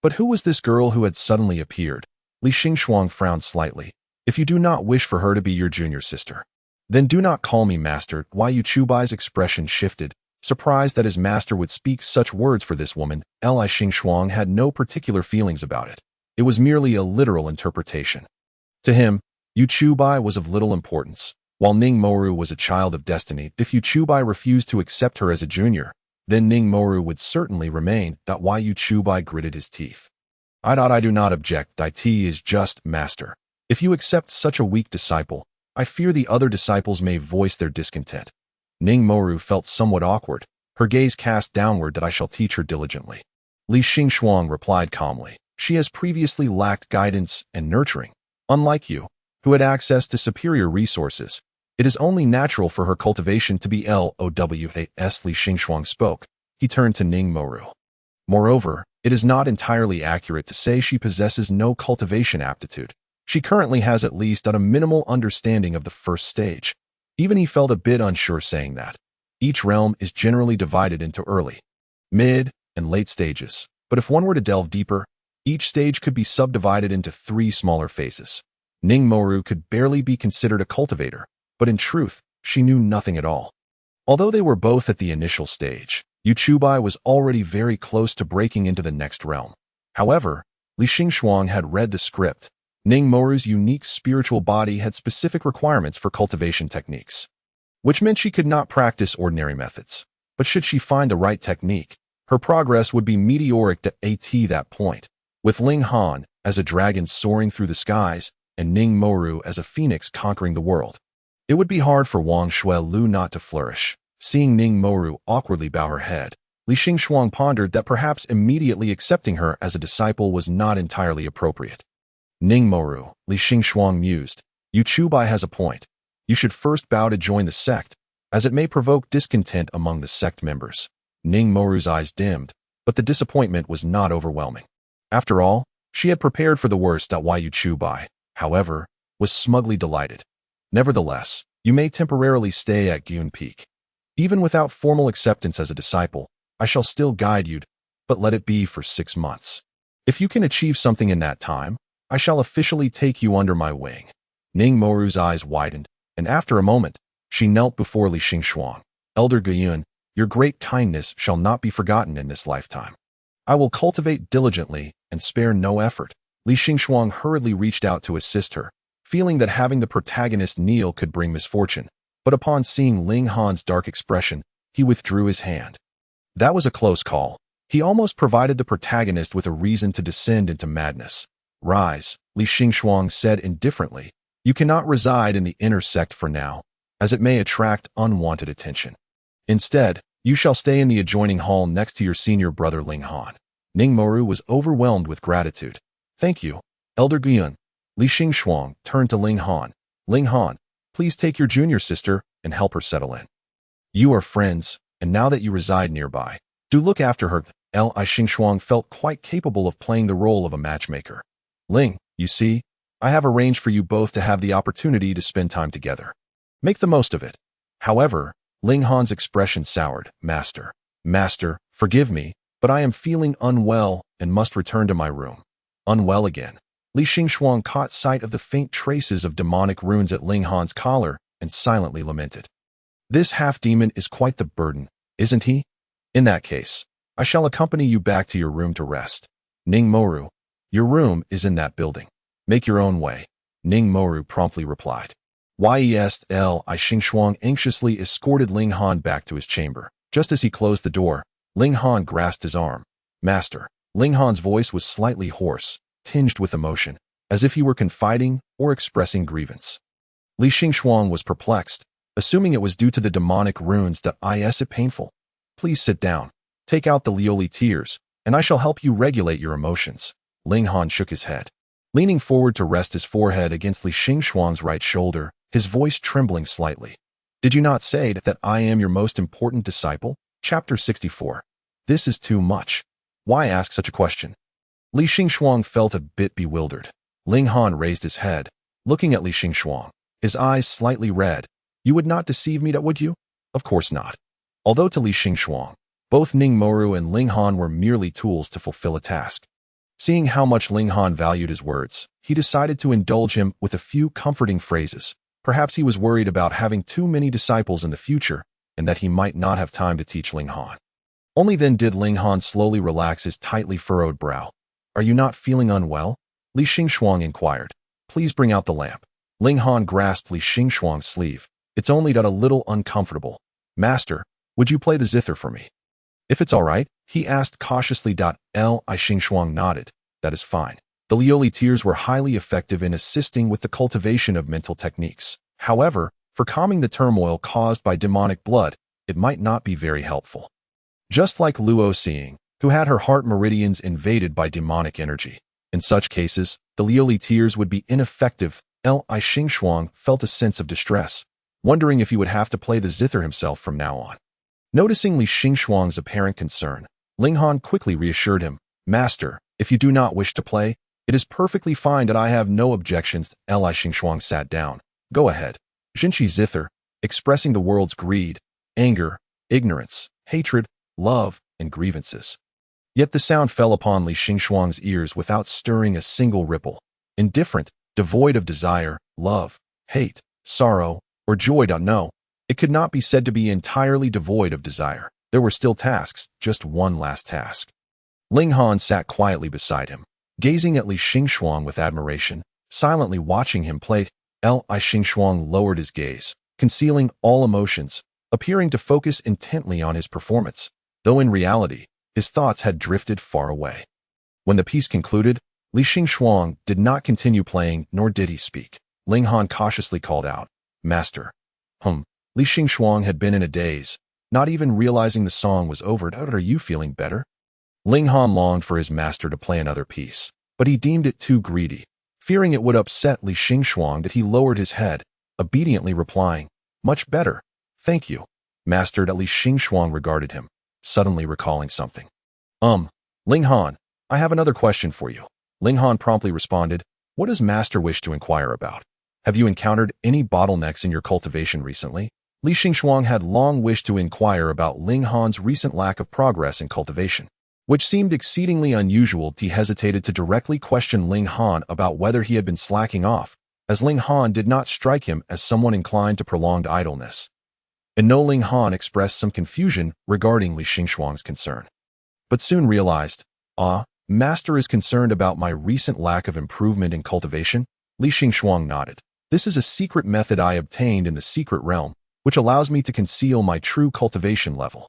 But who was this girl who had suddenly appeared? Li Xingxuang frowned slightly. "If you do not wish for her to be your junior sister, then do not call me master." Yu Chubai's expression shifted, surprised that his master would speak such words for this woman. Li Xingxuang had no particular feelings about it. It was merely a literal interpretation. To him, Yu Chubai was of little importance, while Ning Moru was a child of destiny. If Yu Chubai refused to accept her as a junior, then Ning Moru would certainly remain. Yu Chubai gritted his teeth. I do not object. It is just, master. If you accept such a weak disciple, I fear the other disciples may voice their discontent. Ning Moru felt somewhat awkward, her gaze cast downward. "I shall teach her diligently." Li Xingxuang replied calmly. "She has previously lacked guidance and nurturing. Unlike you, who had access to superior resources, it is only natural for her cultivation to be low." As Li Xingxuang spoke, he turned to Ning Moru. "Moreover, it is not entirely accurate to say she possesses no cultivation aptitude. She currently has at least a minimal understanding of the first stage." Even he felt a bit unsure saying that. Each realm is generally divided into early, mid, and late stages, but if one were to delve deeper, each stage could be subdivided into 3 smaller phases. Ning Moru could barely be considered a cultivator, but in truth, she knew nothing at all. Although they were both at the initial stage, Yu Chubai was already very close to breaking into the next realm. However, Li Xingxuang had read the script. Ning Moru's unique spiritual body had specific requirements for cultivation techniques, which meant she could not practice ordinary methods. But should she find the right technique, her progress would be meteoric. At that point, with Ling Han as a dragon soaring through the skies, and Ning Moru as a phoenix conquering the world. It would be hard for Wang Shuelu not to flourish. Seeing Ning Moru awkwardly bow her head, Li Xingxuang pondered that perhaps immediately accepting her as a disciple was not entirely appropriate. Ning Moru, Li Xingxuang mused, Yu Chubai has a point. You should first bow to join the sect, as it may provoke discontent among the sect members. Ning Moru's eyes dimmed, but the disappointment was not overwhelming. After all, she had prepared for the worst at Yu Chubai, however, was smugly delighted. Nevertheless, you may temporarily stay at Gyun Peak. Even without formal acceptance as a disciple, I shall still guide you, but let it be for 6 months. If you can achieve something in that time, I shall officially take you under my wing. Ning Moru's eyes widened, and after a moment, she knelt before Li Xingxuang. Elder Gyun, your great kindness shall not be forgotten in this lifetime. I will cultivate diligently and spare no effort. Li Xingxuang hurriedly reached out to assist her, feeling that having the protagonist kneel could bring misfortune, but upon seeing Ling Han's dark expression, he withdrew his hand. That was a close call. He almost provided the protagonist with a reason to descend into madness. Rise, Li Xingxuang said indifferently. You cannot reside in the inner sect for now, as it may attract unwanted attention. Instead, you shall stay in the adjoining hall next to your senior brother Ling Han. Ning Moru was overwhelmed with gratitude. Thank you, Elder Gyun. Li Xingxuang turned to Ling Han. Ling Han, please take your junior sister and help her settle in. You are friends, and now that you reside nearby, do look after her. Li Xingxuang felt quite capable of playing the role of a matchmaker. Ling, you see, I have arranged for you both to have the opportunity to spend time together. Make the most of it. However, Ling Han's expression soured. Master, forgive me, but I am feeling unwell and must return to my room. Unwell again. Li Xingxuang caught sight of the faint traces of demonic runes at Ling Han's collar and silently lamented. This half-demon is quite the burden, isn't he? In that case, I shall accompany you back to your room to rest. Ning Moru, your room is in that building. Make your own way. Ning Moru promptly replied. Li Xingxuang anxiously escorted Ling Han back to his chamber. Just as he closed the door, Ling Han grasped his arm. Master. Ling Han's voice was slightly hoarse, tinged with emotion, as if he were confiding or expressing grievance. Li Xingxuang was perplexed, assuming it was due to the demonic runes that is it painful. Please sit down, take out the Lioli tears, and I shall help you regulate your emotions. Ling Han shook his head. Leaning forward to rest his forehead against Li Xingxuang's right shoulder, his voice trembling slightly. Did you not say that I am your most important disciple? Chapter 64. This is too much. Why ask such a question? Li Xingxuang felt a bit bewildered. Ling Han raised his head, looking at Li Xingxuang, his eyes slightly red. You would not deceive me, would you? Of course not. Although to Li Xingxuang, both Ning Moru and Ling Han were merely tools to fulfill a task. Seeing how much Ling Han valued his words, he decided to indulge him with a few comforting phrases. Perhaps he was worried about having too many disciples in the future, and that he might not have time to teach Ling Han. Only then did Ling Han slowly relax his tightly furrowed brow. Are you not feeling unwell? Li Xingxuang inquired. Please bring out the lamp. Ling Han grasped Li Xingxuang's sleeve. It's only that a little uncomfortable. Master, would you play the zither for me? If it's all right, he asked cautiously. Li Xingxuang nodded. That is fine. The Lioli tears were highly effective in assisting with the cultivation of mental techniques. However, for calming the turmoil caused by demonic blood, it might not be very helpful. Just like Luo Xing, who had her heart meridians invaded by demonic energy. In such cases, the Lioli tears would be ineffective. Li Xingxuang felt a sense of distress, wondering if he would have to play the zither himself from now on. Noticing Li Xingxuang's apparent concern, Ling Han quickly reassured him. Master, if you do not wish to play, it is perfectly fine that I have no objections. Li Xingxuang sat down. Go ahead. Jinchi zither, expressing the world's greed, anger, ignorance, hatred, love, and grievances. Yet the sound fell upon Li Xingxuang's ears without stirring a single ripple. Indifferent, devoid of desire, love, hate, sorrow, or joy. No, it could not be said to be entirely devoid of desire. There were still tasks, just one last task. Ling Han sat quietly beside him, gazing at Li Xingxuang with admiration, silently watching him play. Li Xingxuang lowered his gaze, concealing all emotions, appearing to focus intently on his performance, though in reality, his thoughts had drifted far away. When the piece concluded, Li Xingxuang did not continue playing, nor did he speak. Ling Han cautiously called out, "Master." Li Xingxuang had been in a daze, not even realizing the song was over. "Are you feeling better?" Ling Han longed for his master to play another piece, but he deemed it too greedy. Fearing it would upset Li Xingxuang, that he lowered his head, obediently replying, "Much better, thank you, master." Li Xingxuang regarded him, suddenly recalling something. Ling Han, I have another question for you." Ling Han promptly responded, "What does master wish to inquire about? Have you encountered any bottlenecks in your cultivation recently?" Li Xingxuang had long wished to inquire about Ling Han's recent lack of progress in cultivation, which seemed exceedingly unusual. He hesitated to directly question Ling Han about whether he had been slacking off, as Ling Han did not strike him as someone inclined to prolonged idleness. And no, Ling Han expressed some confusion regarding Li Xingxuang's concern, but soon realized, master is concerned about my recent lack of improvement in cultivation? Li Xingxuang nodded. "This is a secret method I obtained in the secret realm, which allows me to conceal my true cultivation level."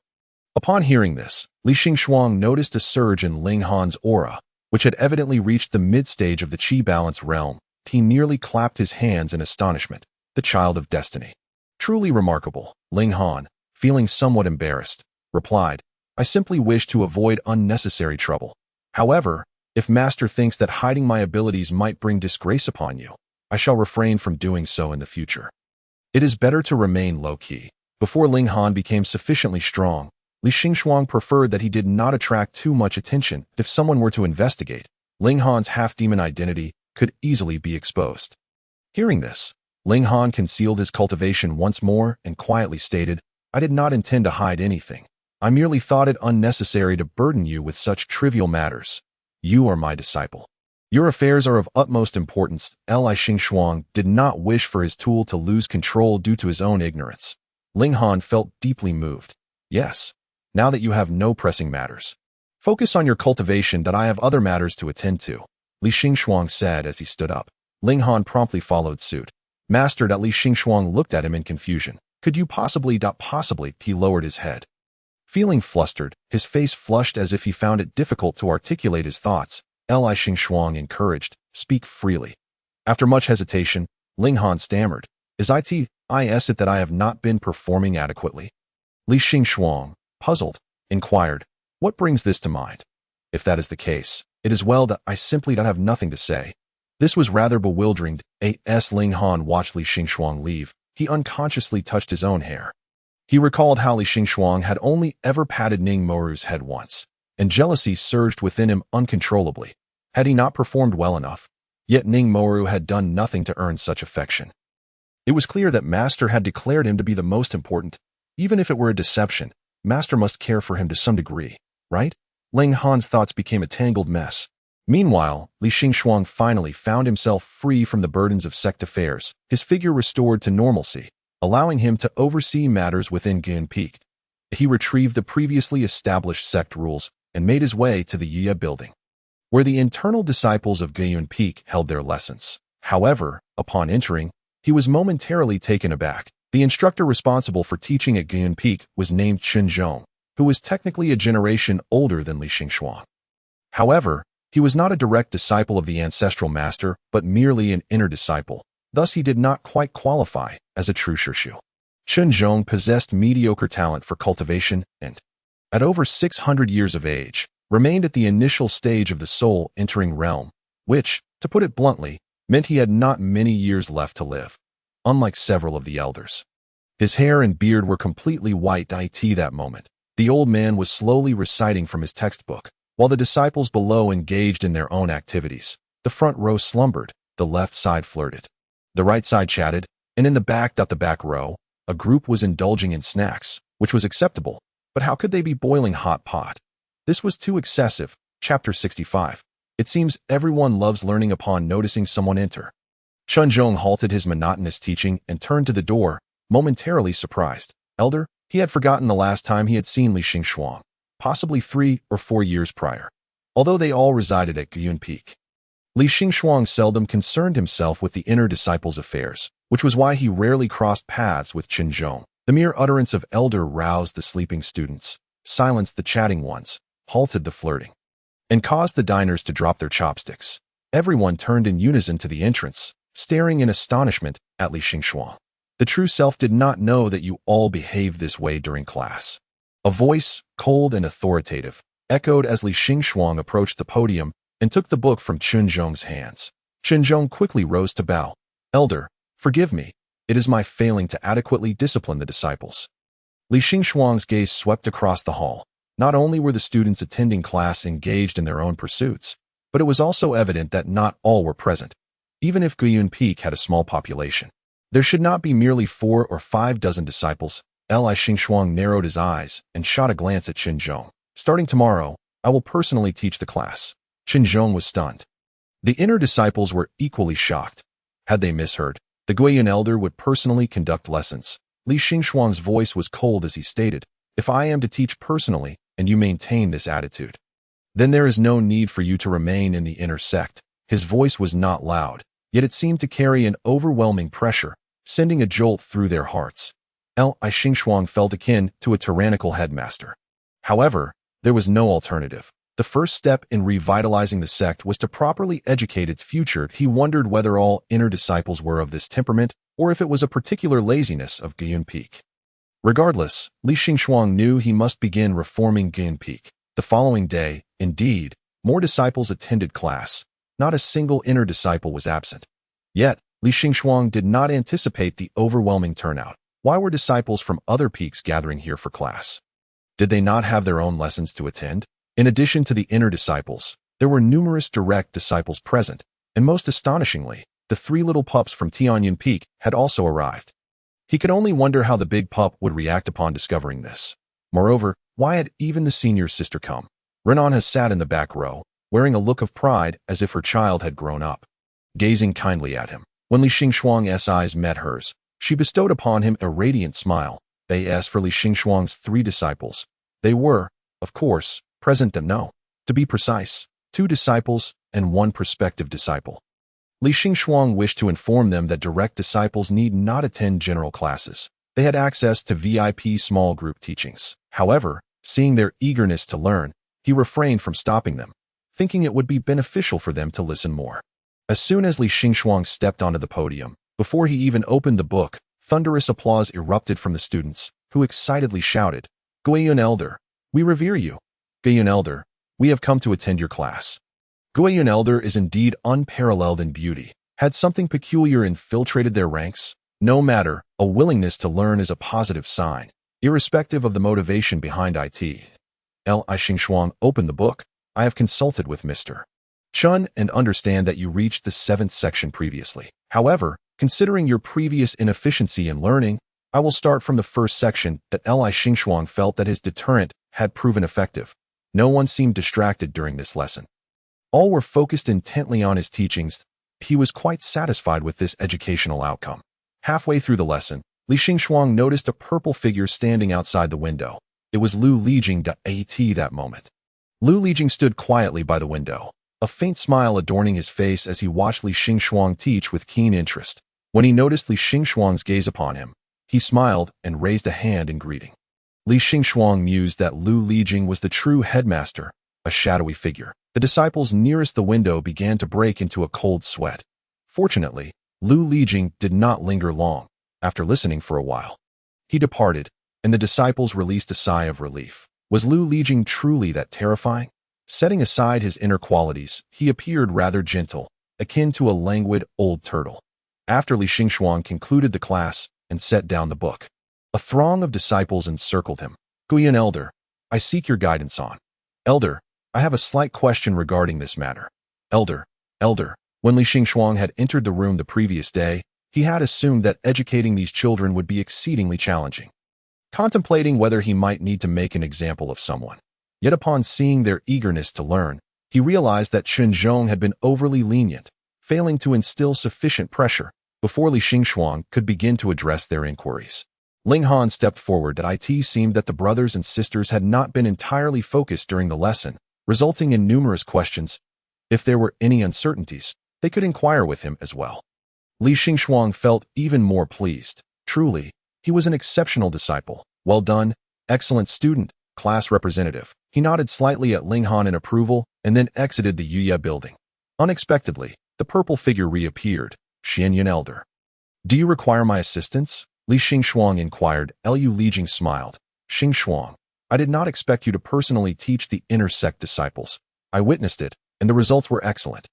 Upon hearing this, Li Xingxuang noticed a surge in Ling Han's aura, which had evidently reached the mid-stage of the Qi balance realm. He nearly clapped his hands in astonishment. "The child of destiny. Truly remarkable." Ling Han, feeling somewhat embarrassed, replied, "I simply wish to avoid unnecessary trouble. However, if master thinks that hiding my abilities might bring disgrace upon you, I shall refrain from doing so in the future. It is better to remain low-key." Before Ling Han became sufficiently strong, Li Xingxuang preferred that he did not attract too much attention. If someone were to investigate, Ling Han's half-demon identity could easily be exposed. Hearing this, Ling Han concealed his cultivation once more and quietly stated, "I did not intend to hide anything. I merely thought it unnecessary to burden you with such trivial matters. You are my disciple. Your affairs are of utmost importance." Li Xingxuang did not wish for his tool to lose control due to his own ignorance. Ling Han felt deeply moved. "Yes, now that you have no pressing matters, focus on your cultivation, that I have other matters to attend to," Li Xingxuang said as he stood up. Ling Han promptly followed suit. "Master." Li Xingxuang looked at him in confusion. "Could you possibly?" He lowered his head. Feeling flustered, his face flushed as if he found it difficult to articulate his thoughts. Li Xingxuang encouraged, "Speak freely." After much hesitation, Ling Han stammered, "Is it that I have not been performing adequately?" Li Xingxuang, puzzled, inquired, "What brings this to mind? If that is the case, it is well that I simply have nothing to say." This was rather bewildering. As Ling Han watched Li Xingxuang leave, he unconsciously touched his own hair. He recalled how Li Xingxuang had only ever patted Ning Moru's head once, and jealousy surged within him uncontrollably. Had he not performed well enough? Yet Ning Moru had done nothing to earn such affection. It was clear that master had declared him to be the most important. Even if it were a deception, master must care for him to some degree, right? Ling Han's thoughts became a tangled mess. Meanwhile, Li Xingxuang finally found himself free from the burdens of sect affairs, his figure restored to normalcy, allowing him to oversee matters within Guyun Peak. He retrieved the previously established sect rules and made his way to the Yuya building, where the internal disciples of Guyun Peak held their lessons. However, upon entering, he was momentarily taken aback. The instructor responsible for teaching at Guyun Peak was named Chen Zhong, who was technically a generation older than Li Xingxuang. However, he was not a direct disciple of the ancestral master, but merely an inner disciple. Thus, he did not quite qualify as a true Shirshu. Chen Zhong possessed mediocre talent for cultivation and, at over 600 years of age, remained at the initial stage of the soul entering realm, which, to put it bluntly, meant he had not many years left to live. Unlike several of the elders, his hair and beard were completely white. That moment, the old man was slowly reciting from his textbook, while the disciples below engaged in their own activities. The front row slumbered, the left side flirted, the right side chatted, and in the back row, a group was indulging in snacks, which was acceptable. But how could they be boiling hot pot? This was too excessive. Chapter 65. It seems everyone loves learning upon noticing someone enter. Chen Zhong halted his monotonous teaching and turned to the door, momentarily surprised. Elder, he had forgotten the last time he had seen Li Xingxuang, possibly 3 or 4 years prior, although they all resided at Guyun Peak. Li Xingxuang seldom concerned himself with the inner disciples' affairs, which was why he rarely crossed paths with Chen Zhong. The mere utterance of elder roused the sleeping students, silenced the chatting ones, halted the flirting, and caused the diners to drop their chopsticks. Everyone turned in unison to the entrance, staring in astonishment at Li Xingxuang. The true self did not know that you all behave this way during class. A voice, cold and authoritative, echoed as Li Xingxuang approached the podium and took the book from Chunzhong's hands. Chunzhong quickly rose to bow. Elder, forgive me. It is my failing to adequately discipline the disciples. Li Xingxuang's gaze swept across the hall. Not only were the students attending class engaged in their own pursuits, but it was also evident that not all were present. Even if Guiyun Peak had a small population, there should not be merely 4 or 5 dozen disciples. Li Xingxuang narrowed his eyes and shot a glance at Chunzhong. Starting tomorrow, I will personally teach the class. Chunzhong was stunned. The inner disciples were equally shocked. Had they misheard, the Guiyun elder would personally conduct lessons. Li Xingxuang's voice was cold as he stated, if I am to teach personally and you maintain this attitude, then there is no need for you to remain in the inner sect. His voice was not loud, yet it seemed to carry an overwhelming pressure, sending a jolt through their hearts. Li Xingxuang felt akin to a tyrannical headmaster. However, there was no alternative. The first step in revitalizing the sect was to properly educate its future. He wondered whether all inner disciples were of this temperament, or if it was a particular laziness of Guiyun Peak. Regardless, Li Xingxuang knew he must begin reforming Guiyun Peak. The following day, indeed, more disciples attended class. Not a single inner disciple was absent. Yet, Li Xingxuang did not anticipate the overwhelming turnout. Why were disciples from other peaks gathering here for class? Did they not have their own lessons to attend? In addition to the inner disciples, there were numerous direct disciples present, and most astonishingly, the 3 little pups from Tianyun Peak had also arrived. He could only wonder how the big pup would react upon discovering this. Moreover, why had even the senior sister come? Renan has sat in the back row, wearing a look of pride as if her child had grown up. Gazing kindly at him, when Li Xingxuang's eyes met hers, she bestowed upon him a radiant smile. They asked for Li Xingxuang's 3 disciples. They were, of course, present and no. To be precise, 2 disciples and 1 prospective disciple. Li Xingxuang wished to inform them that direct disciples need not attend general classes. They had access to VIP small group teachings. However, seeing their eagerness to learn, he refrained from stopping them, thinking it would be beneficial for them to listen more. As soon as Li Xingxuang stepped onto the podium, before he even opened the book, thunderous applause erupted from the students, who excitedly shouted, Guiyun Elder, we revere you. Guiyun Elder, we have come to attend your class. Guiyun Elder is indeed unparalleled in beauty. Had something peculiar infiltrated their ranks? No matter, a willingness to learn is a positive sign, irrespective of the motivation behind it. Li Xingxuang opened the book. I have consulted with Mr. Chun and understand that you reached the 7th section previously. However, considering your previous inefficiency in learning, I will start from the first section. That Li Xingxuang felt that his deterrent had proven effective. No one seemed distracted during this lesson. All were focused intently on his teachings. He was quite satisfied with this educational outcome. Halfway through the lesson, Li Xingxuang noticed a purple figure standing outside the window. It was Lu Lijing that moment. Lu Lijing stood quietly by the window, a faint smile adorning his face as he watched Li Xingxuang teach with keen interest. When he noticed Li Xingxuang's gaze upon him, he smiled and raised a hand in greeting. Li Xingxuang mused that Lu Lijing was the true headmaster, a shadowy figure. The disciples nearest the window began to break into a cold sweat. Fortunately, Lu Lijing did not linger long. After listening for a while, he departed, and the disciples released a sigh of relief. Was Lu Lijing truly that terrifying? Setting aside his inner qualities, he appeared rather gentle, akin to a languid old turtle. After Li Xingxuang concluded the class and set down the book, a throng of disciples encircled him. Guiyun Elder, I seek your guidance on. Elder, I have a slight question regarding this matter. Elder, when Li Xingxuang had entered the room the previous day, he had assumed that educating these children would be exceedingly challenging, contemplating whether he might need to make an example of someone. Yet upon seeing their eagerness to learn, he realized that Chunzhong had been overly lenient, failing to instill sufficient pressure before Li Xingxuang could begin to address their inquiries. Ling Han stepped forward. It seemed that the brothers and sisters had not been entirely focused during the lesson, resulting in numerous questions. If there were any uncertainties, they could inquire with him as well. Li Xingxuang felt even more pleased. Truly, he was an exceptional disciple. Well done, excellent student, class representative. He nodded slightly at Ling Han in approval and then exited the Yuya building. Unexpectedly, the purple figure reappeared, Xianyan Elder. Do you require my assistance? Li Xingxuang inquired. Lu Lijing smiled. Xingxuang, I did not expect you to personally teach the inner sect disciples. I witnessed it, and the results were excellent.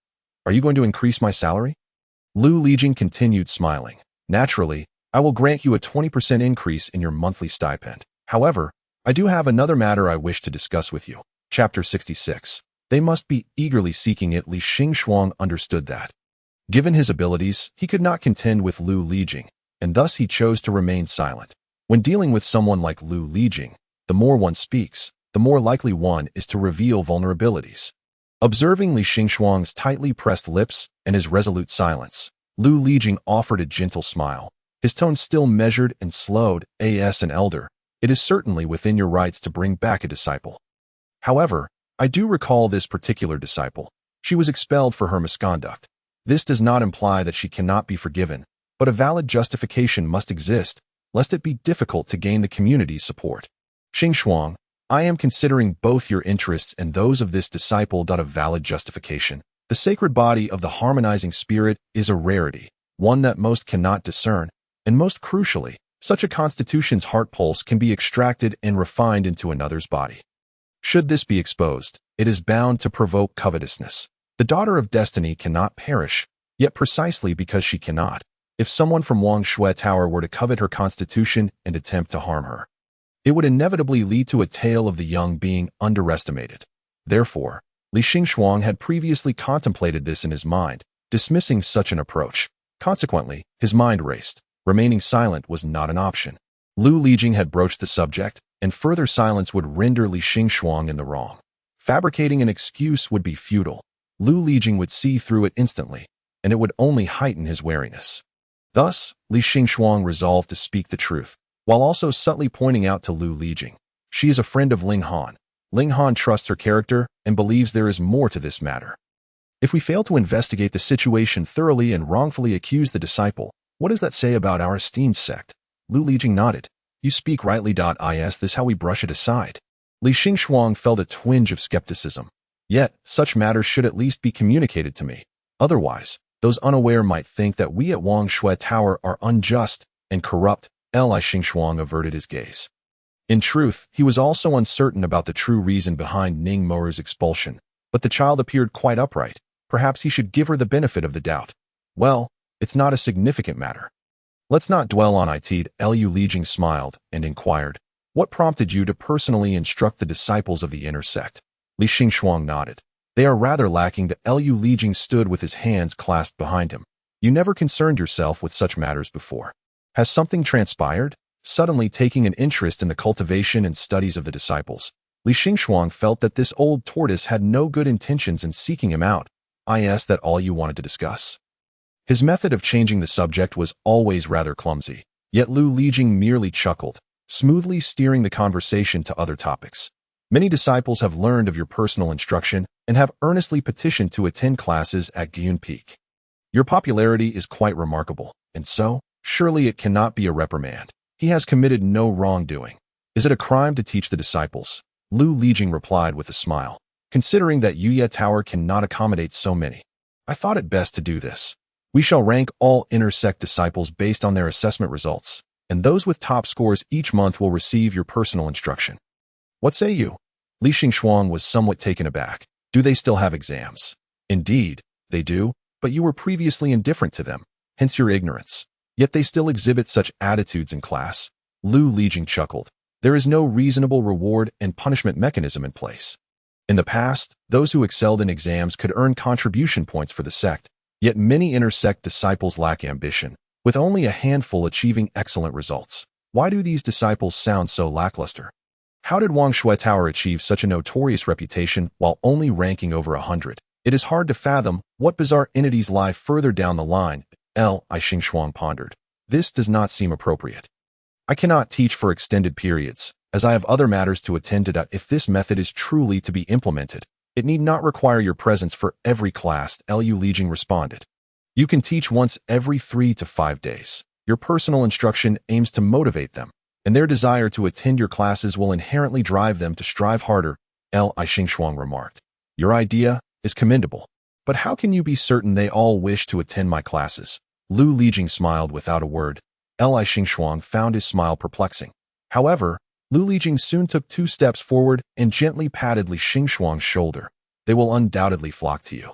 Are you going to increase my salary? Lu Lijing continued smiling. Naturally, I will grant you a 20% increase in your monthly stipend. However, I do have another matter I wish to discuss with you. Chapter 66. They must be eagerly seeking it. Li Xingxuang understood that. Given his abilities, he could not contend with Lu Lijing, and thus he chose to remain silent. When dealing with someone like Lu Lijing, the more one speaks, the more likely one is to reveal vulnerabilities. Observing Li Xingxuang's tightly pressed lips and his resolute silence, Lu Lijing offered a gentle smile. His tone still measured and slowed. As an elder, it is certainly within your rights to bring back a disciple. However, I do recall this particular disciple. She was expelled for her misconduct. This does not imply that she cannot be forgiven, but a valid justification must exist, lest it be difficult to gain the community's support. Xingxuang, I am considering both your interests and those of this disciple. A valid justification. The sacred body of the harmonizing spirit is a rarity, one that most cannot discern, and most crucially, such a constitution's heart pulse can be extracted and refined into another's body. Should this be exposed, it is bound to provoke covetousness. The daughter of destiny cannot perish, yet precisely because she cannot, if someone from Wang Shui Tower were to covet her constitution and attempt to harm her, it would inevitably lead to a tale of the young being underestimated. Therefore, Li Xingxuang had previously contemplated this in his mind, dismissing such an approach. Consequently, his mind raced. Remaining silent was not an option. Lu Lijing had broached the subject, and further silence would render Li Xingxuang in the wrong. Fabricating an excuse would be futile. Lu Lijing would see through it instantly, and it would only heighten his wariness. Thus, Li Xingxuang resolved to speak the truth, while also subtly pointing out to Lu Lijing. She is a friend of Ling Han. Ling Han trusts her character and believes there is more to this matter. If we fail to investigate the situation thoroughly and wrongfully accuse the disciple, what does that say about our esteemed sect? Lu Lijing nodded. You speak rightly. Is this how we brush it aside? Li Xingxuang felt a twinge of skepticism. Yet, such matters should at least be communicated to me. Otherwise, those unaware might think that we at Wang Shui Tower are unjust and corrupt. Li Xingxuang averted his gaze. In truth, he was also uncertain about the true reason behind Ning Moer's expulsion, but the child appeared quite upright. Perhaps he should give her the benefit of the doubt. Well, it's not a significant matter. Let's not dwell on it. Lu Lijing smiled and inquired, what prompted you to personally instruct the disciples of the inner sect? Li Xingxuang nodded. They are rather lacking. Lu Lijing stood with his hands clasped behind him. You never concerned yourself with such matters before. Has something transpired? Suddenly taking an interest in the cultivation and studies of the disciples, Li Xingxuang felt that this old tortoise had no good intentions in seeking him out. Is that all you wanted to discuss? His method of changing the subject was always rather clumsy, yet Lu Lijing merely chuckled, smoothly steering the conversation to other topics. Many disciples have learned of your personal instruction and have earnestly petitioned to attend classes at Gyun Peak. Your popularity is quite remarkable, and so, surely it cannot be a reprimand. He has committed no wrongdoing. Is it a crime to teach the disciples? Lu Lijing replied with a smile. Considering that Yuya Tower cannot accommodate so many, I thought it best to do this. We shall rank all inner sect disciples based on their assessment results, and those with top scores each month will receive your personal instruction. What say you? Li Xingxuang was somewhat taken aback. Do they still have exams? Indeed, they do, but you were previously indifferent to them, hence your ignorance. Yet they still exhibit such attitudes in class. Lu Lijing chuckled. There is no reasonable reward and punishment mechanism in place. In the past, those who excelled in exams could earn contribution points for the sect, yet many inner sect disciples lack ambition, with only a handful achieving excellent results. Why do these disciples sound so lackluster? How did Wang Shui Tower achieve such a notorious reputation while only ranking over 100? It is hard to fathom what bizarre entities lie further down the line. Li Xingxuang pondered. This does not seem appropriate. I cannot teach for extended periods, as I have other matters to attend to. If this method is truly to be implemented, it need not require your presence for every class. Lu Lijing responded. You can teach once every 3 to 5 days. Your personal instruction aims to motivate them, and their desire to attend your classes will inherently drive them to strive harder. Li Xingxuang remarked. Your idea is commendable, But how can you be certain they all wish to attend my classes? Lu Lijing smiled without a word. Li Xingxuang found his smile perplexing. However, Lu Lijing soon took 2 steps forward and gently patted Li Xingxuang's shoulder. They will undoubtedly flock to you.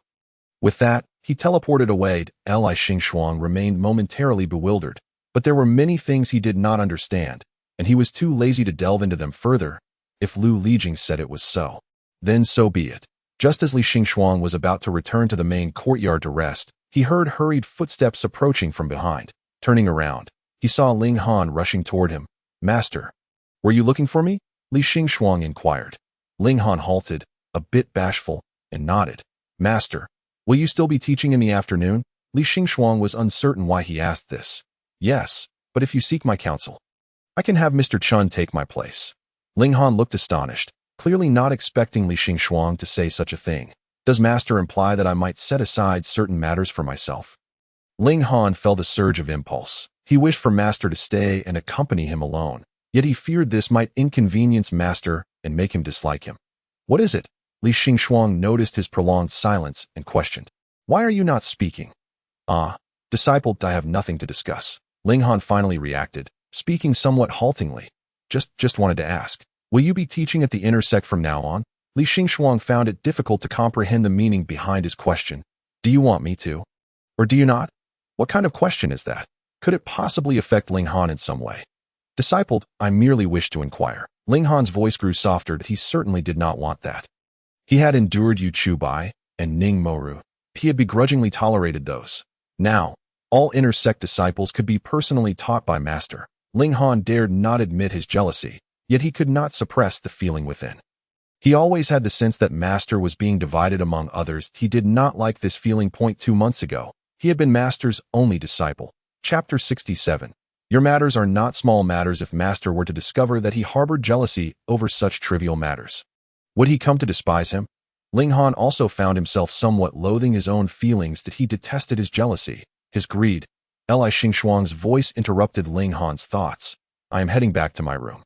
With that, he teleported away. Li Xingxuang remained momentarily bewildered, but there were many things he did not understand, and he was too lazy to delve into them further. If Lu Lijing said it was so, then so be it. Just as Li Xingxuang was about to return to the main courtyard to rest, he heard hurried footsteps approaching from behind. Turning around, he saw Ling Han rushing toward him. "Master, were you looking for me?" Li Xingxuang inquired. Ling Han halted, a bit bashful, and nodded. "Master, will you still be teaching in the afternoon?" Li Xingxuang was uncertain why he asked this. "Yes, but if you seek my counsel, I can have Mr. Chun take my place." Ling Han looked astonished, clearly not expecting Li Xingxuang to say such a thing. "Does Master imply that I might set aside certain matters for myself?" Ling Han felt a surge of impulse. He wished for Master to stay and accompany him alone, yet he feared this might inconvenience Master and make him dislike him. "What is it?" Li Xingxuang noticed his prolonged silence and questioned. "Why are you not speaking?" Disciple, I have nothing to discuss." Ling Han finally reacted, speaking somewhat haltingly. Just wanted to ask, will you be teaching at the inner sect from now on?" Li Xingxuang found it difficult to comprehend the meaning behind his question. "Do you want me to? Or do you not? What kind of question is that? Could it possibly affect Ling Han in some way?" "Disciple, I merely wish to inquire." Ling Han's voice grew softer. He certainly did not want that. He had endured Yu Chubai and Ning Moru. He had begrudgingly tolerated those. Now, all inner sect disciples could be personally taught by Master. Ling Han dared not admit his jealousy, yet he could not suppress the feeling within. He always had the sense that Master was being divided among others. He did not like this feeling. 2 months ago, he had been Master's only disciple. Chapter 67. Your matters are not small matters. If Master were to discover that he harbored jealousy over such trivial matters, would he come to despise him? Ling Han also found himself somewhat loathing his own feelings, that he detested his jealousy, his greed. Li Xingxuang's voice interrupted Ling Han's thoughts. "I am heading back to my room.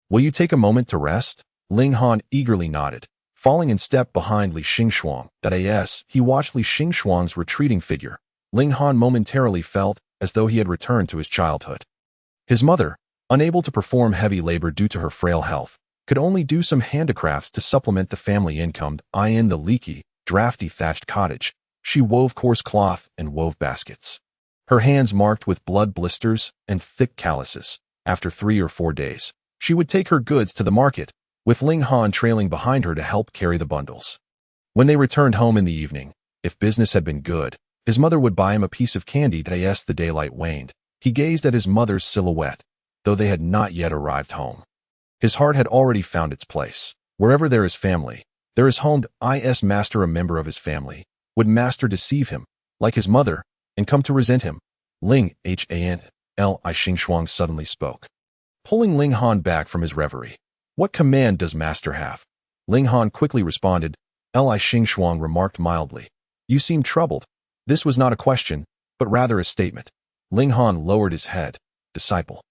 Will you take a moment to rest?" Ling Han eagerly nodded, falling in step behind Li Xingxuang. He watched Li Xingxuang's retreating figure. Ling Han momentarily felt as though he had returned to his childhood. His mother, unable to perform heavy labor due to her frail health, could only do some handicrafts to supplement the family income. In the leaky, drafty thatched cottage, she wove coarse cloth and wove baskets. Her hands marked with blood blisters and thick calluses. After 3 or 4 days, she would take her goods to the market, with Ling Han trailing behind her to help carry the bundles. When they returned home in the evening, if business had been good, his mother would buy him a piece of candy. As the daylight waned, he gazed at his mother's silhouette, though they had not yet arrived home. His heart had already found its place. Wherever there is family, there is home. Master, a member of his family, would Master deceive him, like his mother, and come to resent him? Ling Han, Li Xingxuang suddenly spoke, pulling Ling Han back from his reverie. "What command does Master have?" Ling Han quickly responded. Li Xingxuang remarked mildly, "You seem troubled." This was not a question, but rather a statement. Ling Han lowered his head. "Disciple,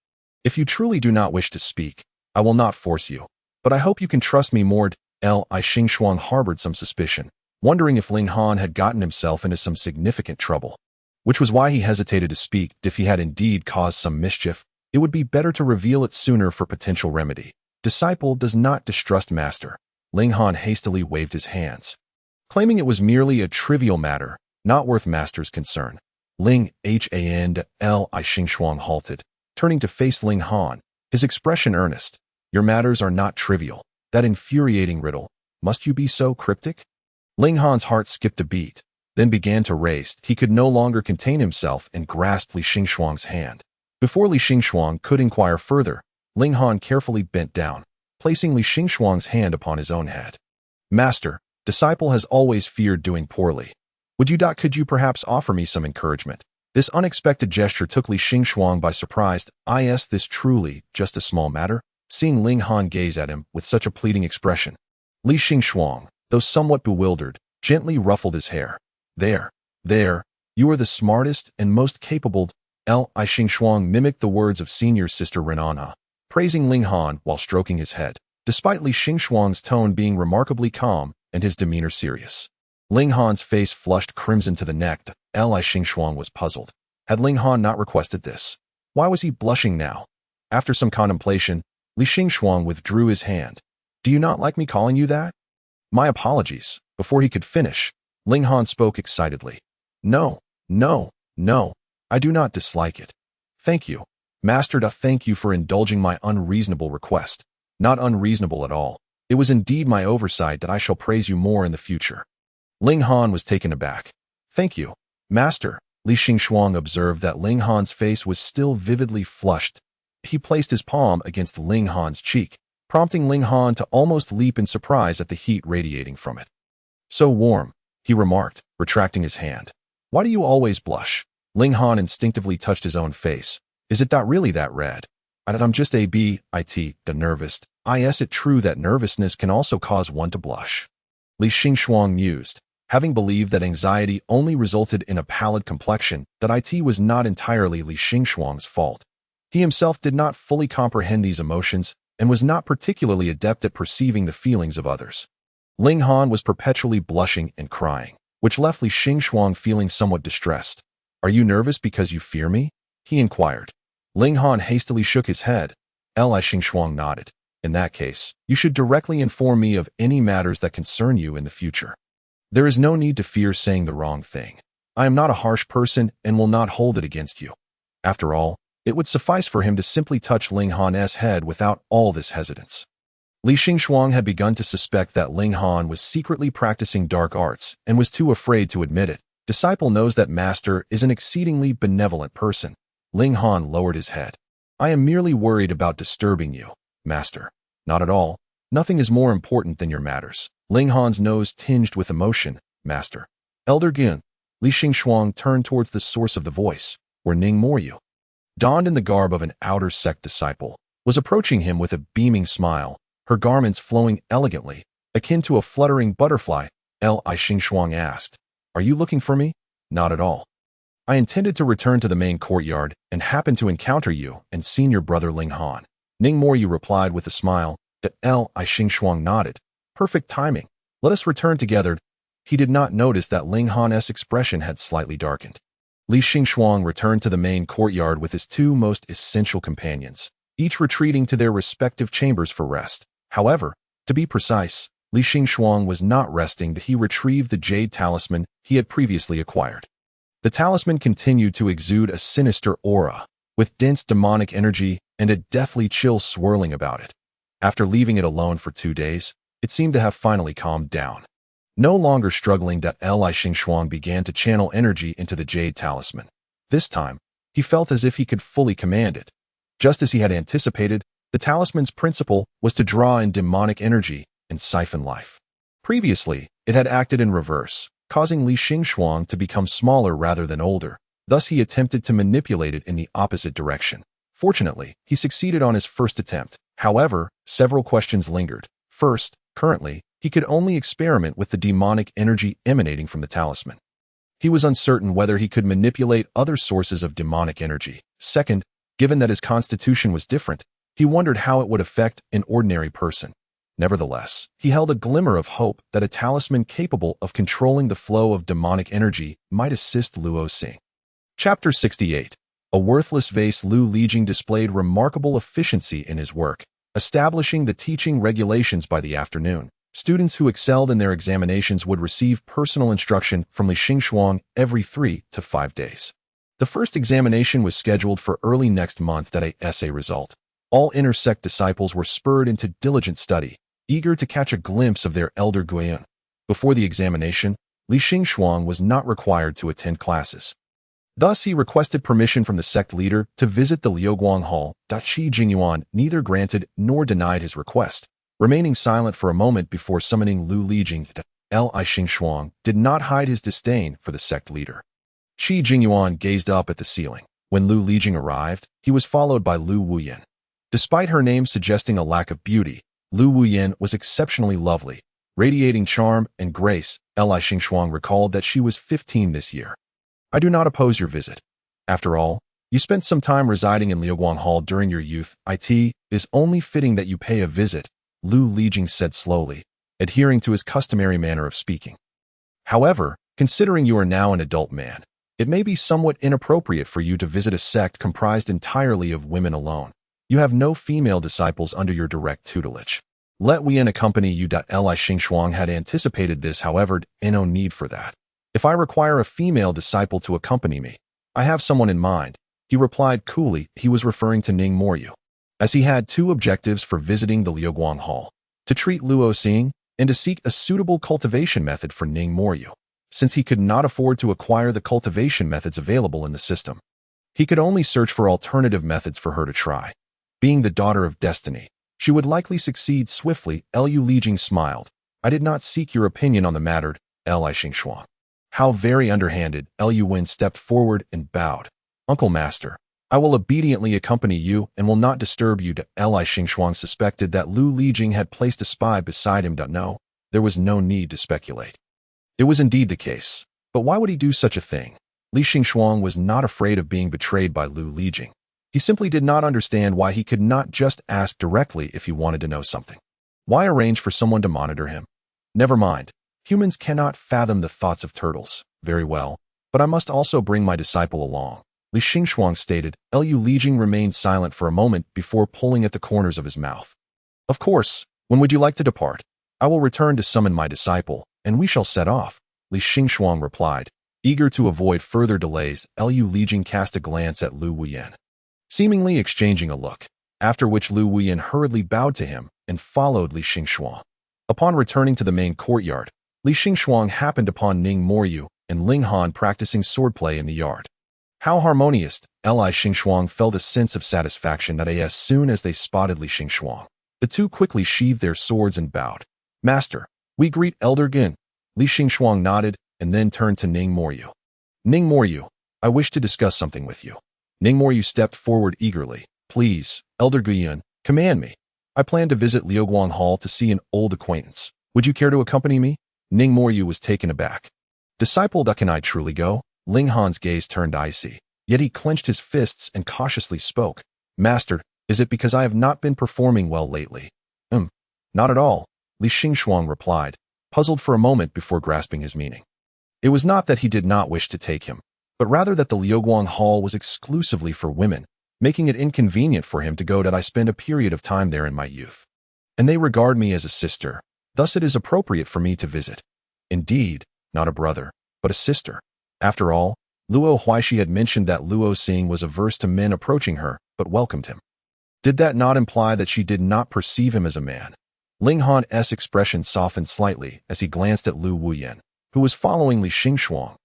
if you truly do not wish to speak, I will not force you, but I hope you can trust me more." Li Xingxuang harbored some suspicion, wondering if Ling Han had gotten himself into some significant trouble, which was why he hesitated to speak. If he had indeed caused some mischief, it would be better to reveal it sooner for potential remedy. Disciple does not distrust Master. Ling Han hastily waved his hands, claiming it was merely a trivial matter, not worth Master's concern. Ling Han, Li Xingxuang halted, turning to face Ling Han, his expression earnest. "Your matters are not trivial. That infuriating riddle, must you be so cryptic?" Ling Han's heart skipped a beat, then began to race. He could no longer contain himself and grasped Li Xingxuang's hand. Before Li Xingxuang could inquire further, Ling Han carefully bent down, placing Li Xingxuang's hand upon his own head. "Master, disciple has always feared doing poorly. Could you perhaps offer me some encouragement?" This unexpected gesture took Li Xingxuang by surprise. Is this truly just a small matter? Seeing Ling Han gaze at him with such a pleading expression, Li Xingxuang, though somewhat bewildered, gently ruffled his hair. There, you are the smartest and most capable." Li Xingxuang mimicked the words of senior sister Renana, praising Ling Han while stroking his head, despite Li Xingxuang's tone being remarkably calm and his demeanor serious. Ling Han's face flushed crimson to the neck. Li Xingxuang was puzzled. Had Ling Han not requested this? Why was he blushing now? After some contemplation, Li Xingxuang withdrew his hand. Do you not like me calling you that? My apologies. Before he could finish, Ling Han spoke excitedly. No, no, no. I do not dislike it. Thank you. Master Da, thank you for indulging my unreasonable request. Not unreasonable at all. It was indeed my oversight that I shall praise you more in the future. Ling Han was taken aback. Thank you, Master. Li Xingxuang observed that Ling Han's face was still vividly flushed. He placed his palm against Ling Han's cheek, prompting Ling Han to almost leap in surprise at the heat radiating from it. So warm, he remarked, retracting his hand. Why do you always blush? Ling Han instinctively touched his own face. Is it not really that red? I'm just a bit nervous. Is it true that nervousness can also cause one to blush? Li Xingxuang mused. Having believed that anxiety only resulted in a pallid complexion, that it was not entirely Li Xingxuang's fault. He himself did not fully comprehend these emotions and was not particularly adept at perceiving the feelings of others. Ling Han was perpetually blushing and crying, which left Li Xingxuang feeling somewhat distressed. Are you nervous because you fear me? He inquired. Ling Han hastily shook his head. Li Xingxuang nodded. In that case, you should directly inform me of any matters that concern you in the future. There is no need to fear saying the wrong thing. I am not a harsh person and will not hold it against you. After all, it would suffice for him to simply touch Ling Han's head without all this hesitance. Li Xingxuang had begun to suspect that Ling Han was secretly practicing dark arts and was too afraid to admit it. Disciple knows that Master is an exceedingly benevolent person. Ling Han lowered his head. I am merely worried about disturbing you, Master. Not at all. Nothing is more important than your matters. Ling Han's nose tinged with emotion. Master. Elder Gun. Li Xingxuang turned towards the source of the voice, where Ning Moryu, donned in the garb of an outer sect disciple, was approaching him with a beaming smile, her garments flowing elegantly, akin to a fluttering butterfly. Li Xingxuang asked, Are you looking for me? Not at all. I intended to return to the main courtyard and happened to encounter you and seen your brother Ling Han. Ning Moryu replied with a smile. Li Xingxuang nodded. Perfect timing. Let us return together. He did not notice that Ling Han's expression had slightly darkened. Li Xingxuang returned to the main courtyard with his two most essential companions, each retreating to their respective chambers for rest. However, to be precise, Li Xingxuang was not resting. He retrieved the jade talisman he had previously acquired. The talisman continued to exude a sinister aura, with dense demonic energy and a deathly chill swirling about it. After leaving it alone for 2 days, it seemed to have finally calmed down. No longer struggling, Li Xingxuang began to channel energy into the jade talisman. This time, he felt as if he could fully command it. Just as he had anticipated, the talisman's principle was to draw in demonic energy and siphon life. Previously, it had acted in reverse, causing Li Xingxuang to become smaller rather than older. Thus, he attempted to manipulate it in the opposite direction. Fortunately, he succeeded on his first attempt. However, several questions lingered. First, currently, he could only experiment with the demonic energy emanating from the talisman. He was uncertain whether he could manipulate other sources of demonic energy. Second, given that his constitution was different, he wondered how it would affect an ordinary person. Nevertheless, he held a glimmer of hope that a talisman capable of controlling the flow of demonic energy might assist Luo Xing. Chapter 68. A worthless vase. Lu Lijing displayed remarkable efficiency in his work, establishing the teaching regulations. By the afternoon, students who excelled in their examinations would receive personal instruction from Li Xingxuang every 3 to 5 days. The first examination was scheduled for early next month. That essay result. All inner sect disciples were spurred into diligent study, eager to catch a glimpse of their elder Guiyun. Before the examination, Li Xingxuang was not required to attend classes. Thus, he requested permission from the sect leader to visit the Liuguang Hall. Qi Jingyuan neither granted nor denied his request, remaining silent for a moment before summoning Lu Lijing. Li Xingxuang did not hide his disdain for the sect leader. Qi Jingyuan gazed up at the ceiling. When Lu Lijing arrived, he was followed by Lu Wuyan. Despite her name suggesting a lack of beauty, Lu Wuyan was exceptionally lovely, radiating charm and grace. Li Xingxuang recalled that she was 15 this year. I do not oppose your visit. After all, you spent some time residing in Liuguang Hall during your youth. It is only fitting that you pay a visit, Lu Lijing said slowly, adhering to his customary manner of speaking. However, considering you are now an adult man, it may be somewhat inappropriate for you to visit a sect comprised entirely of women alone. You have no female disciples under your direct tutelage. Let Wien accompany you. Li Xingxuang had anticipated this, however, no need for that. If I require a female disciple to accompany me, I have someone in mind, he replied coolly. He was referring to Ning Moryu, as he had two objectives for visiting the Liuguang Hall: to treat Luo Xing and to seek a suitable cultivation method for Ning Moryu. Since he could not afford to acquire the cultivation methods available in the system, he could only search for alternative methods for her to try. Being the daughter of destiny, she would likely succeed swiftly. Lu Lijing smiled. I did not seek your opinion on the matter, Li Xingxuang. How very underhanded. Lu Wen stepped forward and bowed. Uncle Master, I will obediently accompany you and will not disturb you. Li Xingxuang suspected that Lu Lijing had placed a spy beside him. No, there was no need to speculate. It was indeed the case. But why would he do such a thing? Li Xingxuang was not afraid of being betrayed by Lu Lijing. He simply did not understand why he could not just ask directly if he wanted to know something. Why arrange for someone to monitor him? Never mind. Humans cannot fathom the thoughts of turtles. Very well. But I must also bring my disciple along, Li Xingxuang stated. Lu Lijing remained silent for a moment before pulling at the corners of his mouth. Of course. When would you like to depart? I will return to summon my disciple, and we shall set off, Li Xingxuang replied. Eager to avoid further delays, Lu Lijing cast a glance at Lu Wuyan, seemingly exchanging a look, after which Lu Wuyan hurriedly bowed to him and followed Li Xingxuang. Upon returning to the main courtyard, Li Xingxuang happened upon Ning Moryu and Ling Han practicing swordplay in the yard. How harmonious! Li Xingxuang felt a sense of satisfaction that as soon as they spotted Li Xingxuang, the two quickly sheathed their swords and bowed. Master, we greet Elder Gin. Li Xingxuang nodded and then turned to Ning Moryu. Ning Moryu, I wish to discuss something with you. Ning Moryu stepped forward eagerly. Please, Elder Guiyun, command me. I plan to visit Liuguang Hall to see an old acquaintance. Would you care to accompany me? Ning Moryu was taken aback. Disciple, can I truly go? Ling Han's gaze turned icy, yet he clenched his fists and cautiously spoke. Master, is it because I have not been performing well lately? Not at all, Li Xingxuang replied, puzzled for a moment before grasping his meaning. It was not that he did not wish to take him, but rather that the Liuguang Hall was exclusively for women, making it inconvenient for him to go. That I spend a period of time there in my youth, and they regard me as a sister, thus it is appropriate for me to visit. Indeed, not a brother, but a sister. After all, Luo Huaishi had mentioned that Luo Xing was averse to men approaching her, but welcomed him. Did that not imply that she did not perceive him as a man? Ling Han's expression softened slightly as he glanced at Lu Wuyan, who was following Li Xingxuang.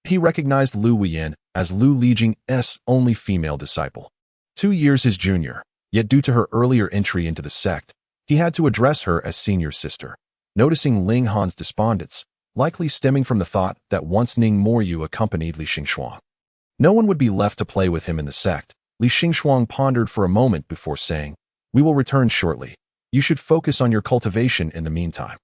He recognized Lu Wuyan as Lu Lijing's only female disciple, 2 years his junior, yet due to her earlier entry into the sect, he had to address her as senior sister. Noticing Ling Han's despondence, likely stemming from the thought that once Ning Moryu accompanied Li Xingxuang, no one would be left to play with him in the sect, Li Xingxuang pondered for a moment before saying, we will return shortly. You should focus on your cultivation in the meantime.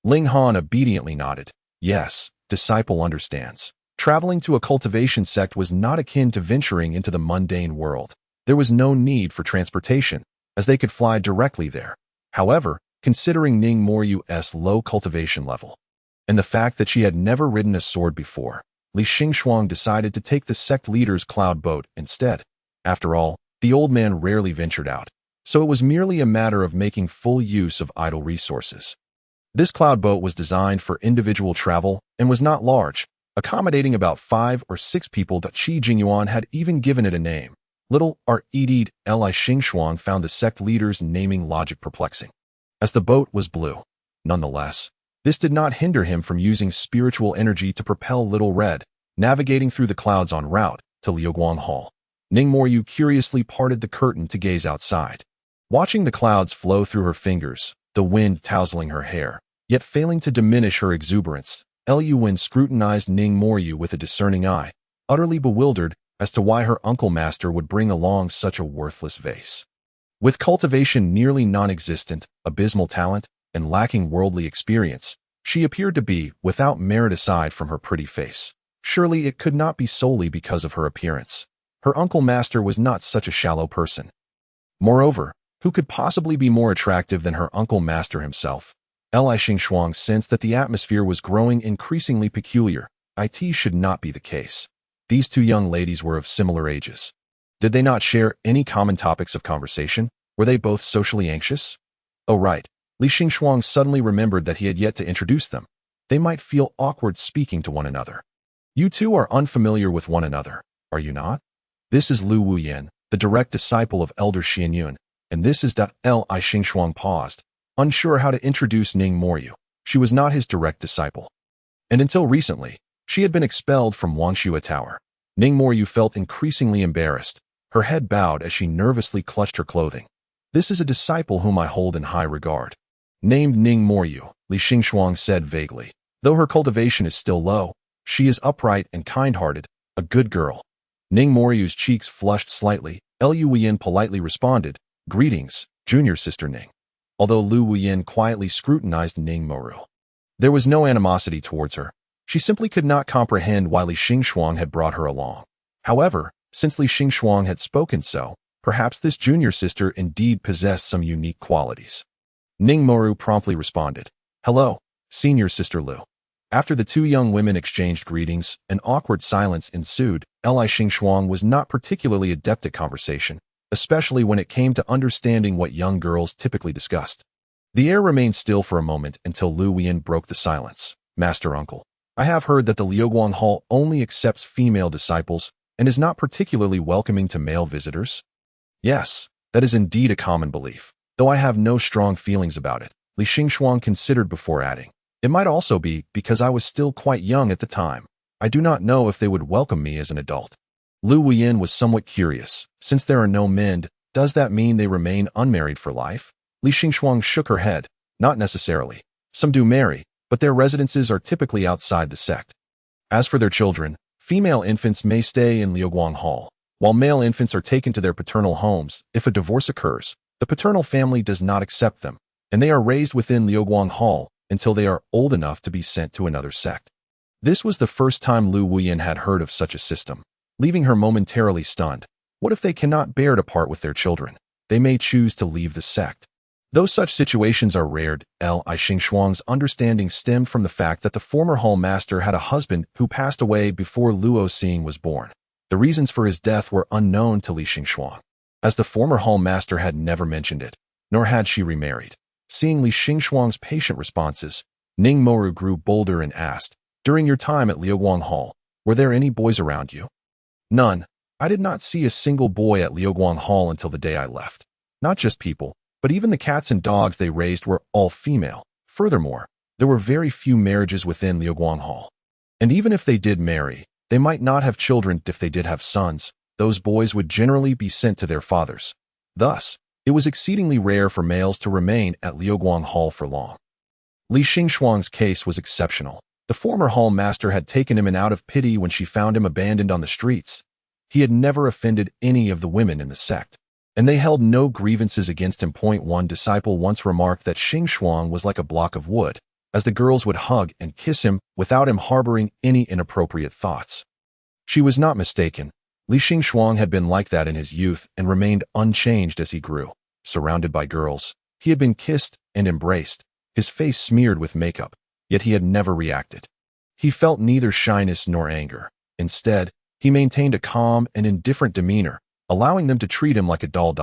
Ling Han obediently nodded. Yes, disciple understands. Traveling to a cultivation sect was not akin to venturing into the mundane world. There was no need for transportation, as they could fly directly there. However, considering Ning Moryu's low cultivation level, and the fact that she had never ridden a sword before, Li Xingxuang decided to take the sect leader's cloud boat instead. After all, the old man rarely ventured out, so it was merely a matter of making full use of idle resources. This cloud boat was designed for individual travel and was not large, accommodating about 5 or 6 people. That Qi Jingyuan had even given it a name. Little Li Xingxuang found the sect leader's naming logic perplexing, as the boat was blue. Nonetheless, this did not hinder him from using spiritual energy to propel Little Red, navigating through the clouds en route to Liuguang Hall. Ning Moryu curiously parted the curtain to gaze outside, watching the clouds flow through her fingers, the wind tousling her hair, yet failing to diminish her exuberance. Lu Wen scrutinized Ning Moryu with a discerning eye, utterly bewildered as to why her uncle master would bring along such a worthless vase. With cultivation nearly non-existent, abysmal talent, and lacking worldly experience, she appeared to be without merit aside from her pretty face. Surely it could not be solely because of her appearance. Her uncle master was not such a shallow person. Moreover, who could possibly be more attractive than her uncle master himself? Li Xingxuang sensed that the atmosphere was growing increasingly peculiar. It should not be the case. These two young ladies were of similar ages. Did they not share any common topics of conversation? Were they both socially anxious? Oh right, Li Xingxuang suddenly remembered that he had yet to introduce them. They might feel awkward speaking to one another. You two are unfamiliar with one another, are you not? This is Lu Wuyan, the direct disciple of Elder Xianyun, and this is Li Xingxuang paused, unsure how to introduce Ning Moryu. She was not his direct disciple. And until recently, she had been expelled from Wangxue Tower. Ning Moryu felt increasingly embarrassed. Her head bowed as she nervously clutched her clothing. This is a disciple whom I hold in high regard. Named Ning Moryu, Li Xingxuang said vaguely. Though her cultivation is still low, she is upright and kind-hearted, a good girl. Ning Moryu's cheeks flushed slightly. Lu Wuyan politely responded, "Greetings, junior sister Ning." Although Lu Wuyan quietly scrutinized Ning Moryu, there was no animosity towards her. She simply could not comprehend why Li Xingxuang had brought her along. However, since Li Xingxuang had spoken so, perhaps this junior sister indeed possessed some unique qualities. Ning Moryu promptly responded, "Hello, senior sister Lu." After the two young women exchanged greetings, an awkward silence ensued. Li Xingxuang was not particularly adept at conversation, especially when it came to understanding what young girls typically discussed. The air remained still for a moment until Lu Wuyan broke the silence. "Master Uncle, I have heard that the Liuguang Hall only accepts female disciples and is not particularly welcoming to male visitors." "Yes, that is indeed a common belief, though I have no strong feelings about it," Li Xingxuang considered before adding. "It might also be because I was still quite young at the time. I do not know if they would welcome me as an adult." Lu Wuyan was somewhat curious. Since there are no men, does that mean they remain unmarried for life? Li Xingxuang shook her head. "Not necessarily. Some do marry, but their residences are typically outside the sect. As for their children, female infants may stay in Liuguang Hall, while male infants are taken to their paternal homes. If a divorce occurs, the paternal family does not accept them, and they are raised within Liuguang Hall until they are old enough to be sent to another sect." This was the first time Lu Wuyan had heard of such a system, leaving her momentarily stunned. What if they cannot bear to part with their children? They may choose to leave the sect. Though such situations are rare, Li Xingxuang's understanding stemmed from the fact that the former hall master had a husband who passed away before Luo Xing was born. The reasons for his death were unknown to Li Xingxuang, as the former hall master had never mentioned it, nor had she remarried. Seeing Li Xingxuang's patient responses, Ning Moryu grew bolder and asked, "During your time at Liuguang Hall, were there any boys around you?" "None. I did not see a single boy at Liuguang Hall until the day I left. Not just people, but even the cats and dogs they raised were all female. Furthermore, there were very few marriages within Liuguang Hall. And even if they did marry, they might not have children. If they did have sons, those boys would generally be sent to their fathers. Thus, it was exceedingly rare for males to remain at Liuguang Hall for long." Li Xingxuang's case was exceptional. The former hall master had taken him in out of pity when she found him abandoned on the streets. He had never offended any of the women in the sect, and they held no grievances against him. One disciple once remarked that Xingxuang was like a block of wood, as the girls would hug and kiss him without him harboring any inappropriate thoughts. She was not mistaken. Li Xingxuang had been like that in his youth and remained unchanged as he grew. Surrounded by girls, he had been kissed and embraced, his face smeared with makeup, yet he had never reacted. He felt neither shyness nor anger. Instead, he maintained a calm and indifferent demeanor, allowing them to treat him like a doll.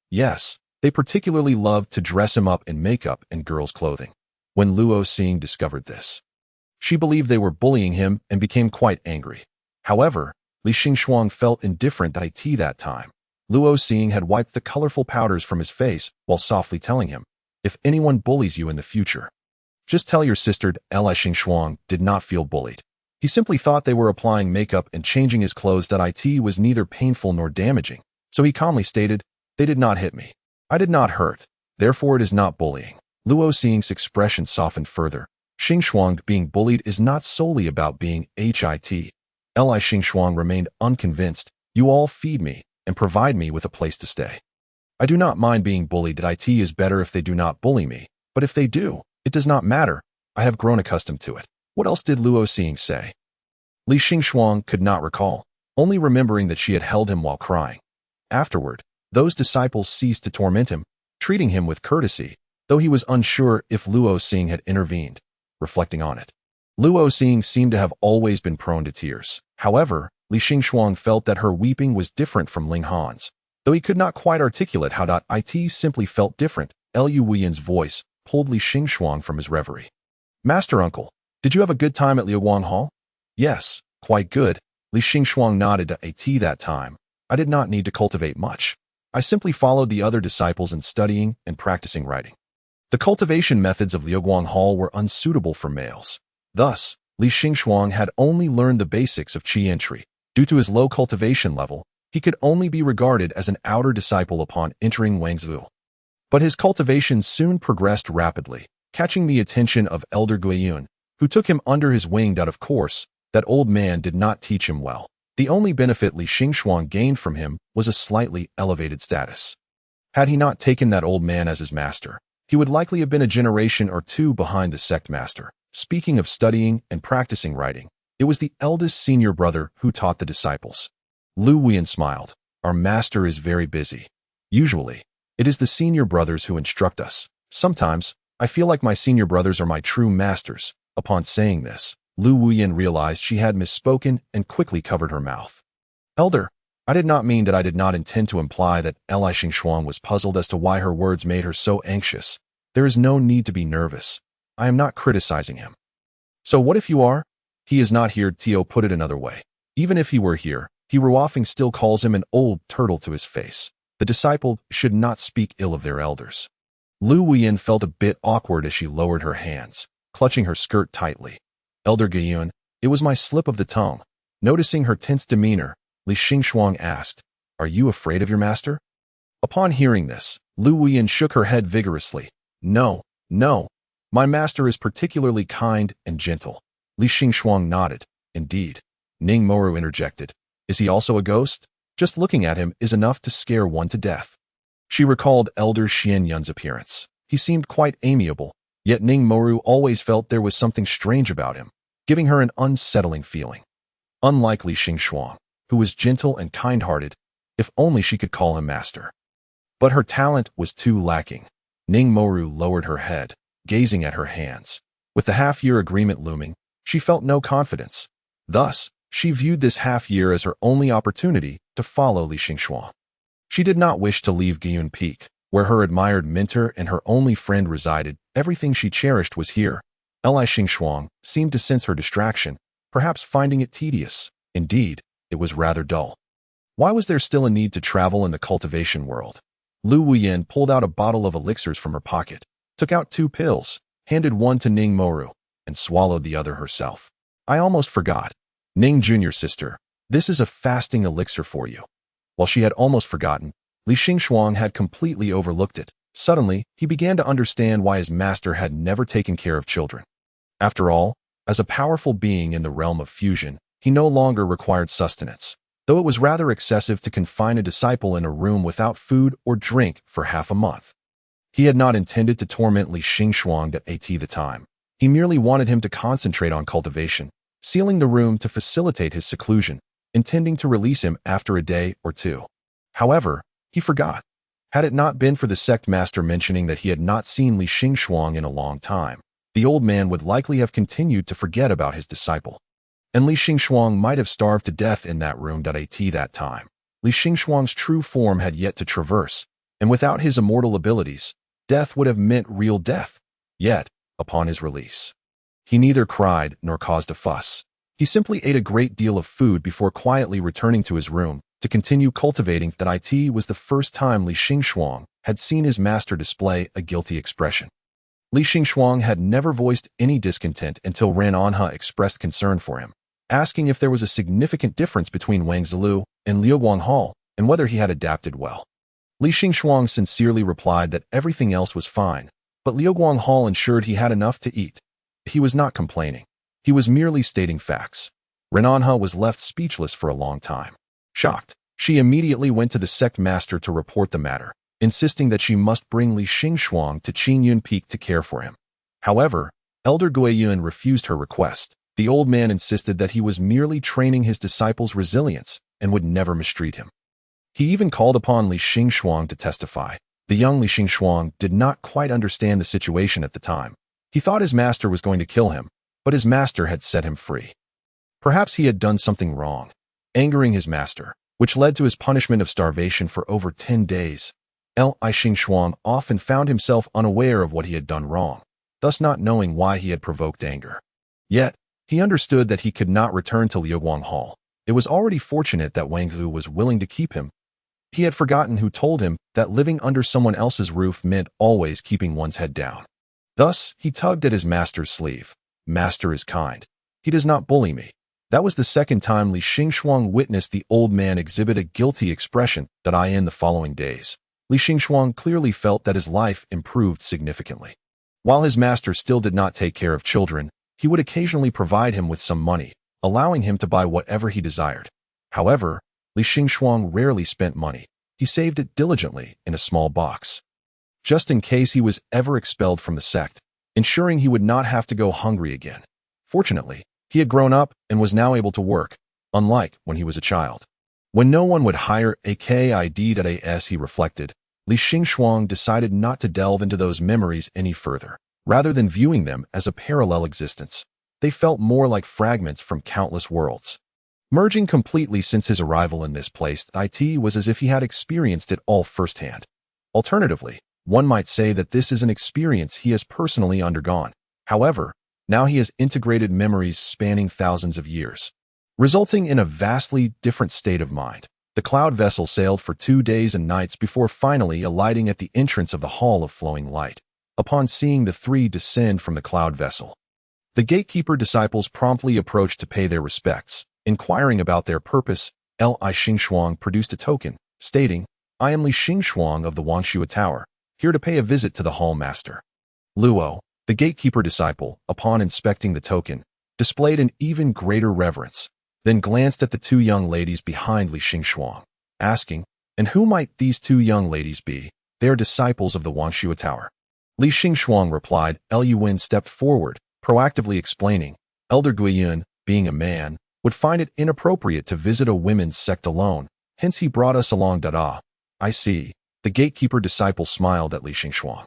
Yes, they particularly loved to dress him up in makeup and girls' clothing. When Luo Xing discovered this, she believed they were bullying him and became quite angry. However, Li Xingxuang felt indifferent that time. Luo Xing had wiped the colorful powders from his face while softly telling him, "If anyone bullies you in the future, just tell your sister." Li Xingxuang did not feel bullied. He simply thought they were applying makeup and changing his clothes. It was neither painful nor damaging, so he calmly stated, "They did not hit me. I did not hurt. Therefore it is not bullying." Luo Xing's expression softened further. Xingxuang being bullied is not solely about being hit. Li Xingxuang remained unconvinced. "You all feed me and provide me with a place to stay. I do not mind being bullied. It is better if they do not bully me, but if they do, it does not matter. I have grown accustomed to it." What else did Luo Xing say? Li Xingxuang could not recall, only remembering that she had held him while crying. Afterward, those disciples ceased to torment him, treating him with courtesy. though he was unsure if Luo Xing had intervened. Reflecting on it, Luo Xing seemed to have always been prone to tears. However, Li Xingxuang felt that her weeping was different from Ling Han's. Though he could not quite articulate how it simply felt different, Lu Wuyan's voice pulled Li Xingxuang from his reverie. Master Uncle, did you have a good time at Liuguang Hall? Yes, quite good. Li Xingxuang nodded to At that time. I did not need to cultivate much. I simply followed the other disciples in studying and practicing writing. The cultivation methods of Liuguang Hall were unsuitable for males. Thus, Li Xingxuang had only learned the basics of qi entry. Due to his low cultivation level, he could only be regarded as an outer disciple upon entering Wangzhou. But his cultivation soon progressed rapidly, catching the attention of Elder Guiyun, who took him under his wing. Of course, that old man did not teach him well. The only benefit Li Xingxuang gained from him was a slightly elevated status. Had he not taken that old man as his master, he would likely have been a generation or two behind the sect master. Speaking of studying and practicing writing, it was the eldest senior brother who taught the disciples. Lu Wuyan smiled. Our master is very busy. Usually, it is the senior brothers who instruct us. Sometimes, I feel like my senior brothers are my true masters. Upon saying this, Lu Wuyan realized she had misspoken and quickly covered her mouth. Elder, I did not mean that. I did not intend to imply that Li Xingxuang was puzzled as to why her words made her so anxious. There is no need to be nervous. I am not criticizing him. So what if you are? He is not here. Tio put it another way. Even if he were here, he Ruofeng still calls him an old turtle to his face. The disciple should not speak ill of their elders. Lu Wuyan felt a bit awkward as she lowered her hands, clutching her skirt tightly. Elder Guiyun, it was my slip of the tongue. Noticing her tense demeanor, Li Xingxuang asked, Are you afraid of your master? Upon hearing this, Lu Wuyan shook her head vigorously. No, no. My master is particularly kind and gentle. Li Xingxuang nodded. Indeed. Ning Moru interjected. Is he also a ghost? Just looking at him is enough to scare one to death. She recalled Elder Xian Yun's appearance. He seemed quite amiable, yet Ning Moru always felt there was something strange about him, giving her an unsettling feeling. Unlike Li Xingxuang, who was gentle and kind-hearted, if only she could call him master. But her talent was too lacking. Ning Moru lowered her head, gazing at her hands. With the half-year agreement looming, she felt no confidence. Thus, she viewed this half-year as her only opportunity to follow Li Xingxuang. She did not wish to leave Guiyun Peak, where her admired mentor and her only friend resided. Everything she cherished was here. Li Xingxuang seemed to sense her distraction, perhaps finding it tedious. Indeed, it was rather dull. Why was there still a need to travel in the cultivation world? Lu Wuyan pulled out a bottle of elixirs from her pocket, took out 2 pills, handed one to Ning Moru, and swallowed the other herself. I almost forgot. Ning Jr. sister, this is a fasting elixir for you. While she had almost forgotten, Li Xingxuang had completely overlooked it. Suddenly, he began to understand why his master had never taken care of children. After all, as a powerful being in the realm of fusion, he no longer required sustenance, though it was rather excessive to confine a disciple in a room without food or drink for half a month. He had not intended to torment Li Xingxuang at the time. He merely wanted him to concentrate on cultivation, sealing the room to facilitate his seclusion, intending to release him after a day or two. However, he forgot. Had it not been for the sect master mentioning that he had not seen Li Xingxuang in a long time, the old man would likely have continued to forget about his disciple. And Li Xingxuang might have starved to death in that room. At that time, Li Xingxuang's true form had yet to traverse, and without his immortal abilities, death would have meant real death. Yet, upon his release, he neither cried nor caused a fuss. He simply ate a great deal of food before quietly returning to his room to continue cultivating. It was the first time Li Xingxuang had seen his master display a guilty expression. Li Xingxuang had never voiced any discontent until Ran Anha expressed concern for him, asking if there was a significant difference between Wangzhou and Liuguang Hall and whether he had adapted well. Li Xingxuang sincerely replied that everything else was fine, but Liuguang Hall ensured he had enough to eat. He was not complaining. He was merely stating facts. Ran Anha was left speechless for a long time. Shocked, she immediately went to the sect master to report the matter, insisting that she must bring Li Xingxuang to Qingyun Peak to care for him. However, Elder Guiyun refused her request. The old man insisted that he was merely training his disciples' resilience and would never mistreat him. He even called upon Li Xingxuang to testify, The young Li Xingxuang did not quite understand the situation at the time. He thought his master was going to kill him, but his master had set him free. Perhaps he had done something wrong, angering his master, which led to his punishment of starvation for over 10 days. Li Xingxuang often found himself unaware of what he had done wrong, thus not knowing why he had provoked anger. Yet, he understood that he could not return to Liuguang Hall. It was already fortunate that Wang Hu was willing to keep him. He had forgotten who told him that living under someone else's roof meant always keeping one's head down. Thus, he tugged at his master's sleeve. Master is kind. He does not bully me. That was the second time Li Xingxuang witnessed the old man exhibit a guilty expression that in the following days. Li Xingxuang clearly felt that his life improved significantly. While his master still did not take care of children, he would occasionally provide him with some money, allowing him to buy whatever he desired. However, Li Xingxuang rarely spent money. He saved it diligently in a small box, just in case he was ever expelled from the sect, ensuring he would not have to go hungry again. Fortunately, he had grown up and was now able to work, unlike when he was a child. When no one would hire a kid, he reflected, Li Xingxuang decided not to delve into those memories any further. Rather than viewing them as a parallel existence, they felt more like fragments from countless worlds. Merging completely since his arrival in this place, it was as if he had experienced it all firsthand. Alternatively, one might say that this is an experience he has personally undergone. However, now he has integrated memories spanning thousands of years, resulting in a vastly different state of mind. The cloud vessel sailed for 2 days and nights before finally alighting at the entrance of the Hall of Flowing Light. Upon seeing the three descend from the cloud vessel, the gatekeeper disciples promptly approached to pay their respects. Inquiring about their purpose, Li Xingxuang produced a token, stating, "I am Li Xingxuang of the Wangxue Tower, here to pay a visit to the Hall Master." Luo, the gatekeeper disciple, upon inspecting the token, displayed an even greater reverence, then glanced at the 2 young ladies behind Li Xingxuang, asking, "And who might these 2 young ladies be?" "They are disciples of the Wangxue Tower." Li Xingxuang replied. Yuan stepped forward, proactively explaining, "Elder Guiyun, being a man, would find it inappropriate to visit a women's sect alone, hence he brought us along. Dada. I see." The gatekeeper disciple smiled at Li Xingxuang,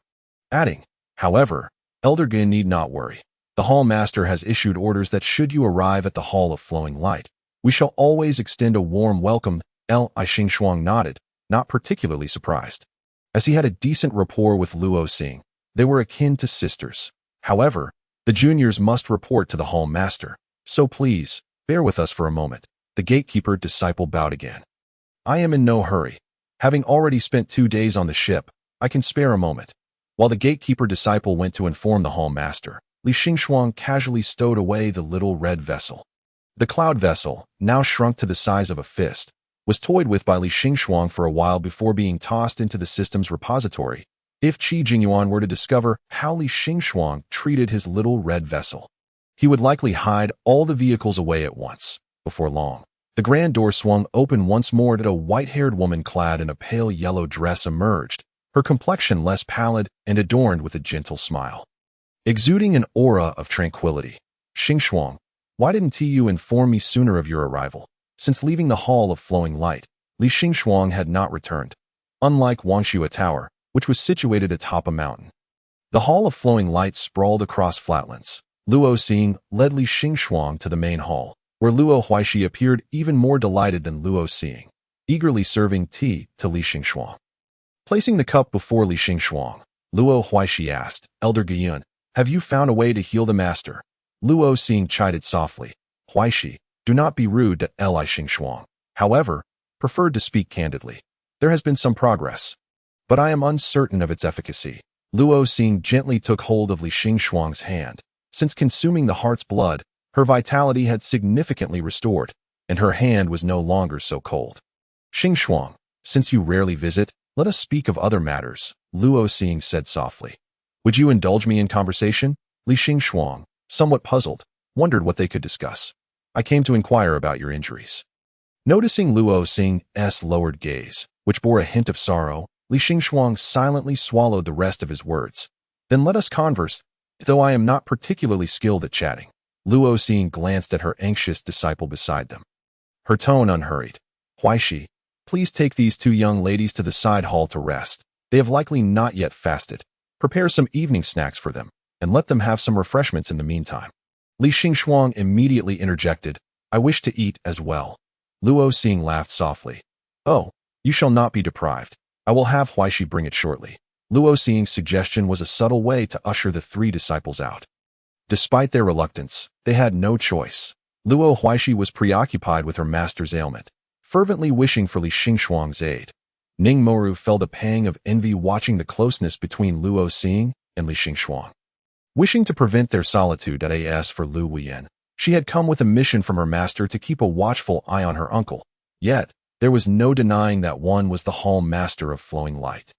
adding, "However, Elder Guiyun need not worry. The Hall Master has issued orders that should you arrive at the Hall of Flowing Light, we shall always extend a warm welcome." Li Xingxuang nodded, not particularly surprised, as he had a decent rapport with Luo Xing. They were akin to sisters. However, the juniors must report to the Hall Master, so please, bear with us for a moment. The gatekeeper disciple bowed again. "I am in no hurry. Having already spent 2 days on the ship, I can spare a moment." While the gatekeeper disciple went to inform the Hall Master, Li Xingxuang casually stowed away the little red vessel. The cloud vessel, now shrunk to the size of a fist, was toyed with by Li Xingxuang for a while before being tossed into the system's repository. If Qi Jingyuan were to discover how Li Xingxuang treated his little red vessel, he would likely hide all the vehicles away at once. Before long, the grand door swung open once more and a white-haired woman clad in a pale yellow dress emerged, her complexion less pallid and adorned with a gentle smile, exuding an aura of tranquility. "Xingxuang, why didn't you inform me sooner of your arrival?" Since leaving the Hall of Flowing Light, Li Xingxuang had not returned. Unlike Wangxue Tower, which was situated atop a mountain, the Hall of Flowing Light sprawled across flatlands. Luo Xing led Li Xingxuang to the main hall, where Luo Huaishi appeared even more delighted than Luo Xing, eagerly serving tea to Li Xingxuang. Placing the cup before Li Xingxuang, Luo Huaishi asked, "Elder Guiyun, have you found a way to heal the master?" Luo Xing chided softly, "Huaishi, do not be rude to Li Xingxuang. However, preferred to speak candidly. There has been some progress, but I am uncertain of its efficacy." Luo Xing gently took hold of Li Xingxuang's hand. Since consuming the heart's blood, her vitality had significantly restored, and her hand was no longer so cold. "Xingxuang, since you rarely visit, let us speak of other matters," Luo Xing said softly. "Would you indulge me in conversation?" Li Xingxuang, somewhat puzzled, wondered what they could discuss. "I came to inquire about your injuries." Noticing Luo Xing's lowered gaze, which bore a hint of sorrow, Li Xingxuang silently swallowed the rest of his words. "Then let us converse, though I am not particularly skilled at chatting." Luo Xing glanced at her anxious disciple beside them, her tone unhurried. "Huaishi, please take these 2 young ladies to the side hall to rest. They have likely not yet fasted. Prepare some evening snacks for them, and let them have some refreshments in the meantime. Li Xingxuang immediately interjected, I wish to eat as well. Luo Xing laughed softly. Oh, you shall not be deprived. I will have Huaishi bring it shortly. Luo Xing's suggestion was a subtle way to usher the three disciples out. Despite their reluctance, they had no choice. Luo Huaishi was preoccupied with her master's ailment, fervently wishing for Li Xingxuang's aid. Ning Moru felt a pang of envy watching the closeness between Luo Xing and Li Xingxuang. Wishing to prevent their solitude as for Lu Wuyan, she had come with a mission from her master to keep a watchful eye on her uncle. Yet, there was no denying that one was the hall master of flowing light,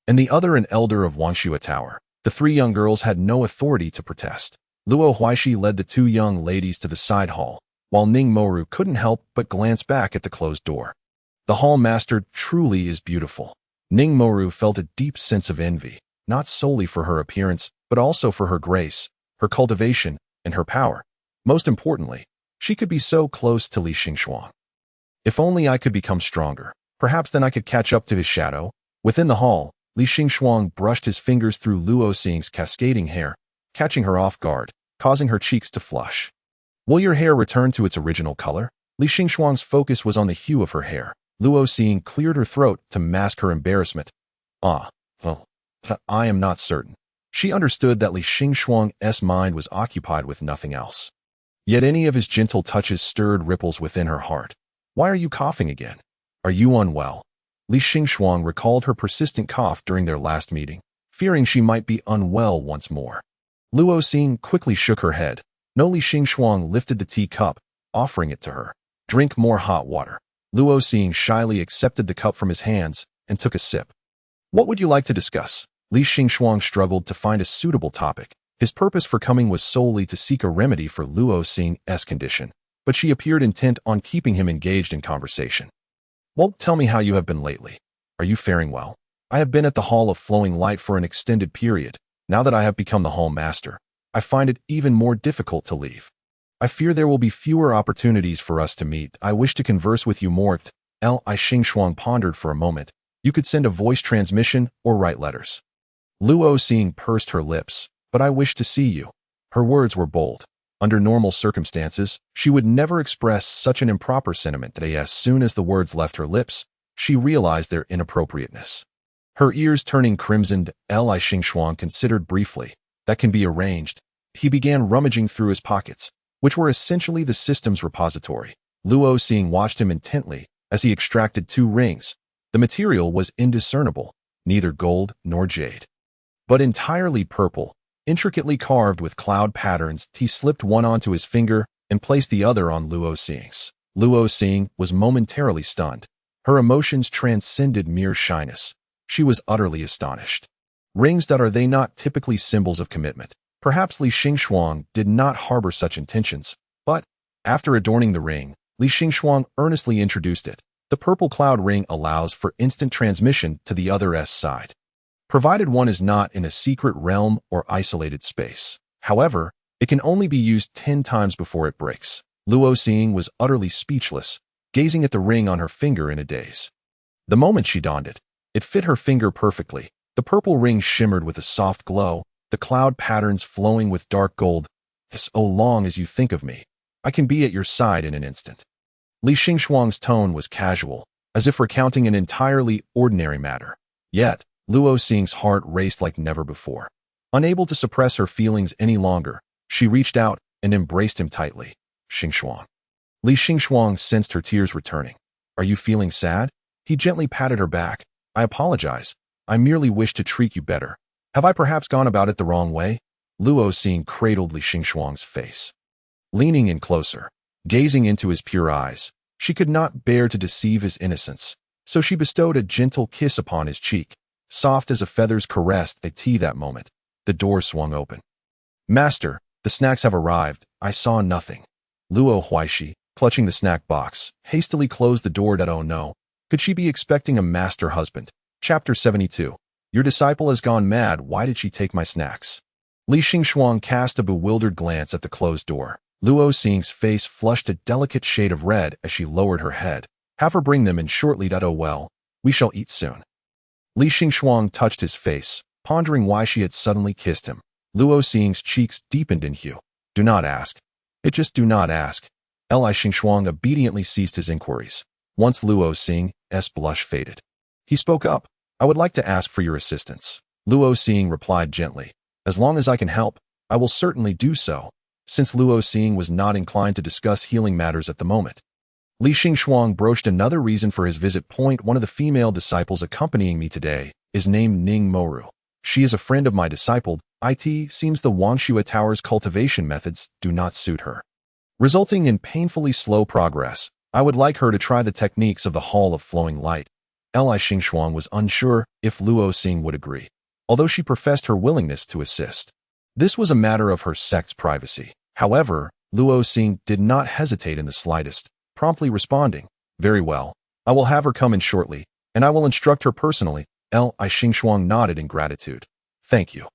and the other an elder of Wangxue Tower. The three young girls had no authority to protest. Luo Huaishi led the two young ladies to the side hall, while Ning Moru couldn't help but glance back at the closed door. The hall master truly is beautiful. Ning Moru felt a deep sense of envy, not solely for her appearance, but also for her grace, her cultivation, and her power. Most importantly, she could be so close to Li Xingxuang. If only I could become stronger, perhaps then I could catch up to his shadow. Within the hall, Li Xingxuang brushed his fingers through Luo Xing's cascading hair, catching her off guard, causing her cheeks to flush. Will your hair return to its original color? Li Xingxuang's focus was on the hue of her hair. Luo Xing cleared her throat to mask her embarrassment. I am not certain. She understood that Li Xingxuang's mind was occupied with nothing else. Yet any of his gentle touches stirred ripples within her heart. Why are you coughing again? Are you unwell? Li Xingxuang recalled her persistent cough during their last meeting, fearing she might be unwell once more. Luo Xing quickly shook her head. No. Li Xingxuang lifted the tea cup, offering it to her. Drink more hot water. Luo Xing shyly accepted the cup from his hands and took a sip. What would you like to discuss? Li Xingxuang struggled to find a suitable topic. His purpose for coming was solely to seek a remedy for Luo Xing's condition, but she appeared intent on keeping him engaged in conversation. Well, tell me how you have been lately. Are you faring well? I have been at the Hall of Flowing Light for an extended period. Now that I have become the Hall Master, I find it even more difficult to leave. I fear there will be fewer opportunities for us to meet. I wish to converse with you more. Li Xingxuang pondered for a moment. You could send a voice transmission or write letters. Luo Xing pursed her lips. But I wish to see you. Her words were bold. Under normal circumstances, she would never express such an improper sentiment that as soon as the words left her lips, she realized their inappropriateness. Her ears turning crimsoned, Li Xingxuang considered briefly. That can be arranged. He began rummaging through his pockets, which were essentially the system's repository. Luo Xing watched him intently as he extracted 2 rings. The material was indiscernible, neither gold nor jade, but entirely purple, intricately carved with cloud patterns. He slipped one onto his finger and placed the other on Luo Xing's. Luo Xing was momentarily stunned. Her emotions transcended mere shyness. She was utterly astonished. Rings, are they not typically symbols of commitment? Perhaps Li Xingxuang did not harbor such intentions, but, after adorning the ring, Li Xingxuang earnestly introduced it. The purple cloud ring allows for instant transmission to the other's side, provided one is not in a secret realm or isolated space. However, it can only be used 10 times before it breaks. Luo Xing was utterly speechless, gazing at the ring on her finger in a daze. The moment she donned it, it fit her finger perfectly. The purple ring shimmered with a soft glow, the cloud patterns flowing with dark gold. So long as you think of me, I can be at your side in an instant. Li Xingxuang's tone was casual, as if recounting an entirely ordinary matter. Yet, Luo Xing's heart raced like never before. Unable to suppress her feelings any longer, she reached out and embraced him tightly. Xingxuang. Li Xingxuang sensed her tears returning. Are you feeling sad? He gently patted her back. I apologize. I merely wish to treat you better. Have I perhaps gone about it the wrong way? Luo Xing cradled Li Xingxuang's face. Leaning in closer, gazing into his pure eyes, she could not bear to deceive his innocence, so she bestowed a gentle kiss upon his cheek. Soft as a feather's caressed a tea that moment, the door swung open. Master, the snacks have arrived. I saw nothing. Luo Huaishi, clutching the snack box, hastily closed the door. Oh no, could she be expecting a master husband? Chapter 72. Your disciple has gone mad. Why did she take my snacks? Li Xingxuang cast a bewildered glance at the closed door. Luo Xing's face flushed a delicate shade of red as she lowered her head. Have her bring them in shortly. Oh well, we shall eat soon. Li Xingxuang touched his face, pondering why she had suddenly kissed him. Luo Xing's cheeks deepened in hue. Do not ask. It just do not ask. Li Xingxuang obediently ceased his inquiries. Once Luo Xing's blush faded, he spoke up. I would like to ask for your assistance. Luo Xing replied gently. As long as I can help, I will certainly do so, since Luo Xing was not inclined to discuss healing matters at the moment. Li Xingxuang broached another reason for his visit. One of the female disciples accompanying me today is named Ning Moru. She is a friend of my disciple. It seems the Wangshua Tower's cultivation methods do not suit her, resulting in painfully slow progress. I would like her to try the techniques of the Hall of Flowing Light. Li Xingxuang was unsure if Luo Xing would agree, although she professed her willingness to assist. This was a matter of her sect's privacy. However, Luo Xing did not hesitate in the slightest, promptly responding, Very well, I will have her come in shortly, and I will instruct her personally. Li Xingxuang nodded in gratitude. Thank you.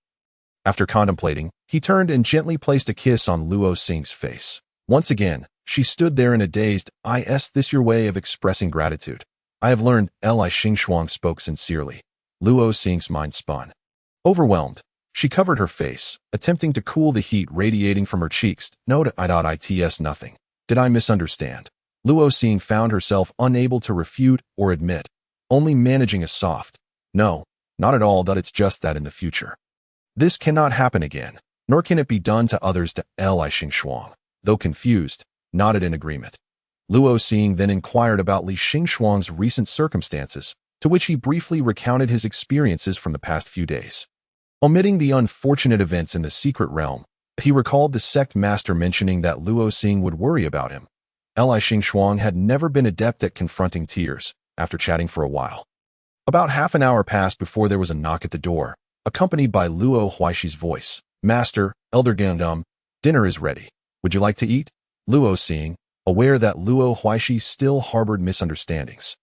After contemplating, he turned and gently placed a kiss on Luo Xing's face. Once again, she stood there in a dazed, Is this your way of expressing gratitude? I have learned. Li Xingxuang spoke sincerely. Luo Xing's mind spun. Overwhelmed, she covered her face, attempting to cool the heat radiating from her cheeks. It's nothing. Did I misunderstand? Luo Xing found herself unable to refute or admit, only managing a soft, no, not at all. It's just that in the future, this cannot happen again, nor can it be done to others. Li Xingxuang, though confused, nodded in agreement. Luo Xing then inquired about Li Xingxuang's recent circumstances, to which he briefly recounted his experiences from the past few days. Omitting the unfortunate events in the secret realm, he recalled the sect master mentioning that Luo Xing would worry about him. Li Xingxuang had never been adept at confronting tears. After chatting for a while, about half an hour passed before there was a knock at the door, accompanied by Luo Huaishi's voice. Master, Elder Gandam, dinner is ready. Would you like to eat? Luo Xing, aware that Luo Huaishi still harbored misunderstandings,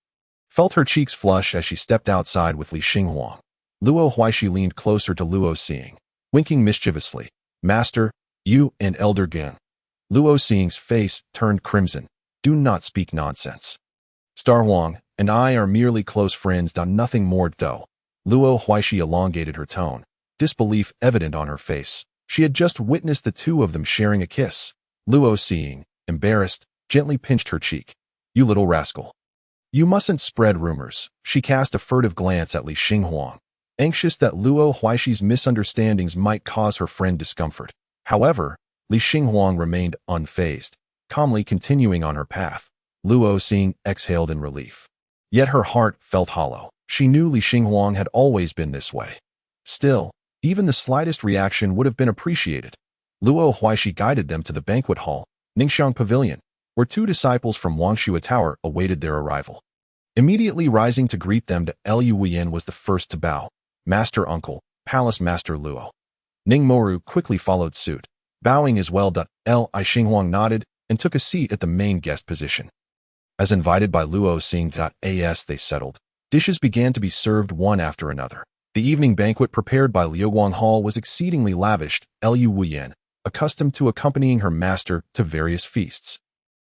felt her cheeks flush as she stepped outside with Li Xinghuang. Luo Huaishi leaned closer to Luo Xing, winking mischievously. Master, you and Elder Gan. Luo Xing's face turned crimson. Do not speak nonsense. Star Huang and I are merely close friends. Nothing more though. Luo Huaishi elongated her tone, disbelief evident on her face. She had just witnessed the two of them sharing a kiss. Luo Xing, embarrassed, gently pinched her cheek. You little rascal. You mustn't spread rumors. She cast a furtive glance at Li Xinghuang, anxious that Luo Huaishi's misunderstandings might cause her friend discomfort. However, Li Xinghuang remained unfazed, calmly continuing on her path. Luo Xing exhaled in relief. Yet her heart felt hollow. She knew Li Xinghuang had always been this way. Still, even the slightest reaction would have been appreciated. Luo Huaishi guided them to the banquet hall, Ningxiang Pavilion, where two disciples from Wangshua Tower awaited their arrival. Immediately rising to greet them, Liu Wuyan was the first to bow. Master Uncle, Palace Master Luo. Ning Moru quickly followed suit, bowing as well. Li Xinghuang nodded and took a seat at the main guest position. As invited by Luo Xing. They settled. Dishes began to be served one after another. The evening banquet prepared by Liuguang Hall was exceedingly lavish. Liu Wuyan, accustomed to accompanying her master to various feasts,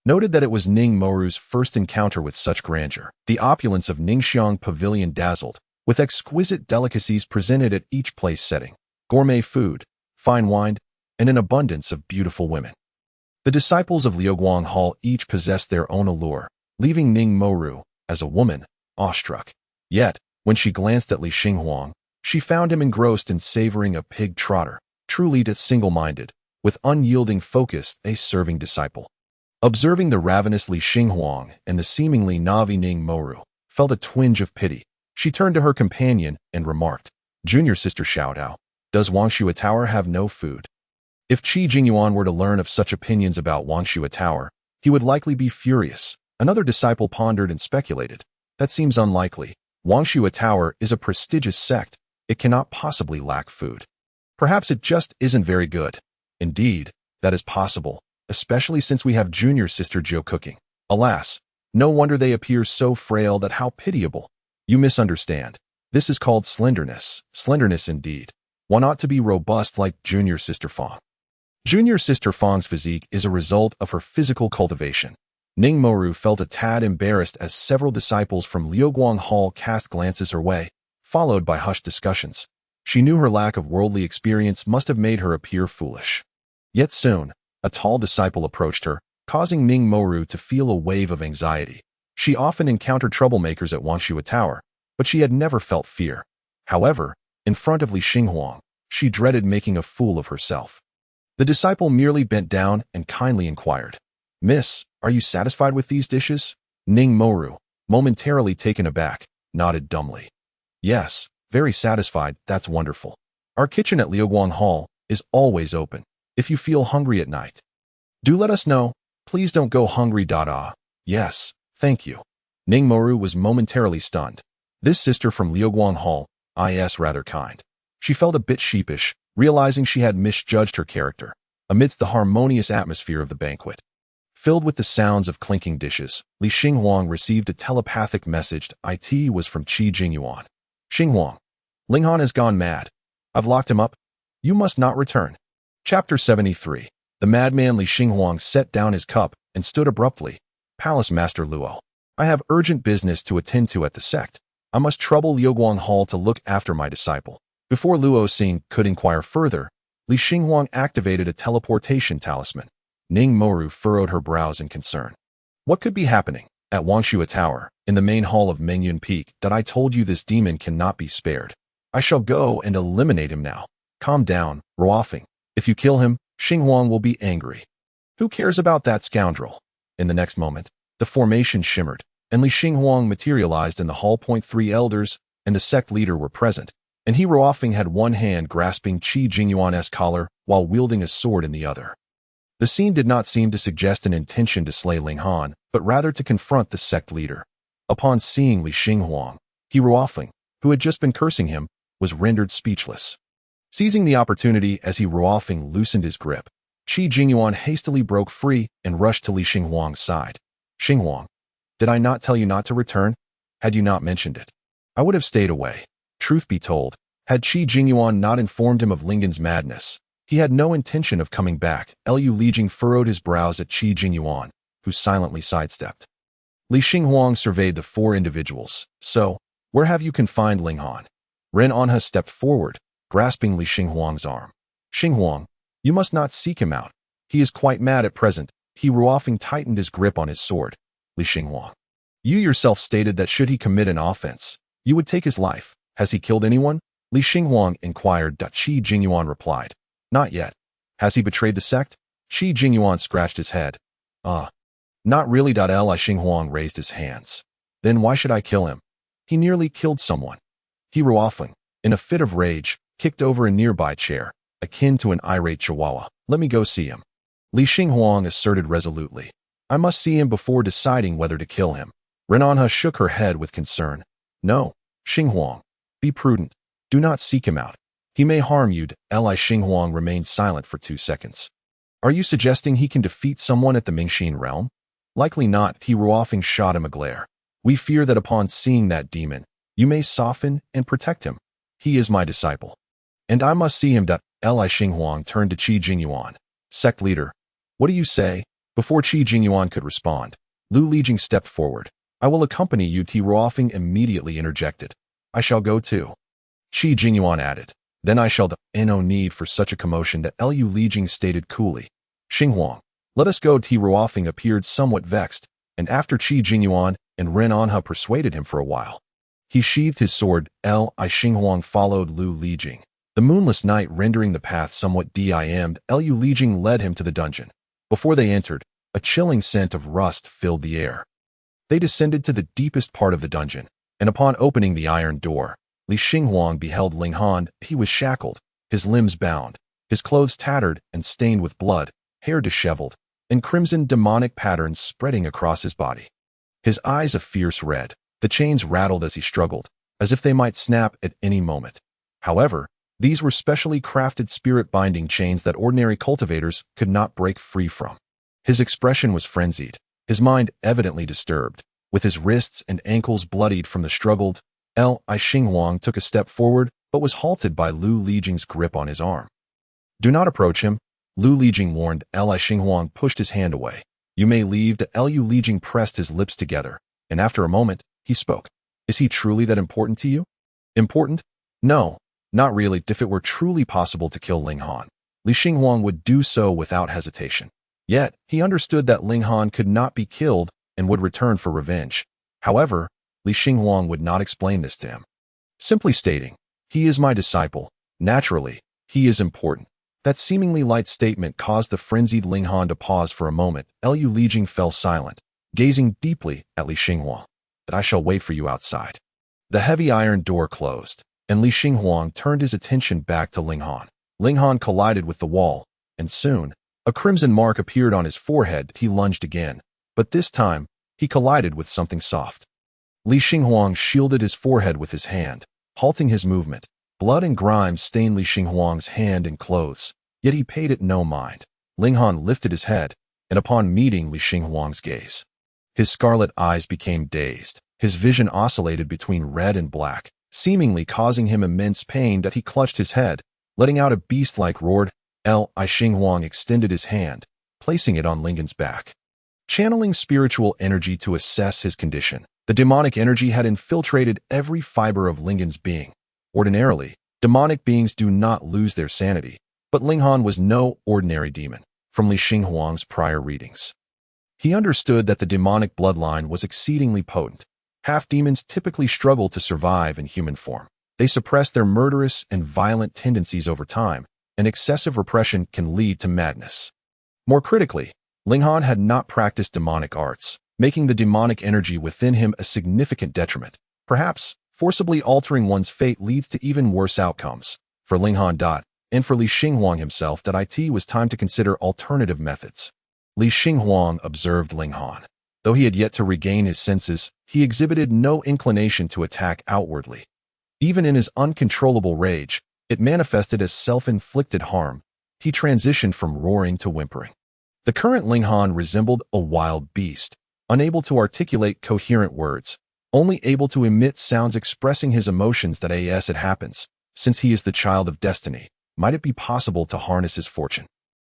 noted that it was Ning Moru's first encounter with such grandeur. The opulence of Ningxiang Pavilion dazzled, with exquisite delicacies presented at each place setting, gourmet food, fine wine, and an abundance of beautiful women. The disciples of Liuguang Hall each possessed their own allure, leaving Ning Moru, as a woman, awestruck. Yet, when she glanced at Li Xinghuang, she found him engrossed in savoring a pig trotter, truly single-minded, with unyielding focus, a serving disciple. Observing the ravenous Li Xinghuang and the seemingly Navi Ning Moru, felt a twinge of pity. She turned to her companion and remarked, Junior Sister Xiaodao, does Wangshua Tower have no food? If Qi Jingyuan were to learn of such opinions about Wangshua Tower, he would likely be furious. Another disciple pondered and speculated. That seems unlikely. Wangshua Tower is a prestigious sect. It cannot possibly lack food. Perhaps it just isn't very good. Indeed, that is possible, especially since we have Junior Sister Jiu cooking. Alas, no wonder they appear so frail. That how pitiable. You misunderstand. This is called slenderness. Slenderness indeed. One ought to be robust like Junior Sister Fang. Junior Sister Fang's physique is a result of her physical cultivation. Ning Moru felt a tad embarrassed as several disciples from Liuguang Hall cast glances her way, followed by hushed discussions. She knew her lack of worldly experience must have made her appear foolish. Yet soon, a tall disciple approached her, causing Ning Moru to feel a wave of anxiety. She often encountered troublemakers at Wangshui Tower, but she had never felt fear. However, in front of Li Xinghuang, she dreaded making a fool of herself. The disciple merely bent down and kindly inquired, "Miss, are you satisfied with these dishes?" Ning Moru, momentarily taken aback, nodded dumbly. "Yes, very satisfied, that's wonderful. Our kitchen at Liuguang Hall is always open. If you feel hungry at night, do let us know. Please don't go hungry. Yes, thank you." Ning Moru was momentarily stunned. This sister from Liuguang Hall is rather kind. She felt a bit sheepish, realizing she had misjudged her character. Amidst the harmonious atmosphere of the banquet, filled with the sounds of clinking dishes, Li Xinghuang received a telepathic message. It was from Qi Jingyuan. "Xinghuang, Linghan has gone mad. I've locked him up. You must not return." Chapter 73. The madman Li Xinghuang set down his cup and stood abruptly. "Palace Master Luo, I have urgent business to attend to at the sect. I must trouble Liuguang Hall to look after my disciple." Before Luo Xing could inquire further, Li Xinghuang activated a teleportation talisman. Ning Moru furrowed her brows in concern. What could be happening at Wangshui Tower, in the main hall of Mengyun Peak? "That I told you this demon cannot be spared. I shall go and eliminate him now." "Calm down, Ruofeng. If you kill him, Xinghuang will be angry." "Who cares about that scoundrel?" In the next moment, the formation shimmered, and Li Xinghuang materialized in the hall. 3 elders and the sect leader were present, and he Ruofeng had one hand grasping Qi Jingyuan's collar while wielding a sword in the other. The scene did not seem to suggest an intention to slay Linghan, but rather to confront the sect leader. Upon seeing Li Xinghuang, he Ruofeng, who had just been cursing him, was rendered speechless. Seizing the opportunity as he Ruofeng loosened his grip, Qi Jingyuan hastily broke free and rushed to Li Xinghuang's side. "Xinghuang, did I not tell you not to return? Had you not mentioned it, I would have stayed away." Truth be told, had Qi Jingyuan not informed him of Linghan's madness, he had no intention of coming back. Liu Lijing furrowed his brows at Qi Jingyuan, who silently sidestepped. Li Xinghuang surveyed the 4 individuals. "So, where have you confined Linghan?" Ren Anha stepped forward, grasping Li Xinghuang's arm. "Xinghuang, you must not seek him out. He is quite mad at present." He Ruofeng tightened his grip on his sword. "Li Xinghuang, you yourself stated that should he commit an offense, you would take his life. Has he killed anyone?" Li Xinghuang inquired. Qi Jingyuan replied, "Not yet." "Has he betrayed the sect?" Qi Jingyuan scratched his head. Not really." Li Xinghuang raised his hands. "Then why should I kill him? He nearly killed someone." He Ruofeng, in a fit of rage, kicked over a nearby chair, akin to an irate chihuahua. "Let me go see him." Li Xinghuang asserted resolutely. "I must see him before deciding whether to kill him." Renanha shook her head with concern. "No, Xinghuang, be prudent. Do not seek him out. He may harm you." Li Xinghuang remained silent for 2 seconds. "Are you suggesting he can defeat someone at the Mingxin realm?" "Likely not." He Ruofeng shot him a glare. "We fear that upon seeing that demon, you may soften and protect him. He is my disciple, and I must see him." Li Xinghuang turned to Qi Jingyuan. "Sect leader, what do you say?" Before Qi Jingyuan could respond, Lu Lijing stepped forward. "I will accompany you." Ti Ruofeng immediately interjected. "I shall go too." Qi Jingyuan added. "Then I shall." "No need for such a commotion." Liu Lijing stated coolly. "Xinghuang, let us go." Ti Ruofeng appeared somewhat vexed, and after Qi Jingyuan and Ren Anha persuaded him for a while, he sheathed his sword. Li Xinghuang followed Lu Lijing, the moonless night rendering the path somewhat dimmed. Liu Lijing led him to the dungeon. Before they entered, a chilling scent of rust filled the air. They descended to the deepest part of the dungeon, and upon opening the iron door, Li Xinghuang beheld Linghan. He was shackled, his limbs bound, his clothes tattered and stained with blood, hair disheveled, and crimson demonic patterns spreading across his body. His eyes a fierce red, the chains rattled as he struggled, as if they might snap at any moment. However, these were specially crafted spirit-binding chains that ordinary cultivators could not break free from. His expression was frenzied, his mind evidently disturbed, with his wrists and ankles bloodied from the struggle. Li Xinghuang took a step forward, but was halted by Lu Lijing's grip on his arm. "Do not approach him," Lu Lijing warned. Li Xinghuang pushed his hand away. "You may leave." Liu Lijing pressed his lips together, and after a moment, he spoke. "Is he truly that important to you?" Important? No, not really. If it were truly possible to kill Ling Han, Li Xinghuang would do so without hesitation. Yet, he understood that Ling Han could not be killed and would return for revenge. However, Li Xinghuang would not explain this to him. Simply stating, "He is my disciple. Naturally, he is important." That seemingly light statement caused the frenzied Ling Han to pause for a moment. Liu Lijing fell silent, gazing deeply at Li Xinghuang. "That I shall wait for you outside." The heavy iron door closed, and Li Xinghuang turned his attention back to Ling Han. Ling Han collided with the wall, and soon, a crimson mark appeared on his forehead. He lunged again, but this time, he collided with something soft. Li Xinghuang shielded his forehead with his hand, halting his movement. Blood and grime stained Li Xinghuang's hand and clothes, yet he paid it no mind. Ling Han lifted his head, and upon meeting Li Xinghuang's gaze, his scarlet eyes became dazed. His vision oscillated between red and black, seemingly causing him immense pain. That he clutched his head, letting out a beast-like roar. Li Xinghuang extended his hand, placing it on Lingan's back. Channeling spiritual energy to assess his condition, the demonic energy had infiltrated every fiber of Lingan's being. Ordinarily, demonic beings do not lose their sanity, but Ling Han was no ordinary demon. From Li Xinghuang's prior readings, he understood that the demonic bloodline was exceedingly potent. Half-demons typically struggle to survive in human form. They suppress their murderous and violent tendencies over time, and excessive repression can lead to madness. More critically, Ling Han had not practiced demonic arts, making the demonic energy within him a significant detriment. Perhaps, forcibly altering one's fate leads to even worse outcomes. For Ling Han. And for Li Xinghuang himself, it was time to consider alternative methods. Li Xinghuang observed Ling Han. Though he had yet to regain his senses, he exhibited no inclination to attack outwardly. Even in his uncontrollable rage, it manifested as self-inflicted harm. He transitioned from roaring to whimpering. The current Ling Han resembled a wild beast, unable to articulate coherent words, only able to emit sounds expressing his emotions. As it happens, since he is the child of destiny, might it be possible to harness his fortune?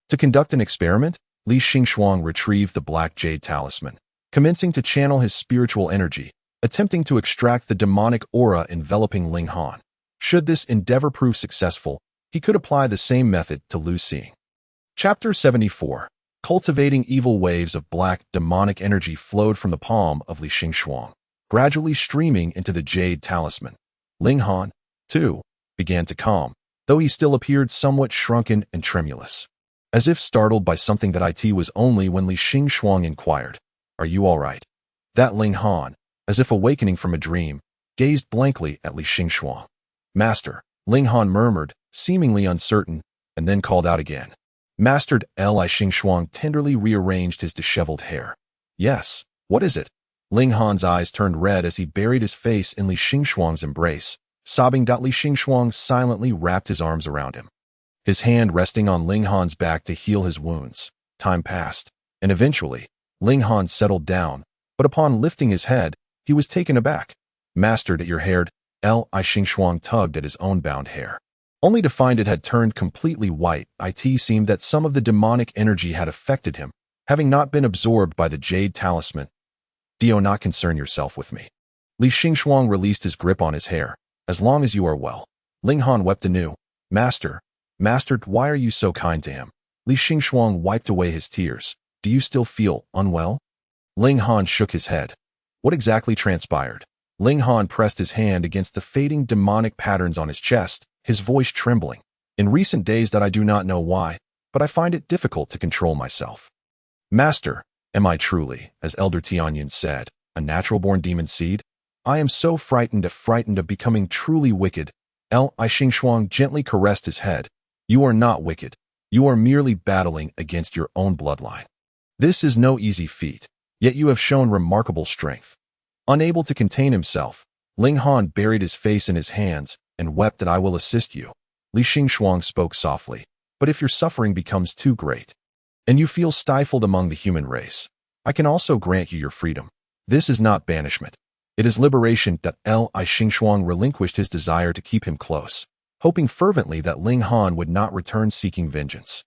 To conduct an experiment, Li Xinghuang retrieved the black jade talisman, commencing to channel his spiritual energy, attempting to extract the demonic aura enveloping Ling Han. Should this endeavor prove successful, he could apply the same method to Lu Xing. Chapter 74. Cultivating evil. Waves of black, demonic energy flowed from the palm of Li Xinghuang, gradually streaming into the jade talisman. Ling Han, too, began to calm, though he still appeared somewhat shrunken and tremulous. As if startled by something it was only when Li Xinghuang inquired, "Are you all right?" That Ling Han, as if awakening from a dream, gazed blankly at Li Xinghuang. "Master," Ling Han murmured, seemingly uncertain, and then called out again. "Master." Li Xinghuang tenderly rearranged his disheveled hair. "Yes, what is it?" Ling Han's eyes turned red as he buried his face in Li Xinghuang's embrace, sobbing. Li Xinghuang silently wrapped his arms around him, his hand resting on Ling Han's back to heal his wounds. Time passed, and eventually, Ling Han settled down, but upon lifting his head, he was taken aback. "Master, your hair." Li Xinghuang tugged at his own bound hair, only to find it had turned completely white. It seemed that some of the demonic energy had affected him, having not been absorbed by the jade talisman. "Do not concern yourself with me." Li Xinghuang released his grip on his hair. "As long as you are well." Ling Han wept anew. Master, why are you so kind to him?" Li Xinghuang wiped away his tears. "Do you still feel unwell?" Ling Han shook his head. What exactly transpired? Ling Han pressed his hand against the fading demonic patterns on his chest, his voice trembling. "In recent days I do not know why, but I find it difficult to control myself." "Master, am I truly, as Elder Tianyan said, a natural-born demon seed? I am so frightened of becoming truly wicked." Li Xinghuang gently caressed his head. "You are not wicked. You are merely battling against your own bloodline. This is no easy feat, yet you have shown remarkable strength." Unable to contain himself, Ling Han buried his face in his hands and wept. "I will assist you." Li Xinghuang spoke softly. "But if your suffering becomes too great, and you feel stifled among the human race, I can also grant you your freedom. This is not banishment. It is liberation." Li Xinghuang relinquished his desire to keep him close, hoping fervently that Ling Han would not return seeking vengeance.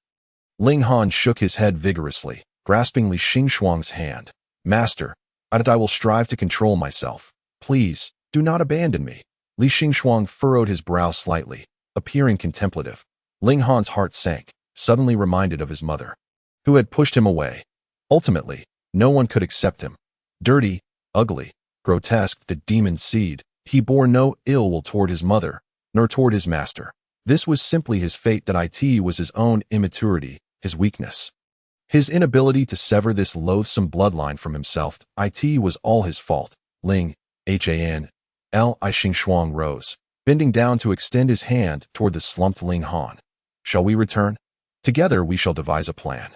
Ling Han shook his head vigorously, grasping Li Xinghuang's hand. "Master, I will strive to control myself. Please, do not abandon me." Li Xingxuang furrowed his brow slightly, appearing contemplative. Ling Han's heart sank, suddenly reminded of his mother, who had pushed him away. Ultimately, no one could accept him. Dirty, ugly, grotesque, the demon seed, he bore no ill will toward his mother, nor toward his master. This was simply his fate. That it was his own immaturity, his weakness. His inability to sever this loathsome bloodline from himself. It was all his fault. Ling, Han, Li Xingxuang rose, bending down to extend his hand toward the slumped Ling Han. Shall we return? Together we shall devise a plan.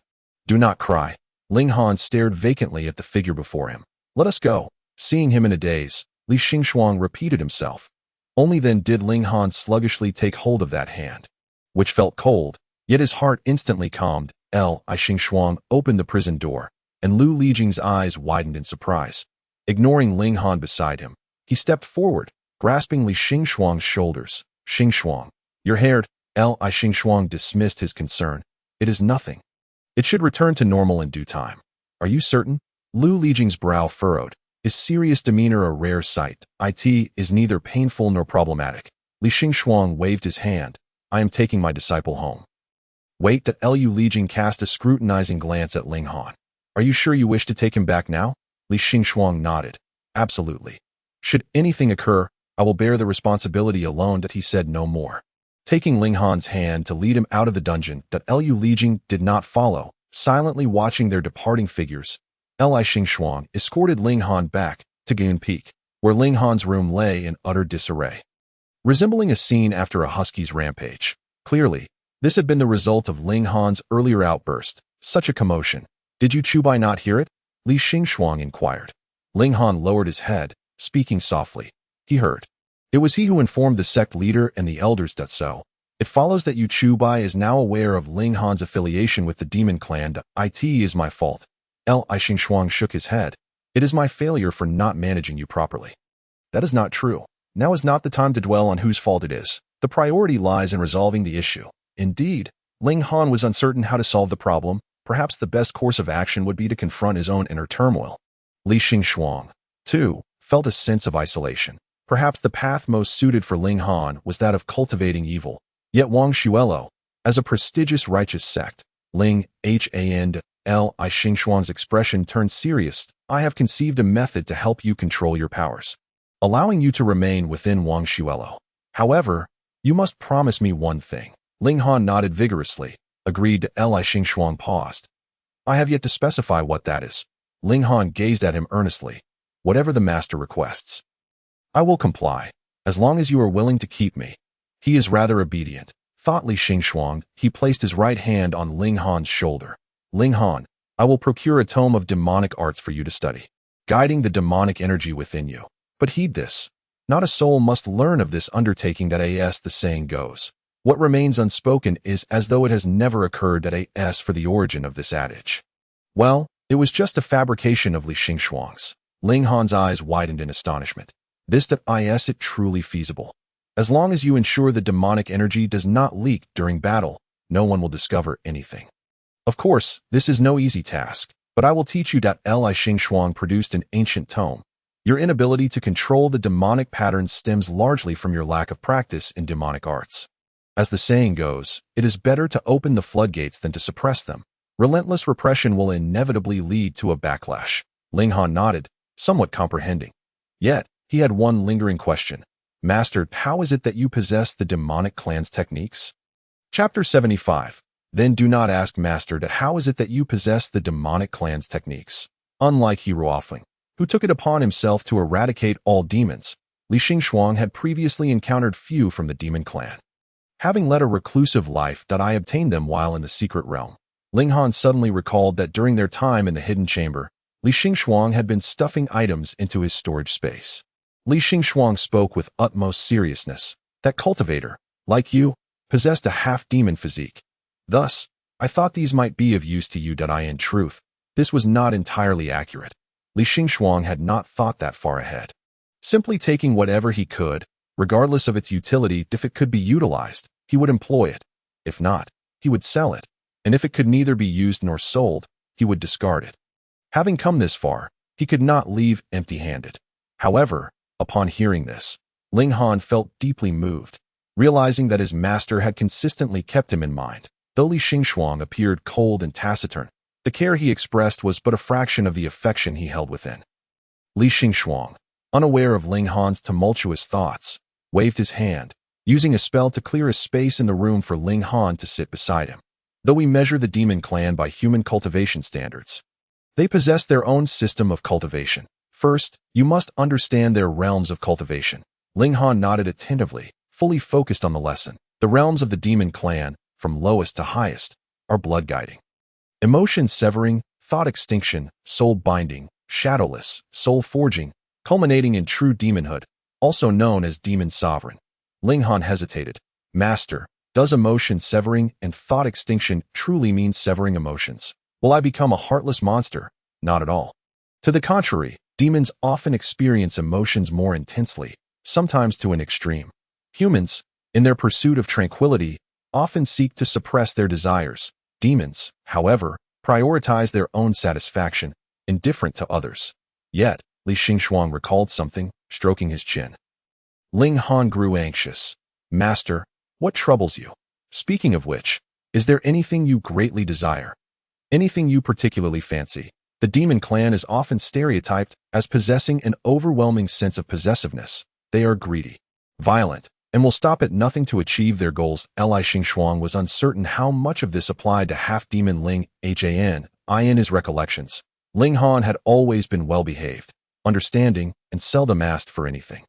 Do not cry. Ling Han stared vacantly at the figure before him. Let us go. Seeing him in a daze, Li Xingxuang repeated himself. Only then did Ling Han sluggishly take hold of that hand, which felt cold, yet his heart instantly calmed. Li Xingxuang opened the prison door, and Lu Lijing's eyes widened in surprise. Ignoring Ling Han beside him, he stepped forward, grasping Li Xingxuang's shoulders. Xingxuang, you're haired. Li Xingxuang dismissed his concern. It is nothing. It should return to normal in due time. Are you certain? Lu Lijing's brow furrowed, his serious demeanor a rare sight. It is neither painful nor problematic. Li Xingxuang waved his hand. I am taking my disciple home. Wait. Lu Lijing cast a scrutinizing glance at Ling Han. Are you sure you wish to take him back now? Li Xingxuang nodded. Absolutely. Should anything occur, I will bear the responsibility alone. He said no more. Taking Ling Han's hand to lead him out of the dungeon, Lu Lijing did not follow, silently watching their departing figures. Li Xingxuang escorted Ling Han back to Gun Peak, where Ling Han's room lay in utter disarray, resembling a scene after a husky's rampage. Clearly, this had been the result of Ling Han's earlier outburst. Such a commotion. Did you Chubai not hear it? Li Xingxuang inquired. Ling Han lowered his head, speaking softly. He heard. It was he who informed the sect leader and the elders that so. It follows that Yu Chubai is now aware of Ling Han's affiliation with the demon clan. It is my fault. Li Xingxuang shook his head. It is my failure for not managing you properly. That is not true. Now is not the time to dwell on whose fault it is. The priority lies in resolving the issue. Indeed, Ling Han was uncertain how to solve the problem. Perhaps the best course of action would be to confront his own inner turmoil. Li Xingxuang, too, felt a sense of isolation. Perhaps the path most suited for Ling Han was that of cultivating evil. Yet Wang Xuelo, as a prestigious righteous sect, Ling Han, Li Xingxuang's expression turned serious. I have conceived a method to help you control your powers, allowing you to remain within Wang Xuelo. However, you must promise me one thing. Ling Han nodded vigorously, agreed. Li Xingxuang paused. I have yet to specify what that is. Ling Han gazed at him earnestly. Whatever the master requests, I will comply, as long as you are willing to keep me. He is rather obedient, thought Li Xingxuang. He placed his right hand on Ling Han's shoulder. Ling Han, I will procure a tome of demonic arts for you to study, guiding the demonic energy within you. But heed this. Not a soul must learn of this undertaking. As the saying goes, what remains unspoken is as though it has never occurred. As for the origin of this adage, well, it was just a fabrication of Li Xingxuang's. Ling Han's eyes widened in astonishment. Is it truly feasible? As long as you ensure the demonic energy does not leak during battle, no one will discover anything. Of course, this is no easy task, but I will teach you. Li Xingxuang produced an ancient tome. Your inability to control the demonic patterns stems largely from your lack of practice in demonic arts. As the saying goes, it is better to open the floodgates than to suppress them. Relentless repression will inevitably lead to a backlash. Ling Han nodded, somewhat comprehending. Yet, he had one lingering question. Master, how is it that you possess the demonic clan's techniques? Chapter 75. Then do not ask, Master, how is it that you possess the demonic clan's techniques? Unlike Hiruofeng, who took it upon himself to eradicate all demons, Li Xingxuang had previously encountered few from the demon clan. Having led a reclusive life, I obtained them while in the secret realm. Ling Han suddenly recalled that during their time in the hidden chamber, Li Xingxuang had been stuffing items into his storage space. Li Xingxuang spoke with utmost seriousness. That cultivator, like you, possessed a half-demon physique. Thus, I thought these might be of use to you. In truth, this was not entirely accurate. Li Xingxuang had not thought that far ahead. Simply taking whatever he could, regardless of its utility. If it could be utilized, he would employ it. If not, he would sell it. And if it could neither be used nor sold, he would discard it. Having come this far, he could not leave empty-handed. However, upon hearing this, Ling Han felt deeply moved, realizing that his master had consistently kept him in mind. Though Li Xingxuang appeared cold and taciturn, the care he expressed was but a fraction of the affection he held within. Li Xingxuang, unaware of Ling Han's tumultuous thoughts, waved his hand, using a spell to clear a space in the room for Ling Han to sit beside him. Though we measure the demon clan by human cultivation standards, they possess their own system of cultivation. First, you must understand their realms of cultivation. Ling Han nodded attentively, fully focused on the lesson. The realms of the demon clan, from lowest to highest, are blood guiding, emotion severing, thought extinction, soul binding, shadowless, soul forging, culminating in true demonhood, also known as demon sovereign. Ling Han hesitated. Master, does emotion severing and thought extinction truly mean severing emotions? Will I become a heartless monster? Not at all. To the contrary, demons often experience emotions more intensely, sometimes to an extreme. Humans, in their pursuit of tranquility, often seek to suppress their desires. Demons, however, prioritize their own satisfaction, indifferent to others. Yet, Li Xingxuang recalled something, stroking his chin. Ling Han grew anxious. Master, what troubles you? Speaking of which, is there anything you greatly desire? Anything you particularly fancy? The demon clan is often stereotyped as possessing an overwhelming sense of possessiveness. They are greedy, violent, and will stop at nothing to achieve their goals. Li Xingxuang was uncertain how much of this applied to half-demon Ling Han. In his recollections, Ling Han had always been well-behaved, understanding, and seldom asked for anything.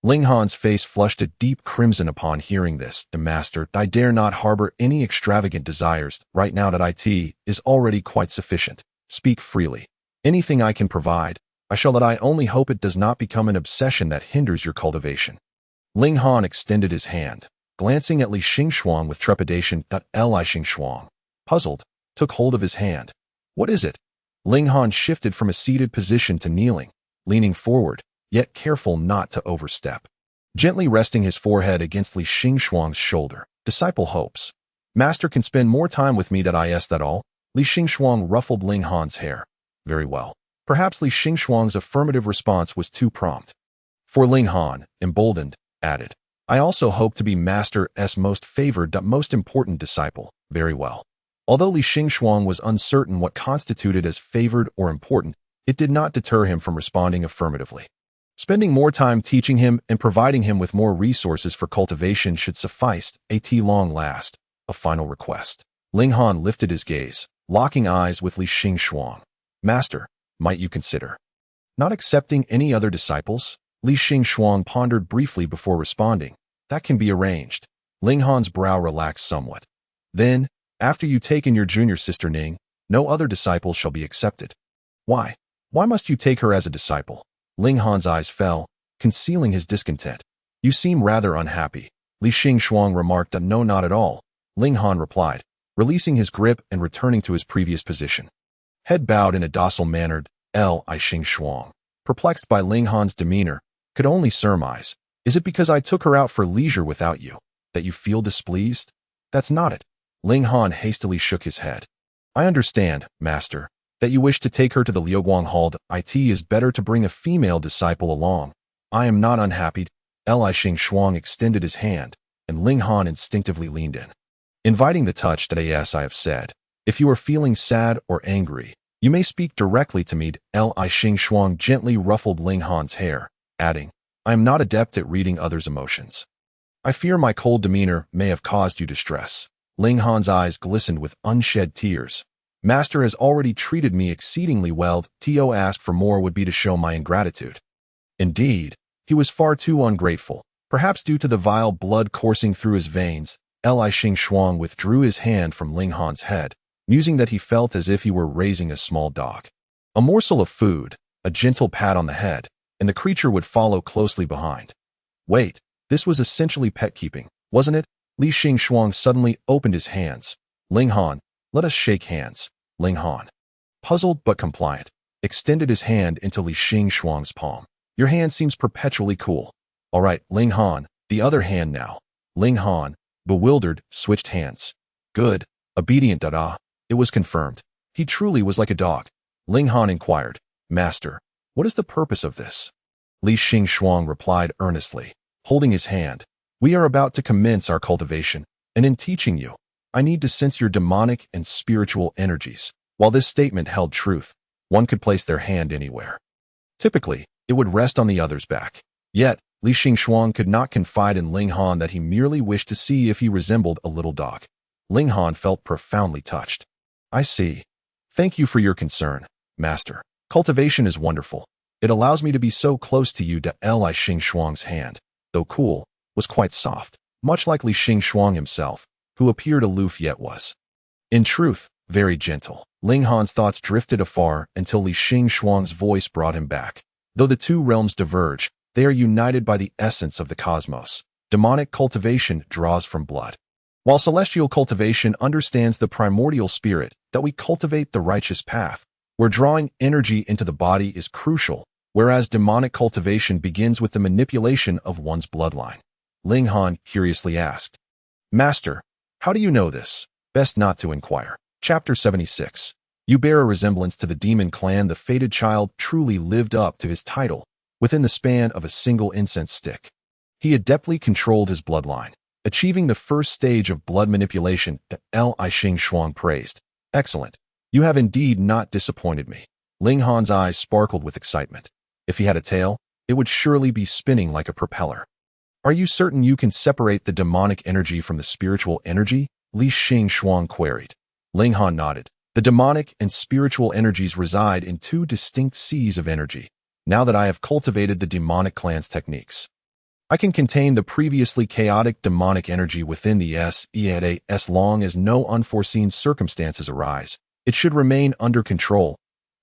Ling Han's face flushed a deep crimson upon hearing this. Master, I dare not harbor any extravagant desires. Right now that it is already quite sufficient. Speak freely. Anything I can provide, I shall. That I only hope it does not become an obsession that hinders your cultivation. Ling Han extended his hand, glancing at Li Xingxuang with trepidation. Li Xingxuang, puzzled, took hold of his hand. What is it? Ling Han shifted from a seated position to kneeling, leaning forward, yet careful not to overstep. Gently resting his forehead against Li Xingxuang's shoulder, disciple hopes. Master can spend more time with me. That all? Li Xingxuang ruffled Ling Han's hair. Very well. Perhaps Li Xingxuang's affirmative response was too prompt. For Ling Han, emboldened, added, I also hope to be Master's most favored, most important disciple. Very well. Although Li Xingxuang was uncertain what constituted as favored or important, it did not deter him from responding affirmatively. Spending more time teaching him and providing him with more resources for cultivation should suffice. At long last, a final request. Ling Han lifted his gaze, locking eyes with Li Xingxuang. Master, might you consider not accepting any other disciples? Li Xingxuang pondered briefly before responding. That can be arranged. Ling Han's brow relaxed somewhat. Then, after you take in your junior sister Ning, no other disciple shall be accepted. Why? Why must you take her as a disciple? Ling Han's eyes fell, concealing his discontent. You seem rather unhappy. Li Xingxuang remarked. No, not at all. Ling Han replied, releasing his grip and returning to his previous position. Head bowed in a docile manner, Li Xingxuang, perplexed by Ling Han's demeanor, could only surmise. Is it because I took her out for leisure without you, that you feel displeased? That's not it. Ling Han hastily shook his head. I understand, Master, that you wish to take her to the Liuguang Hall. It is better to bring a female disciple along. I am not unhappy. Li Xingxuang extended his hand, and Ling Han instinctively leaned in, inviting the touch. Yes, I have said. If you are feeling sad or angry, you may speak directly to me. Li Xingxuang gently ruffled Ling Han's hair, adding, I am not adept at reading others' emotions. I fear my cold demeanor may have caused you distress. Ling Han's eyes glistened with unshed tears. Master has already treated me exceedingly well. To ask for more would be to show my ingratitude. Indeed, he was far too ungrateful, perhaps due to the vile blood coursing through his veins. Li Xingxuang withdrew his hand from Ling Han's head, musing that he felt as if he were raising a small dog. A morsel of food, a gentle pat on the head, and the creature would follow closely behind. Wait, this was essentially pet keeping, wasn't it? Li Xingxuang suddenly opened his hands. Ling Han, let us shake hands. Ling Han, puzzled but compliant, extended his hand into Li Xingxuang's palm. Your hand seems perpetually cool. All right, Ling Han, the other hand now. Ling Han, bewildered, switched hands. Good, obedient. It was confirmed. He truly was like a dog. Ling Han inquired, Master, what is the purpose of this? Li Xingxuang replied earnestly, holding his hand. We are about to commence our cultivation, and in teaching you, I need to sense your demonic and spiritual energies. While this statement held truth, one could place their hand anywhere. Typically, it would rest on the other's back. Yet, Li Xingxuang could not confide in Ling Han that he merely wished to see if he resembled a little dog. Ling Han felt profoundly touched. I see. Thank you for your concern, Master. Cultivation is wonderful. It allows me to be so close to you. Li Xingxuang's hand, though cool, was quite soft, much like Li Xingxuang himself, who appeared aloof yet was, in truth, very gentle. Ling Han's thoughts drifted afar until Li Xingxuang's voice brought him back. Though the two realms diverge, they are united by the essence of the cosmos. Demonic cultivation draws from blood, while celestial cultivation understands the primordial spirit that we cultivate the righteous path, where drawing energy into the body is crucial, whereas demonic cultivation begins with the manipulation of one's bloodline. Ling Han curiously asked, Master, how do you know this? Best not to inquire. Chapter 76. You bear a resemblance to the demon clan. The fated child truly lived up to his title within the span of a single incense stick. He adeptly controlled his bloodline, achieving the first stage of blood manipulation. Li Xingxuang praised. Excellent. You have indeed not disappointed me. Ling Han's eyes sparkled with excitement. If he had a tail, it would surely be spinning like a propeller. Are you certain you can separate the demonic energy from the spiritual energy? Li Xingxuang queried. Ling Han nodded. The demonic and spiritual energies reside in two distinct seas of energy. Now that I have cultivated the demonic clan's techniques, I can contain the previously chaotic demonic energy within the SEA. As long as no unforeseen circumstances arise, it should remain under control.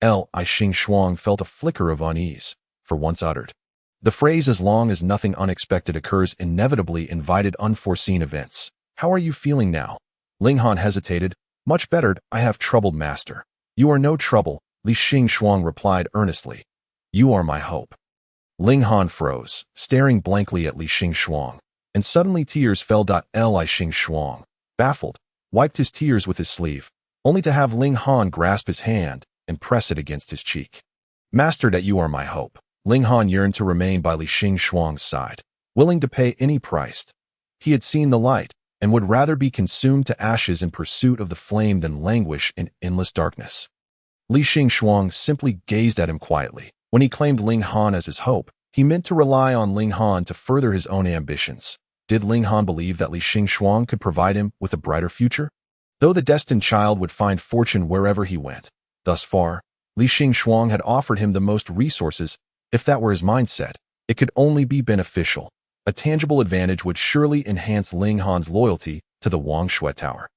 Li Xingxuang felt a flicker of unease, for once uttered. The phrase "as long as nothing unexpected occurs" inevitably invited unforeseen events. How are you feeling now? Ling Han hesitated. Much better. I have troubled Master. You are no trouble, Li Xingxuang replied earnestly. You are my hope. Ling Han froze, staring blankly at Li Xingxuang, and suddenly tears fell. Li Xingxuang, baffled, wiped his tears with his sleeve, only to have Ling Han grasp his hand and press it against his cheek. Master, that you are my hope. Ling Han yearned to remain by Li Xingxuang's side, willing to pay any price. He had seen the light, and would rather be consumed to ashes in pursuit of the flame than languish in endless darkness. Li Xingxuang simply gazed at him quietly. When he claimed Ling Han as his hope, he meant to rely on Ling Han to further his own ambitions. Did Ling Han believe that Li Xingxuang could provide him with a brighter future? Though the destined child would find fortune wherever he went, thus far, Li Xingxuang had offered him the most resources. If that were his mindset, it could only be beneficial. A tangible advantage would surely enhance Ling Han's loyalty to the Wangshui Tower.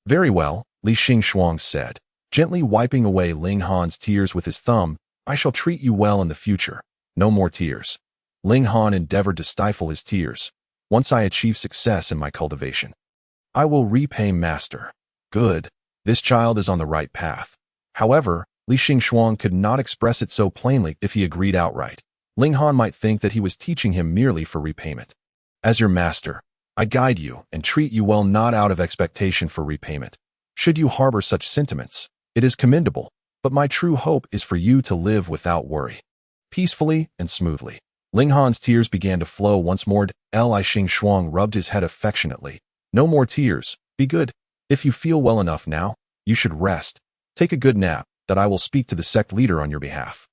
Very well, Li Xingxuang said, gently wiping away Ling Han's tears with his thumb. I shall treat you well in the future. No more tears. Ling Han endeavored to stifle his tears. Once I achieve success in my cultivation, I will repay Master. Good. This child is on the right path. However, Li Xingxuang could not express it so plainly. If he agreed outright, Ling Han might think that he was teaching him merely for repayment. As your master, I guide you and treat you well, not out of expectation for repayment. Should you harbor such sentiments, it is commendable, but my true hope is for you to live without worry, peacefully and smoothly. Ling Han's tears began to flow once more. Li Xingxuang rubbed his head affectionately. No more tears. Be good. If you feel well enough now, you should rest. Take a good nap, that I will speak to the sect leader on your behalf.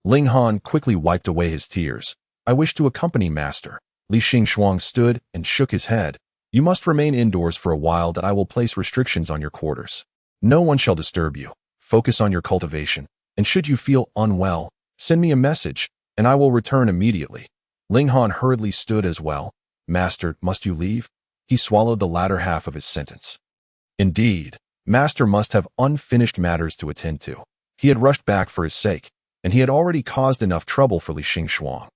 Ling Han quickly wiped away his tears. I wish to accompany Master. Li Xingxuang stood and shook his head. You must remain indoors for a while, that I will place restrictions on your quarters. No one shall disturb you. Focus on your cultivation, and should you feel unwell, send me a message, and I will return immediately. Ling Han hurriedly stood as well. Master, must you leave? He swallowed the latter half of his sentence. Indeed, Master must have unfinished matters to attend to. He had rushed back for his sake, and he had already caused enough trouble for Li Xingxuang.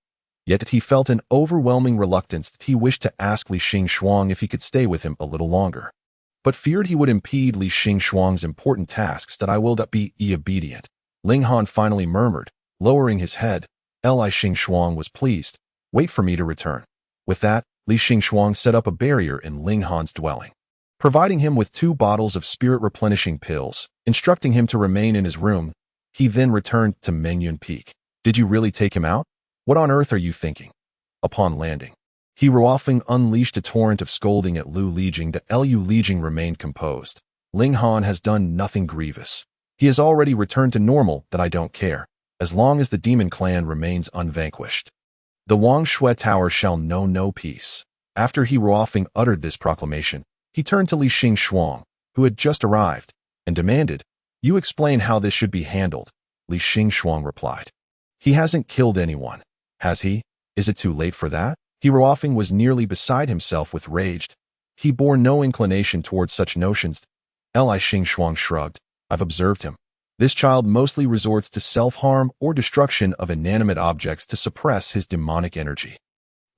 Yet he felt an overwhelming reluctance. He wished to ask Li Xingxuang if he could stay with him a little longer, but feared he would impede Li Xingxuang's important tasks. That I will be obedient. Ling Han finally murmured, lowering his head. Li Xingxuang was pleased. Wait for me to return. With that, Li Xingxuang set up a barrier in Ling Han's dwelling, providing him with 2 bottles of spirit-replenishing pills, instructing him to remain in his room. He then returned to Mengyun Peak. Did you really take him out? What on earth are you thinking? Upon landing, He Ruofeng unleashed a torrent of scolding at Lu Lijing, but Lu Lijing remained composed. Ling Han has done nothing grievous. He has already returned to normal, that I don't care, as long as the demon clan remains unvanquished. The Wang Shui Tower shall know no peace. After He Ruofeng uttered this proclamation, he turned to Li Xingxuang, who had just arrived, and demanded, "You explain how this should be handled." Li Xingxuang replied, "He hasn't killed anyone, has he? Is it too late for that?" He Ruofeng was nearly beside himself with rage. He bore no inclination towards such notions. Li Xingxuang shrugged. "I've observed him. This child mostly resorts to self-harm or destruction of inanimate objects to suppress his demonic energy.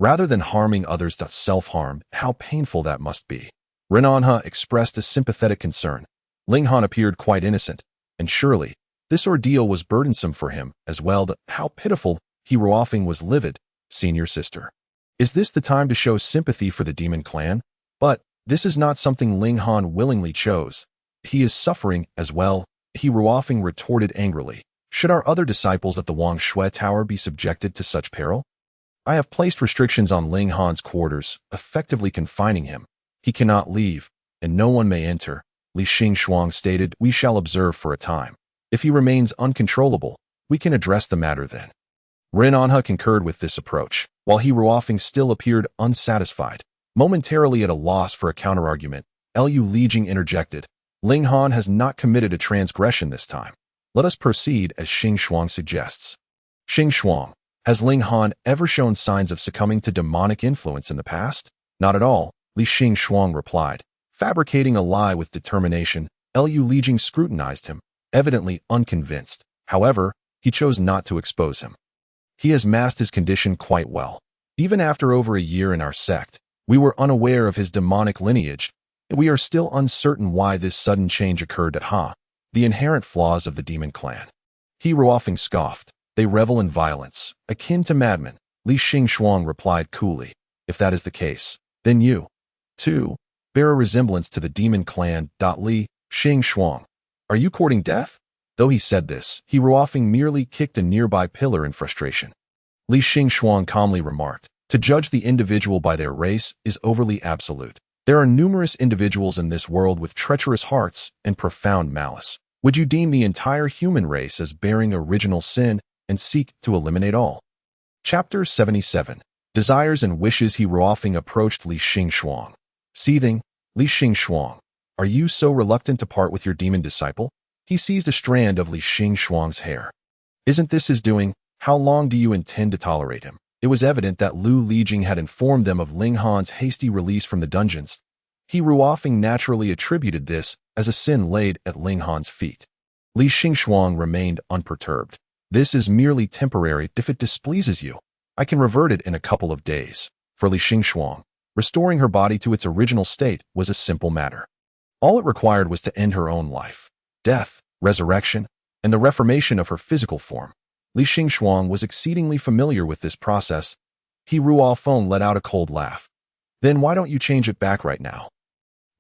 Rather than harming others, self-harm, how painful that must be." Renanha expressed a sympathetic concern. Ling Han appeared quite innocent, and surely this ordeal was burdensome for him as well. How pitiful! He Ruofeng was livid. "Senior sister, is this the time to show sympathy for the demon clan?" But this is not something Ling Han willingly chose. He is suffering as well. He Ruofeng retorted angrily. "Should our other disciples at the Wang Shui Tower be subjected to such peril? I have placed restrictions on Ling Han's quarters, effectively confining him. He cannot leave, and no one may enter." Li Xingxuang stated, "We shall observe for a time. If he remains uncontrollable, we can address the matter then." Renanha concurred with this approach, while He Ruofeng still appeared unsatisfied. Momentarily at a loss for a counterargument, Lu Lijing interjected, "Ling Han has not committed a transgression this time. Let us proceed as Xingxuang suggests." "Xingxuang, has Ling Han ever shown signs of succumbing to demonic influence in the past?" "Not at all," Li Xingxuang replied. Fabricating a lie with determination, Lu Lijing scrutinized him, evidently unconvinced. However, he chose not to expose him. "He has masked his condition quite well. Even after over a year in our sect, we were unaware of his demonic lineage, and we are still uncertain why this sudden change occurred at the inherent flaws of the demon clan." He Ruofeng scoffed. "They revel in violence, akin to madmen." Li Xingxuang replied coolly, "If that is the case, then you, too, bear a resemblance to the demon clan." Li Xingxuang, are you courting death? Though he said this, He Ruofeng merely kicked a nearby pillar in frustration. Li Xingxuang calmly remarked, "To judge the individual by their race is overly absolute. There are numerous individuals in this world with treacherous hearts and profound malice. Would you deem the entire human race as bearing original sin and seek to eliminate all?" Chapter 77. Desires and Wishes. He Ruofeng approached Li Xingxuang. Seething, "Li Xingxuang, are you so reluctant to part with your demon disciple?" He seized a strand of Li Xingxuang's hair. "Isn't this his doing? How long do you intend to tolerate him?" It was evident that Lu Lijing had informed them of Ling Han's hasty release from the dungeons. He Ruofeng naturally attributed this as a sin laid at Ling Han's feet. Li Xingxuang remained unperturbed. "This is merely temporary. If it displeases you, I can revert it in a couple of days." For Li Xingxuang, restoring her body to its original state was a simple matter. All it required was to end her own life. Death, resurrection, and the reformation of her physical form. Li Xingxuang was exceedingly familiar with this process. He Ruofeng let out a cold laugh. "Then why don't you change it back right now?"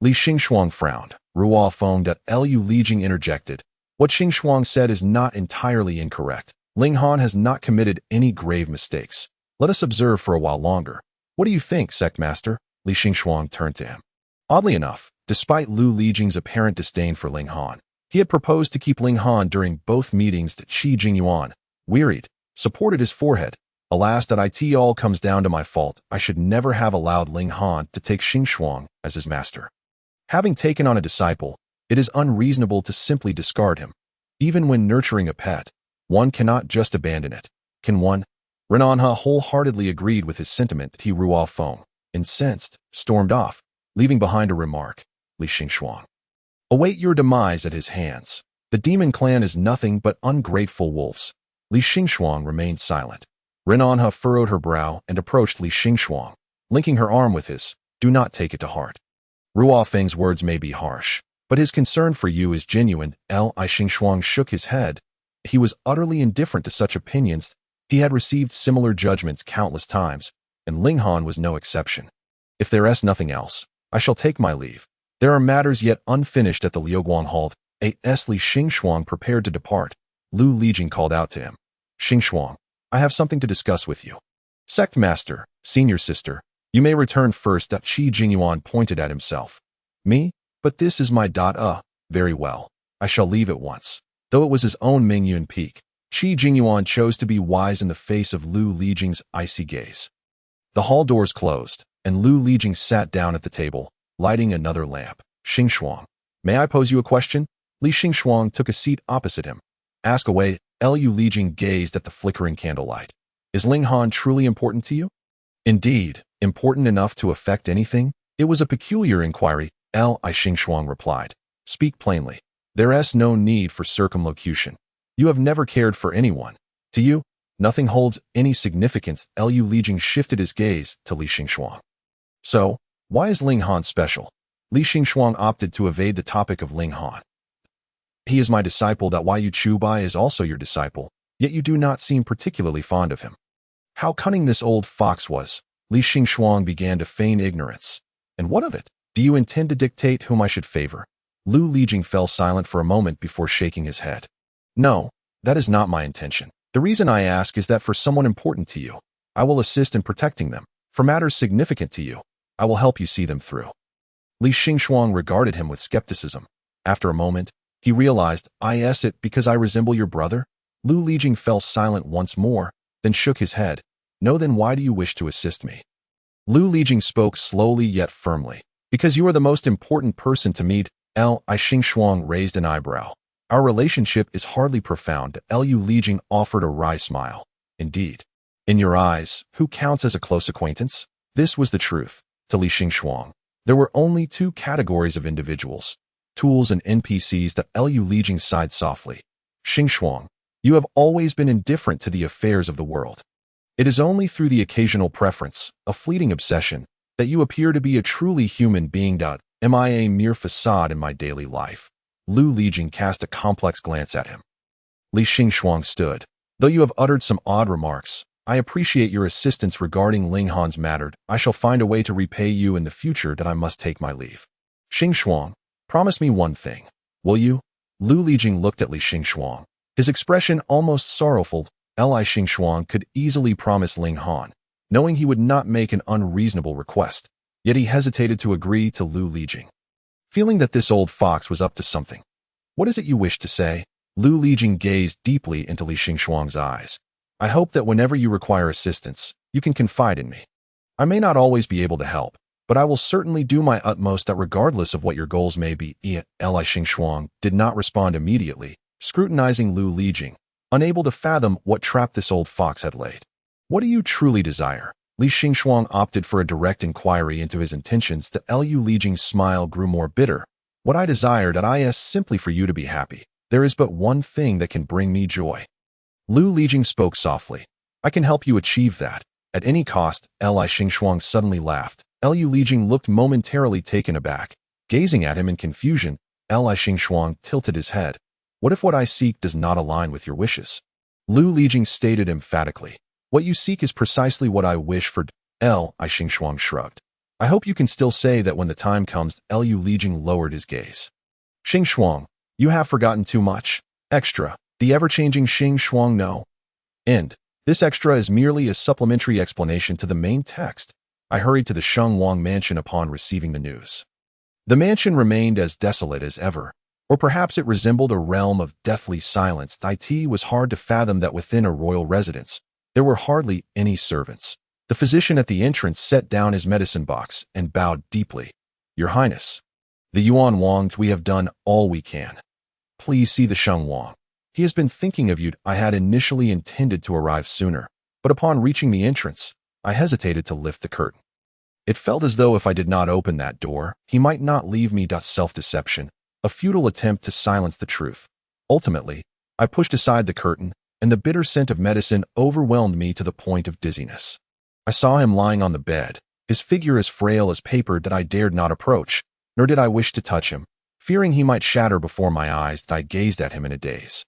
Li Xingxuang frowned. Ruofeng. Lu Lijing interjected. "What Xingxuang said is not entirely incorrect. Ling Han has not committed any grave mistakes. Let us observe for a while longer. What do you think, sect master?" Li Xingxuang turned to him. Oddly enough, despite Lu Lijing's apparent disdain for Ling Han, he had proposed to keep Ling Han during both meetings. That Qi Jingyuan, wearied, supported his forehead. "Alas, that it all comes down to my fault. I should never have allowed Ling Han to take Xingxuang as his master. Having taken on a disciple, it is unreasonable to simply discard him. Even when nurturing a pet, one cannot just abandon it, can one?" Renanha wholeheartedly agreed with his sentiment. He Ruofeng, incensed, stormed off, leaving behind a remark. Li Xingxuang, await your demise at his hands. The demon clan is nothing but ungrateful wolves." Li Xingxuang remained silent. Renanha furrowed her brow and approached Li Xingxuang, linking her arm with his. "Do not take it to heart. Ruofeng's words may be harsh, but his concern for you is genuine." Li Xingxuang shook his head. He was utterly indifferent to such opinions. He had received similar judgments countless times, and Ling Han was no exception. "If there is nothing else, I shall take my leave. There are matters yet unfinished at the Liuguang Hall." As Li Xingxuang prepared to depart, Lu Lijing called out to him. "Xingxuang, I have something to discuss with you." "Sect master, senior sister, You may return first. Qi Jingyuan pointed at himself. Me? But this is my very well. I shall leave at once. Though it was his own Mingyuan peak, Qi Jingyuan chose to be wise in the face of Lu Lijing's icy gaze. The hall doors closed, and Lu Lijing sat down at the table, lighting another lamp. Xingxuang, may I pose you a question? Li Xingxuang took a seat opposite him. Ask away. Lu Lijing gazed at the flickering candlelight. Is Ling Han truly important to you? Indeed, important enough to affect anything? It was a peculiar inquiry. Xingxuang replied. Speak plainly. There's no need for circumlocution. You have never cared for anyone. To you, nothing holds any significance. Lu Lijing shifted his gaze to Li Xingxuang. So, why is Ling Han special? Li Xingxuang opted to evade the topic of Ling Han. He is my disciple. Why Yu Chubai is also your disciple, yet you do not seem particularly fond of him. How cunning this old fox was. Li Xingxuang began to feign ignorance. And what of it? Do you intend to dictate whom I should favor? Lu Lijing fell silent for a moment before shaking his head. No, that is not my intention. The reason I ask is that for someone important to you, I will assist in protecting them. For matters significant to you, I will help you see them through. Li Xingxuang regarded him with skepticism. After a moment, he realized, is it because I resemble your brother? Lu Lijing fell silent once more, then shook his head. No, then why do you wish to assist me? Lu Lijing spoke slowly yet firmly. Because you are the most important person to meet. Xingxuang raised an eyebrow. Our relationship is hardly profound. Lu Lijing offered a wry smile. Indeed. In your eyes, who counts as a close acquaintance? This was the truth. To Li Xingxuang, there were only two categories of individuals, tools and NPCs. Lu Lijing sighed softly. Xingxuang, you have always been indifferent to the affairs of the world. It is only through the occasional preference, a fleeting obsession, that you appear to be a truly human being. Am I a mere facade in my daily life? Lu Lijing cast a complex glance at him. Li Xingxuang stood. Though you have uttered some odd remarks, I appreciate your assistance regarding Ling Han's matter. I shall find a way to repay you in the future. I must take my leave. Xingxuang, promise me one thing. Will you? Lu Lijing looked at Li Xingxuang. His expression almost sorrowful. Li Xingxuang could easily promise Ling Han, knowing he would not make an unreasonable request. Yet he hesitated to agree to Lu Lijing, feeling that this old fox was up to something. What is it you wish to say? Lu Lijing gazed deeply into Li Xingxuang's eyes. I hope that whenever you require assistance, you can confide in me. I may not always be able to help, but I will certainly do my utmost regardless of what your goals may be. Li Xingxuang did not respond immediately, scrutinizing Lu Lijing, unable to fathom what trap this old fox had laid. What do you truly desire? Li Xingxuang opted for a direct inquiry into his intentions. Lu Lijing's smile grew more bitter. What I desire is simply for you to be happy. There is but one thing that can bring me joy. Lu Lijing spoke softly. I can help you achieve that. At any cost. Li Xingxuang suddenly laughed. Lu Lijing looked momentarily taken aback. Gazing at him in confusion, Li Xingxuang tilted his head. What if what I seek does not align with your wishes? Lu Lijing stated emphatically. What you seek is precisely what I wish for. Li Xingxuang shrugged. I hope you can still say that when the time comes. Lu Lijing lowered his gaze. Xingxuang, you have forgotten too much. Extra. The ever-changing Xingxuang no. End. This extra is merely a supplementary explanation to the main text. I hurried to the Sheng Wang mansion upon receiving the news. The mansion remained as desolate as ever, or perhaps it resembled a realm of deathly silence. It was hard to fathom that within a royal residence, there were hardly any servants. The physician at the entrance set down his medicine box and bowed deeply. Your Highness, the Yuan Wang, we have done all we can. Please see the Sheng Wang. He has been thinking of you. I had initially intended to arrive sooner, but upon reaching the entrance, I hesitated to lift the curtain. It felt as though if I did not open that door, he might not leave me. Self-deception, a futile attempt to silence the truth. Ultimately, I pushed aside the curtain, and the bitter scent of medicine overwhelmed me to the point of dizziness. I saw him lying on the bed, his figure as frail as paper. I dared not approach, nor did I wish to touch him. Fearing he might shatter before my eyes, I gazed at him in a daze.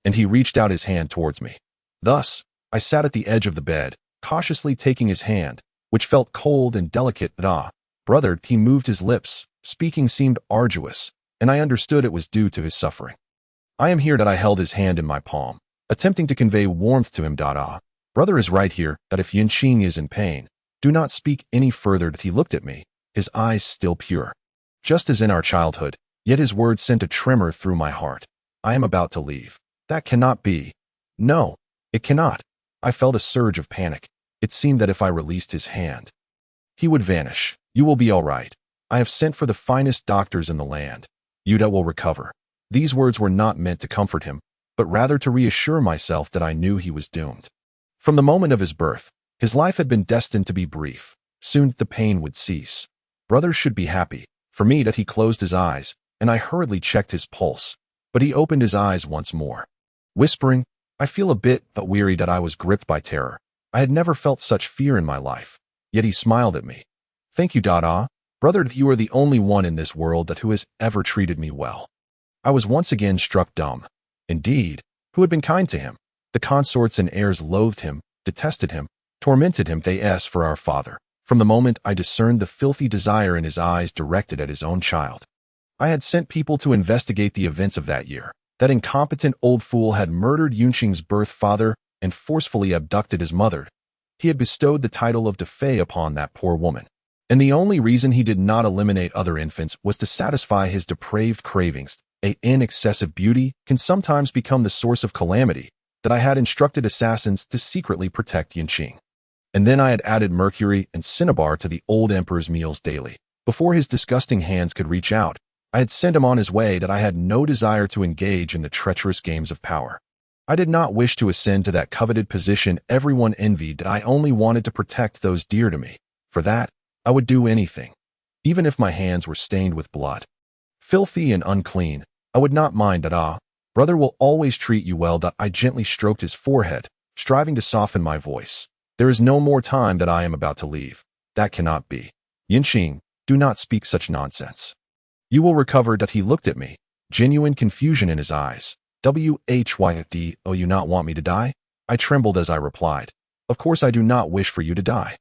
And he reached out his hand towards me. Thus, I sat at the edge of the bed, cautiously taking his hand, which felt cold and delicate. Brother, he moved his lips. Speaking seemed arduous, and I understood it was due to his suffering. I am here. I held his hand in my palm, attempting to convey warmth to him. Brother is right here, that if Yinqing is in pain, do not speak any further. He looked at me, his eyes still pure. Just as in our childhood, yet his words sent a tremor through my heart. I am about to leave. That cannot be. No, it cannot. I felt a surge of panic. It seemed that if I released his hand, he would vanish. You will be all right. I have sent for the finest doctors in the land. Yuda will recover. These words were not meant to comfort him, but rather to reassure myself that I knew he was doomed. From the moment of his birth, his life had been destined to be brief. Soon the pain would cease. Brothers should be happy. For me that he closed his eyes, and I hurriedly checked his pulse. But he opened his eyes once more. Whispering, I feel a bit but weary that I was gripped by terror. I had never felt such fear in my life. Yet he smiled at me. Thank you, Dada. Brother, you are the only one in this world that who has ever treated me well. I was once again struck dumb. Indeed, who had been kind to him? The consorts and heirs loathed him, detested him, tormented him. They asked for our father. From the moment I discerned the filthy desire in his eyes directed at his own child. I had sent people to investigate the events of that year. That incompetent old fool had murdered Yunqing's birth father and forcefully abducted his mother. He had bestowed the title of Defei upon that poor woman. And the only reason he did not eliminate other infants was to satisfy his depraved cravings. An excessive beauty can sometimes become the source of calamity. That I had instructed assassins to secretly protect Yunqing. And then I had added mercury and cinnabar to the old emperor's meals daily. Before his disgusting hands could reach out, I had sent him on his way. That I had no desire to engage in the treacherous games of power. I did not wish to ascend to that coveted position everyone envied. That I only wanted to protect those dear to me. For that, I would do anything. Even if my hands were stained with blood. Filthy and unclean, I would not mind. Brother will always treat you well. I gently stroked his forehead, striving to soften my voice. There is no more time. That I am about to leave. That cannot be. Yunqing, do not speak such nonsense. You will recover. That he looked at me, genuine confusion in his eyes. Whydo you not want me to die? I trembled as I replied. Of course I do not wish for you to die.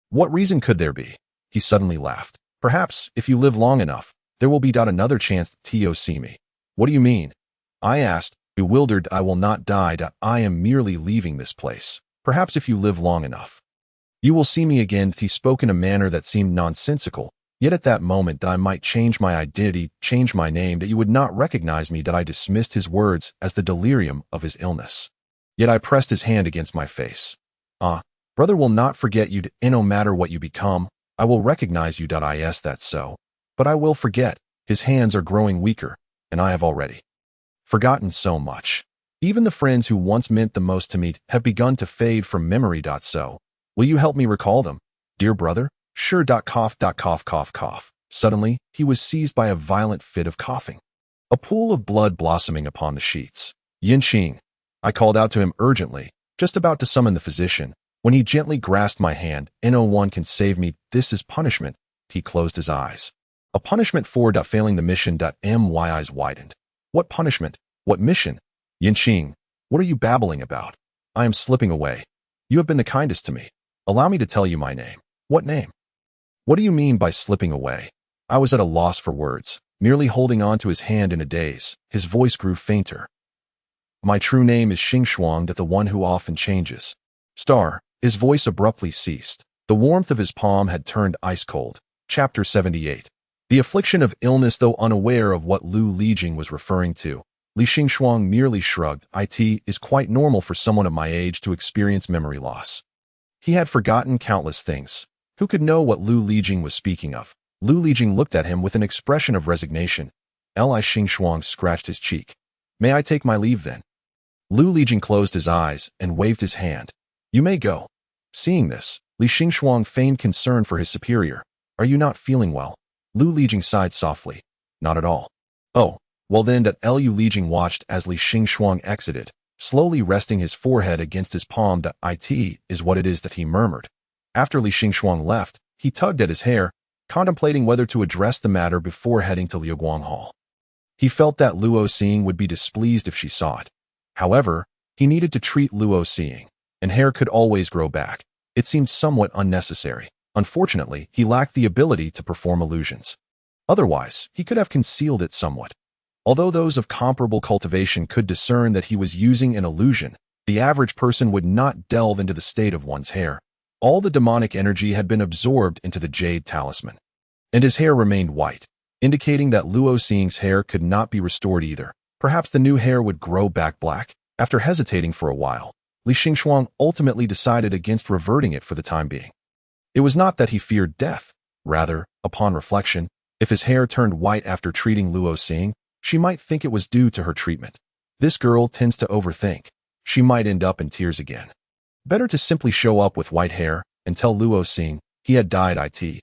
What reason could there be? He suddenly laughed. Perhaps, if you live long enough, there will be another chance to see me. What do you mean? I asked, bewildered. I will not die. I am merely leaving this place. Perhaps if you live long enough, you will see me again. He spoke in a manner that seemed nonsensical, yet at that moment I might change my identity, change my name, that you would not recognize me. That I dismissed his words as the delirium of his illness. Yet I pressed his hand against my face. Brother will not forget you. No matter what you become, I will recognize you. Yes, that's so. But I will forget. His hands are growing weaker, and I have already forgotten so much. Even the friends who once meant the most to me have begun to fade from memory. So, will you help me recall them, dear brother? Sure. Cough. Suddenly, he was seized by a violent fit of coughing. A pool of blood blossoming upon the sheets. Yunqing, I called out to him urgently, just about to summon the physician, when he gently grasped my hand. No one can save me. This is punishment. He closed his eyes. A punishment for failing the mission. My eyes widened. What punishment? What mission? Yunqing, what are you babbling about? I am slipping away. You have been the kindest to me. Allow me to tell you my name. What name? What do you mean by slipping away? I was at a loss for words, merely holding on to his hand in a daze. His voice grew fainter. My true name is Xingxuang, the one who often changes. Star. His voice abruptly ceased. The warmth of his palm had turned ice cold. Chapter 78. The affliction of illness. Though unaware of what Lu Lijing was referring to, Li Xingxuang merely shrugged. It is quite normal for someone of my age to experience memory loss. He had forgotten countless things. Who could know what Lu Lijing was speaking of? Lu Lijing looked at him with an expression of resignation. Li Xingxuang scratched his cheek. May I take my leave then? Lu Lijing closed his eyes and waved his hand. You may go. Seeing this, Li Xingxuang feigned concern for his superior. Are you not feeling well? Lu Lijing sighed softly. Not at all. Oh, well then. Lu Lijing watched as Li Xingxuang exited, slowly resting his forehead against his palm. It is what it is, that he murmured. After Li Xingxuang left, he tugged at his hair, contemplating whether to address the matter before heading to Liuguang Hall. He felt that Luo Xing would be displeased if she saw it. However, he needed to treat Luo Xing, and hair could always grow back. It seemed somewhat unnecessary. Unfortunately, he lacked the ability to perform illusions. Otherwise, he could have concealed it somewhat. Although those of comparable cultivation could discern that he was using an illusion, the average person would not delve into the state of one's hair. All the demonic energy had been absorbed into the jade talisman, and his hair remained white, indicating that Luo Xing's hair could not be restored either. Perhaps the new hair would grow back black. After hesitating for a while, Li Xingxuang ultimately decided against reverting it for the time being. It was not that he feared death. Rather, upon reflection, if his hair turned white after treating Luo Xing, she might think it was due to her treatment. This girl tends to overthink. She might end up in tears again. Better to simply show up with white hair and tell Luo Xing he had died. Li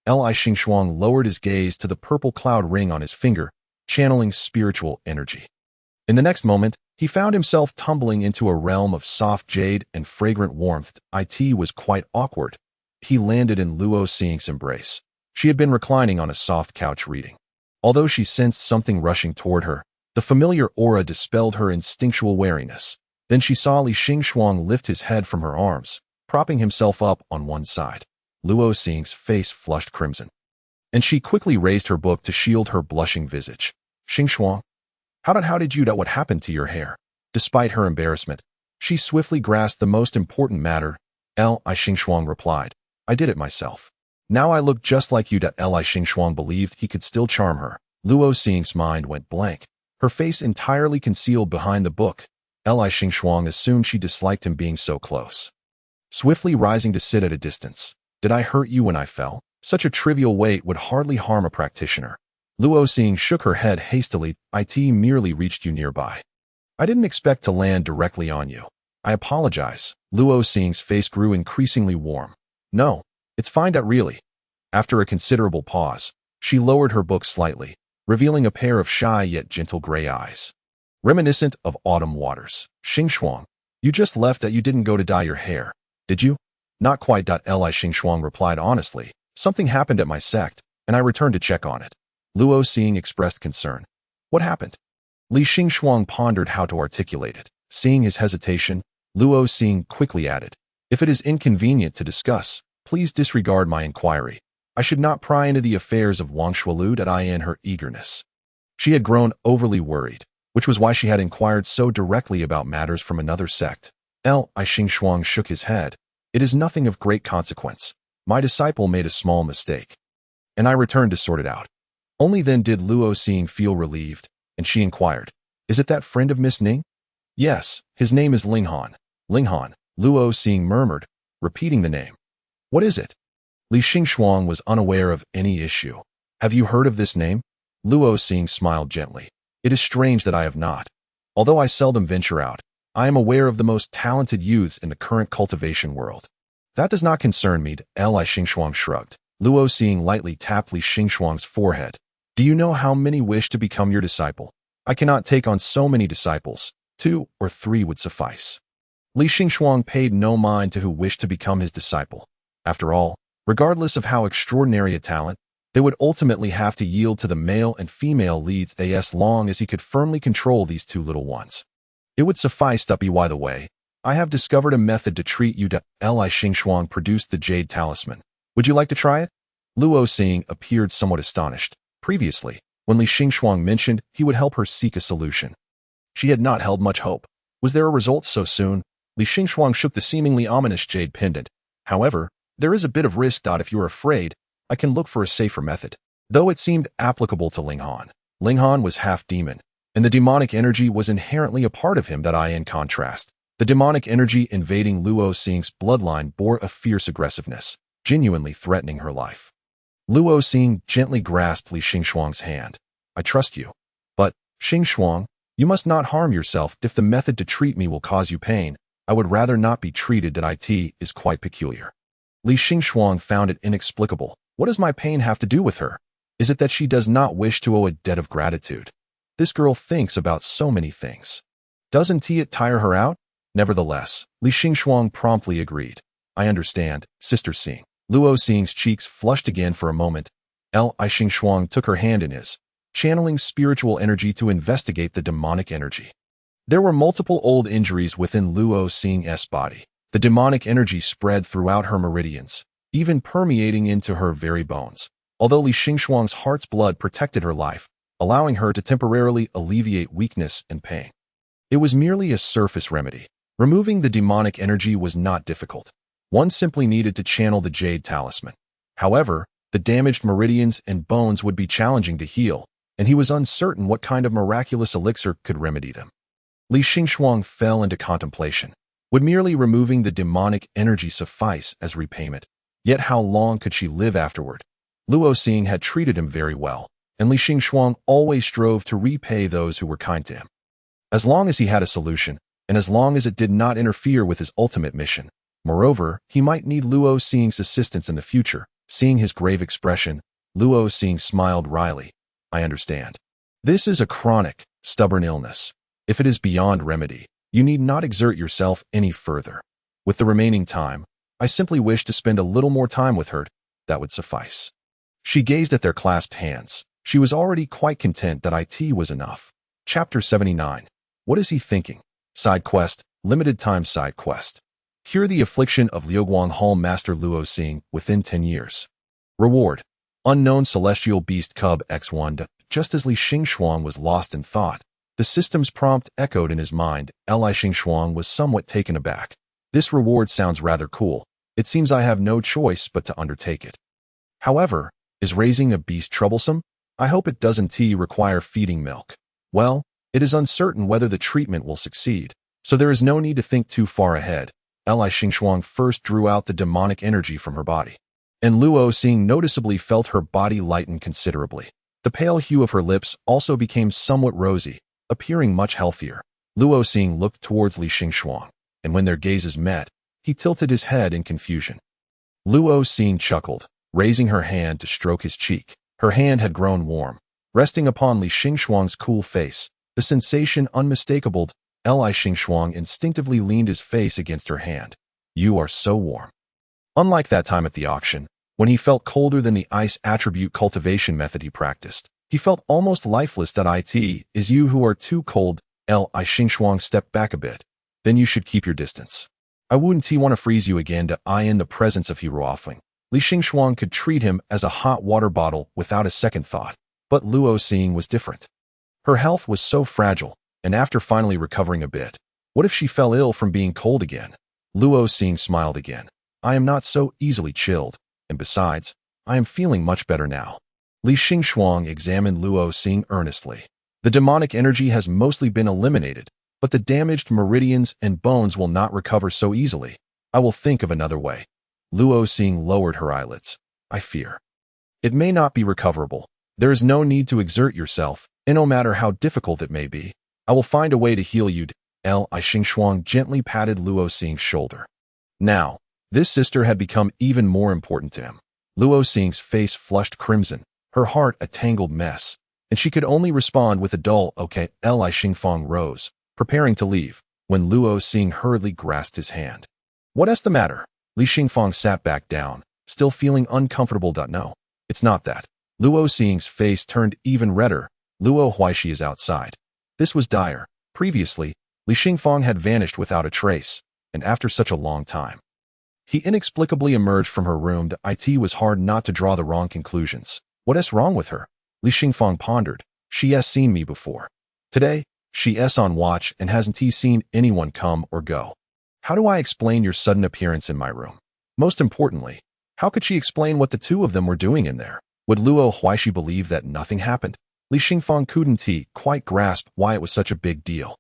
Xingxuang lowered his gaze to the purple cloud ring on his finger, channeling spiritual energy. In the next moment, he found himself tumbling into a realm of soft jade and fragrant warmth. It was quite awkward. He landed in Luo Xing's embrace. She had been reclining on a soft couch reading. Although she sensed something rushing toward her, the familiar aura dispelled her instinctual wariness. Then she saw Li Xingxuang lift his head from her arms, propping himself up on one side. Luo Xing's face flushed crimson, and she quickly raised her book to shield her blushing visage. Xingxuang, how did you know what happened to your hair? Despite her embarrassment, she swiftly grasped the most important matter. Li Xingxuang replied, I did it myself. Now I look just like you. Li Xingxuang believed he could still charm her. Luo Xing's mind went blank, her face entirely concealed behind the book. Li Xingxuang assumed she disliked him being so close. Swiftly rising to sit at a distance. Did I hurt you when I fell? Such a trivial weight would hardly harm a practitioner. Luo Xing shook her head hastily. It merely reached you nearby. I didn't expect to land directly on you. I apologize. Luo Xing's face grew increasingly warm. No, it's fine. Really. After a considerable pause, she lowered her book slightly, revealing a pair of shy yet gentle gray eyes, reminiscent of autumn waters. Xingxuang, you just left. That you didn't go to dye your hair, did you? Not quite. Li Xingxuang replied honestly. Something happened at my sect, and I returned to check on it. Luo Xing expressed concern. What happened? Li Xingxuang pondered how to articulate it. Seeing his hesitation, Luo Xing quickly added, if it is inconvenient to discuss, please disregard my inquiry. I should not pry into the affairs of Wang Shualu. In her eagerness, she had grown overly worried, which was why she had inquired so directly about matters from another sect. Li Xingxuang shook his head. It is nothing of great consequence. My disciple made a small mistake, and I returned to sort it out. Only then did Luo Xing feel relieved, and she inquired, is it that friend of Miss Ning? Yes, his name is Linghan. Linghan, Luo Xing murmured, repeating the name. What is it? Li Xingxuang was unaware of any issue. Have you heard of this name? Luo Xing smiled gently. It is strange that I have not. Although I seldom venture out, I am aware of the most talented youths in the current cultivation world. That does not concern me. Li Xingxuang shrugged. Luo Xing lightly tapped Li Xingxuang's forehead. Do you know how many wish to become your disciple? I cannot take on so many disciples. 2 or 3 would suffice. Li Xingxuang paid no mind to who wished to become his disciple. After all, regardless of how extraordinary a talent, they would ultimately have to yield to the male and female leads as long as he could firmly control these 2 little ones. It would suffice. By the way, I have discovered a method to treat you. Li Xingxuang produced the jade talisman. Would you like to try it? Luo Xing appeared somewhat astonished. Previously, when Li Xingxuang mentioned he would help her seek a solution, she had not held much hope. Was there a result so soon? Li Xingxuang shook the seemingly ominous jade pendant. However, there is a bit of risk. If you are afraid, I can look for a safer method. Though it seemed applicable to Linghan. Linghan was half demon, and the demonic energy was inherently a part of him. In contrast, the demonic energy invading Luo Xing's bloodline bore a fierce aggressiveness, genuinely threatening her life. Luo Xing gently grasped Li Xingxuang's hand. I trust you. But, Xingxuang, you must not harm yourself. If the method to treat me will cause you pain, I would rather not be treated. It is quite peculiar. Li Xingxuang found it inexplicable. What does my pain have to do with her? Is it that she does not wish to owe a debt of gratitude? This girl thinks about so many things. Doesn't it tire her out? Nevertheless, Li Xingxuang promptly agreed. I understand, Sister Xing. Luo Xing's cheeks flushed again for a moment. Li Xingxuang took her hand in his, channeling spiritual energy to investigate the demonic energy. There were multiple old injuries within Luo Xing's body. The demonic energy spread throughout her meridians, even permeating into her very bones. Although Li Xingxuang's heart's blood protected her life, allowing her to temporarily alleviate weakness and pain. It was merely a surface remedy. Removing the demonic energy was not difficult. One simply needed to channel the jade talisman. However, the damaged meridians and bones would be challenging to heal, and he was uncertain what kind of miraculous elixir could remedy them. Li Xingxuang fell into contemplation. Would merely removing the demonic energy suffice as repayment? Yet how long could she live afterward? Luo Xing had treated him very well, and Li Xingxuang always strove to repay those who were kind to him. As long as he had a solution, and as long as it did not interfere with his ultimate mission. Moreover, he might need Luo Xing's assistance in the future. Seeing his grave expression, Luo Xing smiled wryly. I understand. This is a chronic, stubborn illness. If it is beyond remedy, you need not exert yourself any further. With the remaining time, I simply wish to spend a little more time with her. That would suffice. She gazed at their clasped hands. She was already quite content that it was enough. Chapter 79. What is he thinking? Side quest, limited time side quest. Cure the affliction of Liuguang Hall Master Luo Xing within 10 years. Reward. Unknown Celestial Beast Cub X1. Just as Li Xingxuang was lost in thought, the system's prompt echoed in his mind. Li Xingxuang was somewhat taken aback. This reward sounds rather cool. It seems I have no choice but to undertake it. However, is raising a beast troublesome? I hope it doesn't require feeding milk. Well, it is uncertain whether the treatment will succeed, so there is no need to think too far ahead. Li Xingxuang first drew out the demonic energy from her body, and Luo Xing noticeably felt her body lighten considerably. The pale hue of her lips also became somewhat rosy, appearing much healthier. Luo Xing looked towards Li Xingxuang, and when their gazes met, he tilted his head in confusion. Luo Xing chuckled, raising her hand to stroke his cheek. Her hand had grown warm, resting upon Li Xingxuang's cool face, the sensation unmistakable. Li Xingxuang instinctively leaned his face against her hand. You are so warm. Unlike that time at the auction, when he felt colder than the ice attribute cultivation method he practiced, he felt almost lifeless. That it is you who are too cold. Li Xingxuang stepped back a bit. Then you should keep your distance. I wouldn't want to freeze you again. In the presence of Hiruofeng, Li Xingxuang could treat him as a hot water bottle without a second thought. But Luo Xing was different. Her health was so fragile, and after finally recovering a bit, what if she fell ill from being cold again? Luo Xing smiled again. I am not so easily chilled, and besides, I am feeling much better now. Li Xingxuang examined Luo Xing earnestly. The demonic energy has mostly been eliminated, but the damaged meridians and bones will not recover so easily. I will think of another way. Luo Xing lowered her eyelids. I fear it may not be recoverable. There is no need to exert yourself, and no matter how difficult it may be, I will find a way to heal you. Li Xingxuang gently patted Luo Xing's shoulder. Now, this sister had become even more important to him. Luo Xing's face flushed crimson, her heart a tangled mess, and she could only respond with a dull, okay. Li Xingfang rose, preparing to leave, when Luo Xing hurriedly grasped his hand. What is the matter? Li Xingfang sat back down, still feeling uncomfortable. No, it's not that. Luo Xing's face turned even redder. Luo Huaishi is outside. This was dire. Previously, Li Xingfang had vanished without a trace, and after such a long time, he inexplicably emerged from her room. It was hard not to draw the wrong conclusions. What is wrong with her? Li Xingfang pondered. She has seen me before. Today, she is on watch and hasn't seen anyone come or go. How do I explain your sudden appearance in my room? Most importantly, how could she explain what the two of them were doing in there? Would Luo Huaishi believe that nothing happened? Li Xingfang couldn't quite grasp why it was such a big deal.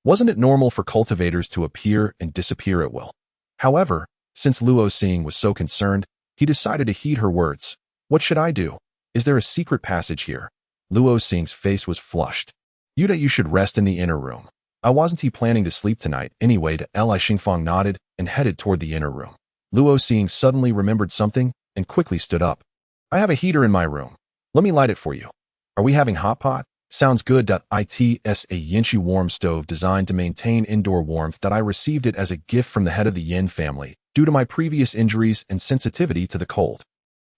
Wasn't it normal for cultivators to appear and disappear at will? However, since Luo Xing was so concerned, he decided to heed her words. What should I do? Is there a secret passage here? Luo Xing's face was flushed. You should rest in the inner room. I wasn't planning to sleep tonight anyway. Li Xingfang nodded and headed toward the inner room. Luo Xing suddenly remembered something and quickly stood up. I have a heater in my room. Let me light it for you. Are we having hot pot? Sounds good. It's a Yinshi warm stove designed to maintain indoor warmth. I received it as a gift from the head of the Yin family, due to my previous injuries and sensitivity to the cold.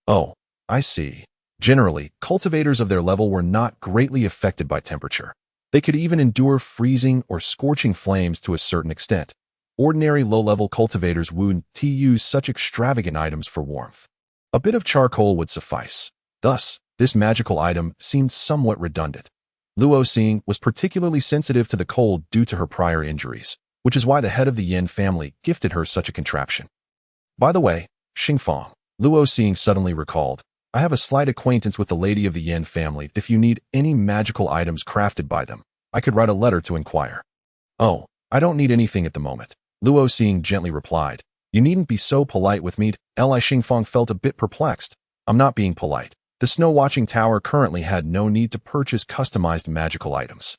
Oh, I see. Generally, cultivators of their level were not greatly affected by temperature. They could even endure freezing or scorching flames to a certain extent. Ordinary low-level cultivators wouldn't use such extravagant items for warmth. A bit of charcoal would suffice. Thus, this magical item seemed somewhat redundant. Luo Xing was particularly sensitive to the cold due to her prior injuries, which is why the head of the Yin family gifted her such a contraption. By the way, Xingfang, Luo Xing suddenly recalled, I have a slight acquaintance with the lady of the Yan family. If you need any magical items crafted by them, I could write a letter to inquire. Oh, I don't need anything at the moment, Luo Xing gently replied. You needn't be so polite with me. Li Xingfang felt a bit perplexed. I'm not being polite. The Snow Watching Tower currently had no need to purchase customized magical items.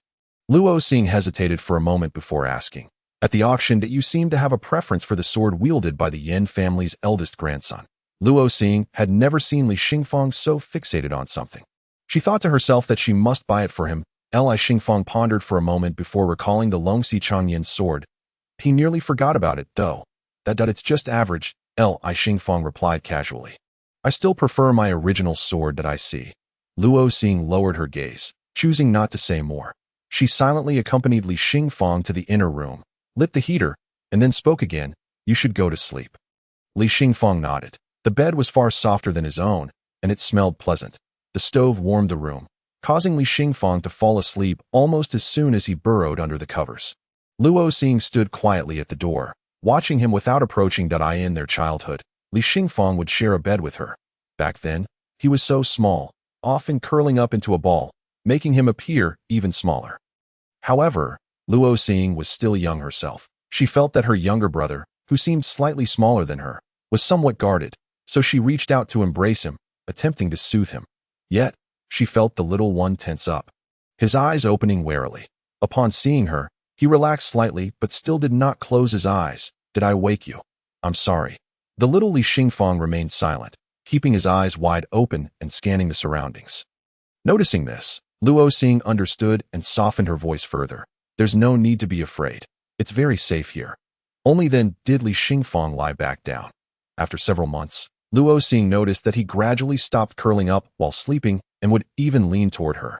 Luo Xing hesitated for a moment before asking. At the auction, that you seem to have a preference for the sword wielded by the Yan family's eldest grandson. Luo Xing had never seen Li Xingfang so fixated on something. She thought to herself that she must buy it for him. Li Xingfang pondered for a moment before recalling the Longxi Changyan's sword. He nearly forgot about it, though. It's just average, Li Xingfang replied casually. I still prefer my original sword that I see. Luo Xing lowered her gaze, choosing not to say more. She silently accompanied Li Xingfang to the inner room, lit the heater, and then spoke again. You should go to sleep. Li Xingfang nodded. The bed was far softer than his own, and it smelled pleasant. The stove warmed the room, causing Li Xingfang to fall asleep almost as soon as he burrowed under the covers. Luo Xing stood quietly at the door, watching him without approaching. In their childhood, Li Xingfang would share a bed with her. Back then, he was so small, often curling up into a ball, making him appear even smaller. However, Luo Xing was still young herself. She felt that her younger brother, who seemed slightly smaller than her, was somewhat guarded, so she reached out to embrace him, attempting to soothe him. Yet, she felt the little one tense up, his eyes opening warily. Upon seeing her, he relaxed slightly but still did not close his eyes. Did I wake you? I'm sorry. The little Li Xingfang remained silent, keeping his eyes wide open and scanning the surroundings. Noticing this, Luo Xing understood and softened her voice further. There's no need to be afraid. It's very safe here. Only then did Li Xingfang lie back down. After several months, Luo Xing noticed that he gradually stopped curling up while sleeping and would even lean toward her,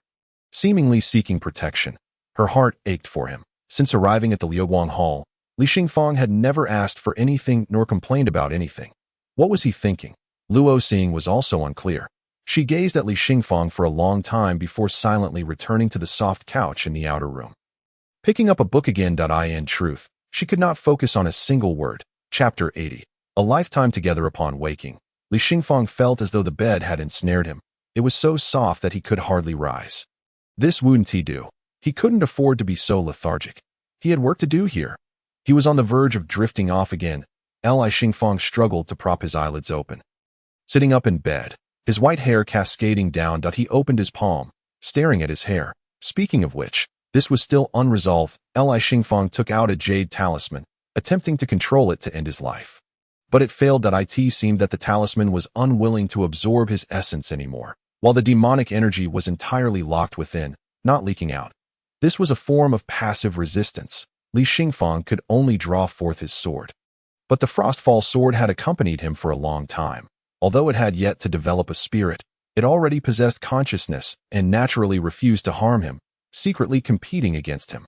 seemingly seeking protection. Her heart ached for him. Since arriving at the Liuguang Hall, Li Xingfang had never asked for anything nor complained about anything. What was he thinking? Luo Xing was also unclear. She gazed at Li Xingfang for a long time before silently returning to the soft couch in the outer room. Picking up a book again. In truth, she could not focus on a single word. Chapter 80. A lifetime together. Upon waking, Li Xingfang felt as though the bed had ensnared him. It was so soft that he could hardly rise. This wouldn't he do. He couldn't afford to be so lethargic. He had work to do here. He was on the verge of drifting off again. Li Xingfang struggled to prop his eyelids open. Sitting up in bed, his white hair cascading down. He opened his palm, staring at his hair. Speaking of which, this was still unresolved. Li Xingfang took out a jade talisman, attempting to control it to end his life. But it failed. It seemed that the talisman was unwilling to absorb his essence anymore, while the demonic energy was entirely locked within, not leaking out. This was a form of passive resistance. Li Xingfang could only draw forth his sword. But the Frostfall sword had accompanied him for a long time. Although it had yet to develop a spirit, it already possessed consciousness and naturally refused to harm him, secretly competing against him.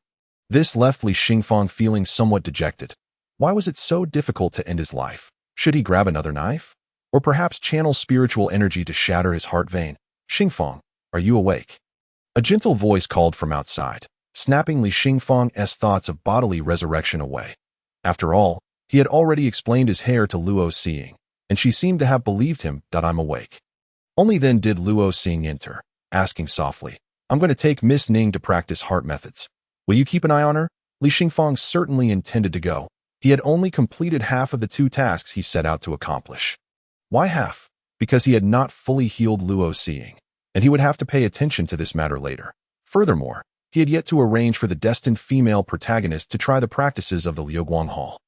This left Li Xingfang feeling somewhat dejected. Why was it so difficult to end his life? Should he grab another knife? Or perhaps channel spiritual energy to shatter his heart vein? Xingfang, are you awake? A gentle voice called from outside, snapping Li Xingfang's thoughts of bodily resurrection away. After all, he had already explained his hair to Luo Xing, and she seemed to have believed him. I'm awake. Only then did Luo Xing enter, asking softly, I'm going to take Miss Ning to practice heart methods. Will you keep an eye on her? Li Xingfang certainly intended to go. He had only completed half of the 2 tasks he set out to accomplish. Why half? Because he had not fully healed Luo Xing, and he would have to pay attention to this matter later. Furthermore, he had yet to arrange for the destined female protagonist to try the practices of the Liuguang Hall.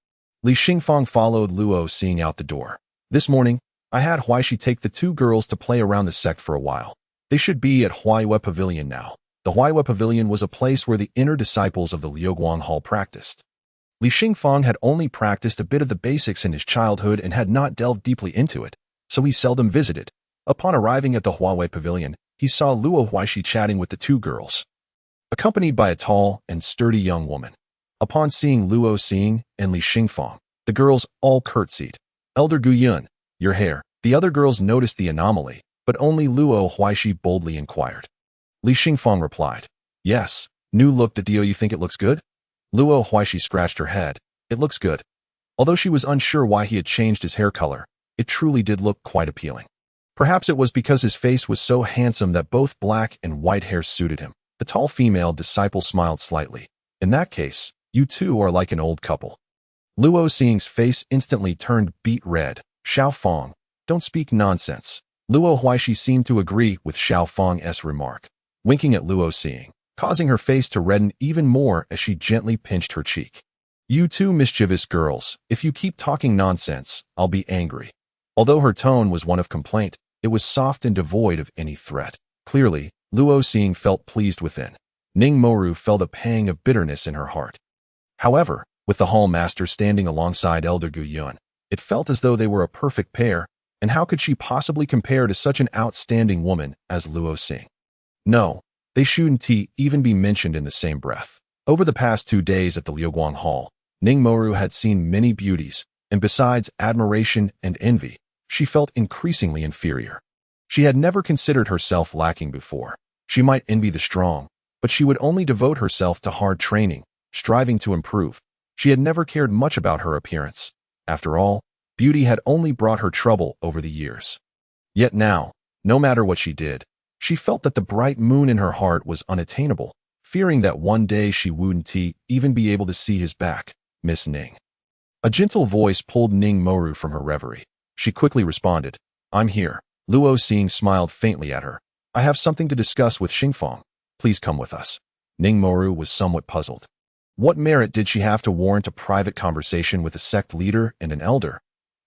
Li Xingfang followed Luo Xing out the door. This morning, I had Huaishi take the 2 girls to play around the sect for a while. They should be at Huaiyue Pavilion now. The Huaiyue Pavilion was a place where the inner disciples of the Liuguang Hall practiced. Li Xingfang had only practiced a bit of the basics in his childhood and had not delved deeply into it, so he seldom visited. Upon arriving at the Huaiyue Pavilion, he saw Luo Huaishi chatting with the 2 girls, accompanied by a tall and sturdy young woman. Upon seeing Luo Xing and Li Xingfang, the girls all curtsied. Elder Guyun, your hair. The other girls noticed the anomaly, but only Luo Huaishi boldly inquired. Li Xingfang replied, yes, new look. Do you think it looks good? Luo Huaishi scratched her head. It looks good. Although she was unsure why he had changed his hair color, it truly did look quite appealing. Perhaps it was because his face was so handsome that both black and white hair suited him. The tall female disciple smiled slightly. In that case, you two are like an old couple. Luo Xing's face instantly turned beet red. Xiao Fong, don't speak nonsense. Luo Huaishi seemed to agree with Xiao Fong's remark, winking at Luo Xing, causing her face to redden even more as she gently pinched her cheek. You two mischievous girls, if you keep talking nonsense, I'll be angry. Although her tone was one of complaint, it was soft and devoid of any threat. Clearly, Luo Xing felt pleased within. Ning Moru felt a pang of bitterness in her heart. However, with the hall master standing alongside Elder Gu Yun, it felt as though they were a perfect pair, and how could she possibly compare to such an outstanding woman as Luo Xing? No, they shouldn't even be mentioned in the same breath. Over the past 2 days at the Liuguang Hall, Ning Moru had seen many beauties, and besides admiration and envy, she felt increasingly inferior. She had never considered herself lacking before. She might envy the strong, but she would only devote herself to hard training, striving to improve. She had never cared much about her appearance. After all, beauty had only brought her trouble over the years. Yet now, no matter what she did, she felt that the bright moon in her heart was unattainable, fearing that one day she wouldn't even be able to see his back. Miss Ning. A gentle voice pulled Ning Moru from her reverie. She quickly responded, I'm here. Luo Xing smiled faintly at her. I have something to discuss with Xingfang. Please come with us. Ning Moru was somewhat puzzled. What merit did she have to warrant a private conversation with a sect leader and an elder?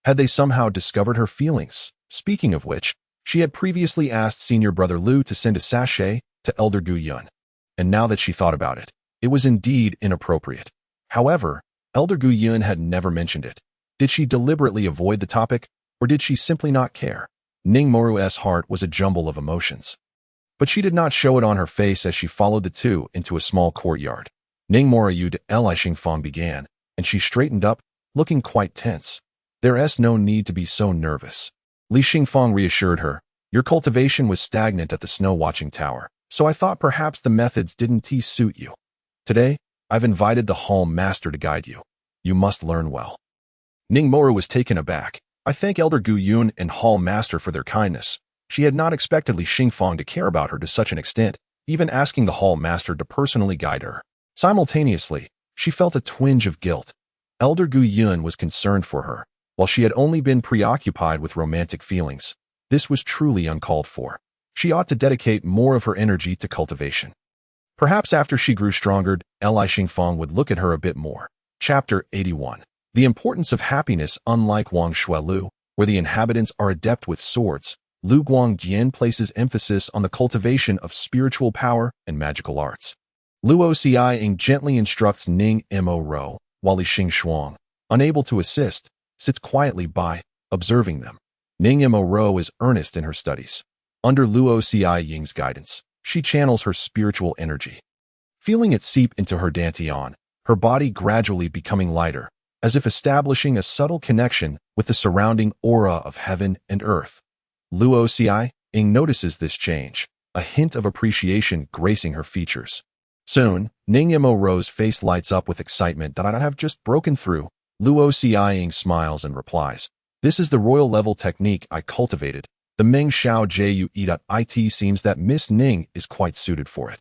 Had they somehow discovered her feelings? Speaking of which, she had previously asked senior brother Lu to send a sachet to Elder Gu Yun. And now that she thought about it, it was indeed inappropriate. However, Elder Gu Yun had never mentioned it. Did she deliberately avoid the topic, or did she simply not care? Ning Moru's heart was a jumble of emotions. But she did not show it on her face as she followed the two into a small courtyard. Ning Moru to Li Xingfang began, and she straightened up, looking quite tense. There's no need to be so nervous. Li Xingfang reassured her. Your cultivation was stagnant at the snow-watching tower, so I thought perhaps the methods didn't suit you. Today, I've invited the hall master to guide you. You must learn well. Ning Moru was taken aback. I thank Elder Gu Yun and hall master for their kindness. She had not expected Li Xingfang to care about her to such an extent, even asking the hall master to personally guide her. Simultaneously, she felt a twinge of guilt. Elder Gu Yun was concerned for her, while she had only been preoccupied with romantic feelings. This was truly uncalled for. She ought to dedicate more of her energy to cultivation. Perhaps after she grew stronger, Li Xingfang would look at her a bit more. Chapter 81. The importance of happiness. Unlike Wang Shuelu, where the inhabitants are adept with swords, Lu Guangdian places emphasis on the cultivation of spiritual power and magical arts. Luo Xiang gently instructs Ning Mo, while Li Xingxuang, unable to assist, sits quietly by, observing them. Ning Mo is earnest in her studies. Under Luo Xiang's guidance, she channels her spiritual energy. Feeling it seep into her dantian, her body gradually becoming lighter, as if establishing a subtle connection with the surrounding aura of heaven and earth. Luo Xiang notices this change, a hint of appreciation gracing her features. Soon, Ning Mo's face lights up with excitement that I have just broken through. Luo Xiang smiles and replies, this is the royal level technique I cultivated. The Meng Xiao Jue.it seems that Miss Ning is quite suited for it.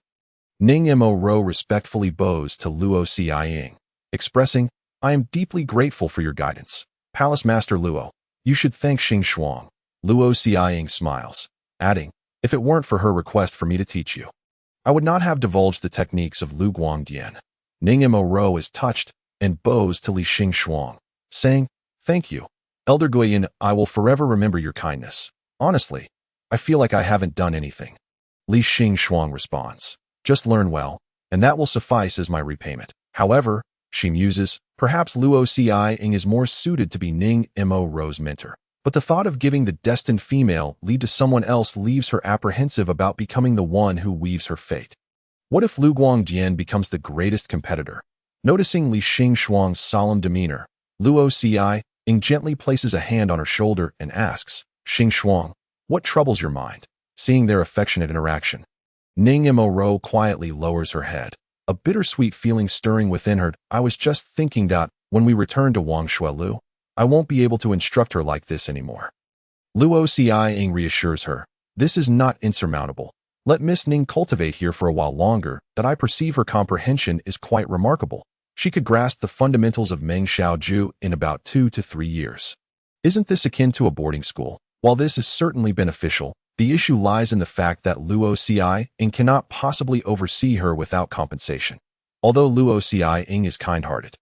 Ning Mo respectfully bows to Luo Xiang, expressing, I am deeply grateful for your guidance. Palace Master Luo, you should thank Xingxuang. Luo Xiang smiles, adding, if it weren't for her request for me to teach you, I would not have divulged the techniques of Lu Guangdian. Ning Mo is touched and bows to Li Xingxuang, saying, thank you. Elder Guiyin, I will forever remember your kindness. Honestly, I feel like I haven't done anything. Li Xingxuang responds, just learn well, and that will suffice as my repayment. However, she muses, perhaps Luo Xiang is more suited to be Ning Mo's mentor. But the thought of giving the destined female lead to someone else leaves her apprehensive about becoming the one who weaves her fate. What if Lu Guangdian becomes the greatest competitor? Noticing Li Xingxuang's solemn demeanor, Luo Xiang gently places a hand on her shoulder and asks, Xingxuang, what troubles your mind? Seeing their affectionate interaction, Ning Mo quietly lowers her head, a bittersweet feeling stirring within her. I was just thinking that When we return to Wang Shuelu, I won't be able to instruct her like this anymore. Luo Xiaoying reassures her. This is not insurmountable. Let Miss Ning cultivate here for a while longer, that I perceive her comprehension is quite remarkable. She could grasp the fundamentals of Meng Xiaoju in about 2 to 3 years. Isn't this akin to a boarding school? While this is certainly beneficial, the issue lies in the fact that Luo Xiaoying cannot possibly oversee her without compensation. Although Luo Xiaoying is kind-hearted,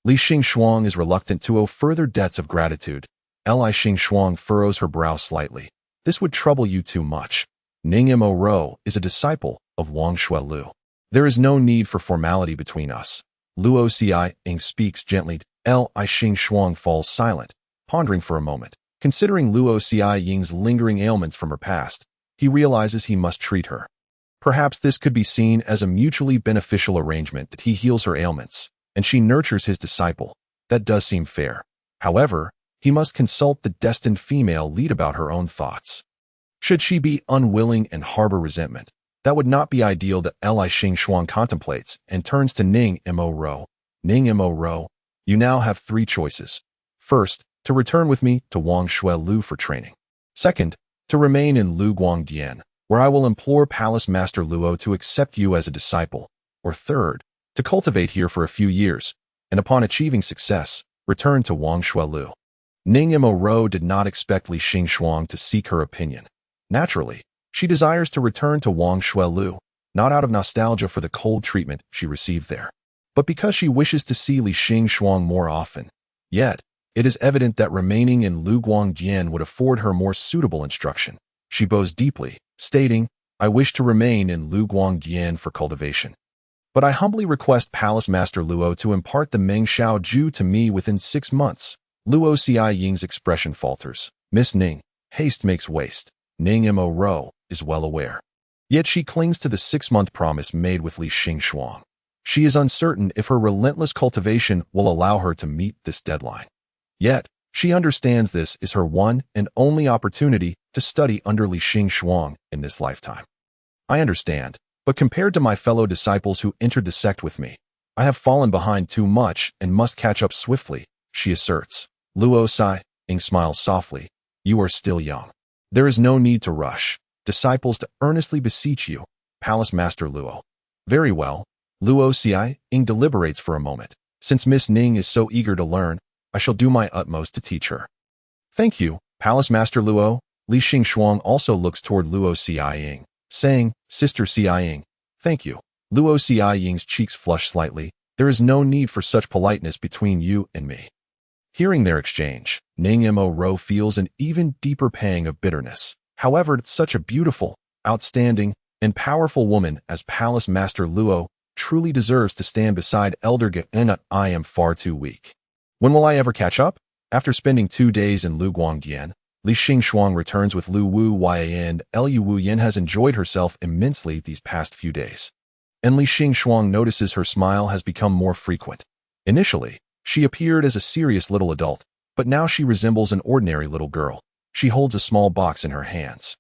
Li Xingxuang is reluctant to owe further debts of gratitude. Li Xingxuang furrows her brow slightly. This would trouble you too much. Ning Mo Ro is a disciple of Wang Shuelu. There is no need for formality between us. Luo Xiaoying speaks gently. Li Xingxuang falls silent, pondering for a moment. Considering Luo Xiaoying's lingering ailments from her past, he realizes he must treat her. Perhaps this could be seen as a mutually beneficial arrangement that he heals her ailments, and she nurtures his disciple. That does seem fair. However, he must consult the destined female lead about her own thoughts. Should she be unwilling and harbor resentment, that would not be ideal. That Li Xingxuang contemplates and turns to Ning Mo Ro. Ning Mo Ro, you now have 3 choices. First, to return with me to Wang Shuelu for training. Second, to remain in Lu Guangdian, where I will implore Palace Master Luo to accept you as a disciple. Or third, to cultivate here for a few years, and upon achieving success, return to Wang Shuelu. Ning Mo Ro did not expect Li Xingxuang to seek her opinion. Naturally, she desires to return to Wang Shuelu, not out of nostalgia for the cold treatment she received there, but because she wishes to see Li Xingxuang more often. Yet, it is evident that remaining in Lu Guangdian would afford her more suitable instruction. She bows deeply, stating, I wish to remain in Lu Guangdian for cultivation. But I humbly request Palace Master Luo to impart the Meng Xiaoju to me within 6 months. Luo Xiaoying's expression falters. Miss Ning, haste makes waste. Ning Mo Ro is well aware. Yet she clings to the 6-month promise made with Li Xingxuang. She is uncertain if her relentless cultivation will allow her to meet this deadline. Yet, she understands this is her one and only opportunity to study under Li Xingxuang in this lifetime. I understand, but compared to my fellow disciples who entered the sect with me, I have fallen behind too much and must catch up swiftly, she asserts. Luo Xiaoying smiles softly. You are still young. There is no need to rush. Disciples to earnestly beseech you, Palace Master Luo. Very well. Luo Xiaoying deliberates for a moment. Since Miss Ning is so eager to learn, I shall do my utmost to teach her. Thank you, Palace Master Luo. Li Xingxuang also looks toward Luo Xiaoying, saying, Sister Xiaoying, thank you. Luo Xiaoying's cheeks flush slightly. There is no need for such politeness between you and me. Hearing their exchange, Ning Mo Ro feels an even deeper pang of bitterness. However, such a beautiful, outstanding, and powerful woman as Palace Master Luo truly deserves to stand beside Elder Ge. I am far too weak. When will I ever catch up? After spending 2 days in Lu Guangdian, Li Xingxuang returns with Lu Wu Yan. Lu Wu Yan has enjoyed herself immensely these past few days. And Li Xingxuang notices her smile has become more frequent. Initially, she appeared as a serious little adult, but now she resembles an ordinary little girl. She holds a small box in her hands.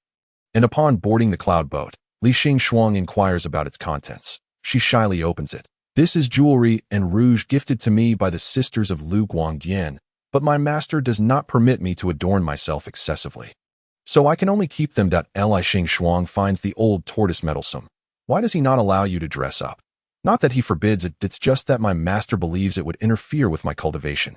And upon boarding the cloud boat, Li Xingxuang inquires about its contents. She shyly opens it. This is jewelry and rouge gifted to me by the sisters of Lu Guangdian, but my master does not permit me to adorn myself excessively. So I can only keep them. Li Xingxuang finds the old tortoise meddlesome. Why does he not allow you to dress up? Not that he forbids it, it's just that my master believes it would interfere with my cultivation.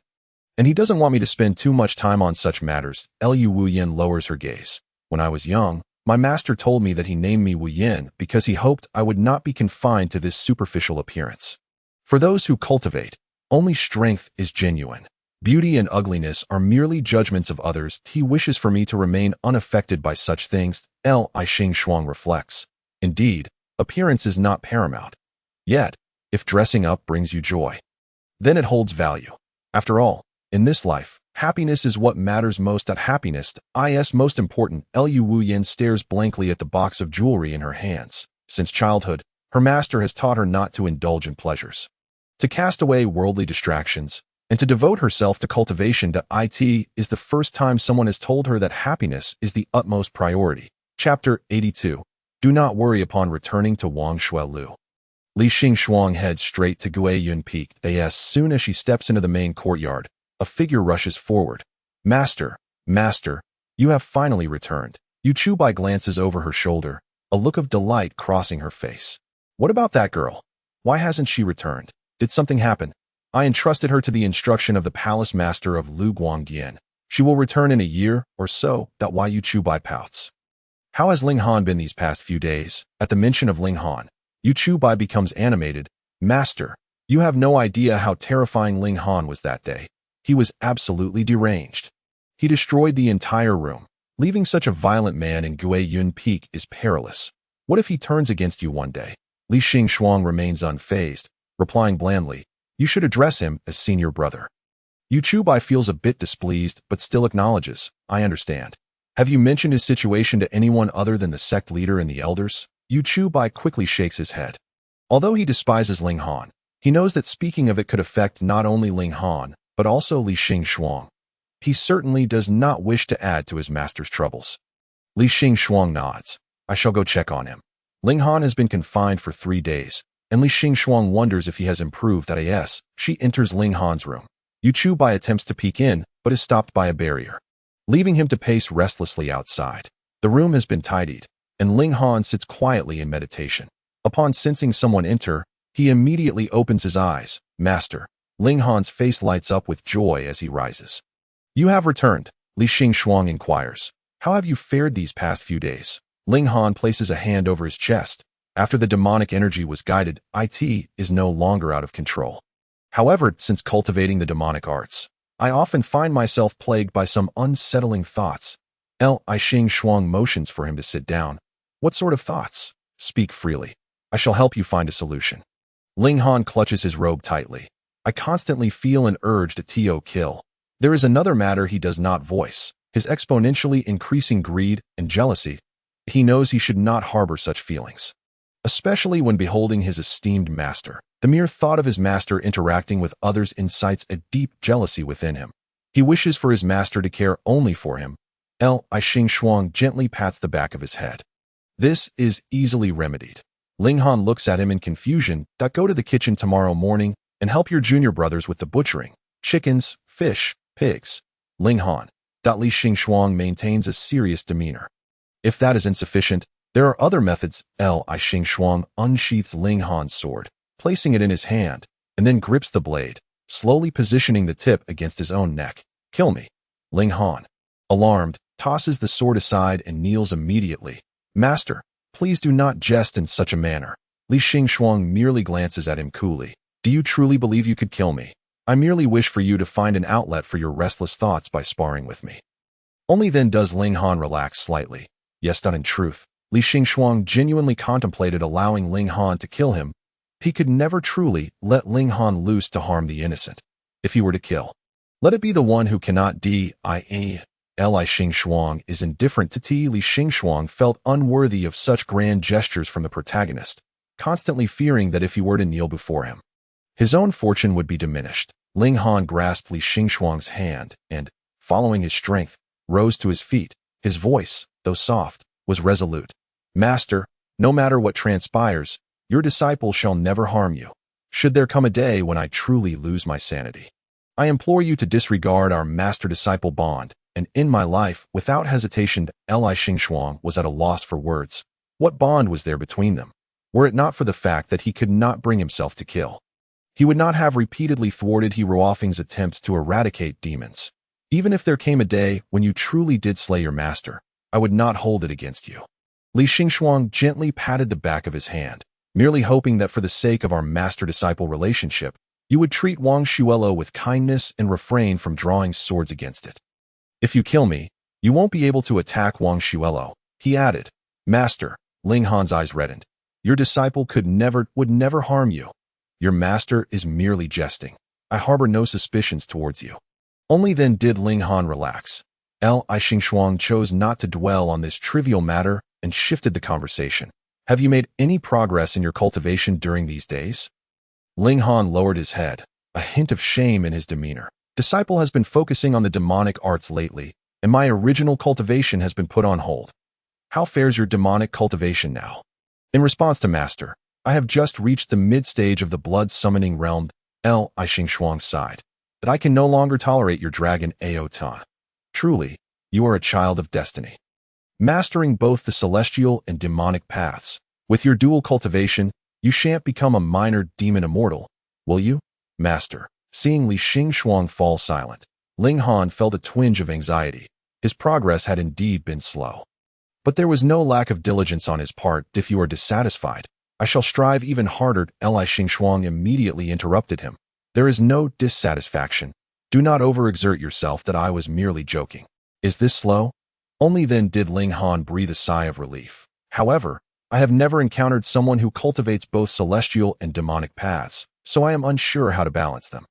And he doesn't want me to spend too much time on such matters. Lu Wu Yin lowers her gaze. When I was young, my master told me that he named me Wu Yin because he hoped I would not be confined to this superficial appearance. For those who cultivate, only strength is genuine. Beauty and ugliness are merely judgments of others. He wishes for me to remain unaffected by such things. Li Xingxuang reflects. Indeed, appearance is not paramount. Yet, if dressing up brings you joy, then it holds value. After all, in this life, happiness is what matters most. Happiness is most important. Lu Wu Yin stares blankly at the box of jewelry in her hands. Since childhood, her master has taught her not to indulge in pleasures, to cast away worldly distractions, and to devote herself to cultivation. It is the first time someone has told her that happiness is the utmost priority. Chapter 82. Do not worry upon returning to Wang Shuelu. Li Xingxuang heads straight to Guiyun Peak. As soon as she steps into the main courtyard, a figure rushes forward. Master, Master, you have finally returned. Yu Chubai glances over her shoulder, a look of delight crossing her face. What about that girl? Why hasn't she returned? Did something happen? I entrusted her to the instruction of the palace master of Lu Guangdian. She will return in a year or so. That why Yu Chubai pouts. How has Ling Han been these past few days? At the mention of Ling Han, Yu Chubai becomes animated. Master, you have no idea how terrifying Ling Han was that day. He was absolutely deranged. He destroyed the entire room. Leaving such a violent man in Guiyun Peak is perilous. What if he turns against you one day? Li Xingxuang remains unfazed, replying blandly, you should address him as senior brother. Yu Chubai feels a bit displeased, but still acknowledges, I understand. Have you mentioned his situation to anyone other than the sect leader and the elders? Yu Chubai quickly shakes his head. Although he despises Ling Han, he knows that speaking of it could affect not only Ling Han, but also Li Xingxuang. He certainly does not wish to add to his master's troubles. Li Xingxuang nods. I shall go check on him. Ling Han has been confined for 3 days, and Li Xingxuang wonders if he has improved. She enters Ling Han's room. Yu Chubai attempts to peek in, but is stopped by a barrier, leaving him to pace restlessly outside. The room has been tidied, and Ling Han sits quietly in meditation. Upon sensing someone enter, he immediately opens his eyes. Master. Ling Han's face lights up with joy as he rises. You have returned, Li Xingxuang inquires. How have you fared these past few days? Ling Han places a hand over his chest. After the demonic energy was guided, it is no longer out of control. However, since cultivating the demonic arts, I often find myself plagued by some unsettling thoughts. Li Xingxuang motions for him to sit down. What sort of thoughts? Speak freely. I shall help you find a solution. Ling Han clutches his robe tightly. I constantly feel an urge to kill. There is another matter he does not voice, his exponentially increasing greed and jealousy. He knows he should not harbor such feelings, especially when beholding his esteemed master. The mere thought of his master interacting with others incites a deep jealousy within him. He wishes for his master to care only for him. Li Xingxuang gently pats the back of his head. This is easily remedied. Ling Han looks at him in confusion. Go to the kitchen tomorrow morning and help your junior brothers with the butchering. Chickens, fish, pigs. Ling Han. Li Xingxuang maintains a serious demeanor. If that is insufficient, there are other methods. Li Xingxuang unsheaths Ling Han's sword, placing it in his hand, and then grips the blade, slowly positioning the tip against his own neck. Kill me. Ling Han, alarmed, tosses the sword aside and kneels immediately. Master, please do not jest in such a manner. Li Xingxuang merely glances at him coolly. Do you truly believe you could kill me? I merely wish for you to find an outlet for your restless thoughts by sparring with me. Only then does Ling Han relax slightly. Yes, done in truth, Li Xingxuang genuinely contemplated allowing Ling Han to kill him. He could never truly let Ling Han loose to harm the innocent. If he were to kill, let it be the one who cannot die. Li Xingxuang is indifferent to Li Xingxuang felt unworthy of such grand gestures from the protagonist, constantly fearing that if he were to kneel before him, his own fortune would be diminished. Ling Han grasped Li Xingxuang's hand and, following his strength, rose to his feet. His voice, though soft, was resolute. Master, no matter what transpires, your disciple shall never harm you. Should there come a day when I truly lose my sanity, I implore you to disregard our master-disciple bond and end my life without hesitation. Li Xingxuang was at a loss for words. What bond was there between them? Were it not for the fact that he could not bring himself to kill, he would not have repeatedly thwarted Ruofeng's attempts to eradicate demons. Even if there came a day when you truly did slay your master, I would not hold it against you. Li Xingxuang gently patted the back of his hand, merely hoping that for the sake of our master-disciple relationship, you would treat Wang Xuelo with kindness and refrain from drawing swords against it. If you kill me, you won't be able to attack Wang Xuelo, he added. Master, Ling Han's eyes reddened. Your disciple would never harm you. Your master is merely jesting. I harbor no suspicions towards you. Only then did Ling Han relax. Li Xingxuang chose not to dwell on this trivial matter and shifted the conversation. Have you made any progress in your cultivation during these days? Ling Han lowered his head, a hint of shame in his demeanor. Disciple has been focusing on the demonic arts lately, and my original cultivation has been put on hold. How fares your demonic cultivation now? In response to Master, I have just reached the mid-stage of the blood-summoning realm, Li Xingxuang sighed, that I can no longer tolerate your dragon Aotan. Truly, you are a child of destiny. Mastering both the celestial and demonic paths, with your dual cultivation, you shan't become a minor demon immortal, will you, master? Seeing Li Xingxuang fall silent, Ling Han felt a twinge of anxiety. His progress had indeed been slow. But there was no lack of diligence on his part. If you are dissatisfied, I shall strive even harder. Li Xingxuang immediately interrupted him. There is no dissatisfaction. Do not overexert yourself. That I was merely joking. Is this slow? Only then did Ling Han breathe a sigh of relief. However, I have never encountered someone who cultivates both celestial and demonic paths, so I am unsure how to balance them.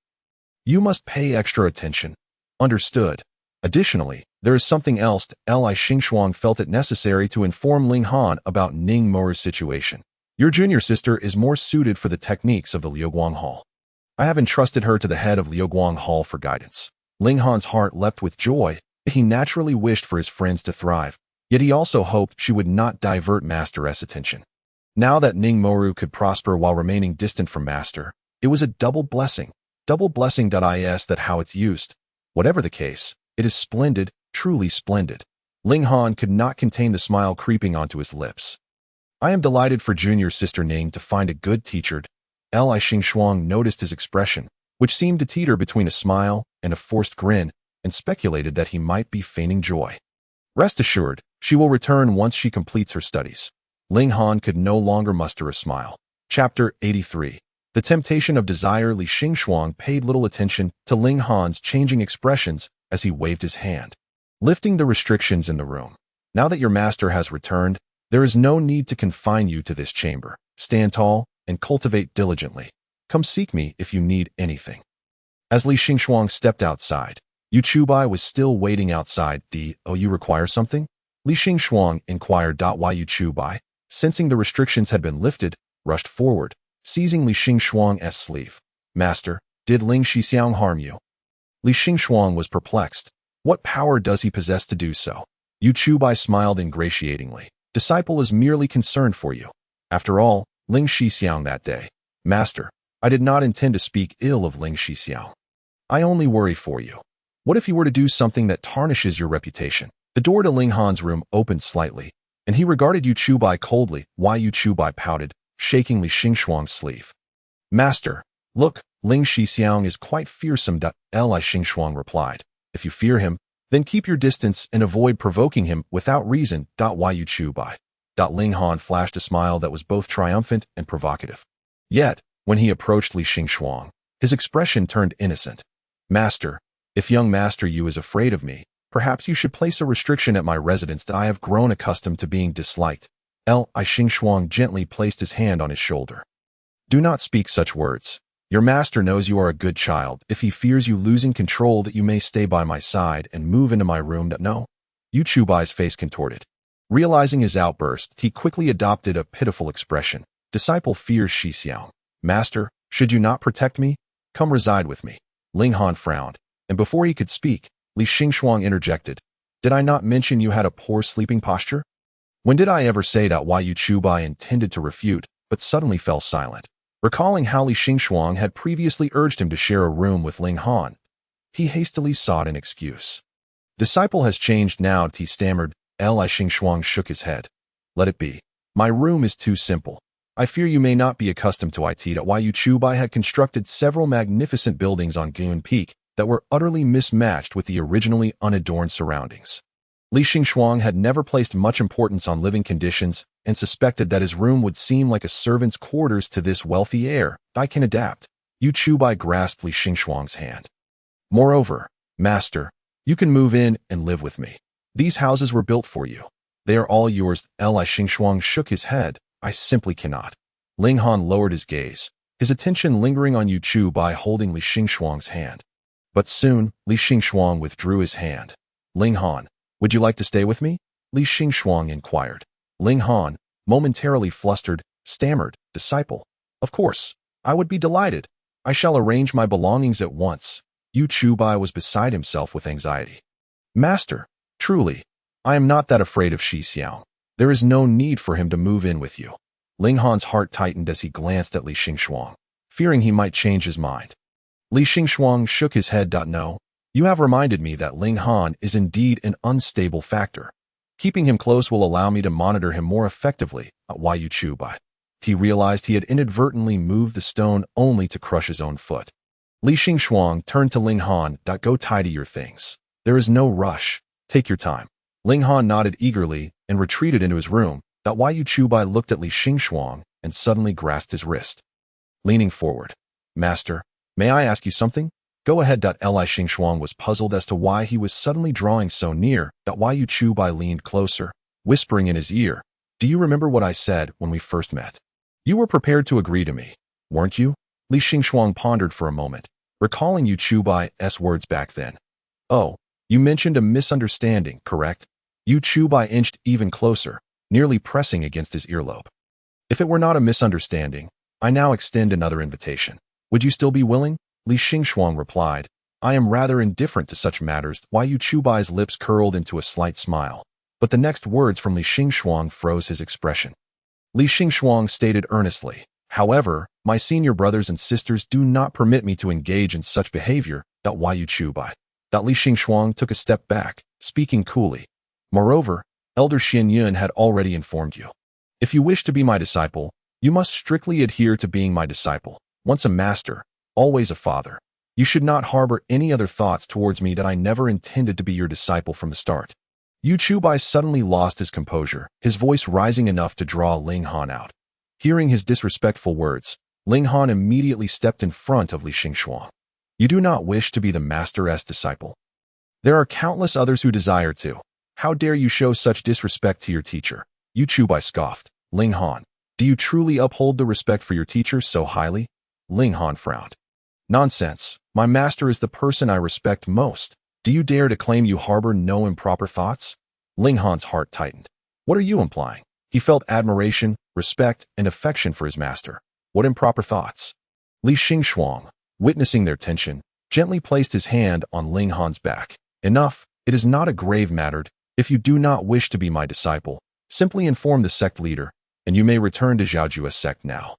You must pay extra attention. Understood. Additionally, there is something else. Li Xingxuang felt it necessary to inform Ling Han about Ning Moru's situation. Your junior sister is more suited for the techniques of the Liuguang Hall. I have entrusted her to the head of Liuguang Hall for guidance. Ling Han's heart leapt with joy. He naturally wished for his friends to thrive, yet he also hoped she would not divert Master S' attention. Now that Ning Moru could prosper while remaining distant from Master, it was a double blessing. Double blessing. Is that how it's used? Whatever the case, it is splendid, truly splendid. Ling Han could not contain the smile creeping onto his lips. I am delighted for junior sister Ning to find a good teacher. Li Xingxuang noticed his expression, which seemed to teeter between a smile and a forced grin, and speculated that he might be feigning joy. Rest assured, she will return once she completes her studies. Ling Han could no longer muster a smile. Chapter 83. The Temptation of Desire. Li Xingxuang paid little attention to Ling Han's changing expressions as he waved his hand, lifting the restrictions in the room. Now that your master has returned, there is no need to confine you to this chamber. Stand tall and cultivate diligently. Come seek me if you need anything. As Li Xingxuang stepped outside, Yu Chubai was still waiting outside. Oh, you require something? Li Xingxuang inquired. Why Yu Chubai, sensing the restrictions had been lifted, rushed forward, seizing Li Xingxuang's sleeve. Master, did Ling Xixiang harm you? Li Xingxuang was perplexed. What power does he possess to do so? Yu Chubai smiled ingratiatingly. Disciple is merely concerned for you. After all, Ling Xixiang that day. Master, I did not intend to speak ill of Ling Xixiang. I only worry for you. What if he were to do something that tarnishes your reputation? The door to Ling Han's room opened slightly, and he regarded Yu Chubai coldly. Why? Yu Chubai pouted, shaking Li Xingxuang's sleeve. Master, look, Ling Xixiang is quite fearsome. Li Xingxuang replied. If you fear him, then keep your distance and avoid provoking him without reason. Why? Yu Chubai. Ling Han flashed a smile that was both triumphant and provocative. Yet, when he approached Li Xingxuang, his expression turned innocent. Master, if young Master Yu is afraid of me, perhaps you should place a restriction at my residence. I have grown accustomed to being disliked. Li Xingxuang gently placed his hand on his shoulder. Do not speak such words. Your master knows you are a good child. If he fears you losing control, that you may stay by my side and move into my room. No. Yu Chubai's face contorted. Realizing his outburst, he quickly adopted a pitiful expression. Disciple fears Xixiang. Master, should you not protect me? Come reside with me. Ling Han frowned, and before he could speak, Li Xingxuang interjected. Did I not mention you had a poor sleeping posture? When did I ever say that? Why? Yu Chubai intended to refute, but suddenly fell silent. Recalling how Li Xingxuang had previously urged him to share a room with Ling Han, he hastily sought an excuse. Disciple has changed now, he stammered. Li Xingxuang shook his head. Let it be. My room is too simple. I fear you may not be accustomed to it. Why? Yu Chubai had constructed several magnificent buildings on Gun Peak that were utterly mismatched with the originally unadorned surroundings. Li Xingxuang had never placed much importance on living conditions and suspected that his room would seem like a servant's quarters to this wealthy heir. I can adapt. Yu Chubai grasped Li Xingxuang's hand. Moreover, Master, you can move in and live with me. These houses were built for you. They are all yours. Li Xingxuang shook his head. I simply cannot. Ling Han lowered his gaze, his attention lingering on Yu Chubai holding Li Xingxuang's hand. But soon, Li Xingxuang withdrew his hand. Ling Han, would you like to stay with me? Li Xingxuang inquired. Ling Han, momentarily flustered, stammered, Disciple. Of course, I would be delighted. I shall arrange my belongings at once. Yu Chubai was beside himself with anxiety. Master, truly, I am not that afraid of Xixiang. There is no need for him to move in with you. Ling Han's heart tightened as he glanced at Li Xingxuang, fearing he might change his mind. Li Xingxuang shook his head. No, you have reminded me that Ling Han is indeed an unstable factor. Keeping him close will allow me to monitor him more effectively. Why you chew by? He realized he had inadvertently moved the stone only to crush his own foot. Li Xingxuang turned to Ling Han. Go tidy your things. There is no rush. Take your time. Ling Han nodded eagerly and retreated into his room. Why you chew by looked at Li Xingxuang and suddenly grasped his wrist. Leaning forward. Master, may I ask you something? Go ahead. Li Xingxuang was puzzled as to why he was suddenly drawing so near. Why you chew by leaned closer, whispering in his ear. Do you remember what I said when we first met? You were prepared to agree to me, weren't you? Li Xingxuang pondered for a moment, recalling Yu Chubai's words back then. Oh, you mentioned a misunderstanding, correct? Yu Chubai inched even closer, nearly pressing against his earlobe. If it were not a misunderstanding, I now extend another invitation. Would you still be willing? Li Xingxuang replied. I am rather indifferent to such matters. Why Yu Chubai's lips curled into a slight smile, but the next words from Li Xingxuang froze his expression. Li Xingxuang stated earnestly, however, my senior brothers and sisters do not permit me to engage in such behavior. Why you Chubai? Li Xingxuang took a step back, speaking coolly. Moreover, Elder Xian Yun had already informed you. If you wish to be my disciple, you must strictly adhere to being my disciple. Once a master, always a father. You should not harbor any other thoughts towards me. I never intended to be your disciple from the start. Yu Chubai suddenly lost his composure, his voice rising enough to draw Ling Han out. Hearing his disrespectful words, Ling Han immediately stepped in front of Li Xingxuang. You do not wish to be the master's disciple. There are countless others who desire to. How dare you show such disrespect to your teacher? Yu Chubai scoffed. Ling Han, do you truly uphold the respect for your teacher so highly? Ling Han frowned. Nonsense. My master is the person I respect most. Do you dare to claim you harbor no improper thoughts? Ling Han's heart tightened. What are you implying? He felt admiration, respect, and affection for his master. What improper thoughts? Li Xingxuang, witnessing their tension, gently placed his hand on Ling Han's back. Enough, it is not a grave matter. If you do not wish to be my disciple, simply inform the sect leader, and you may return to Zhaojua's sect now.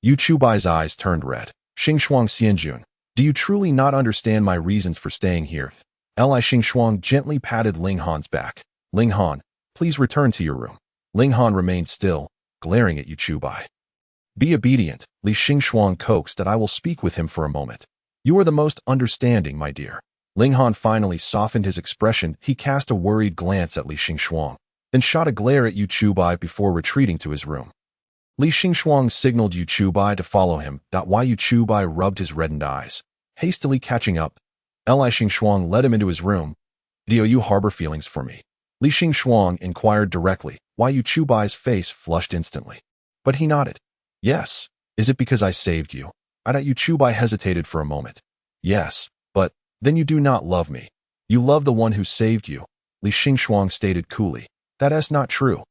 Yu Chubai's eyes turned red. Xingxuang Xianjun, do you truly not understand my reasons for staying here? Li Xingxuang gently patted Ling Han's back. Ling Han, please return to your room. Ling Han remained still, glaring at Yu Chubai. Be obedient, Li Xingxuang coaxed. I will speak with him for a moment. You are the most understanding, my dear. Ling Han finally softened his expression. He cast a worried glance at Li Xingxuang, then shot a glare at Yu Chubai before retreating to his room. Li Xingxuang signaled Yu Chubai to follow him. Why Yu Chubai rubbed his reddened eyes, hastily catching up. Li Xingxuang led him into his room. Do you harbor feelings for me? Li Xingxuang inquired directly. Why Yu Chubai's face flushed instantly. But he nodded. Yes. Is it because I saved you? Yu Chubai hesitated for a moment. Yes, but then you do not love me. You love the one who saved you, Li Xingxuang stated coolly. That is not true.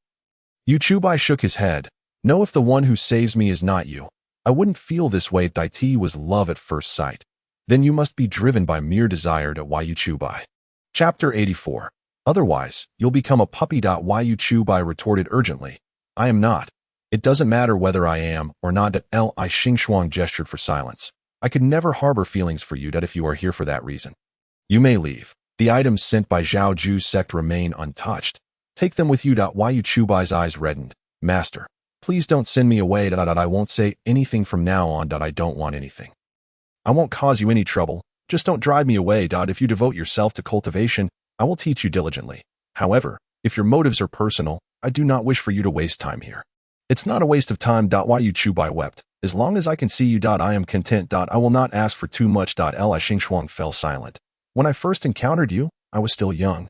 Yu Chubai shook his head. No, if the one who saves me is not you, I wouldn't feel this way. It was love at first sight. Then you must be driven by mere desire. Yu Chubai. Chapter 84. Otherwise, you'll become a puppy. Yu Chubai retorted urgently. I am not. It doesn't matter whether I am or not. Li Xingxuang gestured for silence. I could never harbor feelings for you. If you are here for that reason, you may leave. The items sent by Zhao Ju's sect remain untouched. Take them with you. Yu Chubai's eyes reddened. Master, please don't send me away. I won't say anything from now on. I don't want anything. I won't cause you any trouble. Just don't drive me away. If you devote yourself to cultivation, I will teach you diligently. However, if your motives are personal, I do not wish for you to waste time here. It's not a waste of time. Yu Chubai wept. As long as I can see you. I am content. I will not ask for too much. Li Xingxuang fell silent. When I first encountered you, I was still young.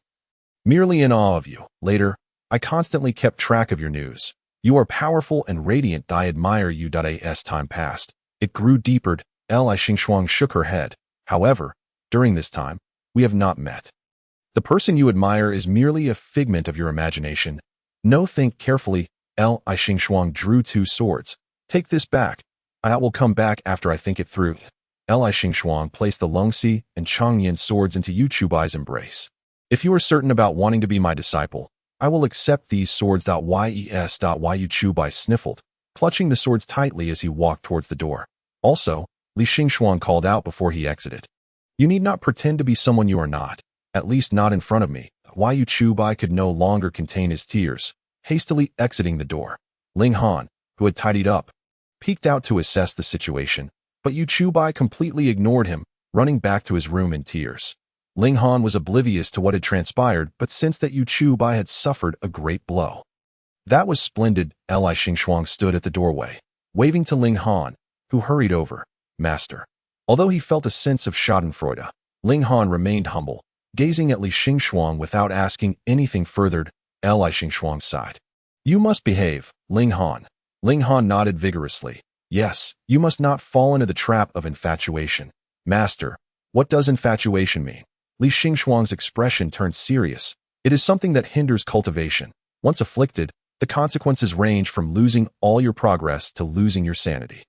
Merely in awe of you. Later, I constantly kept track of your news. You are powerful and radiant. I admire you. As time passed, it grew deeper. Li Xingxuang shook her head. However, during this time, we have not met. The person you admire is merely a figment of your imagination. No, think carefully. Li Xingxuang drew two swords. Take this back. I will come back after I think it through. Li Xingxuang placed the Longxi and Changyan swords into Yu Chubai's embrace. If you are certain about wanting to be my disciple, I will accept these swords. Yu Chubai sniffled. clutching the swords tightly as he walked towards the door. Also, Li Xingxuang called out before he exited. You need not pretend to be someone you are not, at least not in front of me. Why Yu Chubai could no longer contain his tears, hastily exiting the door. Ling Han, who had tidied up, peeked out to assess the situation, but Yu Chubai completely ignored him, running back to his room in tears. Ling Han was oblivious to what had transpired, but sensed that Yu Chubai had suffered a great blow. That was splendid. Li Xingxuang stood at the doorway, waving to Ling Han, who hurried over. Master. Although he felt a sense of schadenfreude, Ling Han remained humble, gazing at Li Xingxuang without asking anything further. Li Xingxuang sighed. You must behave, Ling Han. Ling Han nodded vigorously. Yes, you must not fall into the trap of infatuation. Master, what does infatuation mean? Li Xingxuang's expression turned serious. It is something that hinders cultivation. Once afflicted, the consequences range from losing all your progress to losing your sanity.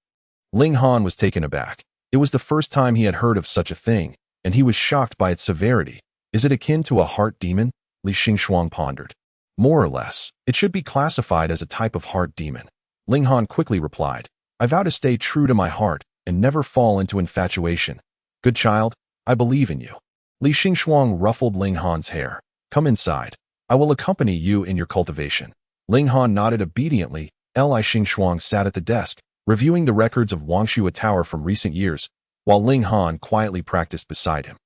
Ling Han was taken aback. It was the first time he had heard of such a thing, and he was shocked by its severity. Is it akin to a heart demon? Li Xingxuang pondered. More or less, it should be classified as a type of heart demon. Ling Han quickly replied, I vow to stay true to my heart and never fall into infatuation. Good child, I believe in you. Li Xingxuang ruffled Ling Han's hair. Come inside. I will accompany you in your cultivation. Ling Han nodded obediently. Li Xingxuang sat at the desk, reviewing the records of Wangshu Tower from recent years, while Ling Han quietly practiced beside him.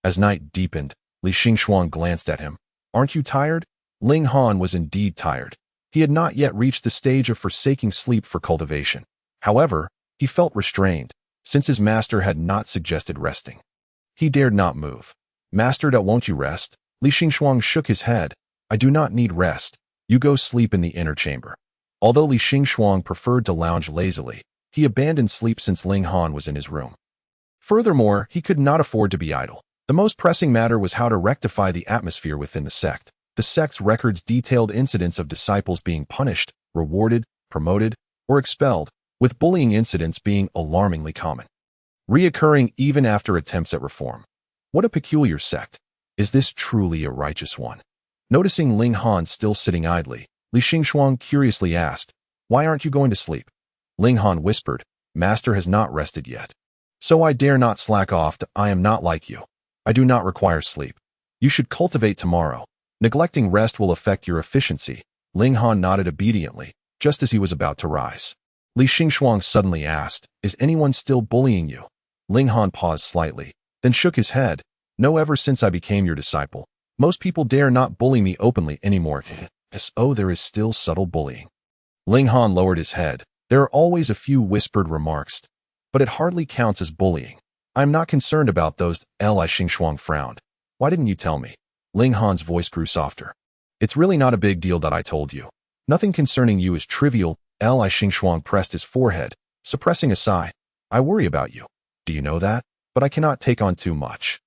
As night deepened, Li Xingxuang glanced at him. Aren't you tired? Ling Han was indeed tired. He had not yet reached the stage of forsaking sleep for cultivation. However, he felt restrained, since his master had not suggested resting. He dared not move. Master, won't you rest? Li Xingxuang shook his head. I do not need rest. You go sleep in the inner chamber. Although Li Xingxuang preferred to lounge lazily, he abandoned sleep since Ling Han was in his room. Furthermore, he could not afford to be idle. The most pressing matter was how to rectify the atmosphere within the sect. The sect's records detailed incidents of disciples being punished, rewarded, promoted, or expelled, with bullying incidents being alarmingly common, reoccurring even after attempts at reform. What a peculiar sect. Is this truly a righteous one? Noticing Ling Han still sitting idly, Li Xingxuang curiously asked, Why aren't you going to sleep? Ling Han whispered, Master has not rested yet. So I dare not slack off. I am not like you. I do not require sleep. You should cultivate tomorrow. Neglecting rest will affect your efficiency. Ling Han nodded obediently, just as he was about to rise. Li Xingxuang suddenly asked, Is anyone still bullying you? Ling Han paused slightly, then shook his head. No, ever since I became your disciple. Most people dare not bully me openly anymore. Oh, there is still subtle bullying. Ling Han lowered his head. There are always a few whispered remarks, but it hardly counts as bullying. I am not concerned about those. Li Xingxuang frowned. Why didn't you tell me? Ling Han's voice grew softer. It's really not a big deal that I told you. Nothing concerning you is trivial. Li Xingxuang pressed his forehead, suppressing a sigh. I worry about you. Do you know that? But I cannot take on too much.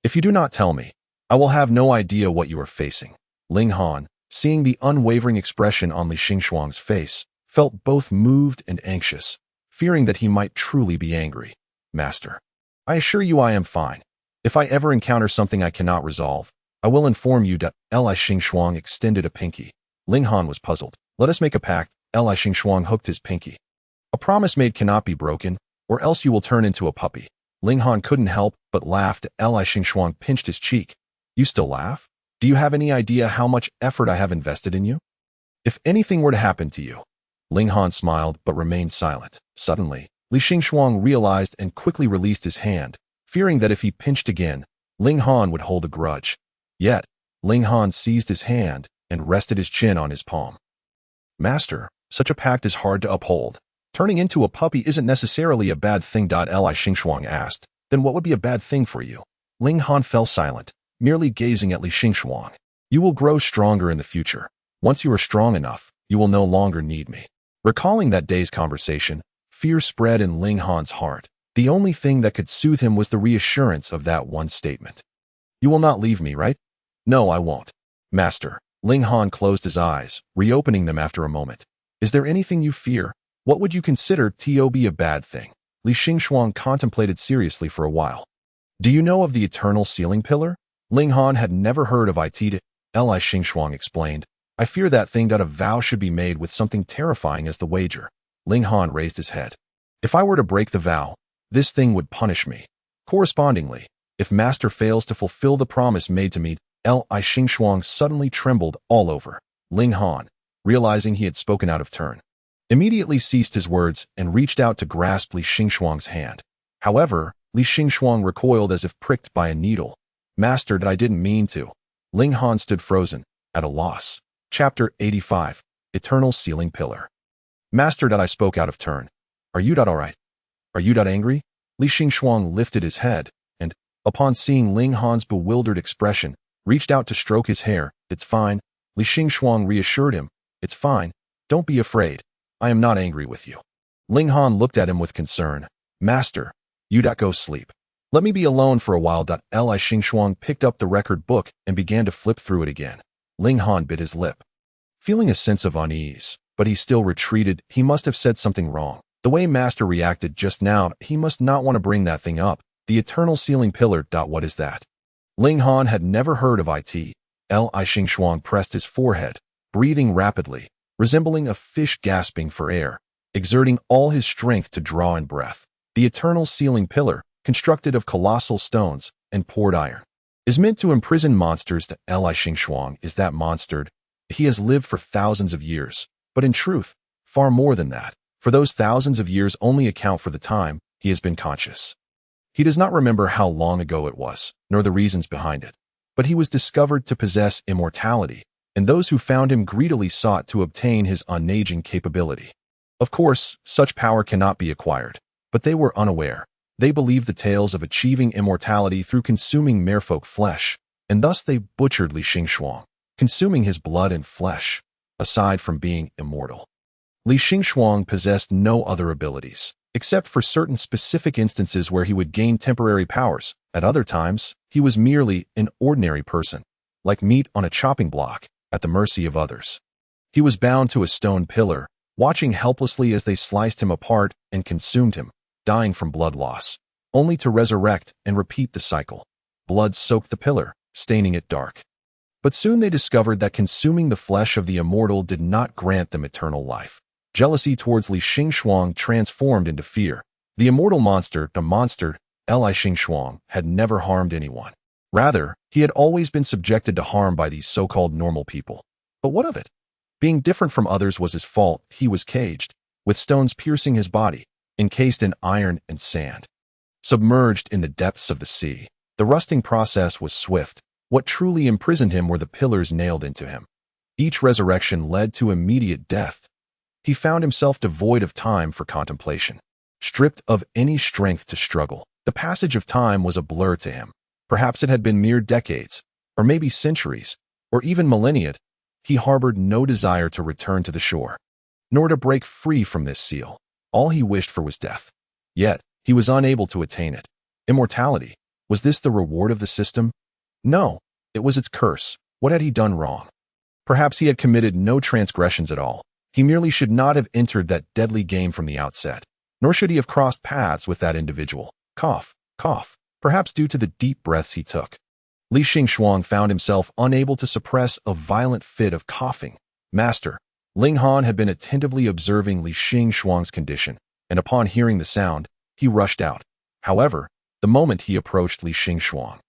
If you do not tell me, I will have no idea what you are facing. Ling Han, seeing the unwavering expression on Li Xingxuang's face, felt both moved and anxious, fearing that he might truly be angry. Master, I assure you I am fine. If I ever encounter something I cannot resolve, I will inform you. Li Xingxuang extended a pinky. Ling Han was puzzled. Let us make a pact. Li Xingxuang hooked his pinky. A promise made cannot be broken, or else you will turn into a puppy. Ling Han couldn't help but laughed. Li Xingxuang pinched his cheek. You still laugh? Do you have any idea how much effort I have invested in you? If anything were to happen to you. Ling Han smiled but remained silent. Suddenly, Li Xingxuang realized and quickly released his hand, fearing that if he pinched again, Ling Han would hold a grudge. Yet, Ling Han seized his hand and rested his chin on his palm. Master, such a pact is hard to uphold. Turning into a puppy isn't necessarily a bad thing. Li Xingxuang asked. Then what would be a bad thing for you? Ling Han fell silent, merely gazing at Li Xingxuang. You will grow stronger in the future. Once you are strong enough, you will no longer need me. Recalling that day's conversation, fear spread in Ling Han's heart. The only thing that could soothe him was the reassurance of that one statement. You will not leave me, right? No, I won't. Master. Ling Han closed his eyes, reopening them after a moment. Is there anything you fear? What would you consider to be a bad thing? Li Xingxuang contemplated seriously for a while. Do you know of the eternal ceiling pillar? Ling Han had never heard of it. Li Xingxuang explained. I fear that thing. A vow should be made with something terrifying as the wager. Ling Han raised his head. If I were to break the vow, this thing would punish me. Correspondingly, if Master fails to fulfill the promise made to me, Li Xingxuang suddenly trembled all over. Ling Han, realizing he had spoken out of turn, immediately ceased his words and reached out to grasp Li Xingxuang's hand. However, Li Xingxuang recoiled as if pricked by a needle. Master, I didn't mean to. Ling Han stood frozen, at a loss. Chapter 85, Eternal Sealing Pillar. Master, I spoke out of turn. Are you alright? Are you angry? Li Xingxuang lifted his head, and, upon seeing Ling Han's bewildered expression, reached out to stroke his hair. It's fine. Li Xingxuang reassured him. It's fine. Don't be afraid. I am not angry with you. Ling Han looked at him with concern. Master, you go sleep. Let me be alone for a while. Li Xingxuang picked up the record book and began to flip through it again. Ling Han bit his lip, feeling a sense of unease, but he still retreated. He must have said something wrong. The way Master reacted just now, he must not want to bring that thing up. The Eternal Sealing Pillar. What is that? Ling Han had never heard of it. Li Xingxuang pressed his forehead, breathing rapidly, resembling a fish gasping for air, exerting all his strength to draw in breath. The Eternal Sealing Pillar, constructed of colossal stones and poured iron, is meant to imprison monsters. Li Xingxuang is that monster. He has lived for thousands of years, but in truth, far more than that, for those thousands of years only account for the time he has been conscious. He does not remember how long ago it was, nor the reasons behind it, but he was discovered to possess immortality, and those who found him greedily sought to obtain his unaging capability. Of course, such power cannot be acquired, but they were unaware. They believed the tales of achieving immortality through consuming merfolk flesh, and thus they butchered Li Xingxuang, consuming his blood and flesh, aside from being immortal. Li Xingxuang possessed no other abilities, except for certain specific instances where he would gain temporary powers. At other times, he was merely an ordinary person, like meat on a chopping block, at the mercy of others. He was bound to a stone pillar, watching helplessly as they sliced him apart and consumed him, dying from blood loss, only to resurrect and repeat the cycle. Blood soaked the pillar, staining it dark. But soon they discovered that consuming the flesh of the immortal did not grant them eternal life. Jealousy towards Li Xingxuang transformed into fear. The immortal monster, Li Xingxuang, had never harmed anyone. Rather, he had always been subjected to harm by these so-called normal people. But what of it? Being different from others was his fault. He was caged, with stones piercing his body, encased in iron and sand, submerged in the depths of the sea. The rusting process was swift. What truly imprisoned him were the pillars nailed into him. Each resurrection led to immediate death. He found himself devoid of time for contemplation, stripped of any strength to struggle. The passage of time was a blur to him. Perhaps it had been mere decades, or maybe centuries, or even millennia. He harbored no desire to return to the shore, nor to break free from this seal. All he wished for was death. Yet, he was unable to attain it. Immortality, was this the reward of the system? No, it was its curse. What had he done wrong? Perhaps he had committed no transgressions at all. He merely should not have entered that deadly game from the outset, nor should he have crossed paths with that individual. Cough, cough, perhaps due to the deep breaths he took. Li Xingxuang found himself unable to suppress a violent fit of coughing. Master, Ling Han had been attentively observing Li Xingxuang's condition, and upon hearing the sound, he rushed out. However, the moment he approached Li Xingxuang,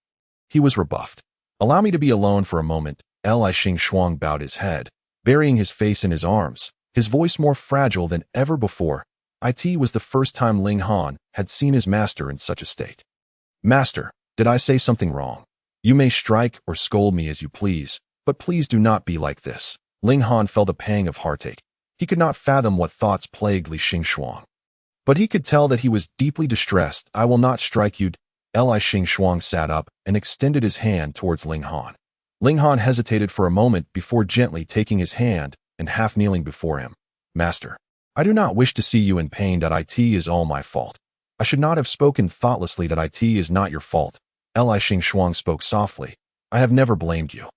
he was rebuffed. Allow me to be alone for a moment. Li Xingxuang bowed his head, burying his face in his arms, his voice more fragile than ever before. It was the first time Ling Han had seen his master in such a state. Master, did I say something wrong? You may strike or scold me as you please, but please do not be like this. Ling Han felt a pang of heartache. He could not fathom what thoughts plagued Li Xingxuang, but he could tell that he was deeply distressed. I will not strike you. Li Xingxuang sat up and extended his hand towards Ling Han. Ling Han hesitated for a moment before gently taking his hand and half kneeling before him. Master, I do not wish to see you in pain. It is all my fault. I should not have spoken thoughtlessly. It is not your fault. Li Xingxuang spoke softly. I have never blamed you.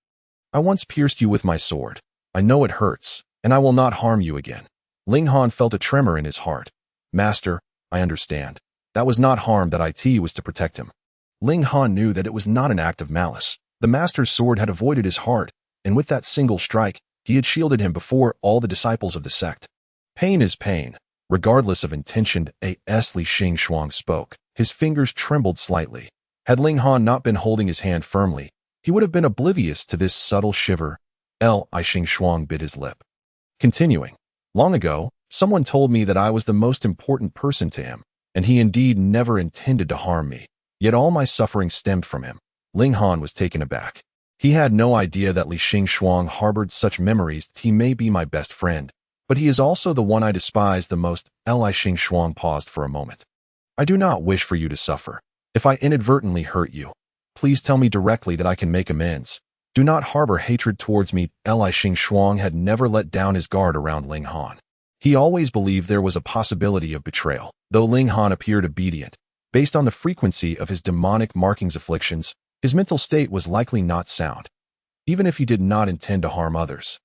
I once pierced you with my sword. I know it hurts, and I will not harm you again. Ling Han felt a tremor in his heart. Master, I understand. That was not harm. It was to protect him. Ling Han knew that it was not an act of malice. The master's sword had avoided his heart, and with that single strike, he had shielded him before all the disciples of the sect. Pain is pain. Regardless of intention, Li Xing spoke. His fingers trembled slightly. Had Ling Han not been holding his hand firmly, he would have been oblivious to this subtle shiver. Li Xing bit his lip. Continuing, long ago, someone told me that I was the most important person to him, and he indeed never intended to harm me. Yet all my suffering stemmed from him. Ling Han was taken aback. He had no idea that Li Xing harbored such memories. He may be my best friend, but he is also the one I despise the most. Li Xing paused for a moment. I do not wish for you to suffer. If I inadvertently hurt you, please tell me directly that I can make amends. Do not harbor hatred towards me. Li Xing had never let down his guard around Ling Han. He always believed there was a possibility of betrayal. Though Ling Han appeared obedient, based on the frequency of his demonic markings afflictions, his mental state was likely not sound. Even if he did not intend to harm others,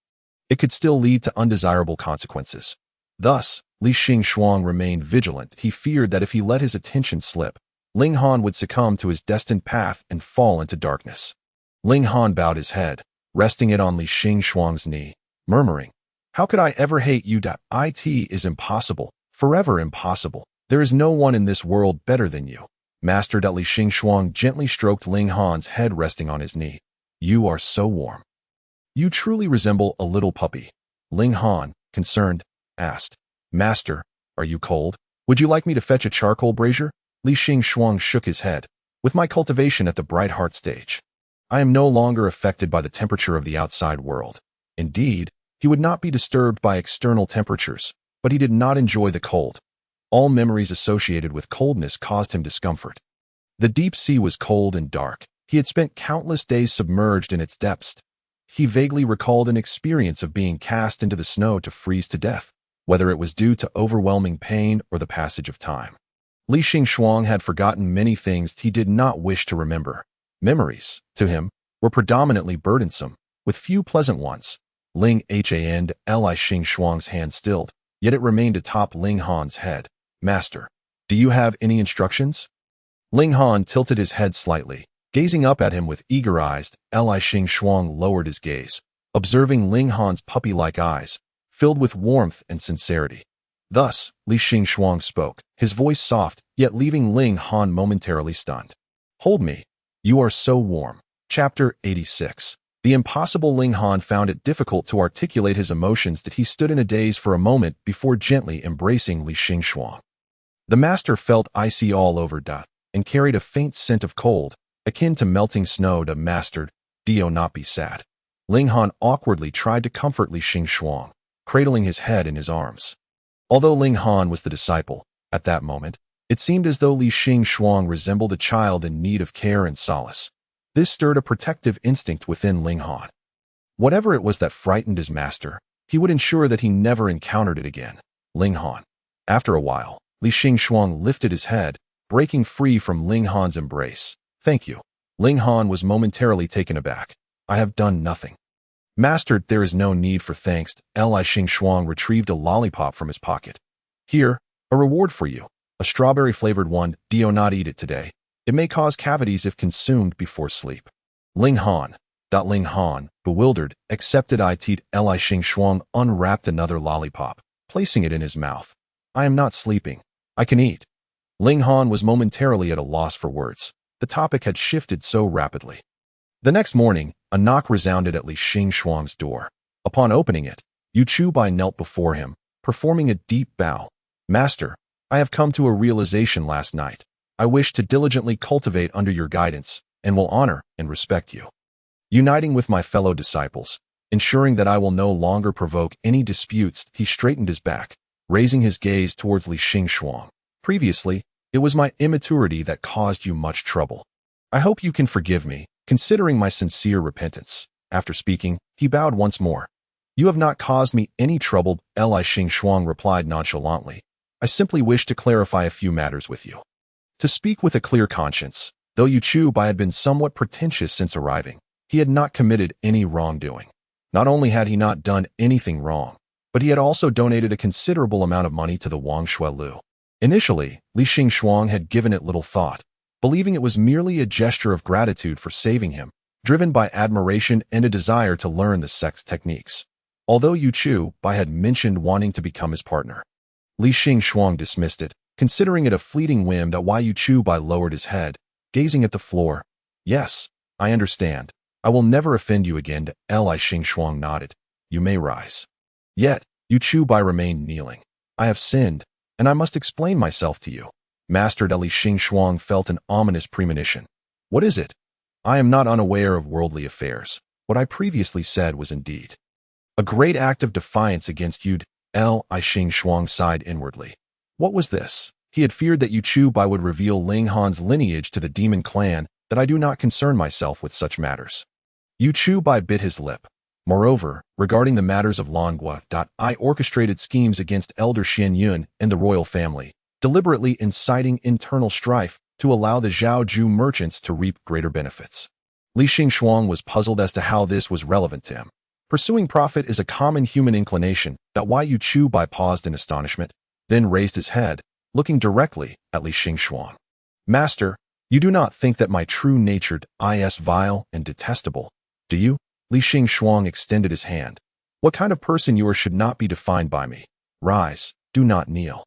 it could still lead to undesirable consequences. Thus, Li Xing remained vigilant. He feared that if he let his attention slip, Ling Han would succumb to his destined path and fall into darkness. Ling Han bowed his head, resting it on Li Xing's knee, murmuring, "How could I ever hate you? It is impossible, forever impossible. There is no one in this world better than you." Master Li Xing gently stroked Ling Han's head resting on his knee. "You are so warm. You truly resemble a little puppy." Ling Han, concerned, asked, "Master, are you cold? Would you like me to fetch a charcoal brazier?" Li Xing shook his head. "With my cultivation at the Bright Heart stage, I am no longer affected by the temperature of the outside world." Indeed, he would not be disturbed by external temperatures, but he did not enjoy the cold. All memories associated with coldness caused him discomfort. The deep sea was cold and dark. He had spent countless days submerged in its depths. He vaguely recalled an experience of being cast into the snow to freeze to death, whether it was due to overwhelming pain or the passage of time. Li Xing had forgotten many things he did not wish to remember. Memories, to him, were predominantly burdensome, with few pleasant ones. Ling Han, Li Xing's hand stilled, yet it remained atop Ling Han's head. "Master, do you have any instructions?" Ling Han tilted his head slightly, gazing up at him with eager eyes. Li Xing lowered his gaze, observing Ling Han's puppy-like eyes, filled with warmth and sincerity. Thus, Li Xing spoke, his voice soft, yet leaving Ling Han momentarily stunned. "Hold me. You are so warm." Chapter 86. The impossible. Ling Han found it difficult to articulate his emotions. That he stood in a daze for a moment before gently embracing Li Xing. The master felt icy all over, and carried a faint scent of cold, akin to melting snow. "Master, do not be sad." Ling Han awkwardly tried to comfort Li Xing, cradling his head in his arms. Although Ling Han was the disciple, at that moment, it seemed as though Li Xing resembled a child in need of care and solace. This stirred a protective instinct within Ling Han. Whatever it was that frightened his master, he would ensure that he never encountered it again. Ling Han. After a while, Li Xing lifted his head, breaking free from Ling Han's embrace. "Thank you." Ling Han was momentarily taken aback. "I have done nothing." "Master, there is no need for thanks." Li Xing retrieved a lollipop from his pocket. "Here, a reward for you. A strawberry-flavored one. Do not eat it today. It may cause cavities if consumed before sleep." Ling Han, bewildered, accepted it. Li Xing unwrapped another lollipop, placing it in his mouth. "I am not sleeping. I can eat." Ling Han was momentarily at a loss for words. The topic had shifted so rapidly. The next morning, a knock resounded at Li Xing's door. Upon opening it, Yu Bai knelt before him, performing a deep bow. "Master, I have come to a realization last night. I wish to diligently cultivate under your guidance, and will honor and respect you. Uniting with my fellow disciples, ensuring that I will no longer provoke any disputes." He straightened his back, raising his gaze towards Li Xing. "Previously, it was my immaturity that caused you much trouble. I hope you can forgive me, considering my sincere repentance." After speaking, he bowed once more. "You have not caused me any trouble," Li Xing replied nonchalantly. "I simply wish to clarify a few matters with you." To speak with a clear conscience, though Yu Bai had been somewhat pretentious since arriving, he had not committed any wrongdoing. Not only had he not done anything wrong, but he had also donated a considerable amount of money to the Wang Shuelu. Initially, Li Xing had given it little thought, believing it was merely a gesture of gratitude for saving him, driven by admiration and a desire to learn the sect's techniques. Although Yu Bai had mentioned wanting to become his partner, Li Xing dismissed it, considering it a fleeting whim. Why Yu Chubai lowered his head, gazing at the floor. Yes, I understand. I will never offend you again. Li Xing nodded. You may rise. Yet, Yu Chubai remained kneeling. I have sinned, and I must explain myself to you. Master Li Xing felt an ominous premonition. What is it? I am not unaware of worldly affairs. What I previously said was indeed a great act of defiance against you. Li Xing sighed inwardly. What was this? He had feared that Yu Chubai would reveal Ling Han's lineage to the demon clan, that I do not concern myself with such matters. Yu Chubai bit his lip. Moreover, regarding the matters of Longua, I orchestrated schemes against Elder Xian Yun and the royal family, deliberately inciting internal strife to allow the Zhaoju merchants to reap greater benefits. Li Xing was puzzled as to how this was relevant to him. Pursuing profit is a common human inclination. Why Yu Chubai paused in astonishment, then raised his head, looking directly at Li Xing. Master, you do not think that my true nature is vile and detestable, do you? Li Xing extended his hand. What kind of person you are should not be defined by me. Rise, do not kneel.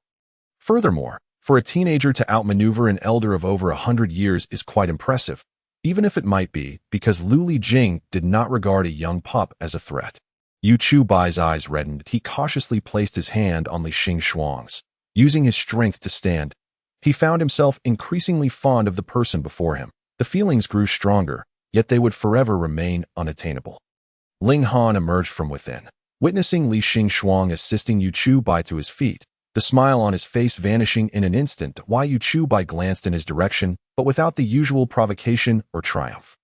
Furthermore, for a teenager to outmaneuver an elder of over 100 years is quite impressive, even if it might be because Lu Lijing did not regard a young pup as a threat. Yu Chubai's eyes reddened. He cautiously placed his hand on Li Xing. Using his strength to stand, he found himself increasingly fond of the person before him. The feelings grew stronger, yet they would forever remain unattainable. Ling Han emerged from within. Witnessing Li Xing assisting Yu Chubai to his feet, the smile on his face vanishing in an instant, Why Yu Chubai glanced in his direction, but without the usual provocation or triumph.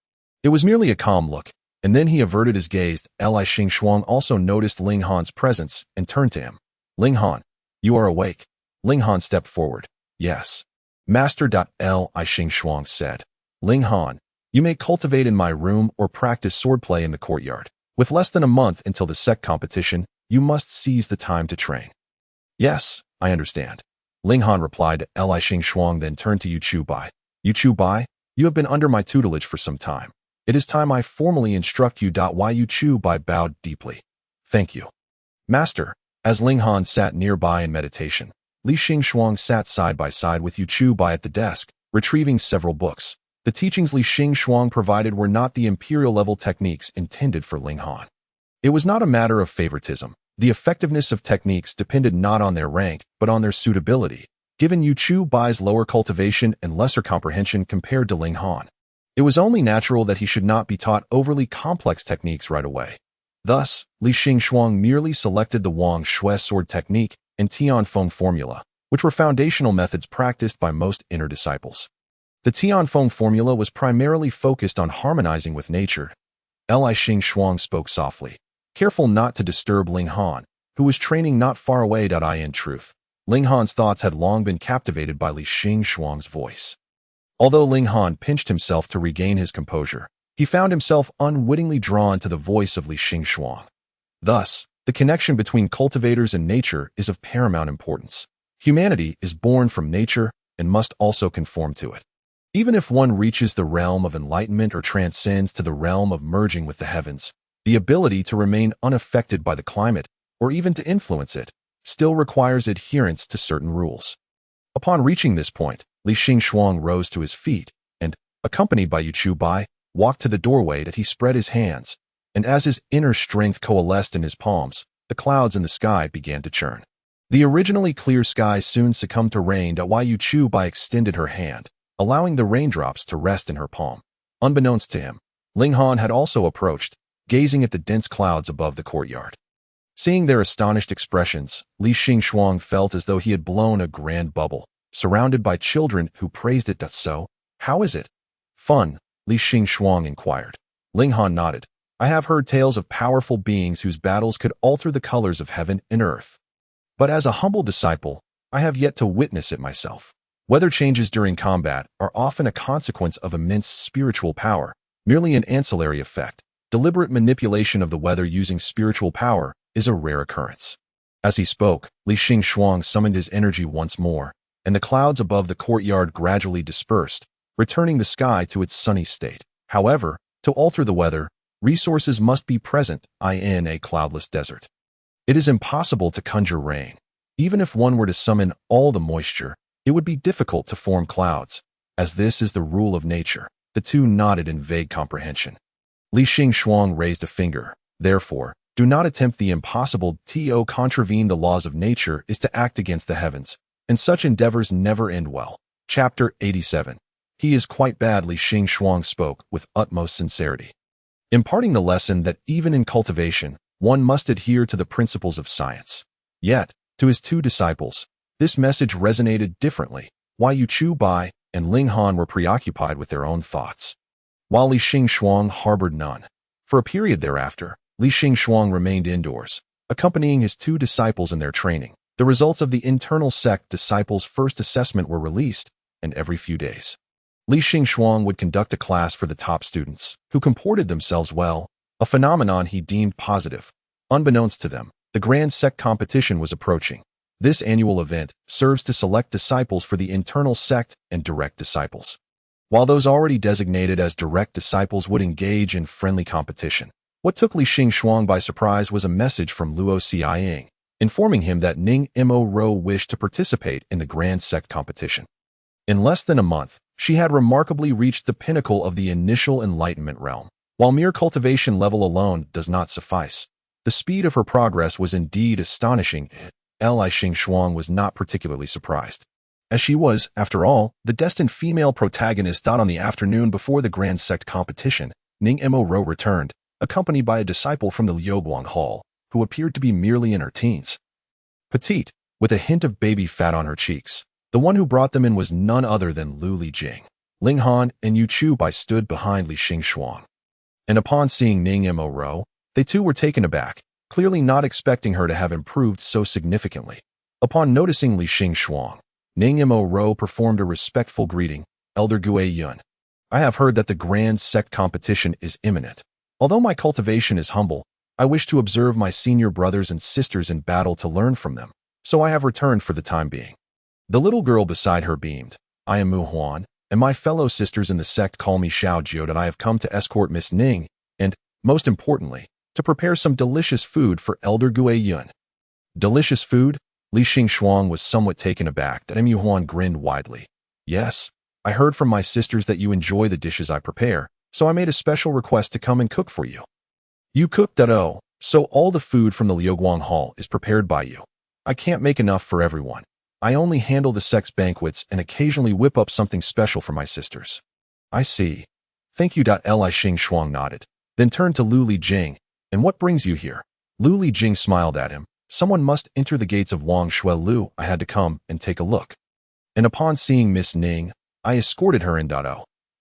It was merely a calm look, and then he averted his gaze. Li Xing also noticed Ling Han's presence and turned to him. Ling Han, you are awake. Ling Han stepped forward. Yes. Master. Li Xing said. Ling Han, you may cultivate in my room or practice swordplay in the courtyard. With less than a month until the sect competition, you must seize the time to train. Yes, I understand. Ling Han replied. Li Xing then turned to Yu Chubai. Yu Chubai, you have been under my tutelage for some time. It is time I formally instruct you. Why Yu Chubai bowed deeply. Thank you. Master. As Ling Han sat nearby in meditation, Li Xing sat side by side with Yu Chubai at the desk, retrieving several books. The teachings Li Xing provided were not the imperial-level techniques intended for Ling Han. It was not a matter of favoritism. The effectiveness of techniques depended not on their rank, but on their suitability, given Yu Chubai's lower cultivation and lesser comprehension compared to Ling Han. It was only natural that he should not be taught overly complex techniques right away. Thus, Li Xing merely selected the Wang Shui sword technique and Tianfeng formula, which were foundational methods practiced by most inner disciples. The Tianfeng formula was primarily focused on harmonizing with nature. Li Xing spoke softly, careful not to disturb Ling Han, who was training not far away. In truth, Ling Han's thoughts had long been captivated by Li Xing's voice. Although Ling Han pinched himself to regain his composure, he found himself unwittingly drawn to the voice of Li Xing. Thus, the connection between cultivators and nature is of paramount importance. Humanity is born from nature and must also conform to it. Even if one reaches the realm of enlightenment or transcends to the realm of merging with the heavens, the ability to remain unaffected by the climate, or even to influence it, still requires adherence to certain rules. Upon reaching this point, Li Xing rose to his feet and, accompanied by Yu Chubai, walked to the doorway. He spread his hands, and as his inner strength coalesced in his palms, the clouds in the sky began to churn. The originally clear sky soon succumbed to rain. While Yu Chubai extended her hand, allowing the raindrops to rest in her palm. Unbeknownst to him, Ling Han had also approached, gazing at the dense clouds above the courtyard. Seeing their astonished expressions, Li Xing felt as though he had blown a grand bubble, surrounded by children who praised it. So, how is it? Fun, Li Xing inquired. Ling Han nodded. I have heard tales of powerful beings whose battles could alter the colors of heaven and earth. But as a humble disciple, I have yet to witness it myself. Weather changes during combat are often a consequence of immense spiritual power, merely an ancillary effect. Deliberate manipulation of the weather using spiritual power is a rare occurrence. As he spoke, Li Xing summoned his energy once more, and the clouds above the courtyard gradually dispersed, returning the sky to its sunny state. However, to alter the weather, resources must be present in a cloudless desert. It is impossible to conjure rain. Even if one were to summon all the moisture, it would be difficult to form clouds, as this is the rule of nature. The two nodded in vague comprehension. Li Xingxuang raised a finger. Therefore, do not attempt the impossible. To contravene the laws of nature is to act against the heavens, and such endeavors never end well. Chapter 87. He is quite bad. Li Xingxuang spoke with utmost sincerity, imparting the lesson that even in cultivation, one must adhere to the principles of science. Yet, to his two disciples, this message resonated differently. Why Yu Chu Bai and Ling Han were preoccupied with their own thoughts, while Li Xingxuang harbored none. For a period thereafter, Li Xingxuang remained indoors, accompanying his two disciples in their training. The results of the internal sect disciples' first assessment were released, and every few days, Li Xingxuang would conduct a class for the top students, who comported themselves well, a phenomenon he deemed positive. Unbeknownst to them, the grand sect competition was approaching. This annual event serves to select disciples for the internal sect and direct disciples, while those already designated as direct disciples would engage in friendly competition. What took Li Xingxuang by surprise was a message from Luo Xiaoying, informing him that Ning Mo Ro wished to participate in the grand sect competition. In less than a month, she had remarkably reached the pinnacle of the initial enlightenment realm. While mere cultivation level alone does not suffice, the speed of her progress was indeed astonishing. Li Xingxuang was not particularly surprised, as she was, after all, the destined female protagonist. On the afternoon before the grand sect competition, Ning Mo Ro returned, accompanied by a disciple from the Liuguang Hall, who appeared to be merely in her teens. Petite, with a hint of baby fat on her cheeks, the one who brought them in was none other than Lu Lijing. Ling Han and Yu Chu Bai stood behind Li Xingxuang, and upon seeing Ning Mo Ro, they too were taken aback, clearly not expecting her to have improved so significantly. Upon noticing Li Xingxuang, Ning Mo Ro performed a respectful greeting. Elder Gue Yun, I have heard that the grand sect competition is imminent. Although my cultivation is humble, I wish to observe my senior brothers and sisters in battle to learn from them, so I have returned for the time being. The little girl beside her beamed. I am Mu Huan, and my fellow sisters in the sect call me Xiao Jiu. That I have come to escort Miss Ning, and, most importantly, to prepare some delicious food for Elder Gue Yun. Delicious food? Li Xingxuang was somewhat taken aback. That Mu Huan grinned widely. Yes, I heard from my sisters that you enjoy the dishes I prepare, so I made a special request to come and cook for you. You cook that? Oh, so all the food from the Liuguang Hall is prepared by you. I can't make enough for everyone. I only handle the sect's banquets and occasionally whip up something special for my sisters. I see. Thank you. Li Xingxuang nodded, then turned to Lu Lijing. And what brings you here? Lu Lijing smiled at him. Someone must enter the gates of Wang Shuelu. I had to come and take a look. And upon seeing Miss Ning, I escorted her in.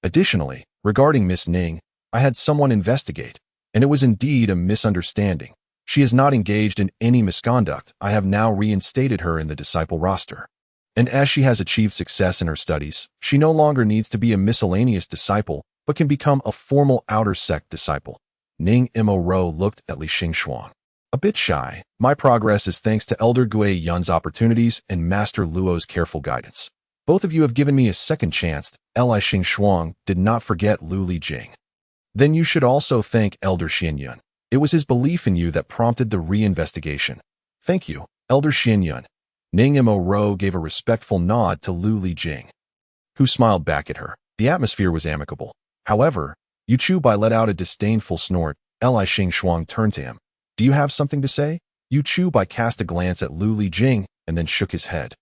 Additionally, regarding Miss Ning, I had someone investigate, and it was indeed a misunderstanding. She is not engaged in any misconduct. I have now reinstated her in the disciple roster. And as she has achieved success in her studies, she no longer needs to be a miscellaneous disciple, but can become a formal outer sect disciple. Ning Mo Ro looked at Li Xingxuang, a bit shy. My progress is thanks to Elder Gue Yun's opportunities and Master Luo's careful guidance. Both of you have given me a second chance. Li Xingxuang did not forget Lu Lijing. Then you should also thank Elder Xianyun. It was his belief in you that prompted the reinvestigation. Thank you, Elder Xianyun. Ning Mo Ro gave a respectful nod to Lu Lijing, who smiled back at her. The atmosphere was amicable. However, Yu Chu Bai let out a disdainful snort. Li Xingxuang turned to him. Do you have something to say? Yu Chu Bai cast a glance at Lu Lijing and then shook his head.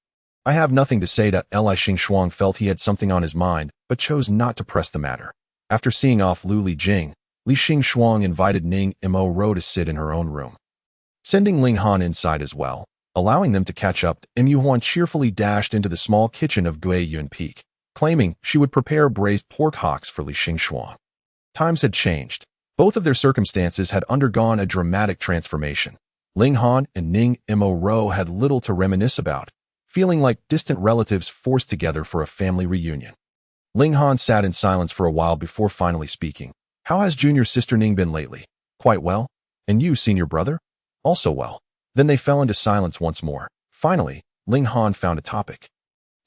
I have nothing to say. Li Xingxuang felt he had something on his mind, but chose not to press the matter. After seeing off Lu Lijing, Li Xingxuang invited Ning Mo Ro to sit in her own room, sending Ling Han inside as well. Allowing them to catch up, Mu Huan cheerfully dashed into the small kitchen of Gue Yun Peak, claiming she would prepare braised pork hocks for Li Xingxuang. Times had changed. Both of their circumstances had undergone a dramatic transformation. Ling Han and Ning Mo Ro had little to reminisce about, feeling like distant relatives forced together for a family reunion. Ling Han sat in silence for a while before finally speaking. How has junior sister Ning been lately? Quite well. And you, senior brother? Also well. Then they fell into silence once more. Finally, Ling Han found a topic.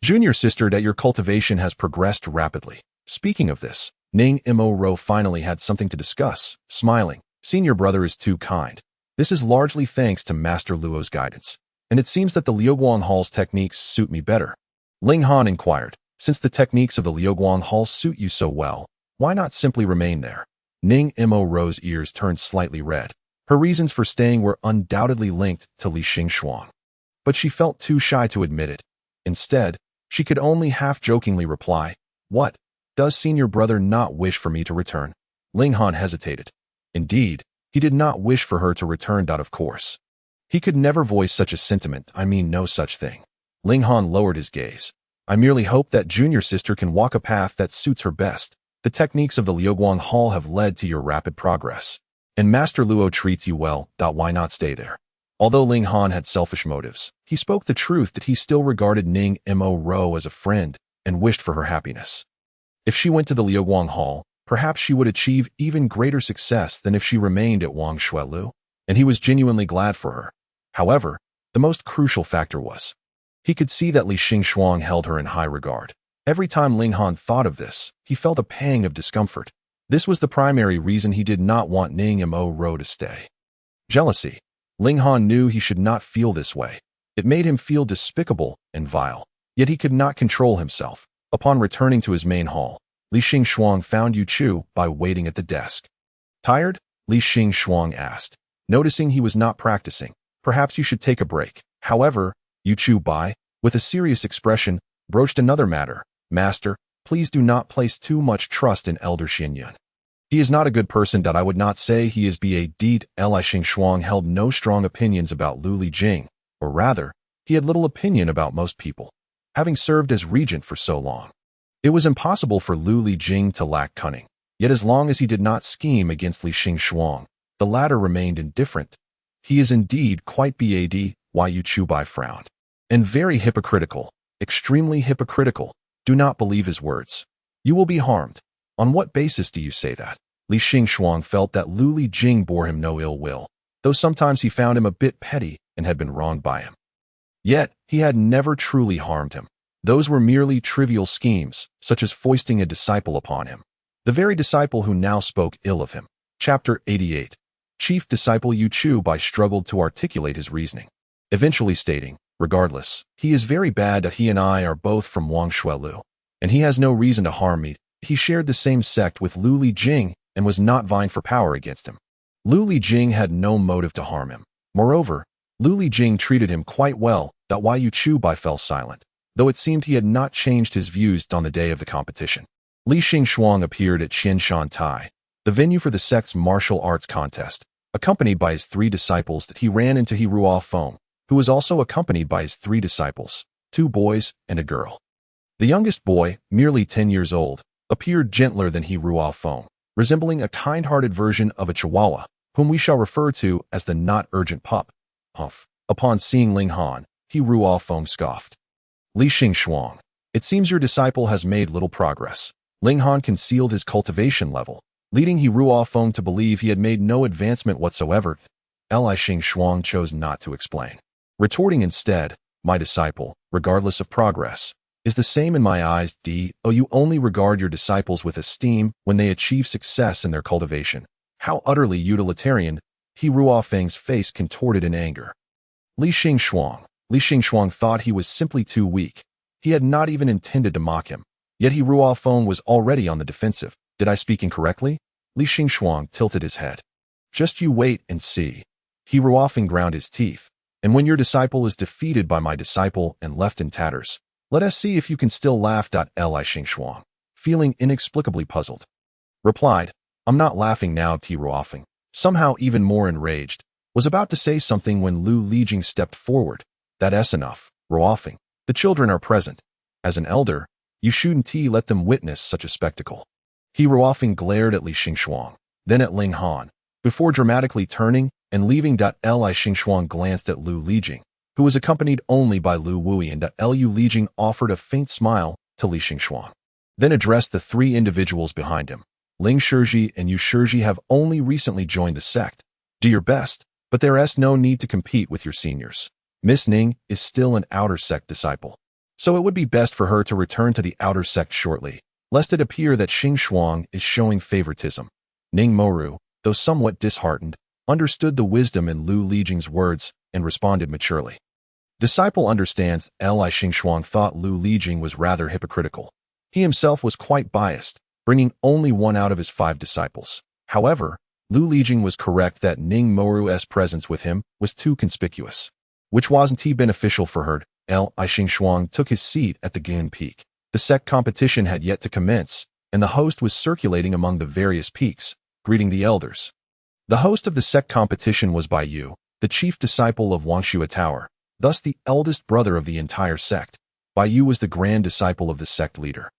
Junior sister, that your cultivation has progressed rapidly. Speaking of this, Ning Mo Ro finally had something to discuss, smiling. Senior brother is too kind. This is largely thanks to Master Luo's guidance. and it seems that the Liuguang Hall's techniques suit me better. Ling Han inquired, since the techniques of the Liuguang Hall suit you so well, why not simply remain there? Ning Mo Ro's ears turned slightly red. Her reasons for staying were undoubtedly linked to Li Xingxuang, but she felt too shy to admit it. Instead, she could only half-jokingly reply, "What? Does senior brother not wish for me to return?" Ling Han hesitated. Indeed, he did not wish for her to return. Of course. He could never voice such a sentiment, I mean no such thing. Ling Han lowered his gaze. I merely hope that junior sister can walk a path that suits her best. The techniques of the Liuguang Hall have led to your rapid progress. And Master Luo treats you well. Why not stay there? Although Ling Han had selfish motives, he spoke the truth that he still regarded Ning Mo Ro as a friend and wished for her happiness. If she went to the Liuguang Hall, perhaps she would achieve even greater success than if she remained at Wang Shuelu, and he was genuinely glad for her. However, the most crucial factor was, he could see that Li Xingxuang held her in high regard. Every time Ling Han thought of this, he felt a pang of discomfort. This was the primary reason he did not want Ning Mo Ro to stay. Jealousy. Ling Han knew he should not feel this way. It made him feel despicable and vile. Yet he could not control himself. Upon returning to his main hall, Li Xingxuang found Yu Chu by waiting at the desk. Tired? Li Xingxuang asked. Noticing he was not practicing, perhaps you should take a break. However, Yu Chu Bai, with a serious expression, broached another matter. Master, please do not place too much trust in Elder Xianyun. He is not a good person. I would not say he is bad. Li Xingxuang held no strong opinions about Lu Lijing, or rather, he had little opinion about most people, having served as regent for so long. It was impossible for Lu Lijing to lack cunning, yet as long as he did not scheme against Li Xingxuang, the latter remained indifferent. He is indeed quite bad. Yu Chubai frowned. And very hypocritical, extremely hypocritical. Do not believe his words. You will be harmed. On what basis do you say that? Li Xingxuang felt that Lu Lijing bore him no ill will, though sometimes he found him a bit petty and had been wronged by him. Yet, he had never truly harmed him. Those were merely trivial schemes, such as foisting a disciple upon him. The very disciple who now spoke ill of him. Chapter 88. Chief Disciple Yu Chu Bai struggled to articulate his reasoning, eventually stating, regardless, he is very bad. He and I are both from Wang Shuelu, and he has no reason to harm me. He shared the same sect with Lu Lijing and was not vying for power against him. Lu Lijing had no motive to harm him. Moreover, Lu Lijing treated him quite well. Yu Chu Bai fell silent, though it seemed he had not changed his views on the day of the competition. Li Xingxuang appeared at Qianshan Tai, the venue for the sect's martial arts contest, accompanied by his 3 disciples. He ran into Ruo Feng, who was also accompanied by his 3 disciples, 2 boys and a girl. The youngest boy, merely 10 years old, appeared gentler than Ruo Feng, resembling a kind-hearted version of a chihuahua, whom we shall refer to as the not-urgent pup. Humph. Upon seeing Ling Han, Ruo Feng scoffed. Li Xingxuang, it seems your disciple has made little progress. Ling Han concealed his cultivation level, leading Ruo Feng to believe he had made no advancement whatsoever. Li Xingxuang chose not to explain, retorting instead, my disciple, regardless of progress, is the same in my eyes. You only regard your disciples with esteem when they achieve success in their cultivation. How utterly utilitarian. Ruo Feng's face contorted in anger. Li Xingxuang thought he was simply too weak. He had not even intended to mock him. Yet Ruo Feng was already on the defensive. Did I speak incorrectly? Li Xingxuang tilted his head. Just you wait and see. Ruo Feng ground his teeth. And when your disciple is defeated by my disciple and left in tatters, let us see if you can still laugh. Li Xingxuang, feeling inexplicably puzzled, replied, I'm not laughing now. Ruo Feng, somehow even more enraged, was about to say something when Lu Lijing stepped forward. That's enough, Ruo Feng. The children are present. As an elder, you shouldn't let them witness such a spectacle. Ruo Feng glared at Li Xingxuang, then at Ling Han, before dramatically turning and leaving. Li Xingxuang glanced at Lu Lijing, who was accompanied only by Lu Wui, and Lu Lijing offered a faint smile to Li Xingxuang, then addressed the 3 individuals behind him. Ling Shizhi and Yu Shizhi have only recently joined the sect. Do your best, but there is no need to compete with your seniors. Miss Ning is still an outer sect disciple, so it would be best for her to return to the outer sect shortly, lest it appear that Xingxuang is showing favoritism. Ning Moru, though somewhat disheartened, understood the wisdom in Lu Lijing's words and responded maturely. Disciple understands. Li Xingxuang thought Lu Lijing was rather hypocritical. He himself was quite biased, bringing only one out of his 5 disciples. However, Lu Lijing was correct that Ning Moru's presence with him was too conspicuous, which wasn't beneficial for her. Li Xingxuang took his seat at the Gun Peak. The sect competition had yet to commence, and the host was circulating among the various peaks, greeting the elders. The host of the sect competition was Bai Yu, the chief disciple of Wangshui Tower, thus the eldest brother of the entire sect. Bai Yu was the grand disciple of the sect leader,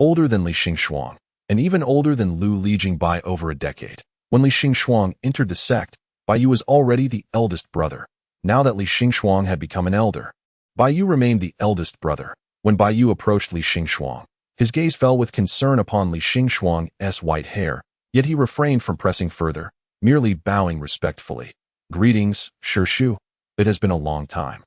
older than Li Xingxuang, and even older than Lu Lijing by over a decade. When Li Xingxuang entered the sect, Bai Yu was already the eldest brother. Now that Li Xingxuang had become an elder, Bai Yu remained the eldest brother. When Bai Yu approached Li Xingxuang, his gaze fell with concern upon Li Xingxuang's white hair, yet he refrained from pressing further, merely bowing respectfully. Greetings, Shu. It has been a long time.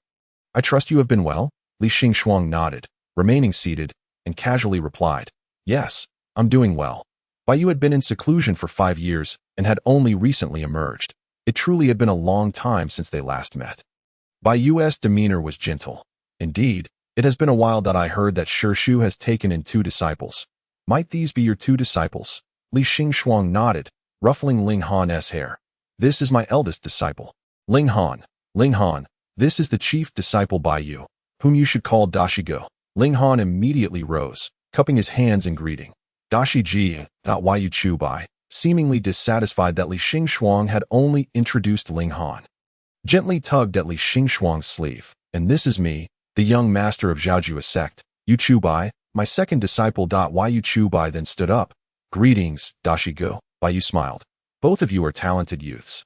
I trust you have been well? Li Xingxuang nodded, remaining seated, and casually replied, Yes, I'm doing well. Bai Yu had been in seclusion for 5 years and had only recently emerged. It truly had been a long time since they last met. Bai Yu's demeanor was gentle. Indeed, it has been a while that I heard that Shu has taken in 2 disciples. Might these be your 2 disciples? Li Xingxuang nodded, ruffling Ling Han's hair. This is my eldest disciple. Ling Han, this is the chief disciple Bai Yu, whom you should call Dashigo. Ling Han immediately rose, cupping his hands in greeting. Dashi Ji, Yu Chu Bai, seemingly dissatisfied that Li Xingxuang had only introduced Ling Han, gently tugged at Li Xingxuang's sleeve. And this is me, the young master of Zhaoju's sect, Yu Chu Bai, my second disciple. Yu Chu Bai then stood up. Greetings, Dashigo. Bai Yu smiled. Both of you are talented youths.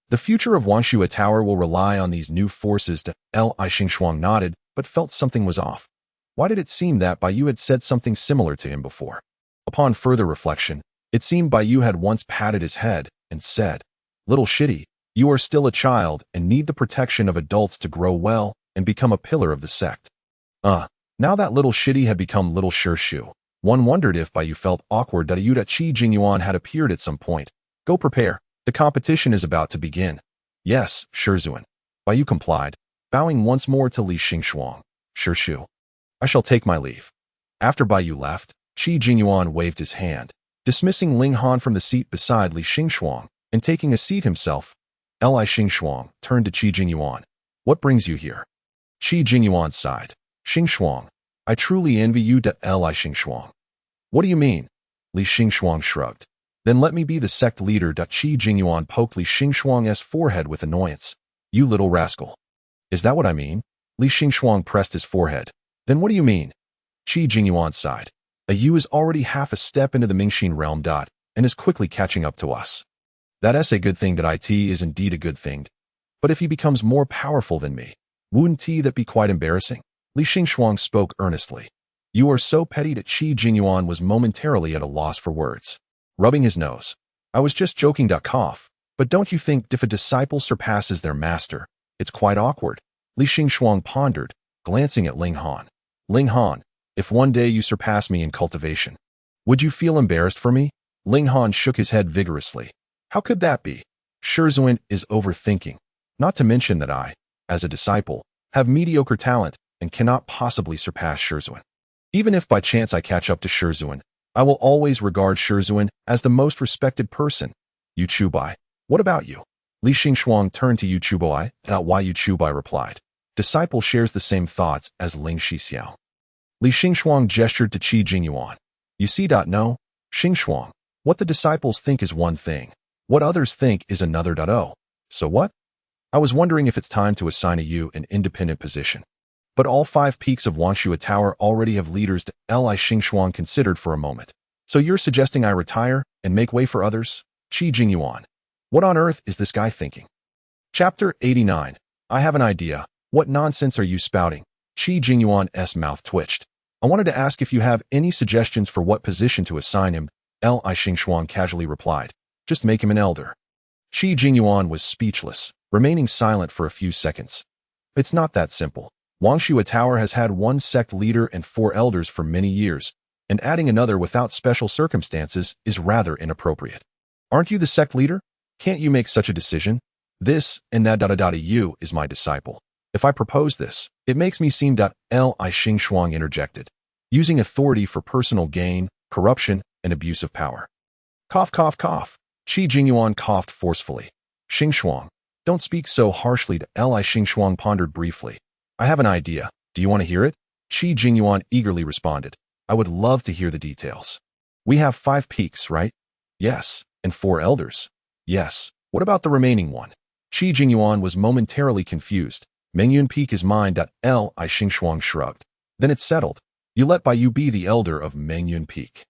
The future of Wangshui Tower will rely on these new forces. Li Xingxuang nodded, but felt something was off. Why did it seem that Bai Yu had said something similar to him before? Upon further reflection, it seemed Bai Yu had once patted his head and said, Little shitty, you are still a child and need the protection of adults to grow well and become a pillar of the sect. Now that little shitty had become little Shu. One wondered if Bai Yu felt awkward that Yu Qi Jingyuan had appeared at some point. Go prepare. The competition is about to begin. Yes, Shuzuan. Bai Yu complied, bowing once more to Li Xingxuang. Shu. I shall take my leave. After Bai Yu left, Qi Jingyuan waved his hand, dismissing Ling Han from the seat beside Li Xingxuang and taking a seat himself. Li Xingxuang turned to Qi Jingyuan. What brings you here? Qi Jingyuan sighed. Xingxuang, I truly envy you. Li Xingxuang. What do you mean? Li Xingxuang shrugged. Then let me be the sect leader. Qi Jingyuan poked Li Xingxuang's forehead with annoyance. You little rascal. Is that what I mean? Li Xingxuang pressed his forehead. Then what do you mean? Qi Jingyuan sighed. A Yu is already half a step into the Mingxin realm. And is quickly catching up to us. That's a good thing. It is indeed a good thing. But if he becomes more powerful than me, wouldn't that be quite embarrassing? Li Xingxuang spoke earnestly. You are so petty. Qi Jingyuan was momentarily at a loss for words. Rubbing his nose. I was just joking. Cough. But don't you think if a disciple surpasses their master, it's quite awkward? Li Xingxuang pondered, glancing at Ling Han. Ling Han, if one day you surpass me in cultivation, would you feel embarrassed for me? Ling Han shook his head vigorously. How could that be? Shuzuan is overthinking. Not to mention that I, as a disciple, have mediocre talent and cannot possibly surpass Shuzuan. Even if by chance I catch up to Shuzuan, I will always regard Shuzuan as the most respected person. Yu Chu Bai, what about you? Li Xingxuang turned to Yu Chu Bai. Yu Chu Bai replied. Disciple shares the same thoughts as Ling Shixiao. Li Xingxuang gestured to Qi Jingyuan. You see. No, Xingxuang, what the disciples think is one thing. What others think is another. So what? I was wondering if it's time to assign a Yu an independent position. But all 5 peaks of Wangshui Tower already have leaders. Li Xingxuang considered for a moment. So you're suggesting I retire and make way for others? Qi Jingyuan. What on earth is this guy thinking? Chapter 89. I have an idea. What nonsense are you spouting? Qi Jingyuan's mouth twitched. I wanted to ask if you have any suggestions for what position to assign him. Li Xingxuang casually replied. Just make him an elder. Qi Jingyuan was speechless, remaining silent for a few seconds. It's not that simple. Wangshui Tower has had 1 sect leader and 4 elders for many years, and adding another without special circumstances is rather inappropriate. Aren't you the sect leader? Can't you make such a decision? This and that. Yu is my disciple. If I propose this, it makes me seem Li Xingxuang interjected, using authority for personal gain, corruption, and abuse of power. Cough, cough, cough. Qi Jingyuan coughed forcefully. Xingxuang, don't speak so harshly. Li Xingxuang pondered briefly. I have an idea. Do you want to hear it? Qi Jingyuan eagerly responded. I would love to hear the details. We have 5 peaks, right? Yes. And 4 elders? Yes. What about the remaining one? Qi Jingyuan was momentarily confused. Mengyun Peak is mine. Li Xingxuang shrugged. Then it's settled. You let Bai Yu be the elder of Mengyun Peak.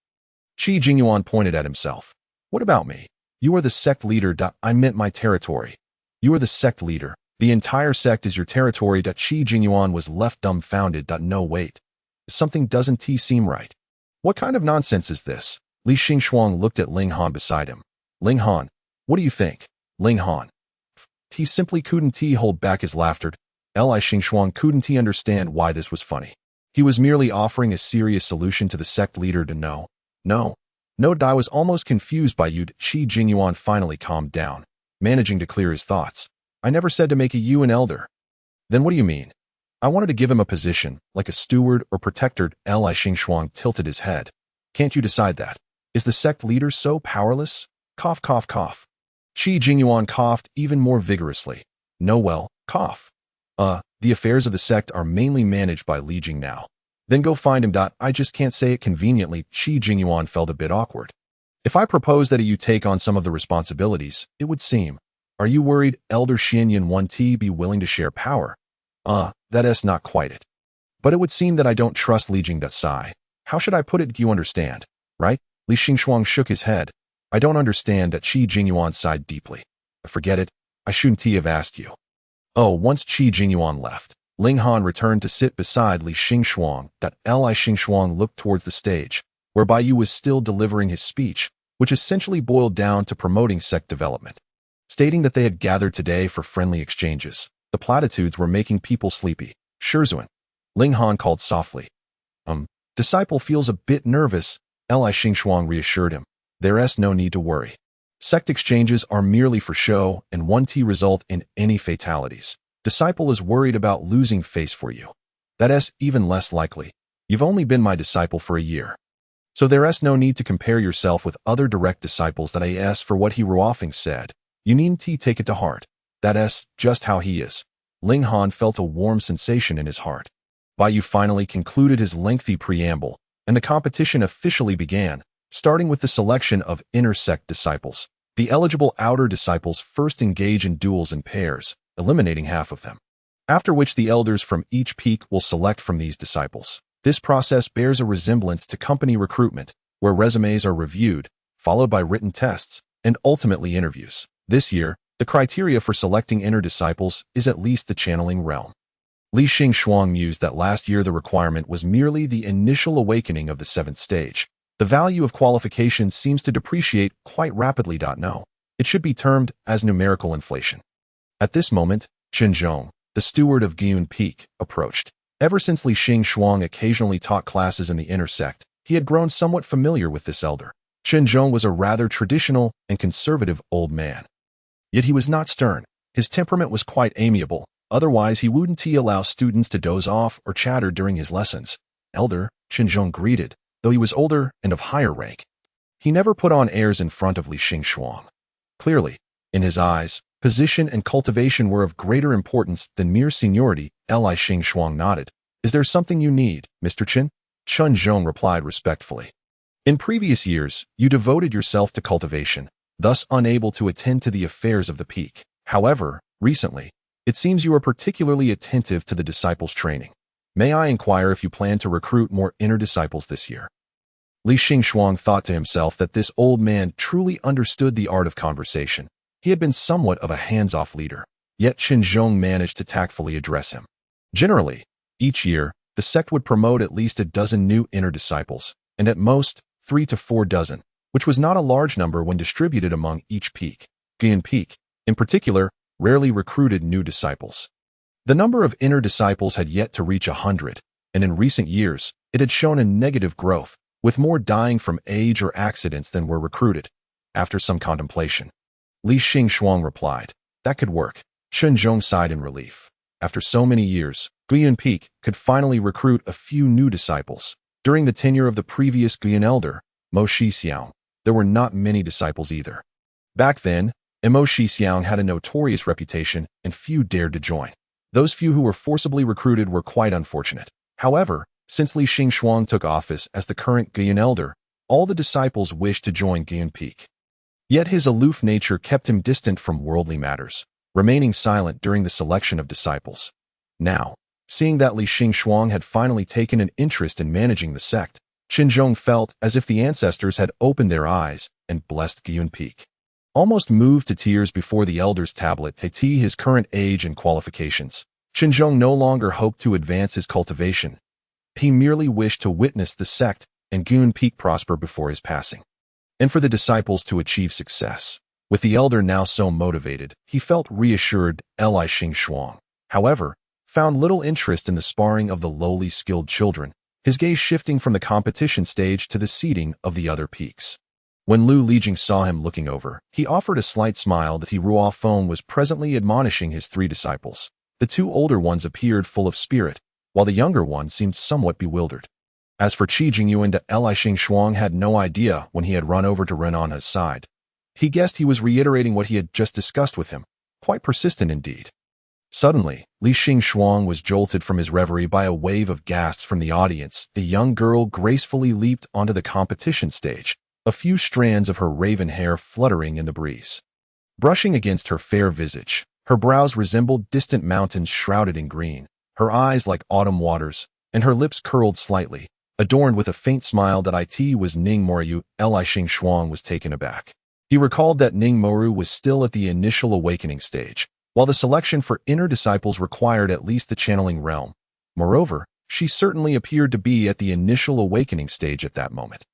Qi Jingyuan pointed at himself. What about me? You are the sect leader. I meant my territory. You are the sect leader. The entire sect is your territory. Qi Jingyuan was left dumbfounded. No, wait. Something doesn't seem right. What kind of nonsense is this? Li Xingxuang looked at Ling Han beside him. Ling Han, what do you think? Ling Han. He simply couldn't hold back his laughter. Li Xingxuang couldn't understand why this was funny. He was merely offering a serious solution to the sect leader to know. No, I was almost confused by you. Qi Jingyuan finally calmed down, managing to clear his thoughts. I never said to make you an elder. Then what do you mean? I wanted to give him a position, like a steward or protector. Li Xingxuang tilted his head. Can't you decide that? Is the sect leader so powerless? Cough, cough, cough. Qi Jingyuan coughed even more vigorously. No, well, cough. The affairs of the sect are mainly managed by Li Jing now. Then go find him. I just can't say it conveniently. Qi Jingyuan felt a bit awkward. If I propose that you take on some of the responsibilities, it would seem. Are you worried Elder Xianyan won't be willing to share power? That's not quite it. But it would seem that I don't trust Li Jing. Sigh. How should I put it? You understand, right? Li Xingxuang shook his head. I don't understand. Qi Jingyuan sighed deeply. Forget it. I shouldn't have asked you. Once Qi Jingyuan left, Ling Han returned to sit beside Li Xingxuang. Li Xingxuang looked towards the stage, where Bai Yu was still delivering his speech, which essentially boiled down to promoting sect development. Stating that they had gathered today for friendly exchanges, the platitudes were making people sleepy. Shizuan. Ling Han called softly. Disciple feels a bit nervous. Li Xingxuang reassured him. There's no need to worry. Sect exchanges are merely for show and won't result in any fatalities. Disciple is worried about losing face for you. That's even less likely. You've only been my disciple for a year. So there's no need to compare yourself with other direct disciples. As for what he Ruofeng said, you needn't take it to heart. That's just how he is. Ling Han felt a warm sensation in his heart. Bai Yu finally concluded his lengthy preamble, and the competition officially began, starting with the selection of inner sect disciples. The eligible outer disciples first engage in duels in pairs, eliminating half of them. After which the elders from each peak will select from these disciples. This process bears a resemblance to company recruitment, where resumes are reviewed, followed by written tests, and ultimately interviews. This year, the criteria for selecting inner disciples is at least the channeling realm. Li Xingxuang mused that last year the requirement was merely the initial awakening of the 7th stage. The value of qualifications seems to depreciate quite rapidly. No, it should be termed as numerical inflation. At this moment, Chen Zhong, the steward of Gyun Peak, approached. Ever since Li Xingxuang occasionally taught classes in the inner sect, he had grown somewhat familiar with this elder. Chen Zhong was a rather traditional and conservative old man. Yet he was not stern. His temperament was quite amiable, otherwise he wouldn't allow students to doze off or chatter during his lessons. Elder, Chen Zhong greeted, though he was older and of higher rank. He never put on airs in front of Li Xingxuang. Clearly, in his eyes, position and cultivation were of greater importance than mere seniority. Li Xingxuang nodded. Is there something you need, Mr. Chen? Chen Zhong replied respectfully. In previous years, you devoted yourself to cultivation, thus unable to attend to the affairs of the peak. However, recently, it seems you are particularly attentive to the disciples' training. May I inquire if you plan to recruit more inner disciples this year? Li Xingxuang thought to himself that this old man truly understood the art of conversation. He had been somewhat of a hands-off leader, yet Chen Zhong managed to tactfully address him. Generally, each year, the sect would promote at least a dozen new inner disciples, and at most, 3 to 4 dozen, which was not a large number when distributed among each peak. Gyun Peak, in particular, rarely recruited new disciples. The number of inner disciples had yet to reach 100, and in recent years, it had shown a negative growth, with more dying from age or accidents than were recruited. After some contemplation, Li Xingxuang replied, that could work. Chen Zhong sighed in relief. After so many years, Guyan Peak could finally recruit a few new disciples. During the tenure of the previous Guyan elder, Mo Shixiang, there were not many disciples either. Back then, Mo Shixiang had a notorious reputation and few dared to join. Those few who were forcibly recruited were quite unfortunate. However, since Li Xingxuang took office as the current Guyan elder, all the disciples wished to join Guyan Peak. Yet his aloof nature kept him distant from worldly matters, remaining silent during the selection of disciples. Now, seeing that Li Xingxuang had finally taken an interest in managing the sect, Qinzhong felt as if the ancestors had opened their eyes and blessed Guyan Peak. Almost moved to tears before the elder's tablet his current age and qualifications, Qinzhong no longer hoped to advance his cultivation. He merely wished to witness the sect and Guyan Peak prosper before his passing, and for the disciples to achieve success. With the elder now so motivated, he felt reassured. Li Xingxuang, however, found little interest in the sparring of the lowly skilled children, his gaze shifting from the competition stage to the seeding of the other peaks. When Lu Lijing saw him looking over, he offered a slight smile that Ruo Feng was presently admonishing his 3 disciples. The 2 older ones appeared full of spirit, while the younger one seemed somewhat bewildered. As for Qi Jingyuan, Li Xingxuang had no idea when he had run over to Ren on his side. He guessed he was reiterating what he had just discussed with him, quite persistent indeed. Suddenly, Li Xingxuang was jolted from his reverie by a wave of gasps from the audience. The young girl gracefully leaped onto the competition stage, a few strands of her raven hair fluttering in the breeze. Brushing against her fair visage, her brows resembled distant mountains shrouded in green, her eyes like autumn waters, and her lips curled slightly, adorned with a faint smile that it was Ning Moru. Li Xingxuang was taken aback. He recalled that Ning Moru was still at the initial awakening stage, while the selection for inner disciples required at least the channeling realm. Moreover, she certainly appeared to be at the initial awakening stage at that moment.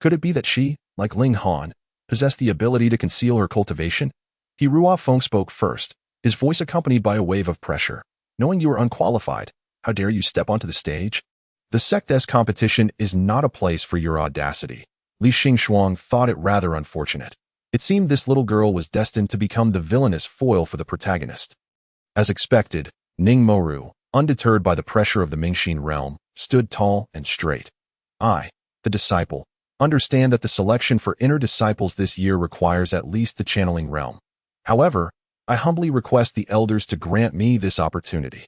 Could it be that she, like Ling Han, possessed the ability to conceal her cultivation? Ruo Feng spoke first, his voice accompanied by a wave of pressure. Knowing you are unqualified, how dare you step onto the stage? The sect-s competition is not a place for your audacity. Li Xingxuang thought it rather unfortunate. It seemed this little girl was destined to become the villainous foil for the protagonist. As expected, Ning Moru, undeterred by the pressure of the Mingxin realm, stood tall and straight. I, the disciple, understand that the selection for inner disciples this year requires at least the channeling realm. However, I humbly request the elders to grant me this opportunity.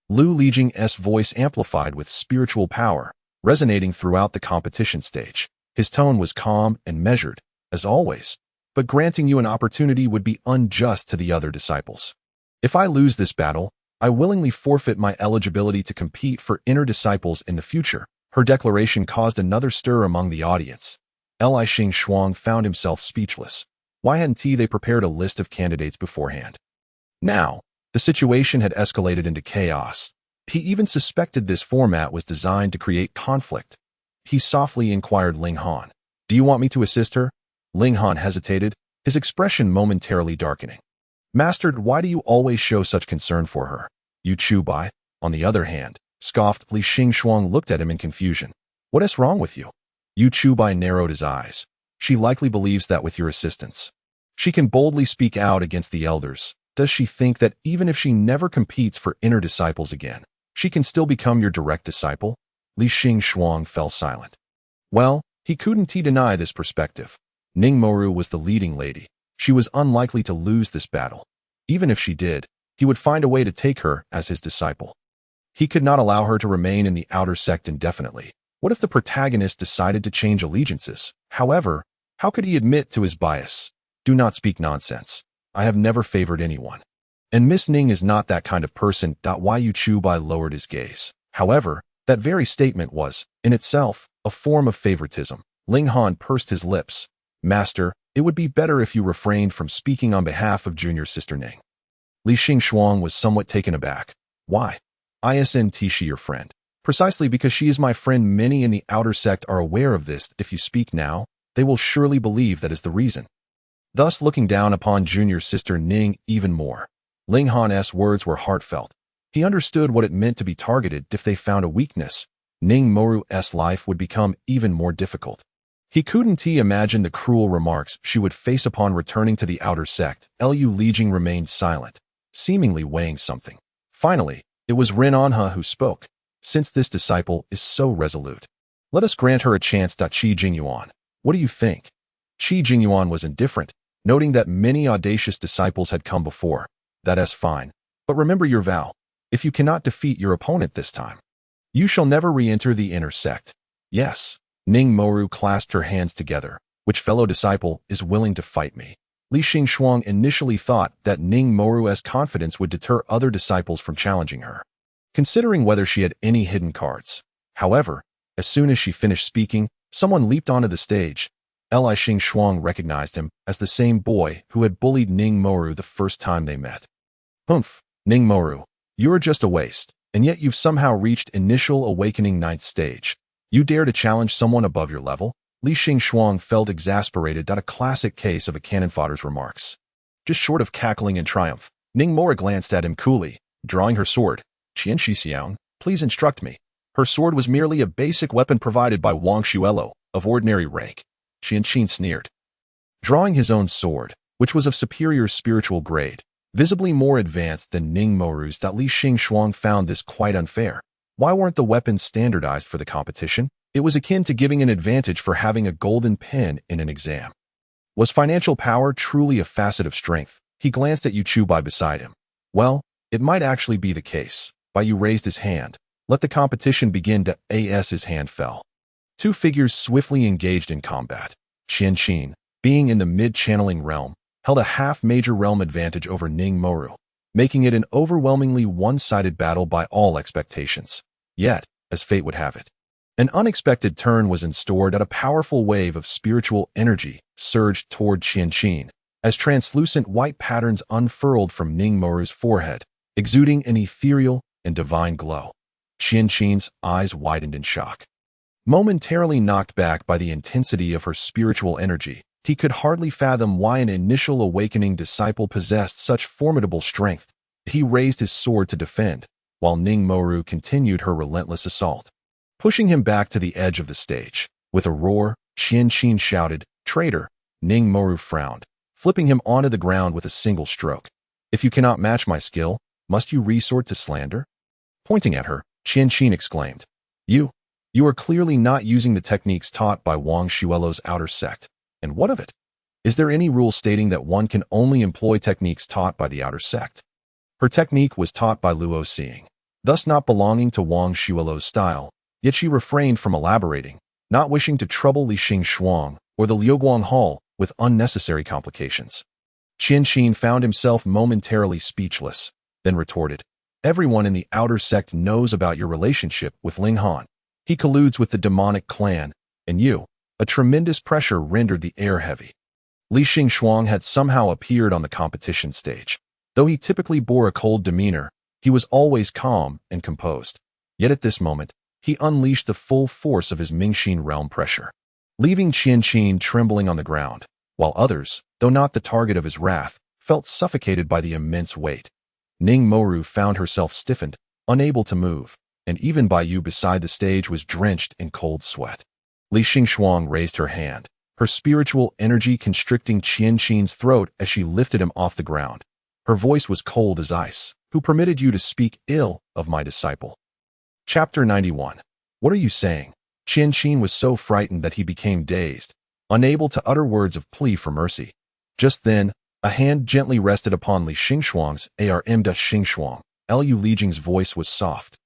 Lu Lijing's voice amplified with spiritual power, resonating throughout the competition stage. His tone was calm and measured, as always, but granting you an opportunity would be unjust to the other disciples. If I lose this battle, I willingly forfeit my eligibility to compete for inner disciples in the future. Her declaration caused another stir among the audience. Li Xingxuang found himself speechless. Why hadn't they prepared a list of candidates beforehand? Now, the situation had escalated into chaos. He even suspected this format was designed to create conflict. He softly inquired Ling Han, "Do you want me to assist her?" Ling Han hesitated, his expression momentarily darkening. "Master, why do you always show such concern for her?" Yu Chubai, on the other hand, scoffed. Li Xingxuang looked at him in confusion. "What is wrong with you?" Yu Chubai narrowed his eyes. "She likely believes that with your assistance, she can boldly speak out against the elders. Does she think that even if she never competes for inner disciples again, she can still become your direct disciple?" Li Xingxuang fell silent. Well, he couldn't deny this perspective. Ning Moru was the leading lady. She was unlikely to lose this battle. Even if she did, he would find a way to take her as his disciple. He could not allow her to remain in the outer sect indefinitely. What if the protagonist decided to change allegiances? However, how could he admit to his bias? "Do not speak nonsense. I have never favored anyone. And Miss Ning is not that kind of person." Yu Chubai lowered his gaze. However, that very statement was, in itself, a form of favoritism. Ling Han pursed his lips. "Master, it would be better if you refrained from speaking on behalf of junior sister Ning." Li Xingxuang was somewhat taken aback. "Why? Isn't she your friend?" "Precisely because she is my friend. Many in the outer sect are aware of this. If you speak now, they will surely believe that is the reason." Thus looking down upon junior sister Ning even more. Ling Han's words were heartfelt. He understood what it meant to be targeted. If they found a weakness, Ning Moru's life would become even more difficult. He couldn't imagine the cruel remarks she would face upon returning to the outer sect. Lu Lijing remained silent, seemingly weighing something. Finally, it was Rin Anha who spoke. Since this disciple is so resolute, let us grant her a chance. Qi Jingyuan, what do you think? Qi Jingyuan was indifferent, noting that many audacious disciples had come before. That's fine. But remember your vow. If you cannot defeat your opponent this time, you shall never re-enter the inner sect. Yes. Ning Moru clasped her hands together. Which fellow disciple is willing to fight me? Li Xingxuang initially thought that Ning Moru's confidence would deter other disciples from challenging her, considering whether she had any hidden cards. However, as soon as she finished speaking, someone leaped onto the stage. Li Xingxuang recognized him as the same boy who had bullied Ning Moru the first time they met. Humph, Ning Moru, you're just a waste, and yet you've somehow reached initial awakening 9th stage. You dare to challenge someone above your level? Li Xingxuang felt exasperated at a classic case of a cannon fodder's remarks. Just short of cackling in triumph, Ning Moru glanced at him coolly, drawing her sword. Qian Shixiang, please instruct me. Her sword was merely a basic weapon provided by Wang Xuelo, of ordinary rank. Qian Qin sneered. Drawing his own sword, which was of superior spiritual grade, visibly more advanced than Ning Moru's, Li Xingxuang found this quite unfair. Why weren't the weapons standardized for the competition? It was akin to giving an advantage for having a golden pen in an exam. Was financial power truly a facet of strength? He glanced at Yu Chubai beside him. Well, it might actually be the case. Bai Yu raised his hand. Let the competition begin. His hand fell. Two figures swiftly engaged in combat. Qian Qin, being in the mid-channeling realm, held a half-major realm advantage over Ning Moru, making it an overwhelmingly one-sided battle by all expectations. Yet, as fate would have it, an unexpected turn was in store. A powerful wave of spiritual energy surged toward Qian Qin, as translucent white patterns unfurled from Ning Moru's forehead, exuding an ethereal and divine glow. Qian Qin's eyes widened in shock. Momentarily knocked back by the intensity of her spiritual energy, he could hardly fathom why an initial awakening disciple possessed such formidable strength. He raised his sword to defend, while Ning Moru continued her relentless assault. Pushing him back to the edge of the stage, with a roar, Qian Qin shouted, "Traitor!" Ning Moru frowned, flipping him onto the ground with a single stroke. "If you cannot match my skill, must you resort to slander?" Pointing at her, Qian Qin exclaimed, You are clearly not using the techniques taught by Wang Xuelo's outer sect. And what of it? Is there any rule stating that one can only employ techniques taught by the outer sect? Her technique was taught by Luo Xing, thus not belonging to Wang Xuelo's style, yet she refrained from elaborating, not wishing to trouble Li Xingxuang or the Liuguang Hall with unnecessary complications. Qian Qin found himself momentarily speechless, then retorted, "Everyone in the outer sect knows about your relationship with Ling Han. He colludes with the demonic clan, and you." A tremendous pressure rendered the air heavy. Li Xingxuang had somehow appeared on the competition stage. Though he typically bore a cold demeanor, he was always calm and composed. Yet at this moment, he unleashed the full force of his Mingxin realm pressure, leaving Qian Qin trembling on the ground, while others, though not the target of his wrath, felt suffocated by the immense weight. Ning Moru found herself stiffened, unable to move, and even Bai Yu beside the stage was drenched in cold sweat. Li Xingxuang raised her hand, her spiritual energy constricting Qian Qin's throat as she lifted him off the ground. Her voice was cold as ice. "Who permitted you to speak ill of my disciple?" Chapter 91. What are you saying? Qian Qin was so frightened that he became dazed, unable to utter words of plea for mercy. Just then, a hand gently rested upon Li Xingxuang's arm. Xingxuang. Lu Lijing's voice was soft.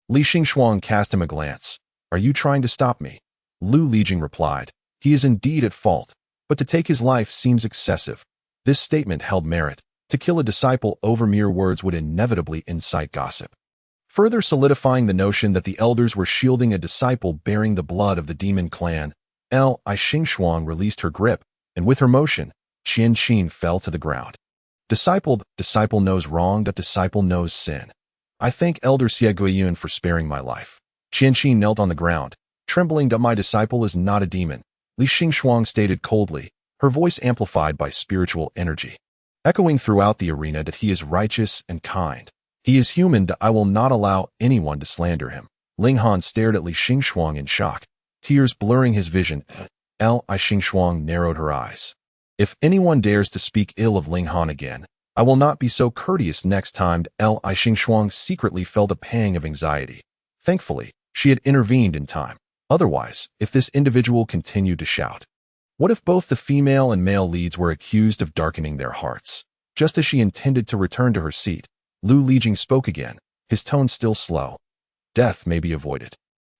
Li Xingxuang cast him a glance. "Are you trying to stop me?" Lu Lijing replied, "He is indeed at fault, but to take his life seems excessive." This statement held merit. To kill a disciple over mere words would inevitably incite gossip, further solidifying the notion that the elders were shielding a disciple bearing the blood of the demon clan. Li Xingxuang released her grip, and with her motion, Qian Qin fell to the ground. Disciple knows wrong, disciple knows sin. I thank Elder Xie Guiyun for sparing my life." Qian Qin knelt on the ground, trembling. "My disciple is not a demon," Li Xingxuang stated coldly, her voice amplified by spiritual energy, echoing throughout the arena that he is righteous and kind. "He is human. I will not allow anyone to slander him." Ling Han stared at Li Xingxuang in shock, tears blurring his vision. Li Xingxuang narrowed her eyes. "If anyone dares to speak ill of Ling Han again, I will not be so courteous next time. Li Xingxuang secretly felt a pang of anxiety. Thankfully, she had intervened in time. Otherwise, if this individual continued to shout, what if both the female and male leads were accused of darkening their hearts? Just as she intended to return to her seat, Lu Lijing spoke again, his tone still slow. Death may be avoided,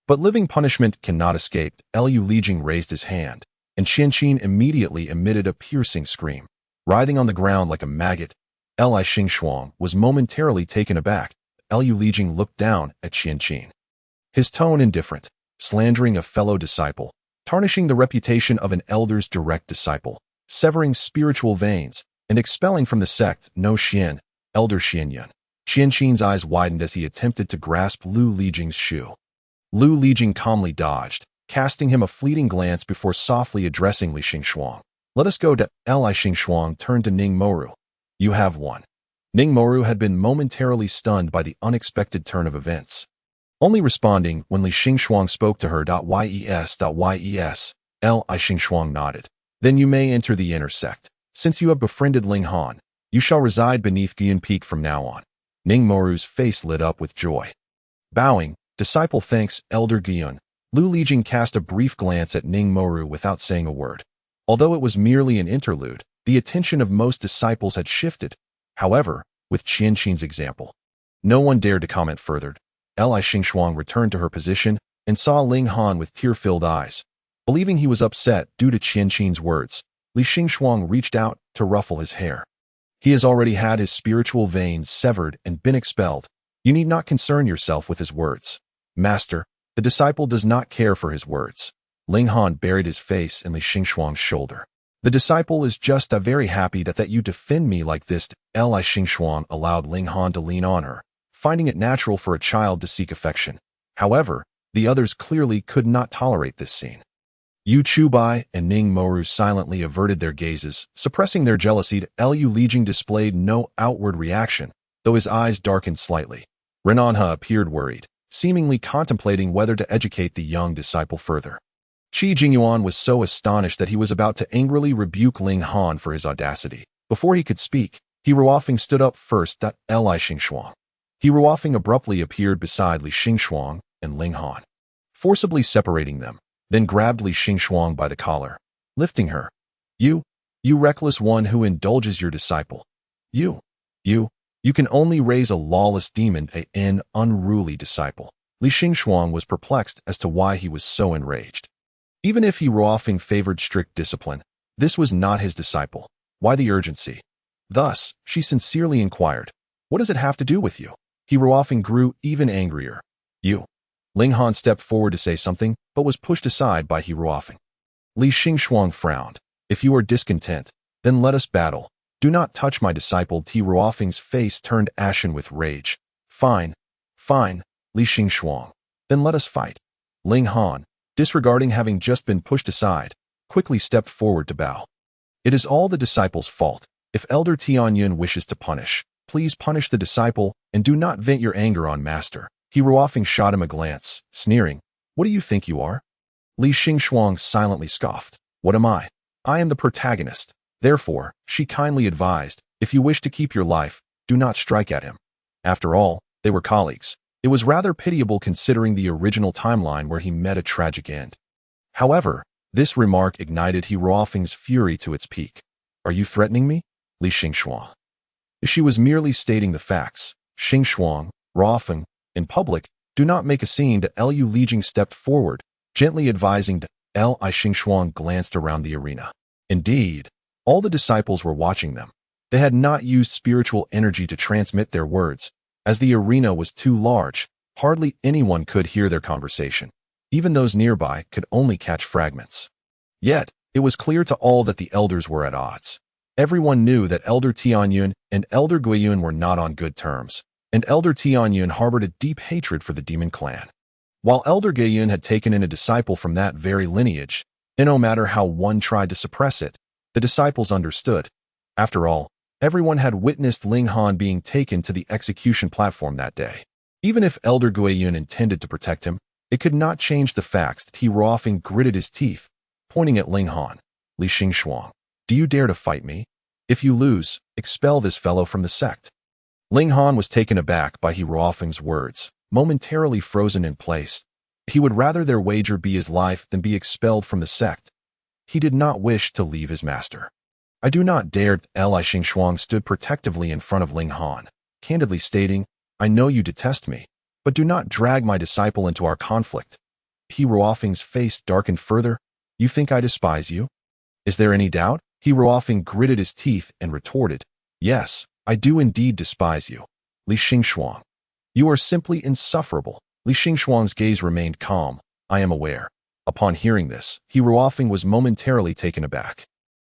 but living punishment cannot escape. Lu Lijing raised his hand, and Qianqin immediately emitted a piercing scream. Writhing on the ground like a maggot, Li Xingxuang was momentarily taken aback. Lu Lijing looked down at Qianqin. His tone indifferent, slandering a fellow disciple, tarnishing the reputation of an elder's direct disciple, severing spiritual veins, and expelling from the sect No Xian, Elder Xianyun. Qianqin's eyes widened as he attempted to grasp Lu Lijing's shoe. Lu Lijing calmly dodged, casting him a fleeting glance before softly addressing Li Xingxuang. Let us go. Li Xingxuang turned to Ning Moru. You have won. Ning Moru had been momentarily stunned by the unexpected turn of events, only responding when Li Xingxuang spoke to her. Yes. Li Xingxuang nodded. Then you may enter the inner sect. Since you have befriended Ling Han, you shall reside beneath Guiyun Peak from now on. Ning Moru's face lit up with joy. Bowing, disciple thanks, Elder Guiyun. Lu Lijing cast a brief glance at Ning Moru without saying a word. Although it was merely an interlude, the attention of most disciples had shifted. However, with Qianqin's example, no one dared to comment further. Li Xingxuang returned to her position and saw Ling Han with tear-filled eyes. Believing he was upset due to Qianqin's words, Li Xingxuang reached out to ruffle his hair. He has already had his spiritual veins severed and been expelled. You need not concern yourself with his words. Master, the disciple does not care for his words. Ling Han buried his face in Li Xingxuang's shoulder. The disciple is just very happy that you defend me like this. Li Xingxuang allowed Ling Han to lean on her, finding it natural for a child to seek affection. However, the others clearly could not tolerate this scene. Yu Chubai and Ning Moru silently averted their gazes, suppressing their jealousy. Lu Lijing displayed no outward reaction, though his eyes darkened slightly. Renanha appeared worried, seemingly contemplating whether to educate the young disciple further. Qi Jingyuan was so astonished that he was about to angrily rebuke Ling Han for his audacity. Before he could speak, He Ruofeng stood up first. Li Xingxuang. He Ruofeng abruptly appeared beside Li Xingxuang and Ling Han, forcibly separating them, then grabbed Li Xingxuang by the collar, lifting her. You reckless one who indulges your disciple. You can only raise a lawless demon, an unruly disciple. Li Xingxuang was perplexed as to why he was so enraged. Even if He Ruofeng favored strict discipline, this was not his disciple. Why the urgency? Thus, she sincerely inquired, what does it have to do with you? He Ruofeng grew even angrier. You. Ling Han stepped forward to say something, but was pushed aside by He Ruofeng. Li Xingxuang frowned. If you are discontent, then let us battle. Do not touch my disciple. He Ruofeng's face turned ashen with rage. Fine, Li Xingxuang. Then let us fight. Ling Han, disregarding having just been pushed aside, quickly stepped forward to bow. It is all the disciple's fault. If Elder Tianyun wishes to punish, please punish the disciple and do not vent your anger on master. He Ruofeng shot him a glance, sneering. What do you think you are? Li Xingxuang silently scoffed. What am I? I am the protagonist. Therefore, she kindly advised, if you wish to keep your life, do not strike at him. After all, they were colleagues. It was rather pitiable considering the original timeline where he met a tragic end. However, this remark ignited He Ruofeng's fury to its peak. Are you threatening me? Li Xingxuang. She was merely stating the facts. Xingxuang, Ruofeng, in public, do not make a scene. Lu Lijing stepped forward, gently advising. Li Xingxuang glanced around the arena. Indeed, all the disciples were watching them. They had not used spiritual energy to transmit their words, as the arena was too large. Hardly anyone could hear their conversation. Even those nearby could only catch fragments. Yet, it was clear to all that the elders were at odds. Everyone knew that Elder Tianyun and Elder Guiyun were not on good terms, and Elder Tianyun harbored a deep hatred for the demon clan. While Elder Guiyun had taken in a disciple from that very lineage, and no matter how one tried to suppress it, the disciples understood. After all, everyone had witnessed Ling Han being taken to the execution platform that day. Even if Elder Guiyun intended to protect him, it could not change the facts that He Ruofeng gritted his teeth, pointing at Ling Han. Li Xingxuang, do you dare to fight me? If you lose, expel this fellow from the sect. Ling Han was taken aback by He Ruofeng's words, momentarily frozen in place. He would rather their wager be his life than be expelled from the sect. He did not wish to leave his master. I do not dare. Li Xingxuang stood protectively in front of Ling Han, candidly stating, I know you detest me, but do not drag my disciple into our conflict. He Ruofeng's face darkened further. You think I despise you? Is there any doubt? He Ruofeng gritted his teeth and retorted, Yes, I do indeed despise you, Li Xingxuang. You are simply insufferable. Li Xingxuang's gaze remained calm. I am aware. Upon hearing this, He Ruofeng was momentarily taken aback.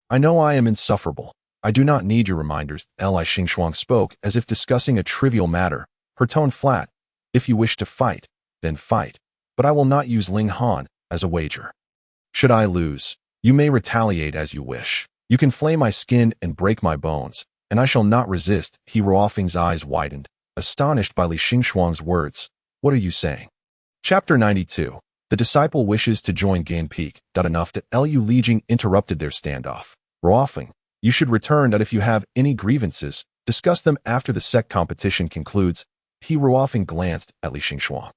I know I am insufferable. I do not need your reminders. Li Xingxuang spoke as if discussing a trivial matter, her tone flat. If you wish to fight, then fight. But I will not use Ling Han as a wager. Should I lose, you may retaliate as you wish. You can flay my skin and break my bones, and I shall not resist. He Ruofeng's eyes widened, astonished by Li Xingxuang's words. What are you saying? Chapter 92. The disciple wishes to join Gan Peak. Enough that Lu Lijing interrupted their standoff. Ruofeng, you should return. If you have any grievances, discuss them after the sect competition concludes. He Ruofeng glanced at Li Xingxuang.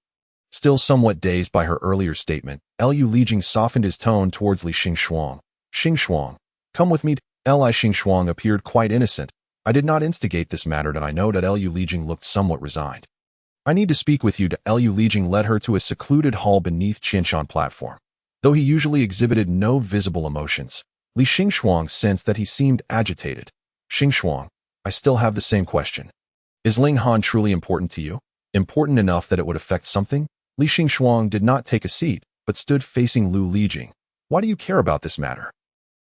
Still somewhat dazed by her earlier statement, Lu Lijing softened his tone towards Li Xingxuang. Xingxuang, come with me. Li Xingxuang appeared quite innocent. I did not instigate this matter. I know that Lu Lijing looked somewhat resigned. I need to speak with you. Lu Lijing led her to a secluded hall beneath Qianshan platform. Though he usually exhibited no visible emotions, Li Xingxuang sensed that he seemed agitated. Xingxuang, I still have the same question. Is Ling Han truly important to you? Important enough that it would affect something? Li Xingxuang did not take a seat, but stood facing Lu Lijing. Why do you care about this matter?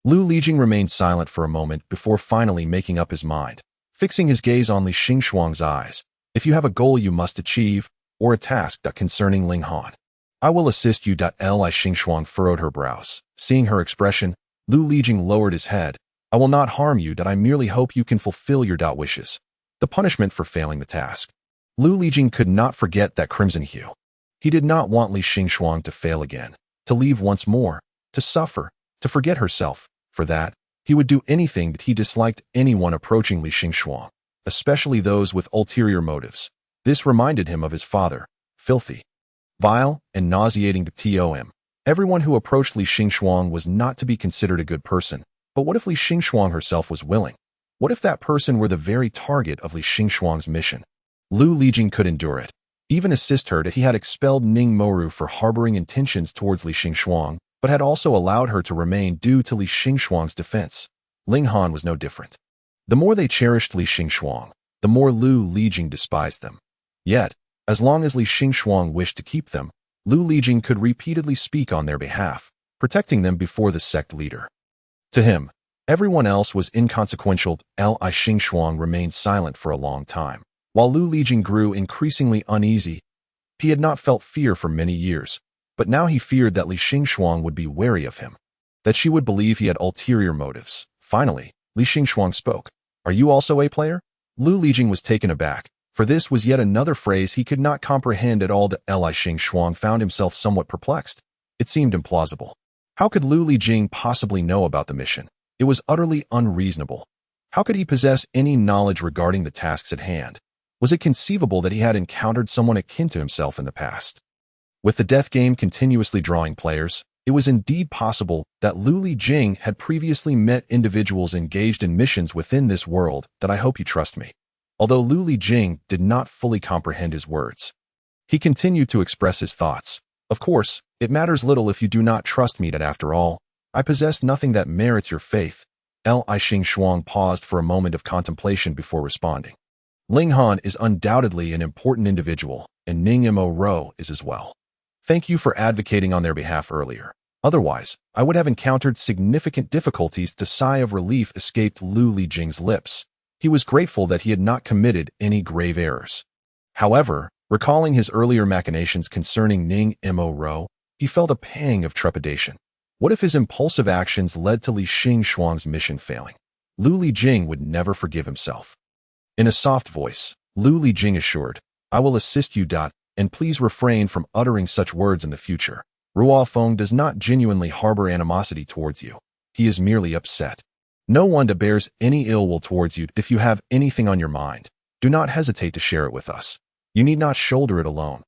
Lu Lijing remained silent for a moment before finally making up his mind, fixing his gaze on Li Xingxuang's eyes. If you have a goal you must achieve, or a task concerning Ling Han, I will assist you. Li Xingxuang furrowed her brows. Seeing her expression, Lu Lijing lowered his head. I will not harm you. I merely hope you can fulfill your wishes. The punishment for failing the task. Lu Lijing could not forget that crimson hue. He did not want Li Xingxuang to fail again, to leave once more, to suffer, to forget herself. For that, he would do anything. He disliked anyone approaching Li Xingxuang, especially those with ulterior motives. This reminded him of his father, filthy, vile, and nauseating to him. Everyone who approached Li Xingxuang was not to be considered a good person. But what if Li Xingxuang herself was willing? What if that person were the very target of Li Xingxuang's mission? Lu Lijing could endure it, even assist her. He had expelled Ning Moru for harboring intentions towards Li Xingxuang, but had also allowed her to remain due to Li Xingxuang's defense. Ling Han was no different. The more they cherished Li Xingxuang, the more Lu Lijing despised them. Yet, as long as Li Xingxuang wished to keep them, Lu Lijing could repeatedly speak on their behalf, protecting them before the sect leader. To him, everyone else was inconsequential. Li Xingxuang remained silent for a long time, while Lu Lijing grew increasingly uneasy. He had not felt fear for many years, but now he feared that Li Xingxuang would be wary of him, that she would believe he had ulterior motives. Finally, Li Xingxuang spoke. Are you also a player? Lu Lijing was taken aback, for this was yet another phrase he could not comprehend at all. Li Xingxuang found himself somewhat perplexed. It seemed implausible. How could Lu Lijing possibly know about the mission? It was utterly unreasonable. How could he possess any knowledge regarding the tasks at hand? Was it conceivable that he had encountered someone akin to himself in the past? With the death game continuously drawing players, it was indeed possible that Lu Lijing had previously met individuals engaged in missions within this world. I hope you trust me. Although Lu Lijing did not fully comprehend his words, he continued to express his thoughts. Of course, it matters little if you do not trust me. After all, I possess nothing that merits your faith. Li Xingxuang paused for a moment of contemplation before responding. Ling Han is undoubtedly an important individual, and Ning Mo is as well. Thank you for advocating on their behalf earlier. Otherwise, I would have encountered significant difficulties. A sigh of relief escaped Lu Lijing's lips. He was grateful that he had not committed any grave errors. However, recalling his earlier machinations concerning Ning Mo, he felt a pang of trepidation. What if his impulsive actions led to Li Xingxuang's mission failing? Lu Lijing would never forgive himself. In a soft voice, Lu Lijing assured, I will assist you. And please refrain from uttering such words in the future. Ruofeng does not genuinely harbor animosity towards you. He is merely upset. No one bears any ill will towards you. If you have anything on your mind, do not hesitate to share it with us. You need not shoulder it alone.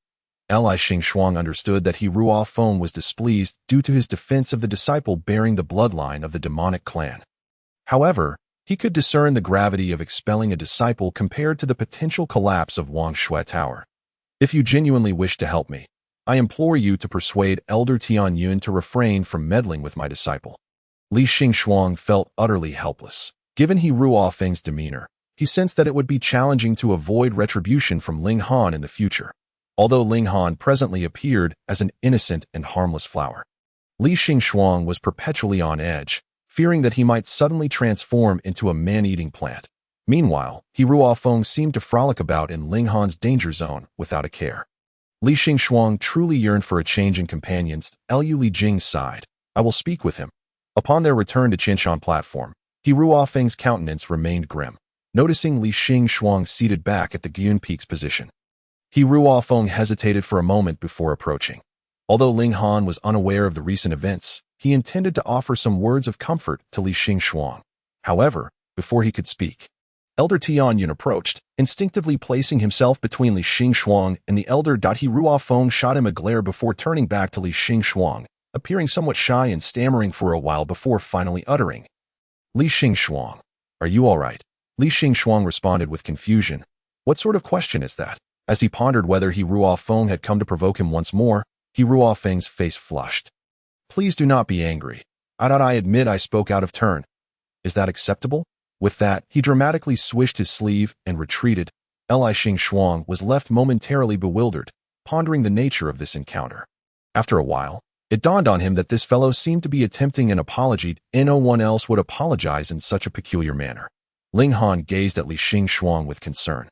Li Xing understood that He Ruo Feng was displeased due to his defense of the disciple bearing the bloodline of the demonic clan. However, he could discern the gravity of expelling a disciple compared to the potential collapse of Wang Shui Tower. If you genuinely wish to help me, I implore you to persuade Elder Tianyun to refrain from meddling with my disciple. Li Xing felt utterly helpless. Given He Ruo Feng's demeanor, he sensed that it would be challenging to avoid retribution from Ling Han in the future, although Ling Han presently appeared as an innocent and harmless flower. Li Xing was perpetually on edge, fearing that he might suddenly transform into a man-eating plant. Meanwhile, He Ruo Feng seemed to frolic about in Ling Han's danger zone without a care. Li Xing truly yearned for a change in companions. Liu Lijing sighed. I will speak with him. Upon their return to Qinshan platform, He Ruo Feng's countenance remained grim, noticing Li Xing seated back at the Gyun Peak's position. He Ruo Feng hesitated for a moment before approaching. Although Ling Han was unaware of the recent events, he intended to offer some words of comfort to Li Xing. However, before he could speak, Elder Tianyun approached, instinctively placing himself between Li Xing and the elder. He Ruo Feng shot him a glare before turning back to Li Xing, appearing somewhat shy and stammering for a while before finally uttering, Li Xing, are you all right? Li Xing responded with confusion. What sort of question is that? As he pondered whether He Ruo Feng had come to provoke him once more, He Ruo Feng's face flushed. Please do not be angry. I admit I spoke out of turn. Is that acceptable? With that, he dramatically swished his sleeve and retreated. Li Xing was left momentarily bewildered, pondering the nature of this encounter. After a while, it dawned on him that this fellow seemed to be attempting an apology. No one else would apologize in such a peculiar manner. Ling Han gazed at Li Xing with concern.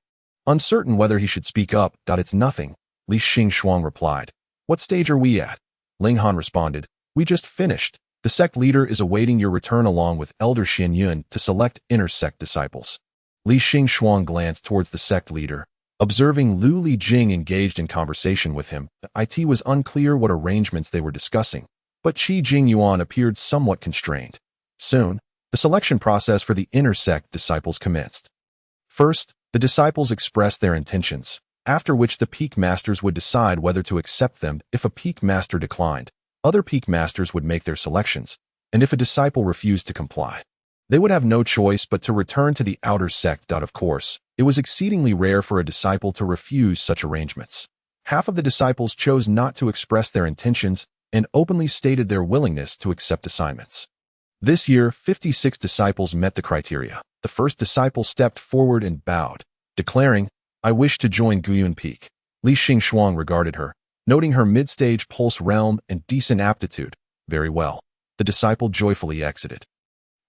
Uncertain whether he should speak up. It's nothing, Li Xing replied. What stage are we at? Ling Han responded. We just finished. The sect leader is awaiting your return along with Elder Xianyun to select inner sect disciples. Li Xing glanced towards the sect leader. Observing Liu Lijing engaged in conversation with him, it was unclear what arrangements they were discussing, but Qi Jingyuan appeared somewhat constrained. Soon, the selection process for the inner sect disciples commenced. First, the disciples expressed their intentions, after which the peak masters would decide whether to accept them. If a peak master declined, other peak masters would make their selections, and if a disciple refused to comply, they would have no choice but to return to the outer sect. Of course, it was exceedingly rare for a disciple to refuse such arrangements. Half of the disciples chose not to express their intentions and openly stated their willingness to accept assignments. This year, 56 disciples met the criteria. The first disciple stepped forward and bowed, declaring, I wish to join Gyun Peak. Li Xing regarded her, noting her mid-stage pulse realm and decent aptitude. Very well. The disciple joyfully exited.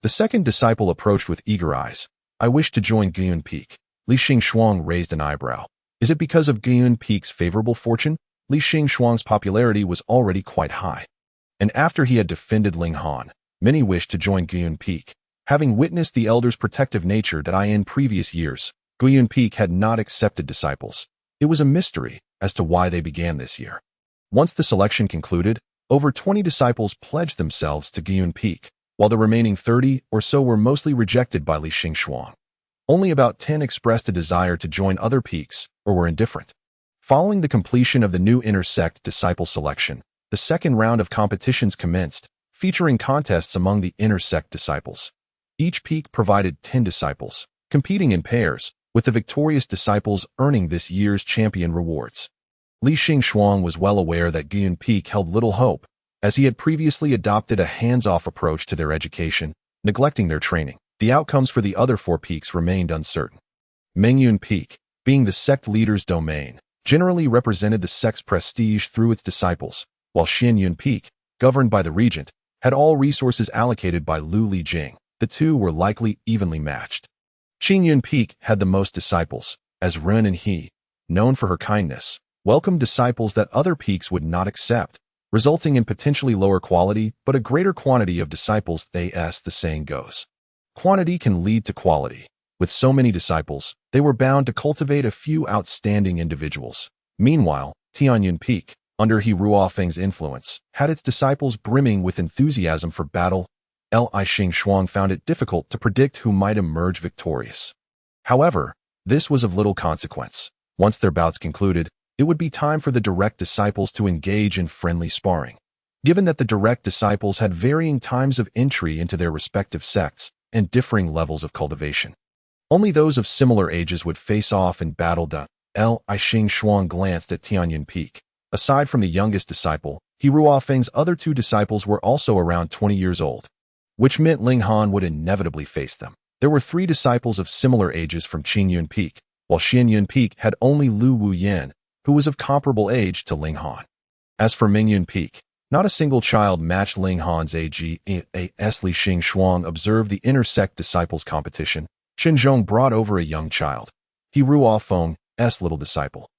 The second disciple approached with eager eyes. I wish to join Gyun Peak. Li Xing raised an eyebrow. Is it because of Gyun Peak's favorable fortune? Li Xing's popularity was already quite high. And after he had defended Ling Han, many wished to join Gyun Peak. Having witnessed the elder's protective nature in previous years, Gyun Peak had not accepted disciples. It was a mystery as to why they began this year. Once the selection concluded, over 20 disciples pledged themselves to Gyun Peak, while the remaining 30 or so were mostly rejected by Li Xing. Only about 10 expressed a desire to join other peaks or were indifferent. Following the completion of the new inner sect disciple selection, the second round of competitions commenced, featuring contests among the inner sect disciples. Each peak provided 10 disciples, competing in pairs, with the victorious disciples earning this year's champion rewards. Li Xing was well aware that Gyun Peak held little hope, as he had previously adopted a hands-off approach to their education, neglecting their training. The outcomes for the other 4 peaks remained uncertain. Mengyun Peak, being the sect leader's domain, generally represented the sect's prestige through its disciples, while Xianyun Peak, governed by the regent, had all resources allocated by Liu Lijing. The two were likely evenly matched. Qingyun Peak had the most disciples, as Ren and he, known for her kindness, welcomed disciples that other peaks would not accept, resulting in potentially lower quality but a greater quantity of disciples. As the saying goes, quantity can lead to quality. With so many disciples, they were bound to cultivate a few outstanding individuals. Meanwhile, Tianyun Peak, under He Ruo Feng's influence, had its disciples brimming with enthusiasm for battle. Li Xing found it difficult to predict who might emerge victorious. However, this was of little consequence. Once their bouts concluded, it would be time for the direct disciples to engage in friendly sparring. Given that the direct disciples had varying times of entry into their respective sects and differing levels of cultivation, only those of similar ages would face off in battle. Li Xing glanced at Tianyun Peak. Aside from the youngest disciple, He Ruofeng's other two disciples were also around 20 years old, which meant Ling Han would inevitably face them. There were 3 disciples of similar ages from Qingyun Peak, while Xianyun Peak had only Lu Wuyan, who was of comparable age to Ling Han. As for Mingyun Peak, not a single child matched Ling Han's age. As Li Xing observed the intersect disciples competition, Qinzhong brought over a young child, He Ruofeng's little disciple.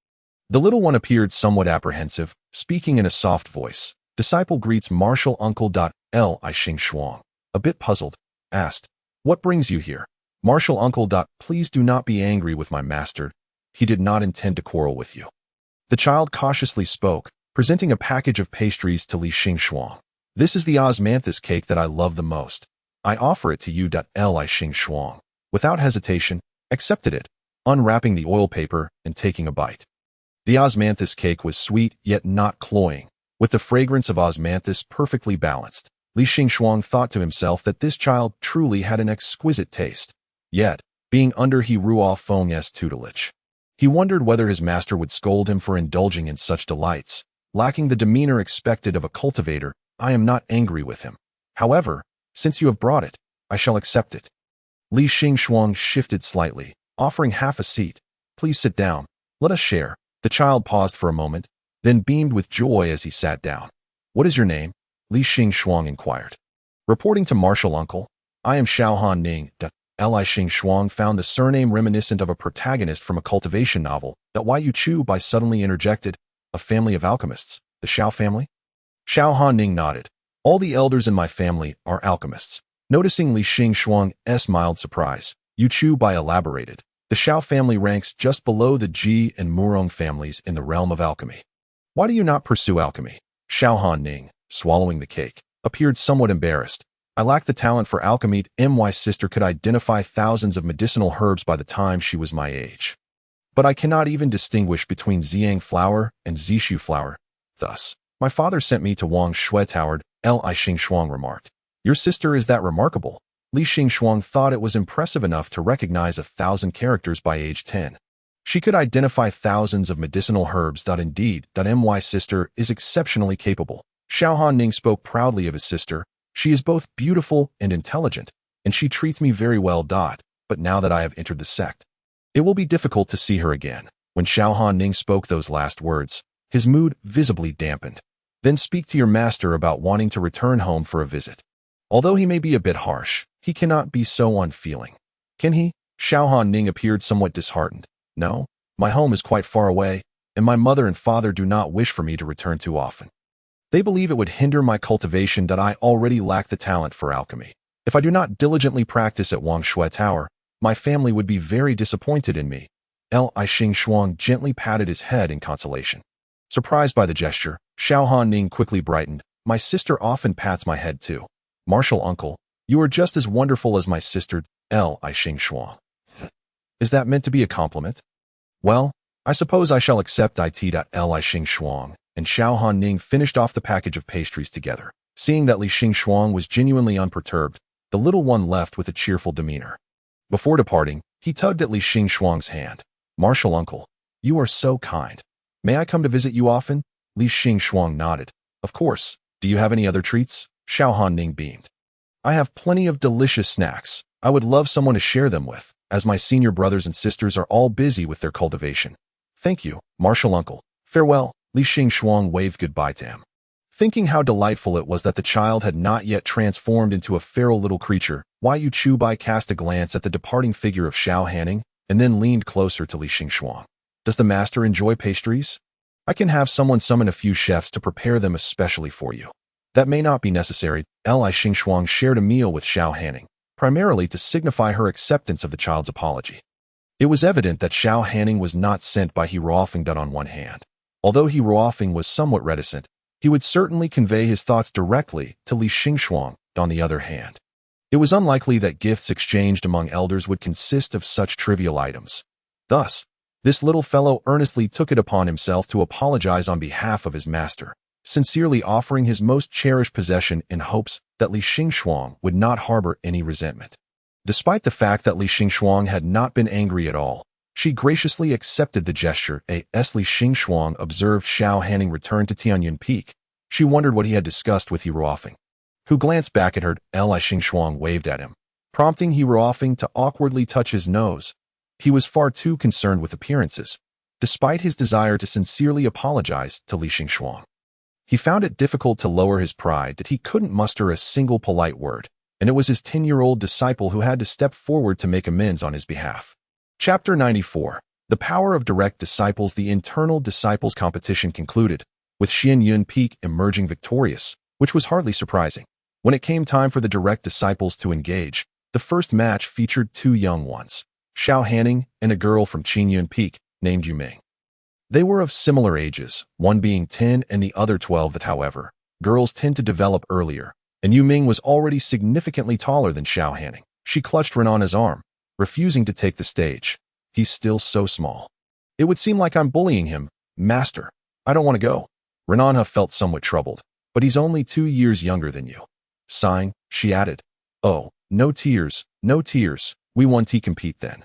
The little one appeared somewhat apprehensive, speaking in a soft voice. Disciple greets martial uncle. Li Xing, a bit puzzled, asked, "What brings you here?" Martial uncle. Please do not be angry with my master. He did not intend to quarrel with you. The child cautiously spoke, presenting a package of pastries to Li Xing. This is the osmanthus cake that I love the most. I offer it to you. Li Xing, without hesitation, accepted it, unwrapping the oil paper and taking a bite. The osmanthus cake was sweet yet not cloying, with the fragrance of osmanthus perfectly balanced. Li Xing thought to himself that this child truly had an exquisite taste. Yet, being under He Ruofeng's tutelage, he wondered whether his master would scold him for indulging in such delights. Lacking the demeanor expected of a cultivator, I am not angry with him. However, since you have brought it, I shall accept it. Li Xing shifted slightly, offering half a seat. Please sit down. Let us share. The child paused for a moment, then beamed with joy as he sat down. What is your name? Li Xing inquired. Reporting to martial uncle, I am Xiaohan Ning. Li Xing found the surname reminiscent of a protagonist from a cultivation novel. Why you chew by suddenly interjected, a family of alchemists, the Xiao family? Xiaohan Ning nodded. All the elders in my family are alchemists. Noticing Li Xing's mild surprise, Yu Chu Bai elaborated. The Xiao family ranks just below the Ji and Murong families in the realm of alchemy. Why do you not pursue alchemy? Xiaohan Ning, swallowing the cake, appeared somewhat embarrassed. I lack the talent for alchemy. My sister could identify thousands of medicinal herbs by the time she was my age. But I cannot even distinguish between Ziyang flower and Zishu flower. Thus, my father sent me to Wang Shui Tower. Li Xing remarked. Your sister is that remarkable? Li Xing thought it was impressive enough to recognize 1,000 characters by age 10. She could identify thousands of medicinal herbs. Indeed, my sister is exceptionally capable. Xiaohan Ning spoke proudly of his sister. She is both beautiful and intelligent, and she treats me very well. But now that I have entered the sect, it will be difficult to see her again. When Xiaohan Ning spoke those last words, his mood visibly dampened. Then speak to your master about wanting to return home for a visit. Although he may be a bit harsh, he cannot be so unfeeling. Can he? Xiaohan Ning appeared somewhat disheartened. No, my home is quite far away, and my mother and father do not wish for me to return too often. They believe it would hinder my cultivation. I already lack the talent for alchemy. If I do not diligently practice at Wang Shui Tower, my family would be very disappointed in me. Li Xing gently patted his head in consolation. Surprised by the gesture, Xiaohan Ning quickly brightened. My sister often pats my head too. Martial uncle, you are just as wonderful as my sister. Li Xing. Is that meant to be a compliment? Well, I suppose I shall accept it. Li Xing and Xiaohan Ning finished off the package of pastries together. Seeing that Li Xing was genuinely unperturbed, the little one left with a cheerful demeanor. Before departing, he tugged at Li Xing's hand. Martial uncle, you are so kind. May I come to visit you often? Li Xing nodded. Of course. Do you have any other treats? Xiaohan Ning beamed. I have plenty of delicious snacks. I would love someone to share them with, as my senior brothers and sisters are all busy with their cultivation. Thank you, martial uncle. Farewell. Li Xing waved goodbye to him. Thinking how delightful it was that the child had not yet transformed into a feral little creature, Yu Chu Bai cast a glance at the departing figure of Xiao Hanning, and then leaned closer to Li Xing. Does the master enjoy pastries? I can have someone summon a few chefs to prepare them especially for you. That may not be necessary. Li Xing shared a meal with Xiao Hanning, primarily to signify her acceptance of the child's apology. It was evident that Xiao Hanning was not sent by He Ruofeng. On one hand, although He Ruofeng was somewhat reticent, he would certainly convey his thoughts directly to Li Xing. on the other hand. It was unlikely that gifts exchanged among elders would consist of such trivial items. Thus, this little fellow earnestly took it upon himself to apologize on behalf of his master, sincerely offering his most cherished possession in hopes that Li Xingxuang would not harbor any resentment. Despite the fact that Li Xingxuang had not been angry at all, she graciously accepted the gesture. As Li Xingxuang observed Xiao Hanning return to Tianyun Peak, she wondered what he had discussed with He Ruofeng, who glanced back at her. Li Xingxuang waved at him, prompting He Ruofeng to awkwardly touch his nose. He was far too concerned with appearances, despite his desire to sincerely apologize to Li Xingxuang. He found it difficult to lower his pride that he couldn't muster a single polite word, and it was his 10-year-old disciple who had to step forward to make amends on his behalf. Chapter 94. The Power of Direct Disciples. The internal disciples competition concluded, with Tianyun Peak emerging victorious, which was hardly surprising. When it came time for the direct disciples to engage, the first match featured two young ones, Xiao Hanning and a girl from Tianyun Peak named Yuming. They were of similar ages, one being 10 and the other 12. That, however, girls tend to develop earlier, and Yuming was already significantly taller than Xiao Hanning. She clutched Renan's arm, refusing to take the stage. He's still so small. It would seem like I'm bullying him, Master. I don't want to go. Renanha felt somewhat troubled, but he's only 2 years younger than you. Sighing, she added, Oh, no tears, no tears. We want to compete then.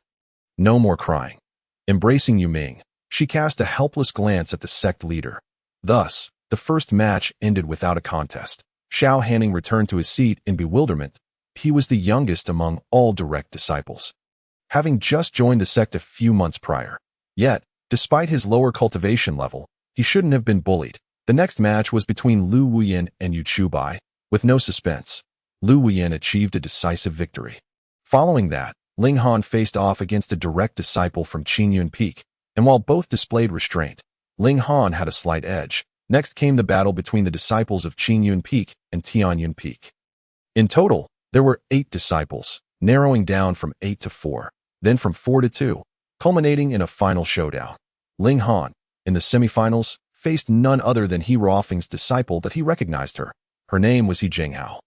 No more crying. Embracing Yuming, she cast a helpless glance at the sect leader. Thus, the first match ended without a contest. Xiao Hanning returned to his seat in bewilderment. He was the youngest among all direct disciples, having just joined the sect a few months prior. Yet, despite his lower cultivation level, he shouldn't have been bullied. The next match was between Lu Wuyan and Yu Chubai. With no suspense, Lu Wuyan achieved a decisive victory. Following that, Ling Han faced off against a direct disciple from Tianyun Peak, and while both displayed restraint, Ling Han had a slight edge. Next came the battle between the disciples of Tianyun Peak and Tianyun Peak. In total, there were 8 disciples, narrowing down from 8 to 4, then from 4 to 2, culminating in a final showdown. Ling Han, in the semifinals, faced none other than He Ruofeng's disciple that he recognized her. Her name was He Jinghao,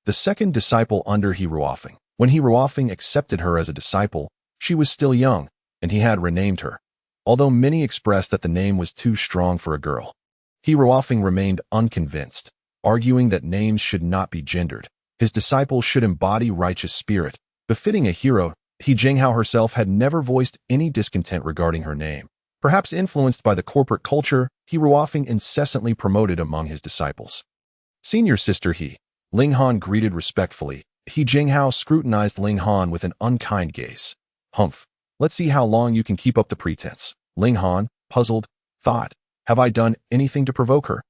the second disciple under He Ruofeng. When He Ruofeng accepted her as a disciple, she was still young, and he had renamed her, although many expressed that the name was too strong for a girl. He Ruofeng remained unconvinced, arguing that names should not be gendered. His disciples should embody righteous spirit, befitting a hero. He Jinghao herself had never voiced any discontent regarding her name. Perhaps influenced by the corporate culture He Ruofeng incessantly promoted among his disciples. Senior sister He, Ling Han greeted respectfully. He Jinghao scrutinized Ling Han with an unkind gaze. Humph, let's see how long you can keep up the pretense. Ling Han, puzzled, thought, have I done anything to provoke her?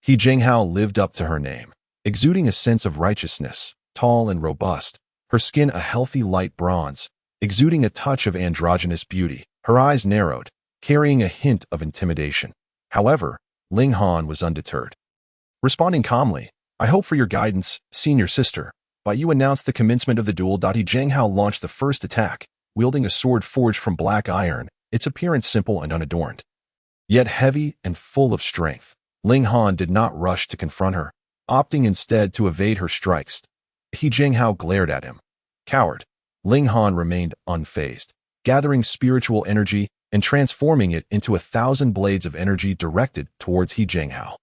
He Jinghao lived up to her name, exuding a sense of righteousness, tall and robust, her skin a healthy light bronze, exuding a touch of androgynous beauty, her eyes narrowed, carrying a hint of intimidation. However, Ling Han was undeterred. Responding calmly, I hope for your guidance, senior sister. By you announced the commencement of the duel. He Jinghao launched the first attack, wielding a sword forged from black iron, its appearance simple and unadorned, yet heavy and full of strength. Ling Han did not rush to confront her, opting instead to evade her strikes. He Jinghao glared at him. Coward. Ling Han remained unfazed, gathering spiritual energy and transforming it into 1,000 blades of energy directed towards He Jinghao.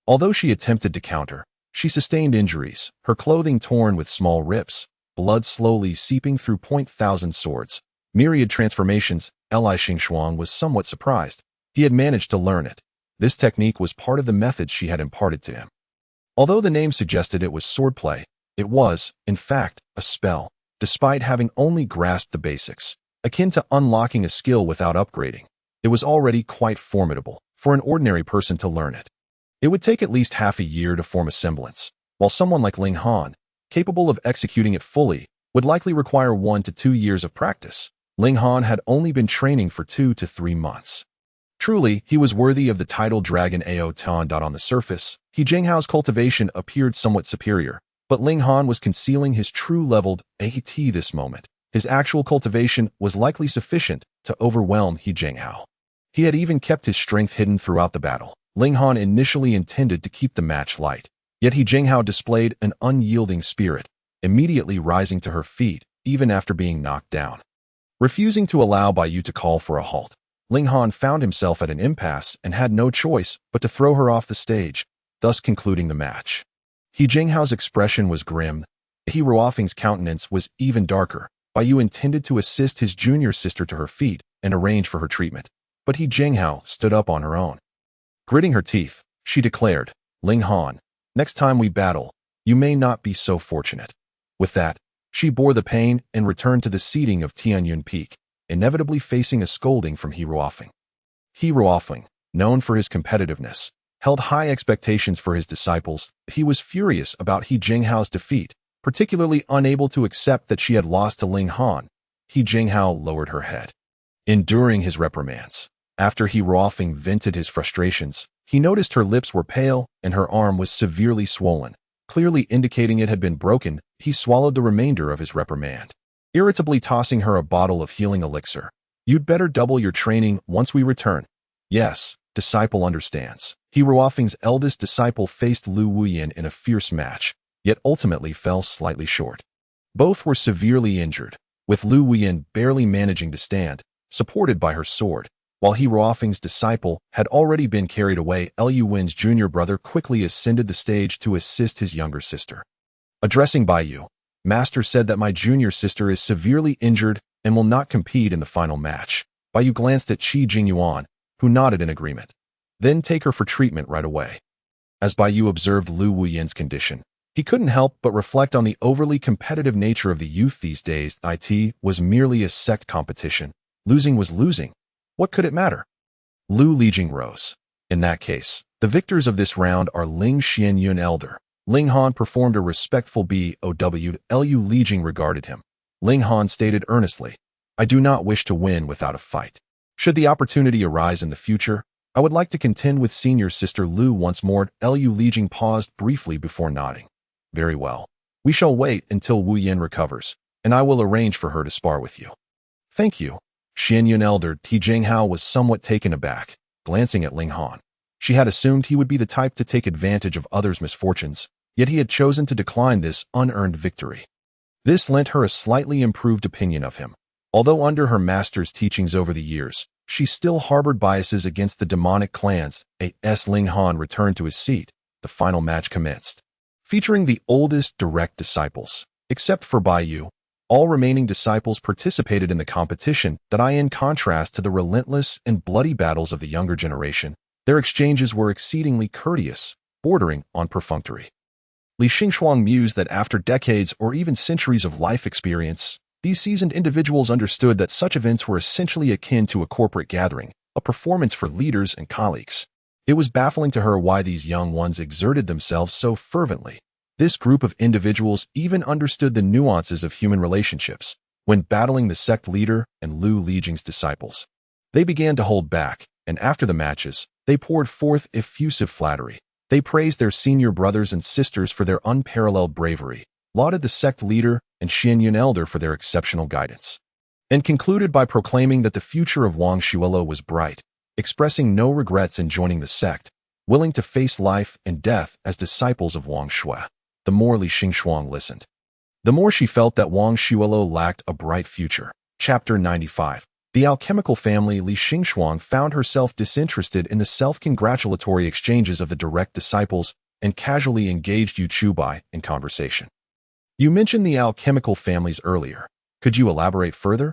Although she attempted to counter, she sustained injuries, her clothing torn with small rips, blood slowly seeping through .1,000 swords. Myriad transformations. Li Xingxuang was somewhat surprised. He had managed to learn it. This technique was part of the methods she had imparted to him. Although the name suggested it was swordplay, it was, in fact, a spell, despite having only grasped the basics. Akin to unlocking a skill without upgrading, it was already quite formidable for an ordinary person to learn it. It would take at least half a year to form a semblance, while someone like Ling Han, capable of executing it fully, would likely require 1 to 2 years of practice. Ling Han had only been training for 2 to 3 months. Truly, he was worthy of the title Dragon Ao Tan. On the surface, He Jinghao's cultivation appeared somewhat superior, but Ling Han was concealing his true leveled AT this moment. His actual cultivation was likely sufficient to overwhelm He Jinghao. He had even kept his strength hidden throughout the battle. Ling Han initially intended to keep the match light. Yet He Jinghao displayed an unyielding spirit, immediately rising to her feet, even after being knocked down. Refusing to allow Bai Yu to call for a halt, Ling Han found himself at an impasse and had no choice but to throw her off the stage, thus concluding the match. He Jinghao's expression was grim. He Ruofeng's countenance was even darker. Bai Yu intended to assist his junior sister to her feet and arrange for her treatment, but He Jinghao stood up on her own. Gritting her teeth, she declared, "Ling Han, next time we battle, you may not be so fortunate." With that, she bore the pain and returned to the seating of Tianyun Peak, inevitably facing a scolding from He Ruofeng. He Ruofeng, known for his competitiveness, held high expectations for his disciples. He was furious about He Jinghao's defeat, particularly unable to accept that she had lost to Ling Han. He Jinghao lowered her head, enduring his reprimands. After He Ruofeng vented his frustrations, he noticed her lips were pale and her arm was severely swollen, clearly indicating it had been broken. He swallowed the remainder of his reprimand, irritably tossing her a bottle of healing elixir. "You'd better double your training once we return." "Yes, disciple understands." He Ruofeng's eldest disciple faced Lu Wuyin in a fierce match, yet ultimately fell slightly short. Both were severely injured, with Lu Wuyin barely managing to stand, supported by her sword, while He Ruofeng's disciple had already been carried away. Lu Win's junior brother quickly ascended the stage to assist his younger sister. Addressing Bai Yu, "Master said that my junior sister is severely injured and will not compete in the final match." Bai Yu glanced at Qi Jingyuan, who nodded in agreement. "Then take her for treatment right away." As Bai Yu observed Lu Wuyin's condition, he couldn't help but reflect on the overly competitive nature of the youth these days. It was merely a sect competition. Losing was losing. What could it matter? Lu Lijing rose. "In that case, the victors of this round are Ling Xianyun Elder." Ling Han performed a respectful bow. Lu Lijing regarded him. Ling Han stated earnestly, "I do not wish to win without a fight. Should the opportunity arise in the future, I would like to contend with senior sister Lu once more." Lu Lijing paused briefly before nodding. "Very well. We shall wait until Wu Yin recovers, and I will arrange for her to spar with you." "Thank you." Xianyun Elder Ti Jinghao was somewhat taken aback, glancing at Ling Han. She had assumed he would be the type to take advantage of others' misfortunes, yet he had chosen to decline this unearned victory. This lent her a slightly improved opinion of him. Although under her master's teachings over the years, she still harbored biases against the demonic clans. As Ling Han returned to his seat, the final match commenced. Featuring the oldest direct disciples, except for Bai Yu, all remaining disciples participated in the competition. In contrast to the relentless and bloody battles of the younger generation, their exchanges were exceedingly courteous, bordering on perfunctory. Li Xingxuang mused that after decades or even centuries of life experience, these seasoned individuals understood that such events were essentially akin to a corporate gathering, a performance for leaders and colleagues. It was baffling to her why these young ones exerted themselves so fervently. This group of individuals even understood the nuances of human relationships when battling the sect leader and Lu Lijing's disciples. They began to hold back, and after the matches, they poured forth effusive flattery. They praised their senior brothers and sisters for their unparalleled bravery, lauded the sect leader and Xianyun Elder for their exceptional guidance, and concluded by proclaiming that the future of Wang Xuelo was bright, expressing no regrets in joining the sect, willing to face life and death as disciples of Wang Shui. The more Li Xingxuang listened, the more she felt that Wang Xuelo lacked a bright future. Chapter 95. The alchemical family. Li Xingxuang found herself disinterested in the self-congratulatory exchanges of the direct disciples and casually engaged Yu Chubai in conversation. "You mentioned the alchemical families earlier. Could you elaborate further?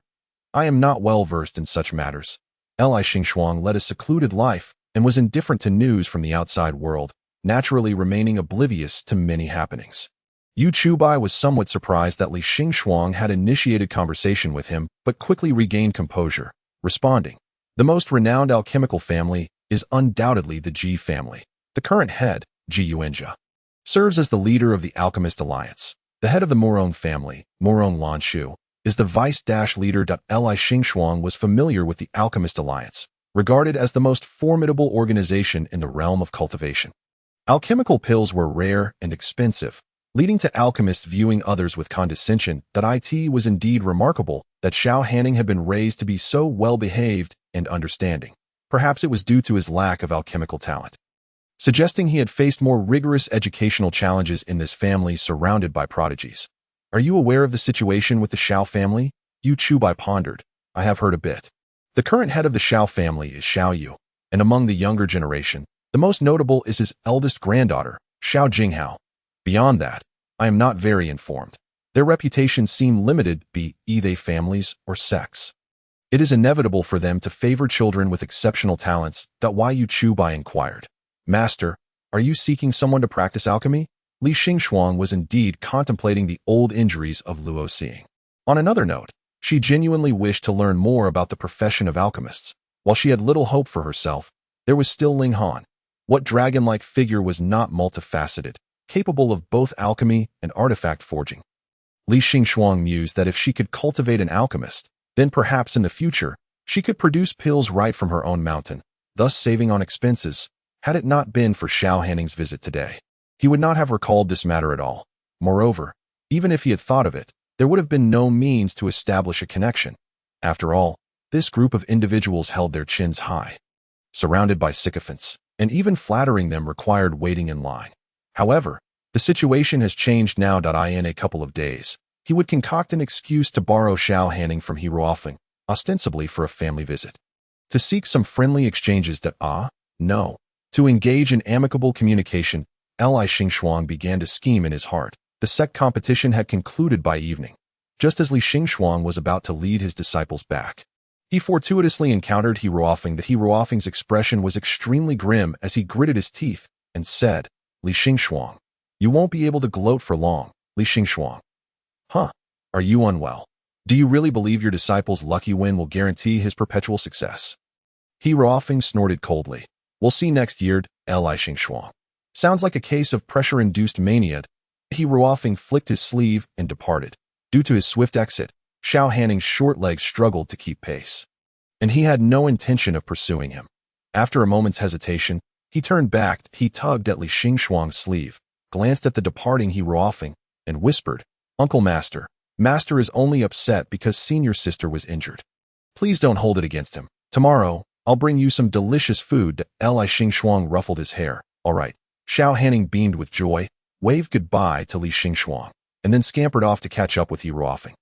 I am not well versed in such matters." Li Xingxuang led a secluded life and was indifferent to news from the outside world, naturally remaining oblivious to many happenings. Yu Chubai was somewhat surprised that Li Xingxuang had initiated conversation with him, but quickly regained composure, responding, "The most renowned alchemical family is undoubtedly the Ji family. The current head, Ji Yuanjia, serves as the leader of the Alchemist Alliance. The head of the Morong family, Morong Lanshu, is the vice-leader. Li Xingxuang was familiar with the Alchemist Alliance, regarded as the most formidable organization in the realm of cultivation. Alchemical pills were rare and expensive, leading to alchemists viewing others with condescension. It was indeed remarkable that Xiao Hanning had been raised to be so well-behaved and understanding. Perhaps it was due to his lack of alchemical talent. suggesting he had faced more rigorous educational challenges in this family surrounded by prodigies. Are you aware of the situation with the Xiao family? Yu Chubai pondered. I have heard a bit. The current head of the Xiao family is Xiao Yu, and among the younger generation, the most notable is his eldest granddaughter, Xiao Jinghao. Beyond that, I am not very informed. Their reputations seem limited, be they families or sects. It is inevitable for them to favor children with exceptional talents. Yu Chubai inquired. Master, are you seeking someone to practice alchemy? Li Xingxuang was indeed contemplating the old injuries of Luo Xing. On another note, she genuinely wished to learn more about the profession of alchemists. While she had little hope for herself, there was still Ling Han. What dragon-like figure was not multifaceted, capable of both alchemy and artifact forging? Li Xingxuang mused that if she could cultivate an alchemist, then perhaps in the future, she could produce pills right from her own mountain, thus saving on expenses. Had it not been for Xiao Hanning's visit today, he would not have recalled this matter at all. Moreover, even if he had thought of it, there would have been no means to establish a connection. After all, this group of individuals held their chins high. Surrounded by sycophants, and even flattering them required waiting in line. However, the situation has changed now. In a couple of days, he would concoct an excuse to borrow Xiao Hanning from He Ruofeng, ostensibly for a family visit. To seek some friendly exchanges. No. To engage in amicable communication, Li Xingxuang began to scheme in his heart. The sect competition had concluded by evening. Just as Li Xingxuang was about to lead his disciples back, he fortuitously encountered He Ruofeng. He Ruofeng's expression was extremely grim as he gritted his teeth and said, Li Xingxuang, you won't be able to gloat for long, Li Xingxuang. Huh? Are you unwell? Do you really believe your disciple's lucky win will guarantee his perpetual success? He Ruofeng snorted coldly. We'll see next year, Li Xingxuang. Sounds like a case of pressure-induced mania. He Ruofeng flicked his sleeve and departed. Due to his swift exit, Xiao Hanning's short legs struggled to keep pace. And he had no intention of pursuing him. After a moment's hesitation, he turned back. He tugged at Li Xingxuang's sleeve, glanced at the departing He Ruofeng, and whispered, Uncle Master, Master is only upset because senior sister was injured. Please don't hold it against him. Tomorrow, I'll bring you some delicious food. Li Xingxuang ruffled his hair. All right. Xiao Hanning beamed with joy, waved goodbye to Li Xingxuang, and then scampered off to catch up with He Ruofeng.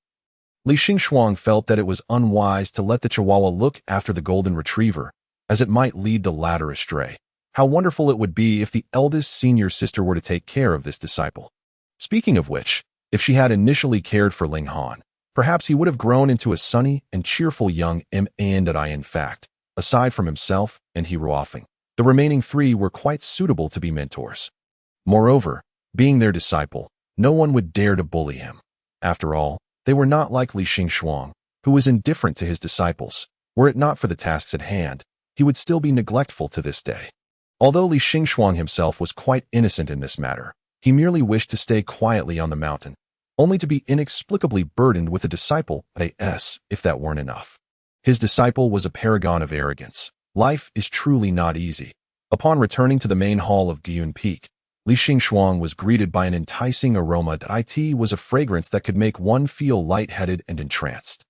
Li Xingxuang felt that it was unwise to let the Chihuahua look after the golden retriever, as it might lead the latter astray. How wonderful it would be if the eldest senior sister were to take care of this disciple. Speaking of which, if she had initially cared for Ling Han, perhaps he would have grown into a sunny and cheerful young man. In fact, aside from himself and He Ruofeng, the remaining three were quite suitable to be mentors. Moreover, being their disciple, no one would dare to bully him. After all, they were not like Li Xingxuang, who was indifferent to his disciples. Were it not for the tasks at hand, he would still be neglectful to this day. Although Li Xingxuang himself was quite innocent in this matter, he merely wished to stay quietly on the mountain, only to be inexplicably burdened with a disciple if that weren't enough. His disciple was a paragon of arrogance. Life is truly not easy. Upon returning to the main hall of Gyun Peak, Li Xingxuang was greeted by an enticing aroma. It was a fragrance that could make one feel lightheaded and entranced.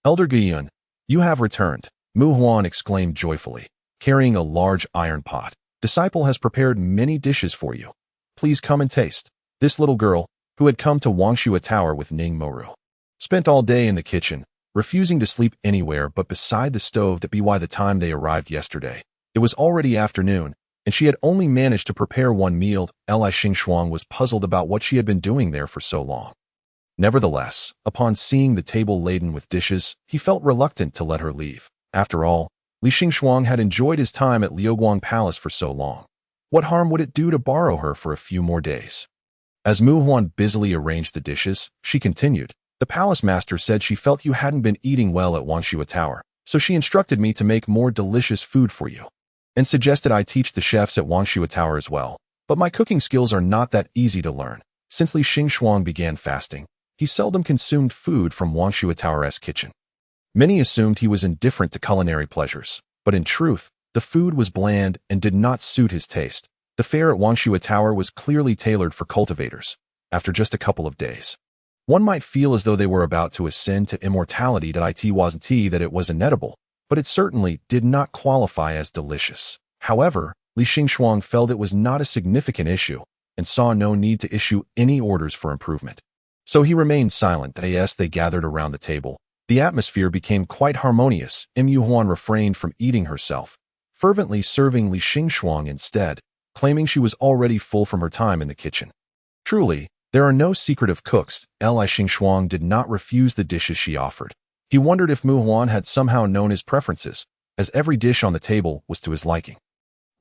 Elder Gyun, you have returned, Mu Huan exclaimed joyfully, carrying a large iron pot. Disciple has prepared many dishes for you. Please come and taste. This little girl, who had come to Wangshua Tower with Ning Moru, spent all day in the kitchen, refusing to sleep anywhere but beside the stove. By the time they arrived yesterday, it was already afternoon, and she had only managed to prepare one meal. Li Xingxuang was puzzled about what she had been doing there for so long. Nevertheless, upon seeing the table laden with dishes, he felt reluctant to let her leave. After all, Li Xingxuang had enjoyed his time at Liuguang Palace for so long. What harm would it do to borrow her for a few more days? As Mu Huan busily arranged the dishes, she continued, the palace master said she felt you hadn't been eating well at Wangshua Tower, so she instructed me to make more delicious food for you, and suggested I teach the chefs at Wangshua Tower as well. But my cooking skills are not that easy to learn. Since Li Xingxuang began fasting, he seldom consumed food from Wangshua Tower's kitchen. Many assumed he was indifferent to culinary pleasures, but in truth, the food was bland and did not suit his taste. The fare at Wangshua Tower was clearly tailored for cultivators. After just a couple of days, one might feel as though they were about to ascend to immortality. It wasn't that it was inedible, but it certainly did not qualify as delicious. However, Li Xingxuang felt it was not a significant issue and saw no need to issue any orders for improvement. So he remained silent as they gathered around the table. The atmosphere became quite harmonious. Mu Huan refrained from eating herself, fervently serving Li Xingxuang instead, claiming she was already full from her time in the kitchen. Truly, there are no secretive cooks. Li Xingxuang did not refuse the dishes she offered. He wondered if Mu Huan had somehow known his preferences, as every dish on the table was to his liking.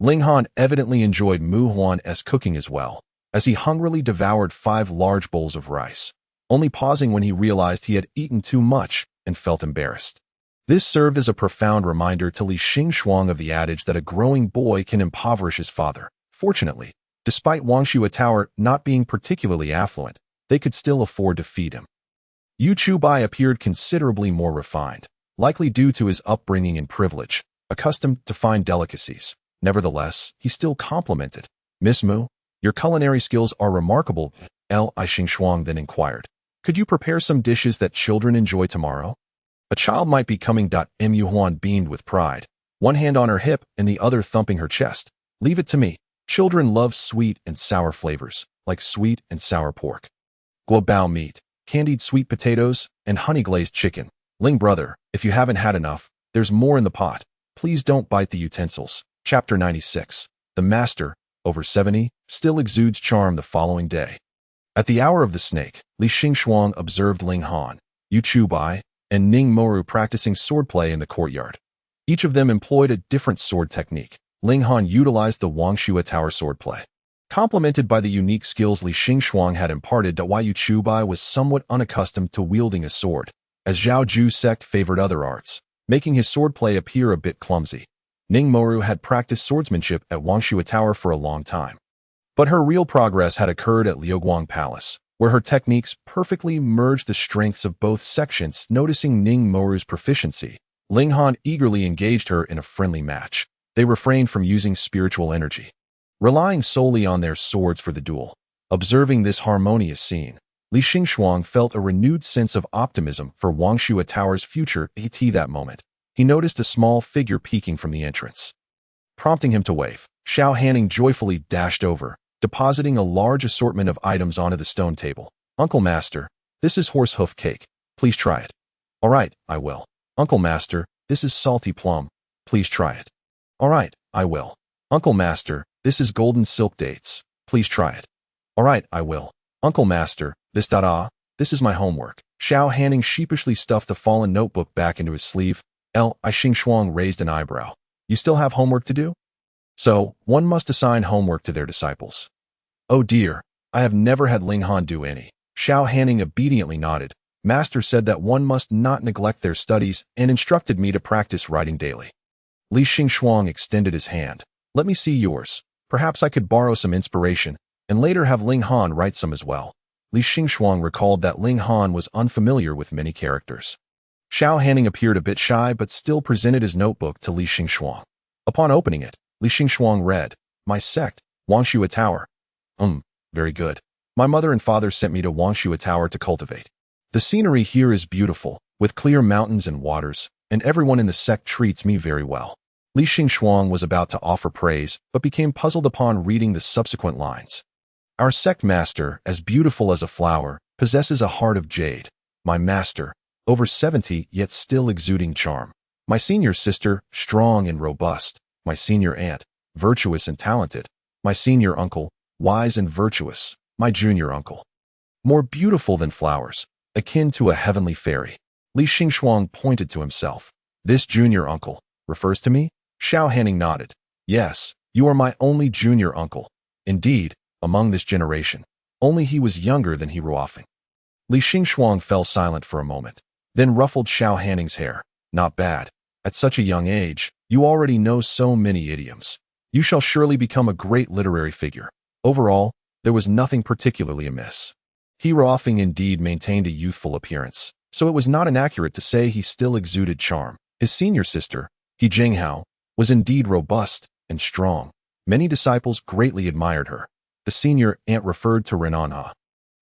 Ling Han evidently enjoyed Mu Huan's cooking as well, as he hungrily devoured 5 large bowls of rice, only pausing when he realized he had eaten too much and felt embarrassed. This served as a profound reminder to Li Xingxuang of the adage that a growing boy can impoverish his father. Fortunately, despite Wangshui Tower not being particularly affluent, they could still afford to feed him. Yu Chubai appeared considerably more refined, likely due to his upbringing and privilege, accustomed to fine delicacies. Nevertheless, he still complimented. "Miss Mu, your culinary skills are remarkable." Li Xingxuang then inquired, "Could you prepare some dishes that children enjoy tomorrow?" "A child might be coming." Mu Huan beamed with pride, one hand on her hip and the other thumping her chest. "Leave it to me. Children love sweet and sour flavors, like sweet and sour pork, guabao meat, candied sweet potatoes, and honey-glazed chicken. Ling brother, if you haven't had enough, there's more in the pot. Please don't bite the utensils." Chapter 96. The Master, over 70, still exudes charm the following day. At the hour of the snake, Li Xingxuang observed Ling Han, Yu Chubai, and Ning Moru practicing swordplay in the courtyard. Each of them employed a different sword technique. Ling Han utilized the Wangshui Tower swordplay, complemented by the unique skills Li Xingxuang had imparted. Yu Chubai was somewhat unaccustomed to wielding a sword, as Zhao Ju's sect favored other arts, making his swordplay appear a bit clumsy. Ning Moru had practiced swordsmanship at Wangshui Tower for a long time, but her real progress had occurred at Liuguang Palace, where her techniques perfectly merged the strengths of both sections. Noticing Ning Moru's proficiency, Ling Han eagerly engaged her in a friendly match. They refrained from using spiritual energy, relying solely on their swords for the duel. Observing this harmonious scene, Li Xingxuang felt a renewed sense of optimism for Wangshui Tower's future. At that moment, he noticed a small figure peeking from the entrance, prompting him to wave. Xiao Hanning joyfully dashed over, depositing a large assortment of items onto the stone table. "Uncle Master, this is horse hoof cake. Please try it." "All right, I will." "Uncle Master, this is salty plum. Please try it." "All right, I will." "Uncle Master, this is golden silk dates. Please try it." "All right, I will." "Uncle Master, this is my homework." Xiao Hanning sheepishly stuffed the fallen notebook back into his sleeve. Li Xingxuang raised an eyebrow. "You still have homework to do?" "So, one must assign homework to their disciples." "Oh dear, I have never had Ling Han do any." Xiao Hanning obediently nodded. "Master said that one must not neglect their studies and instructed me to practice writing daily." Li Xingxuang extended his hand. "Let me see yours. Perhaps I could borrow some inspiration, and later have Ling Han write some as well." Li Xingxuang recalled that Ling Han was unfamiliar with many characters. Xiao Hanning appeared a bit shy but still presented his notebook to Li Xingxuang. Upon opening it, Li Xingxuang read, "My sect, Wangshui Tower." Very good. My mother and father sent me to Wangshui Tower to cultivate. The scenery here is beautiful, with clear mountains and waters, and everyone in the sect treats me very well." Li Xingxuang was about to offer praise, but became puzzled upon reading the subsequent lines. "Our sect master, as beautiful as a flower, possesses a heart of jade. My master, over 70 yet still exuding charm. My senior sister, strong and robust. My senior aunt, virtuous and talented. My senior uncle, wise and virtuous. My junior uncle, more beautiful than flowers, akin to a heavenly fairy." Li Xingxuang pointed to himself. "This junior uncle refers to me?" Xiao Hanning nodded. "Yes, you are my only junior uncle. Indeed, among this generation, only he was younger than he Ruofing." Li Xingxuang fell silent for a moment, then ruffled Xiao Hanning's hair. "Not bad. At such a young age, you already know so many idioms. You shall surely become a great literary figure." Overall, there was nothing particularly amiss. He Ruofing indeed maintained a youthful appearance, so it was not inaccurate to say he still exuded charm. His senior sister, He Jinghao, was indeed robust and strong. Many disciples greatly admired her. The senior aunt referred to Renanha,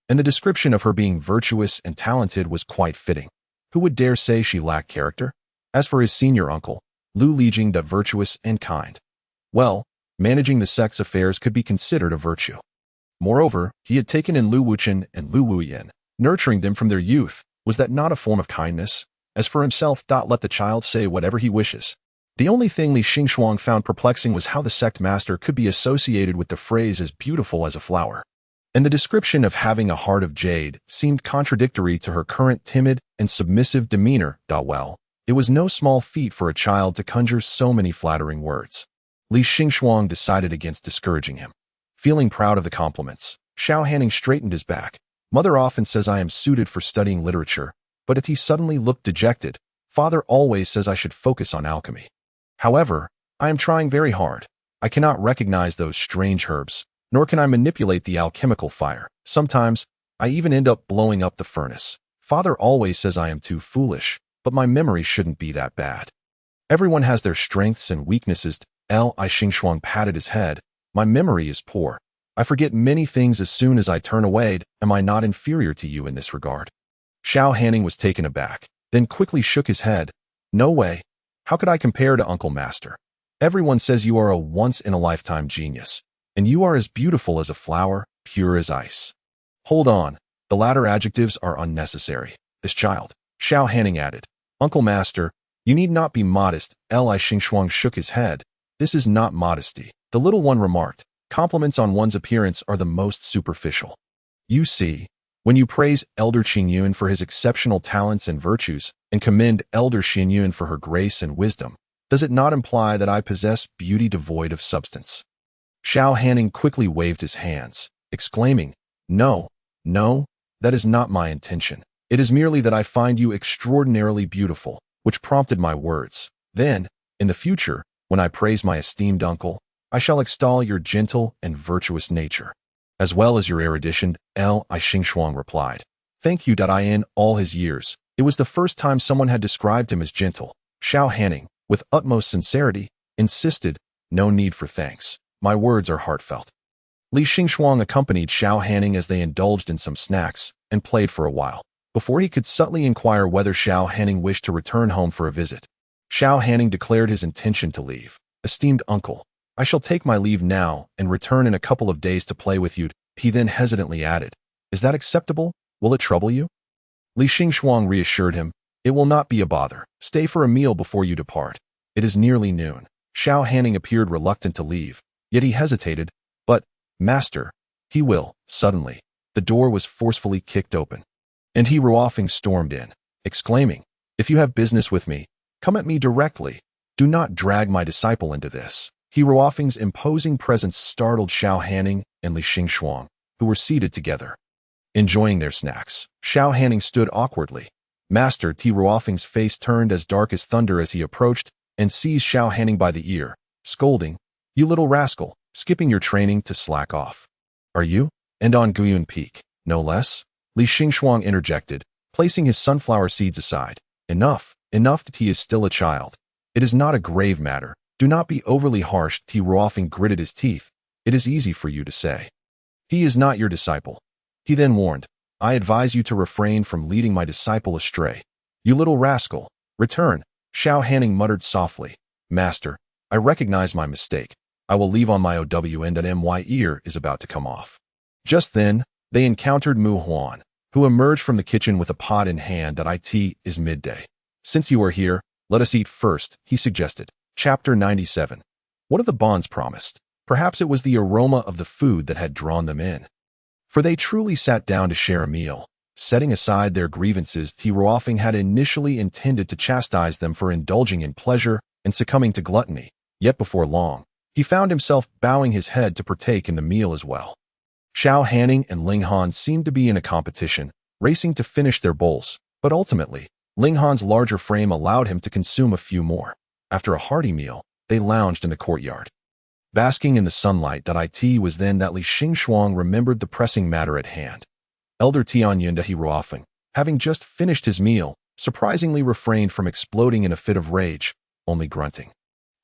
and the description of her being virtuous and talented was quite fitting. Who would dare say she lacked character? As for his senior uncle, Lu Lijing, the virtuous and kind, well, managing the sect's affairs could be considered a virtue. Moreover, he had taken in Lu Wuchen and Lu Wuyin, nurturing them from their youth. Was that not a form of kindness? As for himself, let the child say whatever he wishes. The only thing Li Xingxuang found perplexing was how the sect master could be associated with the phrase as beautiful as a flower. And the description of having a heart of jade seemed contradictory to her current timid and submissive demeanor. Well, it was no small feat for a child to conjure so many flattering words. Li Xingxuang decided against discouraging him. Feeling proud of the compliments, Xiao Hanning straightened his back. Mother often says I am suited for studying literature, but if he suddenly looked dejected, father always says I should focus on alchemy. However, I am trying very hard. I cannot recognize those strange herbs, nor can I manipulate the alchemical fire. Sometimes, I even end up blowing up the furnace. Father always says I am too foolish, but my memory shouldn't be that bad. Everyone has their strengths and weaknesses. Li Xingxuang patted his head. My memory is poor. I forget many things as soon as I turn away. Am I not inferior to you in this regard? Xiao Hanning was taken aback, then quickly shook his head. No way. How could I compare to Uncle Master? Everyone says you are a once-in-a-lifetime genius, and you are as beautiful as a flower, pure as ice. Hold on. The latter adjectives are unnecessary. This child, Xiao Hanning added. Uncle Master, you need not be modest. Li Xingxuang shook his head. This is not modesty. The little one remarked, compliments on one's appearance are the most superficial. You see, when you praise Elder Qingyun for his exceptional talents and virtues, and commend Elder Xinyun for her grace and wisdom, does it not imply that I possess beauty devoid of substance? Xiao Hanning quickly waved his hands, exclaiming, No, that is not my intention. It is merely that I find you extraordinarily beautiful, which prompted my words. Then, in the future, when I praise my esteemed uncle, I shall extol your gentle and virtuous nature, as well as your erudition. Li Xingxuang replied. Thank you. In all his years, it was the first time someone had described him as gentle. Xiao Hanning, with utmost sincerity, insisted, no need for thanks. My words are heartfelt. Li Xingxuang accompanied Xiao Hanning as they indulged in some snacks and played for a while, before he could subtly inquire whether Xiao Hanning wished to return home for a visit. Xiao Hanning declared his intention to leave. Esteemed uncle, I shall take my leave now and return in a couple of days to play with you. He then hesitantly added, Is that acceptable? Will it trouble you? Li Xingxuang reassured him, It will not be a bother. Stay for a meal before you depart. It is nearly noon. Xiao Hanning appeared reluctant to leave, yet he hesitated. But, Master, he will. Suddenly, the door was forcefully kicked open, and He Ruofeng stormed in, exclaiming, If you have business with me, come at me directly. Do not drag my disciple into this. He Ruofeng's imposing presence startled Xiao Hanning and Li Xingxuang, who were seated together, enjoying their snacks. Xiao Hanning stood awkwardly. Master Ti Ruofeng's face turned as dark as thunder as he approached and seized Xiao Hanning by the ear, scolding, You little rascal, skipping your training to slack off. Are you? And on Guyun Peak, no less? Li Xingxuang interjected, placing his sunflower seeds aside. Enough that he is still a child. It is not a grave matter. Do not be overly harsh. Ti Ruofeng gritted his teeth. It is easy for you to say. He is not your disciple. He then warned, I advise you to refrain from leading my disciple astray. You little rascal. Return. Xiao Hanning muttered softly. Master, I recognize my mistake. I will leave on my OWN. My ear is about to come off. Just then, they encountered Mu Huan, who emerged from the kitchen with a pot in hand. It is midday. Since you are here, let us eat first, he suggested. Chapter 97. What of the bonds promised? Perhaps it was the aroma of the food that had drawn them in. For they truly sat down to share a meal. Setting aside their grievances, Ti Ruofeng had initially intended to chastise them for indulging in pleasure and succumbing to gluttony. Yet before long, he found himself bowing his head to partake in the meal as well. Xiao Hanning and Ling Han seemed to be in a competition, racing to finish their bowls, but ultimately, Ling Han's larger frame allowed him to consume a few more. After a hearty meal, they lounged in the courtyard, basking in the sunlight. It was then that Li Xingxuang remembered the pressing matter at hand. Elder Tianyun Ti Ruofeng, having just finished his meal, surprisingly refrained from exploding in a fit of rage, only grunting.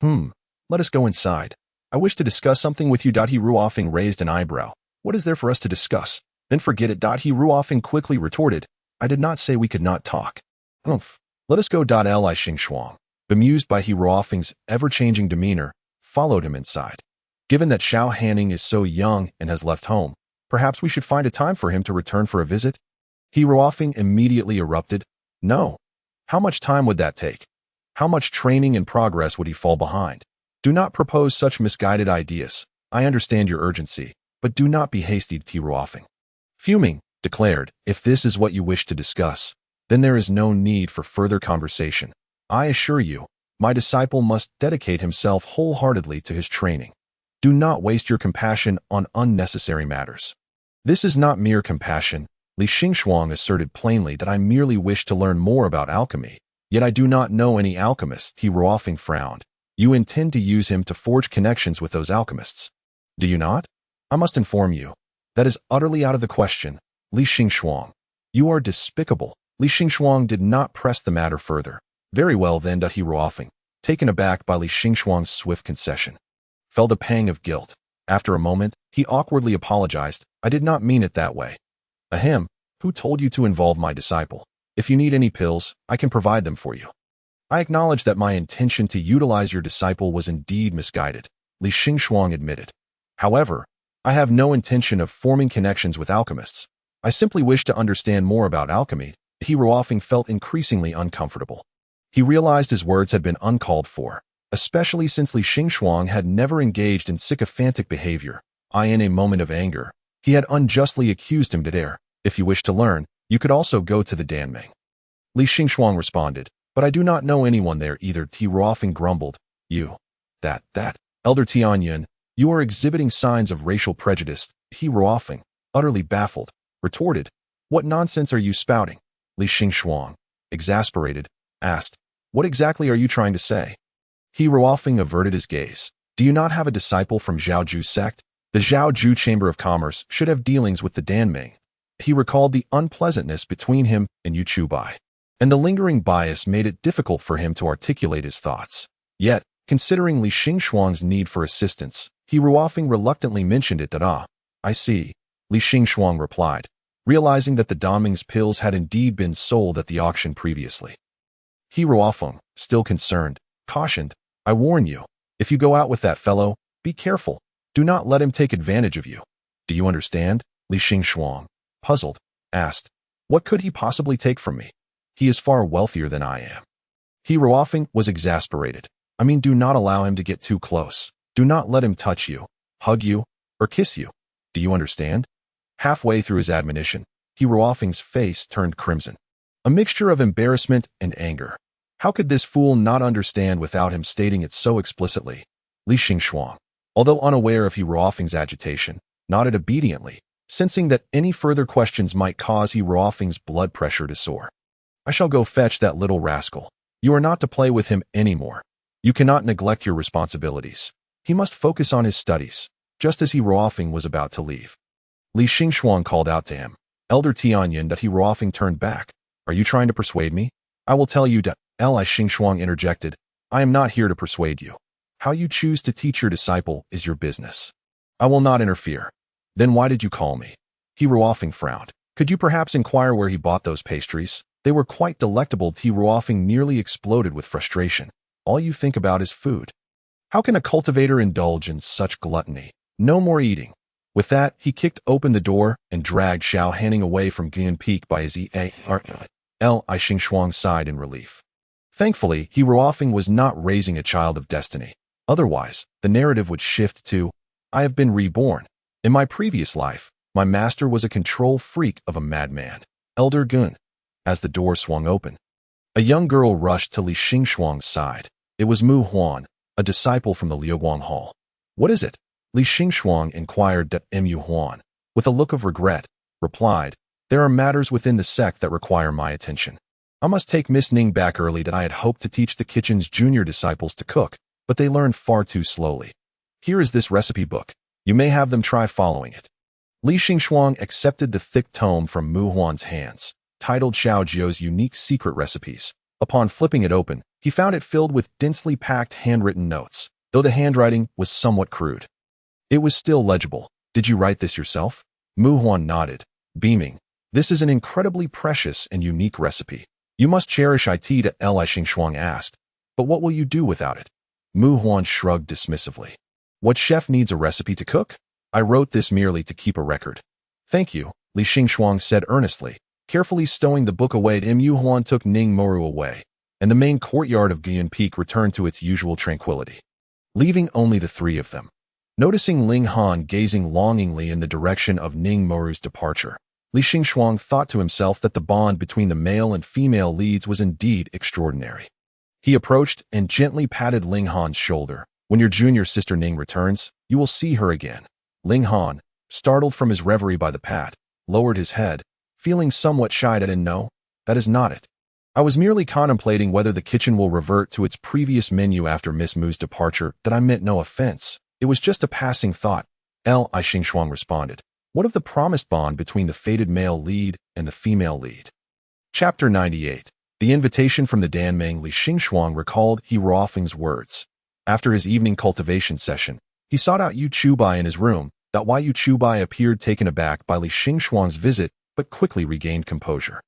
Let us go inside. I wish to discuss something with you. Ti Ruofeng raised an eyebrow. What is there for us to discuss? Then forget it. Ti Ruofeng quickly retorted, I did not say we could not talk. Let us go. Li Xingxuang, bemused by He Ruofeng's ever-changing demeanor, followed him inside. Given that Xiao Hanning is so young and has left home, perhaps we should find a time for him to return for a visit? He Ruofing immediately erupted. No. How much time would that take? How much training and progress would he fall behind? Do not propose such misguided ideas. I understand your urgency, but do not be hasty, T. Ruofing. Fuming, declared, if this is what you wish to discuss, then there is no need for further conversation. I assure you, my disciple must dedicate himself wholeheartedly to his training. Do not waste your compassion on unnecessary matters. This is not mere compassion. Li Xingxuang asserted plainly that I merely wish to learn more about alchemy, yet I do not know any alchemist. He Ruofing frowned. You intend to use him to forge connections with those alchemists. Do you not? I must inform you. That is utterly out of the question. Li Xingxuang. You are despicable. Li Xingxuang did not press the matter further. Very well then, He Ruofing, taken aback by Li Xingxuang's swift concession, felt a pang of guilt. After a moment, he awkwardly apologized. I did not mean it that way. Ahem, who told you to involve my disciple? If you need any pills, I can provide them for you. I acknowledge that my intention to utilize your disciple was indeed misguided, Li Xingxuang admitted. However, I have no intention of forming connections with alchemists. I simply wish to understand more about alchemy. He Ruofing felt increasingly uncomfortable. He realized his words had been uncalled for, especially since Li Xingxuang had never engaged in sycophantic behavior. In a moment of anger, he had unjustly accused him. If you wish to learn, you could also go to the Danming. Li Xingxuang responded, but I do not know anyone there either. T. Ruofing grumbled. Elder Tianyun, you are exhibiting signs of racial prejudice. He Ruofing, utterly baffled, retorted, what nonsense are you spouting? Li Xingxuang, exasperated, asked, what exactly are you trying to say? He Ruofing averted his gaze. Do you not have a disciple from Zhaoju sect? The Zhaoju Chamber of Commerce should have dealings with the Danming. He recalled the unpleasantness between him and Yu Chubai, and the lingering bias made it difficult for him to articulate his thoughts. Yet, considering Li Xingxuang's need for assistance, He Ruofing reluctantly mentioned it. I see, Li Xingxuang replied, realizing that the Danming's pills had indeed been sold at the auction previously. He Ruofing, still concerned, cautioned, I warn you, if you go out with that fellow, be careful. Do not let him take advantage of you. Do you understand? Li Xingxuang, puzzled, asked, what could he possibly take from me? He is far wealthier than I am. He Ruofing was exasperated. I mean, do not allow him to get too close. Do not let him touch you, hug you, or kiss you. Do you understand? Halfway through his admonition, He Ruofing's face turned crimson. A mixture of embarrassment and anger. How could this fool not understand without him stating it so explicitly? Li Xingxuang, although unaware of He Ruofing's agitation, nodded obediently, sensing that any further questions might cause He Ruofing's blood pressure to soar. I shall go fetch that little rascal. You are not to play with him anymore. You cannot neglect your responsibilities. He must focus on his studies, just as He Ruofing was about to leave. Li Xingxuang called out to him. Elder Tianyun. He Ruofing turned back. Are you trying to persuade me? I will tell you. Li Xingxuang interjected. I am not here to persuade you. How you choose to teach your disciple is your business. I will not interfere. Then why did you call me? He Ruofing frowned. Could you perhaps inquire where he bought those pastries? They were quite delectable. He Ruofing nearly exploded with frustration. All you think about is food. How can a cultivator indulge in such gluttony? No more eating. With that, he kicked open the door and dragged Xiao Hanning away from Guan Peak by his ear. Li Xingxuang sighed in relief. Thankfully, He Ruofing was not raising a child of destiny. Otherwise, the narrative would shift to, I have been reborn. In my previous life, my master was a control freak of a madman. Elder Gun. As the door swung open, a young girl rushed to Li Xingxuang's side. It was Mu Huan, a disciple from the Liuguang Hall. What is it? Li Xingxuang inquired. Mu Huan, with a look of regret, replied, there are matters within the sect that require my attention. I must take Miss Ning back early. I had hoped to teach the kitchen's junior disciples to cook, but they learn far too slowly. Here is this recipe book. You may have them try following it. Li Xingxuang accepted the thick tome from Mu Huan's hands, titled Xiao Jiu's Unique Secret Recipes. Upon flipping it open, he found it filled with densely packed handwritten notes, though the handwriting was somewhat crude. It was still legible. Did you write this yourself? Mu Huan nodded, beaming. This is an incredibly precious and unique recipe. You must cherish it. Li Xingxuang asked. But what will you do without it? Mu Huan shrugged dismissively. What chef needs a recipe to cook? I wrote this merely to keep a record. Thank you, Li Xingxuang said earnestly. Carefully stowing the book away, Mu Huan took Ning Moru away, and the main courtyard of Guyan Peak returned to its usual tranquility, leaving only the three of them. Noticing Ling Han gazing longingly in the direction of Ning Moru's departure, Li Xingxuang thought to himself that the bond between the male and female leads was indeed extraordinary. He approached and gently patted Ling Han's shoulder. When your junior sister Ning returns, you will see her again. Ling Han, startled from his reverie by the pat, lowered his head, feeling somewhat shy. No, that is not it. I was merely contemplating whether the kitchen will revert to its previous menu after Miss Mu's departure. That I meant no offense. It was just a passing thought. Li Xingxuang responded. What of the promised bond between the fated male lead and the female lead? Chapter 98. The invitation from the Danmeng. Li Xingxuang recalled He Ruofeng's words. After his evening cultivation session, he sought out Yu Chubai in his room. Why Yu Chubai appeared taken aback by Li Xingxuang's visit, but quickly regained composure.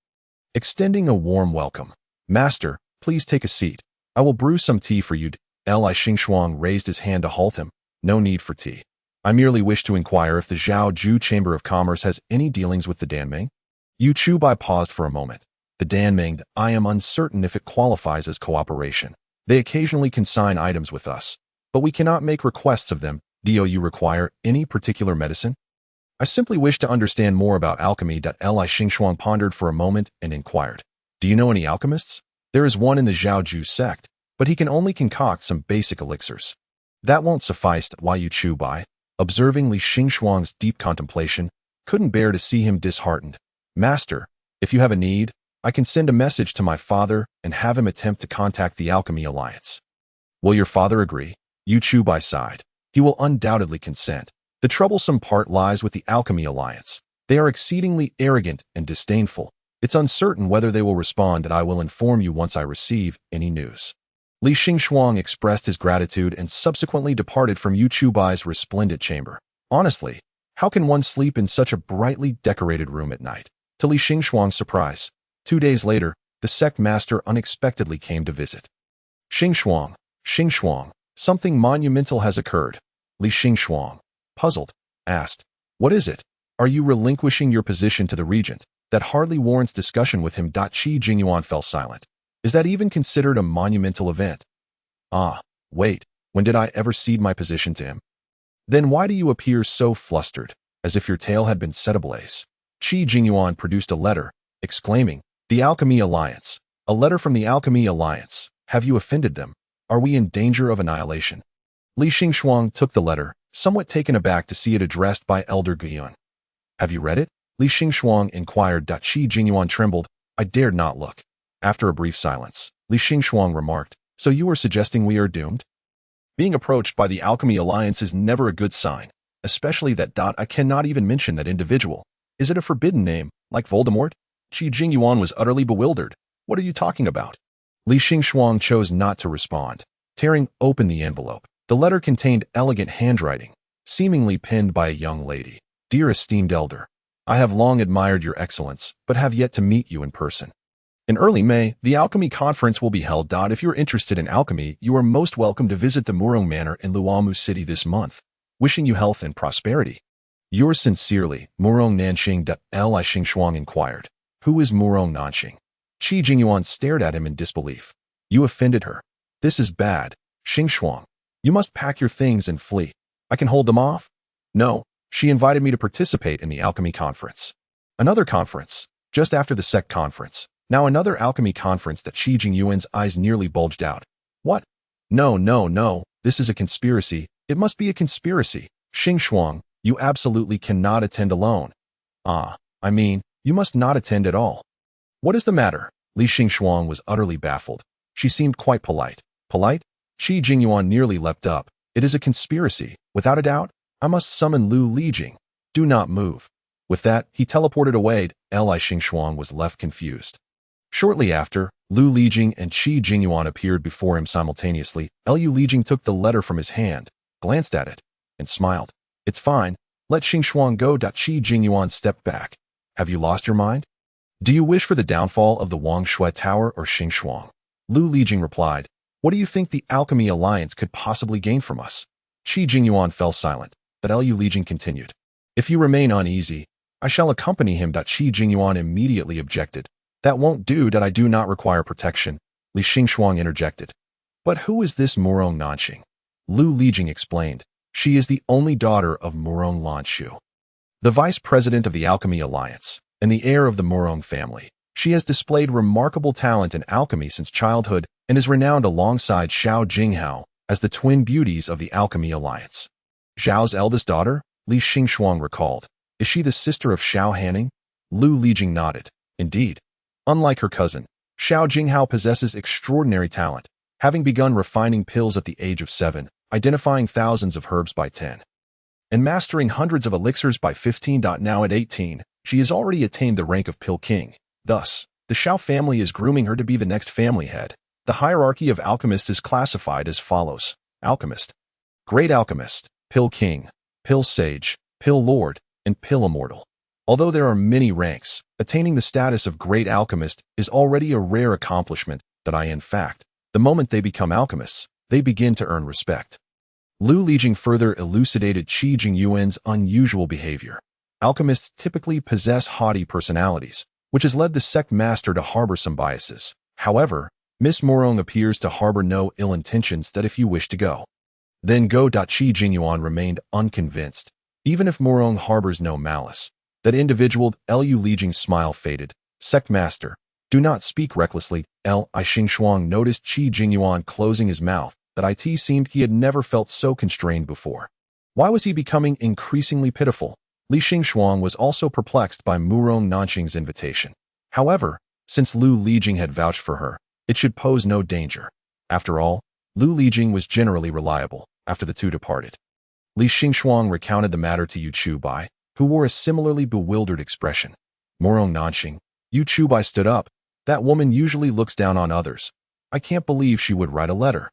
Extending a warm welcome. Master, please take a seat. I will brew some tea for you. Li Xingxuang raised his hand to halt him. No need for tea. I merely wish to inquire if the Zhaoju Chamber of Commerce has any dealings with the Danmeng. Yu Chubai paused for a moment. The Danmeng, I am uncertain if it qualifies as cooperation. They occasionally consign items with us, but we cannot make requests of them. Do you require any particular medicine? I simply wish to understand more about alchemy. Li Xingxuang pondered for a moment and inquired. Do you know any alchemists? There is one in the Zhaoju sect, but he can only concoct some basic elixirs. That won't suffice. Yu Chubai, observing Li Xingxuang's deep contemplation, couldn't bear to see him disheartened. Master, if you have a need, I can send a message to my father and have him attempt to contact the Alchemy Alliance. Will your father agree? Yu Chubai sighed. He will undoubtedly consent. The troublesome part lies with the Alchemy Alliance. They are exceedingly arrogant and disdainful. It's uncertain whether they will respond, and I will inform you once I receive any news. Li Xingxuang expressed his gratitude and subsequently departed from Yu Chubai's resplendent chamber. Honestly, how can one sleep in such a brightly decorated room at night? To Li Xingxuang's surprise, 2 days later, the sect master unexpectedly came to visit. Xingxuang, something monumental has occurred. Li Xingxuang, puzzled, asked, What is it? Are you relinquishing your position to the regent? That hardly warrants discussion with him. Qi Jingyuan fell silent. Is that even considered a monumental event? Ah, wait, when did I ever cede my position to him? Then why do you appear so flustered, as if your tail had been set ablaze? Qi Jingyuan produced a letter, exclaiming, The Alchemy Alliance. A letter from the Alchemy Alliance. Have you offended them? Are we in danger of annihilation? Li Xingxuang took the letter, somewhat taken aback to see it addressed by Elder Guiyun. Have you read it? Li Xingxuang inquired. Qi Jingyuan trembled. I dared not look. After a brief silence, Li Xingxuang remarked, So you are suggesting we are doomed? Being approached by the Alchemy Alliance is never a good sign, especially that. I cannot even mention that individual. Is it a forbidden name, like Voldemort? Qi Jingyuan was utterly bewildered. What are you talking about? Li Xingxuang chose not to respond. Tearing open the envelope, the letter contained elegant handwriting, seemingly penned by a young lady. Dear esteemed elder, I have long admired your excellence, but have yet to meet you in person. In early May, the Alchemy Conference will be held. If you're interested in alchemy, you are most welcome to visit the Murong Manor in Luomu City this month. Wishing you health and prosperity. Yours sincerely, Murong Nanxing. Li Xingxuang inquired. Who is Murong Nanxing? Qi Jingyuan stared at him in disbelief. You offended her. This is bad. Xingxuang, you must pack your things and flee. I can hold them off? No, she invited me to participate in the Alchemy Conference. Another conference, just after the sect conference. Now another alchemy conference. Qi Jingyuan's eyes nearly bulged out. What? No, this is a conspiracy. It must be a conspiracy. Xingxuang, you absolutely cannot attend alone. You must not attend at all. What is the matter? Li Xingxuang was utterly baffled. She seemed quite polite. Polite? Qi Jingyuan nearly leapt up. It is a conspiracy, without a doubt. I must summon Lu Lijing. Do not move. With that, he teleported away. Li Xingxuang was left confused. Shortly after, Lu Lijing and Qi Jingyuan appeared before him simultaneously. Lu Lijing took the letter from his hand, glanced at it, and smiled. It's fine. Let Xingxuang go. Qi Jingyuan stepped back. Have you lost your mind? Do you wish for the downfall of the Wangshui Tower or Xingxuang? Lu Lijing replied. What do you think the Alchemy Alliance could possibly gain from us? Qi Jingyuan fell silent, but Lu Lijing continued. If you remain uneasy, I shall accompany him. Qi Jingyuan immediately objected. That won't do. I do not require protection, Li Xingxuang interjected. But who is this Murong Nanxing? Lu Lijing explained. She is the only daughter of Murong Lanshu, the vice president of the Alchemy Alliance, and the heir of the Murong family. She has displayed remarkable talent in alchemy since childhood and is renowned alongside Xiao Jinghao as the twin beauties of the Alchemy Alliance. Zhao's eldest daughter, Li Xingxuang recalled. Is she the sister of Xiao Hanning? Lu Lijing nodded. Indeed. Unlike her cousin, Xiao Jinghao possesses extraordinary talent, having begun refining pills at the age of 7, identifying thousands of herbs by 10, and mastering hundreds of elixirs by 15. Now at 18, she has already attained the rank of Pill King. Thus, the Xiao family is grooming her to be the next family head. The hierarchy of alchemists is classified as follows. Alchemist, Great Alchemist, Pill King, Pill Sage, Pill Lord, and Pill Immortal. Although there are many ranks, attaining the status of Great Alchemist is already a rare accomplishment. In fact, the moment they become alchemists, they begin to earn respect. Lu Lijing further elucidated Qi Jingyuan's unusual behavior. Alchemists typically possess haughty personalities, which has led the sect master to harbor some biases. However, Miss Murong appears to harbor no ill intentions. If you wish to go, then go. Qi Jingyuan remained unconvinced. Even if Murong harbors no malice, that individual. Lu Lijing's smile faded. Sect master, do not speak recklessly. Li Xingxuang noticed Qi Jingyuan closing his mouth. It seemed he had never felt so constrained before. Why was he becoming increasingly pitiful? Li Xingxuang was also perplexed by Murong Nanxing's invitation. However, since Lu Lijing had vouched for her, it should pose no danger. After all, Lu Lijing was generally reliable. After the two departed, Li Xingxuang recounted the matter to Yu Chubai, who wore a similarly bewildered expression. Murong Nanxing, Yu Chubai stood up. That woman usually looks down on others. I can't believe she would write a letter.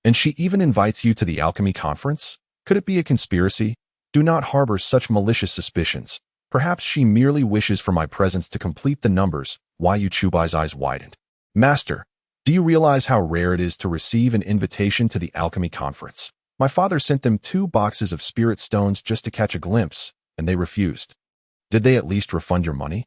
And she even invites you to the alchemy conference? Could it be a conspiracy? Do not harbor such malicious suspicions. Perhaps she merely wishes for my presence to complete the numbers. Yu Chubai's eyes widened. Master, do you realize how rare it is to receive an invitation to the alchemy conference? My father sent them 2 boxes of spirit stones just to catch a glimpse, and they refused. Did they at least refund your money?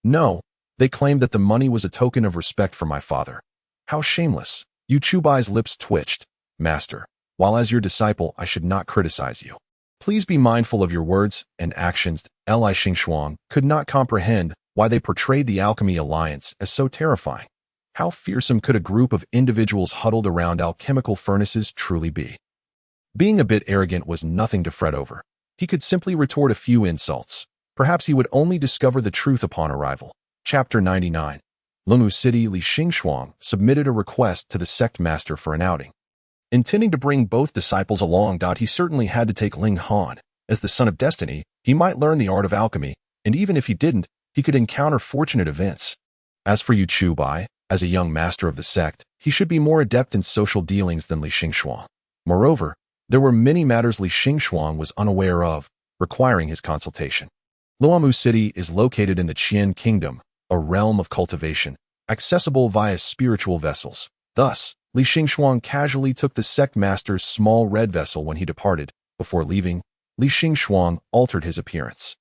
No, they claimed that the money was a token of respect for my father. How shameless. Yu Chubai's lips twitched. Master, while as your disciple I should not criticize you. Please be mindful of your words and actions. Li Xingxuang could not comprehend why they portrayed the Alchemy Alliance as so terrifying. How fearsome could a group of individuals huddled around alchemical furnaces truly be? Being a bit arrogant was nothing to fret over. He could simply retort a few insults. Perhaps he would only discover the truth upon arrival. Chapter 99. Lumu City. Li Xingxuang submitted a request to the sect master for an outing. Intending to bring both disciples along, he certainly had to take Ling Han. As the son of destiny, he might learn the art of alchemy, and even if he didn't, he could encounter fortunate events. As for Yu Chubai, as a young master of the sect, he should be more adept in social dealings than Li Xingxuang. Moreover, there were many matters Li Xingxuang was unaware of, requiring his consultation. Luomu City is located in the Qian Kingdom, a realm of cultivation, accessible via spiritual vessels. Thus, Li Xingxuang casually took the sect master's small red vessel when he departed. Before leaving, Li Xingxuang altered his appearance.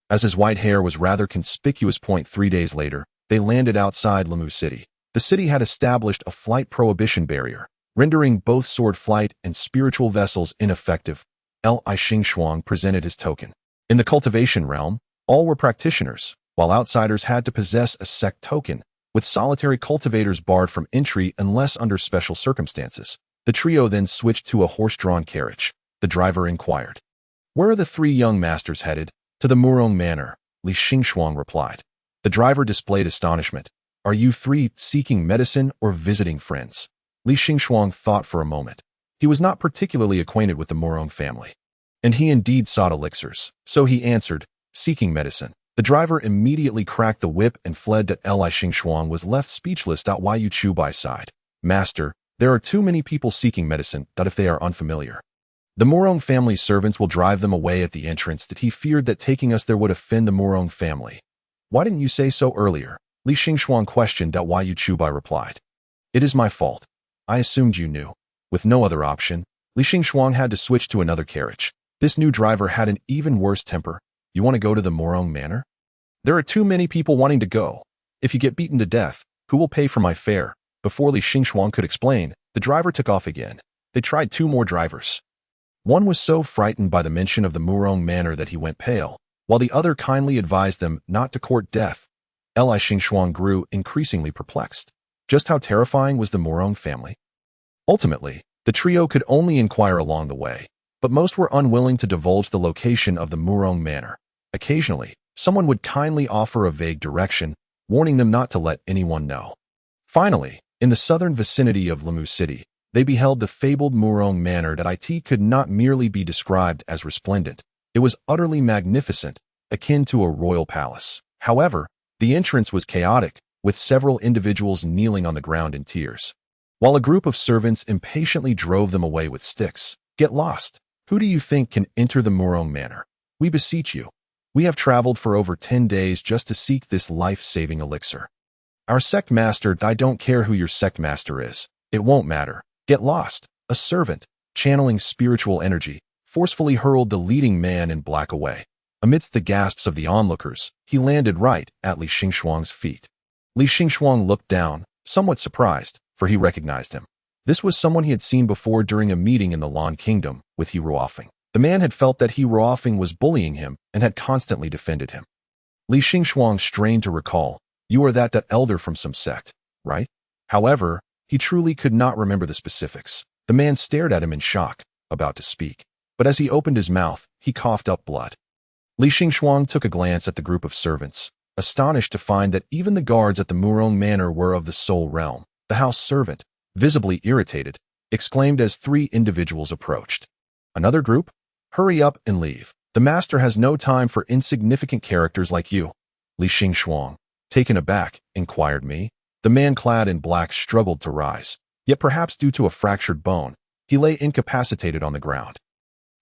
As his white hair was rather conspicuous. 3 days later, they landed outside Lumu City. The city had established a flight prohibition barrier, rendering both sword flight and spiritual vessels ineffective. Li Xingxuang presented his token. In the cultivation realm, all were practitioners, while outsiders had to possess a sect token, with solitary cultivators barred from entry unless under special circumstances. The trio then switched to a horse-drawn carriage. The driver inquired, "Where are the 3 young masters headed?" "To the Murong Manor," Li Xingxuang replied. The driver displayed astonishment. "Are you 3 seeking medicine or visiting friends?" Li Xingxuang thought for a moment. He was not particularly acquainted with the Murong family, and he indeed sought elixirs, so he answered, "Seeking medicine." The driver immediately cracked the whip and fled. Li Xingxuang was left speechless. Yu Chubai sighed. "Master, there are too many people seeking medicine. If they are unfamiliar, the Murong family servants will drive them away at the entrance. He feared that taking us there would offend the Murong family." "Why didn't you say so earlier?" Li Xingxuang questioned. Yu Chubai replied, "It is my fault. I assumed you knew." With no other option, Li Xingxuang had to switch to another carriage. This new driver had an even worse temper. You want to go to the Morong Manor? There are too many people wanting to go. If you get beaten to death, who will pay for my fare? Before Li Xingxuang could explain, the driver took off again. They tried 2 more drivers. One was so frightened by the mention of the Morong Manor that he went pale, while the other kindly advised them not to court death. Li Xingxuang grew increasingly perplexed. Just how terrifying was the Morong family? Ultimately, the trio could only inquire along the way, but most were unwilling to divulge the location of the Morong Manor. Occasionally, someone would kindly offer a vague direction, warning them not to let anyone know. Finally, in the southern vicinity of Lamu City, they beheld the fabled Morong Manor that it could not merely be described as resplendent. It was utterly magnificent, akin to a royal palace. However, the entrance was chaotic, with several individuals kneeling on the ground in tears, while a group of servants impatiently drove them away with sticks. Get lost. Who do you think can enter the Morong Manor? We beseech you. We have traveled for over 10 days just to seek this life-saving elixir. Our sect master, I don't care who your sect master is. It won't matter. Get lost. A servant, channeling spiritual energy, forcefully hurled the leading man in black away. Amidst the gasps of the onlookers, he landed right at Li Xingxuang's feet. Li Xingxuang looked down, somewhat surprised, for he recognized him. This was someone he had seen before during a meeting in the Lan Kingdom with He Ruofeng. The man had felt that He Ruofeng was bullying him and had constantly defended him. Li Xingxuang strained to recall. You are that elder from some sect, right? However, he truly could not remember the specifics. The man stared at him in shock, about to speak. But as he opened his mouth, he coughed up blood. Li Xingxuang took a glance at the group of servants, astonished to find that even the guards at the Morong Manor were of the Soul Realm. The house servant, visibly irritated, exclaimed as 3 individuals approached. Another group? Hurry up and leave. The master has no time for insignificant characters like you. Li Xingxuang, taken aback, inquired me. The man clad in black struggled to rise, yet perhaps due to a fractured bone, he lay incapacitated on the ground.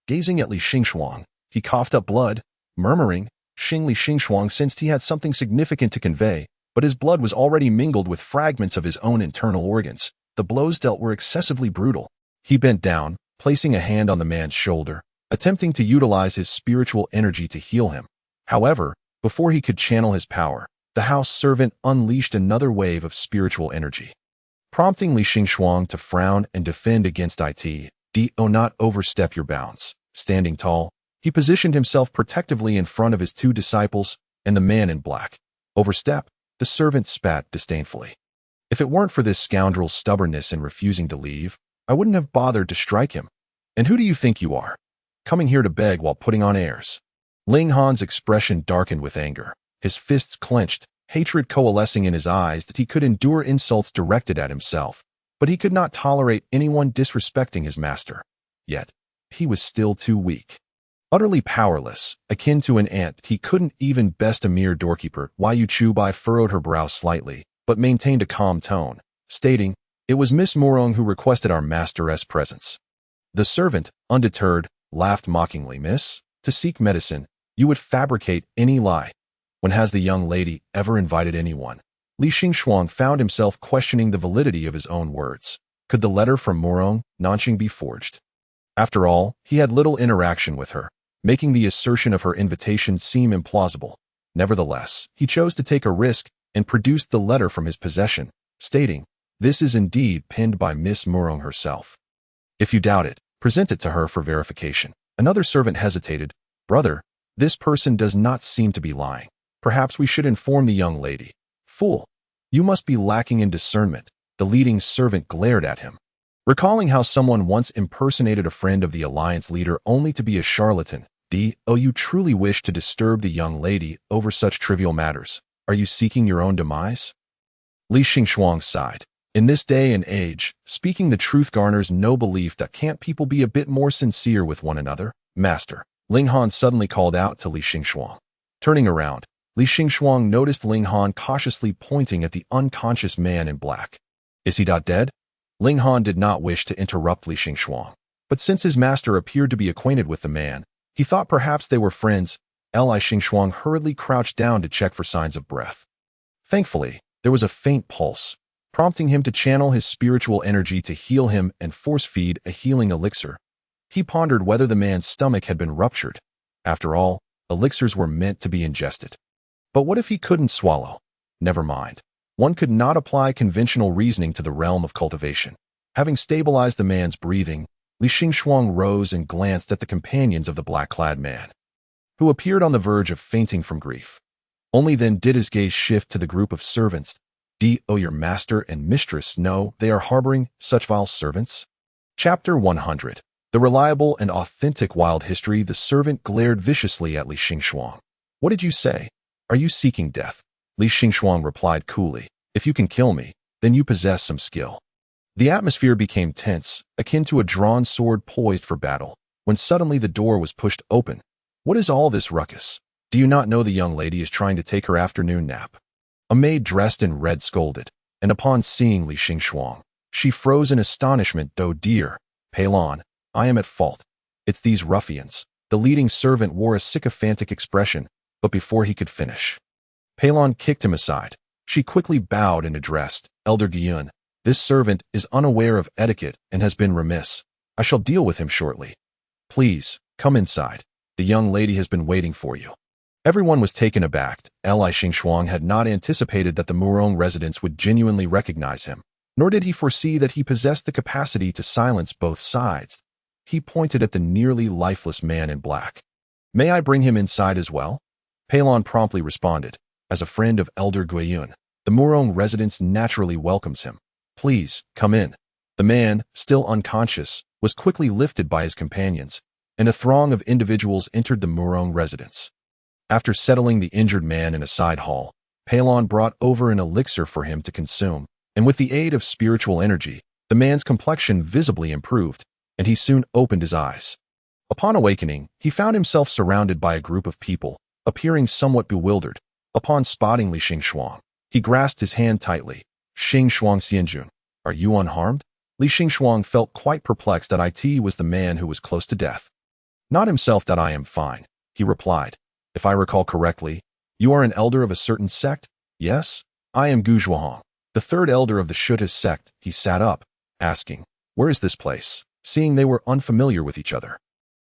Gazing at Li Xingxuang, he coughed up blood, murmuring, Li Xingxuang sensed he had something significant to convey, but his blood was already mingled with fragments of his own internal organs. The blows dealt were excessively brutal. He bent down, placing a hand on the man's shoulder, attempting to utilize his spiritual energy to heal him. However, before he could channel his power, the house servant unleashed another wave of spiritual energy, prompting Li Xingxuang to frown and defend against it. Do not overstep your bounds. Standing tall, he positioned himself protectively in front of his 2 disciples and the man in black. Overstep? The servant spat disdainfully. If it weren't for this scoundrel's stubbornness in refusing to leave, I wouldn't have bothered to strike him. And who do you think you are? Coming here to beg while putting on airs. Ling Han's expression darkened with anger, his fists clenched, hatred coalescing in his eyes that he could endure insults directed at himself, but he could not tolerate anyone disrespecting his master. Yet, he was still too weak. Utterly powerless, akin to an ant, he couldn't even best a mere doorkeeper. Yu Chubai furrowed her brow slightly, but maintained a calm tone, stating, It was Miss Morong who requested our master's presence. The servant, undeterred, laughed mockingly. Miss, to seek medicine, you would fabricate any lie. When has the young lady ever invited anyone? Li Xingxuang found himself questioning the validity of his own words. Could the letter from Morong Nanqing be forged? After all, he had little interaction with her, making the assertion of her invitation seem implausible. Nevertheless, he chose to take a risk and produced the letter from his possession, stating, This is indeed penned by Miss Morong herself. If you doubt it, present it to her for verification. Another servant hesitated. Brother, this person does not seem to be lying. Perhaps we should inform the young lady. Fool, you must be lacking in discernment. The leading servant glared at him. Recalling how someone once impersonated a friend of the alliance leader only to be a charlatan, you truly wish to disturb the young lady over such trivial matters. Are you seeking your own demise? Li Xingxuang sighed. In this day and age, speaking the truth garners no belief. That can't people be a bit more sincere with one another? Master, Ling Han suddenly called out to Li Xingxuang. Turning around, Li Xingxuang noticed Ling Han cautiously pointing at the unconscious man in black. Is he not dead? Ling Han did not wish to interrupt Li Xingxuang, but since his master appeared to be acquainted with the man, he thought perhaps they were friends. Li Xingxuang hurriedly crouched down to check for signs of breath. Thankfully, there was a faint pulse, prompting him to channel his spiritual energy to heal him and force-feed a healing elixir. He pondered whether the man's stomach had been ruptured. After all, elixirs were meant to be ingested. But what if he couldn't swallow? Never mind. One could not apply conventional reasoning to the realm of cultivation. Having stabilized the man's breathing, Li Xingxuang rose and glanced at the companions of the black-clad man, who appeared on the verge of fainting from grief. Only then did his gaze shift to the group of servants. Do your master and mistress know they are harboring such vile servants? Chapter 100. The reliable and authentic wild history. The servant glared viciously at Li Xingxuang. What did you say? Are you seeking death? Li Xingxuang replied coolly. If you can kill me, then you possess some skill. The atmosphere became tense, akin to a drawn sword poised for battle, when suddenly the door was pushed open. What is all this ruckus? Do you not know the young lady is trying to take her afternoon nap? A maid dressed in red scolded, and upon seeing Li Xingxuang, she froze in astonishment. Oh dear, Peilon, I am at fault. It's these ruffians. The leading servant wore a sycophantic expression, but before he could finish, Peilon kicked him aside. She quickly bowed and addressed, Elder Gyun, this servant is unaware of etiquette and has been remiss. I shall deal with him shortly. Please, come inside. The young lady has been waiting for you. Everyone was taken aback. Li Xingxuang had not anticipated that the Murong residents would genuinely recognize him, nor did he foresee that he possessed the capacity to silence both sides. He pointed at the nearly lifeless man in black. May I bring him inside as well? Peilon promptly responded. As a friend of Elder Guiyun, the Murong residence naturally welcomes him. Please, come in. The man, still unconscious, was quickly lifted by his companions, and a throng of individuals entered the Murong residence. After settling the injured man in a side hall, Peilon brought over an elixir for him to consume, and with the aid of spiritual energy, the man's complexion visibly improved, and he soon opened his eyes. Upon awakening, he found himself surrounded by a group of people, appearing somewhat bewildered. Upon spotting Li Xingxuang, he grasped his hand tightly. Xingxuang Xianjun, are you unharmed? Li Xingxuang felt quite perplexed that it was the man who was close to death. Not himself. I am fine, he replied. If I recall correctly, you are an elder of a certain sect? Yes, I am Gu Zhuahong, the third elder of the Shuta sect. He sat up, asking, where is this place? Seeing they were unfamiliar with each other,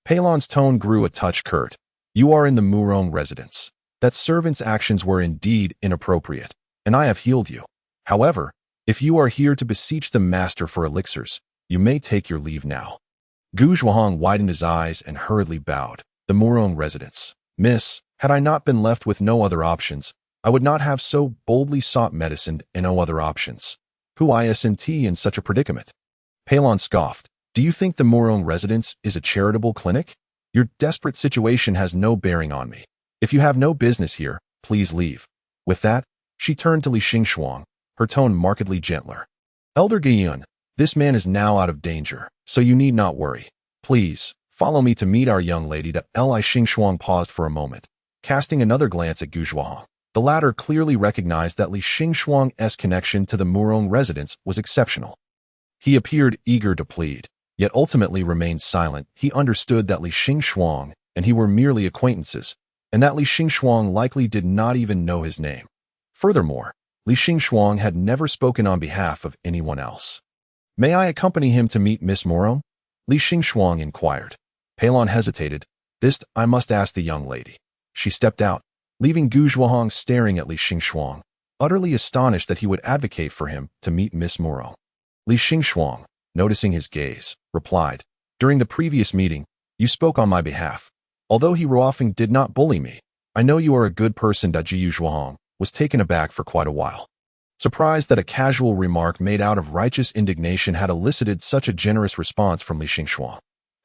Peilon's tone grew a touch curt. You are in the Murong residence. That servant's actions were indeed inappropriate, and I have healed you. However, if you are here to beseech the master for elixirs, you may take your leave now. Gu Zhuahong widened his eyes and hurriedly bowed. The Murong residence. Miss, had I not been left with no other options, I would not have so boldly sought medicine and no other options. Who isn't in such a predicament? Peilon scoffed. Do you think the Murong residence is a charitable clinic? Your desperate situation has no bearing on me. If you have no business here, please leave. With that, she turned to Li Xingxuang, her tone markedly gentler. Elder Guiyun, this man is now out of danger, so you need not worry. Please, follow me to meet our young lady. Li Xingxuang paused for a moment, casting another glance at Gu Zhuahong. The latter clearly recognized that Li Xingxuang's connection to the Murong residence was exceptional. He appeared eager to plead, yet ultimately remained silent. He understood that Li Xingxuang and he were merely acquaintances, and that Li Xingxuang likely did not even know his name. Furthermore, Li Xingxuang had never spoken on behalf of anyone else. May I accompany him to meet Miss Murong? Li Xingxuang inquired. Peilon hesitated. This I must ask the young lady. She stepped out, leaving Gu Zhuahong staring at Li Xingxuang, utterly astonished that he would advocate for him to meet Miss Murong. Li Xingxuang, noticing his gaze, replied, during the previous meeting, you spoke on my behalf. Although he often did not bully me, I know you are a good person. Gu Zhuahong was taken aback for quite a while, surprised that a casual remark made out of righteous indignation had elicited such a generous response from Li Xingxuang.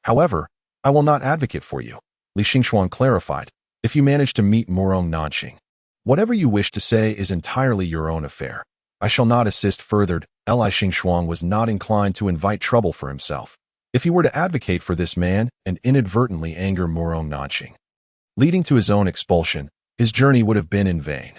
However, I will not advocate for you, Li Xingxuang clarified, if you manage to meet Murong Nanqing. Whatever you wish to say is entirely your own affair. I shall not assist further. Li Xingxuang was not inclined to invite trouble for himself. If he were to advocate for this man and inadvertently anger Murong Nanqing, leading to his own expulsion, his journey would have been in vain.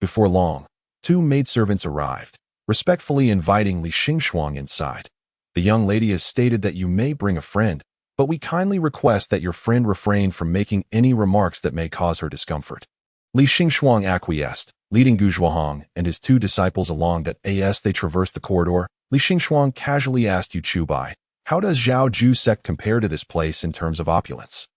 Before long, two maidservants arrived, respectfully inviting Li Xingxuang inside. The young lady has stated that you may bring a friend, but we kindly request that your friend refrain from making any remarks that may cause her discomfort. Li Xingxuang acquiesced, leading Gu Zhuahong and his two disciples along. As they traversed the corridor, Li Xingxuang casually asked Yu Chubai, How does Zhao Ju sect compare to this place in terms of opulence?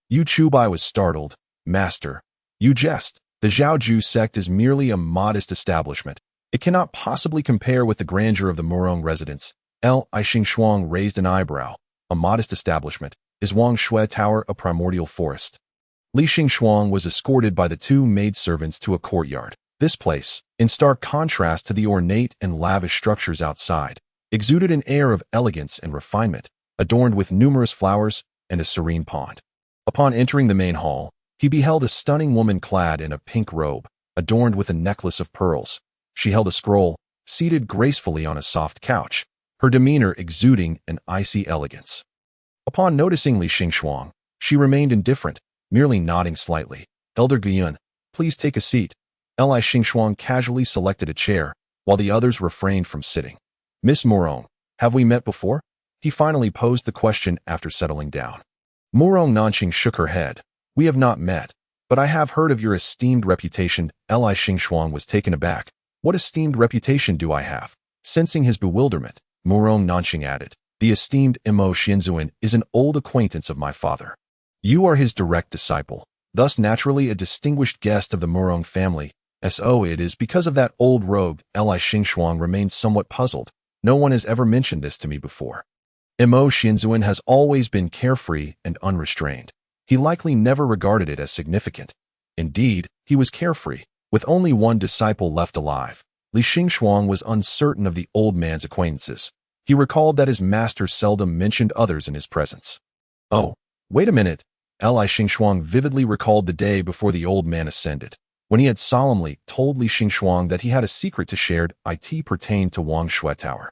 Yu Chubai was startled. Master, you jest. The Zhao Ju sect is merely a modest establishment. It cannot possibly compare with the grandeur of the Murong residence. I Xing raised an eyebrow. A modest establishment. Is Wang Shui Tower a primordial forest? Li Xing was escorted by the two maidservants to a courtyard. This place, in stark contrast to the ornate and lavish structures outside, exuded an air of elegance and refinement, adorned with numerous flowers and a serene pond. Upon entering the main hall, he beheld a stunning woman clad in a pink robe, adorned with a necklace of pearls. She held a scroll, seated gracefully on a soft couch, her demeanor exuding an icy elegance. Upon noticing Li Xing, she remained indifferent, merely nodding slightly. Elder Guyun, please take a seat. Li Xing casually selected a chair, while the others refrained from sitting. Miss Murong, have we met before? He finally posed the question after settling down. Murong Nanxing shook her head. We have not met, but I have heard of your esteemed reputation. Li Xing was taken aback. What esteemed reputation do I have? Sensing his bewilderment, Murong Nanxing added, the esteemed Mo Xianzuan is an old acquaintance of my father. You are his direct disciple, thus naturally a distinguished guest of the Murong family. So it is because of that old rogue. Li Xing remained somewhat puzzled. No one has ever mentioned this to me before. Mo Xianzuan has always been carefree and unrestrained. He likely never regarded it as significant. Indeed, he was carefree, with only one disciple left alive. Li Xing was uncertain of the old man's acquaintances. He recalled that his master seldom mentioned others in his presence. Oh, wait a minute. Li Xing vividly recalled the day before the old man ascended, when he had solemnly told Li Xing that he had a secret to share. It pertained to Wang Shui Tower.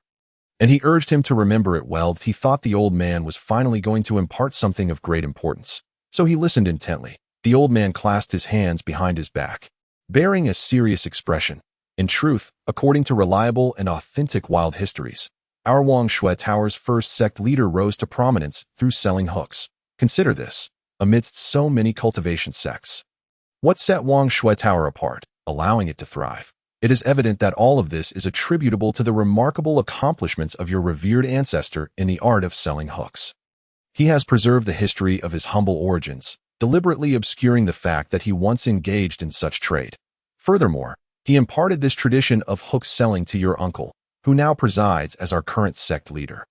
And he urged him to remember it well. He thought the old man was finally going to impart something of great importance. So he listened intently. The old man clasped his hands behind his back, bearing a serious expression. In truth, according to reliable and authentic wild histories, our Wang Shui Tower's first sect leader rose to prominence through selling hooks. Consider this, amidst so many cultivation sects. What set Wang Shui Tower apart, allowing it to thrive? It is evident that all of this is attributable to the remarkable accomplishments of your revered ancestor in the art of selling hooks. He has preserved the history of his humble origins, deliberately obscuring the fact that he once engaged in such trade. Furthermore, he imparted this tradition of hook selling to your uncle, who now presides as our current sect leader.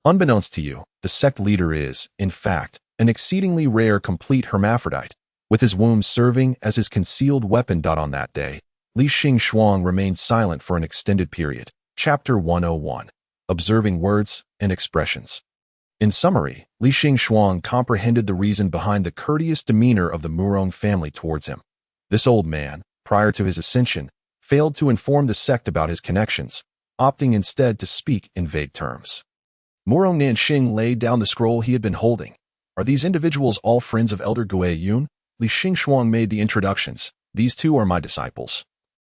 Unbeknownst to you, the sect leader is, in fact, an exceedingly rare complete hermaphrodite, with his womb serving as his concealed weapon. On that day, Li Xing remained silent for an extended period. Chapter 101. Observing Words and Expressions. In summary, Li Xing comprehended the reason behind the courteous demeanor of the Murong family towards him. This old man, prior to his ascension, failed to inform the sect about his connections, opting instead to speak in vague terms. Murong Nanxing laid down the scroll he had been holding. Are these individuals all friends of Elder Gue Yun? Li Xing made the introductions. These two are my disciples,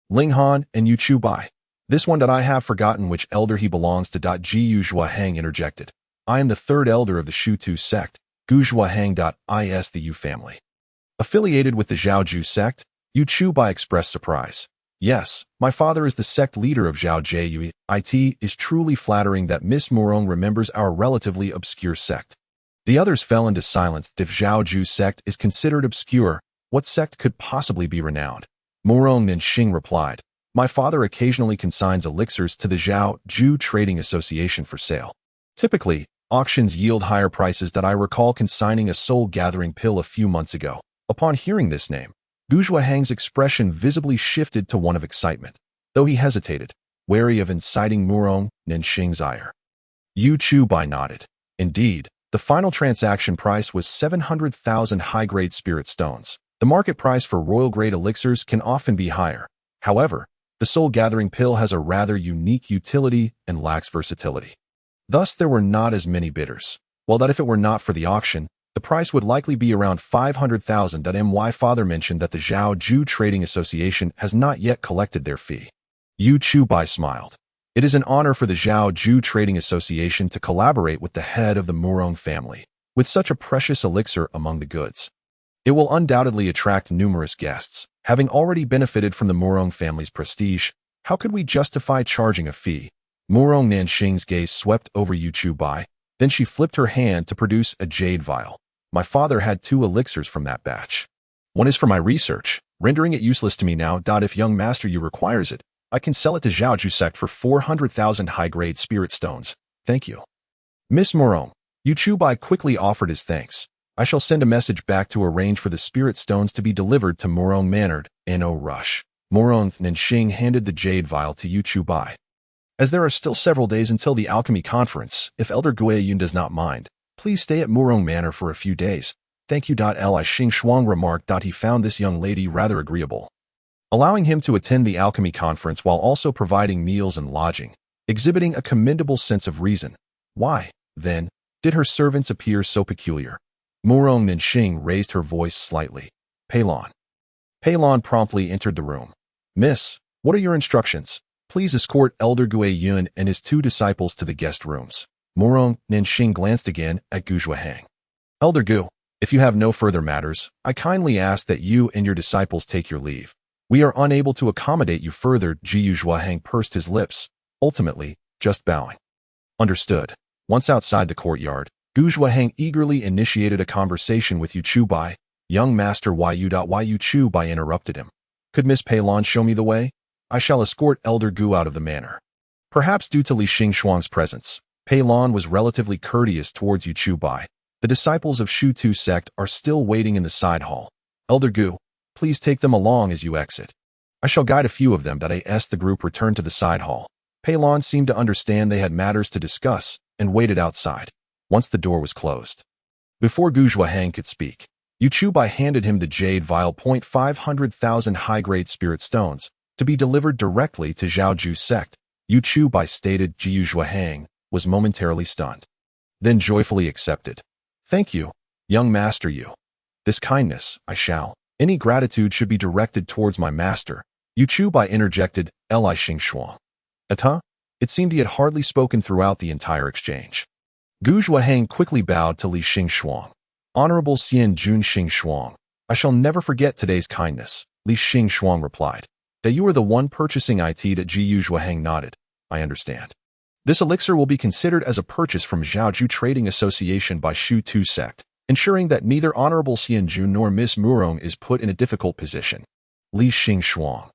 Ling Han and Yu Chubai. This one that I have forgotten which elder he belongs to. Gu Zhuahang interjected. I am the third elder of the Shu-Tu sect, Gu Zhuahang. Is the Yu family affiliated with the Zhao Ju sect? Yu Chubai expressed surprise. Yes, my father is the sect leader of Zhao Jie. It is truly flattering that Miss Murong remembers our relatively obscure sect. The others fell into silence. If Zhao Ju sect is considered obscure, what sect could possibly be renowned? Murong Nanxing replied, my father occasionally consigns elixirs to the Zhao Ju Trading Association for sale. Typically, auctions yield higher prices. I recall consigning a soul-gathering pill a few months ago. Upon hearing this name, Gu Zhuahang's expression visibly shifted to one of excitement, though he hesitated, wary of inciting Murong Nanxing's ire. Yu Chubai nodded. Indeed, the final transaction price was 700,000 high-grade spirit stones. The market price for royal-grade elixirs can often be higher. However, the soul-gathering pill has a rather unique utility and lacks versatility. Thus, there were not as many bidders. While that if it were not for the auction, the price would likely be around 500,000. My father mentioned that the Zhao Ju Trading Association has not yet collected their fee. Yu Chubai smiled. It is an honor for the Zhao Ju Trading Association to collaborate with the head of the Murong family, with such a precious elixir among the goods. It will undoubtedly attract numerous guests. Having already benefited from the Murong family's prestige, how could we justify charging a fee? Murong Nanxing's gaze swept over Yu Chubai. Then she flipped her hand to produce a jade vial. My father had 2 elixirs from that batch. One is for my research, rendering it useless to me now. If young master you requires it, I can sell it to Zhaoju sect for 400,000 high-grade spirit stones. Thank you. Miss Morong, Yu Chubai quickly offered his thanks. I shall send a message back to arrange for the spirit stones to be delivered to Morong Manor in no rush. Morong Nanxing handed the jade vial to Yu Chubai. As there are still several days until the alchemy conference, if Elder Guiyun does not mind, please stay at Morong Manor for a few days. Thank you. Li Xing Shuang remarked. He found this young lady rather agreeable, allowing him to attend the alchemy conference while also providing meals and lodging, exhibiting a commendable sense of reason. Why, then, did her servants appear so peculiar? Morong Nanxing raised her voice slightly. Peilon. Peilon promptly entered the room. Miss, what are your instructions? Please escort Elder Guiyun and his 2 disciples to the guest rooms. Morong Nanxing glanced again at Gu Zhuahang. Elder Gu, if you have no further matters, I kindly ask that you and your disciples take your leave. We are unable to accommodate you further. Gu Zhuahang pursed his lips, ultimately, just bowing. Understood. Once outside the courtyard, Gu Zhuahang eagerly initiated a conversation with Yu Chubai. Young Master Yu Chubai interrupted him. Could Miss Peilon show me the way? I shall escort Elder Gu out of the manor. Perhaps due to Li Xing presence, Peilon was relatively courteous towards Yu Chubai. The disciples of Shu Tu sect are still waiting in the side hall. Elder Gu, please take them along as you exit. I shall guide a few of them. As the group returned to the side hall, Peilon seemed to understand they had matters to discuss and waited outside, once the door was closed. Before Gu Zhuahang could speak, Yu Chubai handed him the jade vial. 500,000 high-grade spirit stones, to be delivered directly to Zhaoju sect. Yu Chubai stated. Gu Zhuahang was momentarily stunned, then joyfully accepted. Thank you, young master Yu. This kindness, I shall. Any gratitude should be directed towards my master. Yu Chubai interjected. Li Xing Shuang. It seemed he had hardly spoken throughout the entire exchange. Gu Zhuahang quickly bowed to Li Xing Shuang. Honorable Xian Jun Xing Shuang, I shall never forget today's kindness. Li Xing Shuang replied. That you are the one purchasing it. Gu Zhuahang nodded. I understand. This elixir will be considered as a purchase from Zhaoju Trading Association by Shu Tu sect, ensuring that neither Honorable Xianjun nor Miss Murong is put in a difficult position. Li Xing Shuang.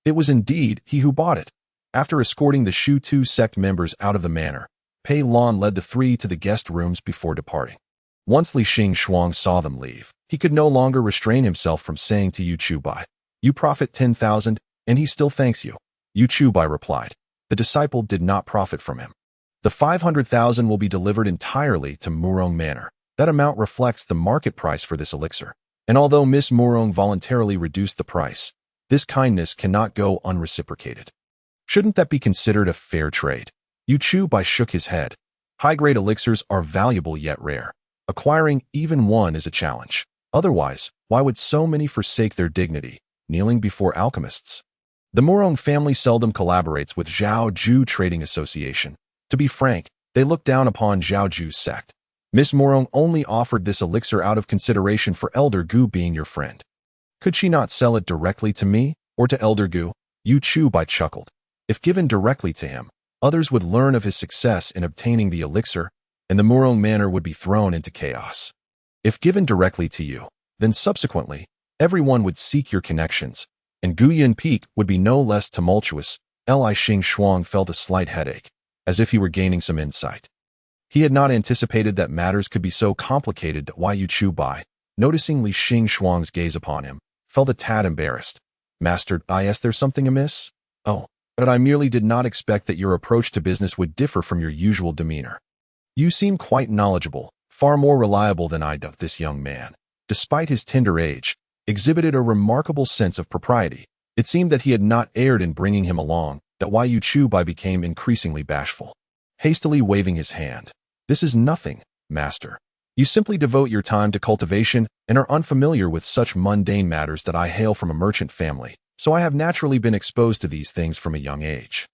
It was indeed he who bought it. After escorting the Shu Tu sect members out of the manor, Pei Lon led the 3 to the guest rooms before departing. Once Li Xing Shuang saw them leave, he could no longer restrain himself from saying to Yu Chubai, "You profit 10,000, and he still thanks you." Yu Chubai replied. The disciple did not profit from him. The 500,000 will be delivered entirely to Murong Manor. That amount reflects the market price for this elixir. And although Miss Murong voluntarily reduced the price, this kindness cannot go unreciprocated. Shouldn't that be considered a fair trade? Yu Chubai shook his head. High-grade elixirs are valuable yet rare. Acquiring even one is a challenge. Otherwise, why would so many forsake their dignity, kneeling before alchemists? The Murong family seldom collaborates with Zhaoju Trading Association. To be frank, they look down upon Zhaoju sect. Miss Murong only offered this elixir out of consideration for Elder Gu being your friend. Could she not sell it directly to me, or to Elder Gu? Yu Chubai chuckled. If given directly to him, others would learn of his success in obtaining the elixir, and the Murong Manor would be thrown into chaos. If given directly to you, then subsequently, everyone would seek your connections, and Guiyun Peak would be no less tumultuous. Li Xing Shuang felt a slight headache, as if he were gaining some insight. He had not anticipated that matters could be so complicated. Yu Chubai, noticing Li Xing Shuang's gaze upon him, felt a tad embarrassed. Master, there's something amiss? Oh, but I merely did not expect that your approach to business would differ from your usual demeanor. You seem quite knowledgeable, far more reliable than I do. This young man, despite his tender age, exhibited a remarkable sense of propriety. It seemed that he had not erred in bringing him along. Yu Chubai became increasingly bashful, hastily waving his hand. This is nothing, master. You simply devote your time to cultivation and are unfamiliar with such mundane matters. I hail from a merchant family, so I have naturally been exposed to these things from a young age.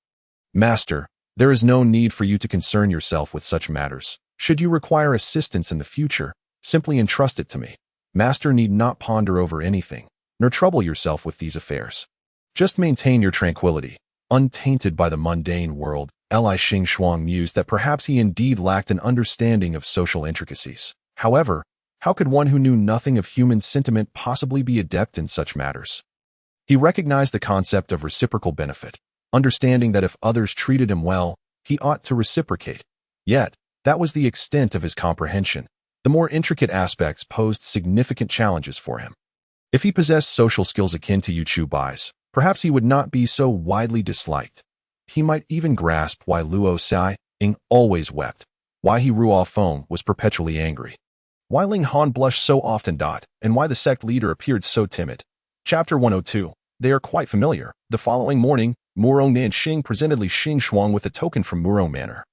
Master, there is no need for you to concern yourself with such matters. Should you require assistance in the future, simply entrust it to me. Master need not ponder over anything, nor trouble yourself with these affairs. Just maintain your tranquility, untainted by the mundane world. Li Xing mused that perhaps he indeed lacked an understanding of social intricacies. However, how could one who knew nothing of human sentiment possibly be adept in such matters? He recognized the concept of reciprocal benefit, understanding that if others treated him well, he ought to reciprocate. Yet, that was the extent of his comprehension. The more intricate aspects posed significant challenges for him. If he possessed social skills akin to Yu Chu Bai's, perhaps he would not be so widely disliked. He might even grasp why Luo Sai-ing always wept, why he Ruo Feng was perpetually angry, why Ling Han blushed so often, and why the sect leader appeared so timid. Chapter 102. They are quite familiar. The following morning, Murong Nanxing presented Li Xing with a token from Murong Manor,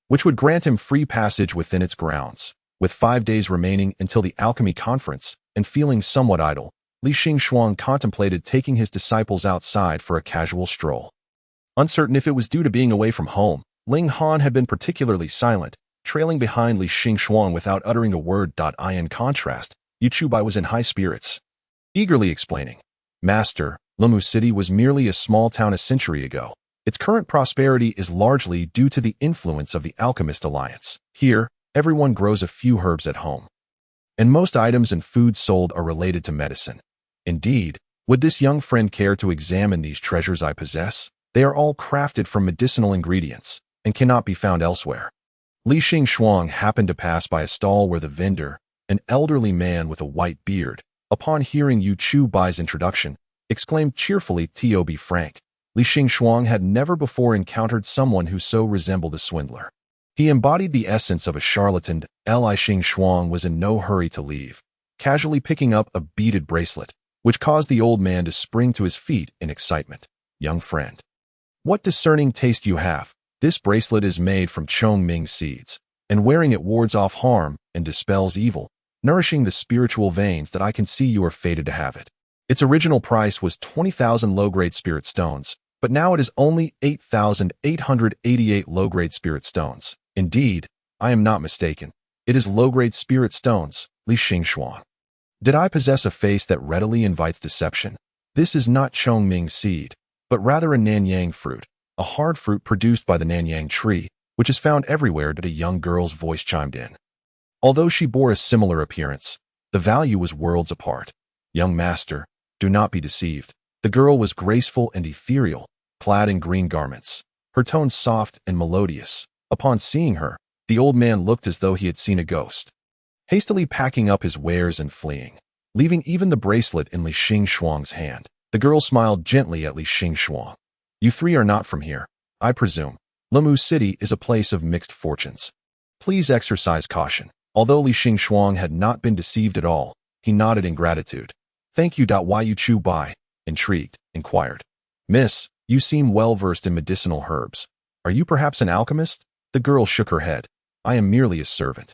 which would grant him free passage within its grounds. With 5 days remaining until the alchemy conference, and feeling somewhat idle, Li Xing contemplated taking his disciples outside for a casual stroll. Uncertain if it was due to being away from home, Ling Han had been particularly silent, trailing behind Li Xing without uttering a word. In contrast, Yu Chubai was in high spirits, eagerly explaining, "Master, Lumu City was merely a small town a century ago. Its current prosperity is largely due to the influence of the Alchemist Alliance. Here, everyone grows a few herbs at home, and most items and foods sold are related to medicine. Indeed, would this young friend care to examine these treasures I possess? They are all crafted from medicinal ingredients and cannot be found elsewhere." Li Xing happened to pass by a stall where the vendor, an elderly man with a white beard, upon hearing Yu Chu Bai's introduction, exclaimed cheerfully, "To be frank, Li Xing had never before encountered someone who so resembled a swindler. He embodied the essence of a charlatan." Li Xing was in no hurry to leave, casually picking up a beaded bracelet, which caused the old man to spring to his feet in excitement. "Young friend, what discerning taste you have. This bracelet is made from Chongming seeds, and wearing it wards off harm and dispels evil, nourishing the spiritual veins that I can see you are fated to have it. Its original price was 20,000 low-grade spirit stones, but now it is only 8,888 low-grade spirit stones. Indeed, I am not mistaken. It is low-grade spirit stones." Li Xing. "Did I possess a face that readily invites deception? This is not Chongming seed, but rather a Nanyang fruit, a hard fruit produced by the Nanyang tree, which is found everywhere." A young girl's voice chimed in. Although she bore a similar appearance, the value was worlds apart. "Young master, do not be deceived." The girl was graceful and ethereal, clad in green garments, her tone soft and melodious. Upon seeing her, the old man looked as though he had seen a ghost, hastily packing up his wares and fleeing, leaving even the bracelet in Li Xing hand. The girl smiled gently at Li Xing. "You three are not from here, I presume. Lumu City is a place of mixed fortunes. Please exercise caution." Although Li Xing had not been deceived at all, he nodded in gratitude. "Thank you. Why Yu Chu Bai?" intrigued, inquired. "Miss, you seem well versed in medicinal herbs. Are you perhaps an alchemist?" The girl shook her head. "I am merely a servant."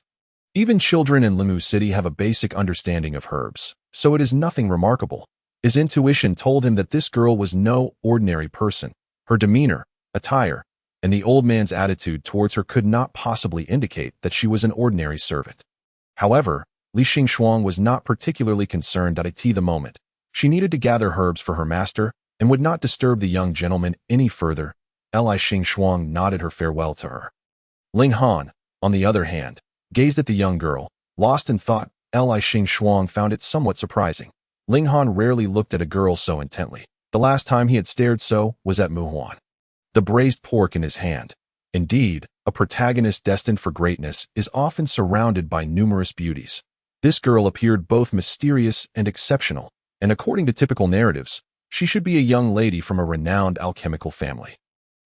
Even children in Lumu City have a basic understanding of herbs, so it is nothing remarkable. His intuition told him that this girl was no ordinary person. Her demeanor, attire, and the old man's attitude towards her could not possibly indicate that she was an ordinary servant. However, Li Xing was not particularly concerned at the moment. She needed to gather herbs for her master and would not disturb the young gentleman any further. Li Xing nodded her farewell to her. Ling Han, on the other hand, gazed at the young girl, lost in thought. Li Xing found it somewhat surprising. Ling Han rarely looked at a girl so intently. The last time he had stared so was at Mu Huan, the braised pork in his hand. Indeed, a protagonist destined for greatness is often surrounded by numerous beauties. This girl appeared both mysterious and exceptional, and according to typical narratives, she should be a young lady from a renowned alchemical family.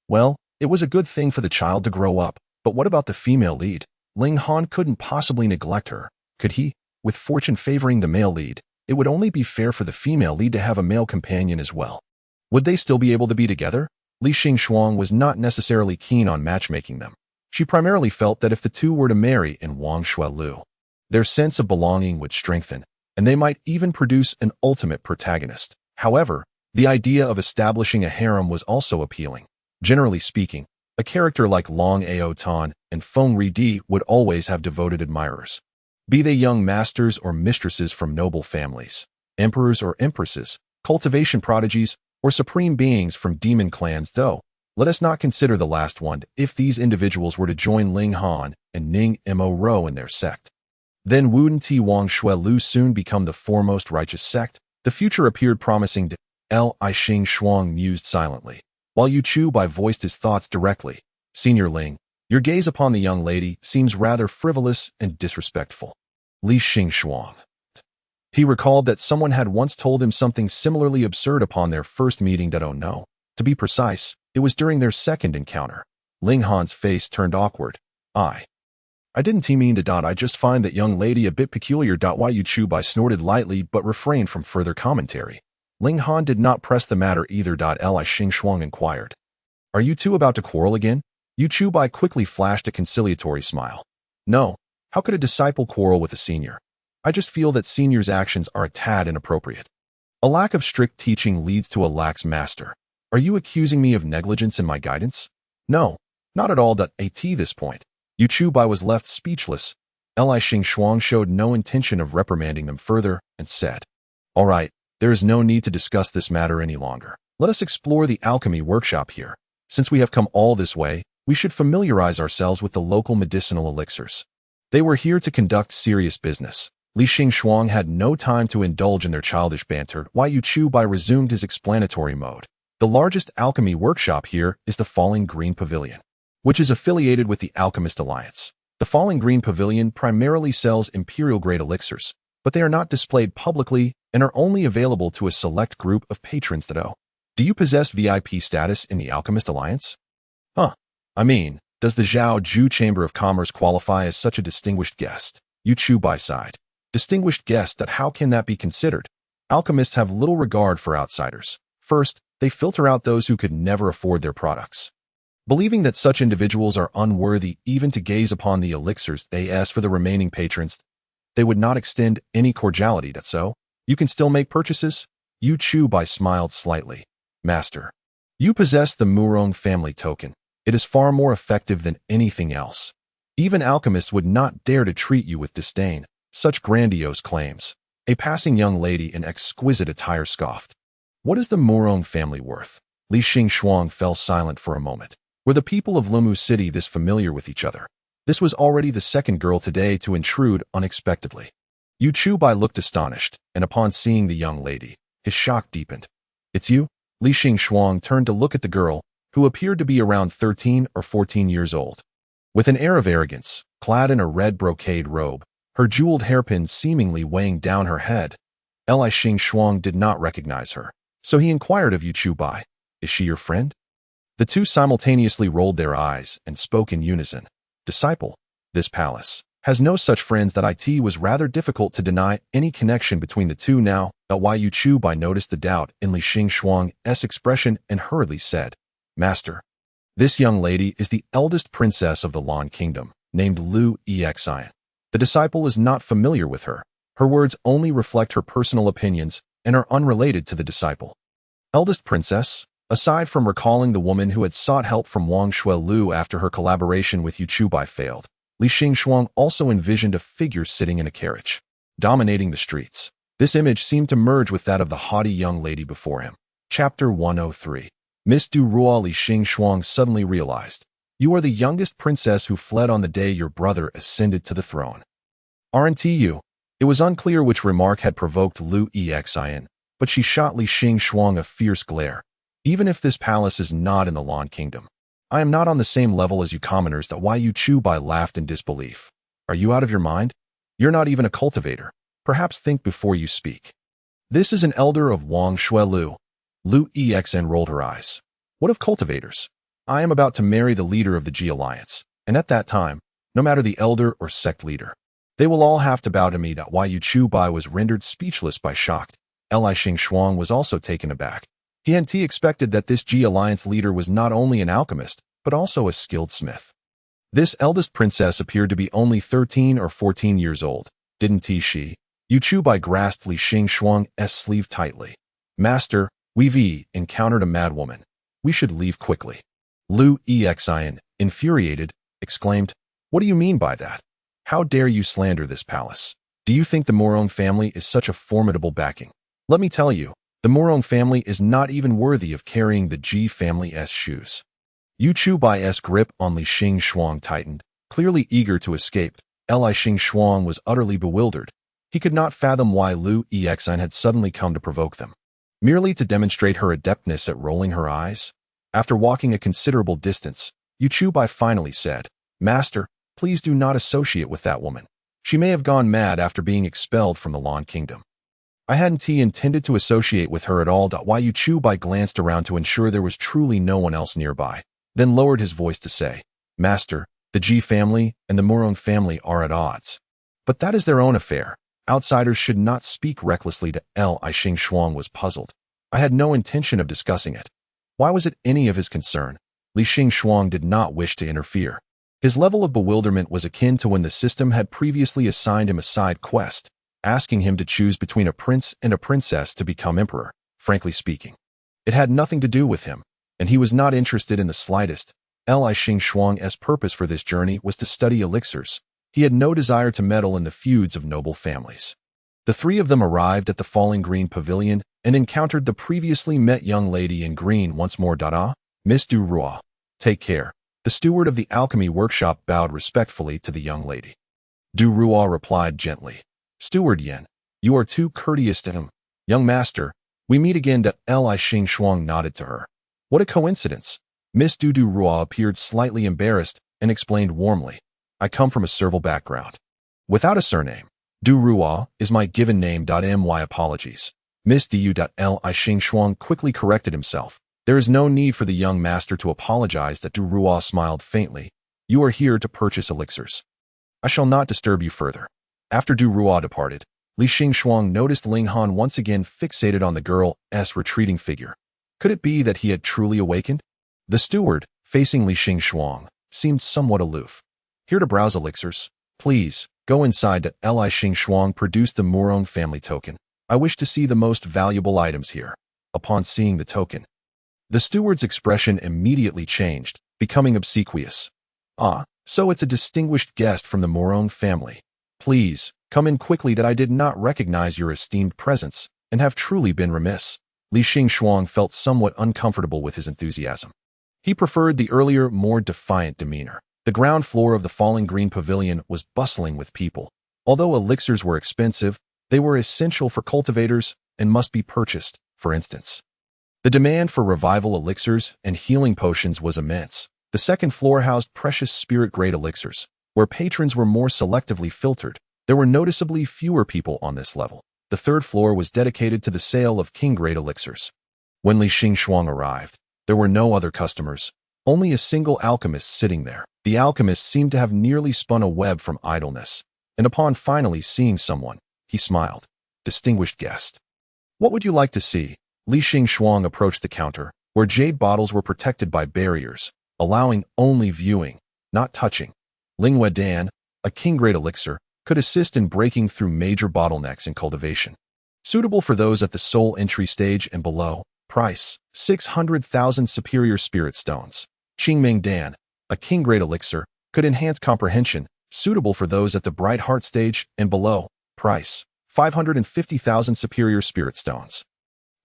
Well, it was a good thing for the child to grow up, but what about the female lead? Ling Han couldn't possibly neglect her, could he? With fortune favoring the male lead, it would only be fair for the female lead to have a male companion as well. Would they still be able to be together? Li Xing was not necessarily keen on matchmaking them. She primarily felt that if the two were to marry in Wang Shuelu, their sense of belonging would strengthen, and they might even produce an ultimate protagonist. However, the idea of establishing a harem was also appealing. Generally speaking, a character like Long Ao Tan and Feng Ridi would always have devoted admirers, be they young masters or mistresses from noble families, emperors or empresses, cultivation prodigies, or supreme beings from demon clans. Though Let us not consider the last one if these individuals were to join Ling Han and Ning Mo Ro in their sect. Then wouldn't Wang Shuelu soon become the foremost righteous sect? The future appeared promising to Li Xing Shuang mused silently, while Yu Chu Bai voiced his thoughts directly. Senior Ling, your gaze upon the young lady seems rather frivolous and disrespectful. Li Xing Shuang. He recalled that someone had once told him something similarly absurd upon their first meeting. Oh no. To be precise, it was during their second encounter. Ling Han's face turned awkward. I didn't mean to. I just find that young lady a bit peculiar. Yu Chu Bai snorted lightly but refrained from further commentary. Ling Han did not press the matter either. Li Xing Shuang inquired. Are you two about to quarrel again? Yu Chu Bai quickly flashed a conciliatory smile. No, how could a disciple quarrel with a senior? I just feel that seniors' actions are a tad inappropriate. A lack of strict teaching leads to a lax master. Are you accusing me of negligence in my guidance? No, not at all. At this point, Yu Chu Bai was left speechless. Li Xing Shuang showed no intention of reprimanding them further and said, All right, there is no need to discuss this matter any longer. Let us explore the alchemy workshop here. Since we have come all this way, we should familiarize ourselves with the local medicinal elixirs. They were here to conduct serious business. Li Xing Shuang had no time to indulge in their childish banter. Yu Chu Bai resumed his explanatory mode. The largest alchemy workshop here is the Falling Green Pavilion, which is affiliated with the Alchemist Alliance. The Falling Green Pavilion primarily sells imperial-grade elixirs, but they are not displayed publicly and are only available to a select group of patrons. Do you possess VIP status in the Alchemist Alliance? Does the Zhao Ju Chamber of Commerce qualify as such a distinguished guest? Yu Chu Bai sighed. Distinguished guest? How can that be considered? Alchemists have little regard for outsiders. First, they filter out those who could never afford their products. Believing that such individuals are unworthy even to gaze upon the elixirs they ask for the remaining patrons, they would not extend any cordiality. So, you can still make purchases? Yu Chu Bai smiled slightly. Master, you possess the Murong family token. It is far more effective than anything else. Even alchemists would not dare to treat you with disdain. Such grandiose claims. A passing young lady in exquisite attire scoffed. What is the Murong family worth? Li Xing Shuang fell silent for a moment. Were the people of Lumu City this familiar with each other? This was already the second girl today to intrude unexpectedly. Yu Chu Bai looked astonished, and upon seeing the young lady, his shock deepened. It's you? Li Xing Shuang turned to look at the girl, who appeared to be around 13 or 14 years old. With an air of arrogance, clad in a red brocade robe, her jeweled hairpins seemingly weighing down her head, Li Xing Shuang did not recognize her, so he inquired of Yu Chu Bai, Is she your friend? The two simultaneously rolled their eyes and spoke in unison. Disciple, this palace has no such friends. It was rather difficult to deny any connection between the two now. Yu Chu Bai noticed the doubt in Li Xing Shuang's expression and hurriedly said, Master, this young lady is the eldest princess of the Lan Kingdom, named Lu Exian. The disciple is not familiar with her. Her words only reflect her personal opinions and are unrelated to the disciple. Eldest princess? Aside from recalling the woman who had sought help from Wang Shuelu after her collaboration with Yu Chu Bai failed, Li Xing Shuang also envisioned a figure sitting in a carriage, dominating the streets. This image seemed to merge with that of the haughty young lady before him. Chapter 103. Miss Du Roi. Li Xing Shuang suddenly realized, You are the youngest princess who fled on the day your brother ascended to the throne. Aren't you? It was unclear which remark had provoked Lu Exian, but she shot Li Xing Shuang a fierce glare. Even if this palace is not in the Lan Kingdom, I am not on the same level as you commoners. Yu Chu Bai laughed in disbelief. Are you out of your mind? You're not even a cultivator. Perhaps think before you speak. This is an elder of Wang Shuelu. Lu Exian rolled her eyes. What of cultivators? I am about to marry the leader of the G Alliance, and at that time, no matter the elder or sect leader, they will all have to bow to me. Yu Chu Bai was rendered speechless by shock. Li Xing Shuang was also taken aback. He expected that this G Alliance leader was not only an alchemist, but also a skilled smith. This eldest princess appeared to be only 13 or 14 years old, didn't she? Yu Chu Bai grasped Li Xing Shuang's sleeve tightly. Master, we've encountered a madwoman. We should leave quickly. Lu Exian, infuriated, exclaimed, What do you mean by that? How dare you slander this palace? Do you think the Murong family is such a formidable backing? Let me tell you, the Murong family is not even worthy of carrying the G family's shoes. Yu Chubai's grip on Li Xingxuang tightened, clearly eager to escape. Li Xingxuang was utterly bewildered. He could not fathom why Lu Exine had suddenly come to provoke them. Merely to demonstrate her adeptness at rolling her eyes? After walking a considerable distance, Yu Chubai finally said, "Master, please do not associate with that woman. She may have gone mad after being expelled from the Lan Kingdom." I hadn't intended to associate with her at all. Why Yu Chubai glanced around to ensure there was truly no one else nearby, then lowered his voice to say, "Master, the Ji family and the Murong family are at odds. But that is their own affair. Outsiders should not speak recklessly to Li Xingxuang was puzzled. I had no intention of discussing it. Why was it any of his concern? Li Xingxuang did not wish to interfere. His level of bewilderment was akin to when the system had previously assigned him a side quest, asking him to choose between a prince and a princess to become emperor. Frankly speaking, it had nothing to do with him, and he was not interested in the slightest. Li Xingxuang's purpose for this journey was to study elixirs. He had no desire to meddle in the feuds of noble families. The three of them arrived at the Falling Green Pavilion and encountered the previously met young lady in green once more. Miss Du Rua, take care. The steward of the alchemy workshop bowed respectfully to the young lady. Du Rua replied gently, "Steward Yen, you are too courteous to him. Young master, we meet again." Li Xingxuang nodded to her. What a coincidence. Miss Du Rua appeared slightly embarrassed and explained warmly, "I come from a servile background. Without a surname. Du Rua is my given name. My apologies." Miss Du. Li Xingxuang quickly corrected himself. There is no need for the young master to apologize. Du Rua smiled faintly. "You are here to purchase elixirs. I shall not disturb you further." After Du Rua departed, Li Xingxuang noticed Ling Han once again fixated on the girl's retreating figure. Could it be that he had truly awakened? The steward, facing Li Xingxuang, seemed somewhat aloof. "Here to browse elixirs. Please, go inside." Li Xingxuang produced the Murong family token. "I wish to see the most valuable items here." Upon seeing the token, the steward's expression immediately changed, becoming obsequious. "Ah, so it's a distinguished guest from the Murong family. Please, come in quickly. I did not recognize your esteemed presence, and have truly been remiss." Li Xingxuang felt somewhat uncomfortable with his enthusiasm. He preferred the earlier, more defiant demeanor. The ground floor of the Falling Green Pavilion was bustling with people. Although elixirs were expensive, they were essential for cultivators and must be purchased. For instance, the demand for revival elixirs and healing potions was immense. The second floor housed precious spirit-grade elixirs, where patrons were more selectively filtered. There were noticeably fewer people on this level. The third floor was dedicated to the sale of king-grade elixirs. When Li Xingxuang arrived, there were no other customers, only a single alchemist sitting there. The alchemist seemed to have nearly spun a web from idleness, and upon finally seeing someone, he smiled. "Distinguished guest. What would you like to see?" Li Xingxuang approached the counter, where jade bottles were protected by barriers, allowing only viewing, not touching. Lingwei Dan, a king-grade elixir, could assist in breaking through major bottlenecks in cultivation. Suitable for those at the soul entry stage and below. Price, 600,000 superior spirit stones. Qingming Dan, a king-grade elixir, could enhance comprehension, suitable for those at the bright heart stage and below. Price, 550,000 superior spirit stones.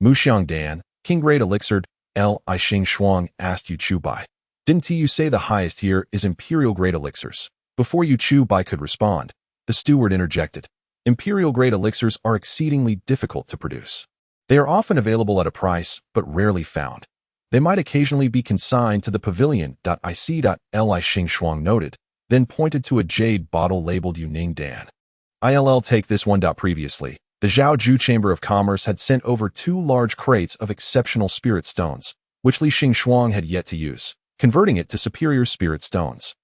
Muxiang Dan, king-grade elixir. Li Xingxuang asked Yu Chubai, "Didn't you say the highest here is imperial-grade elixirs?" Before Yu Chubai could respond, the steward interjected, "Imperial-grade elixirs are exceedingly difficult to produce. They are often available at a price, but rarely found. They might occasionally be consigned to the pavilion. I see. Li Xingxuang noted, then pointed to a jade bottle labeled Yuning Dan. "I'll take this one." Previously, the Zhaoju Chamber of Commerce had sent over 2 large crates of exceptional spirit stones, which Li Xingxuang had yet to use, converting it to superior spirit stones.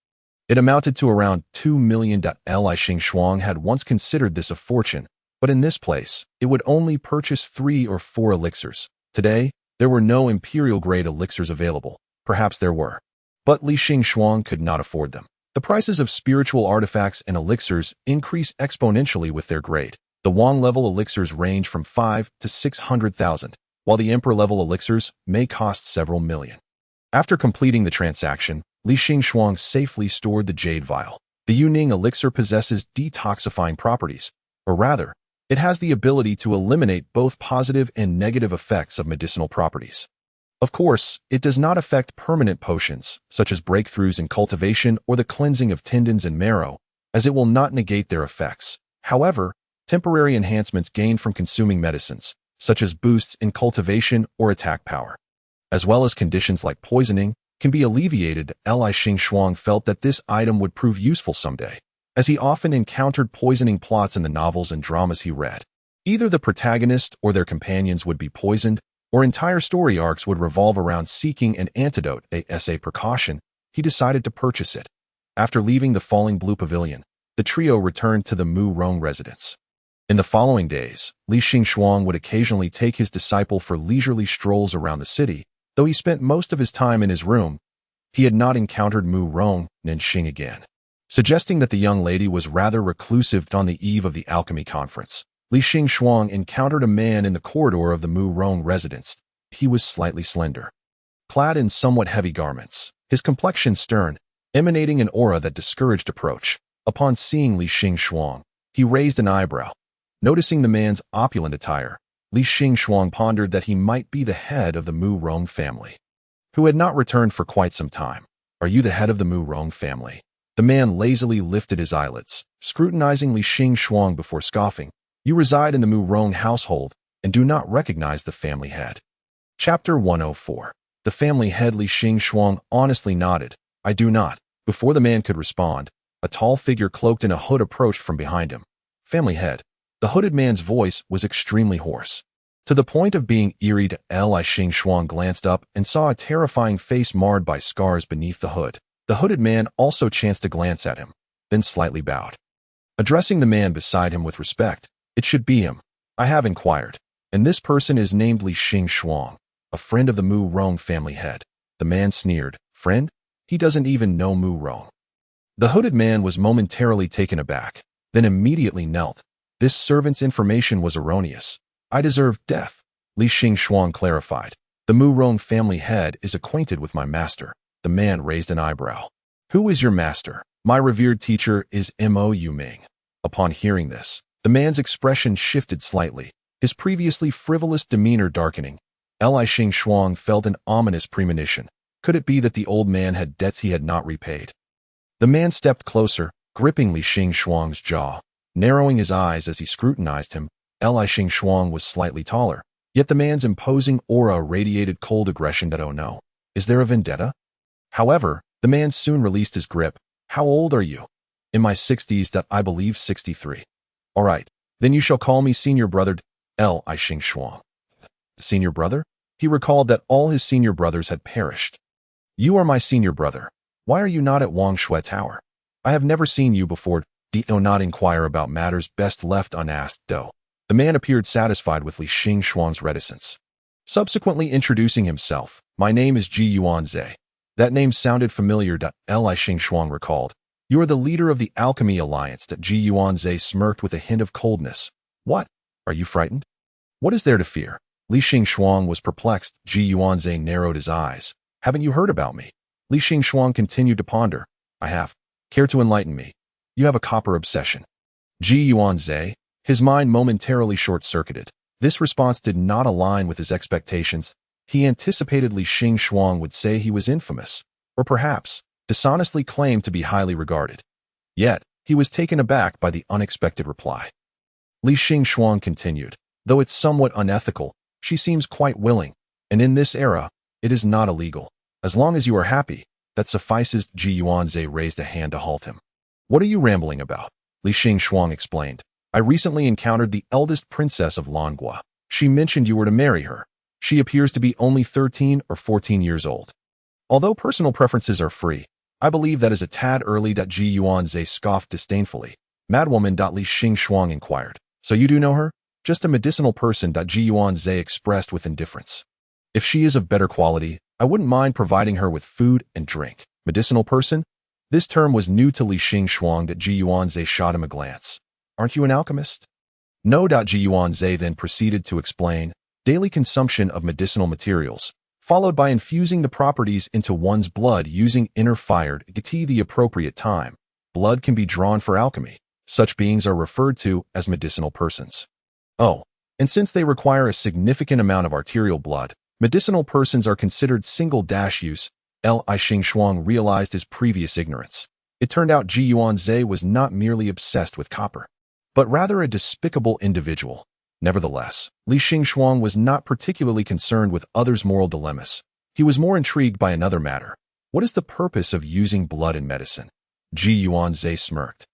It amounted to around 2 million. Li Xingxuang had once considered this a fortune, but in this place, it would only purchase 3 or 4 elixirs. Today, there were no imperial-grade elixirs available. Perhaps there were, but Li Xingxuang could not afford them. The prices of spiritual artifacts and elixirs increase exponentially with their grade. The Wang-level elixirs range from 5 to 600,000, while the Emperor-level elixirs may cost several million. After completing the transaction, Li Xingxuang safely stored the jade vial. The Yuning elixir possesses detoxifying properties, or rather, it has the ability to eliminate both positive and negative effects of medicinal properties. Of course, it does not affect permanent potions, such as breakthroughs in cultivation or the cleansing of tendons and marrow, as it will not negate their effects. However, temporary enhancements gained from consuming medicines, such as boosts in cultivation or attack power, as well as conditions like poisoning, can be alleviated. Li Xing felt that this item would prove useful someday, as he often encountered poisoning plots in the novels and dramas he read. Either the protagonist or their companions would be poisoned, or entire story arcs would revolve around seeking an antidote. As a precaution, he decided to purchase it. After leaving the Falling Blue Pavilion, the trio returned to the Mu Rong residence. In the following days, Li Xing would occasionally take his disciple for leisurely strolls around the city. Though he spent most of his time in his room, he had not encountered Mu Rong Nanxing again. Suggesting that the young lady was rather reclusive on the eve of the alchemy conference, Li Xing encountered a man in the corridor of the Mu Rong residence. He was slightly slender, clad in somewhat heavy garments, his complexion stern, emanating an aura that discouraged approach. Upon seeing Li Xing, he raised an eyebrow. Noticing the man's opulent attire, Li Xing pondered that he might be the head of the Mu Rong family, who had not returned for quite some time. Are you the head of the Mu Rong family? The man lazily lifted his eyelids, scrutinizing Li Xing before scoffing. You reside in the Mu Rong household and do not recognize the family head. Chapter 104. The family head. Li Xing honestly nodded. I do not. Before the man could respond, a tall figure cloaked in a hood approached from behind him. Family head. The hooded man's voice was extremely hoarse, to the point of being eerie. Li Xing glanced up and saw a terrifying face marred by scars beneath the hood. The hooded man also chanced to glance at him, then slightly bowed. Addressing the man beside him with respect, it should be him. I have inquired, and this person is named Li Xing, a friend of the Mu Rong family head. The man sneered. Friend? He doesn't even know Mu Rong. The hooded man was momentarily taken aback, then immediately knelt. This servant's information was erroneous. I deserve death, Li Xing clarified. The Mu Rong family head is acquainted with my master. The man raised an eyebrow. Who is your master? My revered teacher is Mo Yu Ming. Upon hearing this, the man's expression shifted slightly, his previously frivolous demeanor darkening. Li Xing felt an ominous premonition. Could it be that the old man had debts he had not repaid? The man stepped closer, gripping Li Xing's jaw, narrowing his eyes as he scrutinized him. Li Xing was slightly taller, yet the man's imposing aura radiated cold aggression. Oh no, is there a vendetta? However, the man soon released his grip. How old are you? In my 60s. I believe 63. All right, then you shall call me senior brother. Li Xing. Senior brother? He recalled that all his senior brothers had perished. You are my senior brother. Why are you not at Wang Shui Tower? I have never seen you before. Do not inquire about matters best left unasked. The man appeared satisfied with Li Xing's reticence. Subsequently introducing himself, my name is Ji Yuanze. That name sounded familiar. Li Xing recalled. You are the leader of the Alchemy Alliance. Ji Yuanze smirked with a hint of coldness. What? Are you frightened? What is there to fear? Li Xing was perplexed. Ji Yuanze narrowed his eyes. Haven't you heard about me? Li Xing continued to ponder. I have. Care to enlighten me? You have a copper obsession. Ji Yuanze, his mind momentarily short-circuited. This response did not align with his expectations. He anticipated Li Xing would say he was infamous, or perhaps dishonestly claimed to be highly regarded. Yet, he was taken aback by the unexpected reply. Li Xing continued. Though it's somewhat unethical, she seems quite willing, and in this era, it is not illegal. As long as you are happy, that suffices. Ji Yuanze raised a hand to halt him. What are you rambling about? Li Xing explained. I recently encountered the eldest princess of Langua. She mentioned you were to marry her. She appears to be only 13 or 14 years old. Although personal preferences are free, I believe that is a tad early. Ji Yuanze scoffed disdainfully. Madwoman. Li Xing inquired. So you do know her? Just a medicinal person. Ji Yuanze expressed with indifference. If she is of better quality, I wouldn't mind providing her with food and drink. Medicinal person? This term was new to Li Xing. Ji Yuanze shot him a glance. Aren't you an alchemist? No. Ji Yuanze then proceeded to explain. Daily consumption of medicinal materials, followed by infusing the properties into one's blood using inner fire at the appropriate time. Blood can be drawn for alchemy. Such beings are referred to as medicinal persons. Oh, and since they require a significant amount of arterial blood, Medicinal persons are considered single-use. Li Xingxuang realized his previous ignorance. It turned out Ji Yuanzhe was not merely obsessed with copper, but rather a despicable individual. Nevertheless, Li Xingxuang was not particularly concerned with others' moral dilemmas. He was more intrigued by another matter. What is the purpose of using blood in medicine? Ji Yuanzhe smirked.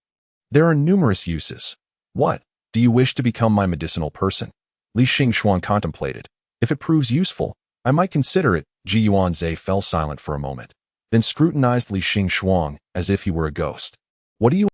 There are numerous uses. What? Do you wish to become my medicinal person? Li Xingxuang contemplated. If it proves useful, I might consider it. Ji Yuanzhe fell silent for a moment, then scrutinized Li Xingxuang as if he were a ghost. What do you